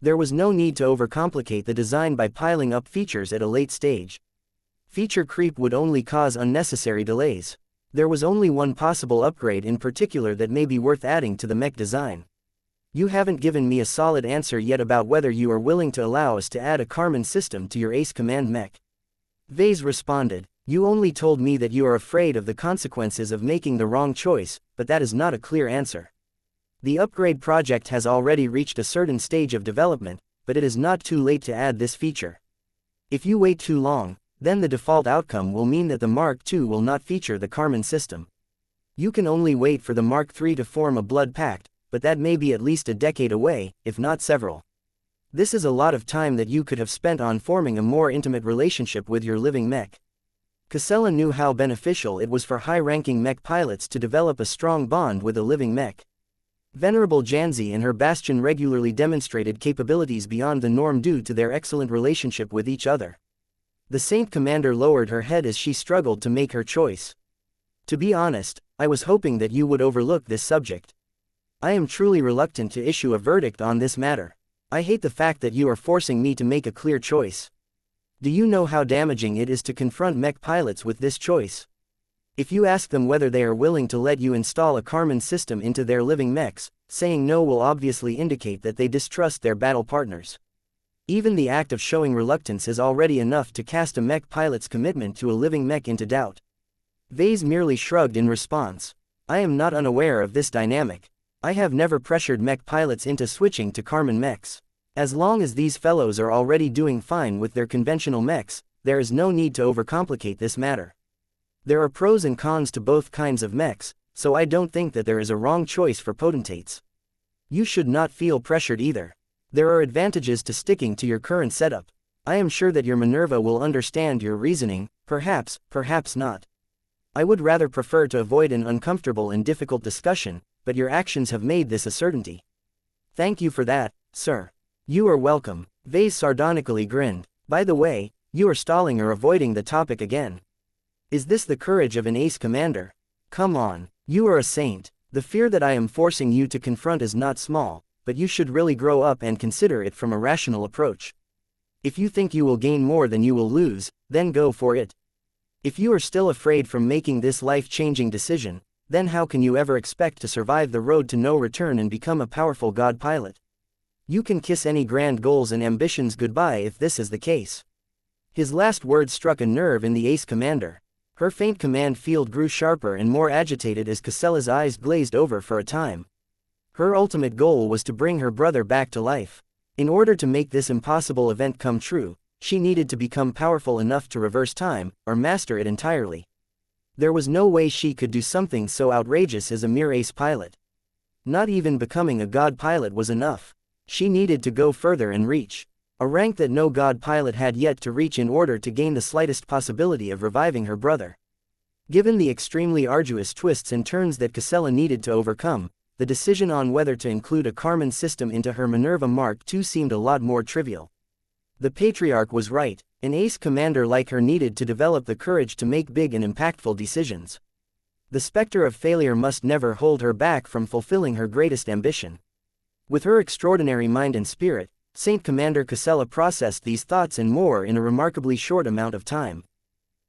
There was no need to overcomplicate the design by piling up features at a late stage. Feature creep would only cause unnecessary delays. There was only one possible upgrade in particular that may be worth adding to the mech design. You haven't given me a solid answer yet about whether you are willing to allow us to add a Karman system to your Ace Command mech. Ves responded. You only told me that you are afraid of the consequences of making the wrong choice, but that is not a clear answer. The upgrade project has already reached a certain stage of development, but it is not too late to add this feature. If you wait too long, then the default outcome will mean that the Mark II will not feature the Karman system. You can only wait for the Mark III to form a blood pact, but that may be at least a decade away, if not several. This is a lot of time that you could have spent on forming a more intimate relationship with your living mech. Casella knew how beneficial it was for high-ranking mech pilots to develop a strong bond with a living mech. Venerable Janzi and her Bastion regularly demonstrated capabilities beyond the norm due to their excellent relationship with each other. The Saint Commander lowered her head as she struggled to make her choice. To be honest, I was hoping that you would overlook this subject. I am truly reluctant to issue a verdict on this matter. I hate the fact that you are forcing me to make a clear choice. Do you know how damaging it is to confront mech pilots with this choice? If you ask them whether they are willing to let you install a Karman system into their living mechs, saying no will obviously indicate that they distrust their battle partners. Even the act of showing reluctance is already enough to cast a mech pilot's commitment to a living mech into doubt. Ves merely shrugged in response. I am not unaware of this dynamic. I have never pressured mech pilots into switching to Karman mechs. As long as these fellows are already doing fine with their conventional mechs, there is no need to overcomplicate this matter. There are pros and cons to both kinds of mechs, so I don't think that there is a wrong choice for potentates. You should not feel pressured either. There are advantages to sticking to your current setup. I am sure that your Minerva will understand your reasoning, perhaps, perhaps not. I would rather prefer to avoid an uncomfortable and difficult discussion, but your actions have made this a certainty. Thank you for that, sir. You are welcome. Ves sardonically grinned. By the way, you are stalling or avoiding the topic again. Is this the courage of an Ace Commander? Come on, you are a saint. The fear that I am forcing you to confront is not small, but you should really grow up and consider it from a rational approach. If you think you will gain more than you will lose, then go for it. If you are still afraid from making this life-changing decision, then how can you ever expect to survive the road to no return and become a powerful god pilot? You can kiss any grand goals and ambitions goodbye if this is the case. His last words struck a nerve in the Ace Commander. Her faint command field grew sharper and more agitated as Casella's eyes glazed over for a time. Her ultimate goal was to bring her brother back to life. In order to make this impossible event come true, she needed to become powerful enough to reverse time, or master it entirely. There was no way she could do something so outrageous as a mere ace pilot. Not even becoming a god pilot was enough. She needed to go further and reach a rank that no god pilot had yet to reach in order to gain the slightest possibility of reviving her brother. Given the extremely arduous twists and turns that Casella needed to overcome, the decision on whether to include a Karman system into her Minerva Mark II seemed a lot more trivial. The Patriarch was right, an ace commander like her needed to develop the courage to make big and impactful decisions. The specter of failure must never hold her back from fulfilling her greatest ambition. With her extraordinary mind and spirit, Saint Commander Casella processed these thoughts and more in a remarkably short amount of time.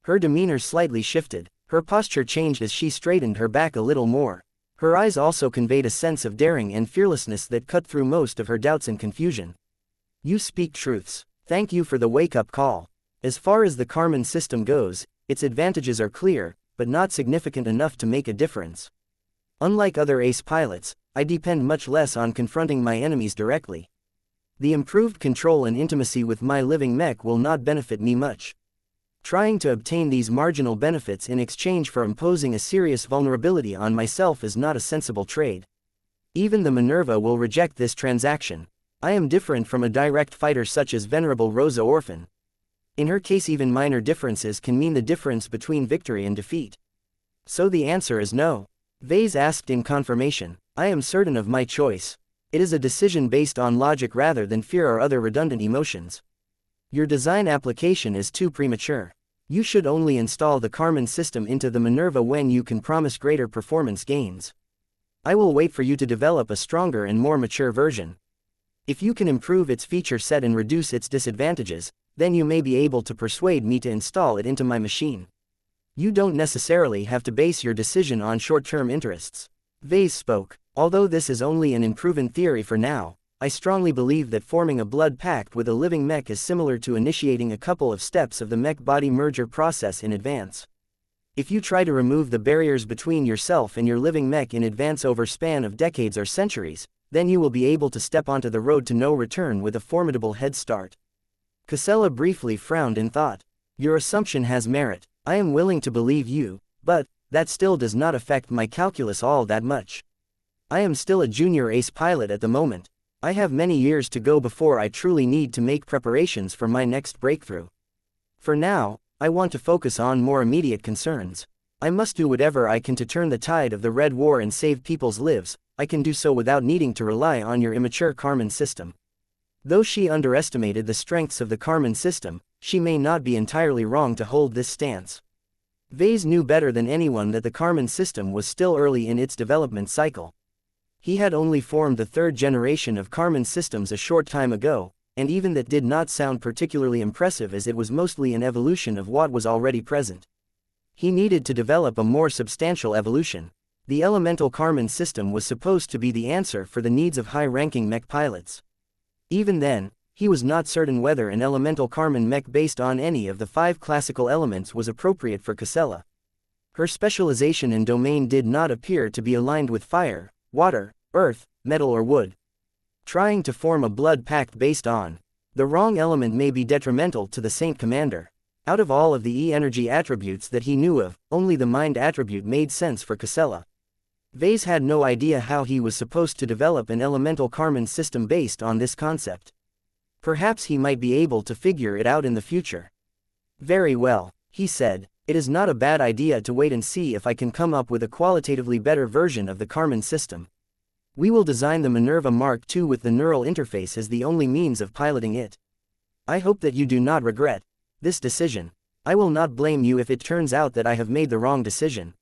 Her demeanor slightly shifted, her posture changed as she straightened her back a little more. Her eyes also conveyed a sense of daring and fearlessness that cut through most of her doubts and confusion. You speak truths. Thank you for the wake-up call. As far as the Karman system goes, its advantages are clear, but not significant enough to make a difference. Unlike other ace pilots, I depend much less on confronting my enemies directly. The improved control and intimacy with my living mech will not benefit me much. Trying to obtain these marginal benefits in exchange for imposing a serious vulnerability on myself is not a sensible trade. Even the Minerva will reject this transaction. I am different from a direct fighter such as Venerable Rosa Orphan. In her case, even minor differences can mean the difference between victory and defeat. So the answer is no. Ves asked in confirmation. I am certain of my choice. It is a decision based on logic rather than fear or other redundant emotions. Your design application is too premature. You should only install the Karman system into the Minerva when you can promise greater performance gains. I will wait for you to develop a stronger and more mature version. If you can improve its feature set and reduce its disadvantages, then you may be able to persuade me to install it into my machine. You don't necessarily have to base your decision on short-term interests. Ves spoke. Although this is only an unproven theory for now, I strongly believe that forming a blood pact with a living mech is similar to initiating a couple of steps of the mech-body merger process in advance. If you try to remove the barriers between yourself and your living mech in advance over span of decades or centuries, then you will be able to step onto the road to no return with a formidable head start. Casella briefly frowned in thought. Your assumption has merit. I am willing to believe you, but that still does not affect my calculus all that much. I am still a junior ace pilot at the moment. I have many years to go before I truly need to make preparations for my next breakthrough. For now, I want to focus on more immediate concerns. I must do whatever I can to turn the tide of the Red War and save people's lives. I can do so without needing to rely on your immature Karman system. Though she underestimated the strengths of the Karman system, she may not be entirely wrong to hold this stance. Ves knew better than anyone that the Karman system was still early in its development cycle. He had only formed the third generation of Karman systems a short time ago, and even that did not sound particularly impressive as it was mostly an evolution of what was already present. He needed to develop a more substantial evolution. The elemental Karman system was supposed to be the answer for the needs of high-ranking mech pilots. Even then, he was not certain whether an elemental Karman mech based on any of the 5 classical elements was appropriate for Casella. Her specialization and domain did not appear to be aligned with fire, water, earth, metal or wood. Trying to form a blood pact based on the wrong element may be detrimental to the Saint Commander. Out of all of the E-energy attributes that he knew of, only the mind attribute made sense for Casella. Ves had no idea how he was supposed to develop an elemental Karman system based on this concept. Perhaps he might be able to figure it out in the future. Very well, he said. It is not a bad idea to wait and see if I can come up with a qualitatively better version of the Karman system. We will design the Minerva Mark II with the neural interface as the only means of piloting it. I hope that you do not regret this decision. I will not blame you if it turns out that I have made the wrong decision.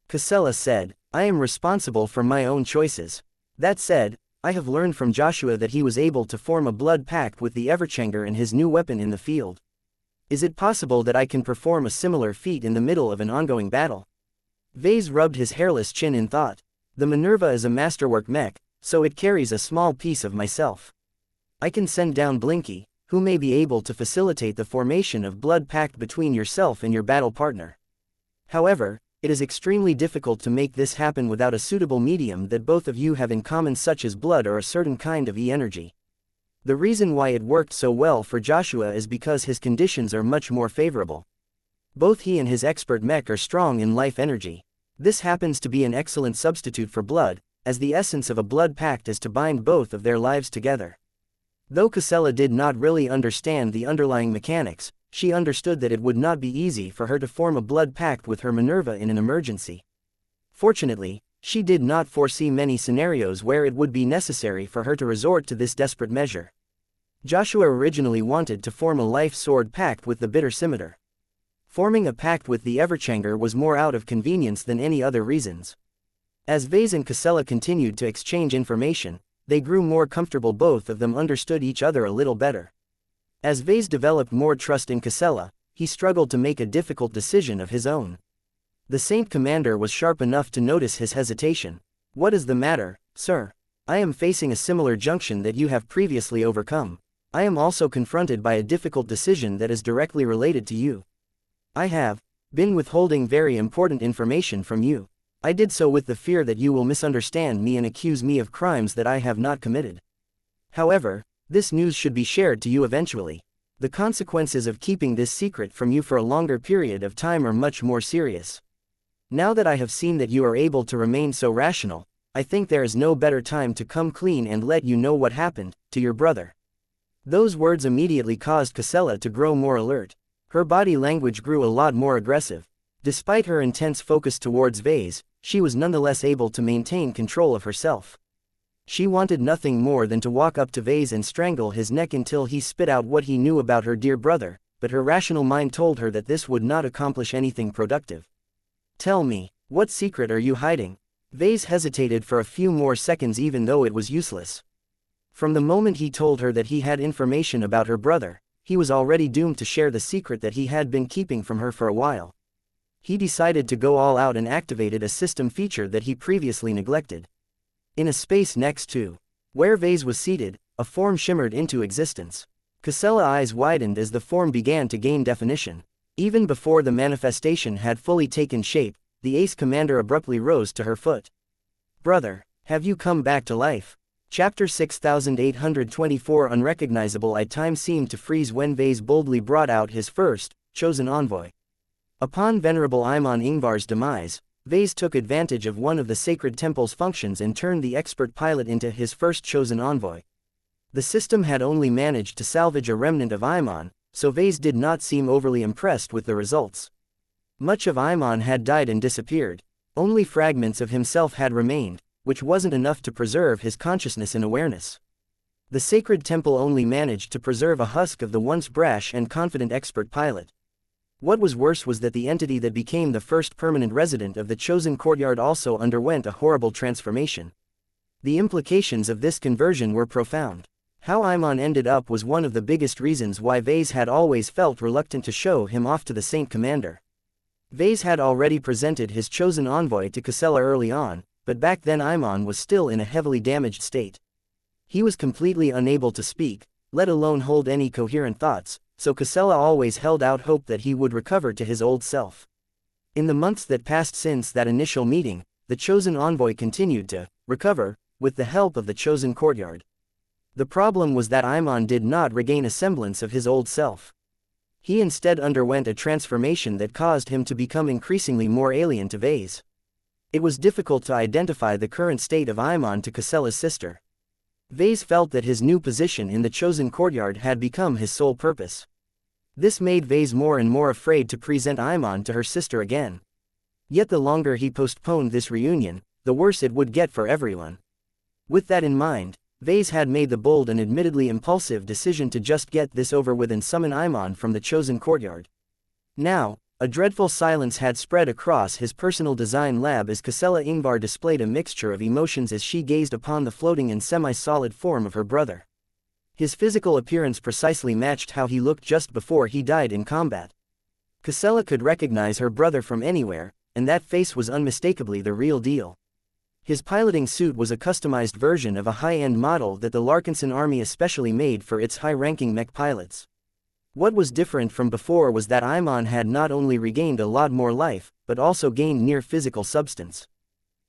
Casella said, I am responsible for my own choices. That said, I have learned from Joshua that he was able to form a blood pact with the Everchanger and his new weapon in the field. Is it possible that I can perform a similar feat in the middle of an ongoing battle? Ves rubbed his hairless chin in thought. The Minerva is a masterwork mech, so it carries a small piece of myself. I can send down Blinky, who may be able to facilitate the formation of blood pact between yourself and your battle partner. However, it is extremely difficult to make this happen without a suitable medium that both of you have in common, such as blood or a certain kind of energy. The reason why it worked so well for Joshua is because his conditions are much more favorable. Both he and his expert mech are strong in life energy. This happens to be an excellent substitute for blood, as the essence of a blood pact is to bind both of their lives together. Though Casella did not really understand the underlying mechanics, she understood that it would not be easy for her to form a blood pact with her Minerva in an emergency. Fortunately, she did not foresee many scenarios where it would be necessary for her to resort to this desperate measure. Joshua originally wanted to form a life sword pact with the bitter scimitar. Forming a pact with the Everchanger was more out of convenience than any other reasons. As Ves and Casella continued to exchange information, they grew more comfortable. Both of them understood each other a little better. As Ves developed more trust in Casella, he struggled to make a difficult decision of his own. The Saint Commander was sharp enough to notice his hesitation. "What is the matter, sir? I am facing a similar junction that you have previously overcome. I am also confronted by a difficult decision that is directly related to you. I have been withholding very important information from you. I did so with the fear that you will misunderstand me and accuse me of crimes that I have not committed. However, this news should be shared to you eventually. The consequences of keeping this secret from you for a longer period of time are much more serious. Now that I have seen that you are able to remain so rational, I think there is no better time to come clean and let you know what happened to your brother." Those words immediately caused Casella to grow more alert. Her body language grew a lot more aggressive. Despite her intense focus towards Ves, she was nonetheless able to maintain control of herself. She wanted nothing more than to walk up to Ves and strangle his neck until he spit out what he knew about her dear brother, but her rational mind told her that this would not accomplish anything productive. "Tell me, what secret are you hiding?" Ves hesitated for a few more seconds, even though it was useless. From the moment he told her that he had information about her brother, he was already doomed to share the secret that he had been keeping from her for a while. He decided to go all out and activated a system feature that he previously neglected. In a space next to where Ves was seated, a form shimmered into existence. Casella's eyes widened as the form began to gain definition. Even before the manifestation had fully taken shape, the Ace Commander abruptly rose to her foot. "Brother, have you come back to life?" Chapter 6824. Unrecognizable. Time seemed to freeze when Ves boldly brought out his first, chosen envoy. Upon Venerable Imon Ingvar's demise, Ves took advantage of one of the sacred temple's functions and turned the expert pilot into his first chosen envoy. The system had only managed to salvage a remnant of Imon, so Ves did not seem overly impressed with the results. Much of Imon had died and disappeared. Only fragments of himself had remained, which wasn't enough to preserve his consciousness and awareness. The sacred temple only managed to preserve a husk of the once brash and confident expert pilot. What was worse was that the entity that became the first permanent resident of the chosen courtyard also underwent a horrible transformation. The implications of this conversion were profound. How Imon ended up was one of the biggest reasons why Ves had always felt reluctant to show him off to the Saint Commander. Ves had already presented his chosen envoy to Casella early on, but back then Imon was still in a heavily damaged state. He was completely unable to speak, let alone hold any coherent thoughts, so Casella always held out hope that he would recover to his old self. In the months that passed since that initial meeting, the chosen envoy continued to recover, with the help of the chosen courtyard. The problem was that Imon did not regain a semblance of his old self. He instead underwent a transformation that caused him to become increasingly more alien to Ves. It was difficult to identify the current state of Imon to Casella's sister. Ves felt that his new position in the chosen courtyard had become his sole purpose. This made Ves more and more afraid to present Imon to her sister again. Yet the longer he postponed this reunion, the worse it would get for everyone. With that in mind, Ves had made the bold and admittedly impulsive decision to just get this over with and summon Imon from the chosen courtyard. Now, a dreadful silence had spread across his personal design lab as Casella Ingvar displayed a mixture of emotions as she gazed upon the floating and semi-solid form of her brother. His physical appearance precisely matched how he looked just before he died in combat. Casella could recognize her brother from anywhere, and that face was unmistakably the real deal. His piloting suit was a customized version of a high-end model that the Larkinson army especially made for its high-ranking mech pilots. What was different from before was that Imon had not only regained a lot more life, but also gained near physical substance.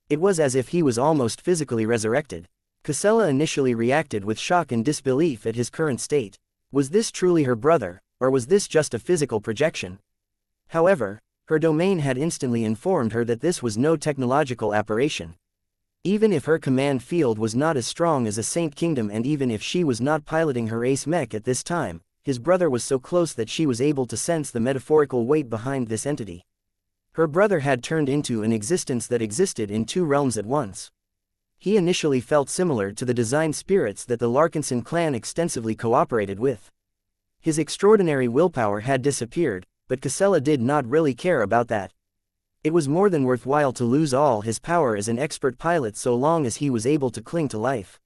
It was as if he was almost physically resurrected. Casella initially reacted with shock and disbelief at his current state. Was this truly her brother, or was this just a physical projection? However, her domain had instantly informed her that this was no technological aberration. Even if her command field was not as strong as a Saint Kingdom, and even if she was not piloting her ace mech at this time, his brother was so close that she was able to sense the metaphorical weight behind this entity. Her brother had turned into an existence that existed in two realms at once. He initially felt similar to the design spirits that the Larkinson clan extensively cooperated with. His extraordinary willpower had disappeared, but Casella did not really care about that. It was more than worthwhile to lose all his power as an expert pilot so long as he was able to cling to life.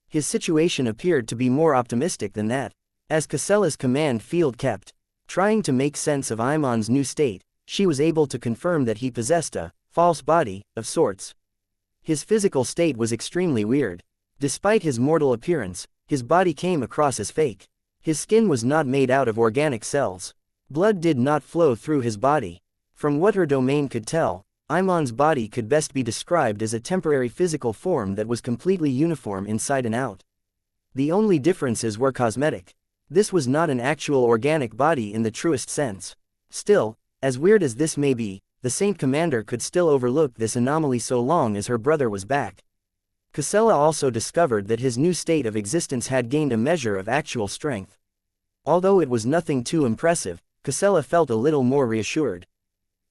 His situation appeared to be more optimistic than that. As Casella's command field kept trying to make sense of Imon's new state, she was able to confirm that he possessed a false body of sorts. His physical state was extremely weird. Despite his mortal appearance, his body came across as fake. His skin was not made out of organic cells. Blood did not flow through his body. From what her domain could tell, Imon's body could best be described as a temporary physical form that was completely uniform inside and out. The only differences were cosmetic. This was not an actual organic body in the truest sense. Still, as weird as this may be, the Saint Commander could still overlook this anomaly so long as her brother was back. Casella also discovered that his new state of existence had gained a measure of actual strength. Although it was nothing too impressive, Casella felt a little more reassured.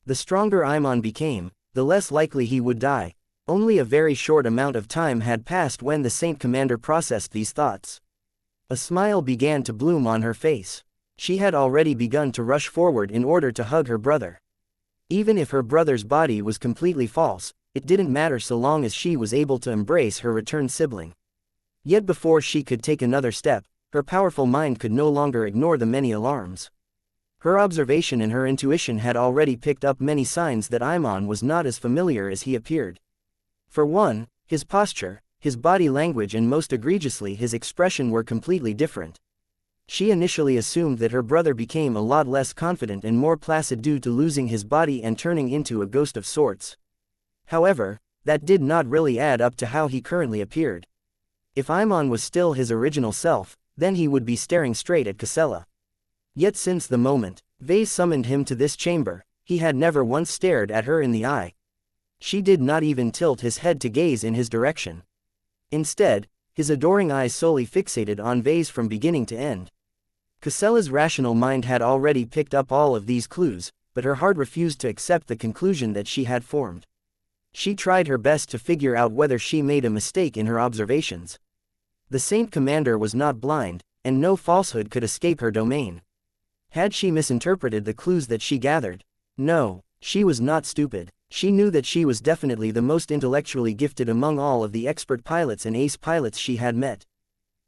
The stronger Imon became, the less likely he would die. Only a very short amount of time had passed when the Saint Commander processed these thoughts. A smile began to bloom on her face. She had already begun to rush forward in order to hug her brother. Even if her brother's body was completely false, it didn't matter so long as she was able to embrace her returned sibling. Yet before she could take another step, her powerful mind could no longer ignore the many alarms. Her observation and her intuition had already picked up many signs that Imon was not as familiar as he appeared. For one, his posture, his body language, and most egregiously his expression were completely different. She initially assumed that her brother became a lot less confident and more placid due to losing his body and turning into a ghost of sorts. However, that did not really add up to how he currently appeared. If Imon was still his original self, then he would be staring straight at Casella. Yet since the moment Ves summoned him to this chamber, he had never once stared at her in the eye. She did not even tilt his head to gaze in his direction. Instead, his adoring eyes solely fixated on Ves from beginning to end. Casella's rational mind had already picked up all of these clues, but her heart refused to accept the conclusion that she had formed. She tried her best to figure out whether she made a mistake in her observations. The Saint Commander was not blind, and no falsehood could escape her domain. Had she misinterpreted the clues that she gathered? No, she was not stupid. She knew that she was definitely the most intellectually gifted among all of the expert pilots and ace pilots she had met.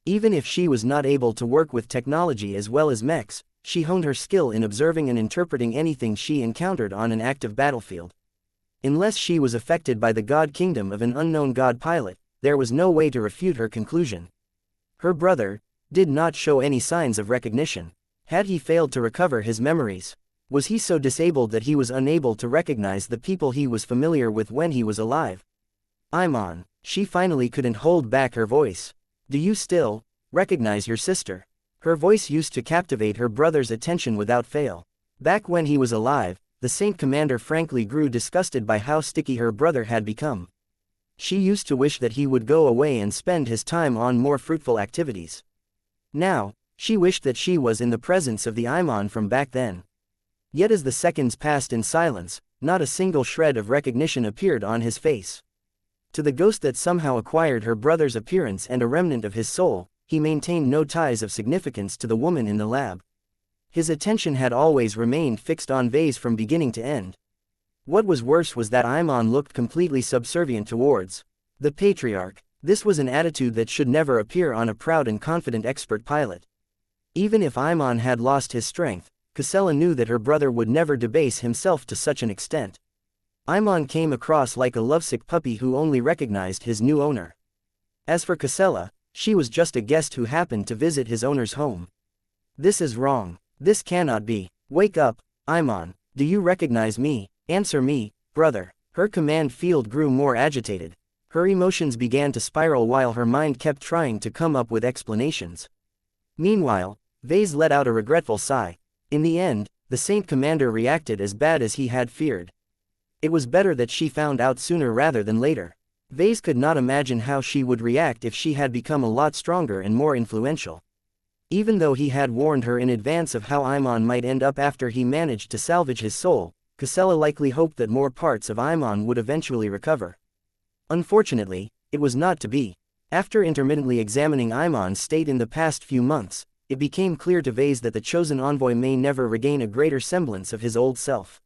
Even if she was not able to work with technology as well as mechs, she honed her skill in observing and interpreting anything she encountered on an active battlefield. Unless she was affected by the god kingdom of an unknown god pilot, there was no way to refute her conclusion. Her brother did not show any signs of recognition. Had he failed to recover his memories? Was he so disabled that he was unable to recognize the people he was familiar with when he was alive? Imon, she finally couldn't hold back her voice. Do you still recognize your sister? Her voice used to captivate her brother's attention without fail. Back when he was alive, the Saint Commander frankly grew disgusted by how sticky her brother had become. She used to wish that he would go away and spend his time on more fruitful activities. Now, she wished that she was in the presence of the Imon from back then. Yet as the seconds passed in silence, not a single shred of recognition appeared on his face. To the ghost that somehow acquired her brother's appearance and a remnant of his soul, he maintained no ties of significance to the woman in the lab. His attention had always remained fixed on Ves from beginning to end. What was worse was that Imon looked completely subservient towards the patriarch. This was an attitude that should never appear on a proud and confident expert pilot. Even if Imon had lost his strength, Casella knew that her brother would never debase himself to such an extent. Imon came across like a lovesick puppy who only recognized his new owner. As for Casella, she was just a guest who happened to visit his owner's home. This is wrong. This cannot be. Wake up, Imon. Do you recognize me? Answer me, brother. Her command field grew more agitated. Her emotions began to spiral while her mind kept trying to come up with explanations. Meanwhile, Ves let out a regretful sigh. In the end, the Saint Commander reacted as bad as he had feared. It was better that she found out sooner rather than later. Ves could not imagine how she would react if she had become a lot stronger and more influential. Even though he had warned her in advance of how Imon might end up after he managed to salvage his soul, Ksela likely hoped that more parts of Imon would eventually recover. Unfortunately, it was not to be. After intermittently examining Imon's state in the past few months, it became clear to Ves that the chosen envoy may never regain a greater semblance of his old self.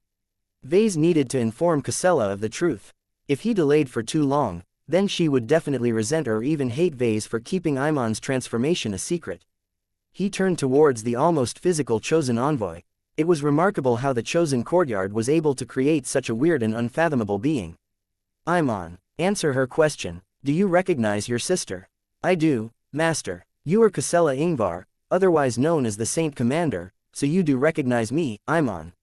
Ves needed to inform Ksela of the truth. If he delayed for too long, then she would definitely resent or even hate Ves for keeping Imon's transformation a secret. He turned towards the almost physical chosen envoy. It was remarkable how the chosen courtyard was able to create such a weird and unfathomable being. Imon, answer her question. Do you recognize your sister? I do, Master. You are Ksela Ingvar, otherwise known as the Saint Commander, so you do recognize me, Imon.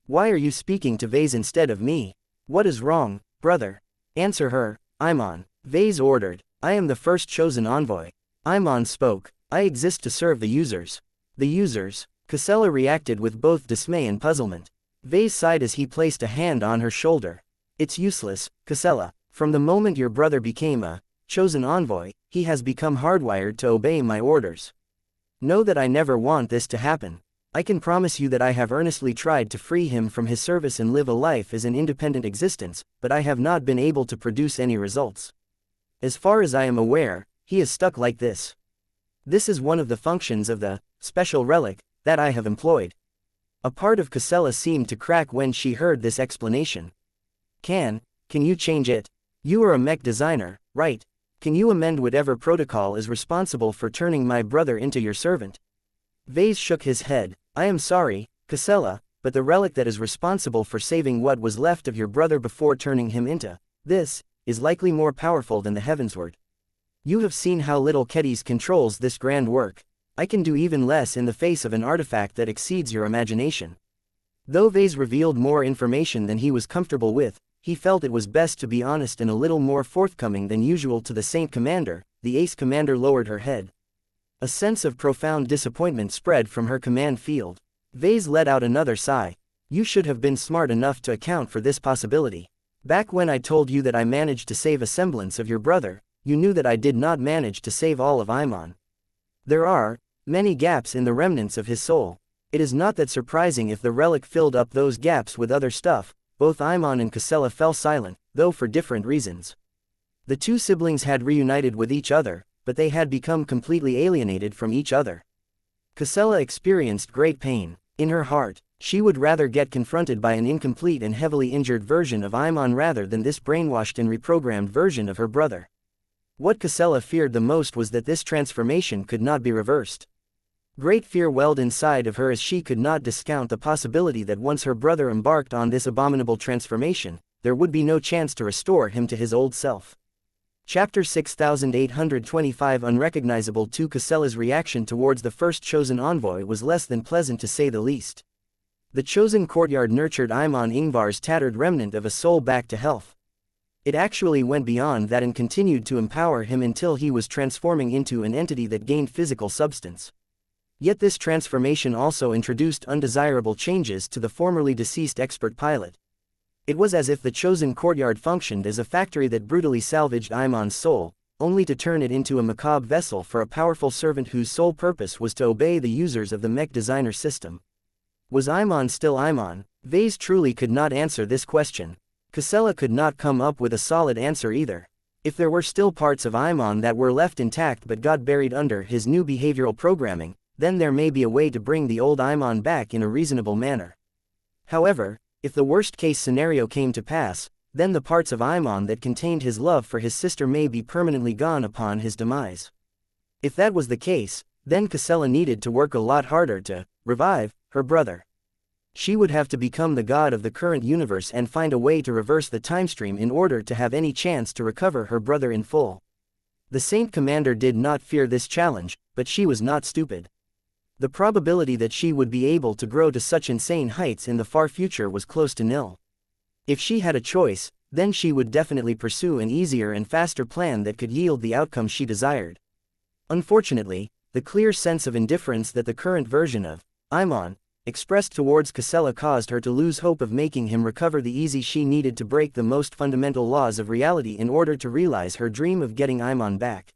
Why are you speaking to Ves instead of me? What is wrong, brother? Answer her, Imon. Ves ordered. I am the first chosen envoy. Imon spoke. I exist to serve the users. The users? Ksela reacted with both dismay and puzzlement. Ves sighed as he placed a hand on her shoulder. It's useless, Ksela. From the moment your brother became a chosen envoy, he has become hardwired to obey my orders. Know that I never want this to happen. I can promise you that I have earnestly tried to free him from his service and live a life as an independent existence, but I have not been able to produce any results. As far as I am aware, he is stuck like this. This is one of the functions of the special relic that I have employed. A part of Ksela seemed to crack when she heard this explanation. Can you change it? You are a mech designer, right? Can you amend whatever protocol is responsible for turning my brother into your servant? Ves shook his head. I am sorry, Ksela, but the relic that is responsible for saving what was left of your brother before turning him into this is likely more powerful than the Heavensward. You have seen how little Ketis controls this grand work. I can do even less in the face of an artifact that exceeds your imagination. Though Ves revealed more information than he was comfortable with, he felt it was best to be honest and a little more forthcoming than usual to the Saint Commander. The Ace Commander lowered her head. A sense of profound disappointment spread from her command field. Ves let out another sigh. You should have been smart enough to account for this possibility. Back when I told you that I managed to save a semblance of your brother, you knew that I did not manage to save all of Imon. There are many gaps in the remnants of his soul. It is not that surprising if the relic filled up those gaps with other stuff. Both Imon and Ksela fell silent, though for different reasons. The two siblings had reunited with each other, but they had become completely alienated from each other. Ksela experienced great pain. In her heart, she would rather get confronted by an incomplete and heavily injured version of Imon rather than this brainwashed and reprogrammed version of her brother. What Ksela feared the most was that this transformation could not be reversed. Great fear welled inside of her as she could not discount the possibility that once her brother embarked on this abominable transformation, there would be no chance to restore him to his old self. Chapter 6825 Unrecognizable 2 Ksela's reaction towards the first chosen envoy was less than pleasant to say the least. The chosen courtyard nurtured Imon Ingvar's tattered remnant of a soul back to health. It actually went beyond that and continued to empower him until he was transforming into an entity that gained physical substance. Yet this transformation also introduced undesirable changes to the formerly deceased expert pilot. It was as if the chosen courtyard functioned as a factory that brutally salvaged Imon's soul, only to turn it into a macabre vessel for a powerful servant whose sole purpose was to obey the users of the mech designer system. Was Imon still Imon? Ves truly could not answer this question. Ksela could not come up with a solid answer either. If there were still parts of Imon that were left intact but got buried under his new behavioral programming, then there may be a way to bring the old Imon back in a reasonable manner. However, if the worst-case scenario came to pass, then the parts of Imon that contained his love for his sister may be permanently gone upon his demise. If that was the case, then Ksela needed to work a lot harder to revive her brother. She would have to become the god of the current universe and find a way to reverse the timestream in order to have any chance to recover her brother in full. The Saint Commander did not fear this challenge, but she was not stupid. The probability that she would be able to grow to such insane heights in the far future was close to nil. If she had a choice, then she would definitely pursue an easier and faster plan that could yield the outcome she desired. Unfortunately, the clear sense of indifference that the current version of Imon expressed towards Casella caused her to lose hope of making him recover the ease she needed to break the most fundamental laws of reality in order to realize her dream of getting Imon back.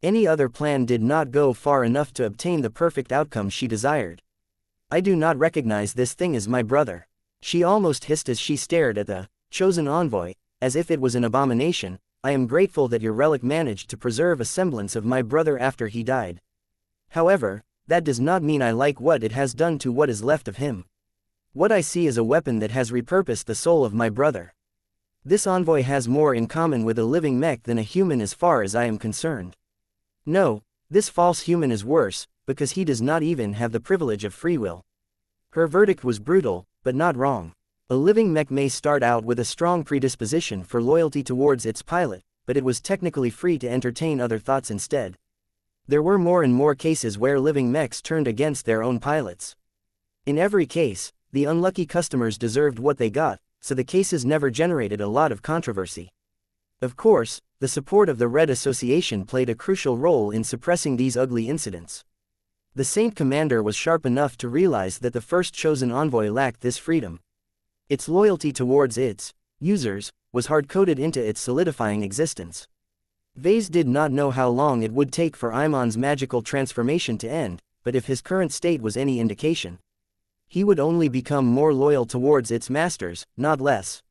Any other plan did not go far enough to obtain the perfect outcome she desired. I do not recognize this thing as my brother. She almost hissed as she stared at the chosen envoy, as if it was an abomination. I am grateful that your relic managed to preserve a semblance of my brother after he died. However, that does not mean I like what it has done to what is left of him. What I see is a weapon that has repurposed the soul of my brother. This envoy has more in common with a living mech than a human as far as I am concerned. No, this false human is worse, because he does not even have the privilege of free will. Her verdict was brutal, but not wrong. A living mech may start out with a strong predisposition for loyalty towards its pilot, but it was technically free to entertain other thoughts instead. There were more and more cases where living mechs turned against their own pilots. In every case, the unlucky customers deserved what they got, so the cases never generated a lot of controversy. Of course, the support of the Red Association played a crucial role in suppressing these ugly incidents. The Saint Commander was sharp enough to realize that the first chosen envoy lacked this freedom. Its loyalty towards its users was hard-coded into its solidifying existence. Ves did not know how long it would take for Imon's magical transformation to end, but if his current state was any indication, he would only become more loyal towards its masters, not less.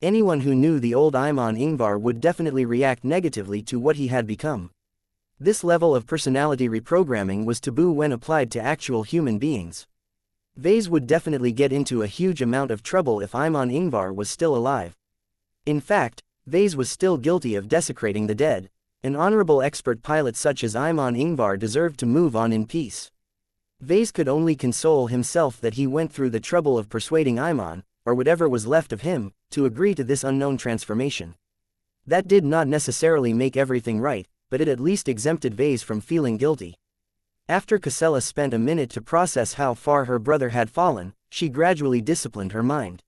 Anyone who knew the old Imon Ingvar would definitely react negatively to what he had become. This level of personality reprogramming was taboo when applied to actual human beings. Ves would definitely get into a huge amount of trouble if Imon Ingvar was still alive. In fact, Ves was still guilty of desecrating the dead. An honorable expert pilot such as Imon Ingvar deserved to move on in peace. Ves could only console himself that he went through the trouble of persuading Imon, or whatever was left of him, to agree to this unknown transformation. That did not necessarily make everything right, but it at least exempted Ves from feeling guilty. After Casella spent a minute to process how far her brother had fallen, she gradually disciplined her mind.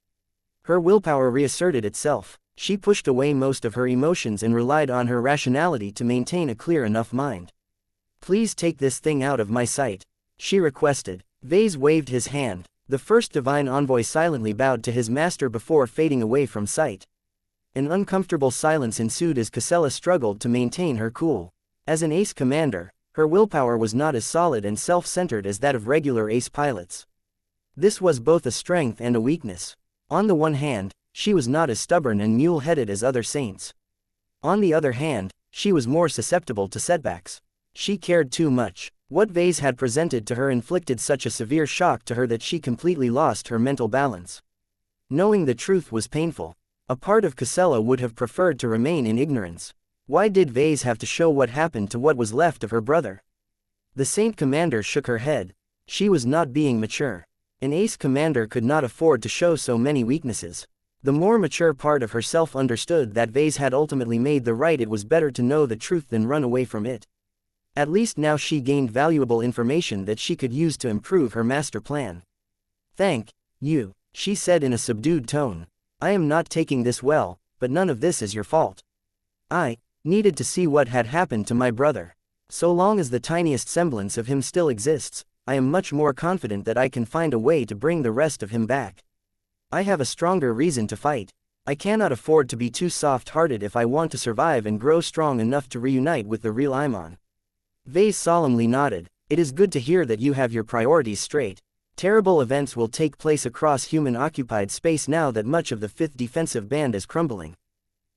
Her willpower reasserted itself. She pushed away most of her emotions and relied on her rationality to maintain a clear enough mind. "Please take this thing out of my sight," she requested. Ves waved his hand. The first divine envoy silently bowed to his master before fading away from sight. An uncomfortable silence ensued as Casella struggled to maintain her cool. As an ace commander, her willpower was not as solid and self-centered as that of regular ace pilots. This was both a strength and a weakness. On the one hand, she was not as stubborn and mule-headed as other saints. On the other hand, she was more susceptible to setbacks. She cared too much. What Ves had presented to her inflicted such a severe shock to her that she completely lost her mental balance. Knowing the truth was painful. A part of Casella would have preferred to remain in ignorance. Why did Ves have to show what happened to what was left of her brother? The Saint Commander shook her head. She was not being mature. An ace commander could not afford to show so many weaknesses. The more mature part of herself understood that Ves had ultimately made the right. It was better to know the truth than run away from it. At least now she gained valuable information that she could use to improve her master plan. "Thank you," she said in a subdued tone. "I am not taking this well, but none of this is your fault. I needed to see what had happened to my brother. So long as the tiniest semblance of him still exists, I am much more confident that I can find a way to bring the rest of him back. I have a stronger reason to fight. I cannot afford to be too soft-hearted if I want to survive and grow strong enough to reunite with the real Imon." Ves solemnly nodded. "It is good to hear that you have your priorities straight. Terrible events will take place across human-occupied space now that much of the 5th Defensive Band is crumbling.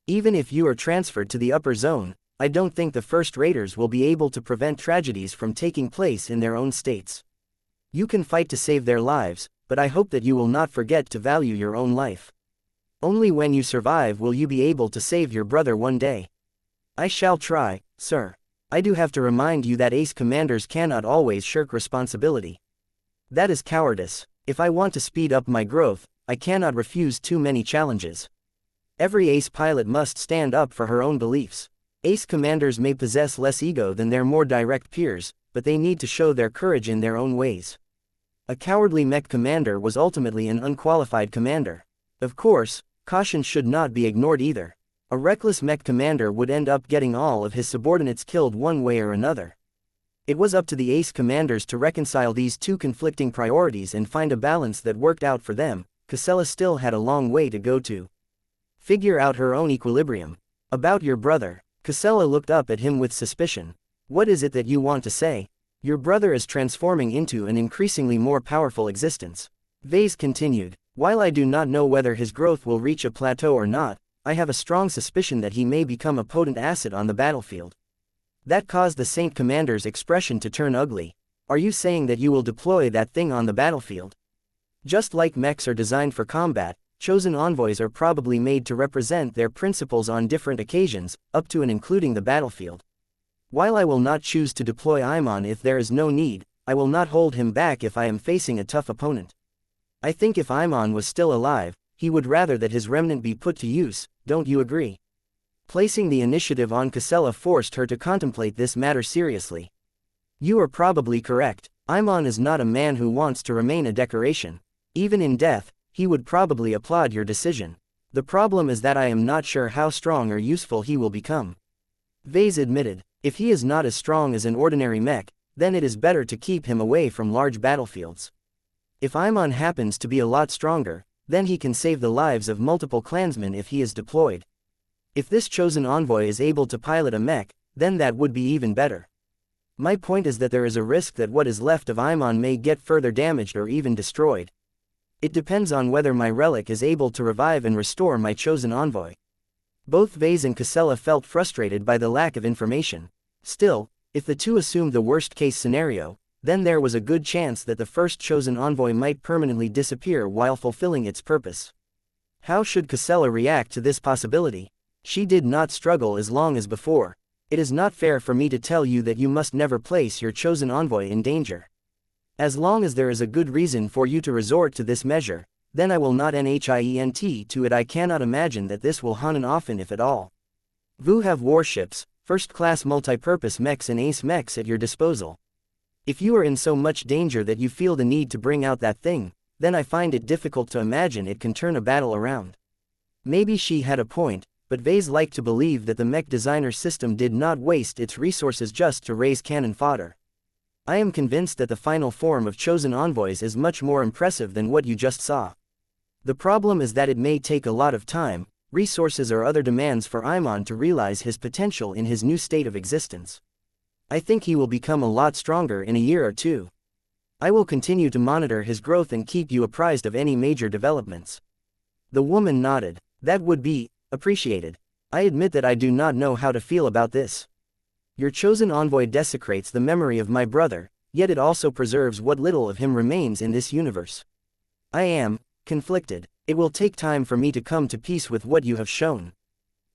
Even if you are transferred to the upper zone, I don't think the First Raiders will be able to prevent tragedies from taking place in their own states. You can fight to save their lives, but I hope that you will not forget to value your own life. Only when you survive will you be able to save your brother one day." "I shall try, sir. I do have to remind you that ace commanders cannot always shirk responsibility. That is cowardice. If I want to speed up my growth, I cannot refuse too many challenges. Every ace pilot must stand up for her own beliefs. Ace commanders may possess less ego than their more direct peers, but they need to show their courage in their own ways." A cowardly mech commander was ultimately an unqualified commander. Of course, caution should not be ignored either. A reckless mech commander would end up getting all of his subordinates killed one way or another. It was up to the ace commanders to reconcile these two conflicting priorities and find a balance that worked out for them. Gisela still had a long way to go to figure out her own equilibrium. About your brother. Gisela looked up at him with suspicion. What is it that you want to say? Your brother is transforming into an increasingly more powerful existence. Ves continued. While I do not know whether his growth will reach a plateau or not, I have a strong suspicion that he may become a potent asset on the battlefield. That caused the Saint Commander's expression to turn ugly. Are you saying that you will deploy that thing on the battlefield? Just like mechs are designed for combat, chosen envoys are probably made to represent their principles on different occasions, up to and including the battlefield. While I will not choose to deploy Imon if there is no need, I will not hold him back if I am facing a tough opponent. I think if Imon was still alive, he would rather that his remnant be put to use, don't you agree? Placing the initiative on Gisela forced her to contemplate this matter seriously. You are probably correct. Imon is not a man who wants to remain a decoration. Even in death, he would probably applaud your decision. The problem is that I am not sure how strong or useful he will become. Ves admitted. If he is not as strong as an ordinary mech, then it is better to keep him away from large battlefields. If Imon happens to be a lot stronger, then he can save the lives of multiple clansmen if he is deployed. If this chosen envoy is able to pilot a mech, then that would be even better. My point is that there is a risk that what is left of Imon may get further damaged or even destroyed. It depends on whether my relic is able to revive and restore my chosen envoy. Both Ves and Gisela felt frustrated by the lack of information. Still, if the two assumed the worst-case scenario, then there was a good chance that the first chosen envoy might permanently disappear while fulfilling its purpose. How should Gisela react to this possibility? She did not struggle as long as before. It is not fair for me to tell you that you must never place your chosen envoy in danger. As long as there is a good reason for you to resort to this measure, then I will not NHIENT to it. I cannot imagine that this will happen often if at all. You have warships, first-class multipurpose mechs and ace mechs at your disposal. If you are in so much danger that you feel the need to bring out that thing, then I find it difficult to imagine it can turn a battle around. Maybe she had a point, but Ves liked to believe that the mech designer system did not waste its resources just to raise cannon fodder. I am convinced that the final form of chosen envoys is much more impressive than what you just saw. The problem is that it may take a lot of time, resources or other demands for Imon to realize his potential in his new state of existence. I think he will become a lot stronger in a year or two. I will continue to monitor his growth and keep you apprised of any major developments. The woman nodded. That would be appreciated. I admit that I do not know how to feel about this. Your chosen envoy desecrates the memory of my brother, yet it also preserves what little of him remains in this universe. I am conflicted. It will take time for me to come to peace with what you have shown.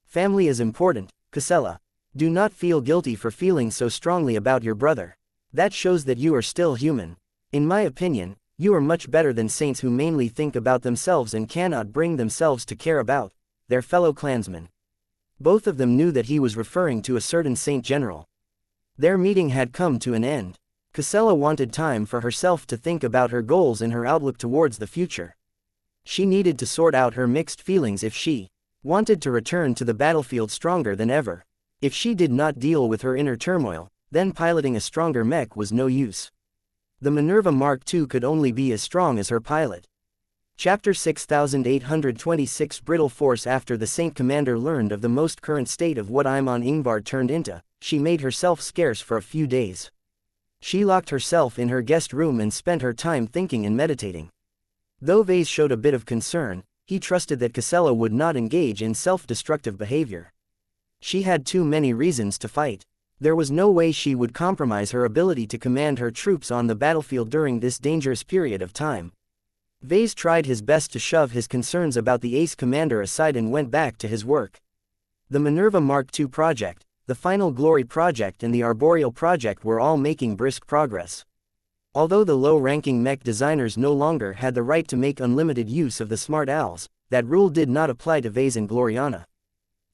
Family is important, Gisela. Do not feel guilty for feeling so strongly about your brother. That shows that you are still human. In my opinion, you are much better than saints who mainly think about themselves and cannot bring themselves to care about their fellow clansmen. Both of them knew that he was referring to a certain saint general. Their meeting had come to an end. Gisela wanted time for herself to think about her goals and her outlook towards the future. She needed to sort out her mixed feelings if she wanted to return to the battlefield stronger than ever. If she did not deal with her inner turmoil, then piloting a stronger mech was no use. The Minerva Mark II could only be as strong as her pilot. Chapter 6826 Brittle Force. After the Saint Commander learned of the most current state of what Imon Ingvar turned into, she made herself scarce for a few days. She locked herself in her guest room and spent her time thinking and meditating. Though Ves showed a bit of concern, he trusted that Gisela would not engage in self-destructive behavior. She had too many reasons to fight. There was no way she would compromise her ability to command her troops on the battlefield during this dangerous period of time. Ves tried his best to shove his concerns about the ace commander aside and went back to his work. The Minerva Mark II project, the Final Glory project and the Arboreal project were all making brisk progress. Although the low-ranking mech designers no longer had the right to make unlimited use of the smart owls, that rule did not apply to Ves and Gloriana.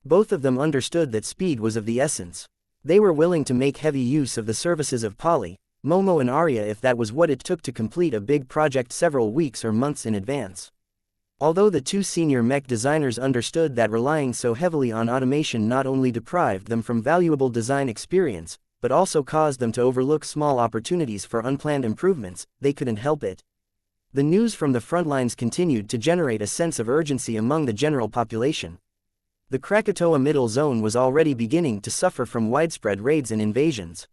Both of them understood that speed was of the essence. They were willing to make heavy use of the services of Polly, Momo and Arya if that was what it took to complete a big project several weeks or months in advance. Although the two senior mech designers understood that relying so heavily on automation not only deprived them from valuable design experience, but also caused them to overlook small opportunities for unplanned improvements, they couldn't help it. The news from the front lines continued to generate a sense of urgency among the general population. The Krakatoa Middle Zone was already beginning to suffer from widespread raids and invasions.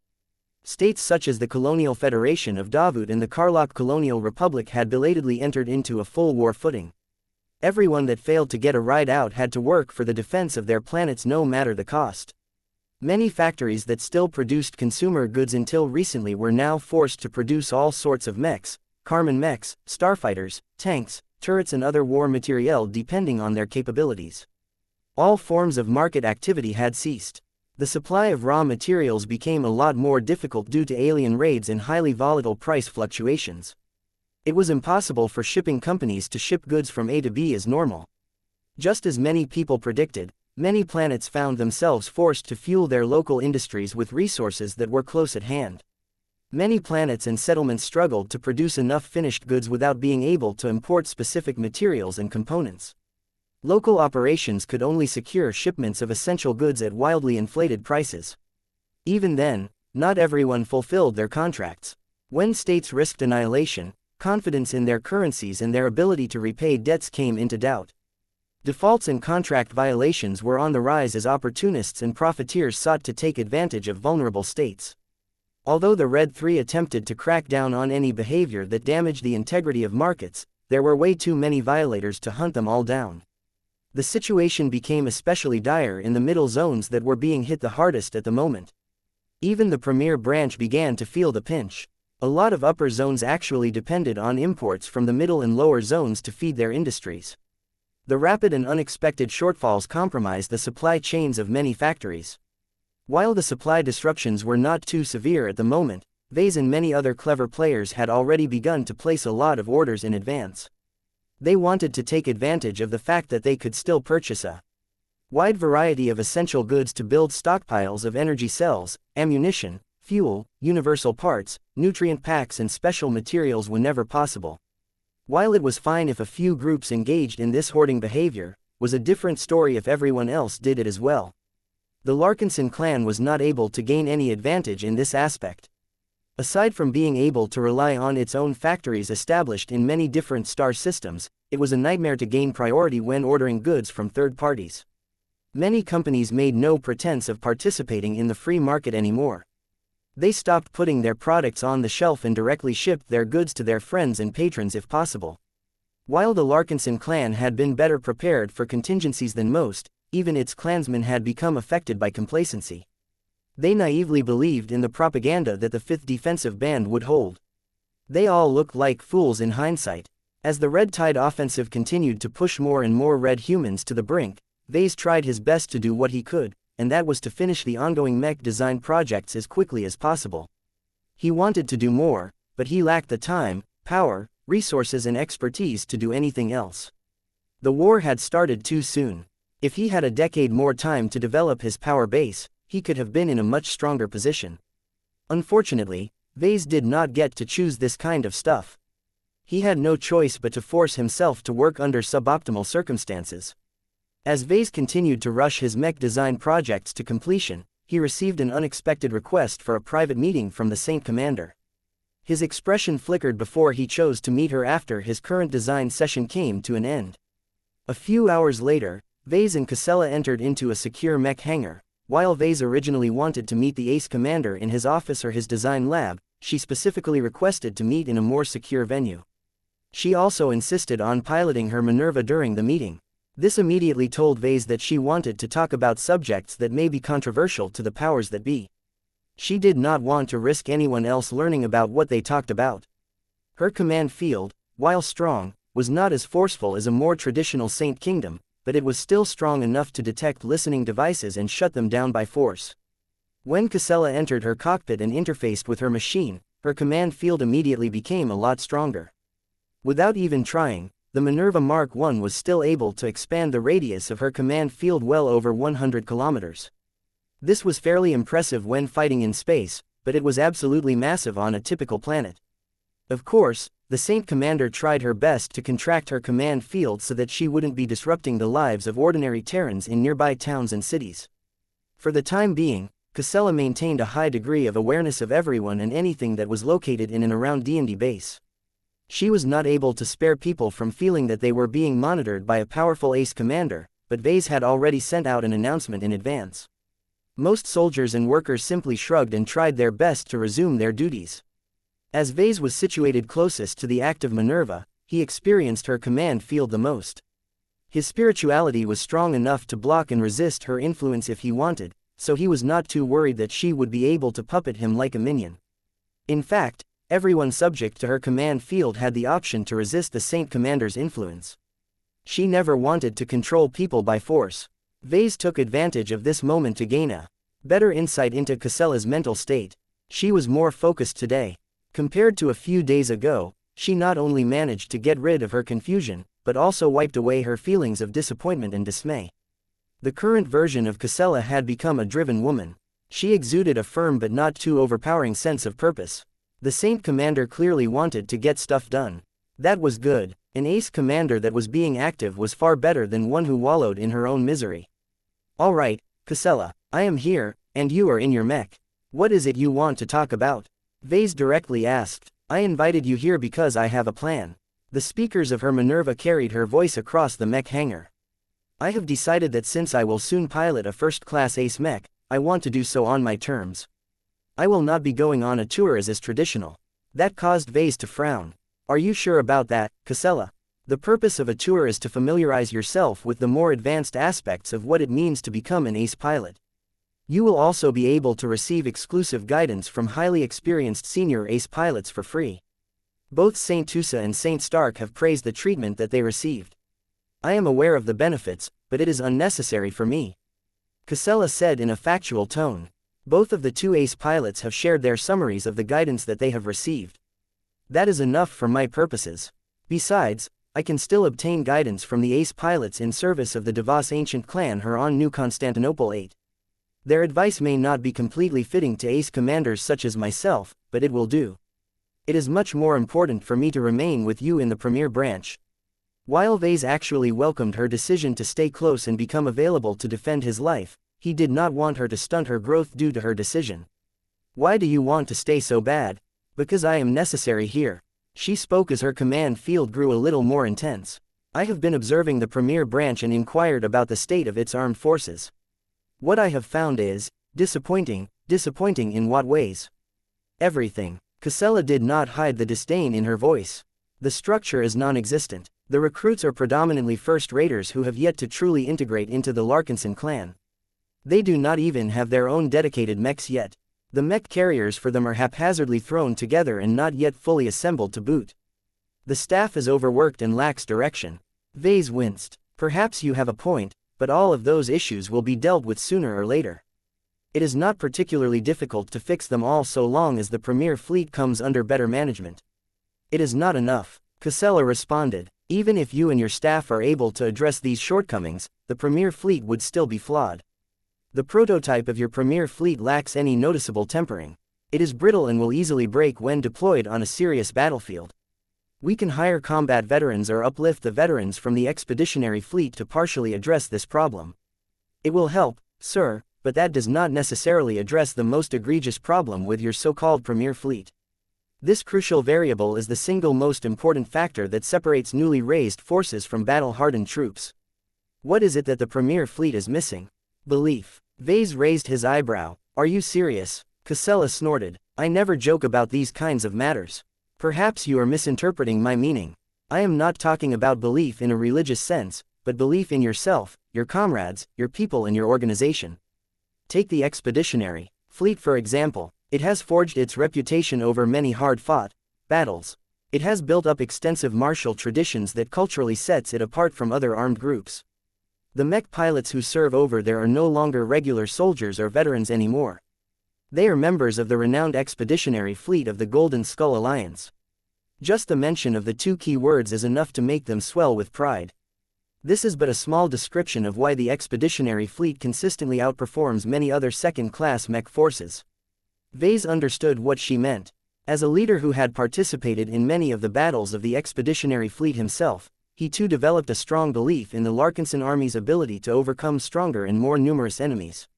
States such as the Colonial Federation of Davut and the Karluk Colonial Republic had belatedly entered into a full war footing. Everyone that failed to get a ride out had to work for the defense of their planets no matter the cost. Many factories that still produced consumer goods until recently were now forced to produce all sorts of mechs, Karman mechs, starfighters, tanks, turrets and other war materiel depending on their capabilities. All forms of market activity had ceased. The supply of raw materials became a lot more difficult due to alien raids and highly volatile price fluctuations. It was impossible for shipping companies to ship goods from A to B as normal. Just as many people predicted, many planets found themselves forced to fuel their local industries with resources that were close at hand. Many planets and settlements struggled to produce enough finished goods without being able to import specific materials and components. Local operations could only secure shipments of essential goods at wildly inflated prices. Even then, not everyone fulfilled their contracts. When states risked annihilation, confidence in their currencies and their ability to repay debts came into doubt. Defaults and contract violations were on the rise as opportunists and profiteers sought to take advantage of vulnerable states. Although the Red Three attempted to crack down on any behavior that damaged the integrity of markets, there were way too many violators to hunt them all down. The situation became especially dire in the middle zones that were being hit the hardest at the moment. Even the premier branch began to feel the pinch. A lot of upper zones actually depended on imports from the middle and lower zones to feed their industries. The rapid and unexpected shortfalls compromised the supply chains of many factories. While the supply disruptions were not too severe at the moment, Ves and many other clever players had already begun to place a lot of orders in advance. They wanted to take advantage of the fact that they could still purchase a wide variety of essential goods to build stockpiles of energy cells, ammunition, fuel, universal parts, nutrient packs and special materials whenever possible. While it was fine if a few groups engaged in this hoarding behavior, was a different story if everyone else did it as well. The Larkinson clan was not able to gain any advantage in this aspect. Aside from being able to rely on its own factories established in many different star systems, it was a nightmare to gain priority when ordering goods from third parties. Many companies made no pretense of participating in the free market anymore. They stopped putting their products on the shelf and directly shipped their goods to their friends and patrons if possible. While the Larkinson clan had been better prepared for contingencies than most, even its clansmen had become affected by complacency. They naively believed in the propaganda that the 5th Defensive Band would hold. They all looked like fools in hindsight. As the Red Tide offensive continued to push more and more red humans to the brink, Ves tried his best to do what he could, and that was to finish the ongoing mech design projects as quickly as possible. He wanted to do more, but he lacked the time, power, resources and expertise to do anything else. The war had started too soon. If he had a decade more time to develop his power base, he could have been in a much stronger position. Unfortunately, Ves did not get to choose this kind of stuff. He had no choice but to force himself to work under suboptimal circumstances. As Ves continued to rush his mech design projects to completion, he received an unexpected request for a private meeting from the Saint Commander. His expression flickered before he chose to meet her after his current design session came to an end. A few hours later, Ves and Casella entered into a secure mech hangar. While Ves originally wanted to meet the Ace Commander in his office or his design lab, she specifically requested to meet in a more secure venue. She also insisted on piloting her Minerva during the meeting. This immediately told Ves that she wanted to talk about subjects that may be controversial to the powers that be. She did not want to risk anyone else learning about what they talked about. Her command field, while strong, was not as forceful as a more traditional Saint Kingdom, but it was still strong enough to detect listening devices and shut them down by force. When Casella entered her cockpit and interfaced with her machine, her command field immediately became a lot stronger. Without even trying, the Minerva Mark I was still able to expand the radius of her command field well over 100 kilometers. This was fairly impressive when fighting in space, but it was absolutely massive on a typical planet. Of course, the Saint Commander tried her best to contract her command field so that she wouldn't be disrupting the lives of ordinary Terrans in nearby towns and cities. For the time being, Casella maintained a high degree of awareness of everyone and anything that was located in and around D&D base. She was not able to spare people from feeling that they were being monitored by a powerful ace commander, but Ves had already sent out an announcement in advance. Most soldiers and workers simply shrugged and tried their best to resume their duties. As Ves was situated closest to the active Minerva, he experienced her command field the most. His spirituality was strong enough to block and resist her influence if he wanted, so he was not too worried that she would be able to puppet him like a minion. In fact, everyone subject to her command field had the option to resist the Saint Commander's influence. She never wanted to control people by force. Ves took advantage of this moment to gain a better insight into Casella's mental state. She was more focused today. Compared to a few days ago, she not only managed to get rid of her confusion, but also wiped away her feelings of disappointment and dismay. The current version of Casella had become a driven woman. She exuded a firm but not too overpowering sense of purpose. The Saint Commander clearly wanted to get stuff done. That was good. An ace commander that was being active was far better than one who wallowed in her own misery. All right, Casella, I am here, and you are in your mech. What is it you want to talk about? Ves directly asked. I invited you here because I have a plan. The speakers of her Minerva carried her voice across the mech hangar. I have decided that since I will soon pilot a first-class ace mech, I want to do so on my terms. I will not be going on a tour as is traditional. That caused Ves to frown. Are you sure about that, Casella? The purpose of a tour is to familiarize yourself with the more advanced aspects of what it means to become an ace pilot. You will also be able to receive exclusive guidance from highly experienced senior ace pilots for free. Both Saint Tusa and Saint Stark have praised the treatment that they received. I am aware of the benefits, but it is unnecessary for me. Casella said in a factual tone. Both of the two ace pilots have shared their summaries of the guidance that they have received. That is enough for my purposes. Besides, I can still obtain guidance from the ace pilots in service of the Devas ancient clan here on New Constantinople 8. Their advice may not be completely fitting to ace commanders such as myself, but it will do. It is much more important for me to remain with you in the premier branch. While Ves actually welcomed her decision to stay close and become available to defend his life, he did not want her to stunt her growth due to her decision. Why do you want to stay so bad? Because I am necessary here. She spoke as her command field grew a little more intense. I have been observing the premier branch and inquired about the state of its armed forces. What I have found is disappointing. Disappointing in what ways? Everything. Casella did not hide the disdain in her voice. The structure is non-existent. The recruits are predominantly first-raters who have yet to truly integrate into the Larkinson clan. They do not even have their own dedicated mechs yet. The mech carriers for them are haphazardly thrown together and not yet fully assembled to boot. The staff is overworked and lacks direction. Ves winced. Perhaps you have a point, but all of those issues will be dealt with sooner or later. It is not particularly difficult to fix them all so long as the premier fleet comes under better management. It is not enough, Casella responded. Even if you and your staff are able to address these shortcomings, the premier fleet would still be flawed. The prototype of your premier fleet lacks any noticeable tempering. It is brittle and will easily break when deployed on a serious battlefield. We can hire combat veterans or uplift the veterans from the expeditionary fleet to partially address this problem. It will help, sir, but that does not necessarily address the most egregious problem with your so-called premier fleet. This crucial variable is the single most important factor that separates newly raised forces from battle-hardened troops. What is it that the premier fleet is missing? Belief. Ves raised his eyebrow. Are you serious? Casella snorted. I never joke about these kinds of matters. Perhaps you are misinterpreting my meaning. I am not talking about belief in a religious sense, but belief in yourself, your comrades, your people and your organization. Take the expeditionary fleet for example. It has forged its reputation over many hard-fought battles. It has built up extensive martial traditions that culturally sets it apart from other armed groups. The mech pilots who serve over there are no longer regular soldiers or veterans anymore. They are members of the renowned expeditionary fleet of the Golden Skull Alliance. Just the mention of the two key words is enough to make them swell with pride. This is but a small description of why the expeditionary fleet consistently outperforms many other second-class mech forces. Ves understood what she meant. As a leader who had participated in many of the battles of the expeditionary fleet himself, he too developed a strong belief in the Larkinson army's ability to overcome stronger and more numerous enemies.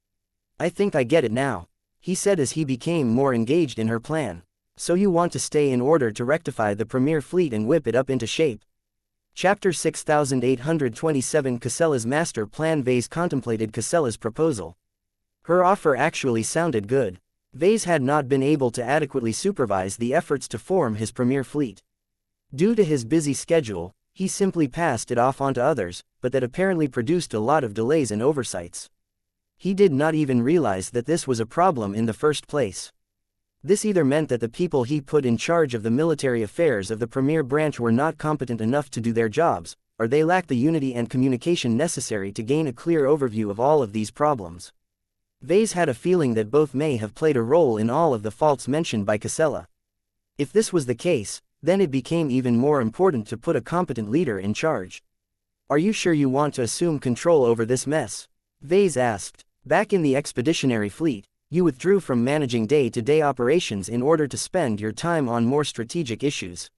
"I think I get it now," he said as he became more engaged in her plan. "So you want to stay in order to rectify the premier fleet and whip it up into shape." Chapter 6827 Casella's Master Plan. Ves contemplated Casella's proposal. Her offer actually sounded good. Ves had not been able to adequately supervise the efforts to form his premier fleet. Due to his busy schedule, he simply passed it off onto others, but that apparently produced a lot of delays and oversights. He did not even realize that this was a problem in the first place. This either meant that the people he put in charge of the military affairs of the premier branch were not competent enough to do their jobs, or they lacked the unity and communication necessary to gain a clear overview of all of these problems. Ves had a feeling that both may have played a role in all of the faults mentioned by Casella. If this was the case, then it became even more important to put a competent leader in charge. "Are you sure you want to assume control over this mess?" Ves asked. "Back in the expeditionary fleet, you withdrew from managing day-to-day operations in order to spend your time on more strategic issues.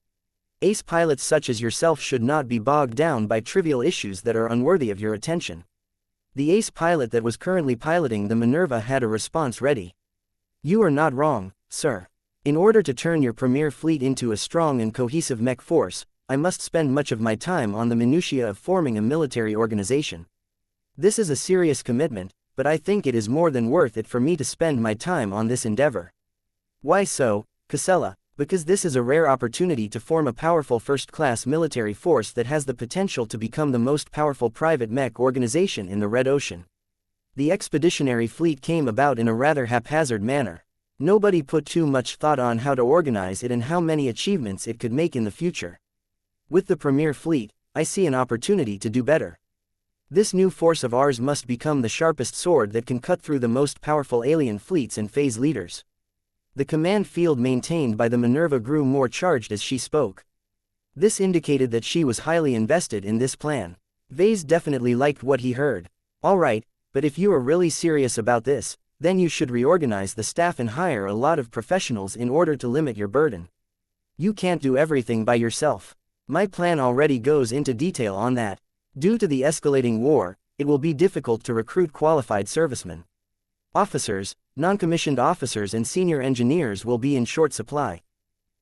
Ace pilots such as yourself should not be bogged down by trivial issues that are unworthy of your attention." The ace pilot that was currently piloting the Minerva had a response ready. "You are not wrong, sir. In order to turn your premier fleet into a strong and cohesive mech force, I must spend much of my time on the minutiae of forming a military organization. This is a serious commitment, but I think it is more than worth it for me to spend my time on this endeavor." "Why so, Casella?" "Because this is a rare opportunity to form a powerful first-class military force that has the potential to become the most powerful private mech organization in the Red Ocean." The expeditionary fleet came about in a rather haphazard manner. Nobody put too much thought on how to organize it and how many achievements it could make in the future. "With the premier fleet, I see an opportunity to do better. This new force of ours must become the sharpest sword that can cut through the most powerful alien fleets and phase leaders." The command field maintained by the Minerva grew more charged as she spoke. This indicated that she was highly invested in this plan. Ves definitely liked what he heard. "All right, but if you are really serious about this, then you should reorganize the staff and hire a lot of professionals in order to limit your burden. You can't do everything by yourself. My plan already goes into detail on that. Due to the escalating war, it will be difficult to recruit qualified servicemen. Officers, non-commissioned officers and senior engineers will be in short supply.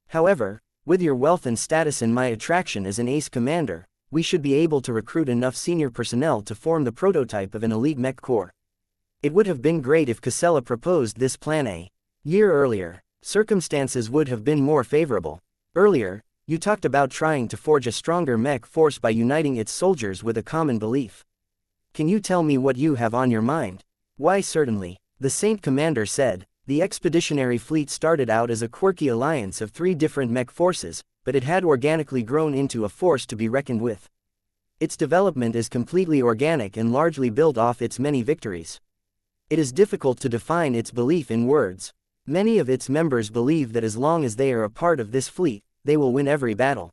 However, with your wealth and status and my attraction as an ace commander, we should be able to recruit enough senior personnel to form the prototype of an elite mech corps." It would have been great if Casella proposed this plan a year earlier. Circumstances would have been more favorable. "Earlier, you talked about trying to forge a stronger mech force by uniting its soldiers with a common belief. Can you tell me what you have on your mind?" "Why certainly," the Saint Commander said. "The expeditionary fleet started out as a quirky alliance of 3 different mech forces, but it had organically grown into a force to be reckoned with. Its development is completely organic and largely built off its many victories. It is difficult to define its belief in words. Many of its members believe that as long as they are a part of this fleet, they will win every battle.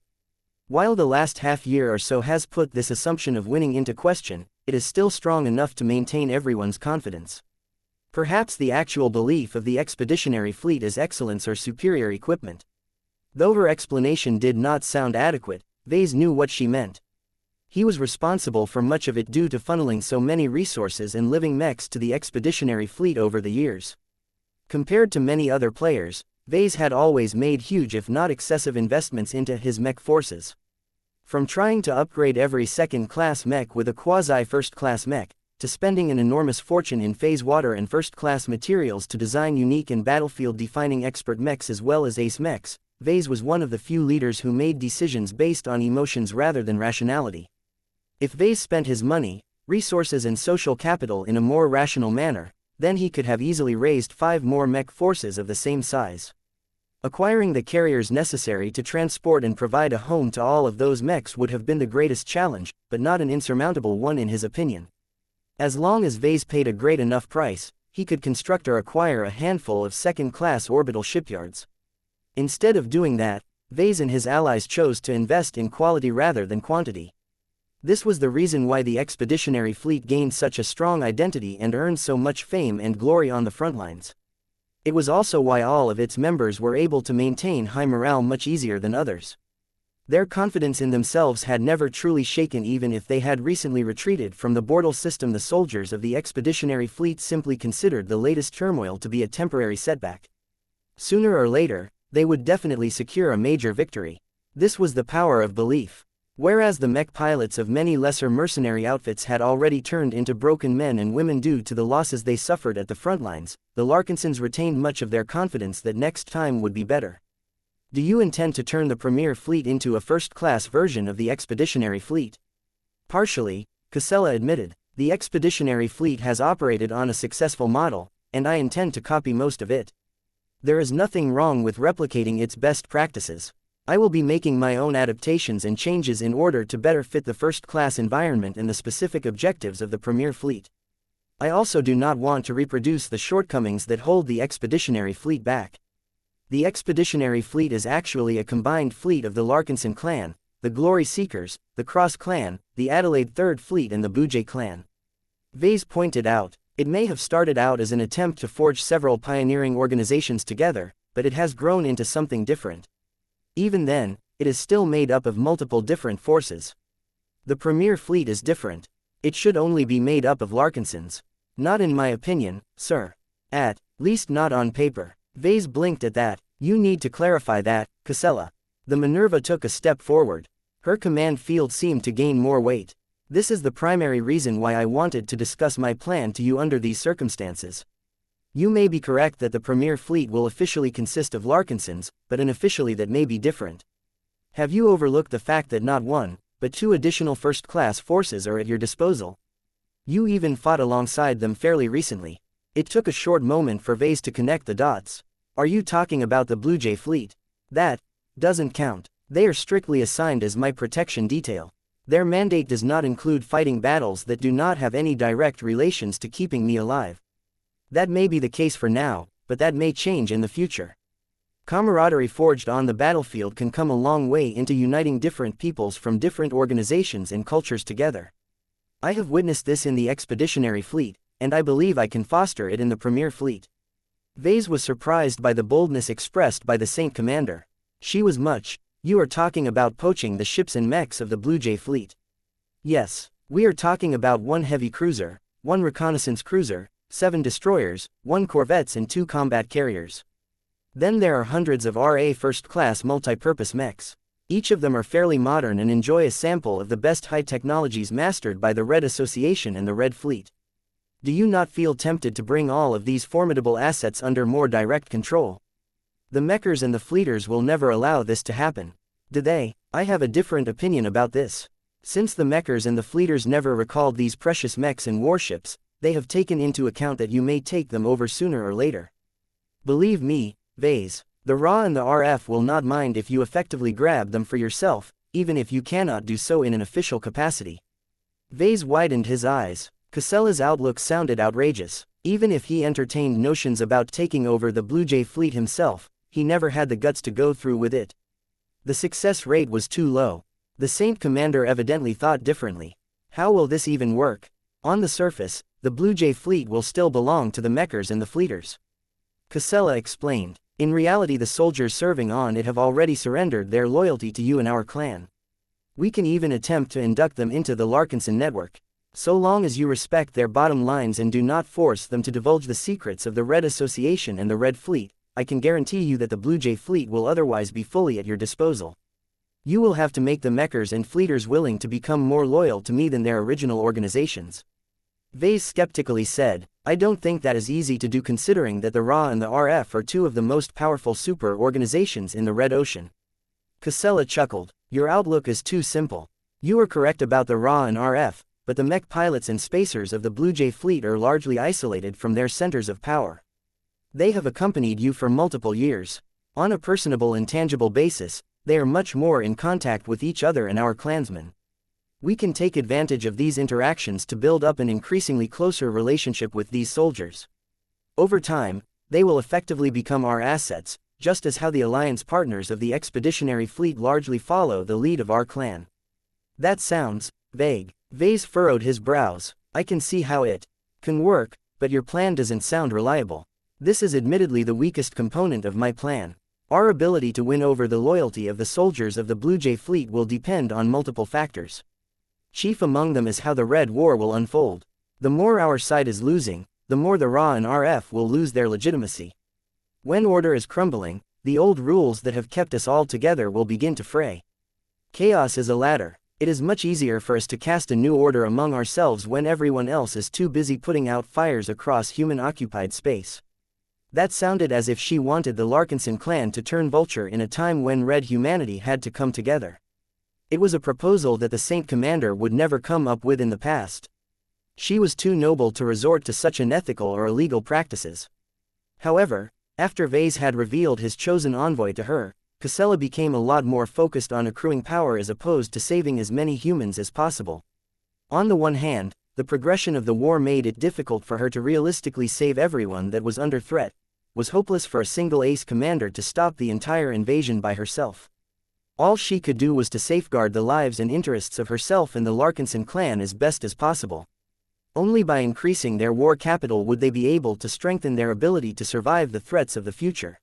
While the last half year or so has put this assumption of winning into question, it is still strong enough to maintain everyone's confidence. Perhaps the actual belief of the expeditionary fleet is excellence or superior equipment." Though her explanation did not sound adequate, Ves knew what she meant. He was responsible for much of it due to funneling so many resources and living mechs to the expeditionary fleet over the years. Compared to many other players, Ves had always made huge if not excessive investments into his mech forces. From trying to upgrade every second-class mech with a quasi-first-class mech, to spending an enormous fortune in phase water and first-class materials to design unique and battlefield-defining expert mechs as well as ace mechs, Ves was one of the few leaders who made decisions based on emotions rather than rationality. If Ves spent his money, resources and social capital in a more rational manner, then he could have easily raised 5 more mech forces of the same size. Acquiring the carriers necessary to transport and provide a home to all of those mechs would have been the greatest challenge, but not an insurmountable one in his opinion. As long as Ves paid a great enough price, he could construct or acquire a handful of second-class orbital shipyards. Instead of doing that, Ves and his allies chose to invest in quality rather than quantity. This was the reason why the expeditionary fleet gained such a strong identity and earned so much fame and glory on the front lines. It was also why all of its members were able to maintain high morale much easier than others. Their confidence in themselves had never truly shaken even if they had recently retreated from the Bortle system. The soldiers of the expeditionary fleet simply considered the latest turmoil to be a temporary setback. Sooner or later, they would definitely secure a major victory. This was the power of belief. Whereas the mech pilots of many lesser mercenary outfits had already turned into broken men and women due to the losses they suffered at the front lines, the Larkinsons retained much of their confidence that next time would be better. Do you intend to turn the Premier Fleet into a first-class version of the Expeditionary Fleet? Partially, Casella admitted. The Expeditionary Fleet has operated on a successful model, and I intend to copy most of it. There is nothing wrong with replicating its best practices. I will be making my own adaptations and changes in order to better fit the first-class environment and the specific objectives of the Premier Fleet. I also do not want to reproduce the shortcomings that hold the Expeditionary Fleet back. The Expeditionary Fleet is actually a combined fleet of the Larkinson clan, the Glory Seekers, the Cross clan, the Adelaide Third Fleet and the Bujay clan. Ves pointed out, it may have started out as an attempt to forge several pioneering organizations together, but it has grown into something different. Even then, it is still made up of multiple different forces. The Premier Fleet is different. It should only be made up of Larkinsons. Not in my opinion, sir. At least not on paper. Ves blinked at that. You need to clarify that, Casella. The Minerva took a step forward. Her command field seemed to gain more weight. This is the primary reason why I wanted to discuss my plan to you under these circumstances. You may be correct that the Premier Fleet will officially consist of Larkinsons, but unofficially that may be different. Have you overlooked the fact that not one, but two additional first-class forces are at your disposal? You even fought alongside them fairly recently. It took a short moment for Ves to connect the dots. Are you talking about the Bujay Fleet? That doesn't count. They are strictly assigned as my protection detail. Their mandate does not include fighting battles that do not have any direct relations to keeping me alive. That may be the case for now, but that may change in the future. Camaraderie forged on the battlefield can come a long way into uniting different peoples from different organizations and cultures together. I have witnessed this in the Expeditionary Fleet, and I believe I can foster it in the Premier Fleet. Ves was surprised by the boldness expressed by the Saint Commander. She was much. You are talking about poaching the ships and mechs of the Bujay Fleet. Yes, we are talking about 1 heavy cruiser, 1 reconnaissance cruiser, 7 destroyers, 1 corvettes and 2 combat carriers. Then there are hundreds of RA first-class multi-purpose mechs. Each of them are fairly modern and enjoy a sample of the best high technologies mastered by the Red Association and the Red Fleet. Do you not feel tempted to bring all of these formidable assets under more direct control? The mechers and the fleeters will never allow this to happen. Do they? I have a different opinion about this. Since the mechers and the fleeters never recalled these precious mechs and warships, they have taken into account that you may take them over sooner or later. Believe me, Ves, the RA and the RF will not mind if you effectively grab them for yourself, even if you cannot do so in an official capacity. Ves widened his eyes. Casella's outlook sounded outrageous. Even if he entertained notions about taking over the Bujay Fleet himself, he never had the guts to go through with it. The success rate was too low. The Saint Commander evidently thought differently. How will this even work? On the surface, the Bujay Fleet will still belong to the mechers and the fleeters. Casella explained. In reality the soldiers serving on it have already surrendered their loyalty to you and our clan. We can even attempt to induct them into the Larkinson network. So long as you respect their bottom lines and do not force them to divulge the secrets of the Red Association and the Red Fleet, I can guarantee you that the Bujay Fleet will otherwise be fully at your disposal. You will have to make the mechers and fleeters willing to become more loyal to me than their original organizations. Ves skeptically said, I don't think that is easy to do considering that the RA and the RF are 2 of the most powerful super organizations in the Red Ocean. Casella chuckled. Your outlook is too simple. You are correct about the RA and RF, but the mech pilots and spacers of the Bujay Fleet are largely isolated from their centers of power. They have accompanied you for multiple years. On a personable and tangible basis, they are much more in contact with each other and our clansmen. We can take advantage of these interactions to build up an increasingly closer relationship with these soldiers. Over time, they will effectively become our assets, just as how the alliance partners of the Expeditionary Fleet largely follow the lead of our clan. That sounds vague. Ves furrowed his brows. I can see how it can work, but your plan doesn't sound reliable. This is admittedly the weakest component of my plan. Our ability to win over the loyalty of the soldiers of the Blue Jay fleet will depend on multiple factors. Chief among them is how the Red War will unfold. The more our side is losing, the more the RA and RF will lose their legitimacy. When order is crumbling, the old rules that have kept us all together will begin to fray. Chaos is a ladder. It is much easier for us to cast a new order among ourselves when everyone else is too busy putting out fires across human-occupied space. That sounded as if she wanted the Larkinson clan to turn vulture in a time when red humanity had to come together. It was a proposal that the Saint Commander would never come up with in the past. She was too noble to resort to such unethical or illegal practices. However, after Ves had revealed his chosen envoy to her, Casella became a lot more focused on accruing power as opposed to saving as many humans as possible. On the one hand, the progression of the war made it difficult for her to realistically save everyone that was under threat. Was hopeless for a single ace commander to stop the entire invasion by herself. All she could do was to safeguard the lives and interests of herself and the Larkinson clan as best as possible. Only by increasing their war capital would they be able to strengthen their ability to survive the threats of the future.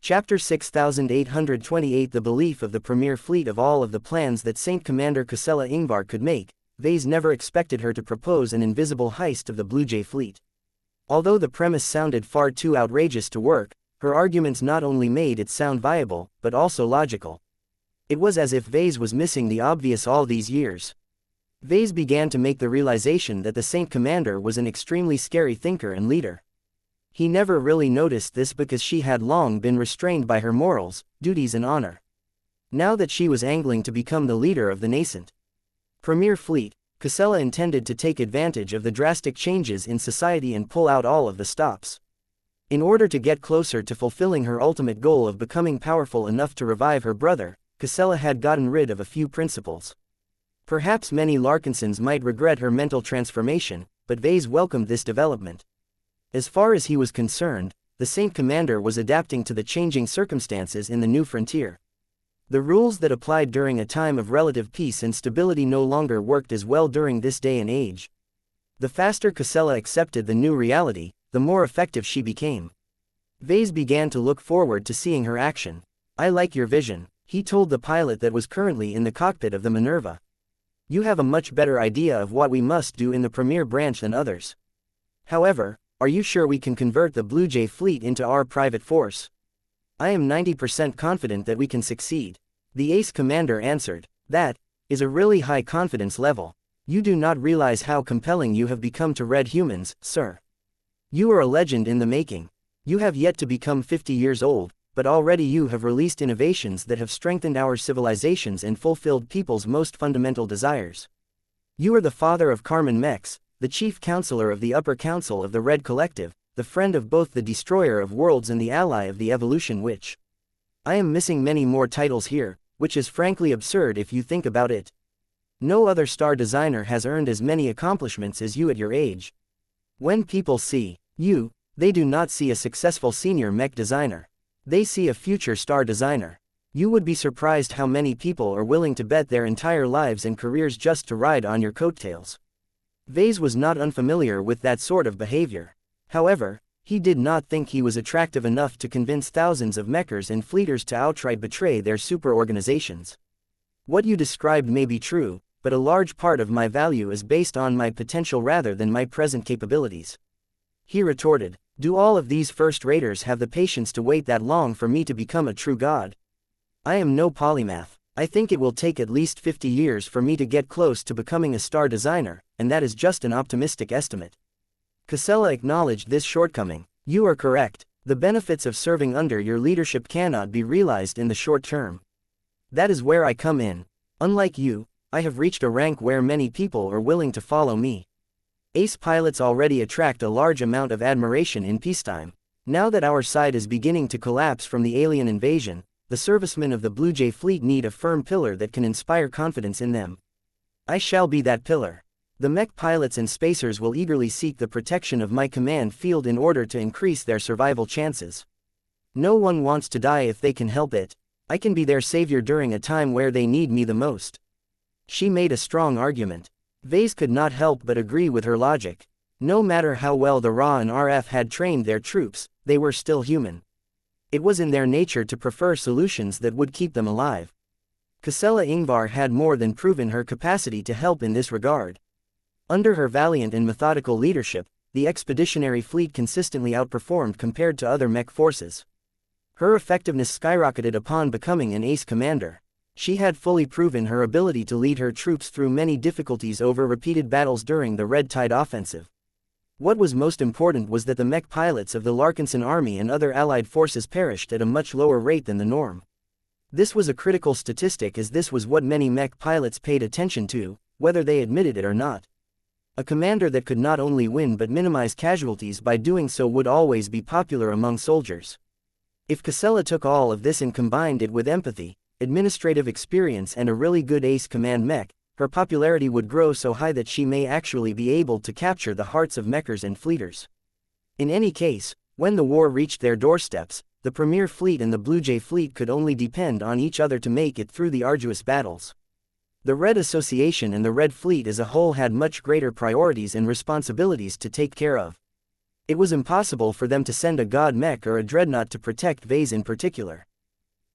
Chapter 6828 The belief of the Premier Fleet. Of all of the plans that Saint Commander Casella Ingvar could make, Ves never expected her to propose an invisible heist of the Blue Jay fleet. Although the premise sounded far too outrageous to work, her arguments not only made it sound viable, but also logical. It was as if Ves was missing the obvious all these years. Ves began to make the realization that the Saint Commander was an extremely scary thinker and leader. He never really noticed this because she had long been restrained by her morals, duties and honor. Now that she was angling to become the leader of the nascent Premier Fleet, Casella intended to take advantage of the drastic changes in society and pull out all of the stops. In order to get closer to fulfilling her ultimate goal of becoming powerful enough to revive her brother, Casella had gotten rid of a few principles. Perhaps many Larkinsons might regret her mental transformation, but Ves welcomed this development. As far as he was concerned, the Saint Commander was adapting to the changing circumstances in the new frontier. The rules that applied during a time of relative peace and stability no longer worked as well during this day and age. The faster Casella accepted the new reality, the more effective she became. Ves began to look forward to seeing her action. "I like your vision," he told the pilot that was currently in the cockpit of the Minerva. "You have a much better idea of what we must do in the Premier branch than others. However, are you sure we can convert the Blue Jay fleet into our private force?" "I am 90% confident that we can succeed," the ace commander answered. "That is a really high confidence level. You do not realize how compelling you have become to red humans, sir. You are a legend in the making. You have yet to become 50 years old, but already you have released innovations that have strengthened our civilizations and fulfilled people's most fundamental desires. You are the father of Carmen Mechs, the chief counselor of the upper council of the Red Collective, the friend of both the destroyer of worlds and the ally of the evolution witch. I am missing many more titles here, which is frankly absurd if you think about it. No other star designer has earned as many accomplishments as you at your age. When people see you, they do not see a successful senior mech designer. They see a future star designer. You would be surprised how many people are willing to bet their entire lives and careers just to ride on your coattails." Ves was not unfamiliar with that sort of behavior. However, he did not think he was attractive enough to convince thousands of mechers and fleeters to outright betray their super organizations. "What you described may be true, but a large part of my value is based on my potential rather than my present capabilities," he retorted. "Do all of these first-raters have the patience to wait that long for me to become a true god? I am no polymath. I think it will take at least 50 years for me to get close to becoming a star designer, and that is just an optimistic estimate." Casella acknowledged this shortcoming. "You are correct. The benefits of serving under your leadership cannot be realized in the short term. That is where I come in. Unlike you, I have reached a rank where many people are willing to follow me. Ace pilots already attract a large amount of admiration in peacetime. Now that our side is beginning to collapse from the alien invasion, the servicemen of the Blue Jay fleet need a firm pillar that can inspire confidence in them. I shall be that pillar. The mech pilots and spacers will eagerly seek the protection of my command field in order to increase their survival chances. No one wants to die if they can help it. I can be their savior during a time where they need me the most." She made a strong argument. Ves could not help but agree with her logic. No matter how well the RA and RF had trained their troops, they were still human. It was in their nature to prefer solutions that would keep them alive. Ksela Ingvar had more than proven her capacity to help in this regard. Under her valiant and methodical leadership, the expeditionary fleet consistently outperformed compared to other mech forces. Her effectiveness skyrocketed upon becoming an ace commander. She had fully proven her ability to lead her troops through many difficulties over repeated battles during the Red Tide offensive. What was most important was that the mech pilots of the Larkinson army and other allied forces perished at a much lower rate than the norm. This was a critical statistic, as this was what many mech pilots paid attention to, whether they admitted it or not. A commander that could not only win but minimize casualties by doing so would always be popular among soldiers. If Ksela took all of this and combined it with empathy, administrative experience and a really good ace command mech, her popularity would grow so high that she may actually be able to capture the hearts of mechers and fleeters. In any case, when the war reached their doorsteps, the Premier Fleet and the Blue Jay Fleet could only depend on each other to make it through the arduous battles. The Red Association and the Red Fleet as a whole had much greater priorities and responsibilities to take care of. It was impossible for them to send a god mech or a dreadnought to protect Ves in particular.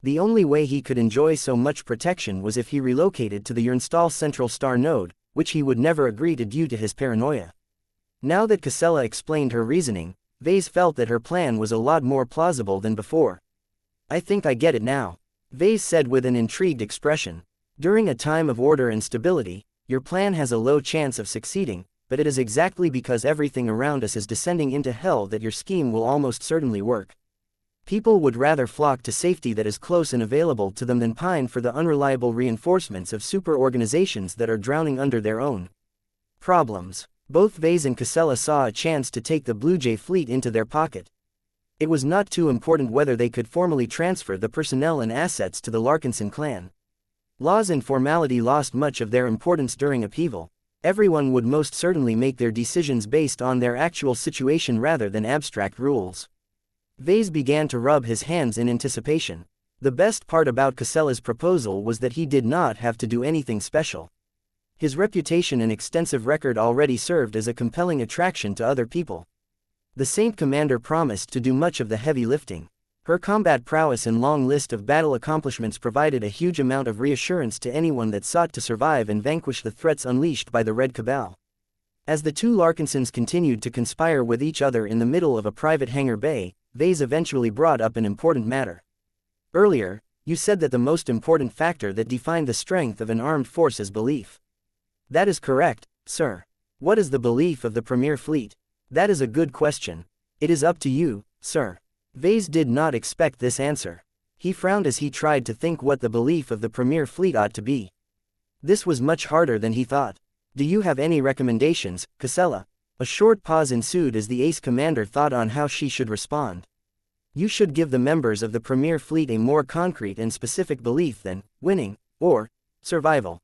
The only way he could enjoy so much protection was if he relocated to the Urnstall Central Star node, which he would never agree to due to his paranoia. Now that Ksela explained her reasoning, Ves felt that her plan was a lot more plausible than before. "I think I get it now," Ves said with an intrigued expression. "During a time of order and stability, your plan has a low chance of succeeding, but it is exactly because everything around us is descending into hell that your scheme will almost certainly work. People would rather flock to safety that is close and available to them than pine for the unreliable reinforcements of super organizations that are drowning under their own problems." Both Ves and Ksela saw a chance to take the Blue Jay Fleet into their pocket. It was not too important whether they could formally transfer the personnel and assets to the Larkinson clan. Laws and formality lost much of their importance during upheaval. Everyone would most certainly make their decisions based on their actual situation rather than abstract rules. Ves began to rub his hands in anticipation. The best part about Ksela's proposal was that he did not have to do anything special. His reputation and extensive record already served as a compelling attraction to other people. The Saint Commander promised to do much of the heavy lifting. Her combat prowess and long list of battle accomplishments provided a huge amount of reassurance to anyone that sought to survive and vanquish the threats unleashed by the Red Cabal. As the two Larkinsons continued to conspire with each other in the middle of a private hangar bay, Ves eventually brought up an important matter. "Earlier, you said that the most important factor that defined the strength of an armed force is belief." "That is correct, sir. What is the belief of the Premier Fleet?" "That is a good question. It is up to you, sir." Ves did not expect this answer. He frowned as he tried to think what the belief of the Premier Fleet ought to be. This was much harder than he thought. "Do you have any recommendations, Ksela?" A short pause ensued as the ace commander thought on how she should respond. "You should give the members of the Premier Fleet a more concrete and specific belief than winning or survival.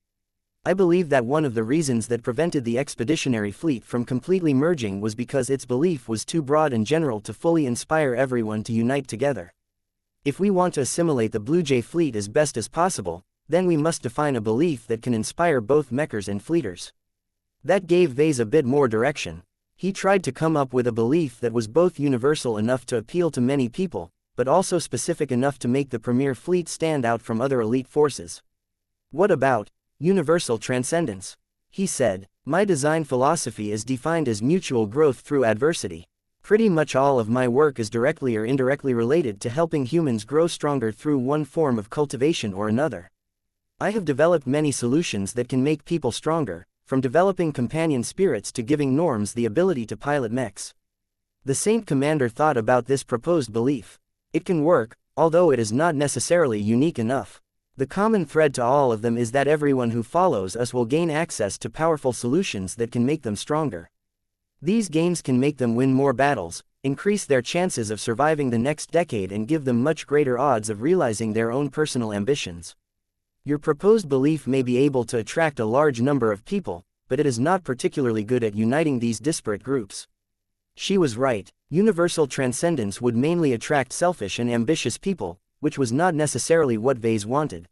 I believe that one of the reasons that prevented the expeditionary fleet from completely merging was because its belief was too broad and general to fully inspire everyone to unite together. If we want to assimilate the Blue Jay Fleet as best as possible, then we must define a belief that can inspire both mechers and fleeters." That gave Ves a bit more direction. He tried to come up with a belief that was both universal enough to appeal to many people, but also specific enough to make the Premier Fleet stand out from other elite forces. "What about universal transcendence?" he said. "My design philosophy is defined as mutual growth through adversity. Pretty much all of my work is directly or indirectly related to helping humans grow stronger through one form of cultivation or another. I have developed many solutions that can make people stronger, from developing companion spirits to giving norms the ability to pilot mechs." The Saint Commander thought about this proposed belief. It can work, although it is not necessarily unique enough. The common thread to all of them is that everyone who follows us will gain access to powerful solutions that can make them stronger. These gains can make them win more battles, increase their chances of surviving the next decade, and give them much greater odds of realizing their own personal ambitions. Your proposed belief may be able to attract a large number of people, but it is not particularly good at uniting these disparate groups. She was right. Universal transcendence would mainly attract selfish and ambitious people, which was not necessarily what Ves wanted.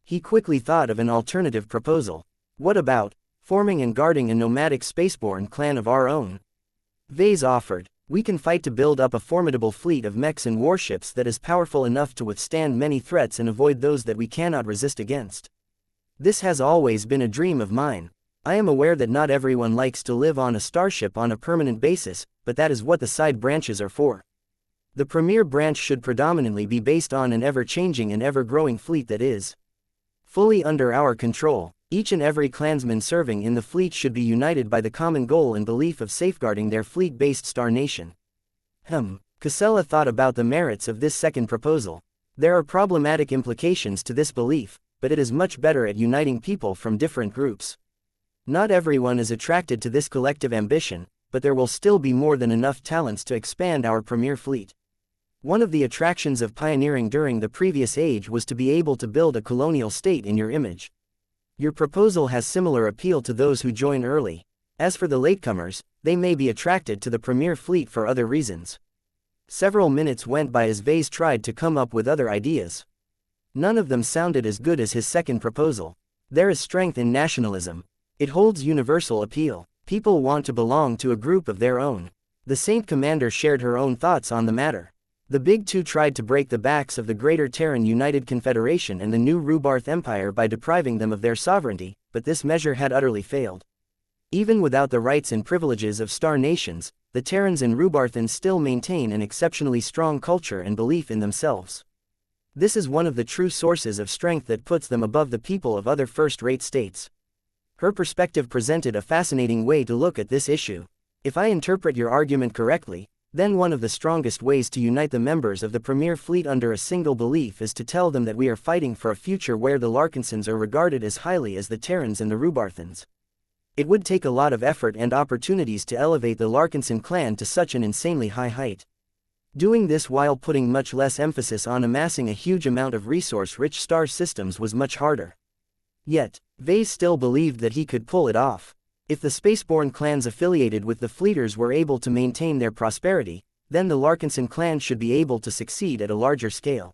He quickly thought of an alternative proposal. "What about forming and guarding a nomadic spaceborne clan of our own?" Ves offered. We can fight to build up a formidable fleet of mechs and warships that is powerful enough to withstand many threats and avoid those that we cannot resist against. This has always been a dream of mine. I am aware that not everyone likes to live on a starship on a permanent basis, but that is what the side branches are for. The premier branch should predominantly be based on an ever-changing and ever-growing fleet that is fully under our control. Each and every clansman serving in the fleet should be united by the common goal and belief of safeguarding their fleet-based star nation. Casella thought about the merits of this second proposal. There are problematic implications to this belief, but it is much better at uniting people from different groups. Not everyone is attracted to this collective ambition, but there will still be more than enough talents to expand our premier fleet. One of the attractions of pioneering during the previous age was to be able to build a colonial state in your image. Your proposal has similar appeal to those who join early. As for the latecomers, they may be attracted to the premier fleet for other reasons. Several minutes went by as Ves tried to come up with other ideas. None of them sounded as good as his second proposal. There is strength in nationalism. It holds universal appeal. People want to belong to a group of their own. The Saint Commander shared her own thoughts on the matter. The Big Two tried to break the backs of the Greater Terran United Confederation and the new Rubarth Empire by depriving them of their sovereignty, but this measure had utterly failed. Even without the rights and privileges of star nations, the Terrans and Rubarthans still maintain an exceptionally strong culture and belief in themselves. This is one of the true sources of strength that puts them above the people of other first-rate states. Her perspective presented a fascinating way to look at this issue. If I interpret your argument correctly, then one of the strongest ways to unite the members of the premier fleet under a single belief is to tell them that we are fighting for a future where the Larkinsons are regarded as highly as the Terrans and the Rubarthans. It would take a lot of effort and opportunities to elevate the Larkinson clan to such an insanely high height. Doing this while putting much less emphasis on amassing a huge amount of resource-rich star systems was much harder. Yet, Ves still believed that he could pull it off. If the spaceborne clans affiliated with the Fleeters were able to maintain their prosperity, then the Larkinson clan should be able to succeed at a larger scale.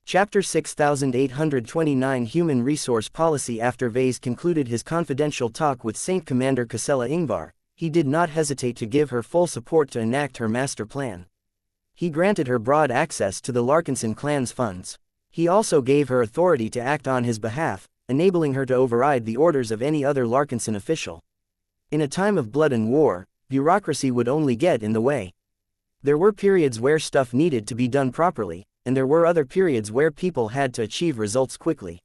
Chapter 6829 Human Resource Policy. After Ves concluded his confidential talk with Saint Commander Casella Ingvar, he did not hesitate to give her full support to enact her master plan. He granted her broad access to the Larkinson clan's funds. He also gave her authority to act on his behalf, enabling her to override the orders of any other Larkinson official. In a time of blood and war, bureaucracy would only get in the way. There were periods where stuff needed to be done properly, and there were other periods where people had to achieve results quickly.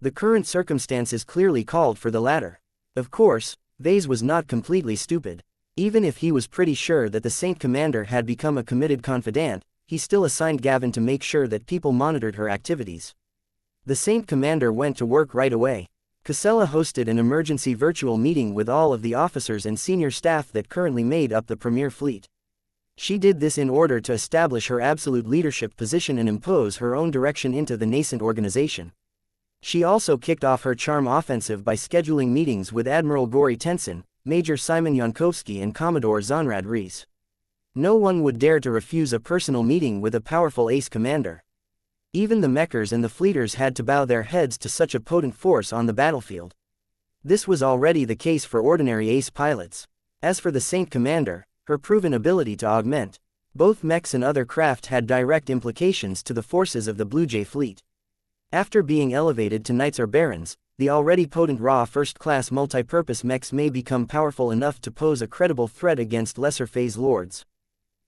The current circumstances clearly called for the latter. Of course, Ves was not completely stupid. Even if he was pretty sure that the Saint Commander had become a committed confidant, he still assigned Gavin to make sure that people monitored her activities. The Saint Commander went to work right away. Casella hosted an emergency virtual meeting with all of the officers and senior staff that currently made up the premier fleet. She did this in order to establish her absolute leadership position and impose her own direction into the nascent organization. She also kicked off her charm offensive by scheduling meetings with Admiral Gori Tenson, Major Simon Yankovsky and Commodore Zonrad Rees. No one would dare to refuse a personal meeting with a powerful ace commander. Even the mechers and the fleeters had to bow their heads to such a potent force on the battlefield. This was already the case for ordinary ace pilots. As for the Saint Commander, her proven ability to augment both mechs and other craft had direct implications to the forces of the Blue Jay fleet. After being elevated to knights or barons, the already potent raw first-class multi-purpose mechs may become powerful enough to pose a credible threat against lesser phase lords.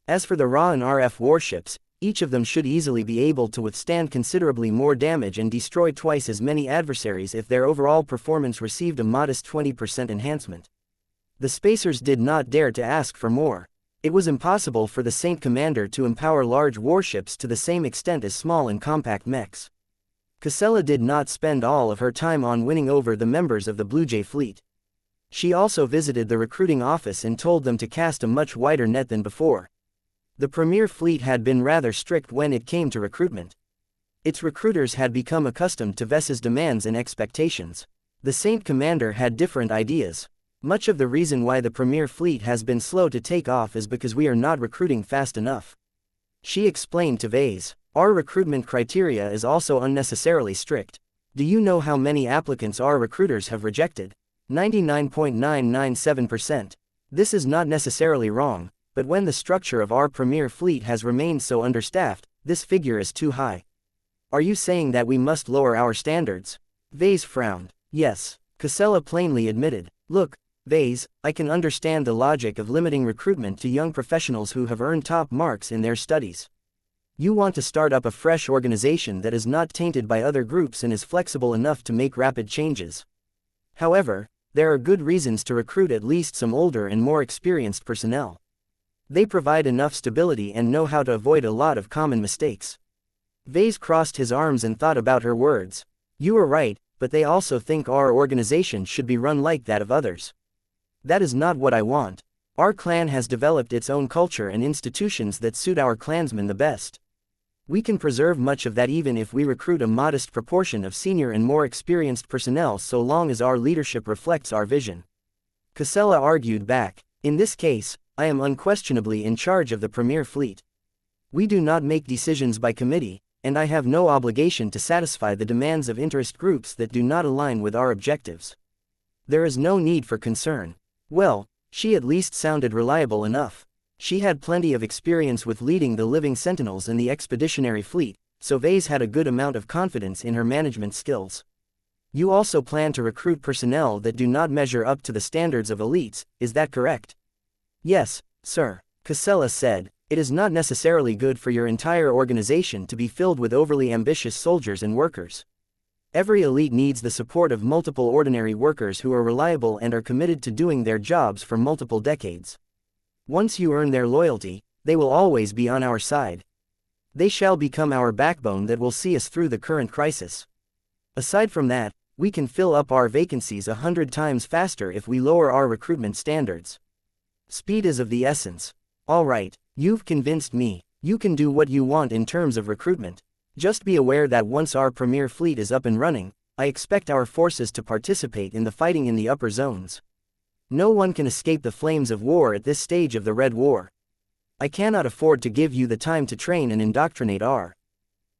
As for the raw and RF warships, each of them should easily be able to withstand considerably more damage and destroy twice as many adversaries if their overall performance received a modest 20% enhancement. The Spacers did not dare to ask for more. It was impossible for the Saint Commander to empower large warships to the same extent as small and compact mechs. Casella did not spend all of her time on winning over the members of the Blue Jay fleet. She also visited the recruiting office and told them to cast a much wider net than before. The Premier Fleet had been rather strict when it came to recruitment. Its recruiters had become accustomed to Ves's demands and expectations. The Saint Commander had different ideas. Much of the reason why the Premier Fleet has been slow to take off is because we are not recruiting fast enough. She explained to Ves, our recruitment criteria is also unnecessarily strict. Do you know how many applicants our recruiters have rejected? 99.997%. This is not necessarily wrong, but when the structure of our premier fleet has remained so understaffed, this figure is too high. Are you saying that we must lower our standards? Ves frowned. Yes, Casella plainly admitted. Look, Ves, I can understand the logic of limiting recruitment to young professionals who have earned top marks in their studies. You want to start up a fresh organization that is not tainted by other groups and is flexible enough to make rapid changes. However, there are good reasons to recruit at least some older and more experienced personnel. They provide enough stability and know how to avoid a lot of common mistakes. Ves crossed his arms and thought about her words. You are right, but they also think our organization should be run like that of others. That is not what I want. Our clan has developed its own culture and institutions that suit our clansmen the best. We can preserve much of that even if we recruit a modest proportion of senior and more experienced personnel so long as our leadership reflects our vision. Casella argued back. In this case, I am unquestionably in charge of the premier fleet. We do not make decisions by committee, and I have no obligation to satisfy the demands of interest groups that do not align with our objectives. There is no need for concern. Well, she at least sounded reliable enough. She had plenty of experience with leading the living sentinels in the expeditionary fleet, so Ves had a good amount of confidence in her management skills. You also plan to recruit personnel that do not measure up to the standards of elites, is that correct? Yes, sir, Casella said. It is not necessarily good for your entire organization to be filled with overly ambitious soldiers and workers. Every elite needs the support of multiple ordinary workers who are reliable and are committed to doing their jobs for multiple decades. Once you earn their loyalty, they will always be on our side. They shall become our backbone that will see us through the current crisis. Aside from that, we can fill up our vacancies 100 times faster if we lower our recruitment standards. Speed is of the essence. All right, you've convinced me. You can do what you want in terms of recruitment. Just be aware that once our premier fleet is up and running, I expect our forces to participate in the fighting in the upper zones. No one can escape the flames of war at this stage of the Red War. I cannot afford to give you the time to train and indoctrinate our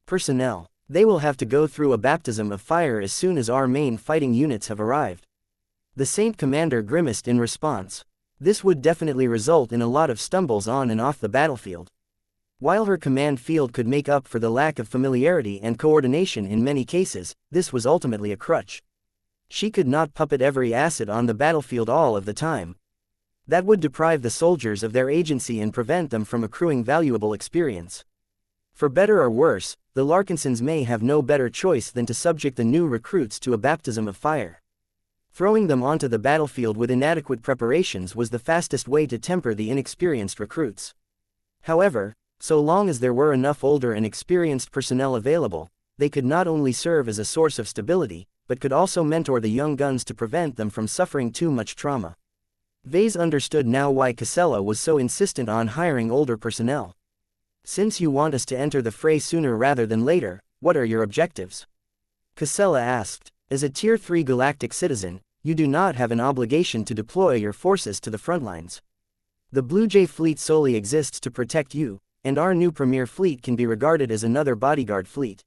personnel. They will have to go through a baptism of fire as soon as our main fighting units have arrived. The Saint Commander grimaced in response. This would definitely result in a lot of stumbles on and off the battlefield. While her command field could make up for the lack of familiarity and coordination in many cases, this was ultimately a crutch. She could not puppet every asset on the battlefield all of the time. That would deprive the soldiers of their agency and prevent them from accruing valuable experience. For better or worse, the Larkinsons may have no better choice than to subject the new recruits to a baptism of fire. Throwing them onto the battlefield with inadequate preparations was the fastest way to temper the inexperienced recruits. However, so long as there were enough older and experienced personnel available, they could not only serve as a source of stability, but could also mentor the young guns to prevent them from suffering too much trauma. Ves understood now why Casella was so insistent on hiring older personnel. Since you want us to enter the fray sooner rather than later, what are your objectives? Casella asked. As a Tier 3 galactic citizen, you do not have an obligation to deploy your forces to the front lines. The Blue Jay fleet solely exists to protect you, and our new premier fleet can be regarded as another bodyguard fleet.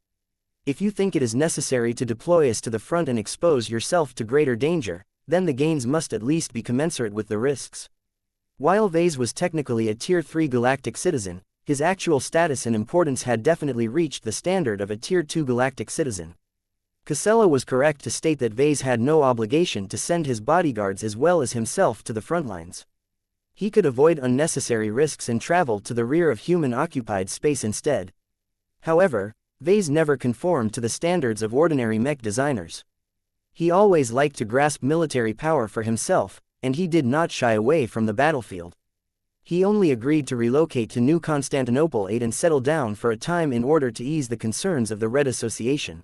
If you think it is necessary to deploy us to the front and expose yourself to greater danger, then the gains must at least be commensurate with the risks. While Ves was technically a Tier 3 galactic citizen, his actual status and importance had definitely reached the standard of a Tier 2 galactic citizen. Casella was correct to state that Ves had no obligation to send his bodyguards as well as himself to the front lines. He could avoid unnecessary risks and travel to the rear of human-occupied space instead. However, Ves never conformed to the standards of ordinary mech designers. He always liked to grasp military power for himself, and he did not shy away from the battlefield. He only agreed to relocate to New Constantinople and settle down for a time in order to ease the concerns of the Red Association.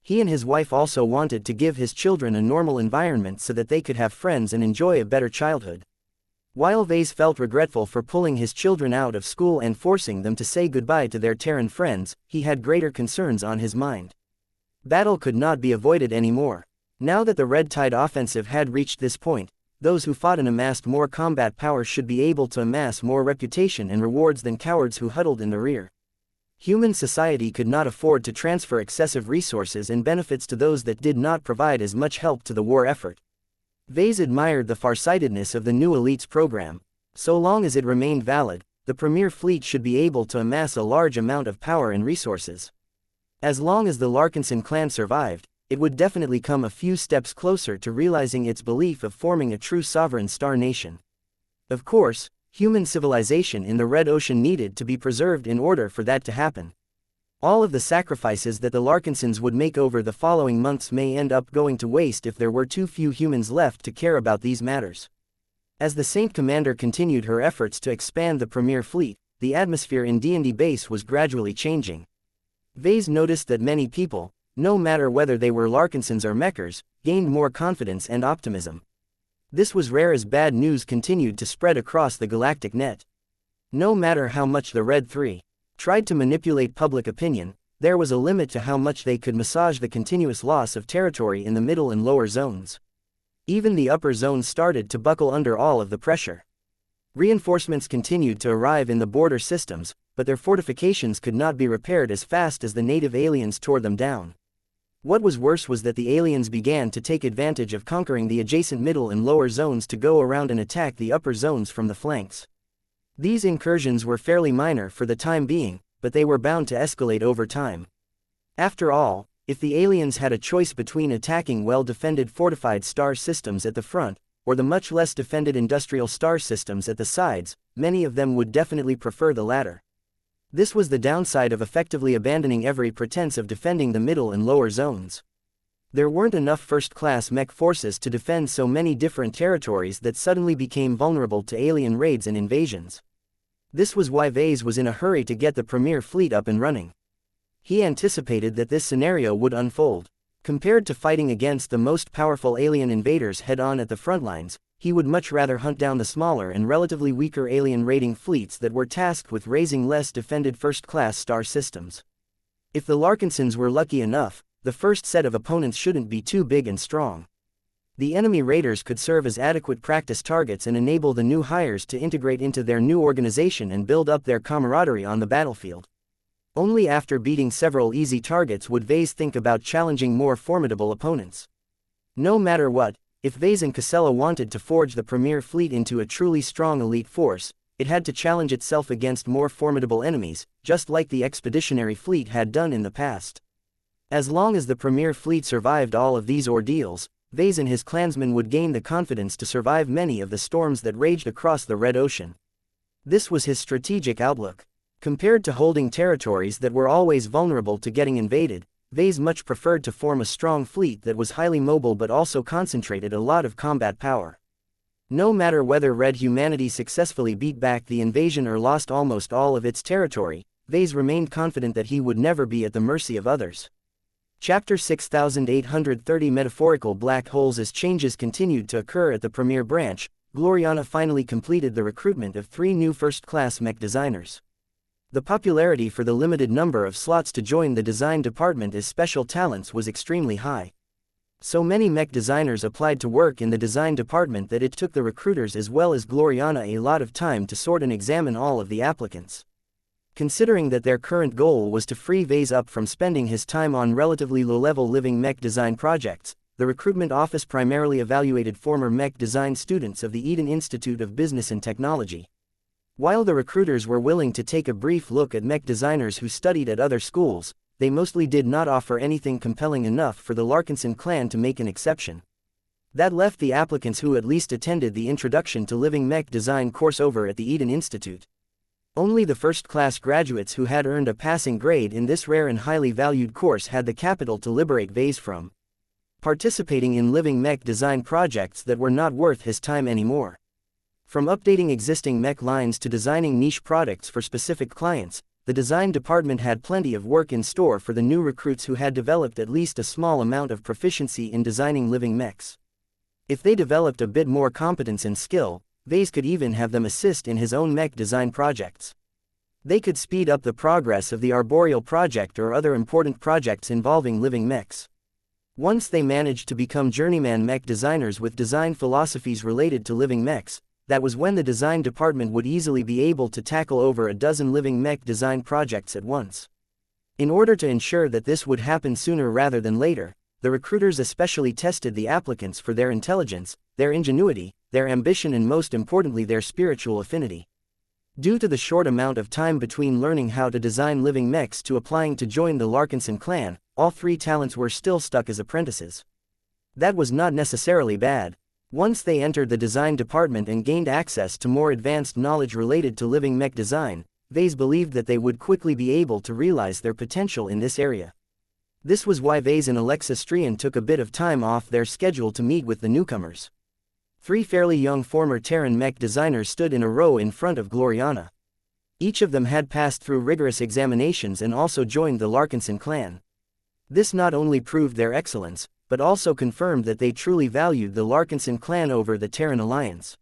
He and his wife also wanted to give his children a normal environment so that they could have friends and enjoy a better childhood. While Ves felt regretful for pulling his children out of school and forcing them to say goodbye to their Terran friends, he had greater concerns on his mind. Battle could not be avoided anymore. Now that the Red Tide offensive had reached this point, those who fought and amassed more combat power should be able to amass more reputation and rewards than cowards who huddled in the rear. Human society could not afford to transfer excessive resources and benefits to those that did not provide as much help to the war effort. Ves admired the farsightedness of the new elites program. So long as it remained valid, the Premier Fleet should be able to amass a large amount of power and resources. As long as the Larkinson clan survived, it would definitely come a few steps closer to realizing its belief of forming a true sovereign star nation. Of course, human civilization in the Red Ocean needed to be preserved in order for that to happen. All of the sacrifices that the Larkinsons would make over the following months may end up going to waste if there were too few humans left to care about these matters. As the Saint Commander continued her efforts to expand the Premier Fleet, the atmosphere in D&D base was gradually changing. Ves noticed that many people, no matter whether they were Larkinsons or Mechers, gained more confidence and optimism. This was rare as bad news continued to spread across the galactic net. No matter how much the Red 3 tried to manipulate public opinion, there was a limit to how much they could massage the continuous loss of territory in the middle and lower zones. Even the upper zones started to buckle under all of the pressure. Reinforcements continued to arrive in the border systems, but their fortifications could not be repaired as fast as the native aliens tore them down. What was worse was that the aliens began to take advantage of conquering the adjacent middle and lower zones to go around and attack the upper zones from the flanks. These incursions were fairly minor for the time being, but they were bound to escalate over time. After all, if the aliens had a choice between attacking well-defended fortified star systems at the front, or the much less defended industrial star systems at the sides, many of them would definitely prefer the latter. This was the downside of effectively abandoning every pretense of defending the middle and lower zones. There weren't enough first-class mech forces to defend so many different territories that suddenly became vulnerable to alien raids and invasions. This was why Ves was in a hurry to get the Premier Fleet up and running. He anticipated that this scenario would unfold. Compared to fighting against the most powerful alien invaders head-on at the front lines, he would much rather hunt down the smaller and relatively weaker alien raiding fleets that were tasked with raising less defended first-class star systems. If the Larkinsons were lucky enough, the first set of opponents shouldn't be too big and strong. The enemy raiders could serve as adequate practice targets and enable the new hires to integrate into their new organization and build up their camaraderie on the battlefield. Only after beating several easy targets would Ves think about challenging more formidable opponents. No matter what, if Ves and Casella wanted to forge the Premier Fleet into a truly strong elite force, it had to challenge itself against more formidable enemies, just like the Expeditionary Fleet had done in the past. As long as the Premier Fleet survived all of these ordeals, Ves and his clansmen would gain the confidence to survive many of the storms that raged across the Red Ocean. This was his strategic outlook. Compared to holding territories that were always vulnerable to getting invaded, Ves much preferred to form a strong fleet that was highly mobile but also concentrated a lot of combat power. No matter whether Red humanity successfully beat back the invasion or lost almost all of its territory, Ves remained confident that he would never be at the mercy of others. Chapter 6830 Metaphorical Black Holes. As changes continued to occur at the Premier Branch, Gloriana finally completed the recruitment of 3 new first-class mech designers. The popularity for the limited number of slots to join the design department as special talents was extremely high. So many mech designers applied to work in the design department that it took the recruiters as well as Gloriana a lot of time to sort and examine all of the applicants. Considering that their current goal was to free Ves up from spending his time on relatively low-level living mech design projects, the recruitment office primarily evaluated former mech design students of the Eden Institute of Business and Technology. While the recruiters were willing to take a brief look at mech designers who studied at other schools, they mostly did not offer anything compelling enough for the Larkinson clan to make an exception. That left the applicants who at least attended the Introduction to Living Mech Design course over at the Eden Institute. Only the first-class graduates who had earned a passing grade in this rare and highly valued course had the capital to liberate Ves from participating in living mech design projects that were not worth his time anymore. From updating existing mech lines to designing niche products for specific clients, the design department had plenty of work in store for the new recruits who had developed at least a small amount of proficiency in designing living mechs. If they developed a bit more competence and skill, Ves could even have them assist in his own mech design projects. They could speed up the progress of the Arboreal project or other important projects involving living mechs. Once they managed to become journeyman mech designers with design philosophies related to living mechs, that was when the design department would easily be able to tackle over a dozen living mech design projects at once. In order to ensure that this would happen sooner rather than later, the recruiters especially tested the applicants for their intelligence, their ingenuity, their ambition and most importantly their spiritual affinity. Due to the short amount of time between learning how to design living mechs to applying to join the Larkinson clan, all three talents were still stuck as apprentices. That was not necessarily bad. Once they entered the design department and gained access to more advanced knowledge related to living mech design, Ves believed that they would quickly be able to realize their potential in this area. This was why Ves and Strian took a bit of time off their schedule to meet with the newcomers. Three fairly young former Terran mech designers stood in a row in front of Gloriana. Each of them had passed through rigorous examinations and also joined the Larkinson clan. This not only proved their excellence, but also confirmed that they truly valued the Larkinson clan over the Terran alliance.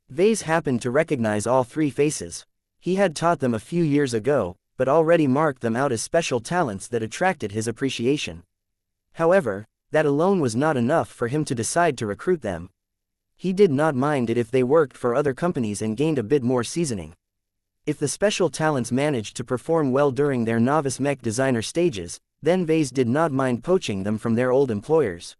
Ves happened to recognize all three faces. He had taught them a few years ago, but already marked them out as special talents that attracted his appreciation. However, that alone was not enough for him to decide to recruit them. He did not mind it if they worked for other companies and gained a bit more seasoning. If the special talents managed to perform well during their novice mech designer stages, then Ves did not mind poaching them from their old employers.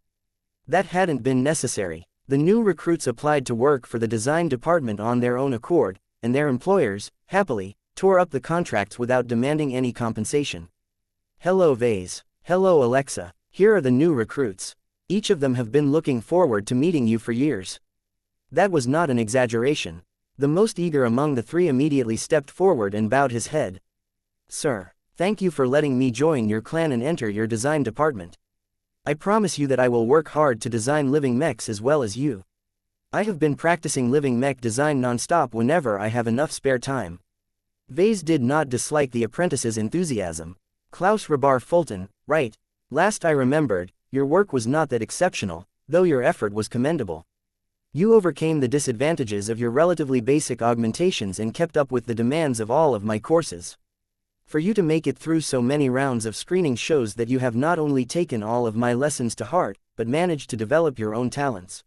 That hadn't been necessary. The new recruits applied to work for the design department on their own accord, and their employers, happily, tore up the contracts without demanding any compensation. Hello Ves. Hello Alexa. Here are the new recruits. Each of them have been looking forward to meeting you for years. That was not an exaggeration. The most eager among the three immediately stepped forward and bowed his head. Sir, thank you for letting me join your clan and enter your design department. I promise you that I will work hard to design living mechs as well as you. I have been practicing living mech design non-stop whenever I have enough spare time. Ves did not dislike the apprentice's enthusiasm. Klaus Rabar Fulton, right. Last I remembered, your work was not that exceptional, though your effort was commendable. You overcame the disadvantages of your relatively basic augmentations and kept up with the demands of all of my courses. For you to make it through so many rounds of screening shows that you have not only taken all of my lessons to heart, but managed to develop your own talents.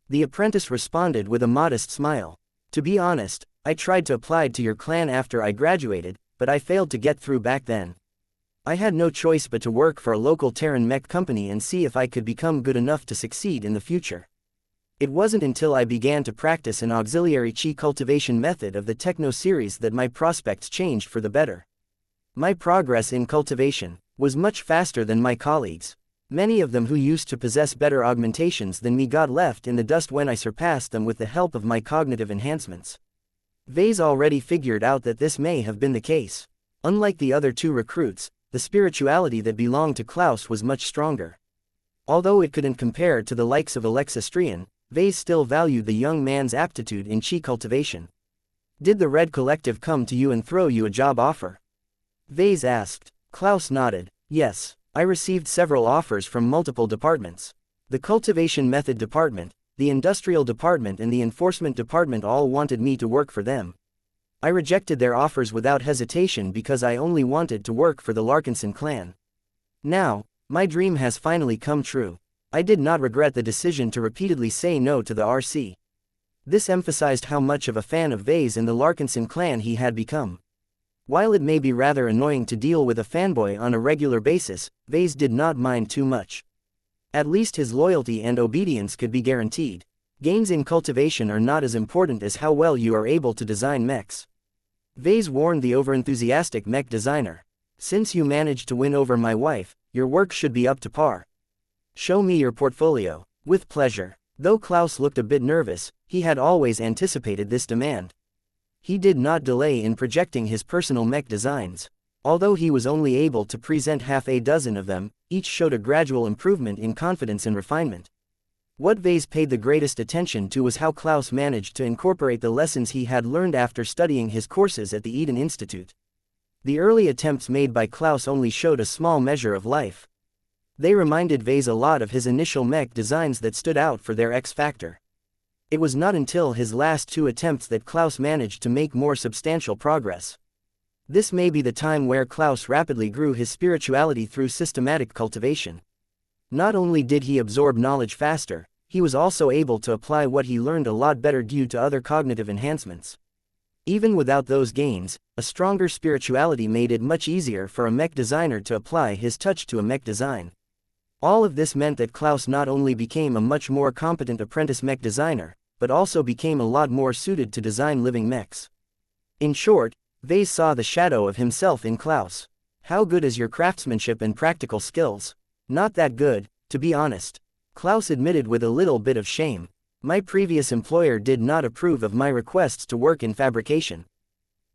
The apprentice responded with a modest smile. To be honest, I tried to apply to your clan after I graduated, but I failed to get through back then. I had no choice but to work for a local Terran mech company and see if I could become good enough to succeed in the future. It wasn't until I began to practice an auxiliary chi cultivation method of the Techno series that my prospects changed for the better. My progress in cultivation was much faster than my colleagues. Many of them who used to possess better augmentations than me got left in the dust when I surpassed them with the help of my cognitive enhancements. Ves already figured out that this may have been the case. Unlike the other two recruits, the spirituality that belonged to Klaus was much stronger. Although it couldn't compare to the likes of Strian, Ves still valued the young man's aptitude in chi cultivation. Did the Red Collective come to you and throw you a job offer? Ves asked. Klaus nodded. Yes, I received several offers from multiple departments. The cultivation method department, the industrial department and the enforcement department all wanted me to work for them. I rejected their offers without hesitation because I only wanted to work for the Larkinson clan. Now, my dream has finally come true. I did not regret the decision to repeatedly say no to the RC. This emphasized how much of a fan of Ves and the Larkinson clan he had become. While it may be rather annoying to deal with a fanboy on a regular basis, Ves did not mind too much. At least his loyalty and obedience could be guaranteed. Gains in cultivation are not as important as how well you are able to design mechs. Ves warned the overenthusiastic mech designer. Since you managed to win over my wife, your work should be up to par. Show me your portfolio. With pleasure. Though Klaus looked a bit nervous, he had always anticipated this demand. He did not delay in projecting his personal mech designs. Although he was only able to present half a dozen of them, each showed a gradual improvement in confidence and refinement. What Ves paid the greatest attention to was how Klaus managed to incorporate the lessons he had learned after studying his courses at the Eden Institute. The early attempts made by Klaus only showed a small measure of life. They reminded Ves a lot of his initial mech designs that stood out for their X factor. It was not until his last two attempts that Klaus managed to make more substantial progress. This may be the time where Klaus rapidly grew his spirituality through systematic cultivation. Not only did he absorb knowledge faster, he was also able to apply what he learned a lot better due to other cognitive enhancements. Even without those gains, a stronger spirituality made it much easier for a mech designer to apply his touch to a mech design. All of this meant that Klaus not only became a much more competent apprentice mech designer, but also became a lot more suited to design living mechs. In short, Ves saw the shadow of himself in Klaus. How good is your craftsmanship and practical skills? Not that good, to be honest. Klaus admitted with a little bit of shame. My previous employer did not approve of my requests to work in fabrication.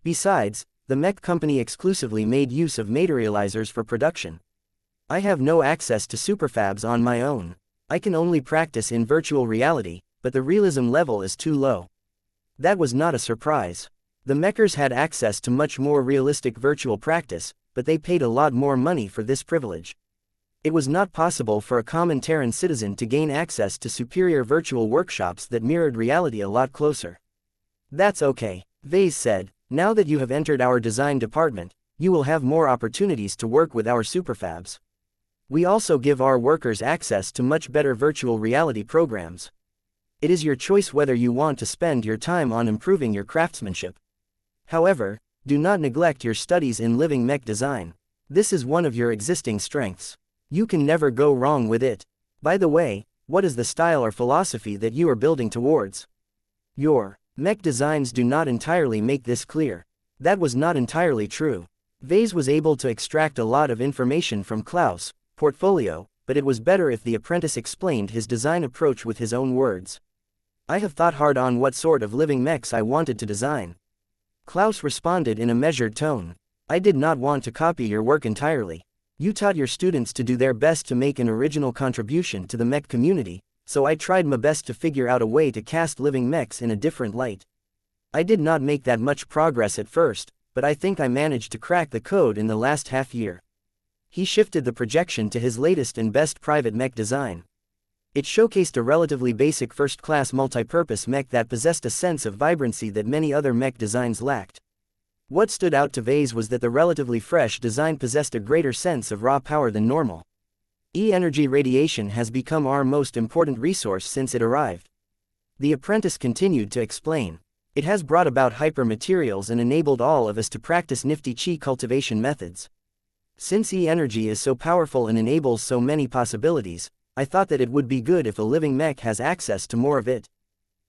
Besides, the mech company exclusively made use of materializers for production. I have no access to superfabs on my own. I can only practice in virtual reality, but the realism level is too low. That was not a surprise. The mechers had access to much more realistic virtual practice, but they paid a lot more money for this privilege. It was not possible for a common Terran citizen to gain access to superior virtual workshops that mirrored reality a lot closer. That's okay, Ves said. Now that you have entered our design department, you will have more opportunities to work with our superfabs. We also give our workers access to much better virtual reality programs. It is your choice whether you want to spend your time on improving your craftsmanship. However, do not neglect your studies in living mech design. This is one of your existing strengths. You can never go wrong with it. By the way, what is the style or philosophy that you are building towards? Your mech designs do not entirely make this clear. That was not entirely true. Ves was able to extract a lot of information from Klaus' portfolio, but it was better if the apprentice explained his design approach with his own words. I have thought hard on what sort of living mechs I wanted to design. Klaus responded in a measured tone. I did not want to copy your work entirely. You taught your students to do their best to make an original contribution to the mech community, so I tried my best to figure out a way to cast living mechs in a different light. I did not make that much progress at first, but I think I managed to crack the code in the last half year. He shifted the projection to his latest and best private mech design. It showcased a relatively basic first-class multi-purpose mech that possessed a sense of vibrancy that many other mech designs lacked. What stood out to Ves was that the relatively fresh design possessed a greater sense of raw power than normal. E-energy radiation has become our most important resource since it arrived. The apprentice continued to explain. It has brought about hyper-materials and enabled all of us to practice nifty chi cultivation methods. Since E-energy is so powerful and enables so many possibilities, I thought that it would be good if a living mech has access to more of it.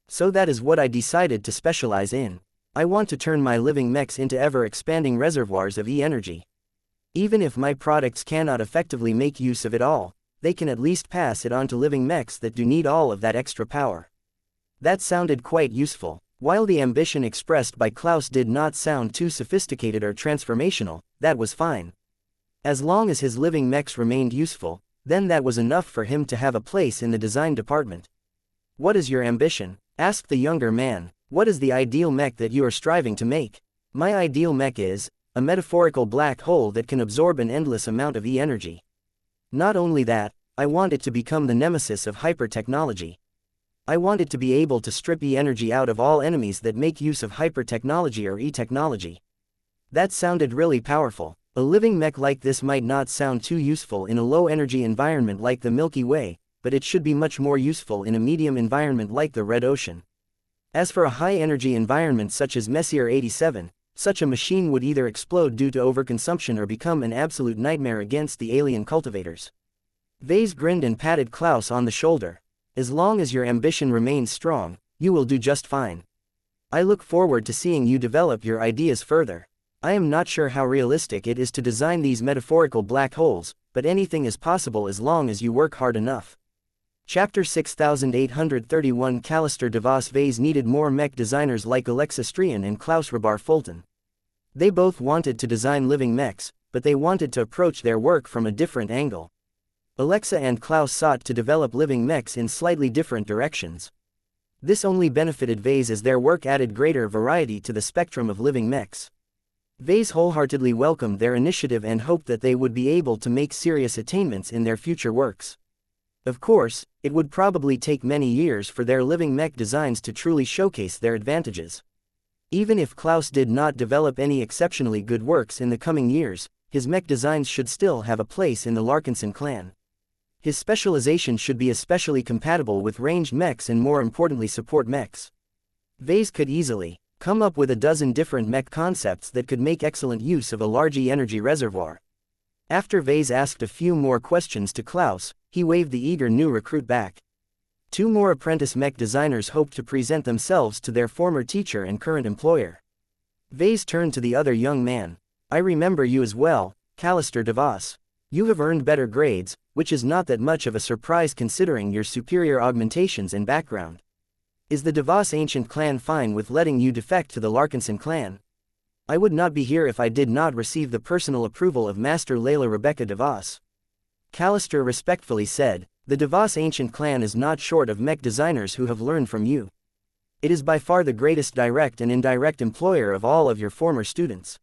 So that is what I decided to specialize in. I want to turn my living mechs into ever-expanding reservoirs of E-energy. Even if my products cannot effectively make use of it all, they can at least pass it on to living mechs that do need all of that extra power. That sounded quite useful. While the ambition expressed by Klaus did not sound too sophisticated or transformational, that was fine. As long as his living mechs remained useful, then that was enough for him to have a place in the design department. What is your ambition? Asked the younger man. What is the ideal mech that you are striving to make? My ideal mech is a metaphorical black hole that can absorb an endless amount of E-energy. Not only that, I want it to become the nemesis of hyper-technology. I want it to be able to strip E-energy out of all enemies that make use of hyper-technology or E-technology. That sounded really powerful. A living mech like this might not sound too useful in a low-energy environment like the Milky Way, but it should be much more useful in a medium environment like the Red Ocean. As for a high-energy environment such as Messier 87, such a machine would either explode due to overconsumption or become an absolute nightmare against the alien cultivators. Ves grinned and patted Klaus on the shoulder. As long as your ambition remains strong, you will do just fine. I look forward to seeing you develop your ideas further. I am not sure how realistic it is to design these metaphorical black holes, but anything is possible as long as you work hard enough. Chapter 6831 Callister DeVos Ves needed more mech designers like Alexa Strian and Klaus Rabar Fulton. They both wanted to design living mechs, but they wanted to approach their work from a different angle. Alexa and Klaus sought to develop living mechs in slightly different directions. This only benefited Ves as their work added greater variety to the spectrum of living mechs. Ves wholeheartedly welcomed their initiative and hoped that they would be able to make serious attainments in their future works. Of course, it would probably take many years for their living mech designs to truly showcase their advantages. Even if Klaus did not develop any exceptionally good works in the coming years, his mech designs should still have a place in the Larkinson clan. His specialization should be especially compatible with ranged mechs and more importantly support mechs. Ves could easily come up with a dozen different mech concepts that could make excellent use of a large E-energy reservoir. After Ves asked a few more questions to Klaus, he waved the eager new recruit back. 2 more apprentice mech designers hoped to present themselves to their former teacher and current employer. Ves turned to the other young man. I remember you as well, Callister de Vos. You have earned better grades, which is not that much of a surprise considering your superior augmentations and background. Is the de Vos ancient clan fine with letting you defect to the Larkinson clan? I would not be here if I did not receive the personal approval of Master Layla Rebecca de Vos. Callister respectfully said, the de Vos ancient clan is not short of mech designers who have learned from you. It is by far the greatest direct and indirect employer of all of your former students.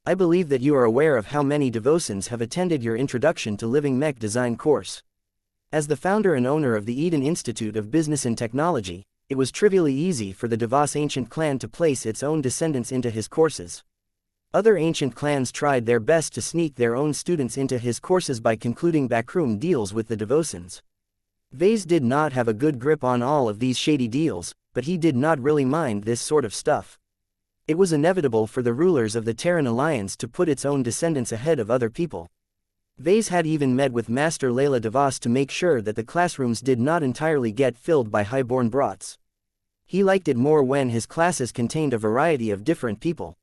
I believe that you are aware of how many Devosans have attended your Introduction to Living Mech Design course. As the founder and owner of the Eden Institute of Business and Technology, it was trivially easy for the de Vos ancient clan to place its own descendants into his courses. Other ancient clans tried their best to sneak their own students into his courses by concluding backroom deals with the Devosans. Ves did not have a good grip on all of these shady deals, but he did not really mind this sort of stuff. It was inevitable for the rulers of the Terran Alliance to put its own descendants ahead of other people. Ves had even met with Master Layla de Vos to make sure that the classrooms did not entirely get filled by highborn brats. He liked it more when his classes contained a variety of different people.